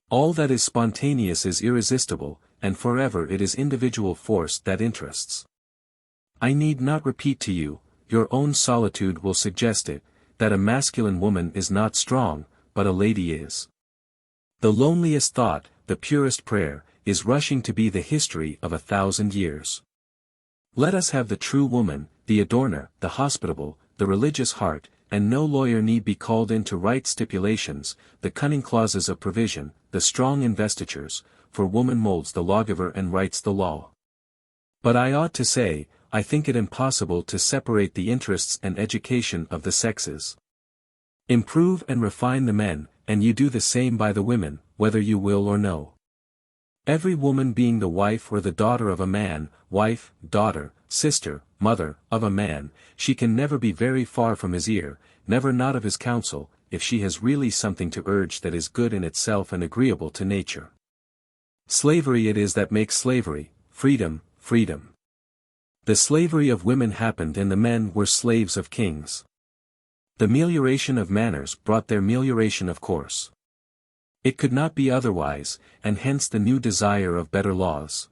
All that is spontaneous is irresistible, and forever it is individual force that interests. I need not repeat to you, your own solitude will suggest it, that a masculine woman is not strong, but a lady is. The loneliest thought, the purest prayer, is rushing to be the history of 1,000 years. Let us have the true woman, the adorner, the hospitable, the religious heart, and no lawyer need be called in to write stipulations, the cunning clauses of provision, the strong investitures, for woman molds the lawgiver and writes the law. But I ought to say, I think it impossible to separate the interests and education of the sexes. Improve and refine the men, and you do the same by the women, whether you will or no. Every woman being the wife or the daughter of a man, wife, daughter, sister, mother, of a man, she can never be very far from his ear, never not of his counsel, if she has really something to urge that is good in itself and agreeable to nature. Slavery it is that makes slavery, freedom, freedom. The slavery of women happened and the men were slaves of kings. The melioration of manners brought their melioration of course. It could not be otherwise, and hence the new desire of better laws.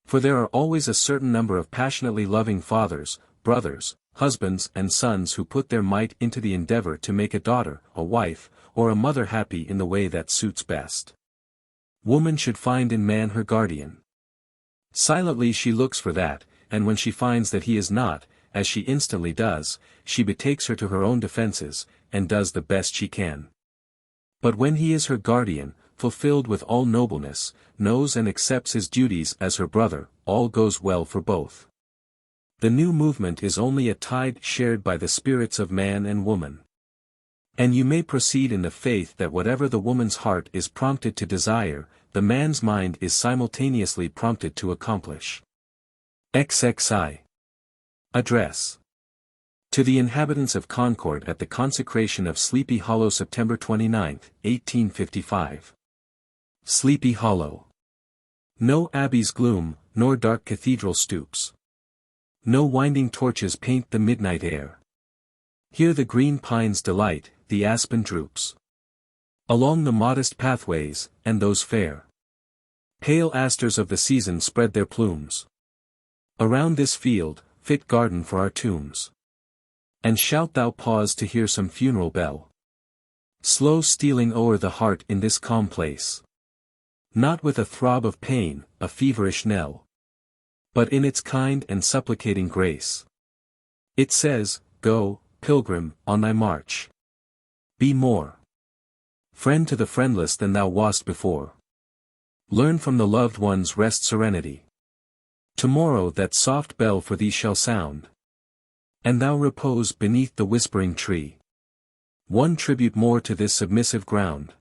For there are always a certain number of passionately loving fathers, brothers, husbands and sons who put their might into the endeavor to make a daughter, a wife, or a mother happy in the way that suits best. Woman should find in man her guardian. Silently she looks for that, and when she finds that he is not, as she instantly does, she betakes her to her own defenses, and does the best she can. But when he is her guardian, fulfilled with all nobleness, knows and accepts his duties as her brother, all goes well for both. The new movement is only a tide shared by the spirits of man and woman. And you may proceed in the faith that whatever the woman's heart is prompted to desire, the man's mind is simultaneously prompted to accomplish. XXII. Address. To the inhabitants of Concord at the consecration of Sleepy Hollow, September 29, 1855. Sleepy Hollow. No abbey's gloom, nor dark cathedral stoops. No winding torches paint the midnight air. Here the green pines delight, the aspen droops along the modest pathways, and those fair, pale asters of the season spread their plumes around this field, fit garden for our tombs. And shalt thou pause to hear some funeral bell, slow stealing o'er the heart in this calm place? Not with a throb of pain, a feverish knell, but in its kind and supplicating grace. It says, go, pilgrim, on thy march. Be more friend to the friendless than thou wast before. Learn from the loved one's rest serenity. Tomorrow that soft bell for thee shall sound, and thou repose beneath the whispering tree. One tribute more to this submissive ground.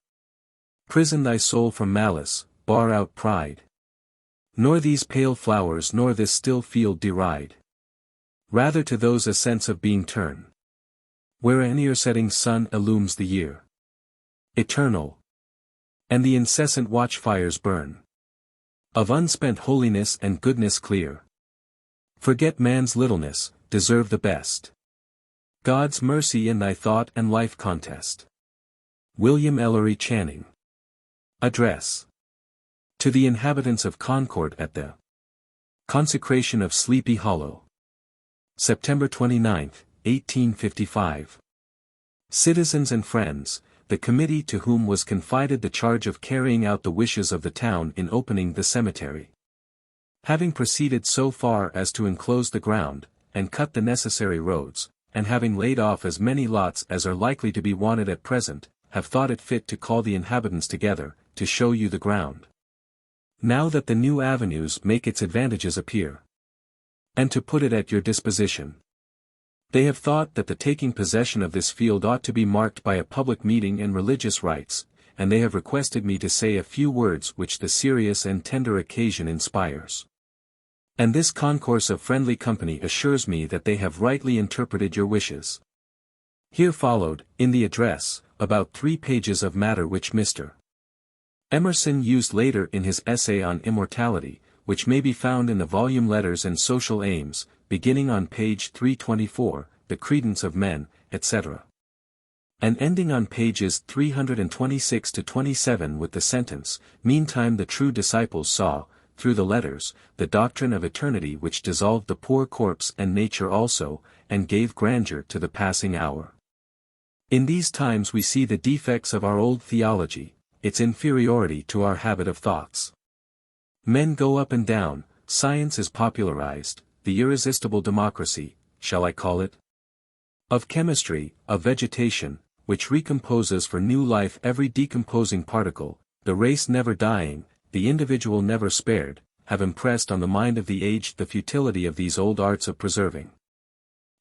Prison thy soul from malice, bar out pride. Nor these pale flowers nor this still field deride. Rather to those a sense of being turn, where an ear-setting sun illumes the year eternal, and the incessant watchfires burn of unspent holiness and goodness clear. Forget man's littleness, deserve the best. God's mercy in thy thought and life contest. William Ellery Channing. Address. To the inhabitants of Concord at the consecration of Sleepy Hollow. September 29, 1855. Citizens and friends, the committee to whom was confided the charge of carrying out the wishes of the town in opening the cemetery, having proceeded so far as to enclose the ground, and cut the necessary roads, and having laid off as many lots as are likely to be wanted at present, have thought it fit to call the inhabitants together, to show you the ground, now that the new avenues make its advantages appear, and to put it at your disposition. They have thought that the taking possession of this field ought to be marked by a public meeting and religious rites, and they have requested me to say a few words which the serious and tender occasion inspires. And this concourse of friendly company assures me that they have rightly interpreted your wishes. Here followed, in the address, about 3 pages of matter which Mr. Emerson used later in his essay on immortality, which may be found in the volume Letters and Social Aims, beginning on page 324, The Credence of Men, etc. and ending on pages 326 to 27 with the sentence, "Meantime the true disciples saw, through the letters, the doctrine of eternity which dissolved the poor corpse and nature also, and gave grandeur to the passing hour." In these times we see the defects of our old theology, its inferiority to our habit of thoughts. Men go up and down, science is popularized, the irresistible democracy, shall I call it? Of chemistry, of vegetation, which recomposes for new life every decomposing particle, the race never dying, the individual never spared, have impressed on the mind of the aged the futility of these old arts of preserving.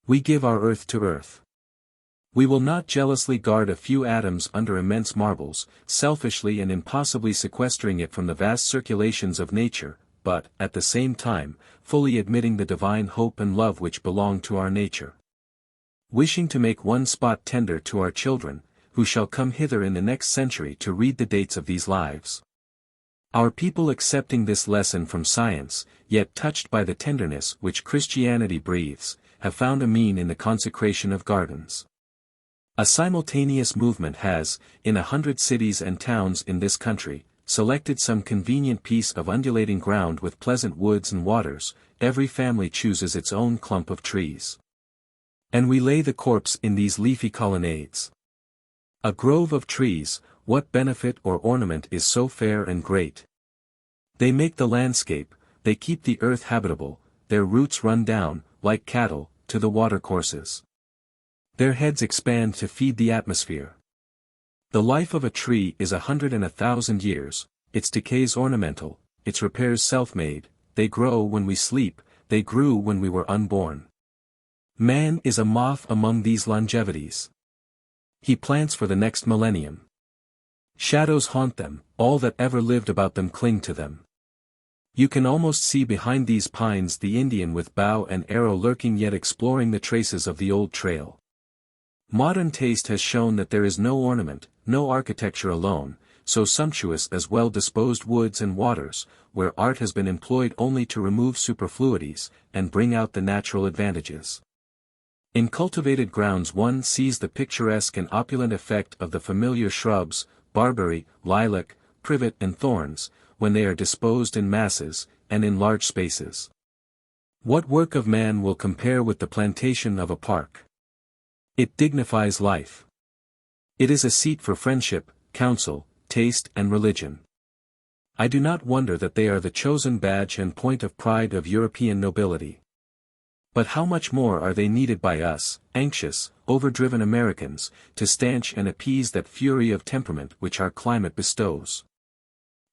We give our earth to earth. We will not jealously guard a few atoms under immense marbles, selfishly and impossibly sequestering it from the vast circulations of nature, but, at the same time, fully admitting the divine hope and love which belong to our nature. Wishing to make one spot tender to our children, who shall come hither in the next century to read the dates of these lives. Our people accepting this lesson from science, yet touched by the tenderness which Christianity breathes, have found a mean in the consecration of gardens. A simultaneous movement has, in 100 cities and towns in this country, selected some convenient piece of undulating ground with pleasant woods and waters. Every family chooses its own clump of trees, and we lay the corpse in these leafy colonnades. A grove of trees, what benefit or ornament is so fair and great? They make the landscape, they keep the earth habitable, their roots run down, like cattle, to the watercourses. Their heads expand to feed the atmosphere. The life of a tree is 100 and 1,000 years, its decays ornamental, its repairs self-made, they grow when we sleep, they grew when we were unborn. Man is a moth among these longevities. He plants for the next millennium. Shadows haunt them, all that ever lived about them cling to them. You can almost see behind these pines the Indian with bow and arrow lurking yet exploring the traces of the old trail. Modern taste has shown that there is no ornament, no architecture alone, so sumptuous as well-disposed woods and waters, where art has been employed only to remove superfluities, and bring out the natural advantages. In cultivated grounds one sees the picturesque and opulent effect of the familiar shrubs, barberry, lilac, privet and thorns, when they are disposed in masses, and in large spaces. What work of man will compare with the plantation of a park? It dignifies life. It is a seat for friendship, counsel, taste and religion. I do not wonder that they are the chosen badge and point of pride of European nobility. But how much more are they needed by us, anxious, overdriven Americans, to stanch and appease that fury of temperament which our climate bestows.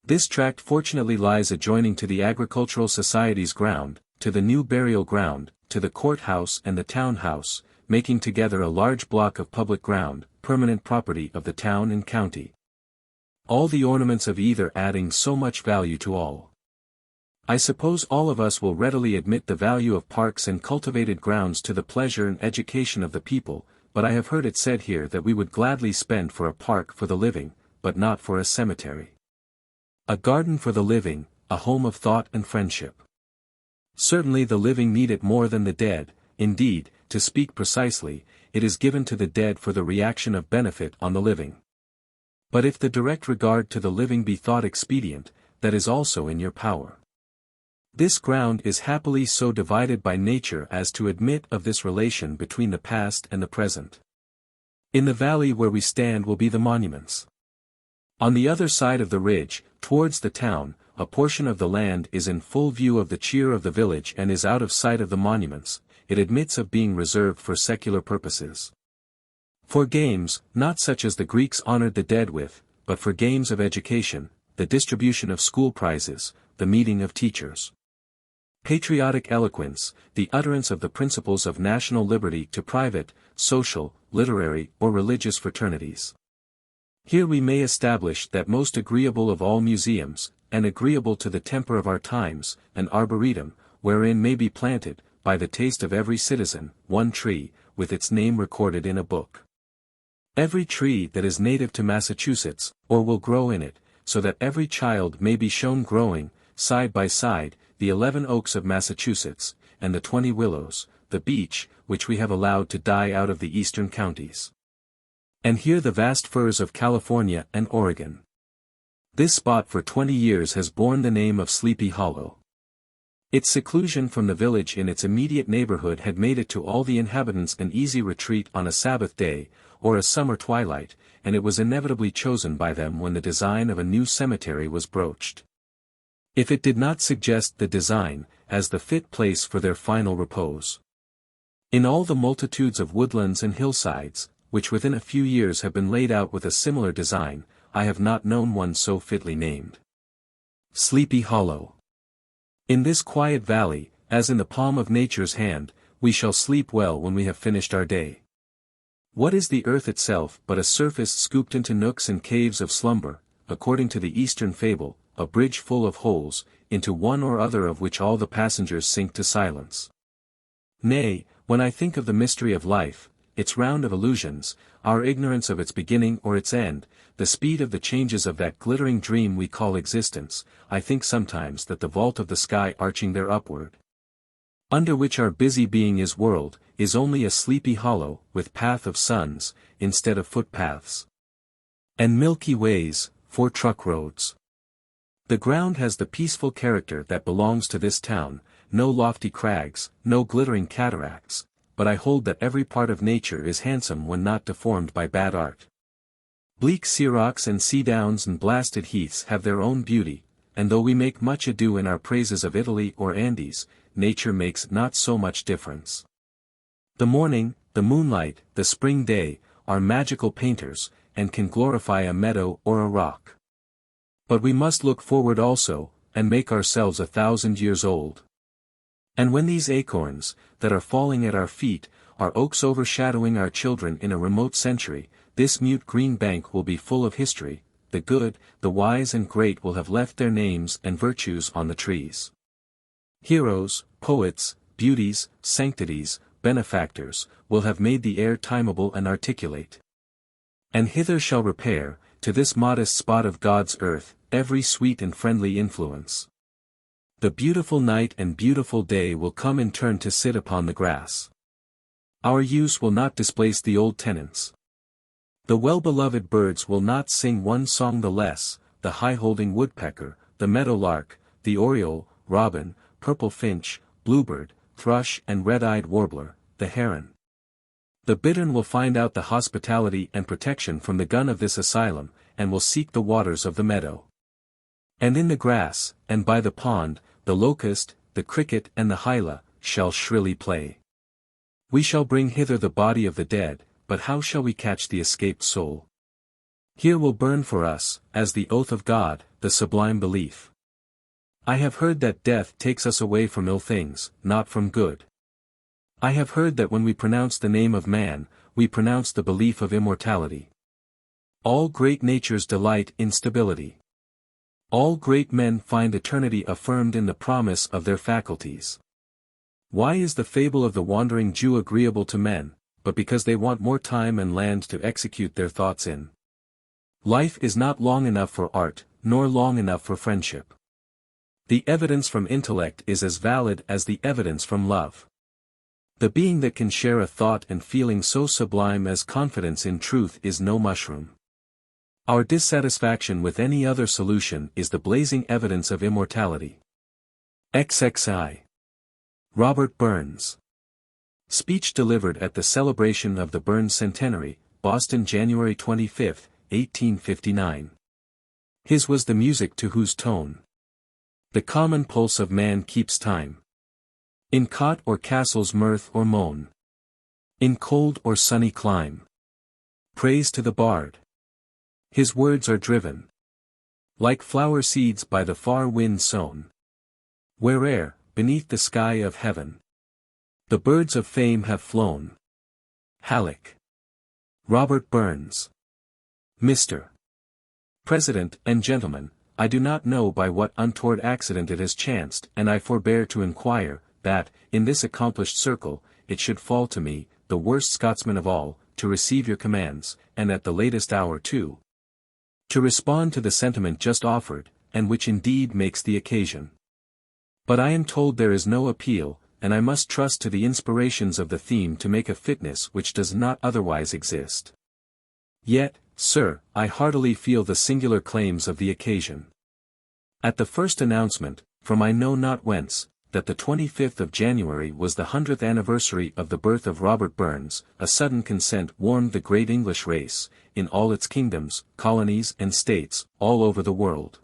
This tract fortunately lies adjoining to the Agricultural Society's ground, to the new burial ground, to the courthouse and the town house, making together a large block of public ground, permanent property of the town and county. All the ornaments of either adding so much value to all. I suppose all of us will readily admit the value of parks and cultivated grounds to the pleasure and education of the people, but I have heard it said here that we would gladly spend for a park for the living, but not for a cemetery. A garden for the living, a home of thought and friendship. Certainly the living need it more than the dead, indeed, to speak precisely, it is given to the dead for the reaction of benefit on the living. But if the direct regard to the living be thought expedient, that is also in your power. This ground is happily so divided by nature as to admit of this relation between the past and the present. In the valley where we stand will be the monuments. On the other side of the ridge, towards the town, a portion of the land is in full view of the cheer of the village and is out of sight of the monuments. It admits of being reserved for secular purposes. For games, not such as the Greeks honored the dead with, but for games of education, the distribution of school prizes, the meeting of teachers. Patriotic eloquence, the utterance of the principles of national liberty to private, social, literary, or religious fraternities. Here we may establish that most agreeable of all museums, and agreeable to the temper of our times, an arboretum, wherein may be planted, by the taste of every citizen, one tree, with its name recorded in a book. Every tree that is native to Massachusetts, or will grow in it, so that every child may be shown growing, side by side, the 11 oaks of Massachusetts, and the 20 willows, the beech, which we have allowed to die out of the eastern counties. And here the vast firs of California and Oregon. This spot for 20 years has borne the name of Sleepy Hollow. Its seclusion from the village in its immediate neighborhood had made it to all the inhabitants an easy retreat on a Sabbath day, or a summer twilight, and it was inevitably chosen by them when the design of a new cemetery was broached. If it did not suggest the design, as the fit place for their final repose. In all the multitudes of woodlands and hillsides, which within a few years have been laid out with a similar design, I have not known one so fitly named. Sleepy Hollow. In this quiet valley, as in the palm of nature's hand, we shall sleep well when we have finished our day. What is the earth itself but a surface scooped into nooks and caves of slumber, according to the Eastern fable, a bridge full of holes, into one or other of which all the passengers sink to silence? Nay, when I think of the mystery of life, its round of illusions, our ignorance of its beginning or its end, the speed of the changes of that glittering dream we call existence, I think sometimes that the vault of the sky arching there upward, under which our busy being is whirled, is only a sleepy hollow, with path of suns, instead of footpaths. And milky ways, for truck roads. The ground has the peaceful character that belongs to this town, no lofty crags, no glittering cataracts, but I hold that every part of nature is handsome when not deformed by bad art. Bleak searocks and sea downs and blasted heaths have their own beauty, and though we make much ado in our praises of Italy or Andes, nature makes not so much difference. The morning, the moonlight, the spring day, are magical painters, and can glorify a meadow or a rock. But we must look forward also, and make ourselves 1,000 years old. And when these acorns, that are falling at our feet, are oaks overshadowing our children in a remote century, this mute green bank will be full of history, the good, the wise and great will have left their names and virtues on the trees. Heroes, poets, beauties, sanctities, benefactors, will have made the air timeable and articulate. And hither shall repair, to this modest spot of God's earth, every sweet and friendly influence. The beautiful night and beautiful day will come in turn to sit upon the grass. Our use will not displace the old tenants. The well-beloved birds will not sing one song the less, the high-holding woodpecker, the meadowlark, the oriole, robin, purple finch, bluebird, thrush and red-eyed warbler, the heron. The bittern will find out the hospitality and protection from the gun of this asylum, and will seek the waters of the meadow. And in the grass, and by the pond, the locust, the cricket and the hyla, shall shrilly play. We shall bring hither the body of the dead, but how shall we catch the escaped soul? Here will burn for us, as the oath of God, the sublime belief. I have heard that death takes us away from ill things, not from good. I have heard that when we pronounce the name of man, we pronounce the belief of immortality. All great natures delight in stability. All great men find eternity affirmed in the promise of their faculties. Why is the fable of the wandering Jew agreeable to men, but because they want more time and land to execute their thoughts in? Life is not long enough for art, nor long enough for friendship. The evidence from intellect is as valid as the evidence from love. The being that can share a thought and feeling so sublime as confidence in truth is no mushroom. Our dissatisfaction with any other solution is the blazing evidence of immortality. XXII. Robert Burns. Speech delivered at the celebration of the Burns Centenary, Boston, January 25, 1859. His was the music to whose tone the common pulse of man keeps time. In cot or castle's mirth or moan, in cold or sunny clime. Praise to the bard. His words are driven like flower seeds by the far wind sown. Where'er, beneath the sky of heaven, the birds of fame have flown. Halleck. Robert Burns. Mr. President and gentlemen, I do not know by what untoward accident it has chanced, and I forbear to inquire, that, in this accomplished circle, it should fall to me, the worst Scotsman of all, to receive your commands, and at the latest hour too, to respond to the sentiment just offered, and which indeed makes the occasion. But I am told there is no appeal, and I must trust to the inspirations of the theme to make a fitness which does not otherwise exist. Yet, sir, I heartily feel the singular claims of the occasion. At the first announcement, from I know not whence, that the 25th of January was the 100th anniversary of the birth of Robert Burns, a sudden consent warmed the great English race, in all its kingdoms, colonies and states, all over the world,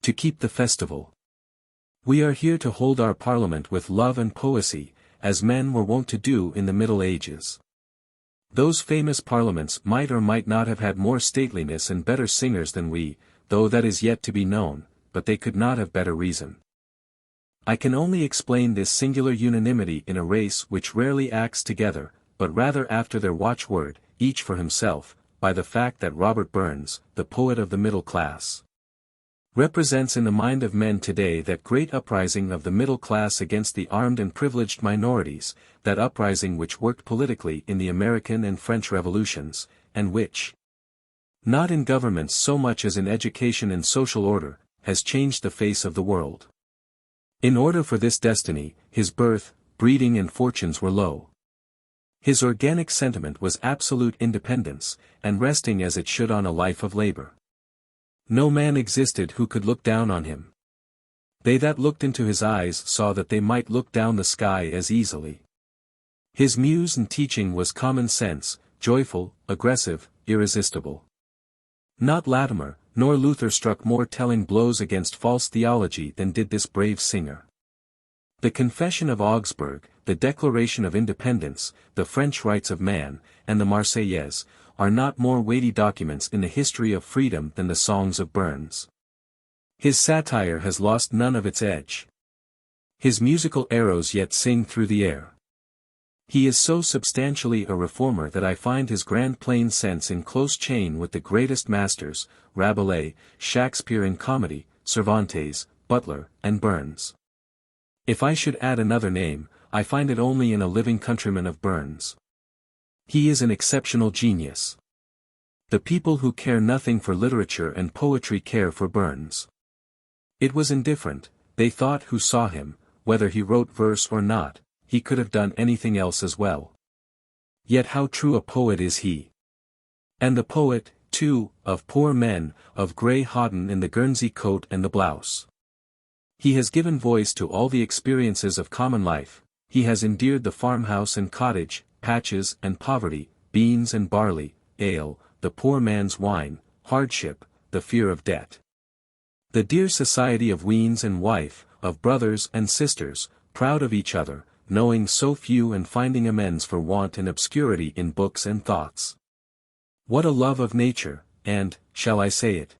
to keep the festival. We are here to hold our Parliament with love and poesy, as men were wont to do in the Middle Ages. Those famous parliaments might or might not have had more stateliness and better singers than we, though that is yet to be known, but they could not have better reason. I can only explain this singular unanimity in a race which rarely acts together, but rather after their watchword, each for himself, by the fact that Robert Burns, the poet of the middle class, represents in the mind of men today that great uprising of the middle class against the armed and privileged minorities, that uprising which worked politically in the American and French revolutions, and which, not in governments so much as in education and social order, has changed the face of the world. In order for this destiny, his birth, breeding and fortunes were low. His organic sentiment was absolute independence, and resting as it should on a life of labor. No man existed who could look down on him. They that looked into his eyes saw that they might look down the sky as easily. His muse and teaching was common sense, joyful, aggressive, irresistible. Not Latimer, nor Luther struck more telling blows against false theology than did this brave singer. The Confession of Augsburg, the Declaration of Independence, the French Rights of Man, and the Marseillaise, are not more weighty documents in the history of freedom than the songs of Burns. His satire has lost none of its edge. His musical arrows yet sing through the air. He is so substantially a reformer that I find his grand plain sense in close chain with the greatest masters, Rabelais, Shakespeare in comedy, Cervantes, Butler, and Burns. If I should add another name, I find it only in a living countryman of Burns. He is an exceptional genius. The people who care nothing for literature and poetry care for Burns. It was indifferent, they thought who saw him, whether he wrote verse or not, he could have done anything else as well. Yet how true a poet is he! And the poet, too, of poor men, of grey hodden in the Guernsey coat and the blouse. He has given voice to all the experiences of common life, he has endeared the farmhouse and cottage, patches and poverty, beans and barley, ale, the poor man's wine, hardship, the fear of debt. The dear society of weans and wife, of brothers and sisters, proud of each other, knowing so few and finding amends for want and obscurity in books and thoughts. What a love of nature, and, shall I say it,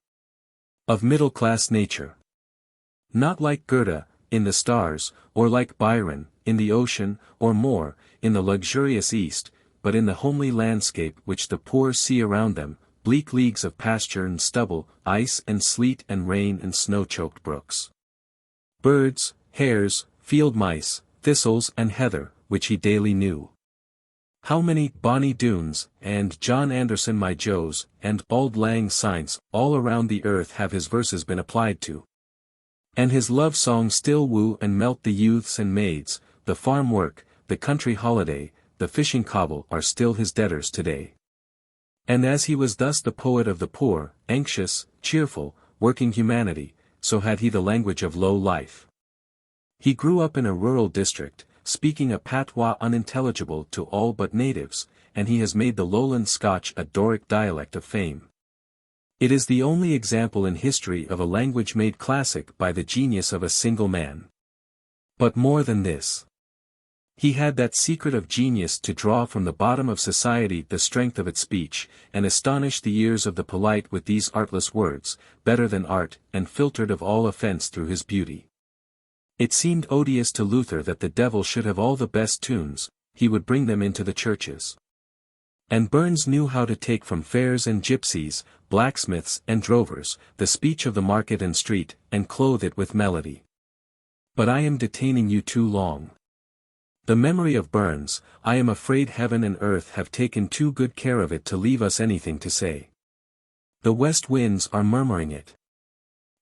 of middle-class nature. Not like Goethe, in the stars, or like Byron, in the ocean, or Moore, in the luxurious East, but in the homely landscape which the poor see around them, bleak leagues of pasture and stubble, ice and sleet and rain and snow-choked brooks. Birds, hares, field mice, thistles and heather, which he daily knew. How many Bonnie Doones, and John Anderson my Joes, and Auld Lang Synes, all around the earth have his verses been applied to. And his love songs still woo and melt the youths and maids, the farm work, the country holiday, the fishing cobble are still his debtors today. And as he was thus the poet of the poor, anxious, cheerful, working humanity, so had he the language of low life. He grew up in a rural district, speaking a patois unintelligible to all but natives, and he has made the lowland Scotch a Doric dialect of fame. It is the only example in history of a language made classic by the genius of a single man. But more than this. He had that secret of genius to draw from the bottom of society the strength of its speech, and astonish the ears of the polite with these artless words, better than art, and filtered of all offence through his beauty. It seemed odious to Luther that the devil should have all the best tunes, he would bring them into the churches. And Burns knew how to take from fairs and gypsies, blacksmiths and drovers, the speech of the market and street, and clothe it with melody. But I am detaining you too long. The memory of Burns, I am afraid heaven and earth have taken too good care of it to leave us anything to say. The west winds are murmuring it.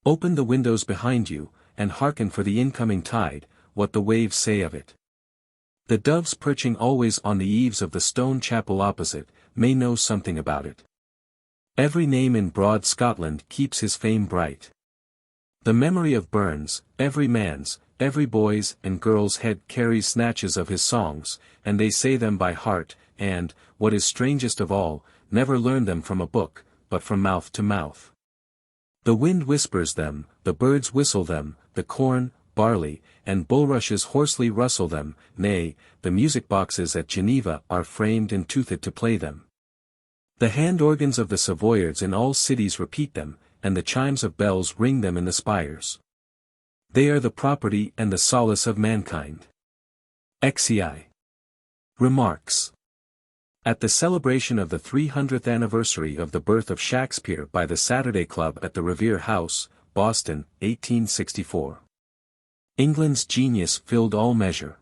Open the windows behind you, and hearken for the incoming tide, what the waves say of it. The doves perching always on the eaves of the stone chapel opposite, may know something about it. Every name in broad Scotland keeps his fame bright. The memory of Burns, every man's, every boy's and girl's head carries snatches of his songs, and they say them by heart, and, what is strangest of all, never learn them from a book, but from mouth to mouth. The wind whispers them, the birds whistle them, the corn, barley, and bulrushes hoarsely rustle them, nay, the music boxes at Geneva are framed and toothed to play them. The hand organs of the Savoyards in all cities repeat them, and the chimes of bells ring them in the spires. They are the property and the solace of mankind. XCI. Remarks. At the celebration of the 300th anniversary of the birth of Shakespeare by the Saturday Club at the Revere House, Boston, 1864. England's genius filled all measure.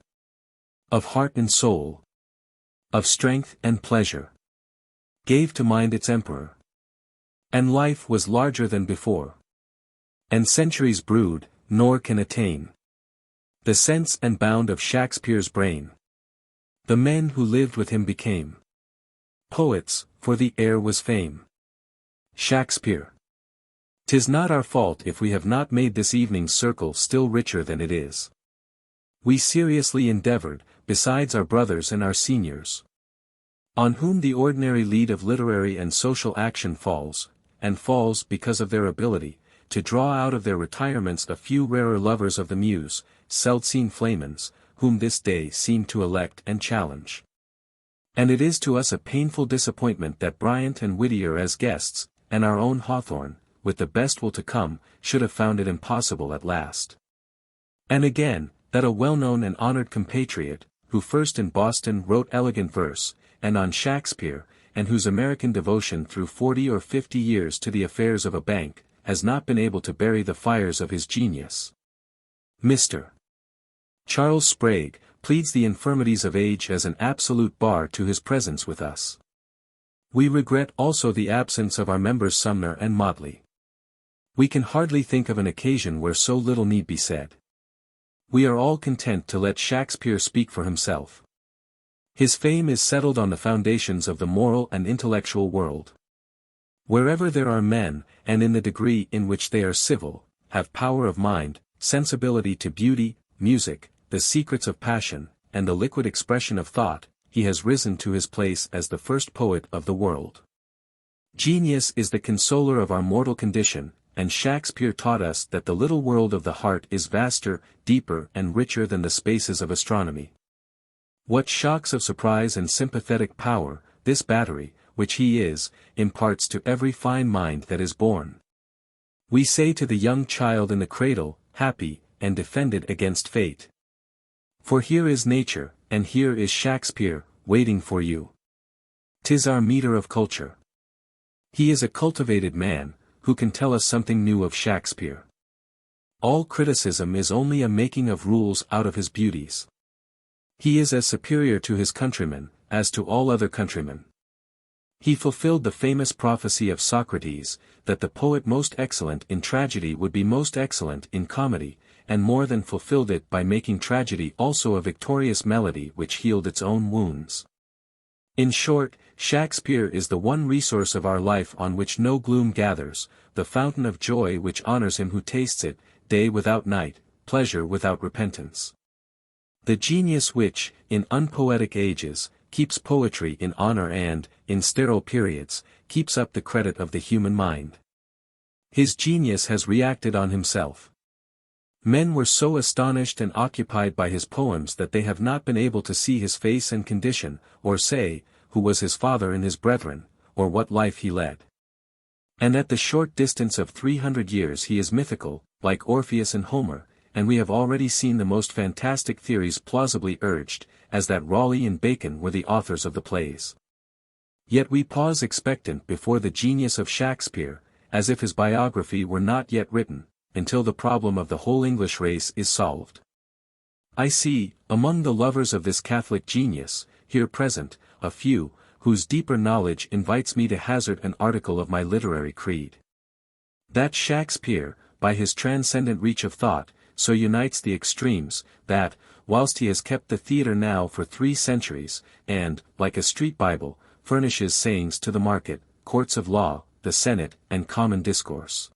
Of heart and soul. Of strength and pleasure. Gave to mind its emperor. And life was larger than before. And centuries brood, nor can attain the sense and bound of Shakespeare's brain. The men who lived with him became poets, for the air was fame. Shakespeare. 'Tis not our fault if we have not made this evening's circle still richer than it is. We seriously endeavored, besides our brothers and our seniors, on whom the ordinary lead of literary and social action falls, and falls because of their ability, to draw out of their retirements a few rarer lovers of the muse, seldseen flamens, whom this day seemed to elect and challenge. And it is to us a painful disappointment that Bryant and Whittier as guests, and our own Hawthorne, with the best will to come, should have found it impossible at last. And again, that a well-known and honored compatriot, who first in Boston wrote elegant verse, and on Shakespeare, and whose American devotion through 40 or 50 years to the affairs of a bank, has not been able to bury the fires of his genius. Mr. Charles Sprague pleads the infirmities of age as an absolute bar to his presence with us. We regret also the absence of our members Sumner and Motley. We can hardly think of an occasion where so little need be said. We are all content to let Shakespeare speak for himself. His fame is settled on the foundations of the moral and intellectual world. Wherever there are men, and in the degree in which they are civil, have power of mind, sensibility to beauty, music, the secrets of passion, and the liquid expression of thought, he has risen to his place as the first poet of the world. Genius is the consoler of our mortal condition, and Shakespeare taught us that the little world of the heart is vaster, deeper and richer than the spaces of astronomy. What shocks of surprise and sympathetic power, this battery, which he is, imparts to every fine mind that is born. We say to the young child in the cradle, happy, and defended against fate. For here is nature, and here is Shakespeare, waiting for you. 'Tis our meter of culture. He is a cultivated man, who can tell us something new of Shakespeare. All criticism is only a making of rules out of his beauties. He is as superior to his countrymen, as to all other countrymen. He fulfilled the famous prophecy of Socrates, that the poet most excellent in tragedy would be most excellent in comedy, and more than fulfilled it by making tragedy also a victorious melody which healed its own wounds. In short, Shakespeare is the one resource of our life on which no gloom gathers, the fountain of joy which honors him who tastes it, day without night, pleasure without repentance. The genius which, in unpoetic ages, keeps poetry in honor and, in sterile periods, keeps up the credit of the human mind. His genius has reacted on himself. Men were so astonished and occupied by his poems that they have not been able to see his face and condition, or say, who was his father and his brethren, or what life he led. And at the short distance of 300 years he is mythical, like Orpheus and Homer, and we have already seen the most fantastic theories plausibly urged, as that Raleigh and Bacon were the authors of the plays. Yet we pause expectant before the genius of Shakespeare, as if his biography were not yet written, until the problem of the whole English race is solved. I see, among the lovers of this Catholic genius, here present, a few, whose deeper knowledge invites me to hazard an article of my literary creed. That Shakespeare, by his transcendent reach of thought, so unites the extremes, that, whilst he has kept the theatre now for 3 centuries, and, like a street Bible, furnishes sayings to the market, courts of law, the Senate, and common discourse.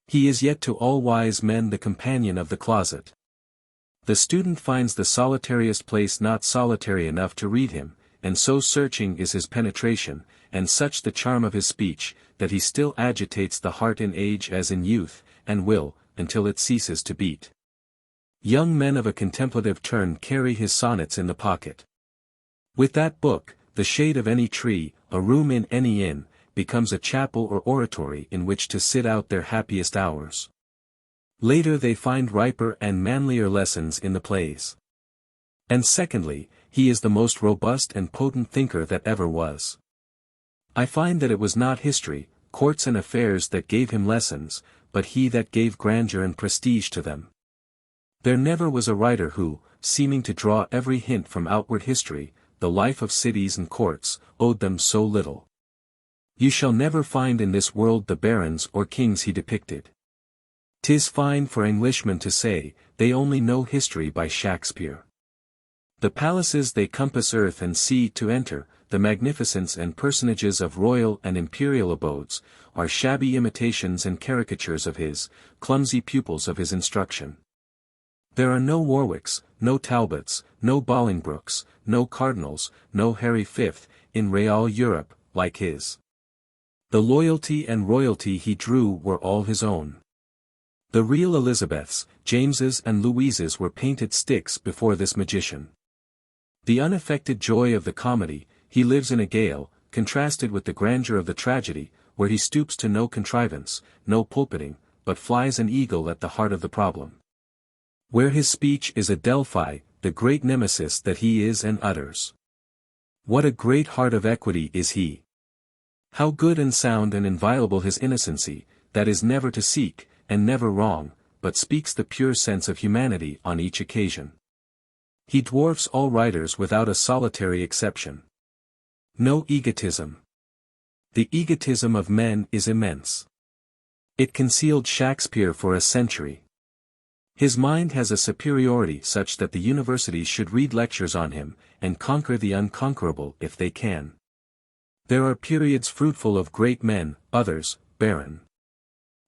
He is yet to all wise men the companion of the closet. The student finds the solitariest place not solitary enough to read him, and so searching is his penetration, and such the charm of his speech, that he still agitates the heart in age as in youth, and will, until it ceases to beat. Young men of a contemplative turn carry his sonnets in the pocket. With that book, the shade of any tree, a room in any inn, becomes a chapel or oratory in which to sit out their happiest hours. Later they find riper and manlier lessons in the plays. And secondly, he is the most robust and potent thinker that ever was. I find that it was not history, courts and affairs that gave him lessons, but he that gave grandeur and prestige to them. There never was a writer who, seeming to draw every hint from outward history, the life of cities and courts, owed them so little. You shall never find in this world the barons or kings he depicted. 'Tis fine for Englishmen to say, they only know history by Shakespeare. The palaces they compass earth and sea to enter, the magnificence and personages of royal and imperial abodes, are shabby imitations and caricatures of his, clumsy pupils of his instruction. There are no Warwicks, no Talbots, no Bolingbroks, no Cardinals, no Harry V, in real Europe, like his. The loyalty and royalty he drew were all his own. The real Elizabeths, Jameses and Louises were painted sticks before this magician. The unaffected joy of the comedy, he lives in a gale, contrasted with the grandeur of the tragedy, where he stoops to no contrivance, no pulpiting, but flies an eagle at the heart of the problem. Where his speech is a Delphi, the great nemesis that he is and utters. What a great heart of equity is he! How good and sound and inviolable his innocency, that is never to seek, and never wrong, but speaks the pure sense of humanity on each occasion. He dwarfs all writers without a solitary exception. No egotism. The egotism of men is immense. It concealed Shakespeare for a century. His mind has a superiority such that the universities should read lectures on him, and conquer the unconquerable if they can. There are periods fruitful of great men, others, barren.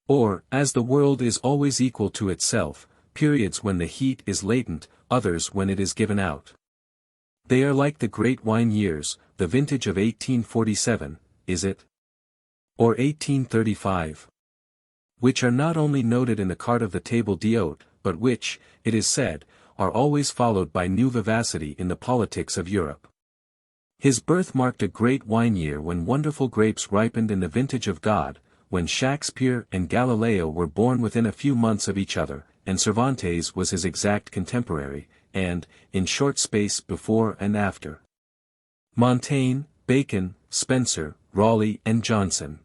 Or, as the world is always equal to itself, periods when the heat is latent, others when it is given out. They are like the great wine years, the vintage of 1847, is it? Or 1835. Which are not only noted in the card of the table d'hôte, but which, it is said, are always followed by new vivacity in the politics of Europe. His birth marked a great wine year when wonderful grapes ripened in the vintage of God, when Shakespeare and Galileo were born within a few months of each other, and Cervantes was his exact contemporary, and, in short space before and after, Montaigne, Bacon, Spencer, Raleigh and Johnson.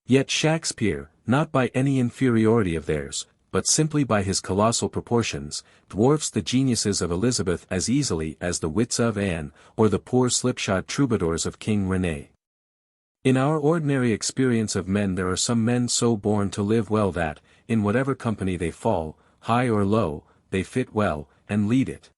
Yet Shakespeare, not by any inferiority of theirs, but simply by his colossal proportions, dwarfs the geniuses of Elizabeth as easily as the wits of Anne, or the poor slipshod troubadours of King René. In our ordinary experience of men there are some men so born to live well that, in whatever company they fall, high or low, they fit well, and lead it.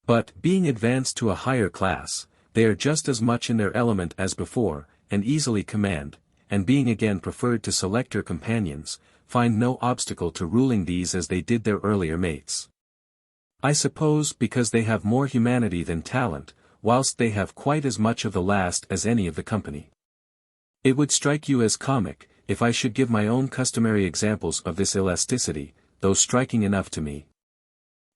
But, being advanced to a higher class, they are just as much in their element as before, and easily command, and being again preferred to selecter companions, find no obstacle to ruling these as they did their earlier mates. I suppose because they have more humanity than talent, whilst they have quite as much of the last as any of the company. It would strike you as comic, if I should give my own customary examples of this elasticity, though striking enough to me.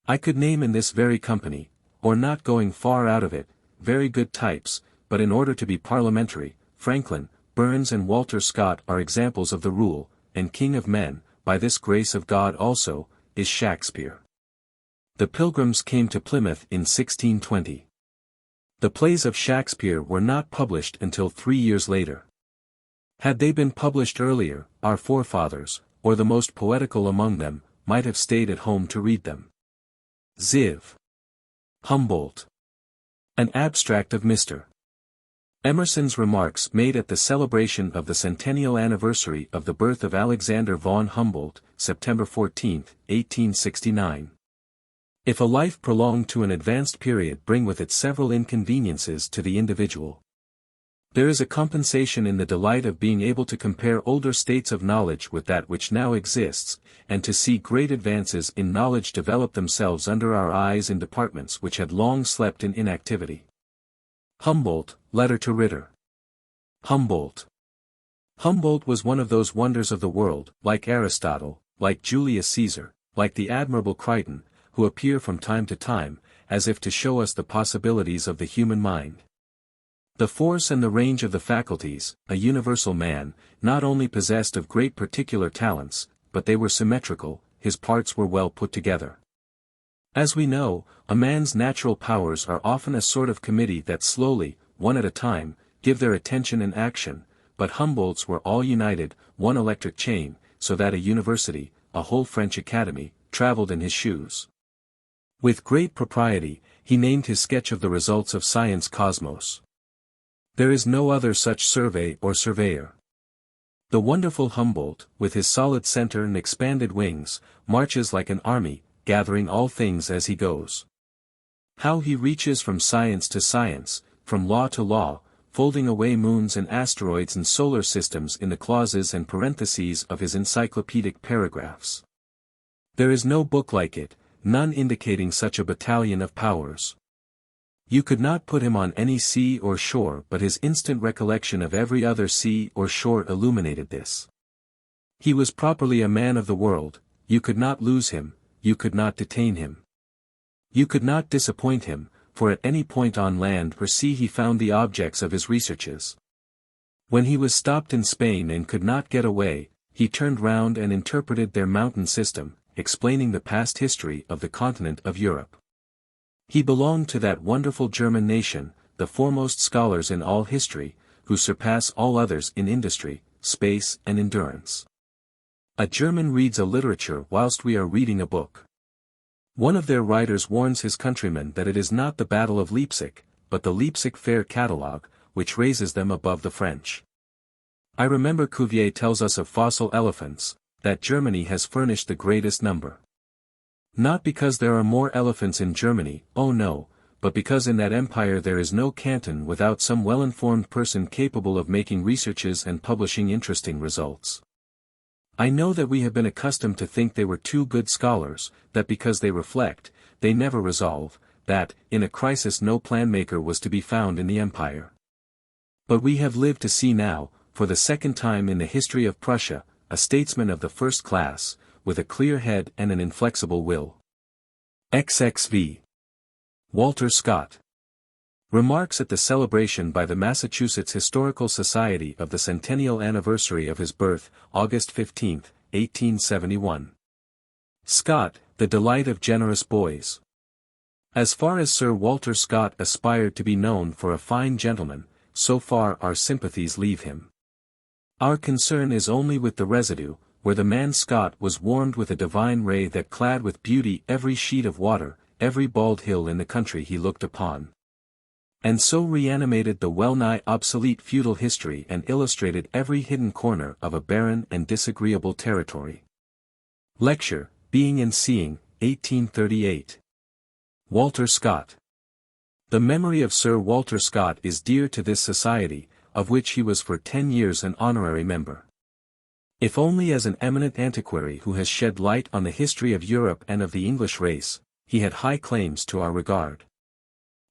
I could name in this very company, or not going far out of it, very good types, but in order to be parliamentary, Franklin, Burns and Walter Scott are examples of the rule, and king of men, by this grace of God also, is Shakespeare. The Pilgrims came to Plymouth in 1620. The plays of Shakespeare were not published until 3 years later. Had they been published earlier, our forefathers, or the most poetical among them, might have stayed at home to read them. Ziv. Humboldt. An abstract of Mr. Emerson's remarks made at the celebration of the centennial anniversary of the birth of Alexander von Humboldt, September 14, 1869. If a life prolonged to an advanced period bring with it several inconveniences to the individual, there is a compensation in the delight of being able to compare older states of knowledge with that which now exists, and to see great advances in knowledge develop themselves under our eyes in departments which had long slept in inactivity. Humboldt, Letter to Ritter. Humboldt. Humboldt was one of those wonders of the world, like Aristotle, like Julius Caesar, like the admirable Crichton, who appear from time to time, as if to show us the possibilities of the human mind. The force and the range of the faculties, a universal man, not only possessed of great particular talents, but they were symmetrical, his parts were well put together. As we know, a man's natural powers are often a sort of committee that slowly, one at a time, give their attention and action, but Humboldt's were all united, one electric chain, so that a university, a whole French academy, travelled in his shoes. With great propriety, he named his sketch of the results of science Cosmos. There is no other such survey or surveyor. The wonderful Humboldt, with his solid center and expanded wings, marches like an army, gathering all things as he goes. How he reaches from science to science, from law to law, folding away moons and asteroids and solar systems in the clauses and parentheses of his encyclopedic paragraphs. There is no book like it, none indicating such a battalion of powers. You could not put him on any sea or shore, but his instant recollection of every other sea or shore illuminated this. He was properly a man of the world, you could not lose him, you could not detain him. You could not disappoint him, for at any point on land or sea he found the objects of his researches. When he was stopped in Spain and could not get away, he turned round and interpreted their mountain system, explaining the past history of the continent of Europe. He belonged to that wonderful German nation, the foremost scholars in all history, who surpass all others in industry, space and endurance. A German reads a literature whilst we are reading a book. One of their writers warns his countrymen that it is not the Battle of Leipzig, but the Leipzig Fair Catalogue, which raises them above the French. I remember Cuvier tells us of fossil elephants, that Germany has furnished the greatest number. Not because there are more elephants in Germany, oh no, but because in that empire there is no canton without some well-informed person capable of making researches and publishing interesting results. I know that we have been accustomed to think they were too good scholars, that because they reflect, they never resolve, that, in a crisis no plan-maker was to be found in the empire. But we have lived to see now, for the second time in the history of Prussia, a statesman of the first class, with a clear head and an inflexible will. XXV. Walter Scott. Remarks at the celebration by the Massachusetts Historical Society of the centennial anniversary of his birth, August 15, 1871. Scott, the delight of generous boys. As far as Sir Walter Scott aspired to be known for a fine gentleman, so far our sympathies leave him. Our concern is only with the residue, where the man Scott was warmed with a divine ray that clad with beauty every sheet of water, every bald hill in the country he looked upon. And so reanimated the well-nigh obsolete feudal history and illustrated every hidden corner of a barren and disagreeable territory. Lecture, Being and Seeing, 1838. Walter Scott. The memory of Sir Walter Scott is dear to this society, of which he was for 10 years an honorary member. If only as an eminent antiquary who has shed light on the history of Europe and of the English race, he had high claims to our regard.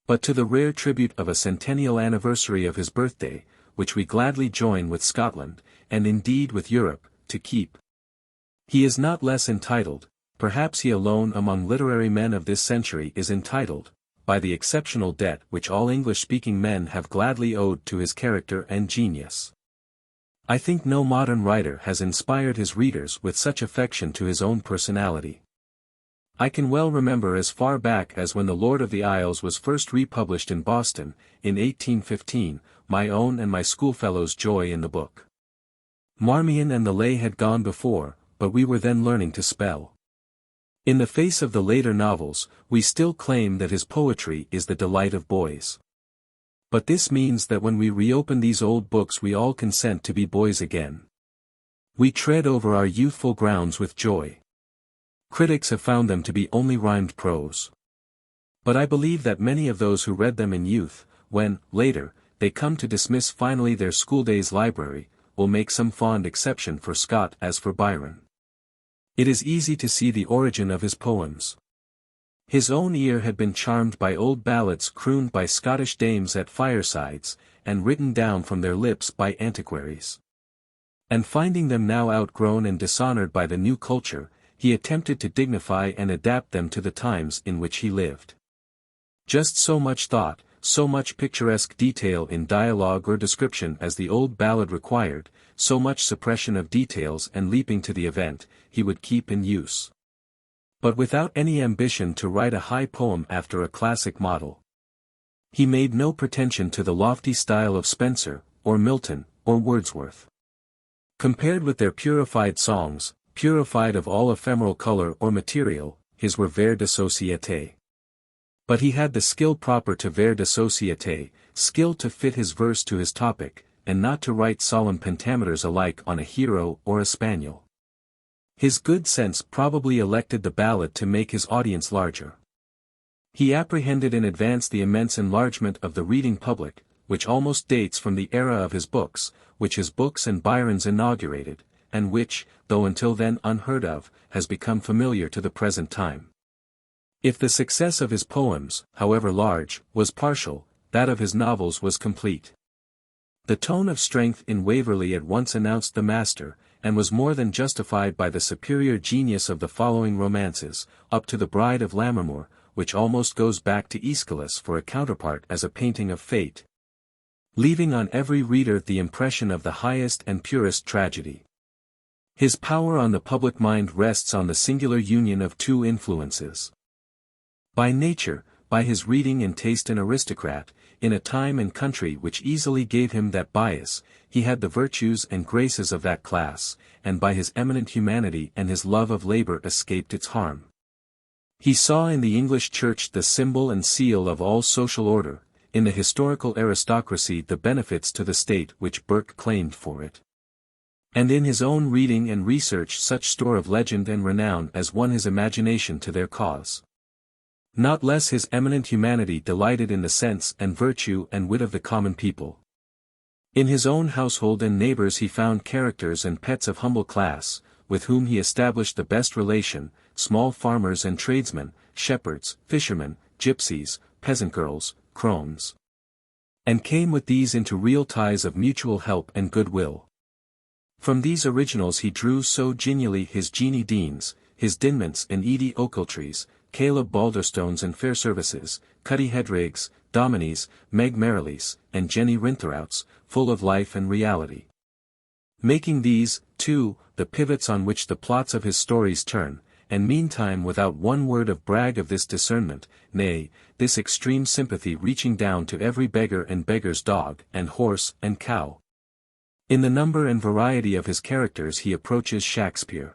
But to the rare tribute of a centennial anniversary of his birthday, which we gladly join with Scotland, and indeed with Europe, to keep. He is not less entitled, perhaps he alone among literary men of this century is entitled, by the exceptional debt which all English-speaking men have gladly owed to his character and genius. I think no modern writer has inspired his readers with such affection to his own personality. I can well remember as far back as when The Lord of the Isles was first republished in Boston, in 1815, my own and my schoolfellows' joy in the book. Marmion and the Lay had gone before, but we were then learning to spell. In the face of the later novels, we still claim that his poetry is the delight of boys. But this means that when we reopen these old books we all consent to be boys again. We tread over our youthful grounds with joy. Critics have found them to be only rhymed prose. But I believe that many of those who read them in youth, when, later, they come to dismiss finally their schooldays library, will make some fond exception for Scott as for Byron. It is easy to see the origin of his poems. His own ear had been charmed by old ballads crooned by Scottish dames at firesides, and written down from their lips by antiquaries. And finding them now outgrown and dishonored by the new culture, he attempted to dignify and adapt them to the times in which he lived. Just so much thought, so much picturesque detail in dialogue or description as the old ballad required, so much suppression of details and leaping to the event, he would keep in use. But without any ambition to write a high poem after a classic model. He made no pretension to the lofty style of Spenser, or Milton, or Wordsworth. Compared with their purified songs, purified of all ephemeral color or material, his were vers de société. But he had the skill proper to vers de société, skill to fit his verse to his topic, and not to write solemn pentameters alike on a hero or a spaniel. His good sense probably elected the ballad to make his audience larger. He apprehended in advance the immense enlargement of the reading public, which almost dates from the era of his books, which his books and Byron's inaugurated, and which, though until then unheard of, has become familiar to the present time. If the success of his poems, however large, was partial, that of his novels was complete. The tone of strength in Waverley at once announced the master, and was more than justified by the superior genius of the following romances, up to The Bride of Lammermoor, which almost goes back to Aeschylus for a counterpart as a painting of fate, leaving on every reader the impression of the highest and purest tragedy. His power on the public mind rests on the singular union of two influences. By nature, by his reading and taste an aristocrat, in a time and country which easily gave him that bias, he had the virtues and graces of that class, and by his eminent humanity and his love of labor escaped its harm. He saw in the English Church the symbol and seal of all social order, in the historical aristocracy the benefits to the state which Burke claimed for it. And in his own reading and research such store of legend and renown as won his imagination to their cause. Not less his eminent humanity delighted in the sense and virtue and wit of the common people. In his own household and neighbors he found characters and pets of humble class, with whom he established the best relation, small farmers and tradesmen, shepherds, fishermen, gypsies, peasant girls, crones. And came with these into real ties of mutual help and goodwill. From these originals he drew so genially his Jeanie Deans, his Dinmonts and Edie Ochiltrees, Caleb Balderstones and Fairservices, Cuddy Headrigs, Dominies, Meg Merrileys, and Jenny Rintherouts, full of life and reality. Making these, too, the pivots on which the plots of his stories turn, and meantime without one word of brag of this discernment, nay, this extreme sympathy reaching down to every beggar and beggar's dog and horse and cow. In the number and variety of his characters he approaches Shakespeare.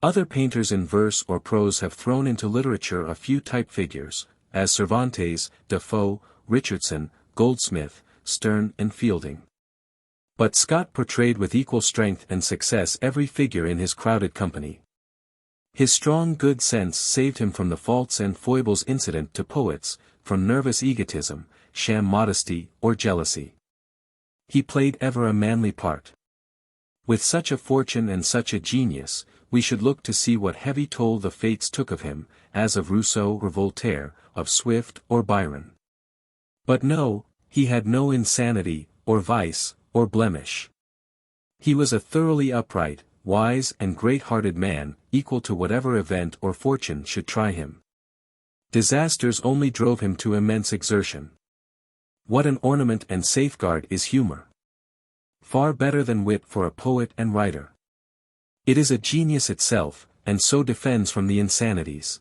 Other painters in verse or prose have thrown into literature a few type figures, as Cervantes, Defoe, Richardson, Goldsmith, Sterne and Fielding. But Scott portrayed with equal strength and success every figure in his crowded company. His strong good sense saved him from the faults and foibles incident to poets, from nervous egotism, sham modesty, or jealousy. He played ever a manly part. With such a fortune and such a genius, we should look to see what heavy toll the fates took of him, as of Rousseau or Voltaire, of Swift or Byron. But no, he had no insanity, or vice, or blemish. He was a thoroughly upright, wise and great-hearted man, equal to whatever event or fortune should try him. Disasters only drove him to immense exertion. What an ornament and safeguard is humor! Far better than wit for a poet and writer. It is a genius itself, and so defends from the insanities.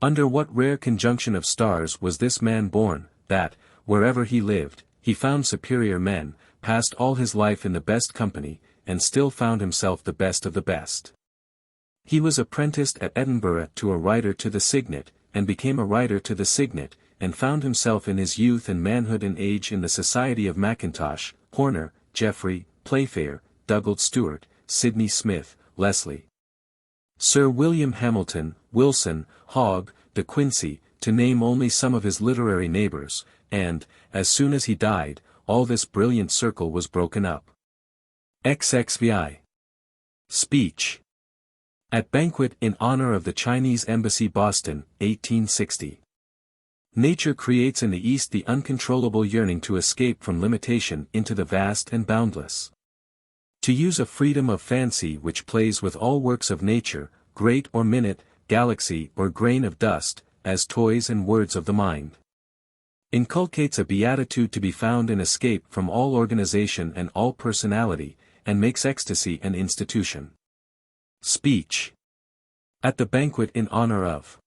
Under what rare conjunction of stars was this man born, that, wherever he lived, he found superior men, passed all his life in the best company, and still found himself the best of the best. He was apprenticed at Edinburgh to a writer to the Signet, and became a writer to the Signet, and found himself in his youth and manhood and age in the society of Mackintosh, Horner, Jeffrey, Playfair, Dugald Stewart, Sidney Smith, Leslie, Sir William Hamilton, Wilson, Hogg, De Quincey, to name only some of his literary neighbors, and, as soon as he died, all this brilliant circle was broken up. XXVII. Speech. At banquet in honor of the Chinese Embassy, Boston, 1860. Nature creates in the East the uncontrollable yearning to escape from limitation into the vast and boundless. To use a freedom of fancy which plays with all works of nature, great or minute, galaxy or grain of dust, as toys and words of the mind. Inculcates a beatitude to be found in escape from all organization and all personality, and makes ecstasy an institution. Speech. At the banquet in honor of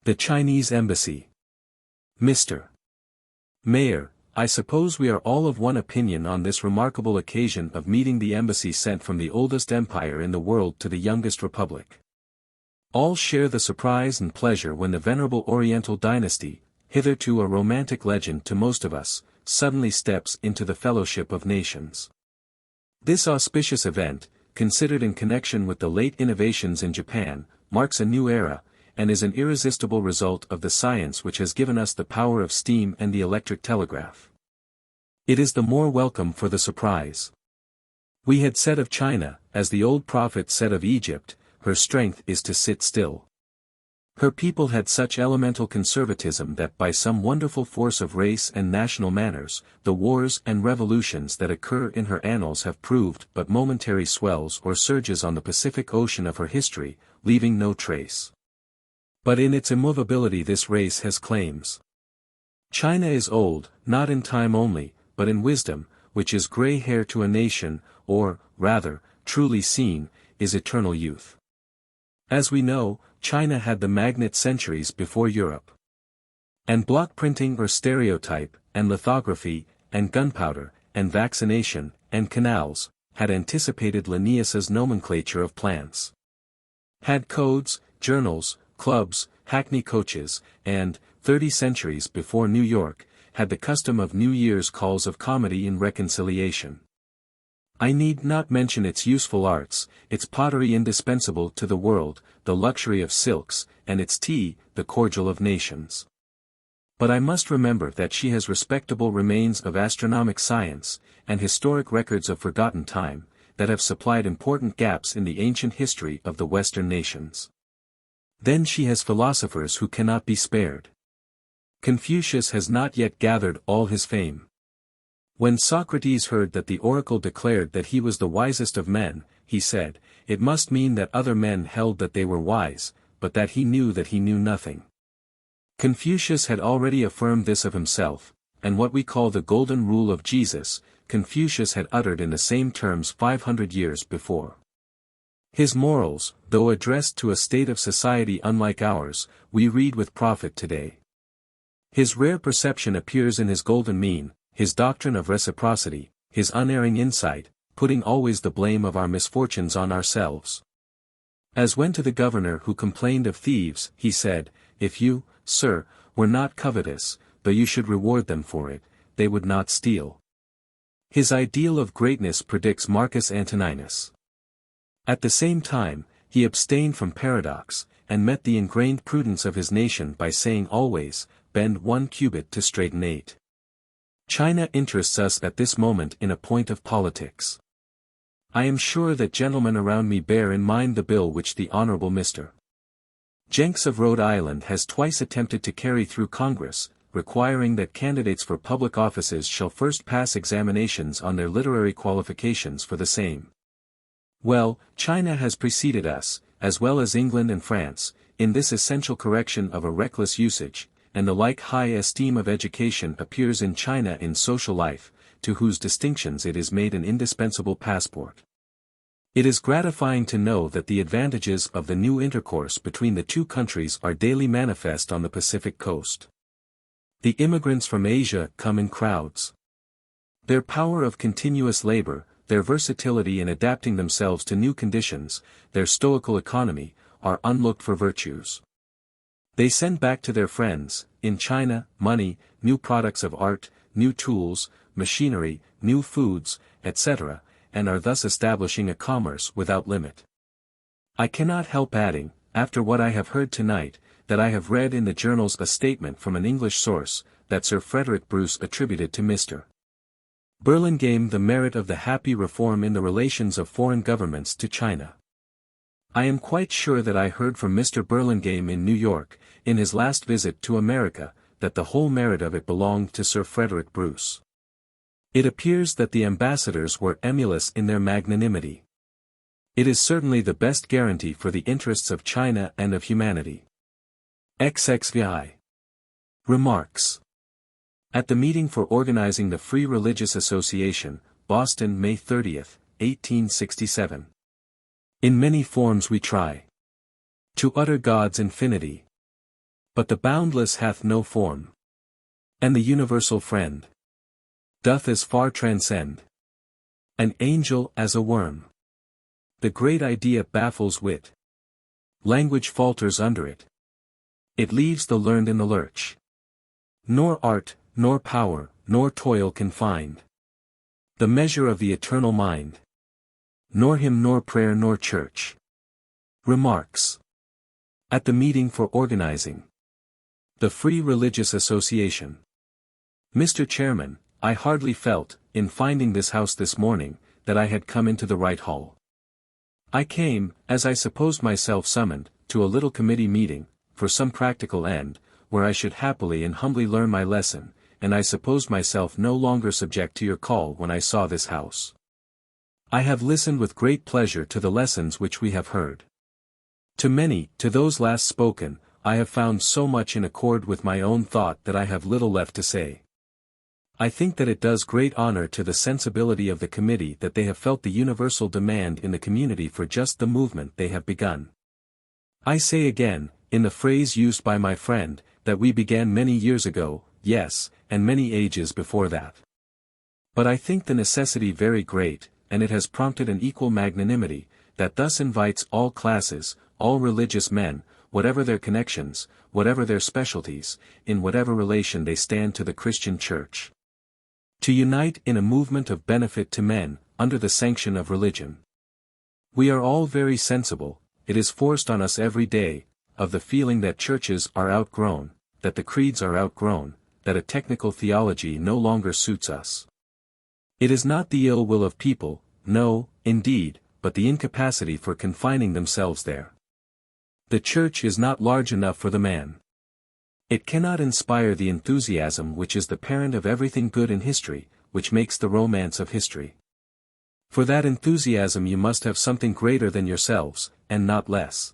the Chinese Embassy. Mr. Mayor, I suppose we are all of one opinion on this remarkable occasion of meeting the embassy sent from the oldest empire in the world to the youngest republic. All share the surprise and pleasure when the venerable Oriental dynasty, hitherto a romantic legend to most of us, suddenly steps into the fellowship of nations. This auspicious event, considered in connection with the late innovations in Japan, marks a new era, and is an irresistible result of the science which has given us the power of steam and the electric telegraph. It is the more welcome for the surprise. We had said of China, as the old prophet said of Egypt, her strength is to sit still. Her people had such elemental conservatism that by some wonderful force of race and national manners, the wars and revolutions that occur in her annals have proved but momentary swells or surges on the Pacific Ocean of her history, leaving no trace. But in its immovability this race has claims. China is old, not in time only, but in wisdom, which is gray hair to a nation, or, rather, truly seen, is eternal youth. As we know, China had the magnet centuries before Europe. And block printing or stereotype, and lithography, and gunpowder, and vaccination, and canals, had anticipated Linnaeus's nomenclature of plants. Had codes, journals, clubs, hackney coaches, and, 30 centuries before New York, had the custom of New Year's calls of comedy and reconciliation. I need not mention its useful arts, its pottery indispensable to the world, the luxury of silks, and its tea, the cordial of nations. But I must remember that she has respectable remains of astronomic science, and historic records of forgotten time, that have supplied important gaps in the ancient history of the Western nations. Then she has philosophers who cannot be spared. Confucius has not yet gathered all his fame. When Socrates heard that the oracle declared that he was the wisest of men, he said, it must mean that other men held that they were wise, but that he knew nothing. Confucius had already affirmed this of himself, and what we call the golden rule of Jesus, Confucius had uttered in the same terms 500 years before. His morals, though addressed to a state of society unlike ours, we read with profit today. His rare perception appears in his golden mean, his doctrine of reciprocity, his unerring insight, putting always the blame of our misfortunes on ourselves. As when to the governor who complained of thieves, he said, if you, sir, were not covetous, though you should reward them for it, they would not steal. His ideal of greatness predicts Marcus Antoninus. At the same time, he abstained from paradox, and met the ingrained prudence of his nation by saying always, bend 1 cubit to straighten 8. China interests us at this moment in a point of politics. I am sure that gentlemen around me bear in mind the bill which the Honorable Mr. Jenks of Rhode Island has twice attempted to carry through Congress, requiring that candidates for public offices shall first pass examinations on their literary qualifications for the same. Well, China has preceded us, as well as England and France, in this essential correction of a reckless usage, and the like high esteem of education appears in China in social life, to whose distinctions it is made an indispensable passport. It is gratifying to know that the advantages of the new intercourse between the two countries are daily manifest on the Pacific coast. The immigrants from Asia come in crowds. Their power of continuous labor, their versatility in adapting themselves to new conditions, their stoical economy, are unlooked-for virtues. They send back to their friends, in China, money, new products of art, new tools, machinery, new foods, etc., and are thus establishing a commerce without limit. I cannot help adding, after what I have heard tonight, that I have read in the journals a statement from an English source, that Sir Frederick Bruce attributed to Mr. Burlingame the merit of the happy reform in the relations of foreign governments to China. I am quite sure that I heard from Mr. Burlingame in New York, in his last visit to America, that the whole merit of it belonged to Sir Frederick Bruce. It appears that the ambassadors were emulous in their magnanimity. It is certainly the best guarantee for the interests of China and of humanity. XXVI. Remarks. At the meeting for organizing the Free Religious Association, Boston, May 30, 1867. In many forms we try to utter God's infinity. But the boundless hath no form. And the universal friend doth as far transcend an angel as a worm. The great idea baffles wit. Language falters under it. It leaves the learned in the lurch. Nor art, nor power, nor toil can find the measure of the eternal mind. Nor hymn nor prayer nor church. Remarks. At the meeting for organizing the Free Religious Association. Mr. Chairman, I hardly felt, in finding this house this morning, that I had come into the right hall. I came, as I supposed myself summoned, to a little committee meeting, for some practical end, where I should happily and humbly learn my lesson, and I supposed myself no longer subject to your call when I saw this house. I have listened with great pleasure to the lessons which we have heard. To those last spoken, I have found so much in accord with my own thought that I have little left to say. I think that it does great honor to the sensibility of the committee that they have felt the universal demand in the community for just the movement they have begun. I say again, in the phrase used by my friend, that we began many years ago, yes, and many ages before that. But I think the necessity very great, and it has prompted an equal magnanimity, that thus invites all classes, all religious men, whatever their connections, whatever their specialties, in whatever relation they stand to the Christian Church, to unite in a movement of benefit to men, under the sanction of religion. We are all very sensible, it is forced on us every day, of the feeling that churches are outgrown, that the creeds are outgrown, that a technical theology no longer suits us. It is not the ill will of people, no, indeed, but the incapacity for confining themselves there. The church is not large enough for the man. It cannot inspire the enthusiasm which is the parent of everything good in history, which makes the romance of history. For that enthusiasm you must have something greater than yourselves, and not less.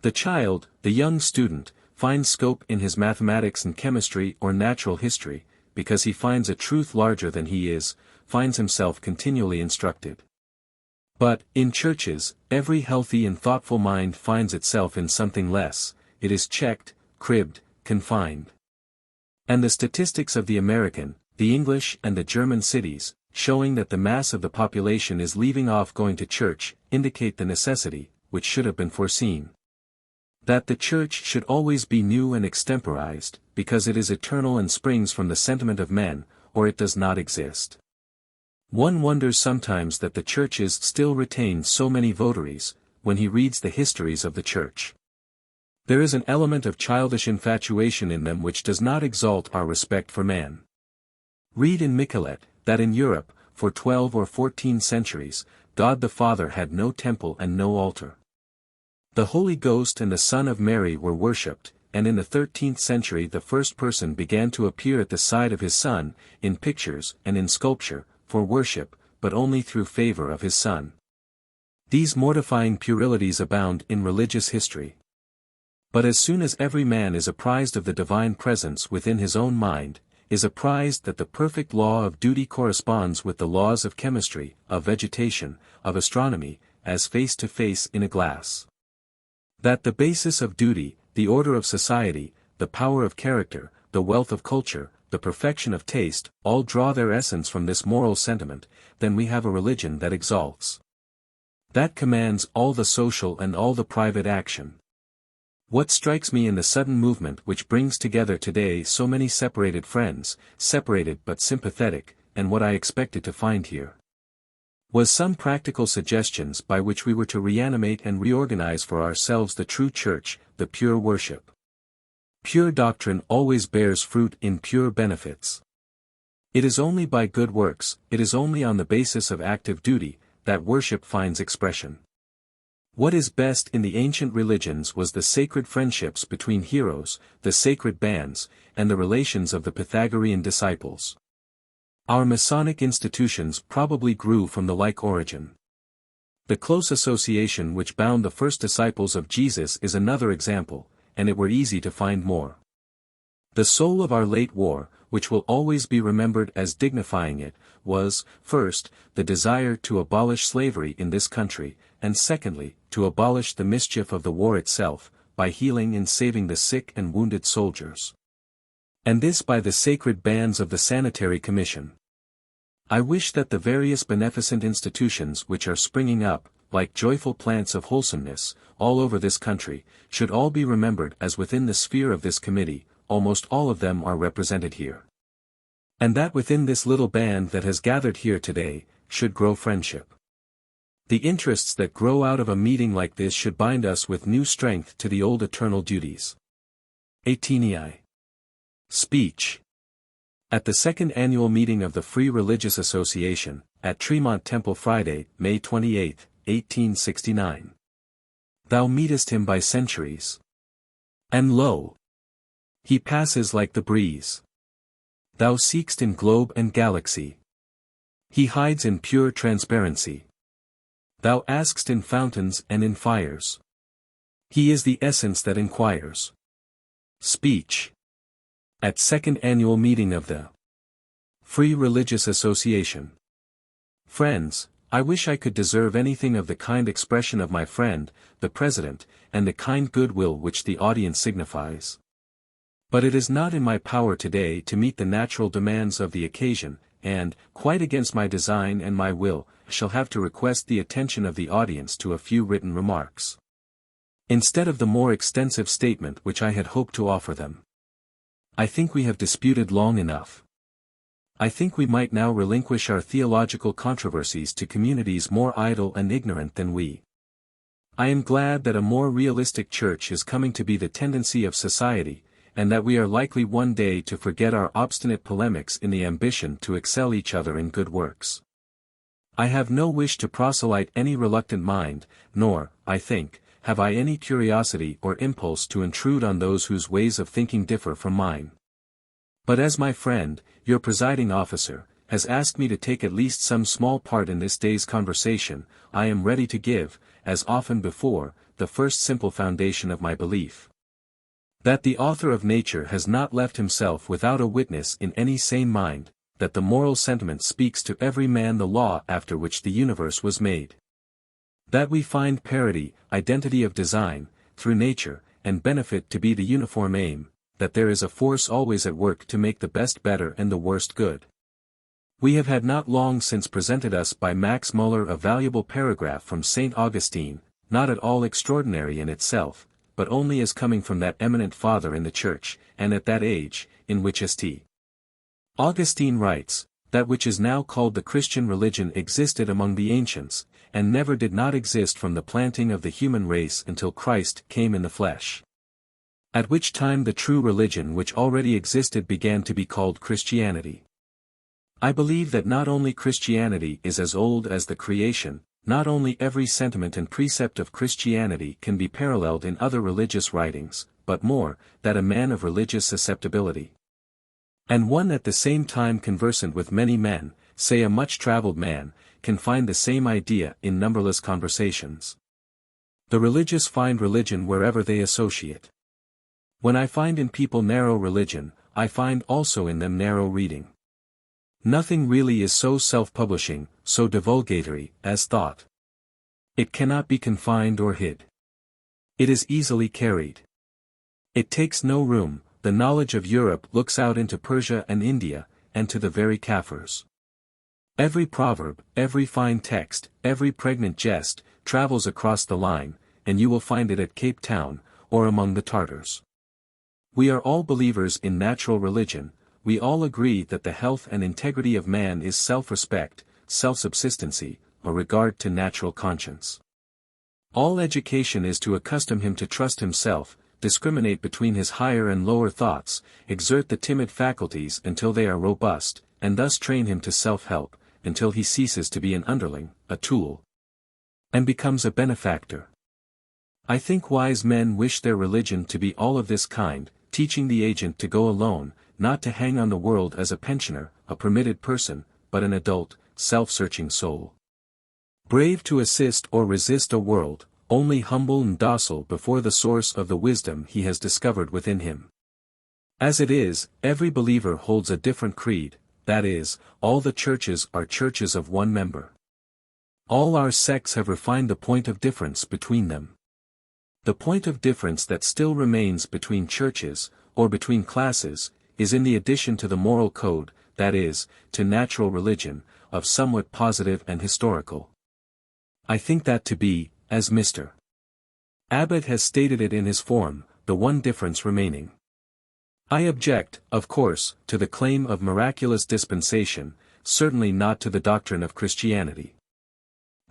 The child, the young student, finds scope in his mathematics and chemistry or natural history, because he finds a truth larger than he is, finds himself continually instructed. But, in churches, every healthy and thoughtful mind finds itself in something less, it is checked, cribbed, confined. And the statistics of the American, the English and the German cities, showing that the mass of the population is leaving off going to church, indicate the necessity, which should have been foreseen, that the church should always be new and extemporized, because it is eternal and springs from the sentiment of men, or it does not exist. One wonders sometimes that the churches still retain so many votaries, when he reads the histories of the church. There is an element of childish infatuation in them which does not exalt our respect for man. Read in Michelet, that in Europe, for 12 or 14 centuries, God the Father had no temple and no altar. The Holy Ghost and the Son of Mary were worshipped, and in the 13th century the first person began to appear at the side of his Son, in pictures and in sculpture, for worship, but only through favor of his Son. These mortifying puerilities abound in religious history. But as soon as every man is apprised of the divine presence within his own mind, is apprised that the perfect law of duty corresponds with the laws of chemistry, of vegetation, of astronomy, as face to face in a glass. That the basis of duty, the order of society, the power of character, the wealth of culture, the perfection of taste, all draw their essence from this moral sentiment, then we have a religion that exalts. That commands all the social and all the private action. What strikes me in the sudden movement which brings together today so many separated friends, separated but sympathetic, and what I expected to find here, was some practical suggestions by which we were to reanimate and reorganize for ourselves the true church, the pure worship. Pure doctrine always bears fruit in pure benefits. It is only by good works, it is only on the basis of active duty, that worship finds expression. What is best in the ancient religions was the sacred friendships between heroes, the sacred bands, and the relations of the Pythagorean disciples. Our Masonic institutions probably grew from the like origin. The close association which bound the first disciples of Jesus is another example, and it were easy to find more. The soul of our late war, which will always be remembered as dignifying it, was, first, the desire to abolish slavery in this country, and secondly, to abolish the mischief of the war itself, by healing and saving the sick and wounded soldiers. And this by the sacred bands of the Sanitary Commission. I wish that the various beneficent institutions which are springing up, like joyful plants of wholesomeness, all over this country, should all be remembered as within the sphere of this committee, almost all of them are represented here. And that within this little band that has gathered here today, should grow friendship. The interests that grow out of a meeting like this should bind us with new strength to the old eternal duties. XVIII. Speech. At the second annual meeting of the Free Religious Association, at Tremont Temple Friday, May 28, 1869. Thou meetest him by centuries. And lo! He passes like the breeze. Thou seek'st in globe and galaxy. He hides in pure transparency. Thou ask'st in fountains and in fires. He is the essence that inquires. Speech. At second annual meeting of the Free Religious Association. Friends, I wish I could deserve anything of the kind expression of my friend, the President, and the kind goodwill which the audience signifies. But it is not in my power today to meet the natural demands of the occasion, and, quite against my design and my will, shall have to request the attention of the audience to a few written remarks, instead of the more extensive statement which I had hoped to offer them. I think we have disputed long enough. I think we might now relinquish our theological controversies to communities more idle and ignorant than we. I am glad that a more realistic church is coming to be the tendency of society, and that we are likely one day to forget our obstinate polemics in the ambition to excel each other in good works. I have no wish to proselyte any reluctant mind, nor, I think, have I any curiosity or impulse to intrude on those whose ways of thinking differ from mine. But as my friend, your presiding officer, has asked me to take at least some small part in this day's conversation, I am ready to give, as often before, the first simple foundation of my belief. That the author of nature has not left himself without a witness in any sane mind, that the moral sentiment speaks to every man the law after which the universe was made. That we find parity, identity of design, through nature, and benefit to be the uniform aim, that there is a force always at work to make the best better and the worst good. We have had not long since presented us by Max Muller a valuable paragraph from St. Augustine, not at all extraordinary in itself, but only as coming from that eminent father in the Church, and at that age, in which St. Augustine writes, that which is now called the Christian religion existed among the ancients, and never did not exist from the planting of the human race until Christ came in the flesh. At which time the true religion which already existed began to be called Christianity. I believe that not only Christianity is as old as the creation, not only every sentiment and precept of Christianity can be paralleled in other religious writings, but more, that a man of religious susceptibility, and one at the same time conversant with many men, say a much-traveled man, can find the same idea in numberless conversations. The religious find religion wherever they associate. When I find in people narrow religion, I find also in them narrow reading. Nothing really is so self-publishing, so divulgatory, as thought. It cannot be confined or hid. It is easily carried. It takes no room. The knowledge of Europe looks out into Persia and India, and to the very Kafirs. Every proverb, every fine text, every pregnant jest, travels across the line, and you will find it at Cape Town, or among the Tartars. We are all believers in natural religion, we all agree that the health and integrity of man is self-respect, self-subsistency, or regard to natural conscience. All education is to accustom him to trust himself, discriminate between his higher and lower thoughts, exert the timid faculties until they are robust, and thus train him to self-help, until he ceases to be an underling, a tool, and becomes a benefactor. I think wise men wish their religion to be all of this kind, teaching the agent to go alone, not to hang on the world as a pensioner, a permitted person, but an adult, self-searching soul. Brave to assist or resist a world, only humble and docile before the source of the wisdom he has discovered within him. As it is, every believer holds a different creed, that is, all the churches are churches of one member. All our sects have refined the point of difference between them. The point of difference that still remains between churches, or between classes, is in the addition to the moral code, that is, to natural religion, of somewhat positive and historical. I think that to be, as Mr. Abbott has stated it in his form, the one difference remaining. I object, of course, to the claim of miraculous dispensation, certainly not to the doctrine of Christianity.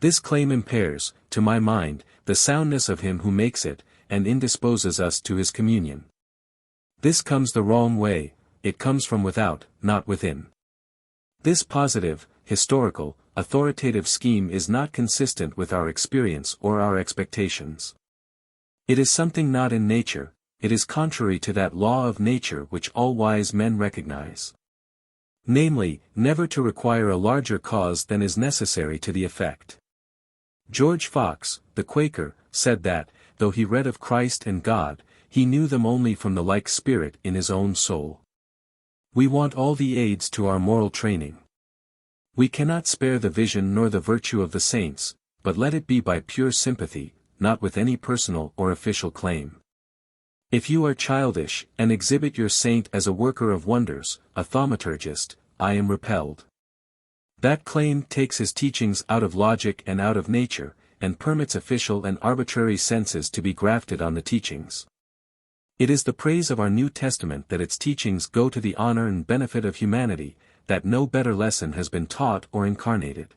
This claim impairs, to my mind, the soundness of him who makes it, and indisposes us to his communion. This comes the wrong way, it comes from without, not within. This positive, historical, authoritative scheme is not consistent with our experience or our expectations. It is something not in nature, it is contrary to that law of nature which all wise men recognize. Namely, never to require a larger cause than is necessary to the effect. George Fox, the Quaker, said that, though he read of Christ and God, he knew them only from the like spirit in his own soul. We want all the aids to our moral training. We cannot spare the vision nor the virtue of the saints, but let it be by pure sympathy, not with any personal or official claim. If you are childish, and exhibit your saint as a worker of wonders, a thaumaturgist, I am repelled. That claim takes his teachings out of logic and out of nature, and permits official and arbitrary senses to be grafted on the teachings. It is the praise of our New Testament that its teachings go to the honor and benefit of humanity, that no better lesson has been taught or incarnated.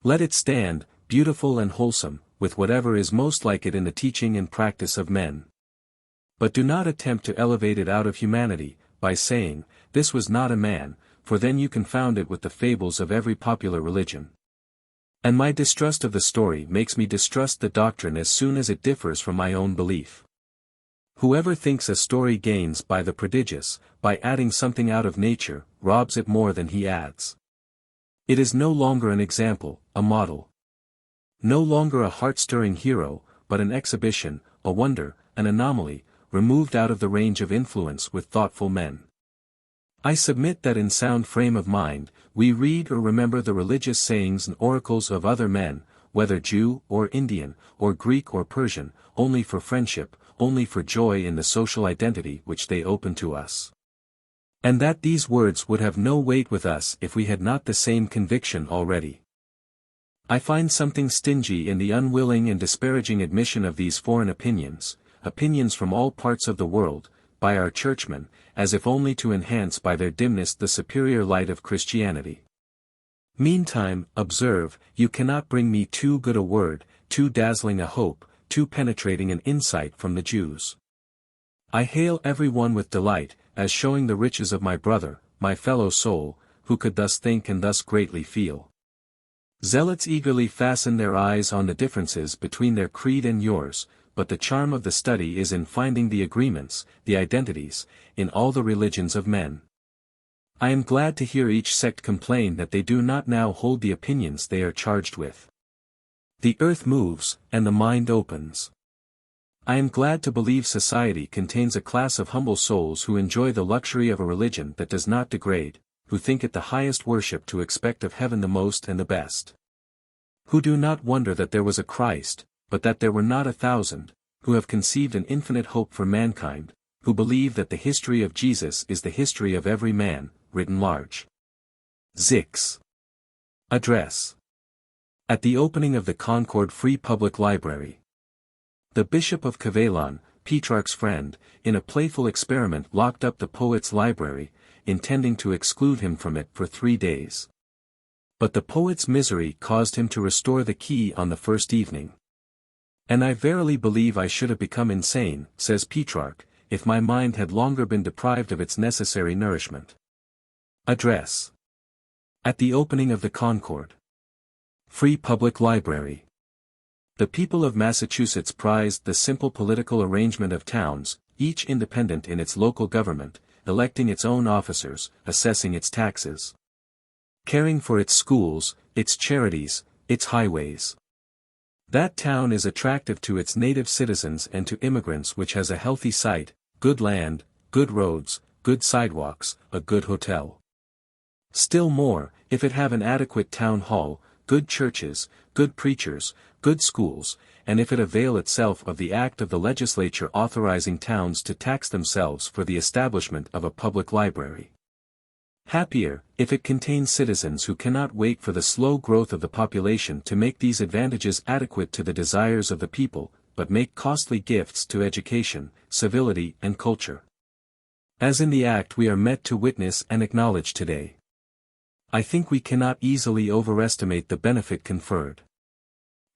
Let it stand, beautiful and wholesome, with whatever is most like it in the teaching and practice of men. But do not attempt to elevate it out of humanity, by saying, this was not a man, for then you confound it with the fables of every popular religion. And my distrust of the story makes me distrust the doctrine as soon as it differs from my own belief. Whoever thinks a story gains by the prodigious, by adding something out of nature, robs it more than he adds. It is no longer an example, a model. No longer a heart-stirring hero, but an exhibition, a wonder, an anomaly, removed out of the range of influence with thoughtful men. I submit that in sound frame of mind, we read or remember the religious sayings and oracles of other men, whether Jew or Indian, or Greek or Persian, only for friendship, only for joy in the social identity which they open to us. And that these words would have no weight with us if we had not the same conviction already. I find something stingy in the unwilling and disparaging admission of these foreign opinions, opinions from all parts of the world, by our churchmen, as if only to enhance by their dimness the superior light of Christianity. Meantime, observe, you cannot bring me too good a word, too dazzling a hope, too penetrating an insight from the Jews. I hail every one with delight, as showing the riches of my brother, my fellow soul, who could thus think and thus greatly feel. Zealots eagerly fasten their eyes on the differences between their creed and yours, but the charm of the study is in finding the agreements, the identities, in all the religions of men. I am glad to hear each sect complain that they do not now hold the opinions they are charged with. The earth moves, and the mind opens. I am glad to believe society contains a class of humble souls who enjoy the luxury of a religion that does not degrade, who think it the highest worship to expect of heaven the most and the best. Who do not wonder that there was a Christ, but that there were not 1,000, who have conceived an infinite hope for mankind, who believe that the history of Jesus is the history of every man, written large. XXIX. Address. At the opening of the Concord Free Public Library. The Bishop of Cavaillon, Petrarch's friend, in a playful experiment locked up the poet's library, intending to exclude him from it for 3 days. But the poet's misery caused him to restore the key on the first evening. And I verily believe I should have become insane, says Petrarch, if my mind had longer been deprived of its necessary nourishment. Address. At the opening of the Concord Free Public Library. The people of Massachusetts prized the simple political arrangement of towns, each independent in its local government, electing its own officers, assessing its taxes, caring for its schools, its charities, its highways. That town is attractive to its native citizens and to immigrants which has a healthy site, good land, good roads, good sidewalks, a good hotel. Still more, if it have an adequate town hall, good churches, good preachers, good schools, and if it avail itself of the act of the legislature authorizing towns to tax themselves for the establishment of a public library. Happier, if it contains citizens who cannot wait for the slow growth of the population to make these advantages adequate to the desires of the people, but make costly gifts to education, civility and culture. As in the act we are met to witness and acknowledge today. I think we cannot easily overestimate the benefit conferred.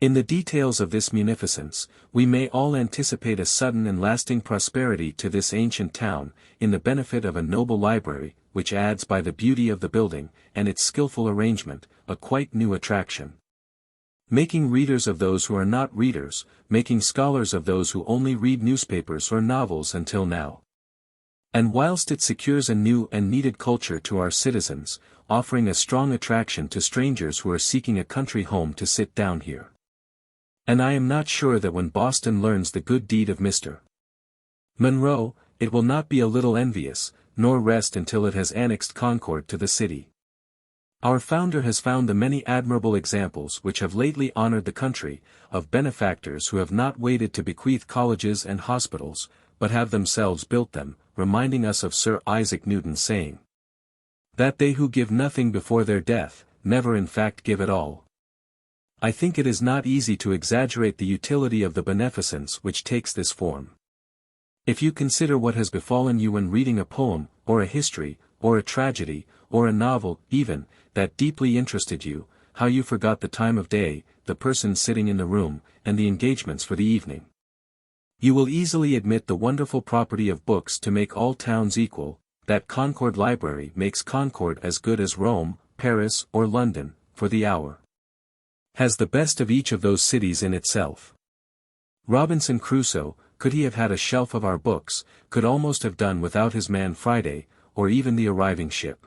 In the details of this munificence, we may all anticipate a sudden and lasting prosperity to this ancient town, in the benefit of a noble library, which adds by the beauty of the building, and its skillful arrangement, a quite new attraction. Making readers of those who are not readers, making scholars of those who only read newspapers or novels until now. And whilst it secures a new and needed culture to our citizens, offering a strong attraction to strangers who are seeking a country home to sit down here. And I am not sure that when Boston learns the good deed of Mr. Monroe, it will not be a little envious, nor rest until it has annexed Concord to the city. Our founder has found the many admirable examples which have lately honored the country, of benefactors who have not waited to bequeath colleges and hospitals, but have themselves built them, reminding us of Sir Isaac Newton's saying, that they who give nothing before their death, never in fact give at all. I think it is not easy to exaggerate the utility of the beneficence which takes this form. If you consider what has befallen you when reading a poem, or a history, or a tragedy, or a novel, even, that deeply interested you, how you forgot the time of day, the person sitting in the room, and the engagements for the evening. You will easily admit the wonderful property of books to make all towns equal, that Concord Library makes Concord as good as Rome, Paris, or London, for the hour. Has the best of each of those cities in itself. Robinson Crusoe, could he have had a shelf of our books, could almost have done without his man Friday, or even the arriving ship.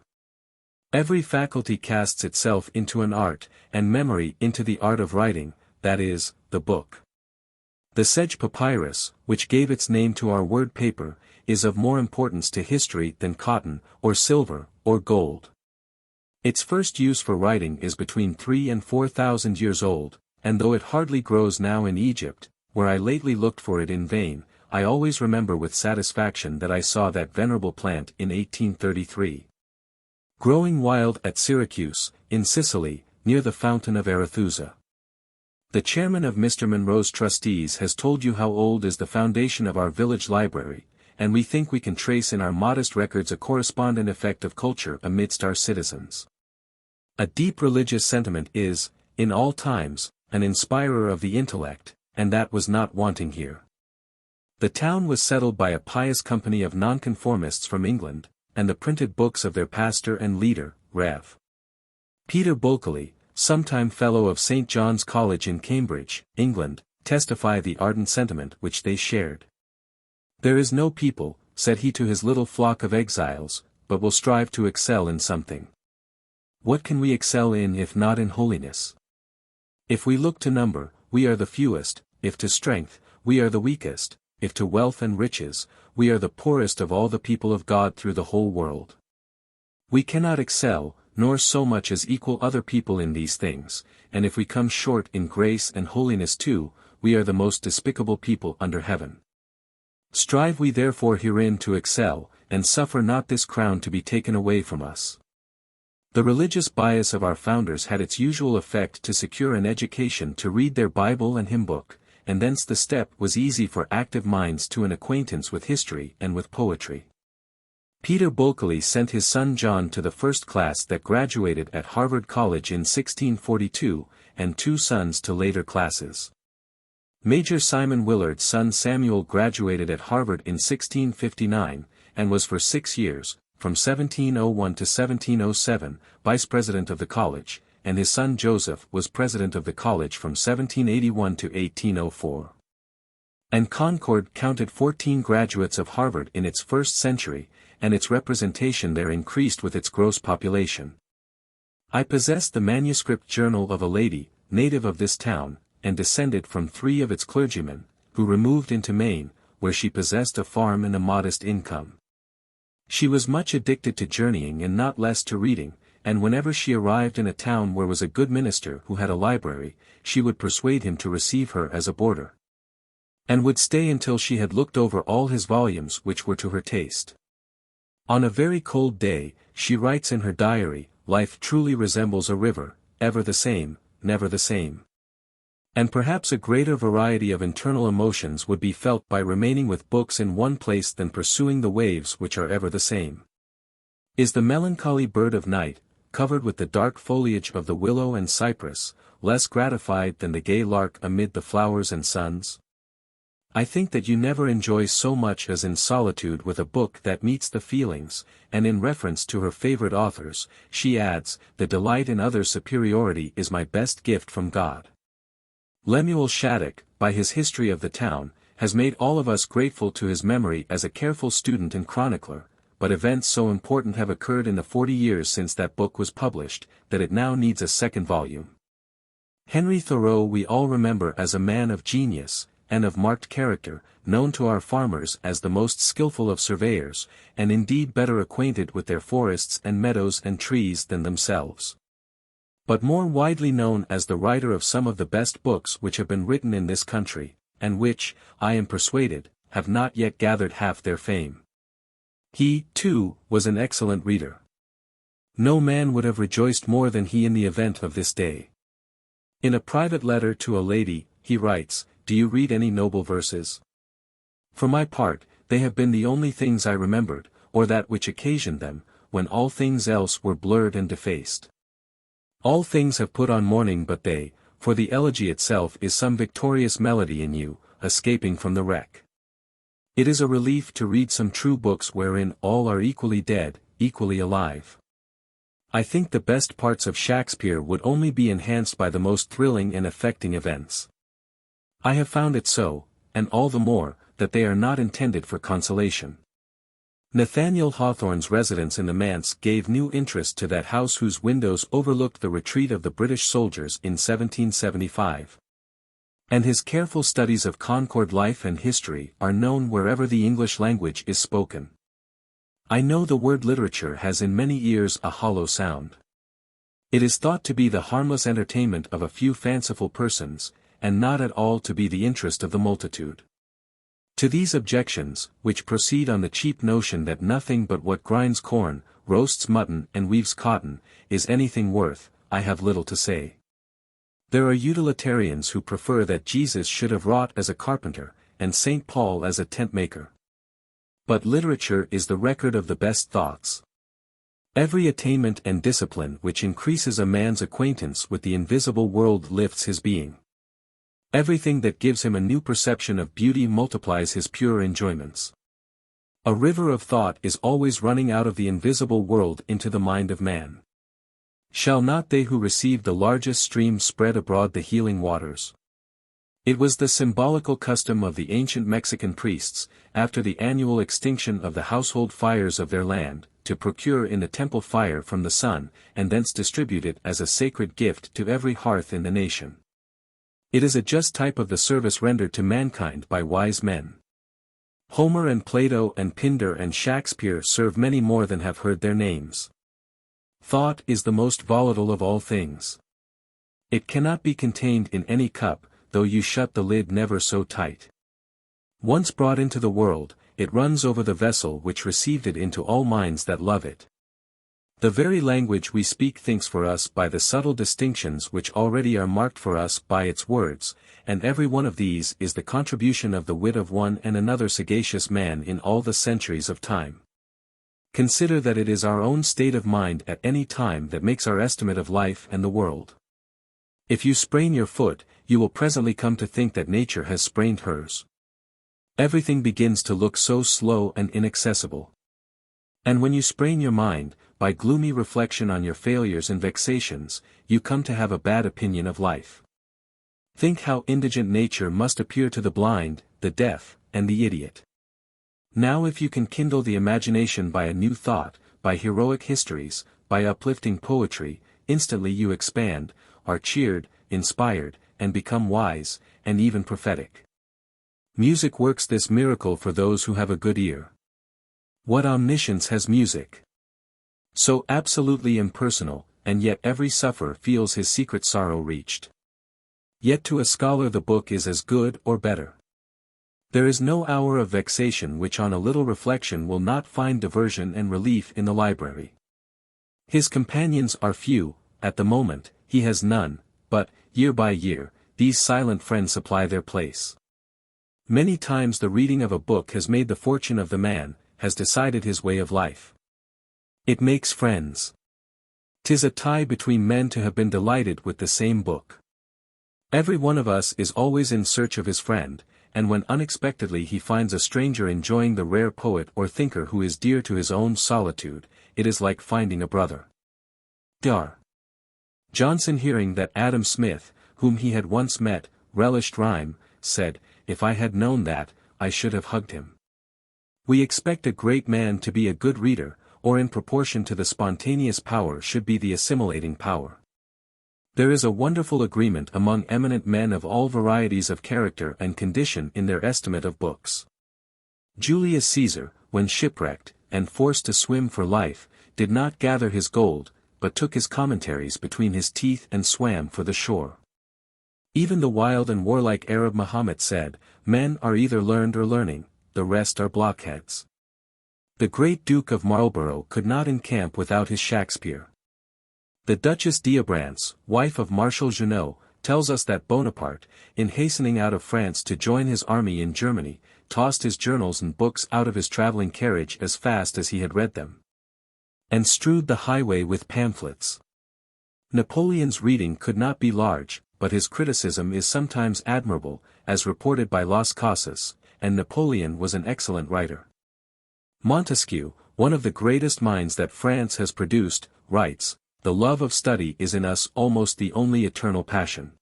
Every faculty casts itself into an art, and memory into the art of writing, that is, the book. The sedge papyrus, which gave its name to our word paper, is of more importance to history than cotton, or silver, or gold. Its first use for writing is between 3,000 and 4,000 years old, and though it hardly grows now in Egypt, where I lately looked for it in vain, I always remember with satisfaction that I saw that venerable plant in 1833. Growing wild at Syracuse, in Sicily, near the fountain of Arethusa. The chairman of Mr. Monroe's trustees has told you how old is the foundation of our village library, and we think we can trace in our modest records a correspondent effect of culture amidst our citizens. A deep religious sentiment is, in all times, an inspirer of the intellect, and that was not wanting here. The town was settled by a pious company of nonconformists from England, and the printed books of their pastor and leader, Rev. Peter Bulkeley, sometime Fellow of St. John's College in Cambridge, England, testify the ardent sentiment which they shared. "There is no people," said he to his little flock of exiles, "but will strive to excel in something. What can we excel in if not in holiness? If we look to number, we are the fewest; if to strength, we are the weakest; if to wealth and riches, we are the poorest of all the people of God through the whole world. We cannot excel, nor so much as equal other people in these things, and if we come short in grace and holiness too, we are the most despicable people under heaven. Strive we therefore herein to excel, and suffer not this crown to be taken away from us." The religious bias of our founders had its usual effect to secure an education to read their Bible and hymn book, and thence the step was easy for active minds to an acquaintance with history and with poetry. Peter Bulkeley sent his son John to the first class that graduated at Harvard College in 1642, and 2 sons to later classes. Major Simon Willard's son Samuel graduated at Harvard in 1659, and was for 6 years, from 1701 to 1707, vice president of the college, and his son Joseph was president of the college from 1781 to 1804. And Concord counted 14 graduates of Harvard in its first century, and its representation there increased with its gross population. I possess the manuscript journal of a lady, native of this town, and descended from 3 of its clergymen, who removed into Maine, where she possessed a farm and a modest income. She was much addicted to journeying and not less to reading, and whenever she arrived in a town where was a good minister who had a library, she would persuade him to receive her as a boarder, and would stay until she had looked over all his volumes which were to her taste. On a very cold day, she writes in her diary, "Life truly resembles a river, ever the same, never the same." And perhaps a greater variety of internal emotions would be felt by remaining with books in one place than pursuing the waves which are ever the same. Is the melancholy bird of night, covered with the dark foliage of the willow and cypress, less gratified than the gay lark amid the flowers and suns? I think that you never enjoy so much as in solitude with a book that meets the feelings, and in reference to her favorite authors, she adds, "The delight in others' superiority is my best gift from God." Lemuel Shattuck, by his History of the Town, has made all of us grateful to his memory as a careful student and chronicler, but events so important have occurred in the 40 years since that book was published, that it now needs a second volume. Henry Thoreau we all remember as a man of genius, and of marked character, known to our farmers as the most skillful of surveyors, and indeed better acquainted with their forests and meadows and trees than themselves. But more widely known as the writer of some of the best books which have been written in this country, and which, I am persuaded, have not yet gathered half their fame. He, too, was an excellent reader. No man would have rejoiced more than he in the event of this day. In a private letter to a lady, he writes, "Do you read any noble verses? For my part, they have been the only things I remembered, or that which occasioned them, when all things else were blurred and defaced. All things have put on mourning but they, for the elegy itself is some victorious melody in you, escaping from the wreck. It is a relief to read some true books wherein all are equally dead, equally alive. I think the best parts of Shakespeare would only be enhanced by the most thrilling and affecting events. I have found it so, and all the more, that they are not intended for consolation." Nathaniel Hawthorne's residence in the manse gave new interest to that house whose windows overlooked the retreat of the British soldiers in 1775. And his careful studies of Concord life and history are known wherever the English language is spoken. I know the word literature has in many ears a hollow sound. It is thought to be the harmless entertainment of a few fanciful persons, and not at all to be the interest of the multitude. To these objections, which proceed on the cheap notion that nothing but what grinds corn, roasts mutton and weaves cotton, is anything worth, I have little to say. There are utilitarians who prefer that Jesus should have wrought as a carpenter, and St. Paul as a tent-maker. But literature is the record of the best thoughts. Every attainment and discipline which increases a man's acquaintance with the invisible world lifts his being. Everything that gives him a new perception of beauty multiplies his pure enjoyments. A river of thought is always running out of the invisible world into the mind of man. Shall not they who receive the largest stream spread abroad the healing waters? It was the symbolical custom of the ancient Mexican priests, after the annual extinction of the household fires of their land, to procure in the temple fire from the sun, and thence distribute it as a sacred gift to every hearth in the nation. It is a just type of the service rendered to mankind by wise men. Homer and Plato and Pindar and Shakespeare serve many more than have heard their names. Thought is the most volatile of all things. It cannot be contained in any cup, though you shut the lid never so tight. Once brought into the world, it runs over the vessel which received it into all minds that love it. The very language we speak thinks for us by the subtle distinctions which already are marked for us by its words, and every one of these is the contribution of the wit of one and another sagacious man in all the centuries of time. Consider that it is our own state of mind at any time that makes our estimate of life and the world. If you sprain your foot, you will presently come to think that nature has sprained hers. Everything begins to look so slow and inaccessible. And when you sprain your mind, by gloomy reflection on your failures and vexations, you come to have a bad opinion of life. Think how indigent nature must appear to the blind, the deaf, and the idiot. Now if you can kindle the imagination by a new thought, by heroic histories, by uplifting poetry, instantly you expand, are cheered, inspired, and become wise, and even prophetic. Music works this miracle for those who have a good ear. What omniscience has music? So absolutely impersonal, and yet every sufferer feels his secret sorrow reached. Yet to a scholar the book is as good or better. There is no hour of vexation which on a little reflection will not find diversion and relief in the library. His companions are few, at the moment, he has none, but, year by year, these silent friends supply their place. Many times the reading of a book has made the fortune of the man, has decided his way of life. It makes friends. 'Tis a tie between men to have been delighted with the same book. Every one of us is always in search of his friend, and when unexpectedly he finds a stranger enjoying the rare poet or thinker who is dear to his own solitude, it is like finding a brother. Dar. Johnson, hearing that Adam Smith, whom he had once met, relished rhyme, said, "If I had known that, I should have hugged him." We expect a great man to be a good reader, or in proportion to the spontaneous power should be the assimilating power. There is a wonderful agreement among eminent men of all varieties of character and condition in their estimate of books. Julius Caesar, when shipwrecked, and forced to swim for life, did not gather his gold, but took his commentaries between his teeth and swam for the shore. Even the wild and warlike Arab Muhammad said, "Men are either learned or learning, the rest are blockheads." The great Duke of Marlborough could not encamp without his Shakespeare. The Duchess d'Abrance, wife of Marshal Junot, tells us that Bonaparte, in hastening out of France to join his army in Germany, tossed his journals and books out of his travelling carriage as fast as he had read them, and strewed the highway with pamphlets. Napoleon's reading could not be large, but his criticism is sometimes admirable, as reported by Las Casas, and Napoleon was an excellent writer. Montesquieu, one of the greatest minds that France has produced, writes, "The love of study is in us almost the only eternal passion.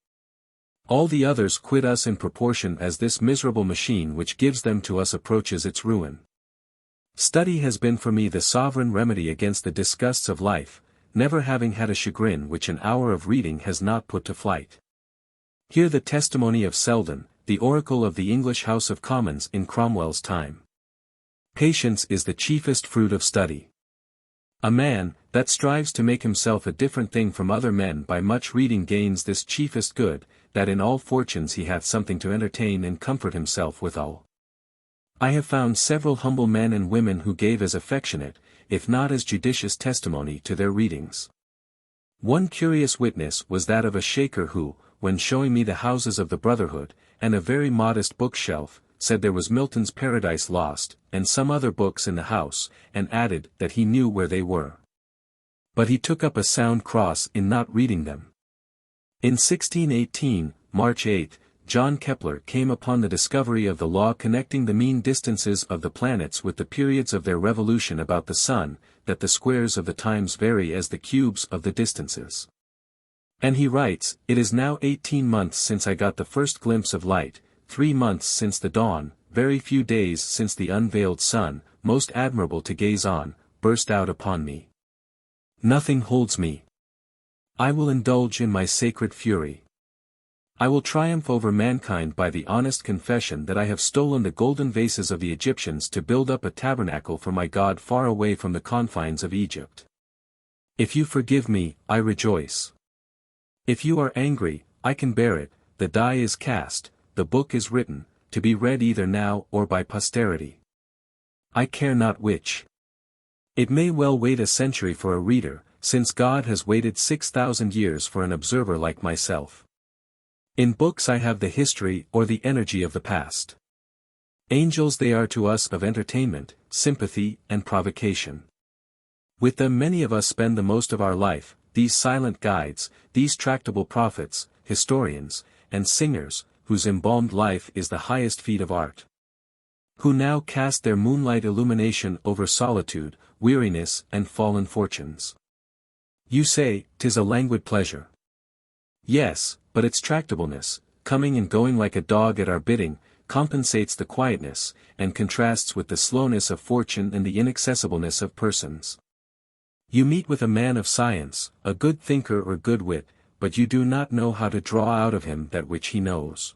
All the others quit us in proportion as this miserable machine which gives them to us approaches its ruin. Study has been for me the sovereign remedy against the disgusts of life, never having had a chagrin which an hour of reading has not put to flight." Hear the testimony of Selden, the oracle of the English House of Commons in Cromwell's time. Patience is the chiefest fruit of study. A man, that strives to make himself a different thing from other men by much reading gains this chiefest good, that in all fortunes he hath something to entertain and comfort himself withal. I have found several humble men and women who gave as affectionate, if not as judicious testimony to their readings. One curious witness was that of a Shaker who, when showing me the houses of the Brotherhood, and a very modest bookshelf, said there was Milton's Paradise Lost, and some other books in the house, and added that he knew where they were. But he took up a sound cross in not reading them. In 1618, March 8, John Kepler came upon the discovery of the law connecting the mean distances of the planets with the periods of their revolution about the Sun, that the squares of the times vary as the cubes of the distances. And he writes, "It is now 18 months since I got the first glimpse of light, 3 months since the dawn, very few days since the unveiled sun, most admirable to gaze on, burst out upon me. Nothing holds me. I will indulge in my sacred fury. I will triumph over mankind by the honest confession that I have stolen the golden vases of the Egyptians to build up a tabernacle for my God far away from the confines of Egypt. If you forgive me, I rejoice. If you are angry, I can bear it, the die is cast, the book is written, to be read either now or by posterity. I care not which. It may well wait a century for a reader, since God has waited 6,000 years for an observer like myself. In books I have the history or the energy of the past. Angels they are to us of entertainment, sympathy, and provocation. With them many of us spend the most of our life, these silent guides, these tractable prophets, historians, and singers, whose embalmed life is the highest feat of art. Who now cast their moonlight illumination over solitude, weariness, and fallen fortunes. You say, 'tis a languid pleasure. Yes, but its tractableness, coming and going like a dog at our bidding, compensates the quietness, and contrasts with the slowness of fortune and the inaccessibleness of persons. You meet with a man of science, a good thinker or good wit, but you do not know how to draw out of him that which he knows.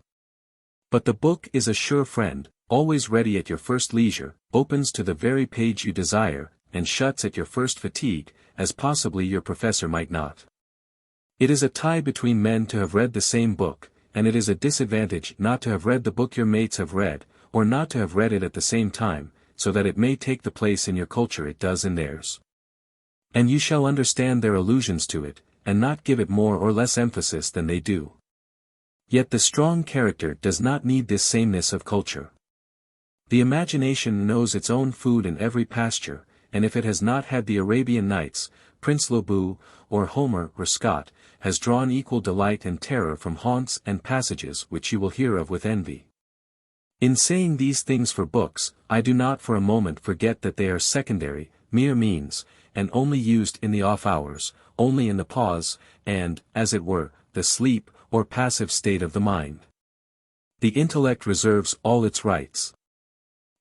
But the book is a sure friend, always ready at your first leisure, opens to the very page you desire, and shuts at your first fatigue, as possibly your professor might not. It is a tie between men to have read the same book, and it is a disadvantage not to have read the book your mates have read, or not to have read it at the same time, so that it may take the place in your culture it does in theirs. And you shall understand their allusions to it, and not give it more or less emphasis than they do. Yet the strong character does not need this sameness of culture. The imagination knows its own food in every pasture, and if it has not had the Arabian Nights, Prince Lobu, or Homer or Scott, has drawn equal delight and terror from haunts and passages which you will hear of with envy. In saying these things for books, I do not for a moment forget that they are secondary, mere means, and only used in the off hours, only in the pause, and, as it were, the sleep, or passive state of the mind. The intellect reserves all its rights.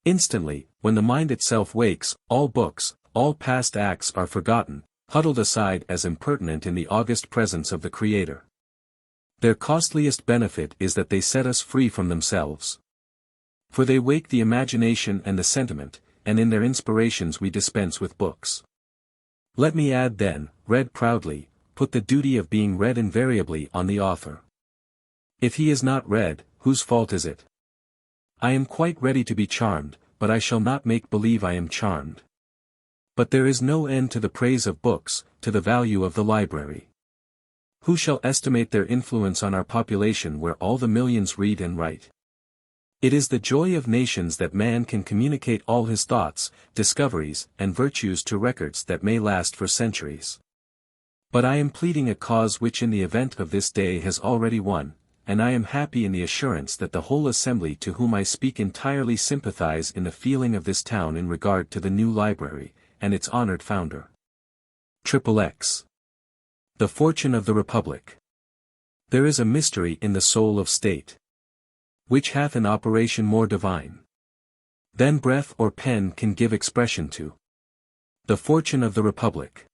Instantly, when the mind itself wakes, all books, all past acts are forgotten, huddled aside as impertinent in the august presence of the Creator. Their costliest benefit is that they set us free from themselves. For they wake the imagination and the sentiment, and in their inspirations we dispense with books. Let me add then, read proudly, put the duty of being read invariably on the author. If he is not read, whose fault is it? I am quite ready to be charmed, but I shall not make believe I am charmed. But there is no end to the praise of books, to the value of the library. Who shall estimate their influence on our population where all the millions read and write? It is the joy of nations that man can communicate all his thoughts, discoveries, and virtues to records that may last for centuries. But I am pleading a cause which in the event of this day has already won, and I am happy in the assurance that the whole assembly to whom I speak entirely sympathize in the feeling of this town in regard to the new library, and its honored founder. XXX. The fortune of the Republic. There is a mystery in the soul of state, which hath an operation more divine than breath or pen can give expression to. The fortune of the Republic.